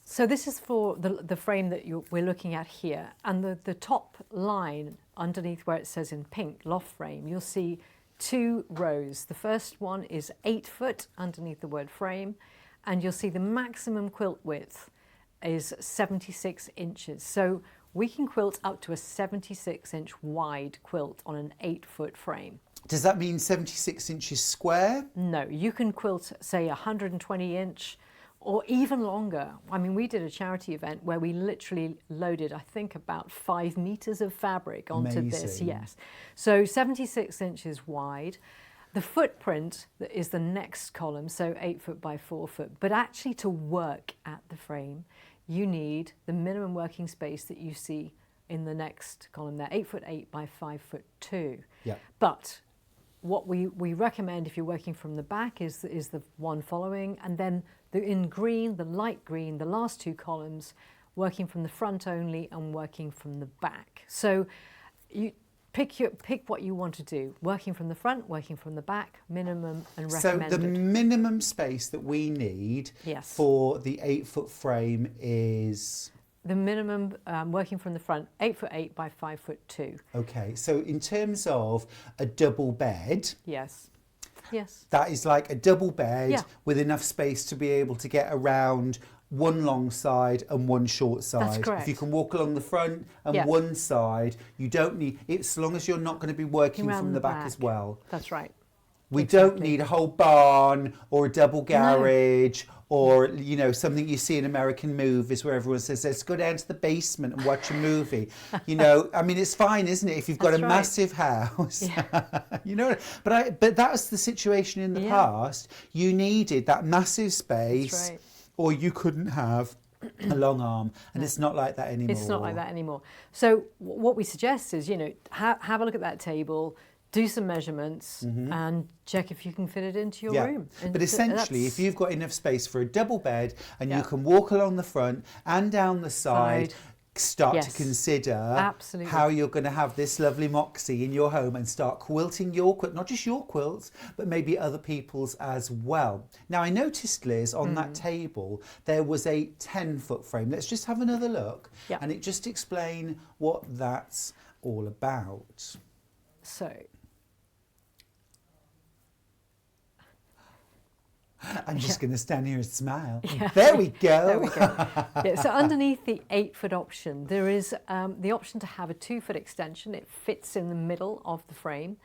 so this is for the frame that we're looking at here, and the top line underneath where it says in pink, loft frame, you'll see 2 rows. The first one is 8 foot underneath the word frame, and you'll see the maximum quilt width is 76 inches. So we can quilt up to a 76-inch wide quilt on an 8-foot frame. Does that mean 76 inches square? No, you can quilt, say, 120-inch or even longer. I mean, we did a charity event where we literally loaded, I think, about 5 meters of fabric onto this. Yes. So 76 inches wide. The footprint is the next column, so 8 foot by 4 foot. But actually to work at the frame, you need the minimum working space that you see in the next column there, 8'8" by 5'2". Yeah. But what we recommend if you're working from the back is the one following, and then in green, the light green, the last 2 columns, working from the front only and working from the back. So you pick what you want to do, working from the front, working from the back, minimum and recommended. So the minimum space that we need for the 8-foot frame is? The minimum working from the front, 8'8" by 5'2". Okay, so in terms of a double bed. Yes. Yes. That is like a double bed with enough space to be able to get around one long side and one short side. That's correct. If you can walk along the front and one side, you don't need it, as long as you're not going to be working from the back as well. That's right. We don't need a whole barn or a double garage or, you know, something you see in American movies where everyone says, let's go down to the basement and watch a movie. You know, I mean, it's fine, isn't it? If you've got a massive house, you know, but that's the situation in the past. You needed that massive space or you couldn't have a long arm, and it's not like that anymore. It's not like that anymore. So what we suggest is, you know, have a look at that table, do some measurements and check if you can fit it into your room. But essentially, if you've got enough space for a double bed and you can walk along the front and down the side, start to consider how you're going to have this lovely Moxie in your home and start quilting your quilt, not just your quilts, but maybe other people's as well. Now, I noticed, Liz, on that table, there was a 10-foot frame. Let's just have another look and it just explain what that's all about. So, I'm just going to stand here and smile. There we go. There we go. So underneath the 8-foot option, there is the option to have a 2-foot extension. It fits in the middle of the frame.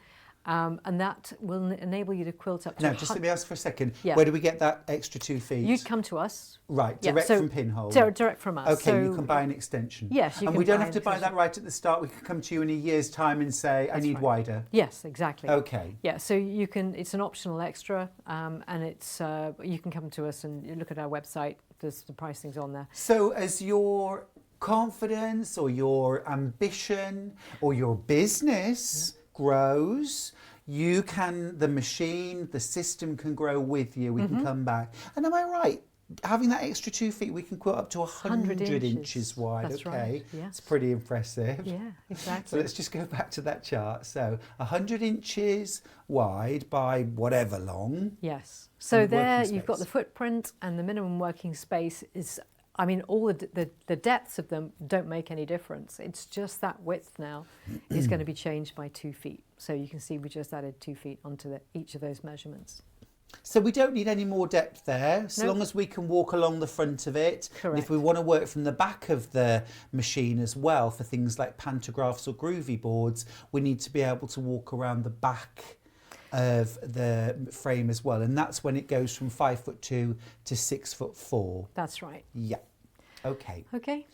And that will enable you to quilt up to... Now, just let me ask for a second. Where do we get that extra 2 feet? You'd come to us. Right, direct from Pinhole. Direct from us. Okay, you can buy an extension. Yes, you and can we don't buy have to buy that right at the start. We can come to you in a year's time and say, I need wider. Yes, exactly. Okay. Yeah, so you can. It's an optional extra, and it's you can come to us and look at our website. There's the pricings on there. So as your confidence or your ambition or your business grows, the machine, the system can grow with you. We can come back. And am I right? Having that extra 2 feet, we can quilt up to 100 inches wide. That's okay, right. Yes. It's pretty impressive. Yeah, exactly. So let's just go back to that chart. So 100 inches wide by whatever long. Yes. So there you've got the footprint, and the minimum working space is, I mean, all the depths of them don't make any difference. It's just that width now is going to be changed by 2 feet. So you can see we just added 2 feet onto each of those measurements. So we don't need any more depth there, as long as we can walk along the front of it. Correct. And if we want to work from the back of the machine as well for things like pantographs or groovy boards, we need to be able to walk around the back of the frame as well. And that's when it goes from 5'2" to 6'4". That's right. Yeah. Okay. Okay.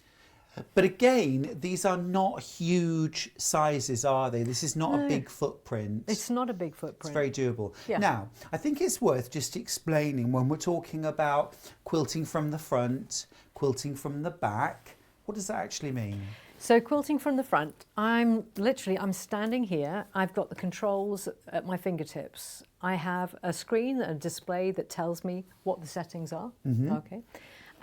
But again, these are not huge sizes, are they? This is not a big footprint. It's not a big footprint. It's very doable. Yeah. Now, I think it's worth just explaining when we're talking about quilting from the front, quilting from the back, what does that actually mean? So quilting from the front, I'm standing here. I've got the controls at my fingertips. I have a screen, a display that tells me what the settings are. Okay.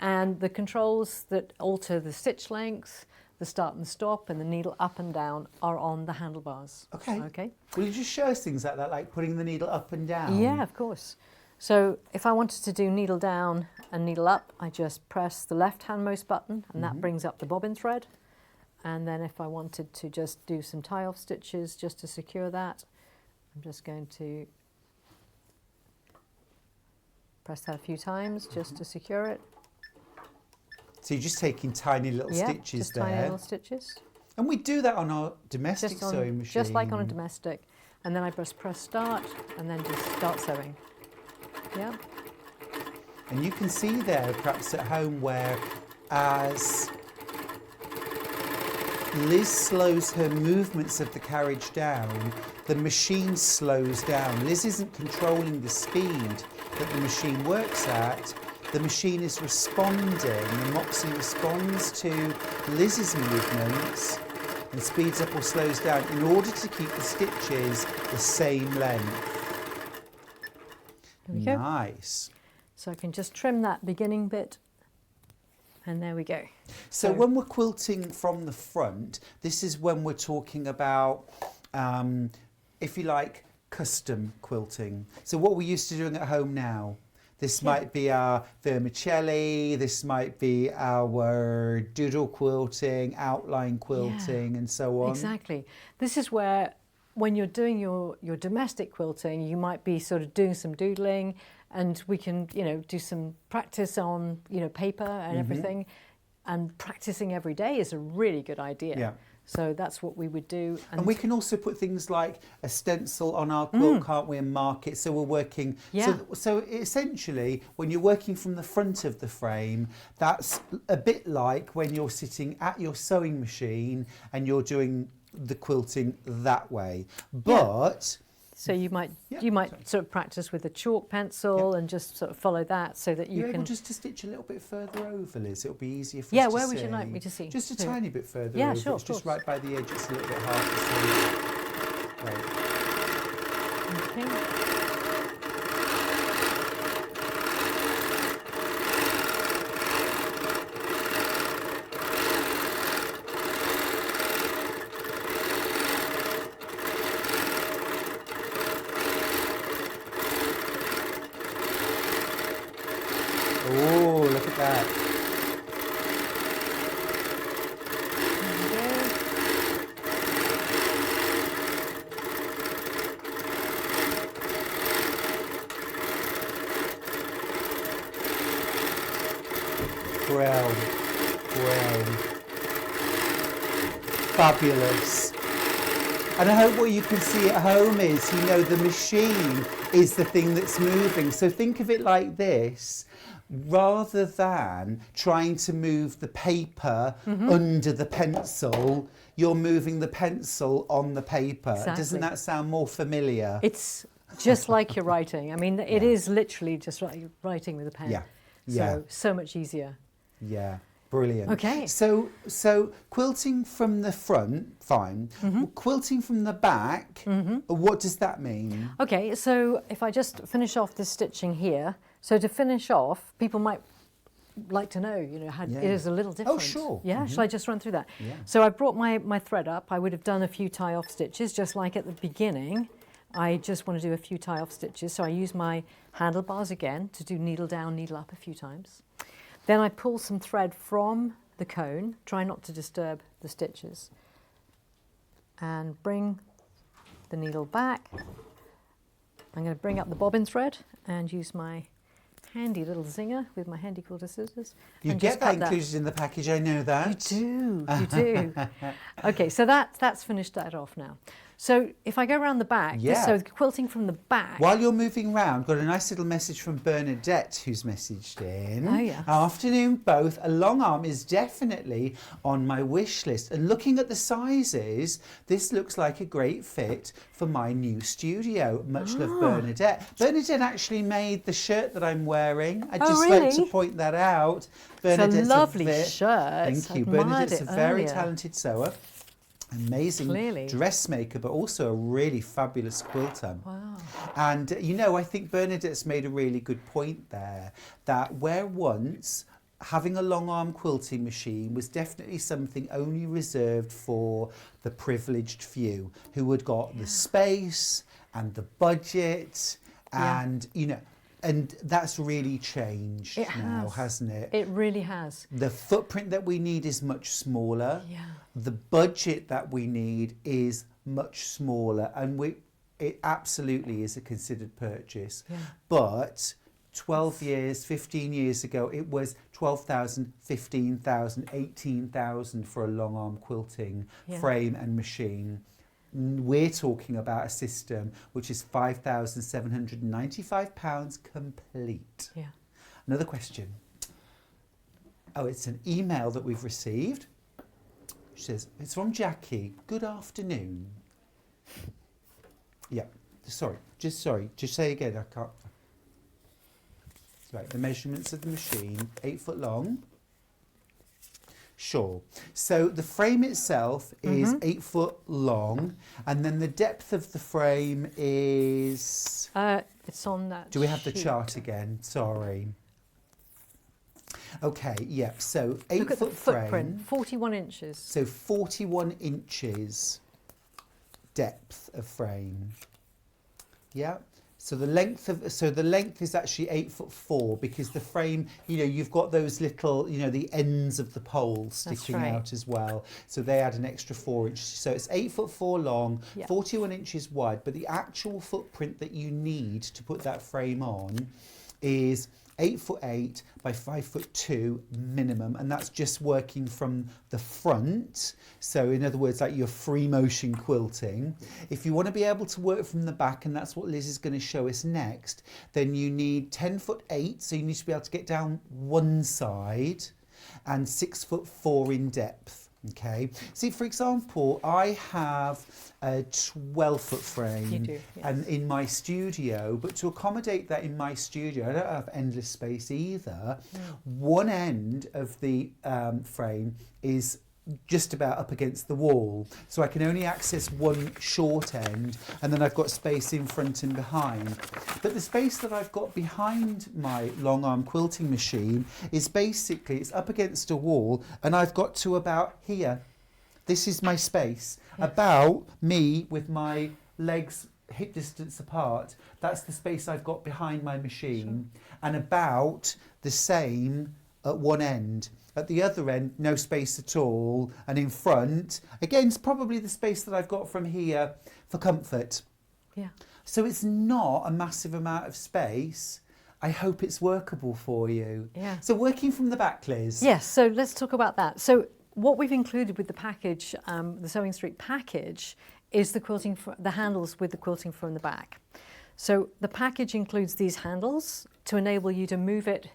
And the controls that alter the stitch length, the start and stop, and the needle up and down are on the handlebars. Okay. Will you just show us things like that, like putting the needle up and down? Yeah, of course. So if I wanted to do needle down and needle up, I just press the left handmost button, and that brings up the bobbin thread. And then if I wanted to just do some tie-off stitches just to secure that, I'm just going to press that a few times just to secure it. So you're just taking tiny little stitches just there. tiny little stitches. And we do that on our domestic sewing machine. Just like on a domestic. And then I just press start and then just start sewing. Yeah. And you can see there, perhaps at home, where as Liz slows her movements of the carriage down, the machine slows down. Liz isn't controlling the speed that the machine works at. The machine is responding, the Moxie responds to Liz's movements and speeds up or slows down in order to keep the stitches the same length. There we go. Nice. So I can just trim that beginning bit, and there we go. So when we're quilting from the front, this is when we're talking about, if you like, custom quilting. So what we're used to doing at home now. This might be our vermicelli, this might be our doodle quilting, outline quilting, and so on. Exactly. This is where, when you're doing your domestic quilting, you might be sort of doing some doodling, and we can, do some practice on, paper and everything. And practicing every day is a really good idea. Yeah. So that's what we would do. And we can also put things like a stencil on our quilt, can't we, and mark it. So we're working. Yeah. So essentially, when you're working from the front of the frame, that's a bit like when you're sitting at your sewing machine and you're doing the quilting that way. But so you might sort of practice with a chalk pencil and just sort of follow that so that you're can able just to stitch a little bit further over, Liz. It'll be easier for us to see. Yeah, where would you like me to see? Just a tiny bit further yeah, over. sure, It's just right by the edge. It's a little bit hard to see. Right. Okay. Oh, look at that. Brown. Fabulous. And I hope what you can see at home is, the machine is the thing that's moving. So think of it like this. Rather than trying to move the paper under the pencil, you're moving the pencil on the paper. Exactly. Doesn't that sound more familiar? It's just like you're writing. I mean, it is literally just like writing with a pen. Yeah. So much easier. Yeah. Brilliant. Okay. So quilting from the front, fine. Quilting from the back, what does that mean? Okay, so if I just finish off this stitching here, so to finish off, people might like to know, how it is a little different. Oh, sure. Yeah, shall I just run through that? Yeah. So I brought my thread up. I would have done a few tie-off stitches, just like at the beginning. I just want to do a few tie-off stitches, so I use my handlebars again to do needle down, needle up a few times. Then I pull some thread from the cone, try not to disturb the stitches, and bring the needle back. I'm going to bring up the bobbin thread and use my handy little zinger with my handy quilter scissors. You get that included in the package, I know that. You do. Okay, so that's finished that off now. So if I go around the back, Yeah. so quilting from the back. While you're moving round, got a nice little message from Bernadette who's messaged in. Oh, yes. Afternoon both. A long arm is definitely on my wish list. And looking at the sizes, this looks like a great fit for my new studio. Much love, Bernadette. Bernadette actually made the shirt that I'm wearing. I'd just like to point that out. Bernadette's it's a lovely shirt. Thank you. Admired Bernadette's a it very earlier. talented sewer. Amazing Clearly. dressmaker, but also a really fabulous quilter. Wow. And, you know, I think Bernadette's made a really good point there, that where once having a long arm quilting machine was definitely something only reserved for the privileged few who had got the space and the budget and, you know, and that's really changed now, hasn't it? It really has. The footprint that we need is much smaller. Yeah. The budget that we need is much smaller, and it absolutely is a considered purchase. Yeah. But 12 years, 15 years ago, it was 12,000, 15,000, 18,000 for a long arm quilting frame and machine. We're talking about a system which is £5,795 complete. Yeah. Another question. Oh, it's an email that we've received. She says, it's from Jackie. Good afternoon. Yeah, sorry, just say again, I can't. Right, the measurements of the machine, 8 foot long. Sure. So the frame itself is 8 foot long, and then the depth of the frame is... it's on that Do we have the sheet. chart again? Sorry. Okay, yeah, so 8 Look at foot the frame. footprint, 41 inches. So 41 inches depth of frame. Yeah. So the length is actually 8'4" because the frame, you know, you've got those little, you know, the ends of the poles sticking out as well. So they add an extra 4 inches. So it's 8'4" long, 41 inches wide, but the actual footprint that you need to put that frame on is 8'8" by 5'2" minimum, and that's just working from the front. So in other words, like your free motion quilting. If you want to be able to work from the back, and that's what Liz is going to show us next, then you need 10'8", so you need to be able to get down one side, and 6'4" in depth. Okay, see, for example, I have a 12-foot frame You do, yes. and in my studio, but to accommodate that in my studio, I don't have endless space either. One end of the frame is just about up against the wall, so I can only access one short end, and then I've got space in front and behind. But the space that I've got behind my long arm quilting machine is basically, it's up against a wall, and I've got to about here. This is my space, about me with my legs hip distance apart. That's the space I've got behind my machine, and about the same at one end. At the other end, no space at all. And in front, again, it's probably the space that I've got from here for comfort. Yeah. So it's not a massive amount of space. I hope it's workable for you. Yeah. So working from the back, Liz. Yes, so let's talk about that. So what we've included with the package, the Sewing Street package, is the quilting, the handles with the quilting from the back. So the package includes these handles to enable you to move it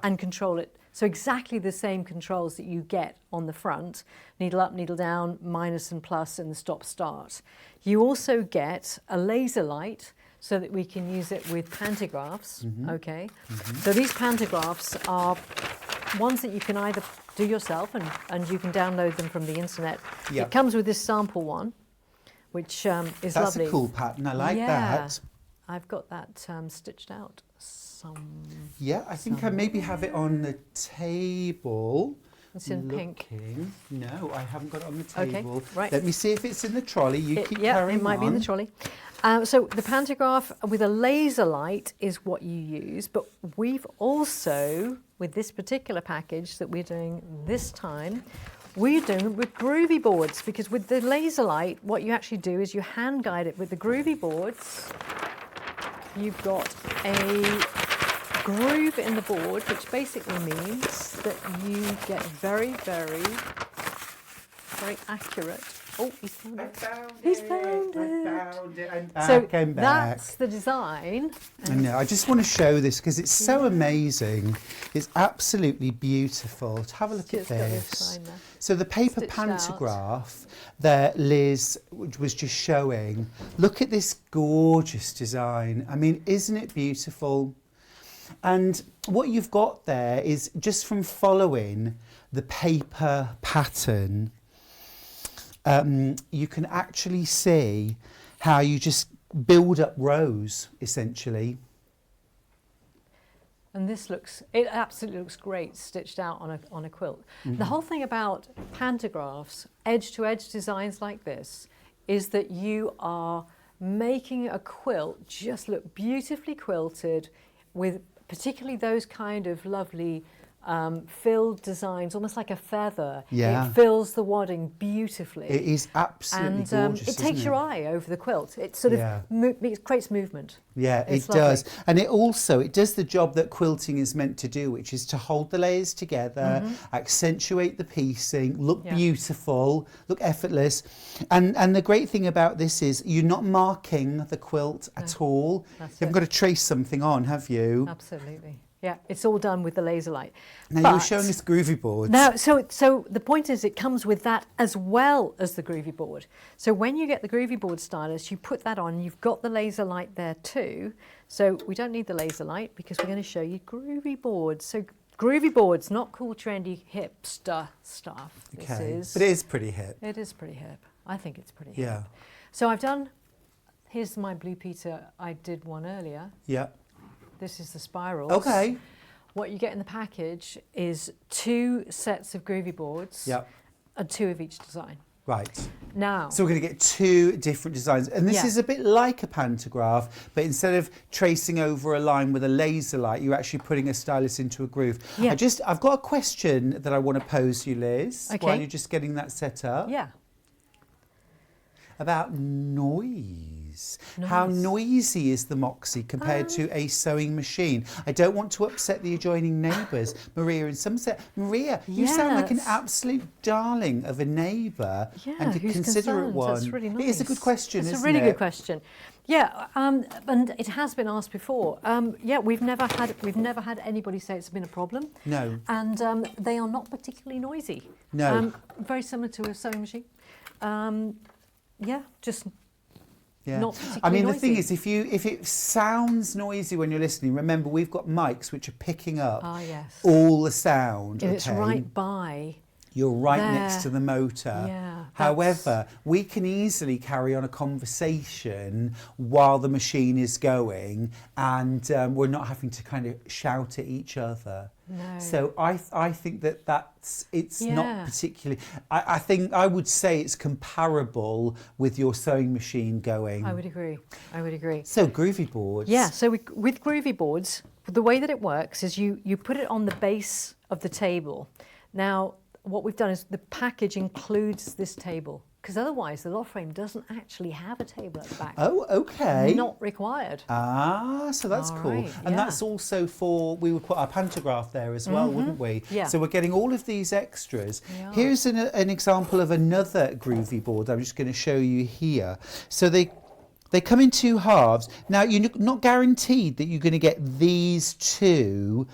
and control it. So exactly the same controls that you get on the front, needle up, needle down, minus and plus, and the stop-start. You also get a laser light so that we can use it with pantographs, okay? So these pantographs are ones that you can either do yourself and you can download them from the internet. It comes with this sample one, which is lovely. That's a cool pattern, I like that. I've got that stitched out. Yeah, I think I maybe have it on the table. It's in pink. No, I haven't got it on the table. Okay, right. Let me see if it's in the trolley. You keep carrying on. Yeah, it might be in the trolley. So the pantograph with a laser light is what you use, but we've also, with this particular package that we're doing this time, we're doing it with groovy boards, because with the laser light, what you actually do is you hand guide it. With the groovy boards, you've got a groove in the board, which basically means that you get very, very, very accurate Oh, he's found it. He's found it. I found it. I'm back. So I'm back. that's the design. I know. I just want to show this because it's so amazing. It's absolutely beautiful. Have a look at this. So the paper Stitched pantograph that Liz was just showing. Look at this gorgeous design. I mean, isn't it beautiful? And what you've got there is just from following the paper pattern, you can actually see how you just build up rows, essentially. And this it absolutely looks great stitched out on a quilt. The whole thing about pantographs, edge-to-edge designs like this, is that you are making a quilt just look beautifully quilted with particularly those kind of lovely filled designs, almost like a feather. Yeah. It fills the wadding beautifully. It is absolutely gorgeous, it takes your eye over the quilt. It sort of it creates movement. Yeah, It's it does. lovely. And it does the job that quilting is meant to do, which is to hold the layers together, accentuate the piecing, look beautiful, look effortless. And the great thing about this is you're not marking the quilt at all. You haven't got to trace something on, have you? Absolutely. Yeah, it's all done with the laser light. Now you're showing us groovy boards. Now, so the point is it comes with that as well as the groovy board. So when you get the groovy board stylus, you put that on, you've got the laser light there too. So we don't need the laser light because we're going to show you groovy boards. So groovy boards, not cool, trendy, hipster stuff. Okay, but it is pretty hip. It is pretty hip. I think it's pretty hip. Yeah. So here's my Blue Peter. I did one earlier. Yeah. This is the spirals. Okay. What you get in the package is 2 sets of groovy boards and 2 of each design. Right. Now. So we're going to get 2 different designs. And this is a bit like a pantograph, but instead of tracing over a line with a laser light, you're actually putting a stylus into a groove. Yeah. I've got a question that I want to pose to you, Liz, while you're just getting that set up. Yeah. About noise. How noisy is the Moxie compared to a sewing machine? I don't want to upset the adjoining neighbours. Maria, in some sense, Maria, you sound like an absolute darling of a neighbour and a considerate one. That's really nice. It is a good question, isn't it? It's a really good question. Yeah, and it has been asked before. Yeah, we've never had anybody say it's been a problem. No. And they are not particularly noisy. No. Very similar to a sewing machine. Yeah, just not particularly I mean, noisy. the thing is, if it sounds noisy when you're listening, remember we've got mics which are picking up all the sound. And it's right by. You're right there. next to the motor. Yeah, However, we can easily carry on a conversation while the machine is going, and we're not having to kind of shout at each other. No. So I think it's not particularly. I think I would say it's comparable with your sewing machine going. I would agree. So groovy boards. Yeah. So with groovy boards, the way that it works is you put it on the base of the table. Now, what we've done is the package includes this table, because otherwise the loft frame doesn't actually have a table at the back. Oh, okay. Not required. Ah, so that's cool. Right, and that's also we would put our pantograph there as well, wouldn't we? Yeah. So we're getting all of these extras. Here's an example of another groovy board I'm just going to show you here. So they come in 2 halves. Now, you're not guaranteed that you're going to get these 2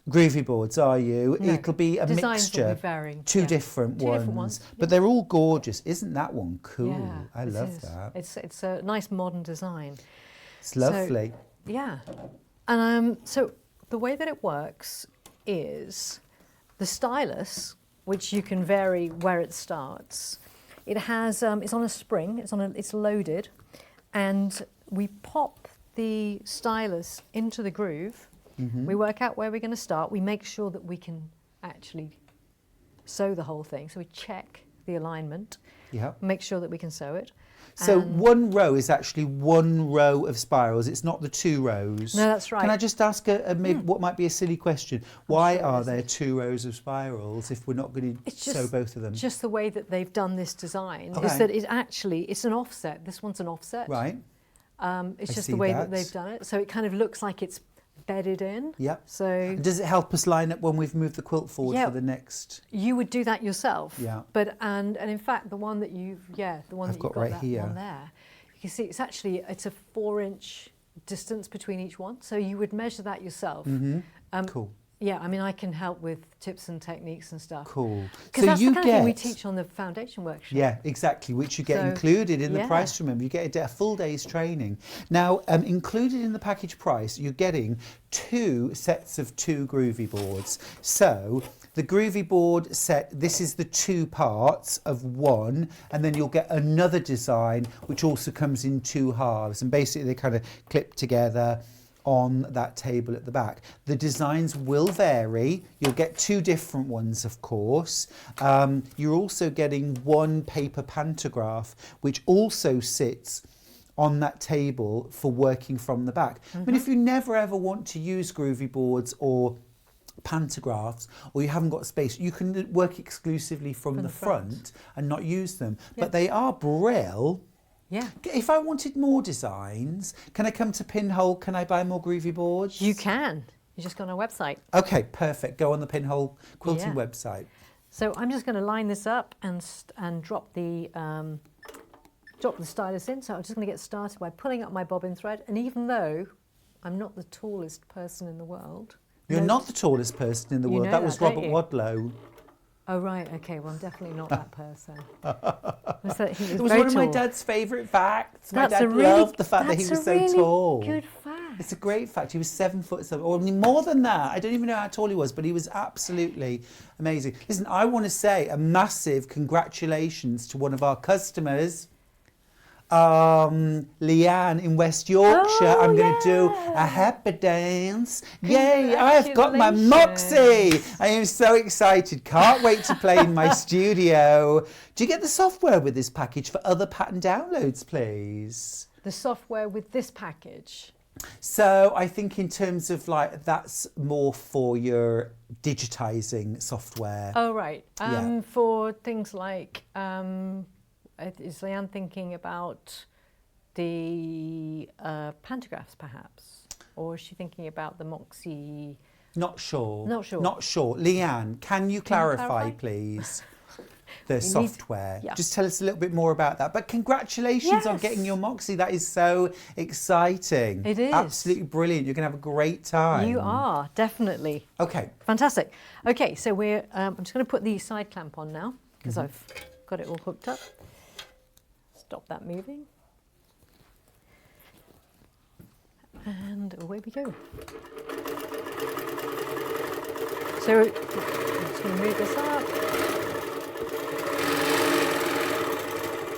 groovy boards, are you? No. It'll be a Designs will mixture. be varying. 2 Yeah. different Two ones. different ones, But they're all gorgeous. Isn't that one cool? Yeah, I it love is. that. It's a nice modern design. It's lovely. So, yeah. And so the way that it works is the stylus, which you can vary where it starts. It has it's on a spring. It's loaded, and we pop the stylus into the groove. We work out where we're going to start. We make sure that we can actually sew the whole thing. So we check the alignment, make sure that we can sew it. So 1 row is actually 1 row of spirals. It's not the 2 rows. No, that's right. Can I just ask what might be a silly question? Why are there 2 rows of spirals if we're not going to sew both of them? Just the way that they've done this design is that it's an offset. This one's an offset. Right. It's just the way that they've done it. So it kind of looks like it's bedded in. Yep. So And does it help us line up when we've moved the quilt forward for the next? You would do that yourself. Yeah. But and in fact, the one that you've the one I've that got you've got right that here. one there, you can see it's a 4-inch distance between each one. So you would measure that yourself. Cool. Yeah, I mean, I can help with tips and techniques and stuff. Cool. Because that's the kind of thing we teach on the foundation workshop. Yeah, exactly, which you get So, included in the yeah. price, remember. You get a full day's training. Now, included in the package price, you're getting 2 sets of 2 groovy boards. So, the groovy board set, this is the 2 parts of one, and then you'll get another design, which also comes in 2 halves. And basically, they kind of clip together on that table at the back. The designs will vary. You'll get 2 different ones, of course. You're also getting 1 paper pantograph, which also sits on that table for working from the back. I mean, if you never ever want to use groovy boards or pantographs, or you haven't got space, you can work exclusively from the front and not use them. Yeah. But they are brill. Yeah. If I wanted more designs, can I come to Pinhole? Can I buy more groovy boards? You can. You just go on our website. Okay, perfect. Go on the Pinhole Quilting website. So I'm just going to line this up and drop the stylus in. So I'm just going to get started by pulling up my bobbin thread. And even though I'm not the tallest person in the world, You're not the tallest person in the world. know That was that, don't Robert you? Wadlow. oh right, okay, well I'm definitely not that person. He It was one of my dad's favourite facts. My That's a dad really- loved the fact that he that's was a so really tall. good fact. It's a great fact. He was 7 foot something, or more than that. I don't even know how tall he was, but he was absolutely amazing. Listen, I want to say a massive congratulations to one of our customers, Leanne in West Yorkshire. I'm going to do a happy dance. Yay, I've got my Moxie. I am so excited. Can't wait to play in my studio. Do you get the software with this package for other pattern downloads, please? The software with this package. So I think in terms of like, that's more for your digitising software. Oh right. Yeah. For things like is Leanne thinking about the pantographs perhaps? Or is she thinking about the Moxie? Not sure. Not sure. Not sure. Leanne, can you clarify, please? The software. Just tell us a little bit more about that. But congratulations on getting your Moxie. That is so exciting. It is. Absolutely brilliant. You're going to have a great time. You are, definitely. Okay. Fantastic. Okay, so we're I'm just going to put the side clamp on now because I've got it all hooked up. Stop that moving. And away we go. So I'm just going to move this up.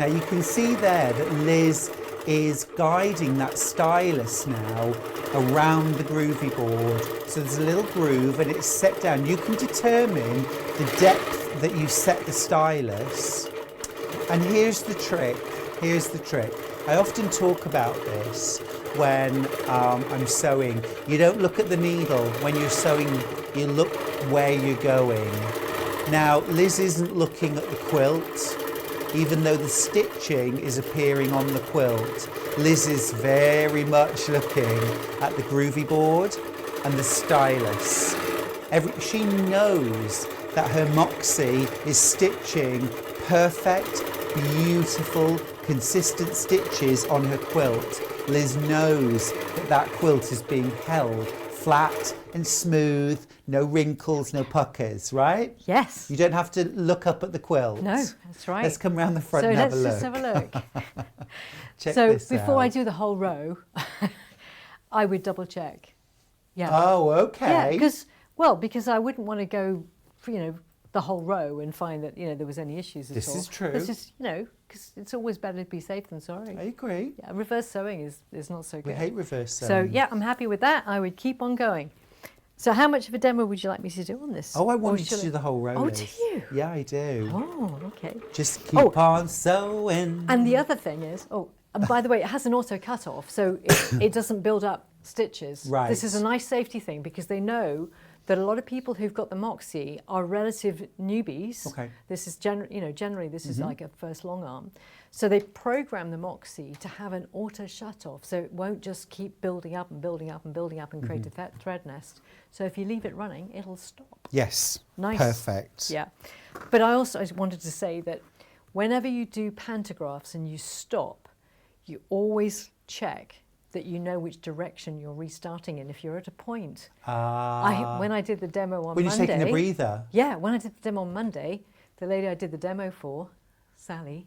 Now you can see there that Liz is guiding that stylus now around the groovy board. So there's a little groove and it's set down. You can determine the depth that you set the stylus. And here's the trick. Here's the trick. I often talk about this when I'm sewing. You don't look at the needle when you're sewing, you look where you're going. Now, Liz isn't looking at the quilt, even though the stitching is appearing on the quilt. Liz is very much looking at the groovy board and the stylus. She knows that her Moxie is stitching perfect, beautiful, consistent stitches on her quilt. Liz knows that that quilt is being held flat and smooth, no wrinkles, no puckers, right? Yes. You don't have to look up at the quilt. No, that's right. Let's come round the front and have a look. So let's just have a look. Check so this before I out. do the whole row, I would double check. Yeah. Oh, okay. Yeah, because I wouldn't want to go, the whole row and find that there was any issues at all. This is true. It's just because it's always better to be safe than sorry. I agree. Yeah, reverse sewing is not so good. We hate reverse So sewing. yeah, I'm happy with that. I would keep on going. So how much of a demo would you like me to do on this? Oh, I Or want you shall to do the whole row. Oh, Liz. do you? Yeah, I do. Oh, okay. Just keep on sewing. And the other thing is, and by the way, it has an auto cut off, so it doesn't build up stitches. Right. This is a nice safety thing because they know that a lot of people who've got the Moxie are relative newbies. Okay. This is generally this is like a first long arm. So they program the Moxie to have an auto shut off, so it won't just keep building up and building up and building up and create a thread nest. So if you leave it running, it'll stop. Yes. Nice. Perfect. Yeah. But I wanted to say that whenever you do pantographs and you stop, you always check that you know which direction you're restarting in if you're at a point. When I did the demo on Monday... When you're taking a breather. Yeah, when I did the demo on Monday, the lady I did the demo for, Sally,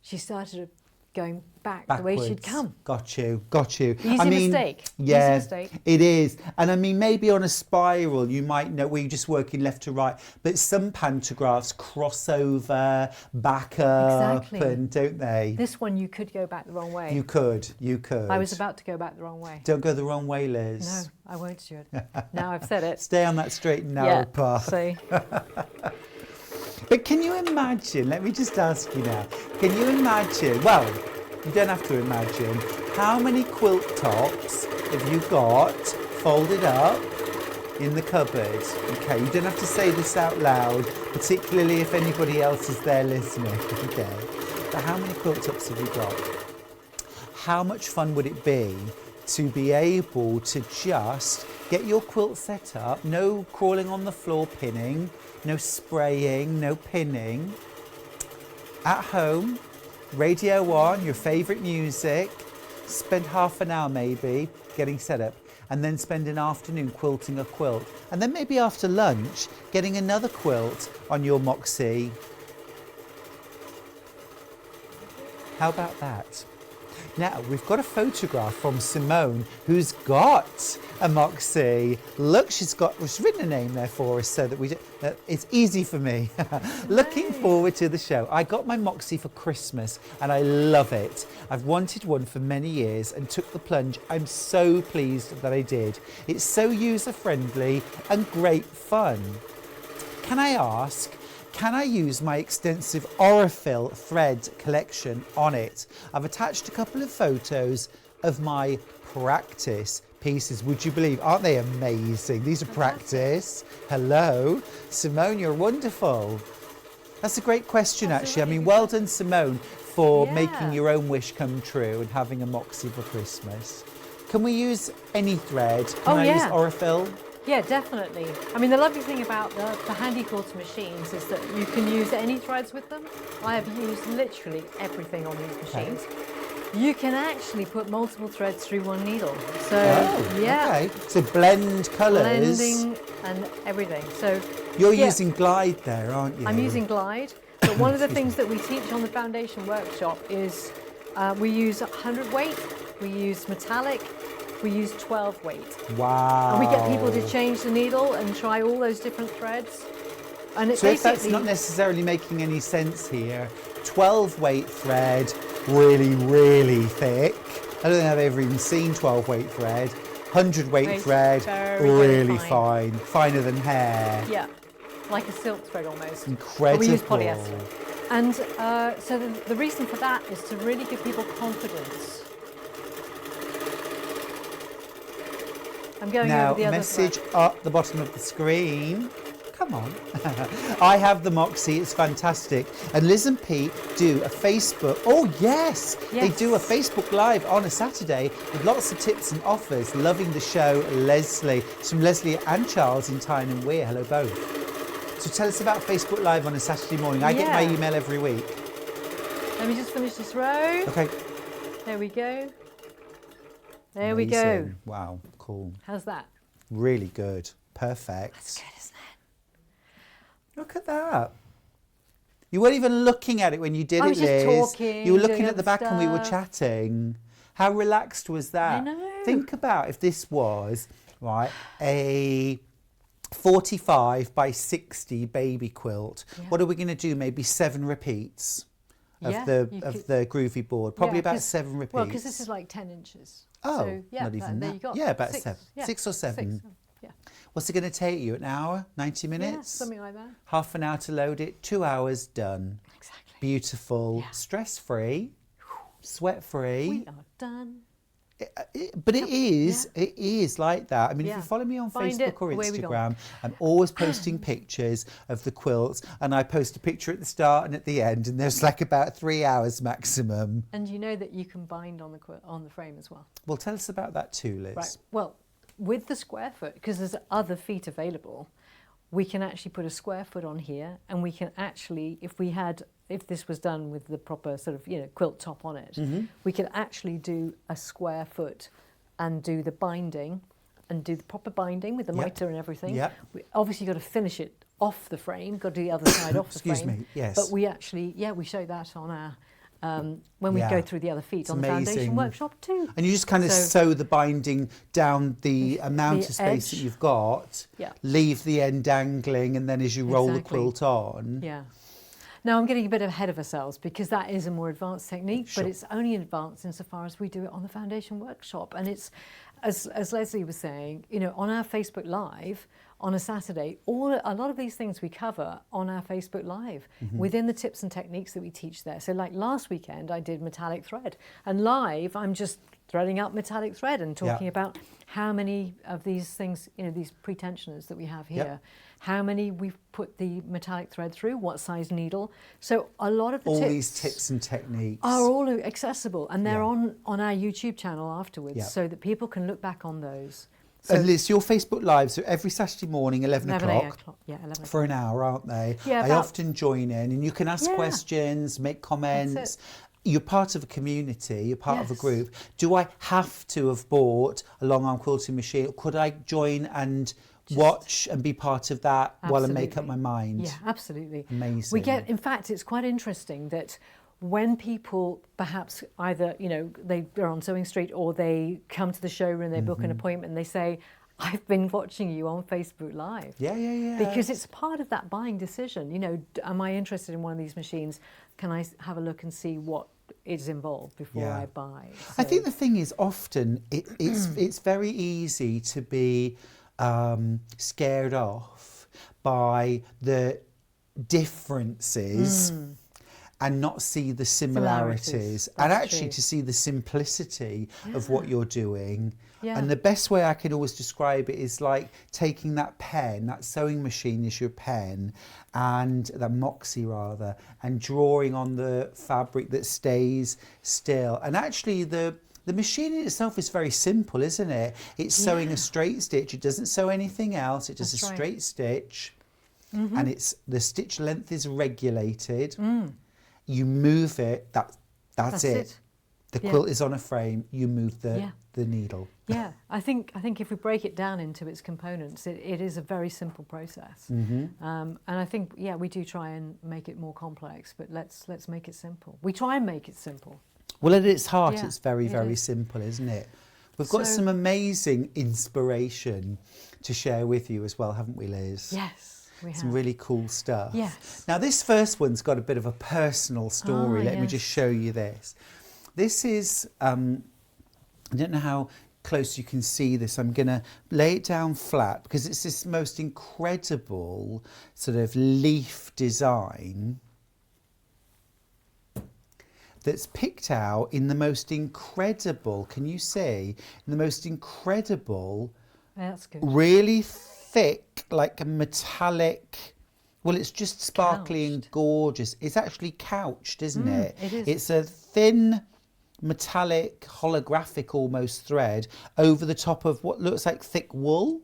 she started going backwards. The way she'd come. Got you. Easy mistake. Yeah, Easy mistake. It is. And I mean, maybe on a spiral, you might know where you're just working left to right, but some pantographs cross over, back up, and don't they? This one, you could go back the wrong way. You could. I was about to go back the wrong way. Don't go the wrong way, Liz. No, I won't, Stuart. Now I've said it. Stay on that straight and narrow path. See. But can you imagine, let me just ask you now, can you imagine, well, you don't have to imagine, how many quilt tops have you got folded up in the cupboard? Okay, you don't have to say this out loud, particularly if anybody else is there listening, okay? But how many quilt tops have you got? How much fun would it be to be able to just get your quilt set up, no crawling on the floor pinning, no spraying, no pinning, at home, radio on, your favourite music, spend half an hour maybe getting set up, and then spend an afternoon quilting a quilt, and then maybe after lunch getting another quilt on your Moxie. How about that? Now, we've got a photograph from Simone, who's got a Moxie. Look, she's written a name there for us so that it's easy for me. Looking forward to the show. I got my Moxie for Christmas and I love it. I've wanted one for many years and took the plunge. I'm so pleased that I did. It's so user-friendly and great fun. Can I ask, can I use my extensive Aurifil thread collection on it? I've attached a couple of photos of my practice pieces. Would you believe? Aren't they amazing? These are practice. Hello. Simone, you're wonderful. That's a great question, actually. I mean, well done, Simone, for making your own wish come true and having a Moxie for Christmas. Can we use any thread? Can I use Aurifil? Yeah, definitely. I mean, the lovely thing about the handy quilter machines is that you can use any threads with them. I have used literally everything on these machines. You can actually put multiple threads through one needle. So, okay. So blend colours. Blending and everything. So you're using Glide there, aren't you? I'm using Glide. But one of the things that we teach on the foundation workshop is we use 100 weight, we use metallic, we use 12 weight. Wow. And we get people to change the needle and try all those different threads. And so if that's not necessarily making any sense here, 12 weight thread, really, really thick. I don't think I've ever even seen 12 weight thread. 100 weight thread, really fine. Finer than hair. Yeah, like a silk thread almost. Incredible. But we use polyester. And so the reason for that is to really give people confidence. I'm going now, over the other message thread. up the bottom of the screen. Come on. I have the Moxie, it's fantastic. And Liz and Pete do a Facebook, they do a Facebook Live on a Saturday with lots of tips and offers. Loving the show, Leslie. It's from Leslie and Charles in Tyne and Weir. Hello both. So tell us about Facebook Live on a Saturday morning. I get my email every week. Let me just finish this row. Okay. There we go. There Amazing. we go. Wow, cool. How's that? Really good. Perfect. That's good, isn't it? Look at that. You weren't even looking at it when you did I it, was just Liz. talking, You were looking doing at the other back and we were stuff. chatting. How relaxed was that? I know. Think about if this was, right, a 45 by 60 baby quilt. Yeah. What are we going to do? Maybe 7 repeats of Yeah, the groovy board. Probably Yeah, about 7 repeats. Well, because this is like 10 inches. Oh, so, yeah, not even there that. you go. Yeah, about 6, 7. yeah. 6 or 7. 6, yeah. What's it going to take you? An hour? 90 minutes? Yeah, something like that. Half an hour to load it, 2 hours done. Exactly. Beautiful, stress-free, sweat-free. We are done. But it is like that. I mean, if you follow me on Facebook or Instagram, I'm always posting pictures of the quilts, and I post a picture at the start and at the end, and there's like about 3 hours maximum. And you know that you can bind on the frame as well. Well, tell us about that too, Liz. Right. Well, with the square foot, because there's other feet available, we can actually put a square foot on here, and we can actually, if this was done with the proper sort of, quilt top on it, we could actually do a square foot and do the binding and do the proper binding with the mitre and everything. Yep. We obviously got to finish it off the frame, got to do the other side off the frame. Excuse me, yes. But we actually, we show that on our, when we go through the other feet on the foundation workshop too. And you just kind of sew the binding down the amount of space that you've got, leave the end dangling, and then as you roll the quilt on. Yeah. Now I'm getting a bit ahead of ourselves because that is a more advanced technique, but it's only advanced insofar as we do it on the foundation workshop. And it's, as Leslie was saying, on our Facebook Live on a Saturday, a lot of these things we cover on our Facebook Live within the tips and techniques that we teach there. So like last weekend I did metallic thread, and live I'm just threading up metallic thread and talking about how many of these things, these pretensioners that we have here, how many we've put the metallic thread through, what size needle. So a lot of the all these tips and techniques are all accessible, and they're on our YouTube channel afterwards, so that people can look back on those. So, and Liz, your Facebook Lives are every Saturday morning, 11 o'clock. Yeah, 11 o'clock. For an hour, aren't they? Yeah, I often join in, and you can ask questions, make comments. You're part of a community, you're part of a group. Do I have to have bought a long arm quilting machine, or could I join and watch and be part of that while I make up my mind? Yeah, absolutely. Amazing. We get, in fact, it's quite interesting that when people perhaps either, they're on Sewing Street or they come to the showroom, they book an appointment and they say, I've been watching you on Facebook Live. Yeah. Because it's part of that buying decision. Am I interested in one of these machines? Can I have a look and see what is involved before I buy? So. I think the thing is often it's very easy to be scared off by the differences and not see the similarities. And actually to see the simplicity of what you're doing. And the best way I can always describe it is like taking that pen, that sewing machine is your pen, and the Moxie rather, and drawing on the fabric that stays still. And actually the machine in itself is very simple, isn't it? It's sewing a straight stitch. It doesn't sew anything else. It does a straight stitch, and the stitch length is regulated. You move it. That's it. The quilt is on a frame. You move the needle. Yeah, I think if we break it down into its components, it is a very simple process. And I think we do try and make it more complex, but let's make it simple. We try and make it simple. Well, at its heart, it's very simple, isn't it? We've got some amazing inspiration to share with you as well, haven't we, Liz? Yes, we have. Some really cool stuff. Yes. Now, this first one's got a bit of a personal story. Let me just show you this. This is, I don't know how close you can see this. I'm going to lay it down flat because it's this most incredible sort of leaf design that's picked out in the most incredible, can you see, in the most incredible, that's good. Really thick, like a metallic, well, it's just sparkly and gorgeous. It's actually couched, isn't it? It is. It's a thin, metallic, holographic almost thread over the top of what looks like thick wool.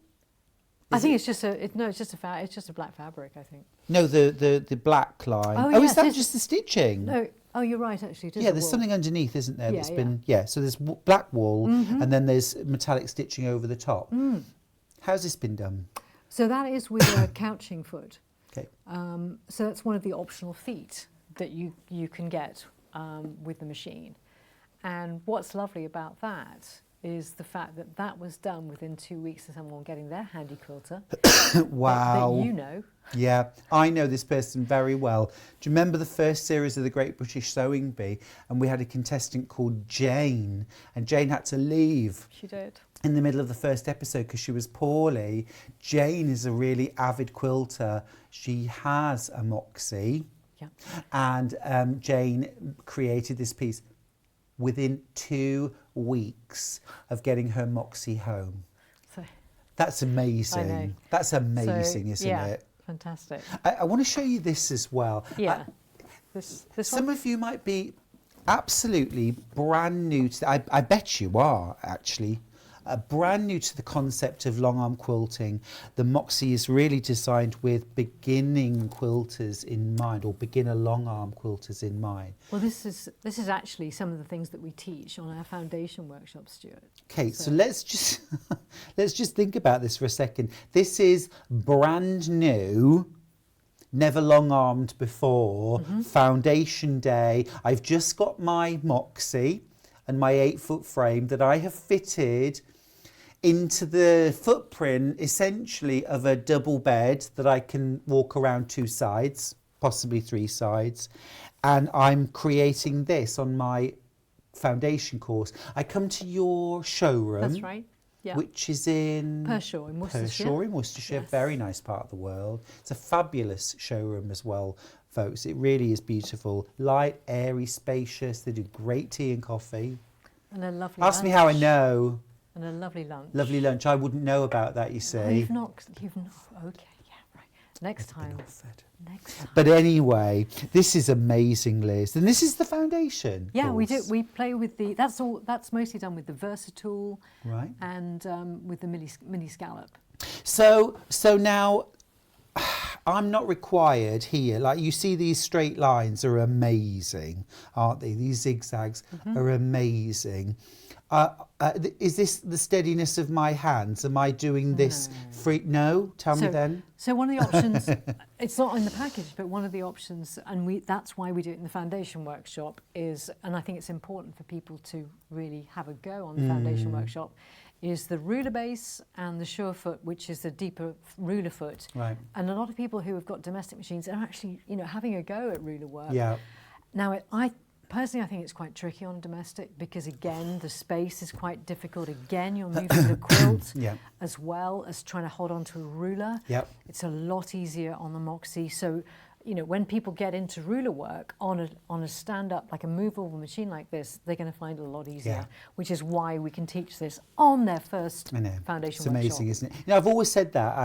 I think it's just a black fabric, I think. No, the black line. Oh, is that just the stitching? No. Oh, you're right, actually. It is there's wool. something underneath, isn't there? That's been so there's black wool and then there's metallic stitching over the top. How's this been done? So that is with a couching foot. Okay. So that's one of the optional feet that you can get with the machine. And what's lovely about that is the fact that that was done within 2 weeks of someone getting their handy quilter. Wow. That you know. Yeah, I know this person very well. Do you remember the first series of the Great British Sewing Bee? And we had a contestant called Jane, and Jane had to leave. She did. In the middle of the first episode because she was poorly. Jane is a really avid quilter. She has a Moxie. Yeah. And Jane created this piece. within 2 weeks of getting her Moxie home. So, that's amazing. I know. That's amazing, isn't it? Fantastic. I want to show you this as well. Yeah. Some of you might be absolutely brand new to I bet you are actually brand new to the concept of long arm quilting. The Moxie is really designed with beginning quilters in mind, or beginner long arm quilters in mind. Well, this is actually some of the things that we teach on our foundation workshop, Stuart. Okay, so let's just let's just think about this for a second. This is brand new, never long-armed before, foundation day. I've just got my Moxie and my 8-foot frame that I have fitted into the footprint, essentially, of a double bed that I can walk around 2 sides, possibly 3 sides. And I'm creating this on my foundation course. I come to your showroom. That's right. Yeah. Which is in Pershore in Worcestershire. Pershore in Worcestershire, yes. Very nice part of the world. It's a fabulous showroom as well, folks. It really is beautiful. Light, airy, spacious. They do great tea and coffee. And a lovely Ask lunch. me how I know. And a lovely lunch. Lovely lunch. I wouldn't know about that, you see. Oh, you've not, okay, yeah, right. Next time. Next time. But anyway, this is amazing, Liz. And this is the foundation. Yeah, course. we do. We play with the, that's mostly done with the Versatool. Right. And with the mini scallop. So now, I'm not required here. Like, you see, these straight lines are amazing, aren't they? These zigzags are amazing. Is this the steadiness of my hands? Am I doing this free? No? Tell me then. So one of the options, it's not in the package, but one of the options, and that's why we do it in the foundation workshop, is, and I think it's important for people to really have a go on the foundation workshop, is the ruler base and the sure foot, which is the deeper ruler foot. Right. And a lot of people who have got domestic machines are actually, having a go at ruler work. Yeah. Now, personally, I think it's quite tricky on domestic because, again, the space is quite difficult. Again, you're moving the quilt as well as trying to hold on to a ruler. Yep. It's a lot easier on the Moxie. So, when people get into ruler work on a stand-up, like a movable machine like this, they're going to find it a lot easier, which is why we can teach this on their first foundation It's amazing, workshop. isn't it? I've always said that.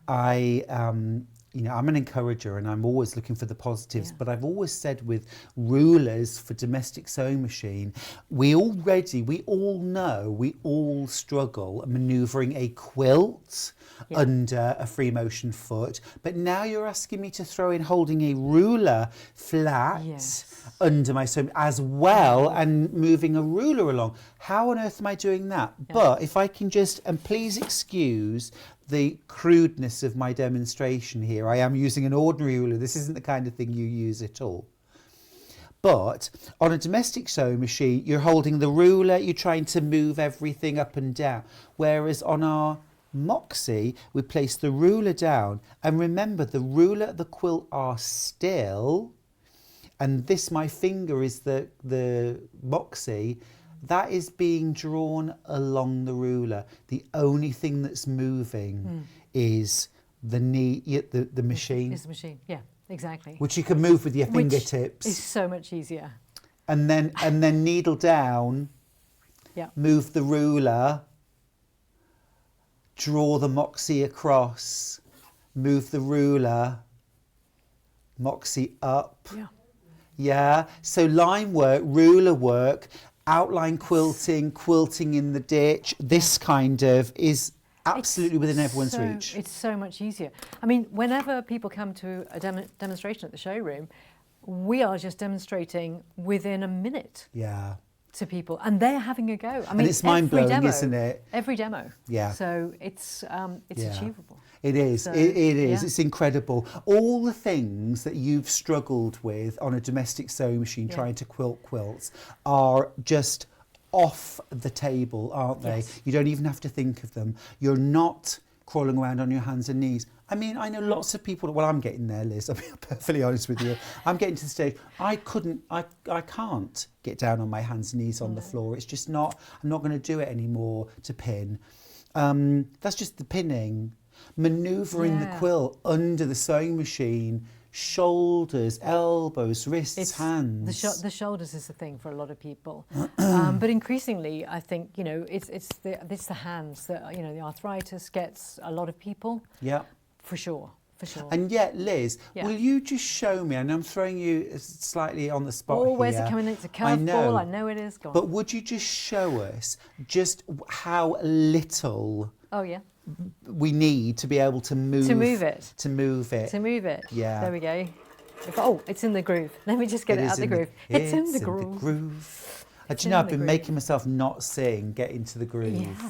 I'm an encourager and I'm always looking for the positives, but I've always said with rulers for domestic sewing machine, we all know, we all struggle manoeuvring a quilt under a free motion foot. But now you're asking me to throw in holding a ruler flat under my sewing as well and moving a ruler along. How on earth am I doing that? But if I can just, and please excuse the crudeness of my demonstration here. I am using an ordinary ruler. This isn't the kind of thing you use at all. But on a domestic sewing machine, you're holding the ruler, you're trying to move everything up and down. Whereas on our Moxie, we place the ruler down. And remember, the ruler and the quilt are still. And this, my finger, is the Moxie. That is being drawn along the ruler. The only thing that's moving is the machine. Is the machine, yeah, exactly. Which you can move with your fingertips. It's so much easier. And then needle down, move the ruler, draw the Moxie across, move the ruler, Moxie up. Yeah, so line work, ruler work, outline quilting, quilting in the ditch, this kind of is absolutely within everyone's reach. It's so much easier. I mean, whenever people come to a demonstration at the showroom, we are just demonstrating within a minute. To people, and they're having a go. I mean, and it's mind-blowing, isn't it? Every demo. Yeah. So it's achievable. It is. So, it is. It's incredible. All the things that you've struggled with on a domestic sewing machine trying to quilt quilts are just off the table, aren't they? You don't even have to think of them. You're not crawling around on your hands and knees. I mean, I know lots of people, well, I'm getting there, Liz, I'll be perfectly honest with you. I'm getting to the stage, I can't get down on my hands and knees on the floor. It's just not, I'm not going to do it anymore to pin. That's just the pinning. Manoeuvring the quilt under the sewing machine shoulders, elbows, wrists, hands. The shoulders is the thing for a lot of people, but increasingly, I think it's the hands that the arthritis gets a lot of people. Yeah, for sure. And yet, Liz, will you just show me? And I'm throwing you slightly on the spot here. Where's it coming? It's a curveball. I know it is. Go on. But would you just show us just how little? Oh yeah. We need to be able to move it. Yeah. There we go. It's in the groove. Let me just get it out the groove. It's in the groove. Do you know, I've been making myself not sing, get into the groove. Yeah.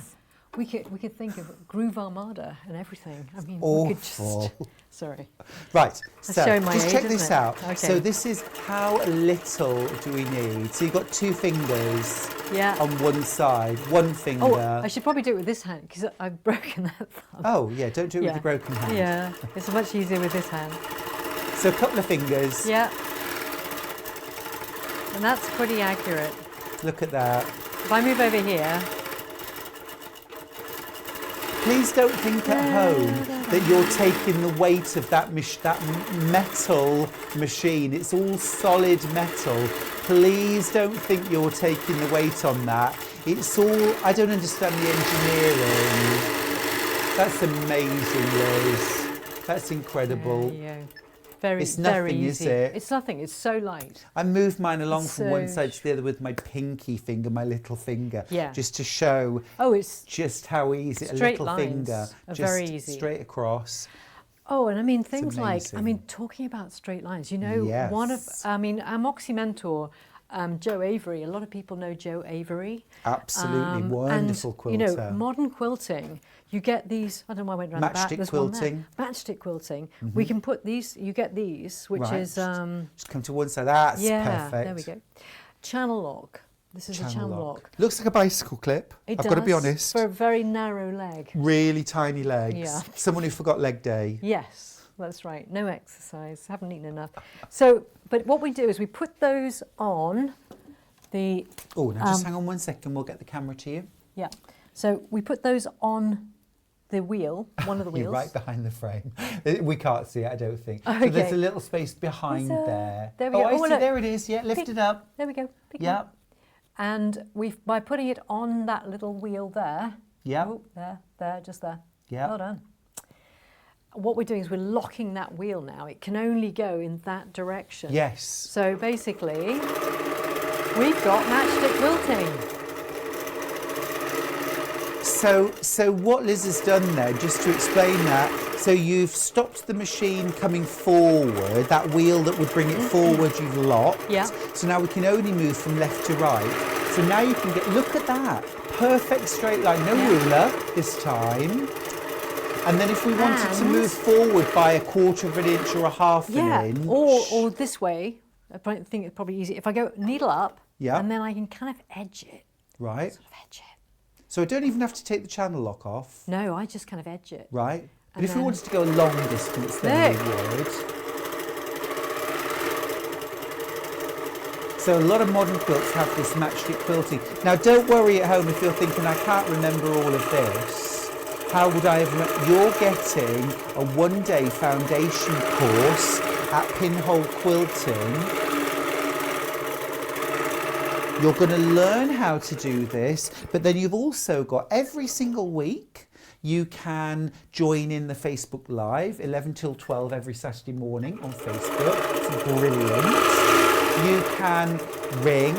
We could think of Groove Armada and everything. I mean, awful. We could just... Sorry. Right, so just check age, this out. Okay. So this is how little do we need. So you've got 2 fingers on one side, 1 finger. Oh, I should probably do it with this hand because I've broken that thumb. Oh, yeah, don't do it with the broken hand. Yeah, it's much easier with this hand. So a couple of fingers. Yeah. And that's pretty accurate. Look at that. If I move over here... Please don't think at home that you're taking the weight of that metal machine. It's all solid metal. Please don't think you're taking the weight on that. It's all, I don't understand the engineering. That's amazing, Liz. That's incredible. Yeah. It's nothing, very easy. Is it? It's nothing. It's so light. I moved mine along from one side to the other with my pinky finger, my little finger, just to show it's just how easy a straight little lines finger, are just very easy. straight across. Oh, and I mean things like, talking about straight lines. One of, our Moxie mentor, Joe Avery. A lot of people know Joe Avery. Absolutely wonderful quilter. Modern quilting. You get these. I don't know why I went round the back. Matchstick quilting. Matchstick quilting. We can put these. You get these, which is just come to one side. That's perfect. There we go. Channel lock. This is a channel lock. Looks like a bicycle clip. I've got to be honest. For a very narrow leg. Really tiny legs. Yeah. Someone who forgot leg day. Yes, that's right. No exercise. Haven't eaten enough. So, but what we do is we put those on the. Oh, now just hang on 1 second. We'll get the camera to you. Yeah. So we put those on the wheel, one of the wheels. You're right behind the frame. We can't see it, I don't think. Okay. So there's a little space behind there. There we go. I see, there it is. Yeah, lift it up. There we go. Yeah. And by putting it on that little wheel there. Yeah. Oh, there, just there. Yeah. Well done. What we're doing is we're locking that wheel now. It can only go in that direction. Yes. So basically, we've got matchstick quilting. So what Liz has done there, just to explain that, so you've stopped the machine coming forward, that wheel that would bring it forward you've locked. Yeah. So now we can only move from left to right. So now you can look at that, perfect straight line, no ruler this time. And then if we wanted to move forward by 1/4 of an inch or 1/2 an inch. Or this way, I think it's probably easy. If I go needle up, and then I can kind of edge it. Right. Sort of edge it. So I don't even have to take the channel lock off. No, I just kind of edge it. Right. But if we wanted to go a long distance, then we would. So a lot of modern quilts have this matchstick quilting. Now don't worry at home if you're thinking, I can't remember all of this. How would I have... You're getting a 1-day foundation course at Pinhole Quilting. You're going to learn how to do this, but then you've also got every single week, you can join in the Facebook Live, 11 till 12 every Saturday morning on Facebook. It's brilliant. You can ring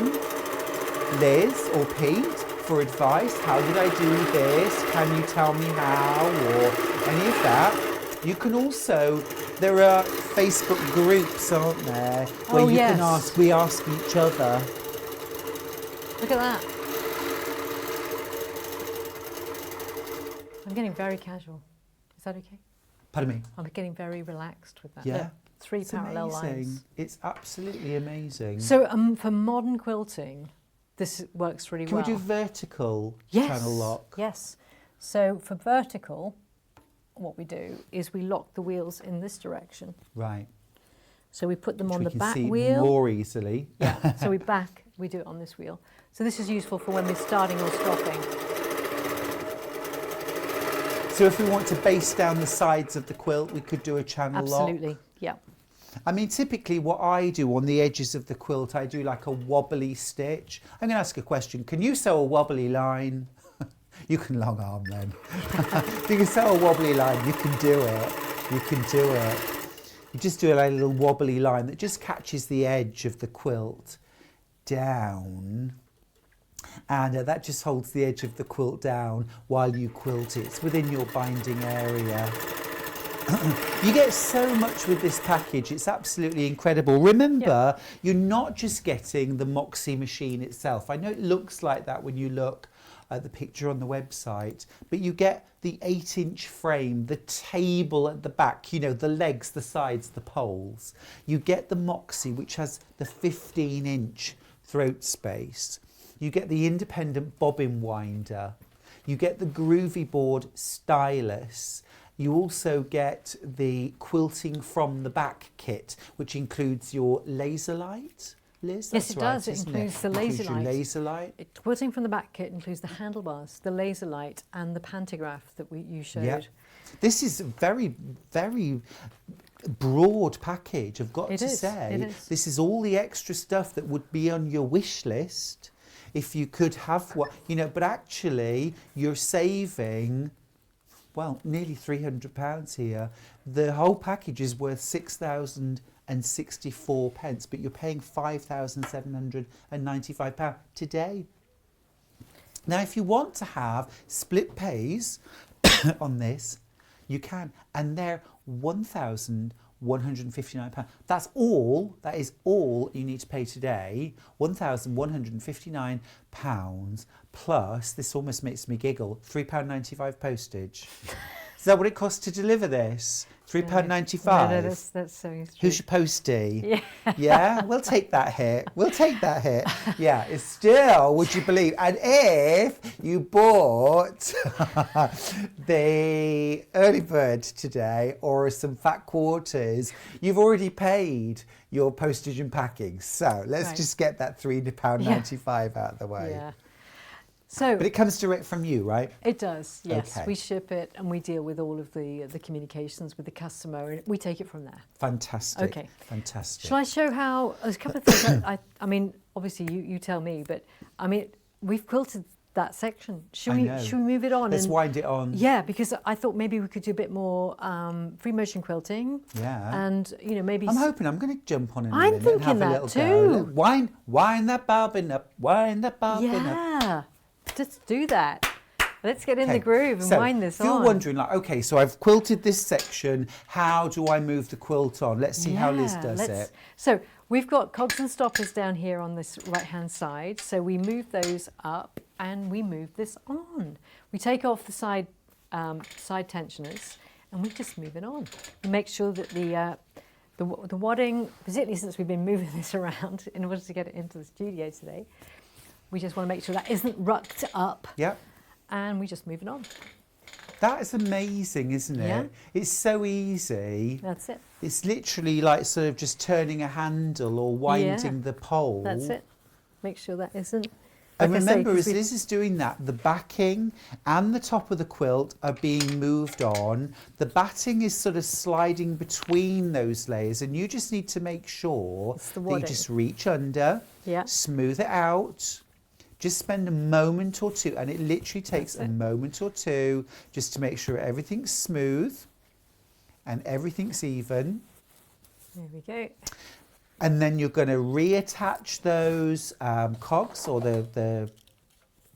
Liz or Pete for advice. How would I do this? Can you tell me how? Or any of that. You can also, there are Facebook groups, aren't there? Where you can ask, we ask each other. Look at that. I'm getting very casual. Is that okay? Pardon me? I'm getting very relaxed with that. Yeah. Look, 3 it's parallel amazing. lines. It's absolutely amazing. So for modern quilting, this works really well. Can we do vertical channel lock? Yes. So for vertical, what we do is we lock the wheels in this direction. Right. So we put them Which on we the can back see wheel. more easily. Yeah. So we do it on this wheel. So this is useful for when we're starting or stopping. So if we want to base down the sides of the quilt, we could do a channel lock. Absolutely, yeah. I mean, typically what I do on the edges of the quilt, I do like a wobbly stitch. I'm going to ask a question. Can you sew a wobbly line? You can long arm then. If you can sew a wobbly line, you can do it. You can do it. You just do a little wobbly line that just catches the edge of the quilt down. And that just holds the edge of the quilt down while you quilt it. It's within your binding area. You get so much with this package, it's absolutely incredible. Remember, you're not just getting the Moxie machine itself. I know it looks like that when you look at the picture on the website, but you get the 8-inch frame, the table at the back, you know, the legs, the sides, the poles. You get the Moxie, which has the 15-inch throat space. You get the independent bobbin winder. You get the groovy board stylus. You also get the quilting from the back kit, which includes your laser light. Liz, yes, that's it right, does. It isn't includes the laser light. Laser light. Quilting from the back kit includes the handlebars, the laser light, and the pantograph that you showed. Yeah. This is a very, very broad package, I've got to say. It is. This is all the extra stuff that would be on your wish list if you could have what, you know, but actually you're saving, well, nearly £300 here. The whole package is worth £6,064, but you're paying £5,795 today. Now, if you want to have split pays on this, you can, and they're £1,159. That is all you need to pay today, £1,159 plus, this almost makes me giggle, £3.95 postage. Is that what it costs to deliver this? £3.95? No, that's so strange. Who's your postie? Yeah. Yeah, we'll take that hit. We'll take that hit. Yeah, it's still, would you believe? And if you bought the early bird today or some fat quarters, you've already paid your postage and packing. So let's just get that £3.95 out of the way. Yeah. So, but it comes direct from you, right? It does, yes. Okay. We ship it and we deal with all of the communications with the customer and we take it from there. Fantastic. Okay. Fantastic. Shall I show how, there's a couple of things, I mean, obviously you tell me, but I mean, we've quilted that section. Should we move it on? Let's wind it on. Yeah, because I thought maybe we could do a bit more free motion quilting. Yeah. And, you know, maybe... I'm hoping I'm going to jump on in a I'm minute and have thinking a that little too. go. Wind that bobbin up, wind that bobbin up. Yeah. Just do that. Let's get in the groove and wind this on. If you're wondering, like, okay, so I've quilted this section, how do I move the quilt on? Let's see how Liz does it. So we've got cogs and stoppers down here on this right-hand side. So we move those up and we move this on. We take off the side tensioners and we just move it on. We make sure that the wadding, particularly since we've been moving this around in order to get it into the studio today, we just want to make sure that isn't rucked up. Yep. And we just move it on. That is amazing, isn't it? Yeah. It's so easy. That's it. It's literally like sort of just turning a handle or winding the pole. That's it. Make sure that isn't... And remember, as Liz is doing that, the backing and the top of the quilt are being moved on. The batting is sort of sliding between those layers, and you just need to make sure that you just reach under, smooth it out. Just spend a moment or two, and it literally takes a moment or two just to make sure everything's smooth and everything's even. There we go. And then you're going to reattach those cogs or the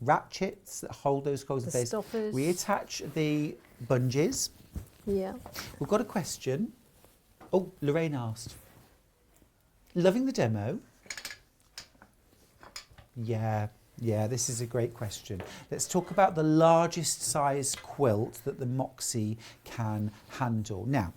ratchets that hold those cogs in place. Stoppers. Reattach the bungees. Yeah. We've got a question. Oh, Lorraine asked. Loving the demo? Yeah, this is a great question. Let's talk about the largest size quilt that the Moxie can handle. Now,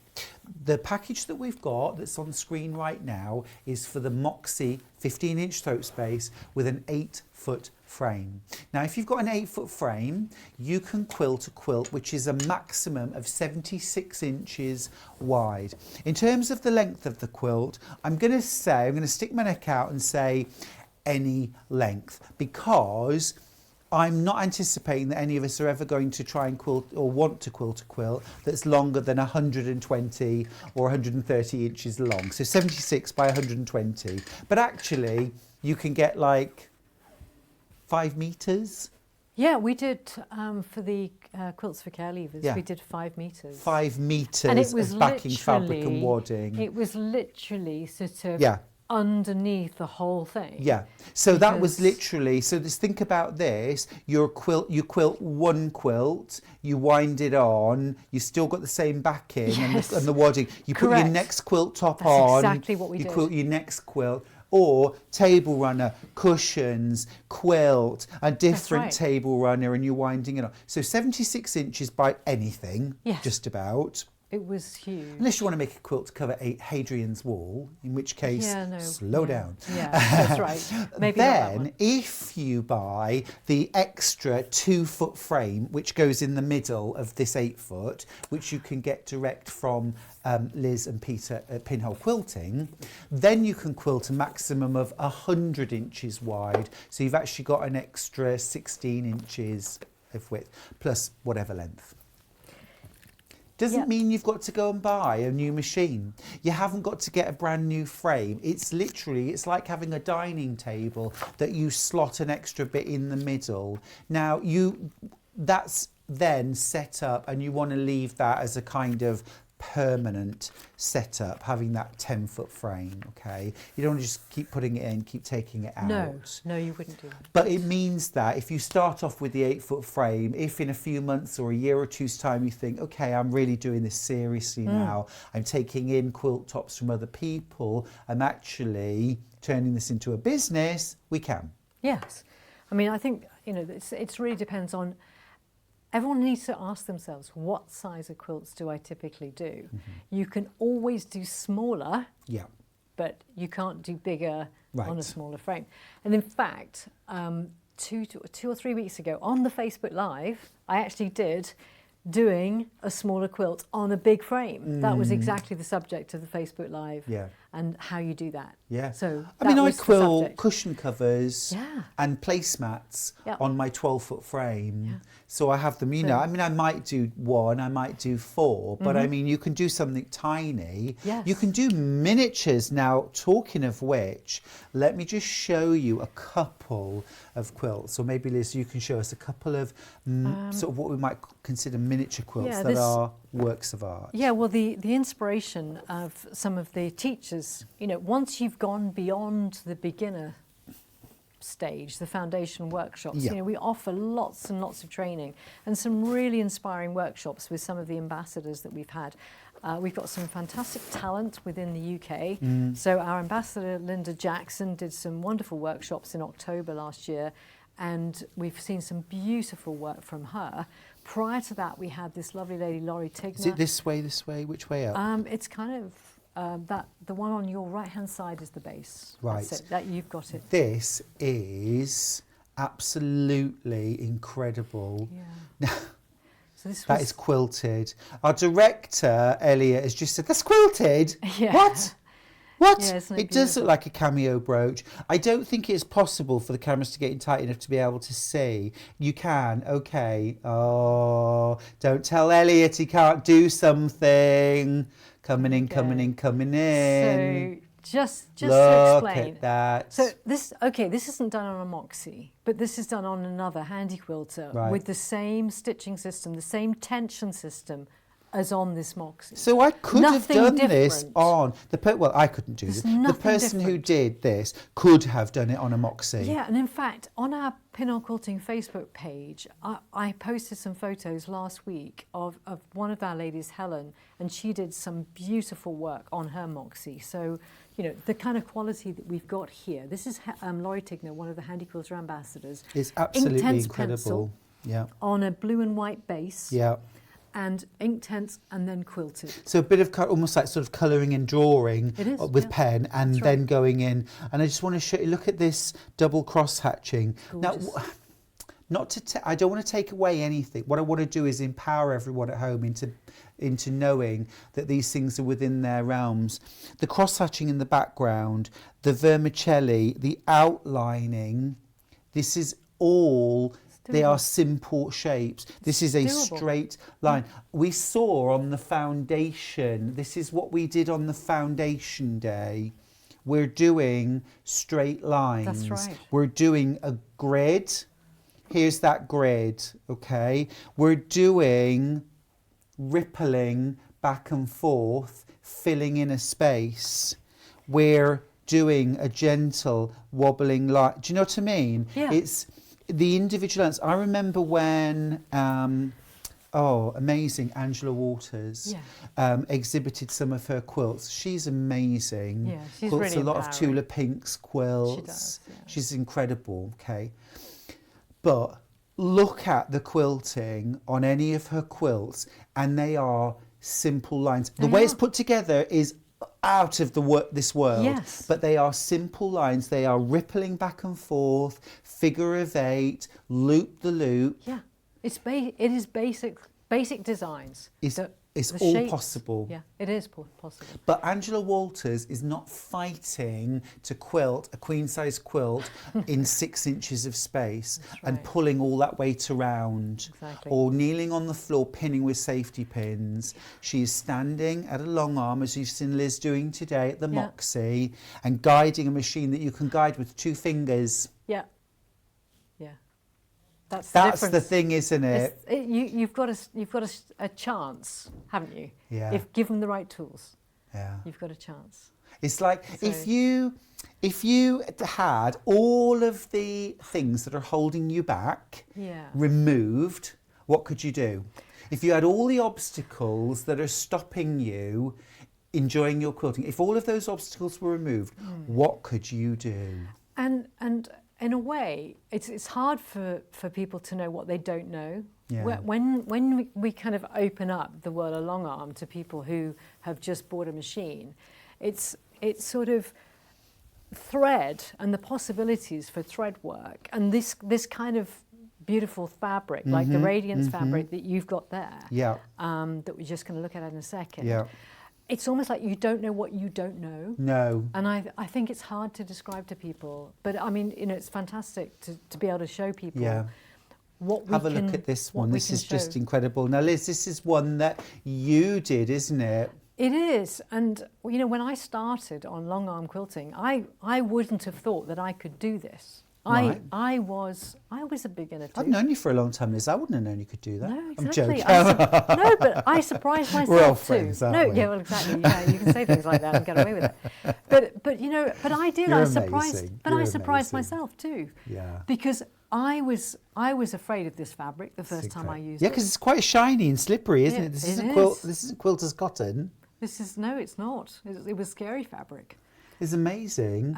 the package that we've got that's on screen right now is for the Moxie 15-inch throat space with an 8-foot frame. Now, if you've got an 8-foot frame, you can quilt a quilt which is a maximum of 76 inches wide. In terms of the length of the quilt, I'm going to stick my neck out and say any length, because I'm not anticipating that any of us are ever going to try and quilt or want to quilt a quilt that's longer than 120 or 130 inches long. So 76 by 120. But actually, you can get like 5 metres. Yeah, we did for the Quilts for Care Leavers, Yeah. we did 5 metres. 5 metres And it was of backing fabric and literally- wadding. It was literally sort of Yeah. underneath the whole thing. Yeah, so that was Because- literally, so just think about this, you quilt one quilt, you wind it on, you still got the same backing Yes. and the wadding, you put your Correct. next quilt top That's on, exactly what we you did. quilt your next quilt, or table runner, cushions, quilt, a different right. table runner, and you're winding it on. So 76 inches by anything, Yes. just about. It was huge. Unless you want to make a quilt to cover Hadrian's Wall, in which case, Yeah, no, slow yeah. down. Yeah, that's right. Maybe not that Then, one. if you buy the extra 2-foot frame, which goes in the middle of this 8-foot, which you can get direct from Liz and Peter at Pinhole Quilting, then you can quilt a maximum of 100 inches wide. So you've actually got an extra 16 inches of width, plus whatever length. Doesn't mean you've got to go and buy a new machine. You haven't got to get a brand new frame. It's literally, it's like having a dining table that you slot an extra bit in the middle. Now, that's then set up and you want to leave that as a kind of permanent setup, having that 10-foot frame, okay? You don't want to just keep putting it in, keep taking it out. No, you wouldn't do that. But it means that if you start off with the 8-foot frame, if in a few months or a year or two's time you think, okay, I'm really doing this seriously now, I'm taking in quilt tops from other people, I'm actually turning this into a business, we can. Yes. I mean, I think, you know, it really depends on, everyone needs to ask themselves, what size of quilts do I typically do? You can always do smaller, Yeah. but you can't do bigger on a Right. smaller frame. And in fact, 2 or 3 weeks ago on the Facebook Live, I actually did doing a smaller quilt on a big frame. That was exactly the subject of the Facebook Live. Yeah. And how you do that. Yeah. So I mean, that I was the quilt subject. cushion covers Yeah. and placemats Yep. on my 12-foot frame. Yeah. So I have them, you know, I mean, I might do 1, I might do 4, but I mean, you can do something tiny. Yes. You can do miniatures. Now, talking of which, let me just show you a couple of quilts. Or maybe, Liz, you can show us a couple of sort of what we might consider miniature quilts yeah, that this- are works of art. Yeah, well, the inspiration of some of the teachers, you know, once you've gone beyond the beginner stage, the foundation workshops, Yeah. you know, we offer lots and lots of training and some really inspiring workshops with some of the ambassadors that we've had. We've got some fantastic talent within the UK. So our ambassador, Linda Jackson, did some wonderful workshops in October last year, and we've seen some beautiful work from her. Prior to that, we had this lovely lady, Laurie Tigner. Is it this way, which way up? It's kind of the one on your right-hand side is the base. Right. That's it. That you've got it. This is absolutely incredible. Yeah. So this That is quilted. Our director, Elliot, has just said, that's quilted? Yeah. What? What? Yeah, isn't it it does look like a cameo brooch. I don't think it's possible for the cameras to get in tight enough to be able to see. You can, okay. Oh, don't tell Elliot he can't do something. Coming in, coming in, coming in. So just to Look explain. at that. So this isn't done on a Moxie, but this is done on another handy quilter Right. with the same stitching system, the same tension system as on this Moxie. So I could Nothing have done this different. on well, I couldn't do There's this. The nothing person who different. did this could have done it on a Moxie. Yeah, and in fact, on our Pinhole Quilting Facebook page, I posted some photos last week of one of our ladies, Helen, and she did some beautiful work on her Moxie. So, you know, the kind of quality that we've got here. This is Laurie Tigner, one of the Handy Quilter ambassadors. It's absolutely Inktense incredible. pencil Yeah. on a blue and white base. Yeah. And Inktense and then quilted. So a bit of almost like sort of colouring and drawing It is, with yeah. pen and That's then right. going in. And I just want to show you, look at this double cross hatching. Gorgeous. Now, I don't want to take away anything. What I want to do is empower everyone at home into knowing that these things are within their realms. The cross hatching in the background, the vermicelli, the outlining, this is all They are simple shapes. This is a doable. straight line. We saw on the foundation, this is what we did on the foundation day. We're doing straight lines. That's right. We're doing a grid. Here's that grid, okay? We're doing rippling back and forth, filling in a space. We're doing a gentle wobbling line. Do you know what I mean? Yeah. It's the individual lines. I remember when, amazing, Angela Waters exhibited some of her quilts. She's amazing. Yeah, she's Quilts really a lot of empowering. Tula Pinks quilts. She does, yeah. She's incredible, okay? But look at the quilting on any of her quilts and they are simple lines. The way it's put together is out of this world. Yes. But they are simple lines. They are rippling back and forth, figure of 8, loop the loop. Yeah, it is basic designs. It's The all shapes. possible. Yeah, it is possible. But Angela Waters is not fighting to quilt a queen size quilt in 6 inches of space and pulling all that weight around or kneeling on the floor pinning with safety pins. She is standing at a long arm, as you've seen Liz doing today at the Moxie, and guiding a machine that you can guide with 2 fingers. Yeah. Yeah. That's the thing, isn't it? You've got a chance, haven't you? Yeah. If given the right tools, you've got a chance. It's like if you had all of the things that are holding you back removed, what could you do? If you had all the obstacles that are stopping you enjoying your quilting, if all of those obstacles were removed, what could you do? And in a way, it's hard for people to know what they don't know. Yeah. When we kind of open up the world of long arm to people who have just bought a machine, it's sort of thread and the possibilities for thread work and this kind of beautiful fabric, like the radiance fabric that you've got there, that we're just going to look at in a second. Yeah. It's almost like you don't know what you don't know. No. And I think it's hard to describe to people. But I mean, it's fantastic to be able to show people what we can. Have a look at this one. This is just incredible. Now, Liz, this is one that you did, isn't it? It is. And, when I started on long arm quilting, I wouldn't have thought that I could do this. Right. I was a beginner too. I've known you for a long time, Liz. I wouldn't have known you could do that. No, I'm exactly. joking. No, but I surprised myself We're all too. friends, aren't we? Yeah, well, exactly. Yeah, you can say things like that and get away with it. But I did. You're I surprised. amazing. But You're I surprised amazing. myself too. Yeah. Because I was afraid of this fabric the first time I used it. Yeah, because it's quite shiny and slippery, isn't it? This isn't quilter's cotton. It's not. It was scary fabric. It's amazing.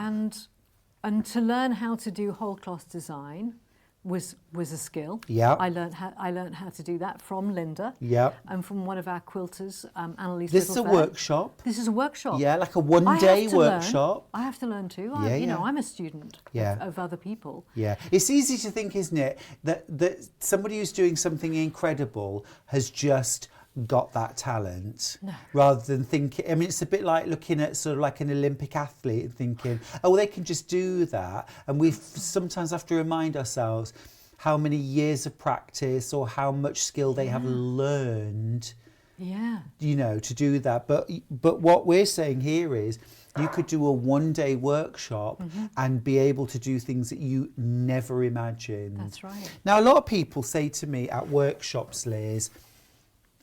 And to learn how to do whole cloth design was a skill. Yeah. I learned how to do that from Linda. Yeah. And from one of our quilters, Annalise. This is a workshop. This is a workshop. Yeah, like a one-day workshop. I have to learn too. Yeah, I'm a student of other people. Yeah, it's easy to think, isn't it, that somebody who's doing something incredible has just got that talent, rather than thinking. I mean, it's a bit like looking at sort of like an Olympic athlete and thinking, oh, they can just do that. And we sometimes have to remind ourselves how many years of practice or how much skill they have learned. Yeah. To do that. But what we're saying here is you could do a one-day workshop and be able to do things that you never imagined. That's right. Now, a lot of people say to me at workshops, Liz,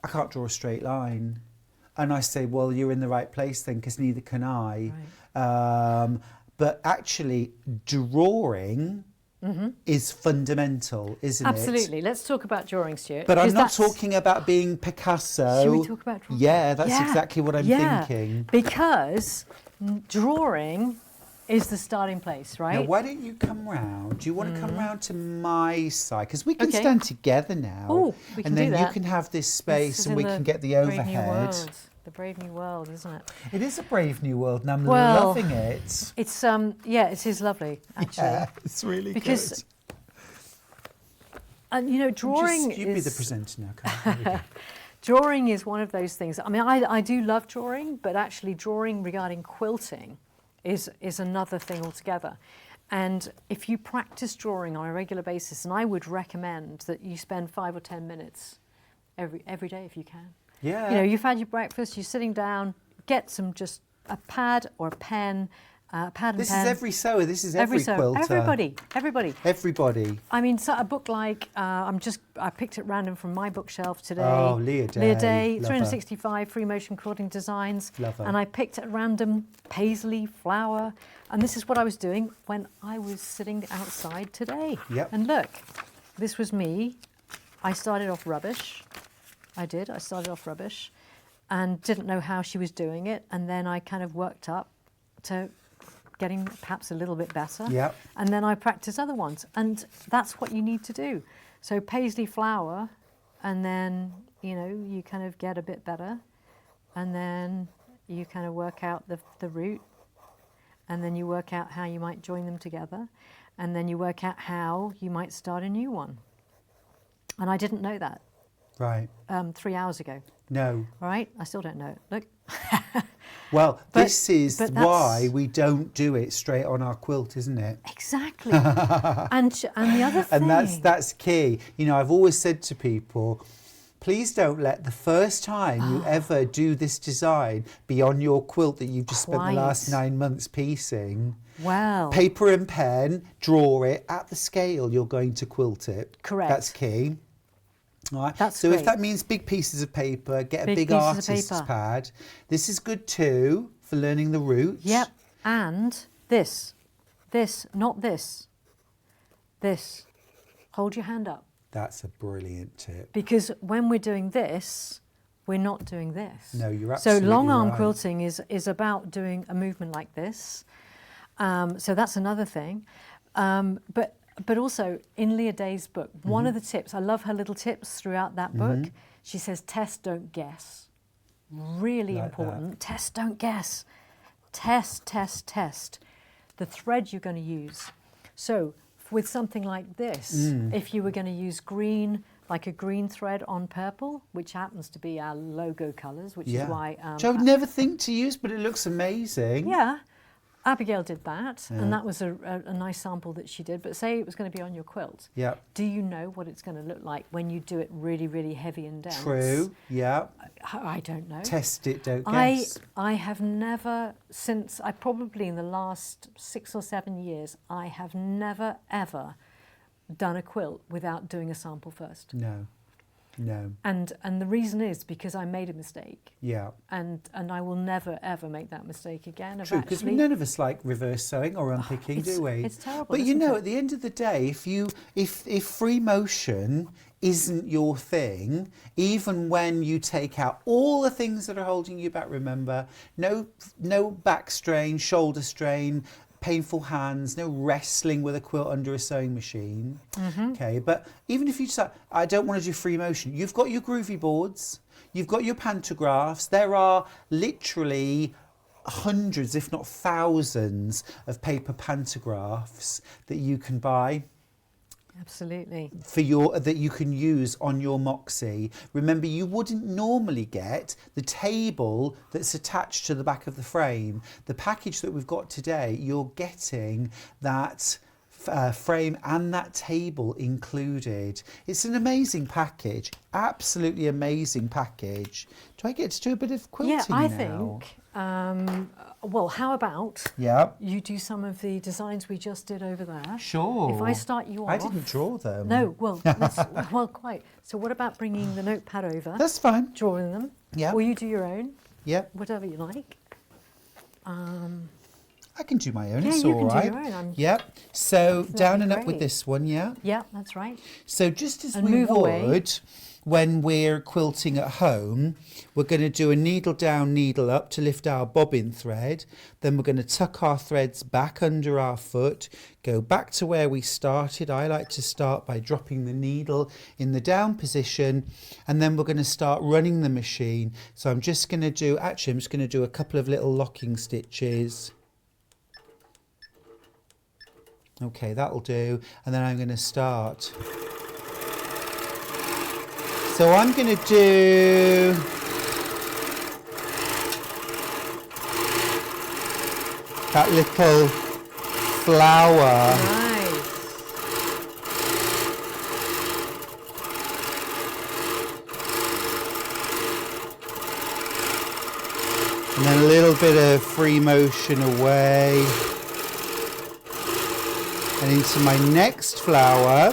I can't draw a straight line. And I say, well, you're in the right place then, because neither can I. Right. But actually, drawing is fundamental, isn't it? Absolutely. Let's talk about drawing, Stuart. But I'm not talking about being Picasso. Should we talk about drawing? Yeah, that's exactly what I'm thinking. Because drawing is the starting place, right? Now, why don't you come round? Do you want to come round to my side? Because we can stand together now. Oh, we can and then do that. you can have this space and we can get the overhead. The brave new world, isn't it? It is a brave new world and I'm loving it. It's it is lovely, actually. Yeah, it's really good. And drawing you be the presenter now, come Drawing is one of those things. I mean, I do love drawing, but actually drawing regarding quilting is another thing altogether. And if you practice drawing on a regular basis, and I would recommend that you spend 5 or 10 minutes every day if you can. Yeah. You know, you've had your breakfast, you're sitting down, get some, just a pad or a pen, pad and pen. This is every sewer, this is every quilter. Everybody. I mean, so a book like, I picked at random from my bookshelf today. Oh, Leah Day. Love 365 free motion quilting designs. Love her. And I picked at random paisley, flower. And this is what I was doing when I was sitting outside today. Yep. And look, this was me. I started off rubbish. I started off rubbish and didn't know how she was doing it. And then I kind of worked up to getting perhaps a little bit better. Yep. And then I practiced other ones. And that's what you need to do. So paisley flower, and then, you know, you kind of get a bit better. And then you kind of work out the root. And then you work out how you might join them together. And then you work out how you might start a new one. And I didn't know that. Right. 3 hours ago. No. All right? I still don't know it. Look. Well, this is why we don't do it straight on our quilt, isn't it? Exactly. and the other thing... And that's key. You know, I've always said to people, please don't let the first time you ever do this design be on your quilt that you've just spent the last 9 months piecing. Wow. Paper and pen, draw it at the scale you're going to quilt it. Correct. That's key. All right. That's so great. if that means big pieces of paper, get a big pieces of artist's paper. pad. This is good too for learning the roots. Yep. And this, not this. This. Hold your hand up. That's a brilliant tip. Because when we're doing this, we're not doing this. No, you're absolutely So long arm right. quilting is about doing a movement like this. So that's another thing. But also in Leah Day's book, one of the tips, I love her little tips throughout that book. She says, test, don't guess. Really important. Test, don't guess. Test, test, test. The thread you're going to use. So with something like this, if you were going to use green, like a green thread on purple, which happens to be our logo colours, which is why... which I would never think to use, but it looks amazing. Yeah. Abigail did that, and that was a nice sample that she did. But say it was going to be on your quilt. Yeah. Do you know what it's going to look like when you do it really, really heavy and dense? True. Yeah. I don't know. Test it, don't guess. I have never, since I probably in the last 6 or 7 years, I have never ever done a quilt without doing a sample first. No. No. And the reason is because I made a mistake. Yeah. And I will never ever make that mistake again. True, because none of us like reverse sewing or unpicking, do we? It's terrible. But you know, at the end of the day, if free motion isn't your thing, even when you take out all the things that are holding you back, remember, no back strain, shoulder strain, painful hands, no wrestling with a quilt under a sewing machine. Okay, but even if you decide, I don't want to do free motion, you've got your groovy boards, you've got your pantographs. There are literally hundreds, if not thousands, of paper pantographs that you can buy. Absolutely. That you can use on your Moxie. Remember, you wouldn't normally get the table that's attached to the back of the frame. The package that we've got today, you're getting that frame and that table included. It's an amazing package, absolutely amazing package. Do I get to do a bit of quilting now? Yeah, I think. Well, how about you do some of the designs we just did over there? Sure. If I start you off. I didn't draw them. No, well, well, quite. So what about bringing the notepad over? That's fine. Drawing them. Yeah. Or you do your own. Yeah. Whatever you like. I can do my own, yeah, it's you all can right. do your own. Yep. So down and up great. with this one, yeah? Yeah, that's right. So just as And we move away. would when we're quilting at home, we're going to do a needle down, needle up to lift our bobbin thread. Then we're going to tuck our threads back under our foot, go back to where we started. I like to start by dropping the needle in the down position, and then we're going to start running the machine. So I'm just going to do, actually I'm just going to do a couple of little locking stitches. Okay, that'll do. And then I'm going to start. So I'm going to do that little flower. Nice. And then a little bit of free motion away. And into my next flower.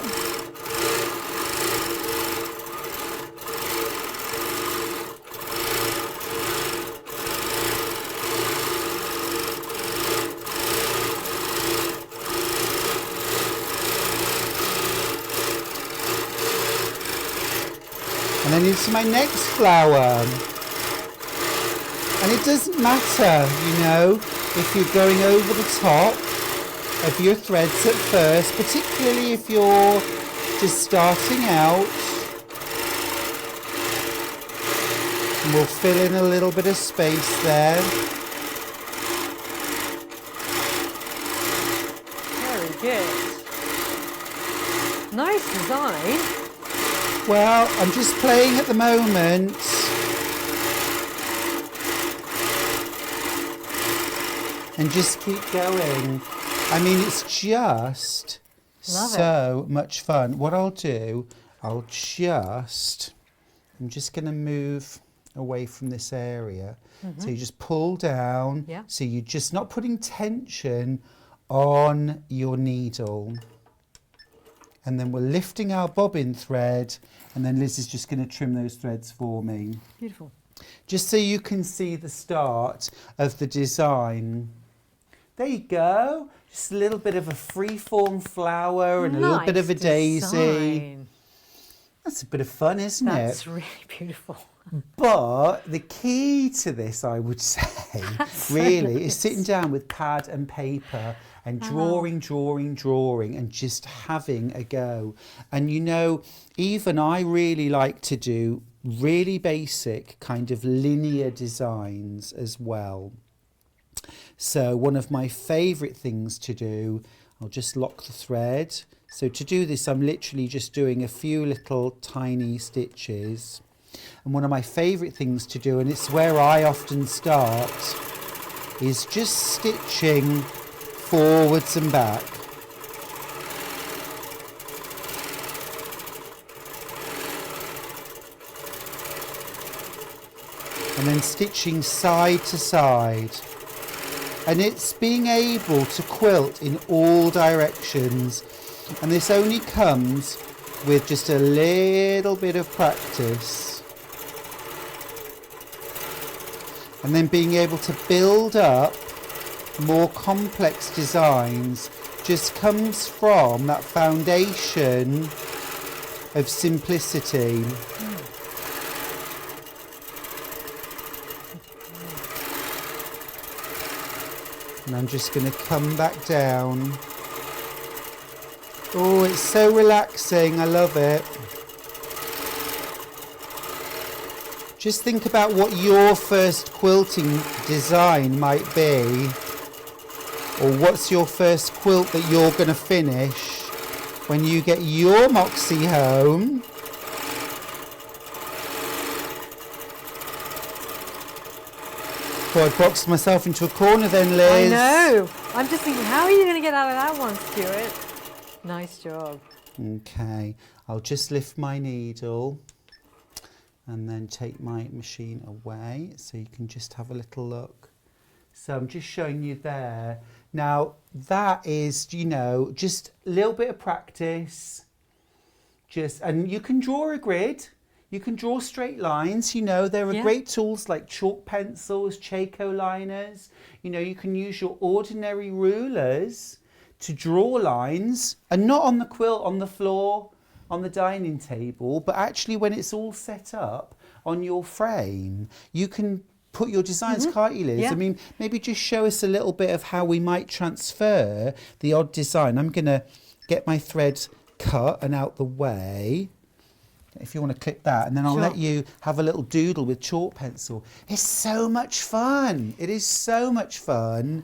And then into my next flower. And it doesn't matter, you know, if you're going over the top of your threads at first, particularly if you're just starting out. And we'll fill in a little bit of space there. Very good. Nice design. Well, I'm just playing at the moment. And just keep going. I mean, it's just so much fun. What I'll do, I'm just going to move away from this area. So you just pull down. Yeah. So you're just not putting tension on your needle. And then we're lifting our bobbin thread, and then Liz is just going to trim those threads for me. Beautiful. Just so you can see the start of the design. There you go. Just a little bit of a freeform flower and a little bit of a daisy. That's a bit of fun, isn't it? That's really beautiful. But the key to this, I would say, really, is sitting down with pad and paper and drawing, and just having a go. And you know, even I really like to do really basic kind of linear designs as well. So one of my favourite things to do, I'll just lock the thread. So to do this, I'm literally just doing a few little tiny stitches. And one of my favourite things to do, and it's where I often start, is just stitching forwards and back. And then stitching side to side. And it's being able to quilt in all directions. And this only comes with just a little bit of practice. And then being able to build up more complex designs just comes from that foundation of simplicity. And I'm just going to come back down. Oh, it's so relaxing. I love it. Just think about what your first quilting design might be. Or what's your first quilt that you're going to finish when you get your Moxie home. I boxed myself into a corner then, Liz. I know. I'm just thinking, how are you going to get out of that one, Stuart? Nice job. Okay, I'll just lift my needle and then take my machine away so you can just have a little look. So I'm just showing you there. Now that is, you know, just a little bit of practice. And you can draw a grid. You can draw straight lines, you know, there are great tools like chalk pencils, Chaco liners. You know, you can use your ordinary rulers to draw lines, and not on the quilt, on the floor, on the dining table, but actually when it's all set up on your frame, you can put your designs, can't you, Liz? Yeah. I mean, maybe just show us a little bit of how we might transfer the odd design. I'm going to get my thread cut and out the way. If you want to clip that, and then I'll let you have a little doodle with chalk pencil. It's so much fun. It is so much fun.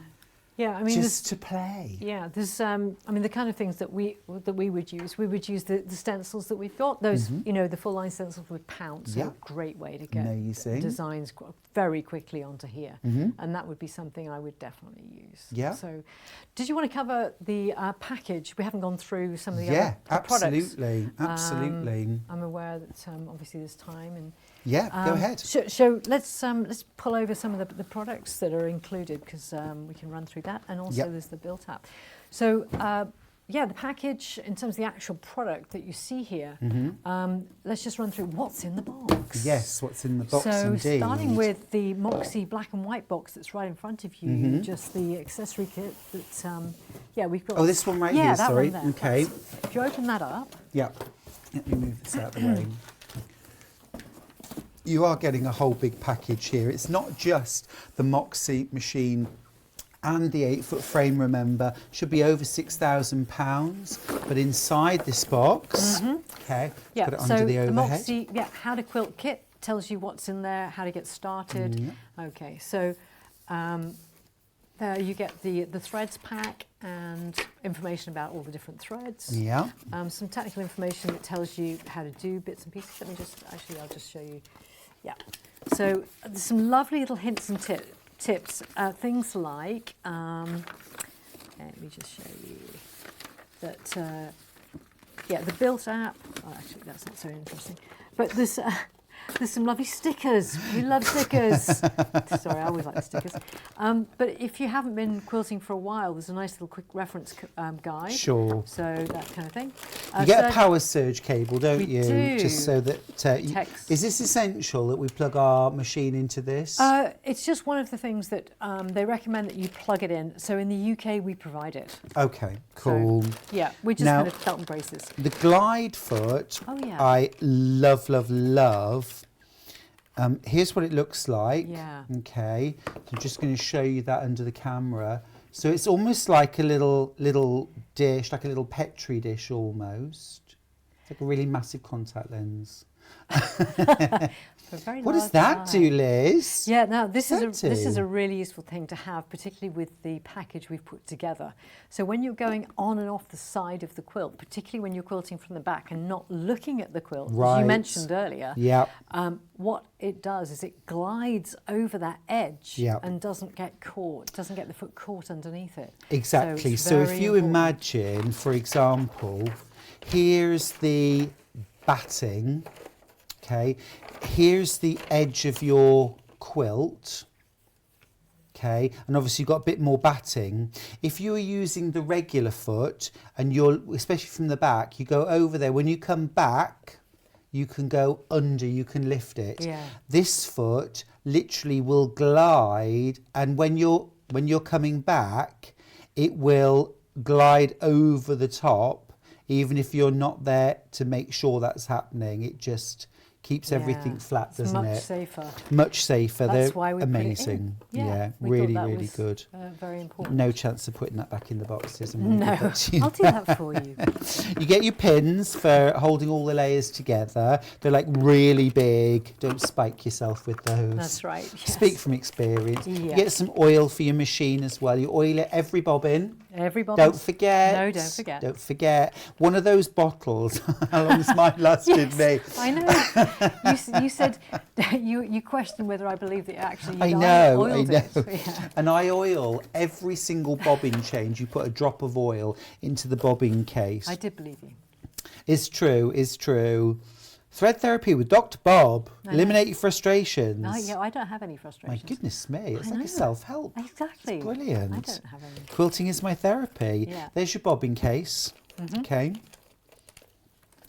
Yeah, I mean, just to play. Yeah, there's, I mean, the kind of things that we would use. We would use the stencils that we've got. Those, you know, the full line stencils with pounce. Yeah. Are a great way to get Amazing. designs very quickly onto here, and that would be something I would definitely use. Yeah. So, did you want to cover the package? We haven't gone through some of the Yeah, other products. absolutely, absolutely. I'm aware that obviously there's time and. Yeah, go ahead. So let's pull over some of the products that are included, because we can run through that, and also there's the built up. So yeah, the package in terms of the actual product that you see here. Let's just run through what's in the box. Yes, what's in the box? So indeed. starting with the Moxie black and white box that's right in front of you, just the accessory kit that yeah, we've got. Oh, this one right here. That Sorry. one there. Okay. If you open that up. Yeah. Let me move this out of the way. You are getting a whole big package here. It's not just the Moxie machine and the 8-foot frame, remember, should be over £6,000. But inside this box, okay, yeah, put it under the overhead. Moxie, how to quilt kit tells you what's in there, how to get started. Okay, so there you get the threads pack and information about all the different threads. Yeah. Some technical information that tells you how to do bits and pieces. Let me just, actually, I'll just show you. Yeah. So there's some lovely little hints and tips. Things like, let me just show you that, yeah, the built app. Oh, actually, that's not so interesting. But there's some lovely stickers. We love stickers. Sorry, I always like the stickers. But if you haven't been quilting for a while, there's a nice little quick reference guide. Sure. So that kind of thing. You get a power surge cable, don't you? Do. Just so that... is this essential that we plug our machine into this? It's just one of the things that they recommend that you plug it in. So in the UK, we provide it. Okay, cool. So, yeah, we just kind of belt and braces. The glide foot, I love, love, love. Here's what it looks like. Yeah. Okay. I'm just going to show you that under the camera. So it's almost like a little dish, like a little Petri dish almost. It's like a really massive contact lens. What does that do, Liz? Yeah, now this is a really useful thing to have, particularly with the package we've put together. So when you're going on and off the side of the quilt, particularly when you're quilting from the back and not looking at the quilt, as you mentioned earlier, what it does is it glides over that edge and doesn't get caught, doesn't get the foot caught underneath it. Exactly. So if you imagine, for example, here's the batting. Okay, here's the edge of your quilt. Okay, and obviously you've got a bit more batting. If you are using the regular foot and you're, especially from the back, you go over there. When you come back, you can go under, you can lift it. Yeah. This foot literally will glide, and when you're coming back, it will glide over the top, even if you're not there to make sure that's happening. It just keeps everything flat, doesn't it? Much safer. Much safer. That's They're why we amazing. Put it in. Yeah, we really, thought that really was, good. Very important. No chance of putting that back in the boxes. No, I'll do that for you. You get your pins for holding all the layers together. They're like really big. Don't spike yourself with those. That's right. Yes. Speak from experience. Yeah. You get some oil for your machine as well. You oil it every bobbin. Every bobbin. Don't forget. No, don't forget. Don't forget. One of those bottles. How long has mine lasted me? I know. You said you questioned whether I believe that actually you I know. oiled it. Yeah. And I oil every single bobbin change. You put a drop of oil into the bobbin case. I did believe you. It's true. It's true. Thread therapy with Dr. Bob. Eliminate your frustrations. No, yeah, I don't have any frustrations. My goodness me, it's like a self-help. Exactly. It's brilliant. I don't have any. Quilting is my therapy. Yeah. There's your bobbin case. Okay.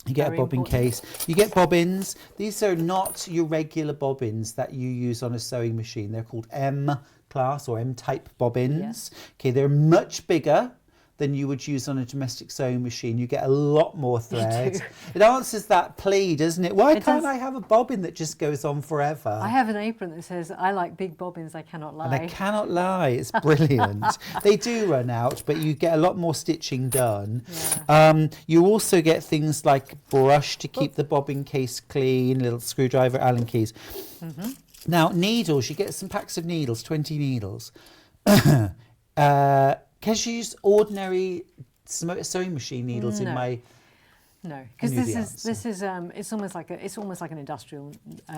You get Very a bobbin important. case. You get bobbins. These are not your regular bobbins that you use on a sewing machine. They're called M-class or M-type bobbins. Okay, they're much bigger than you would use on a domestic sewing machine. You get a lot more thread. It answers that plea, doesn't it? Why can't I have a bobbin that just goes on forever? I have an apron that says, I like big bobbins, I cannot lie. And I cannot lie, it's brilliant. They do run out, but you get a lot more stitching done. Yeah. You also get things like brush to keep the bobbin case clean, little screwdriver, Allen keys. Now, needles, you get some packs of needles, 20 needles. Can you use ordinary sewing machine needles in my... No, because this is it's almost like an industrial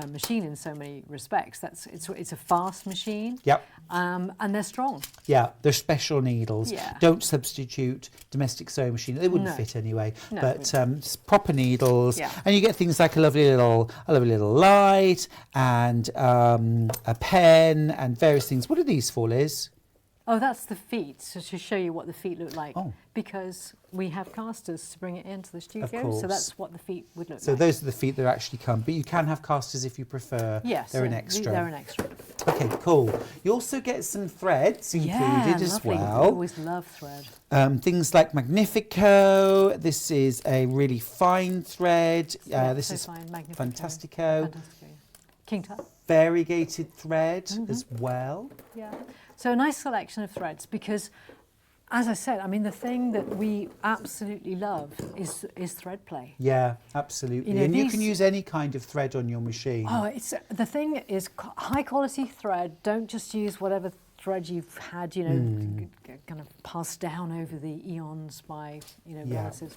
machine in so many respects. It's a fast machine. Yep. And they're strong. Yeah, they're special needles. Yeah. Don't substitute domestic sewing machine. They wouldn't fit anyway. No, but proper needles. Yeah. And you get things like a lovely little light and a pen and various things. What are these for, Liz? Oh, that's the feet, so to show you what the feet look like. Oh. Because we have casters to bring it into the studio, so that's what the feet would look like. So those are the feet that actually come, but you can have casters if you prefer. Yes, they're an extra. They're an extra. Okay, cool. You also get some threads included as well. I always love thread. Things like Magnifico. This is a really fine thread. This is fine. Fantastico. King Tut. Variegated thread as well. Yeah. So a nice selection of threads because, as I said, I mean, the thing that we absolutely love is thread play. Yeah, absolutely. And you can use any kind of thread on your machine. Oh, the thing is high quality thread. Don't just use whatever thread you've had, kind of passed down over the eons by, relatives,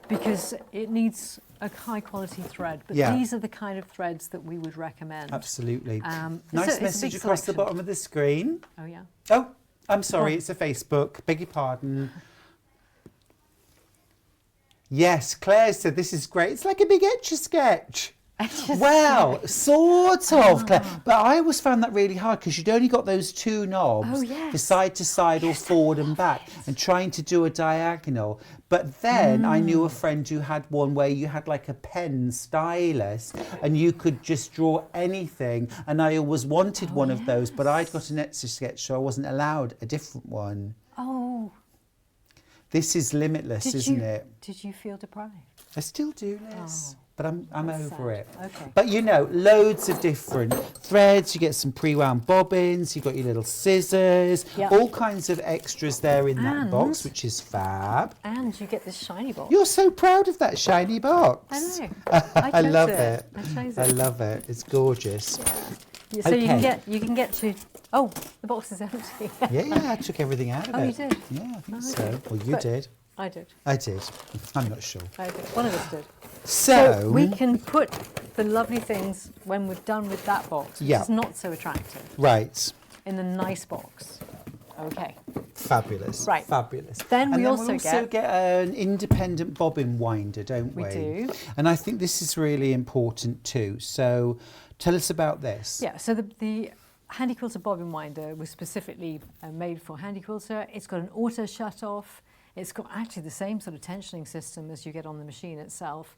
because it needs a high quality thread. But these are the kind of threads that we would recommend. Absolutely. Nice message across the bottom of the screen. Oh, yeah. Oh, I'm sorry, it's a Facebook. Beg your pardon. Yes, Claire said this is great. It's like a big Etch-a-Sketch. Well, sort of, Claire. But I always found that really hard because you'd only got those two knobs for side to side or forward and back and trying to do a diagonal. But then I knew a friend who had one where you had like a pen stylus and you could just draw anything. And I always wanted one of those, but I'd got an Etch-a-Sketch, so I wasn't allowed a different one. Oh. This is limitless, isn't it? Did you feel deprived? I still do, Liz. But I'm over it. Okay. But loads of different threads. You get some pre-wound bobbins. You've got your little scissors. Yep. All kinds of extras there in that box, which is fab. And you get this shiny box. You're so proud of that shiny box. I know. I love it. I chose it. I love it. It's gorgeous. Yeah, so you can get to. Oh, the box is empty. Yeah, I took everything out of it. Oh, you did? Yeah, I think so. Well, you did. I did. I did. I'm not sure. I did. One of us did. So we can put the lovely things when we're done with that box, which is not so attractive. Right. In the nice box. Okay. Fabulous. Right. Fabulous. Then we also get an independent bobbin winder, don't we? We do. And I think this is really important too. So tell us about this. Yeah, so the Handy Quilter bobbin winder was specifically made for Handy Quilter. It's got an auto shut off. It's got actually the same sort of tensioning system as you get on the machine itself.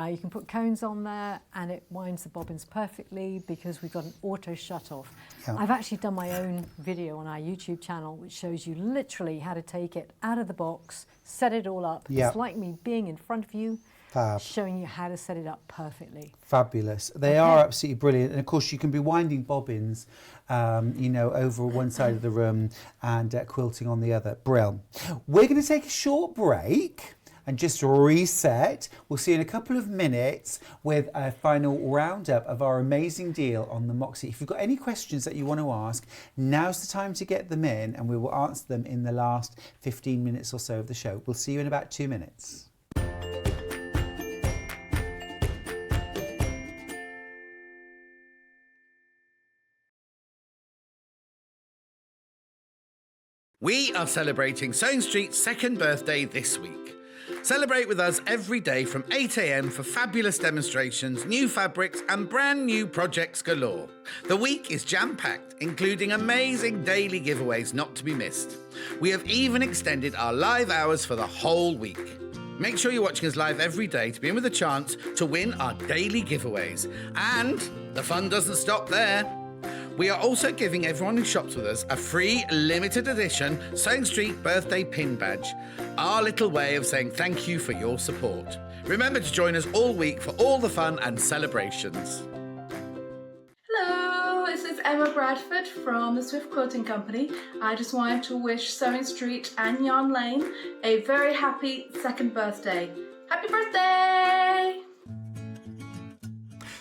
You can put cones on there and it winds the bobbins perfectly because we've got an auto shut off. Yeah. I've actually done my own video on our YouTube channel which shows you literally how to take it out of the box, set it all up. Yeah. It's like me being in front of you, Fab. showing you how to set it up perfectly. Fabulous. They are absolutely brilliant. And of course you can be winding bobbins, over one side of the room and quilting on the other. Brill. We're going to take a short break and just reset. We'll see you in a couple of minutes with a final roundup of our amazing deal on the Moxie. If you've got any questions that you want to ask, now's the time to get them in and we will answer them in the last 15 minutes or so of the show. We'll see you in about 2 minutes. We are celebrating Sewing Street's second birthday this week. Celebrate with us every day from 8 a.m. for fabulous demonstrations, new fabrics and brand new projects galore. The week is jam-packed, including amazing daily giveaways not to be missed. We have even extended our live hours for the whole week. Make sure you're watching us live every day to be in with a chance to win our daily giveaways. And the fun doesn't stop there. We are also giving everyone who shops with us a free limited edition Sewing Street birthday pin badge, our little way of saying thank you for your support. Remember to join us all week for all the fun and celebrations. Hello, this is Emma Bradford from the Swift Quilting Company. I just wanted to wish Sewing Street and Yarn Lane a very happy second birthday. Happy birthday!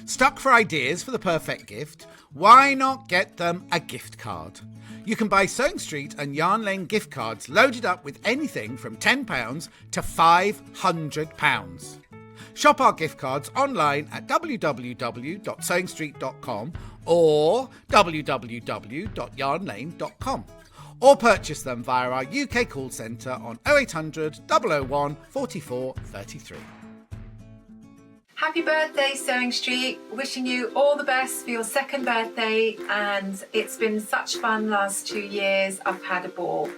Stuck for ideas for the perfect gift? Why not get them a gift card? You can buy Sewing Street and Yarn Lane gift cards loaded up with anything from £10 to £500. Shop our gift cards online at www.sewingstreet.com or www.yarnlane.com, or purchase them via our UK call centre on 0800 001 44 33. Happy birthday, Sewing Street. Wishing you all the best for your second birthday, and it's been such fun last 2 years. I've had a ball.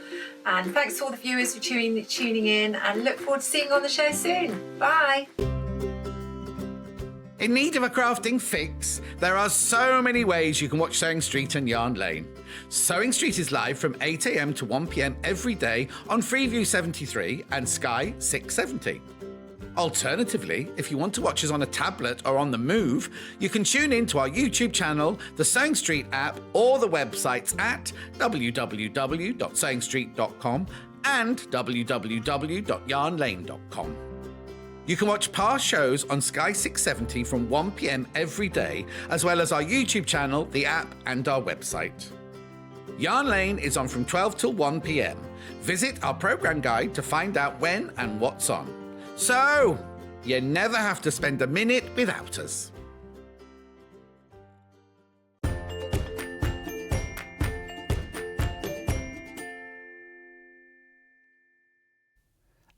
And thanks to all the viewers for tuning in, and look forward to seeing you on the show soon. Bye. In need of a crafting fix? There are so many ways you can watch Sewing Street and Yarn Lane. Sewing Street is live from 8 a.m. to 1 p.m. every day on Freeview 73 and Sky 670. Alternatively, if you want to watch us on a tablet or on the move, you can tune in to our YouTube channel, the Sewing Street app, or the websites at www.sewingstreet.com and www.yarnlane.com. You can watch past shows on Sky 670 from 1 p.m. every day, as well as our YouTube channel, the app, and our website. Yarn Lane is on from 12 till 1 p.m. Visit our programme guide to find out when and what's on. So, you never have to spend a minute without us.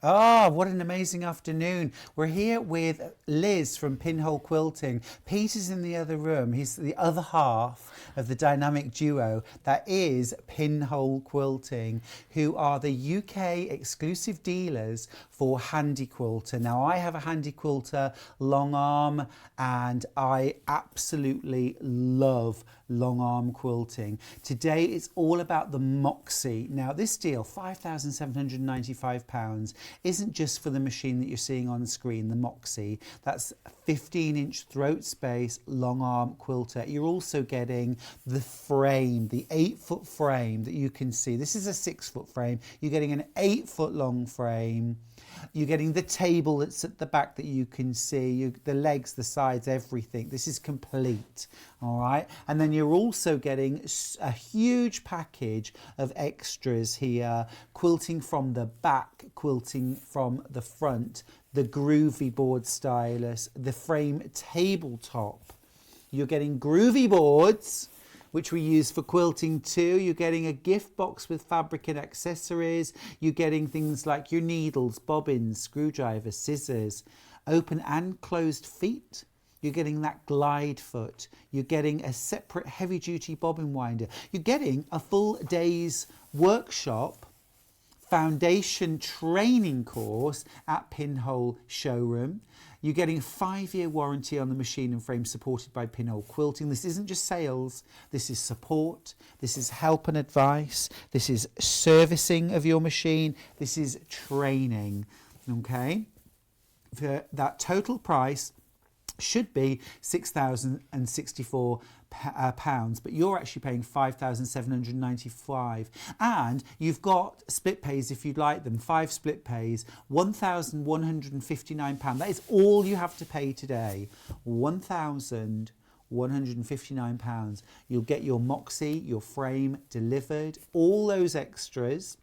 Ah, what an amazing afternoon. We're here with Liz from Pinhole Quilting. Peter's in the other room. He's the other half of the dynamic duo that is Pinhole Quilting, who are the UK exclusive dealers for Handy Quilter. Now, I have a Handy Quilter long arm, and I absolutely love long arm quilting. Today it's all about the Moxie. Now this deal, £5,795, isn't just for the machine that you're seeing on screen, the Moxie. That's a 15-inch throat space long arm quilter. You're also getting the frame, the 8-foot frame that you can see. This is a 6-foot frame. You're getting an 8-foot long frame. You're getting the table that's at the back that you can see, the legs, the sides, everything. This is complete, all right? And then you're also getting a huge package of extras here, quilting from the back, quilting from the front, the groovy board stylus, the frame tabletop. You're getting groovy boards, which we use for quilting too. You're getting a gift box with fabric and accessories. You're getting things like your needles, bobbins, screwdrivers, scissors, open and closed feet. You're getting that glide foot. You're getting a separate heavy duty bobbin winder. You're getting a full day's workshop foundation training course at Pinhole Showroom. You're getting a 5-year warranty on the machine and frame supported by Pinhole Quilting. This isn't just sales, this is support, this is help and advice, this is servicing of your machine, this is training, okay? For that total price should be £6,064, but you're actually paying £5,795, and you've got split pays if you'd like them, 5 split pays, £1,159. That is all you have to pay today, £1,159. You'll get your Moxie, your frame delivered, all those extras,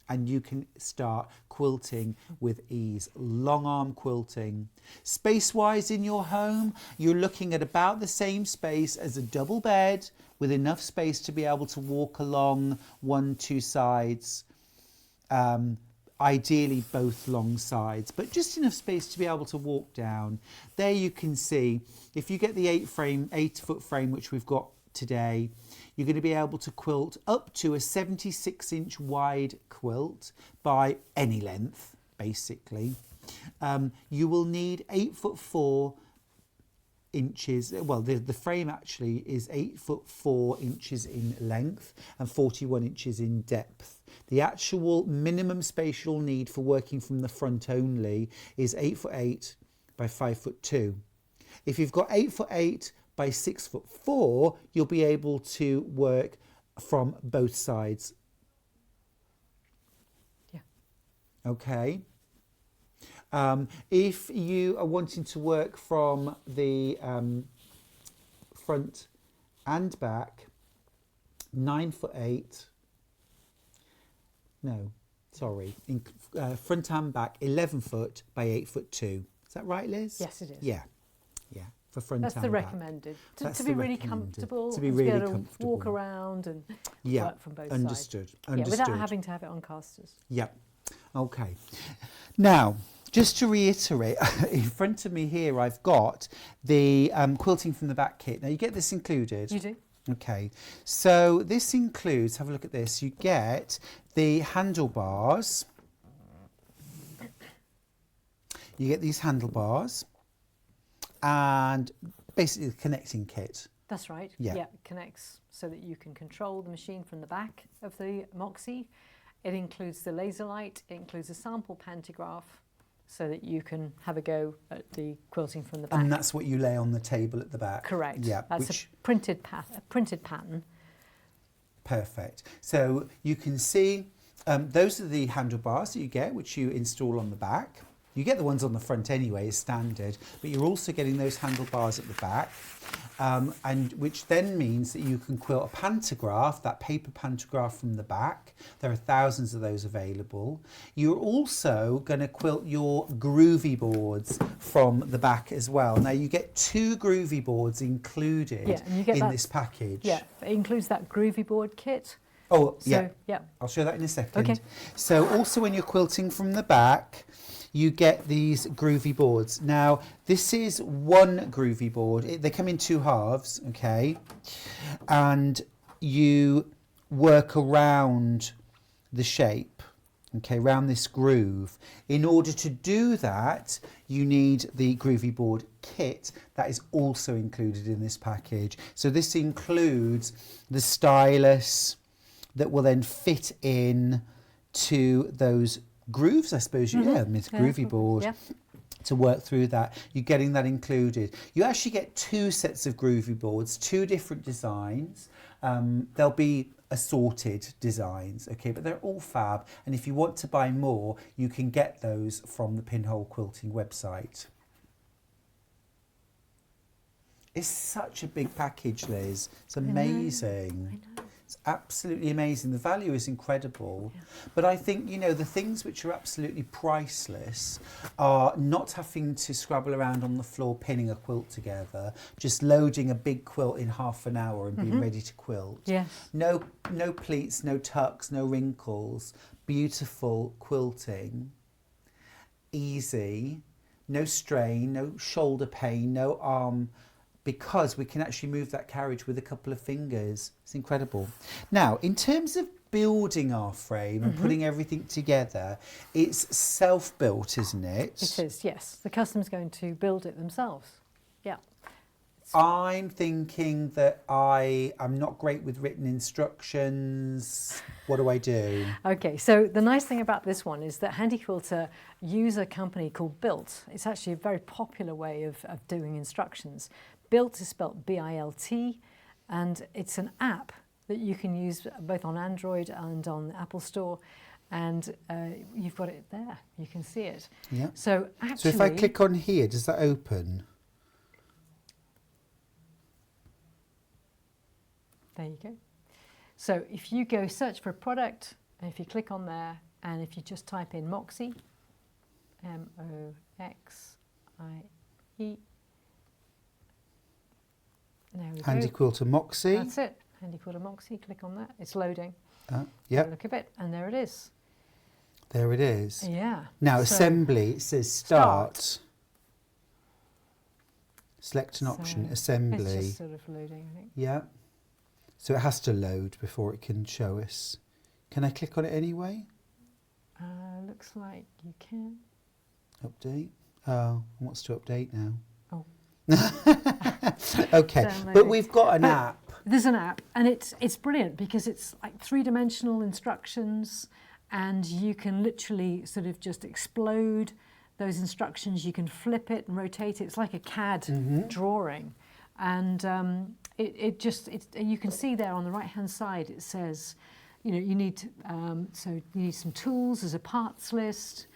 and you can start quilting with ease. Long arm quilting. Space-wise in your home, you're looking at about the same space as a double bed, with enough space to be able to walk along 1-2 sides. Ideally both long sides, but just enough space to be able to walk down. There you can see, if you get the 8-foot frame, which we've got today, you're going to be able to quilt up to a 76-inch wide quilt by any length, basically. You will need 8'4" well, the frame actually is 8'4" in length and 41 inches in depth. The actual minimum space you'll need for working from the front only is 8'8" by 5'2". If you've got 8'8" by 6'4", you'll be able to work from both sides. Yeah. Okay. If you are wanting to work from the front and back, 9'8", No, sorry. Front and back, 11 foot by 8 foot 2. Is that right, Liz? Yes, it is. Yeah, yeah. For front That's and the back. recommended. That's To the be really recommended. comfortable. To be and really able to comfortable. walk around and Yeah, work from both understood. sides. Understood. Yeah, without having to have it on casters. Yeah. Okay. Now, just to reiterate, in front of me here, I've got the quilting from the back kit. Now, you get this included. You do. Okay. So this includes, have a look at this, you get the handlebars. You get these handlebars and basically the connecting kit. That's right. Yeah. It connects so that you can control the machine from the back of the Moxie. It includes the laser light. It includes a sample pantograph so that you can have a go at the quilting from the back. And that's what you lay on the table at the back. Correct. Yeah. That's a printed pattern. Perfect. So you can see those are the handlebars that you get, which you install on the back. You get the ones on the front anyway, as standard, but you're also getting those handlebars at the back, and which then means that you can quilt a pantograph, that paper pantograph from the back. There are thousands of those available. You're also going to quilt your groovy boards from the back as well. Now you get 2 groovy boards included in this package. Yeah, it includes that groovy board kit. Oh, So, yeah. I'll show that in a second. Okay. So also when you're quilting from the back, you get these groovy boards. Now, this is one groovy board. They come in 2 halves, okay? And you work around the shape, okay, around this groove. In order to do that, you need the groovy board kit that is also included in this package. So this includes the stylus that will then fit in to those grooves, I suppose. Groovy board to work through that. You're getting that included. You actually get 2 sets of groovy boards, 2 different designs. They'll be assorted designs, okay, but they're all fab, and if you want to buy more, you can get those from the Pinhole Quilting website. It's such a big package, Liz. It's amazing. I know. It's absolutely amazing. The value is incredible. Yeah. But I think, you know, the things which are absolutely priceless are not having to scrabble around on the floor pinning a quilt together, just loading a big quilt in half an hour and being ready to quilt. Yes. No pleats, no tucks, no wrinkles. Beautiful quilting. Easy. No strain, no shoulder pain, no arm, because we can actually move that carriage with a couple of fingers. It's incredible. Now, in terms of building our frame and putting everything together, it's self-built, isn't it? It is, yes. The customer's going to build it themselves. Yeah. I'm thinking that I am not great with written instructions. What do I do? Okay, so the nice thing about this one is that Handy Quilter use a company called Built. It's actually a very popular way of doing instructions. Built is spelled B-I-L-T, and it's an app that you can use both on Android and on the Apple Store, and you've got it there. You can see it. Yeah. So actually, so if I click on here, does that open? There you go. So if you go search for a product, and if you click on there, and if you just type in Moxie, M-O-X-I-E, there we Handy go. Quilter Moxie. That's it. Handy Quilter Moxie. Click on that. It's loading. Yeah. Look at it, and there it is. There it is. Yeah. Now, So- assembly, it says start. Select an option, So assembly. It's just sort of loading, I think. Yeah. So it has to load before it can show us. Can I click on it anyway? Looks like you can. Update. Oh, it wants to update now. Oh. Okay, but we've got an app. There's an app, and it's brilliant because it's like 3-dimensional instructions, and you can literally sort of just explode those instructions. You can flip it and rotate it. It's like a CAD drawing, and you can see there on the right-hand side it says, you know, you need some tools. There's a parts list.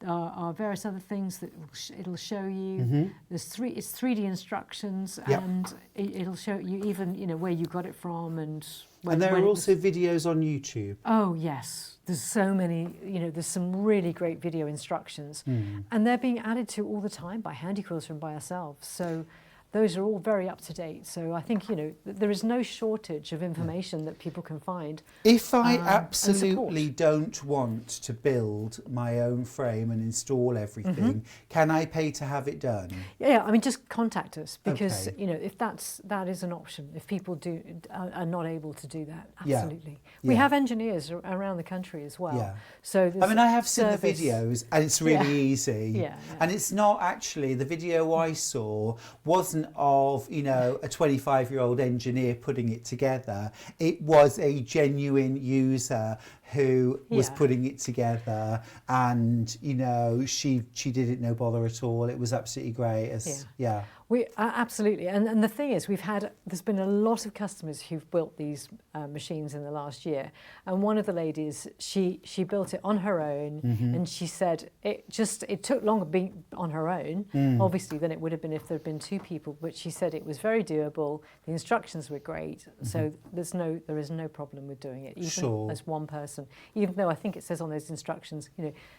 are various other things that it'll show you. Mhm. It's 3D instructions, Yep. and it'll show you even where you got it from and. And there are also videos on YouTube. Oh yes, there's so many. There's some really great video instructions, and they're being added to all the time by Handy Quilter and by ourselves. So. Those are all very up to date. So I think, there is no shortage of information that people can find. If I and absolutely don't want to build my own frame and install everything, can I pay to have it done? Yeah, I mean, just contact us because, Okay. if that is an option, if people are not able to do that, Yeah. absolutely. We Yeah. have engineers around the country as well. Yeah. So I mean, I have seen the service- videos and it's really easy. Yeah, yeah. And it's not actually, the video I saw wasn't of, a 25-year-old engineer putting it together. It was a genuine user who was Yeah. putting it together, and, she did it no bother at all. It was absolutely great. Yeah. We absolutely, and the thing is, there's been a lot of customers who've built these machines in the last year, and one of the ladies, she built it on her own, and she said it took longer being on her own, obviously, than it would have been if there had been two people. But she said it was very doable. The instructions were great, so there is no problem with doing it, even as one person. Even though I think it says on those instructions,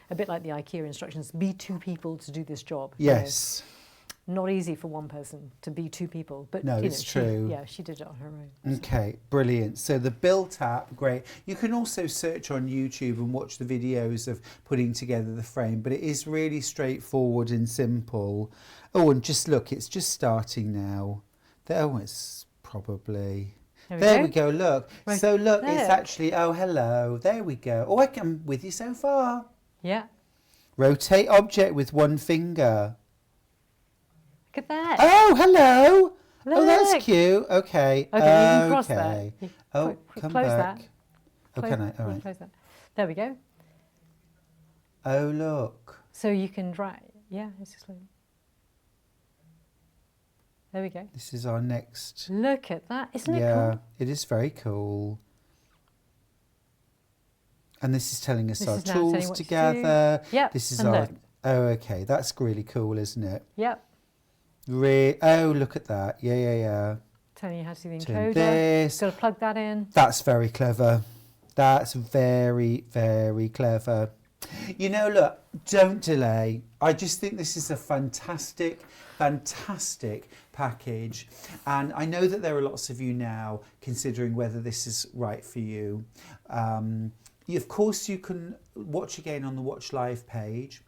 a bit like the IKEA instructions, be two people to do this job. Yes. Not easy for one person to be two people, but No, it's true. She did it on her own. Okay, brilliant. So the Built app, great. You can also search on YouTube and watch the videos of putting together the frame, but it is really straightforward and simple. Oh, and just look, it's just starting now. It's probably... There we go, look. Right. So look, it's Look. actually, oh, hello. There we go. Oh, I'm with you so far. Yeah. Rotate object with one finger. Look at that. Oh, hello. Oh, that's Look. cute. Okay. Okay, you can cross that. Okay. You Oh, come close back. that. Oh, can I? All right. Close that. There we go. Oh, look. So you can drag. Yeah, it's just like. There we go. This is our next. Look at that. Isn't it Yeah, cool? it is very cool. And this is telling us This our is now telling tools what to do. together. Yep, This is and our. look. Oh, okay. That's really cool, isn't it? Yep. Oh, look at that. Yeah. Telling you how to do the Turn encoder. this. Got to plug that in. That's very clever. That's very, very clever. Look, don't delay. I just think this is a fantastic package. And I know that there are lots of you now considering whether this is right for you. Of course, you can watch again on the Watch Live page.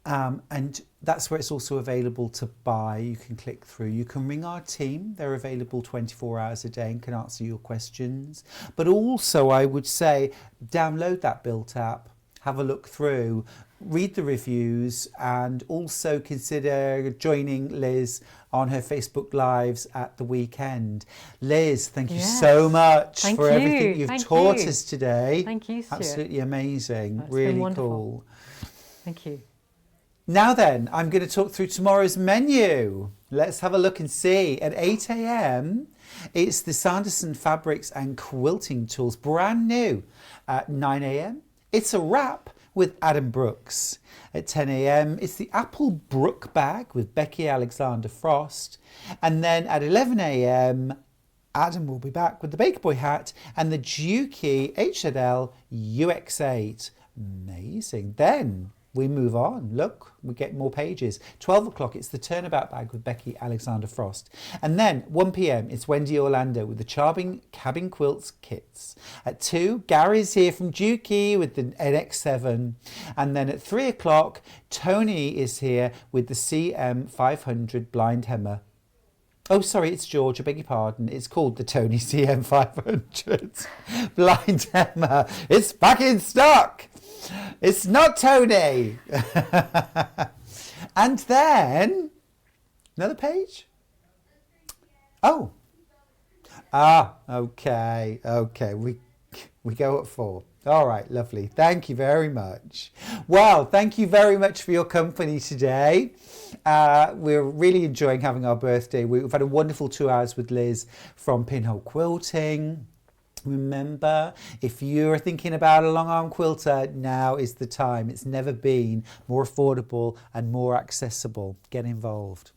And that's where it's also available to buy. You can click through. You can ring our team. They're available 24 hours a day and can answer your questions. But also, I would say, download that Built app, have a look through, read the reviews, and also consider joining Liz on her Facebook Lives at the weekend. Liz, thank you so much Thank for you. everything you've Thank taught you. us today. Thank you, Stuart. Absolutely amazing. That's been Really wonderful. cool. Thank you. Now then, I'm going to talk through tomorrow's menu. Let's have a look and see. At 8 a.m, it's the Sanderson Fabrics and Quilting Tools, brand new. At 9 a.m, it's a wrap with Adam Brooks. At 10 a.m, it's the Apple Brook bag with Becky Alexander Frost. And then at 11 a.m, Adam will be back with the Baker Boy hat and the Juki HZL UX8. Amazing. Then we move on. Look, we get more pages. 12 o'clock, it's the Turnabout bag with Becky Alexander Frost. And then 1 p.m, it's Wendy Orlando with the Charming Cabin Quilts kits. At 2, Gary's here from Juki with the NX7. And then at 3 o'clock, Tony is here with the CM500 blind hemmer. Oh, sorry, it's George, I beg your pardon. It's called the Tony CM500 blind hemmer. It's back in stock. It's not Tony. And then another page. Oh. Okay. We go at 4. All right, lovely. Thank you very much. Well, thank you very much for your company today. We're really enjoying having our birthday. We've had a wonderful 2 hours with Liz from Pinhole Quilting. Remember, if you're thinking about a long arm quilter, now is the time. It's never been more affordable and more accessible. Get involved.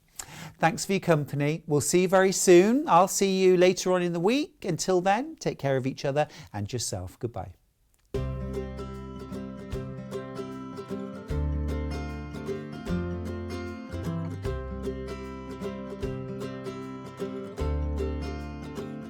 Thanks for your company. We'll see you very soon. I'll see you later on in the week. Until then, take care of each other and yourself. Goodbye.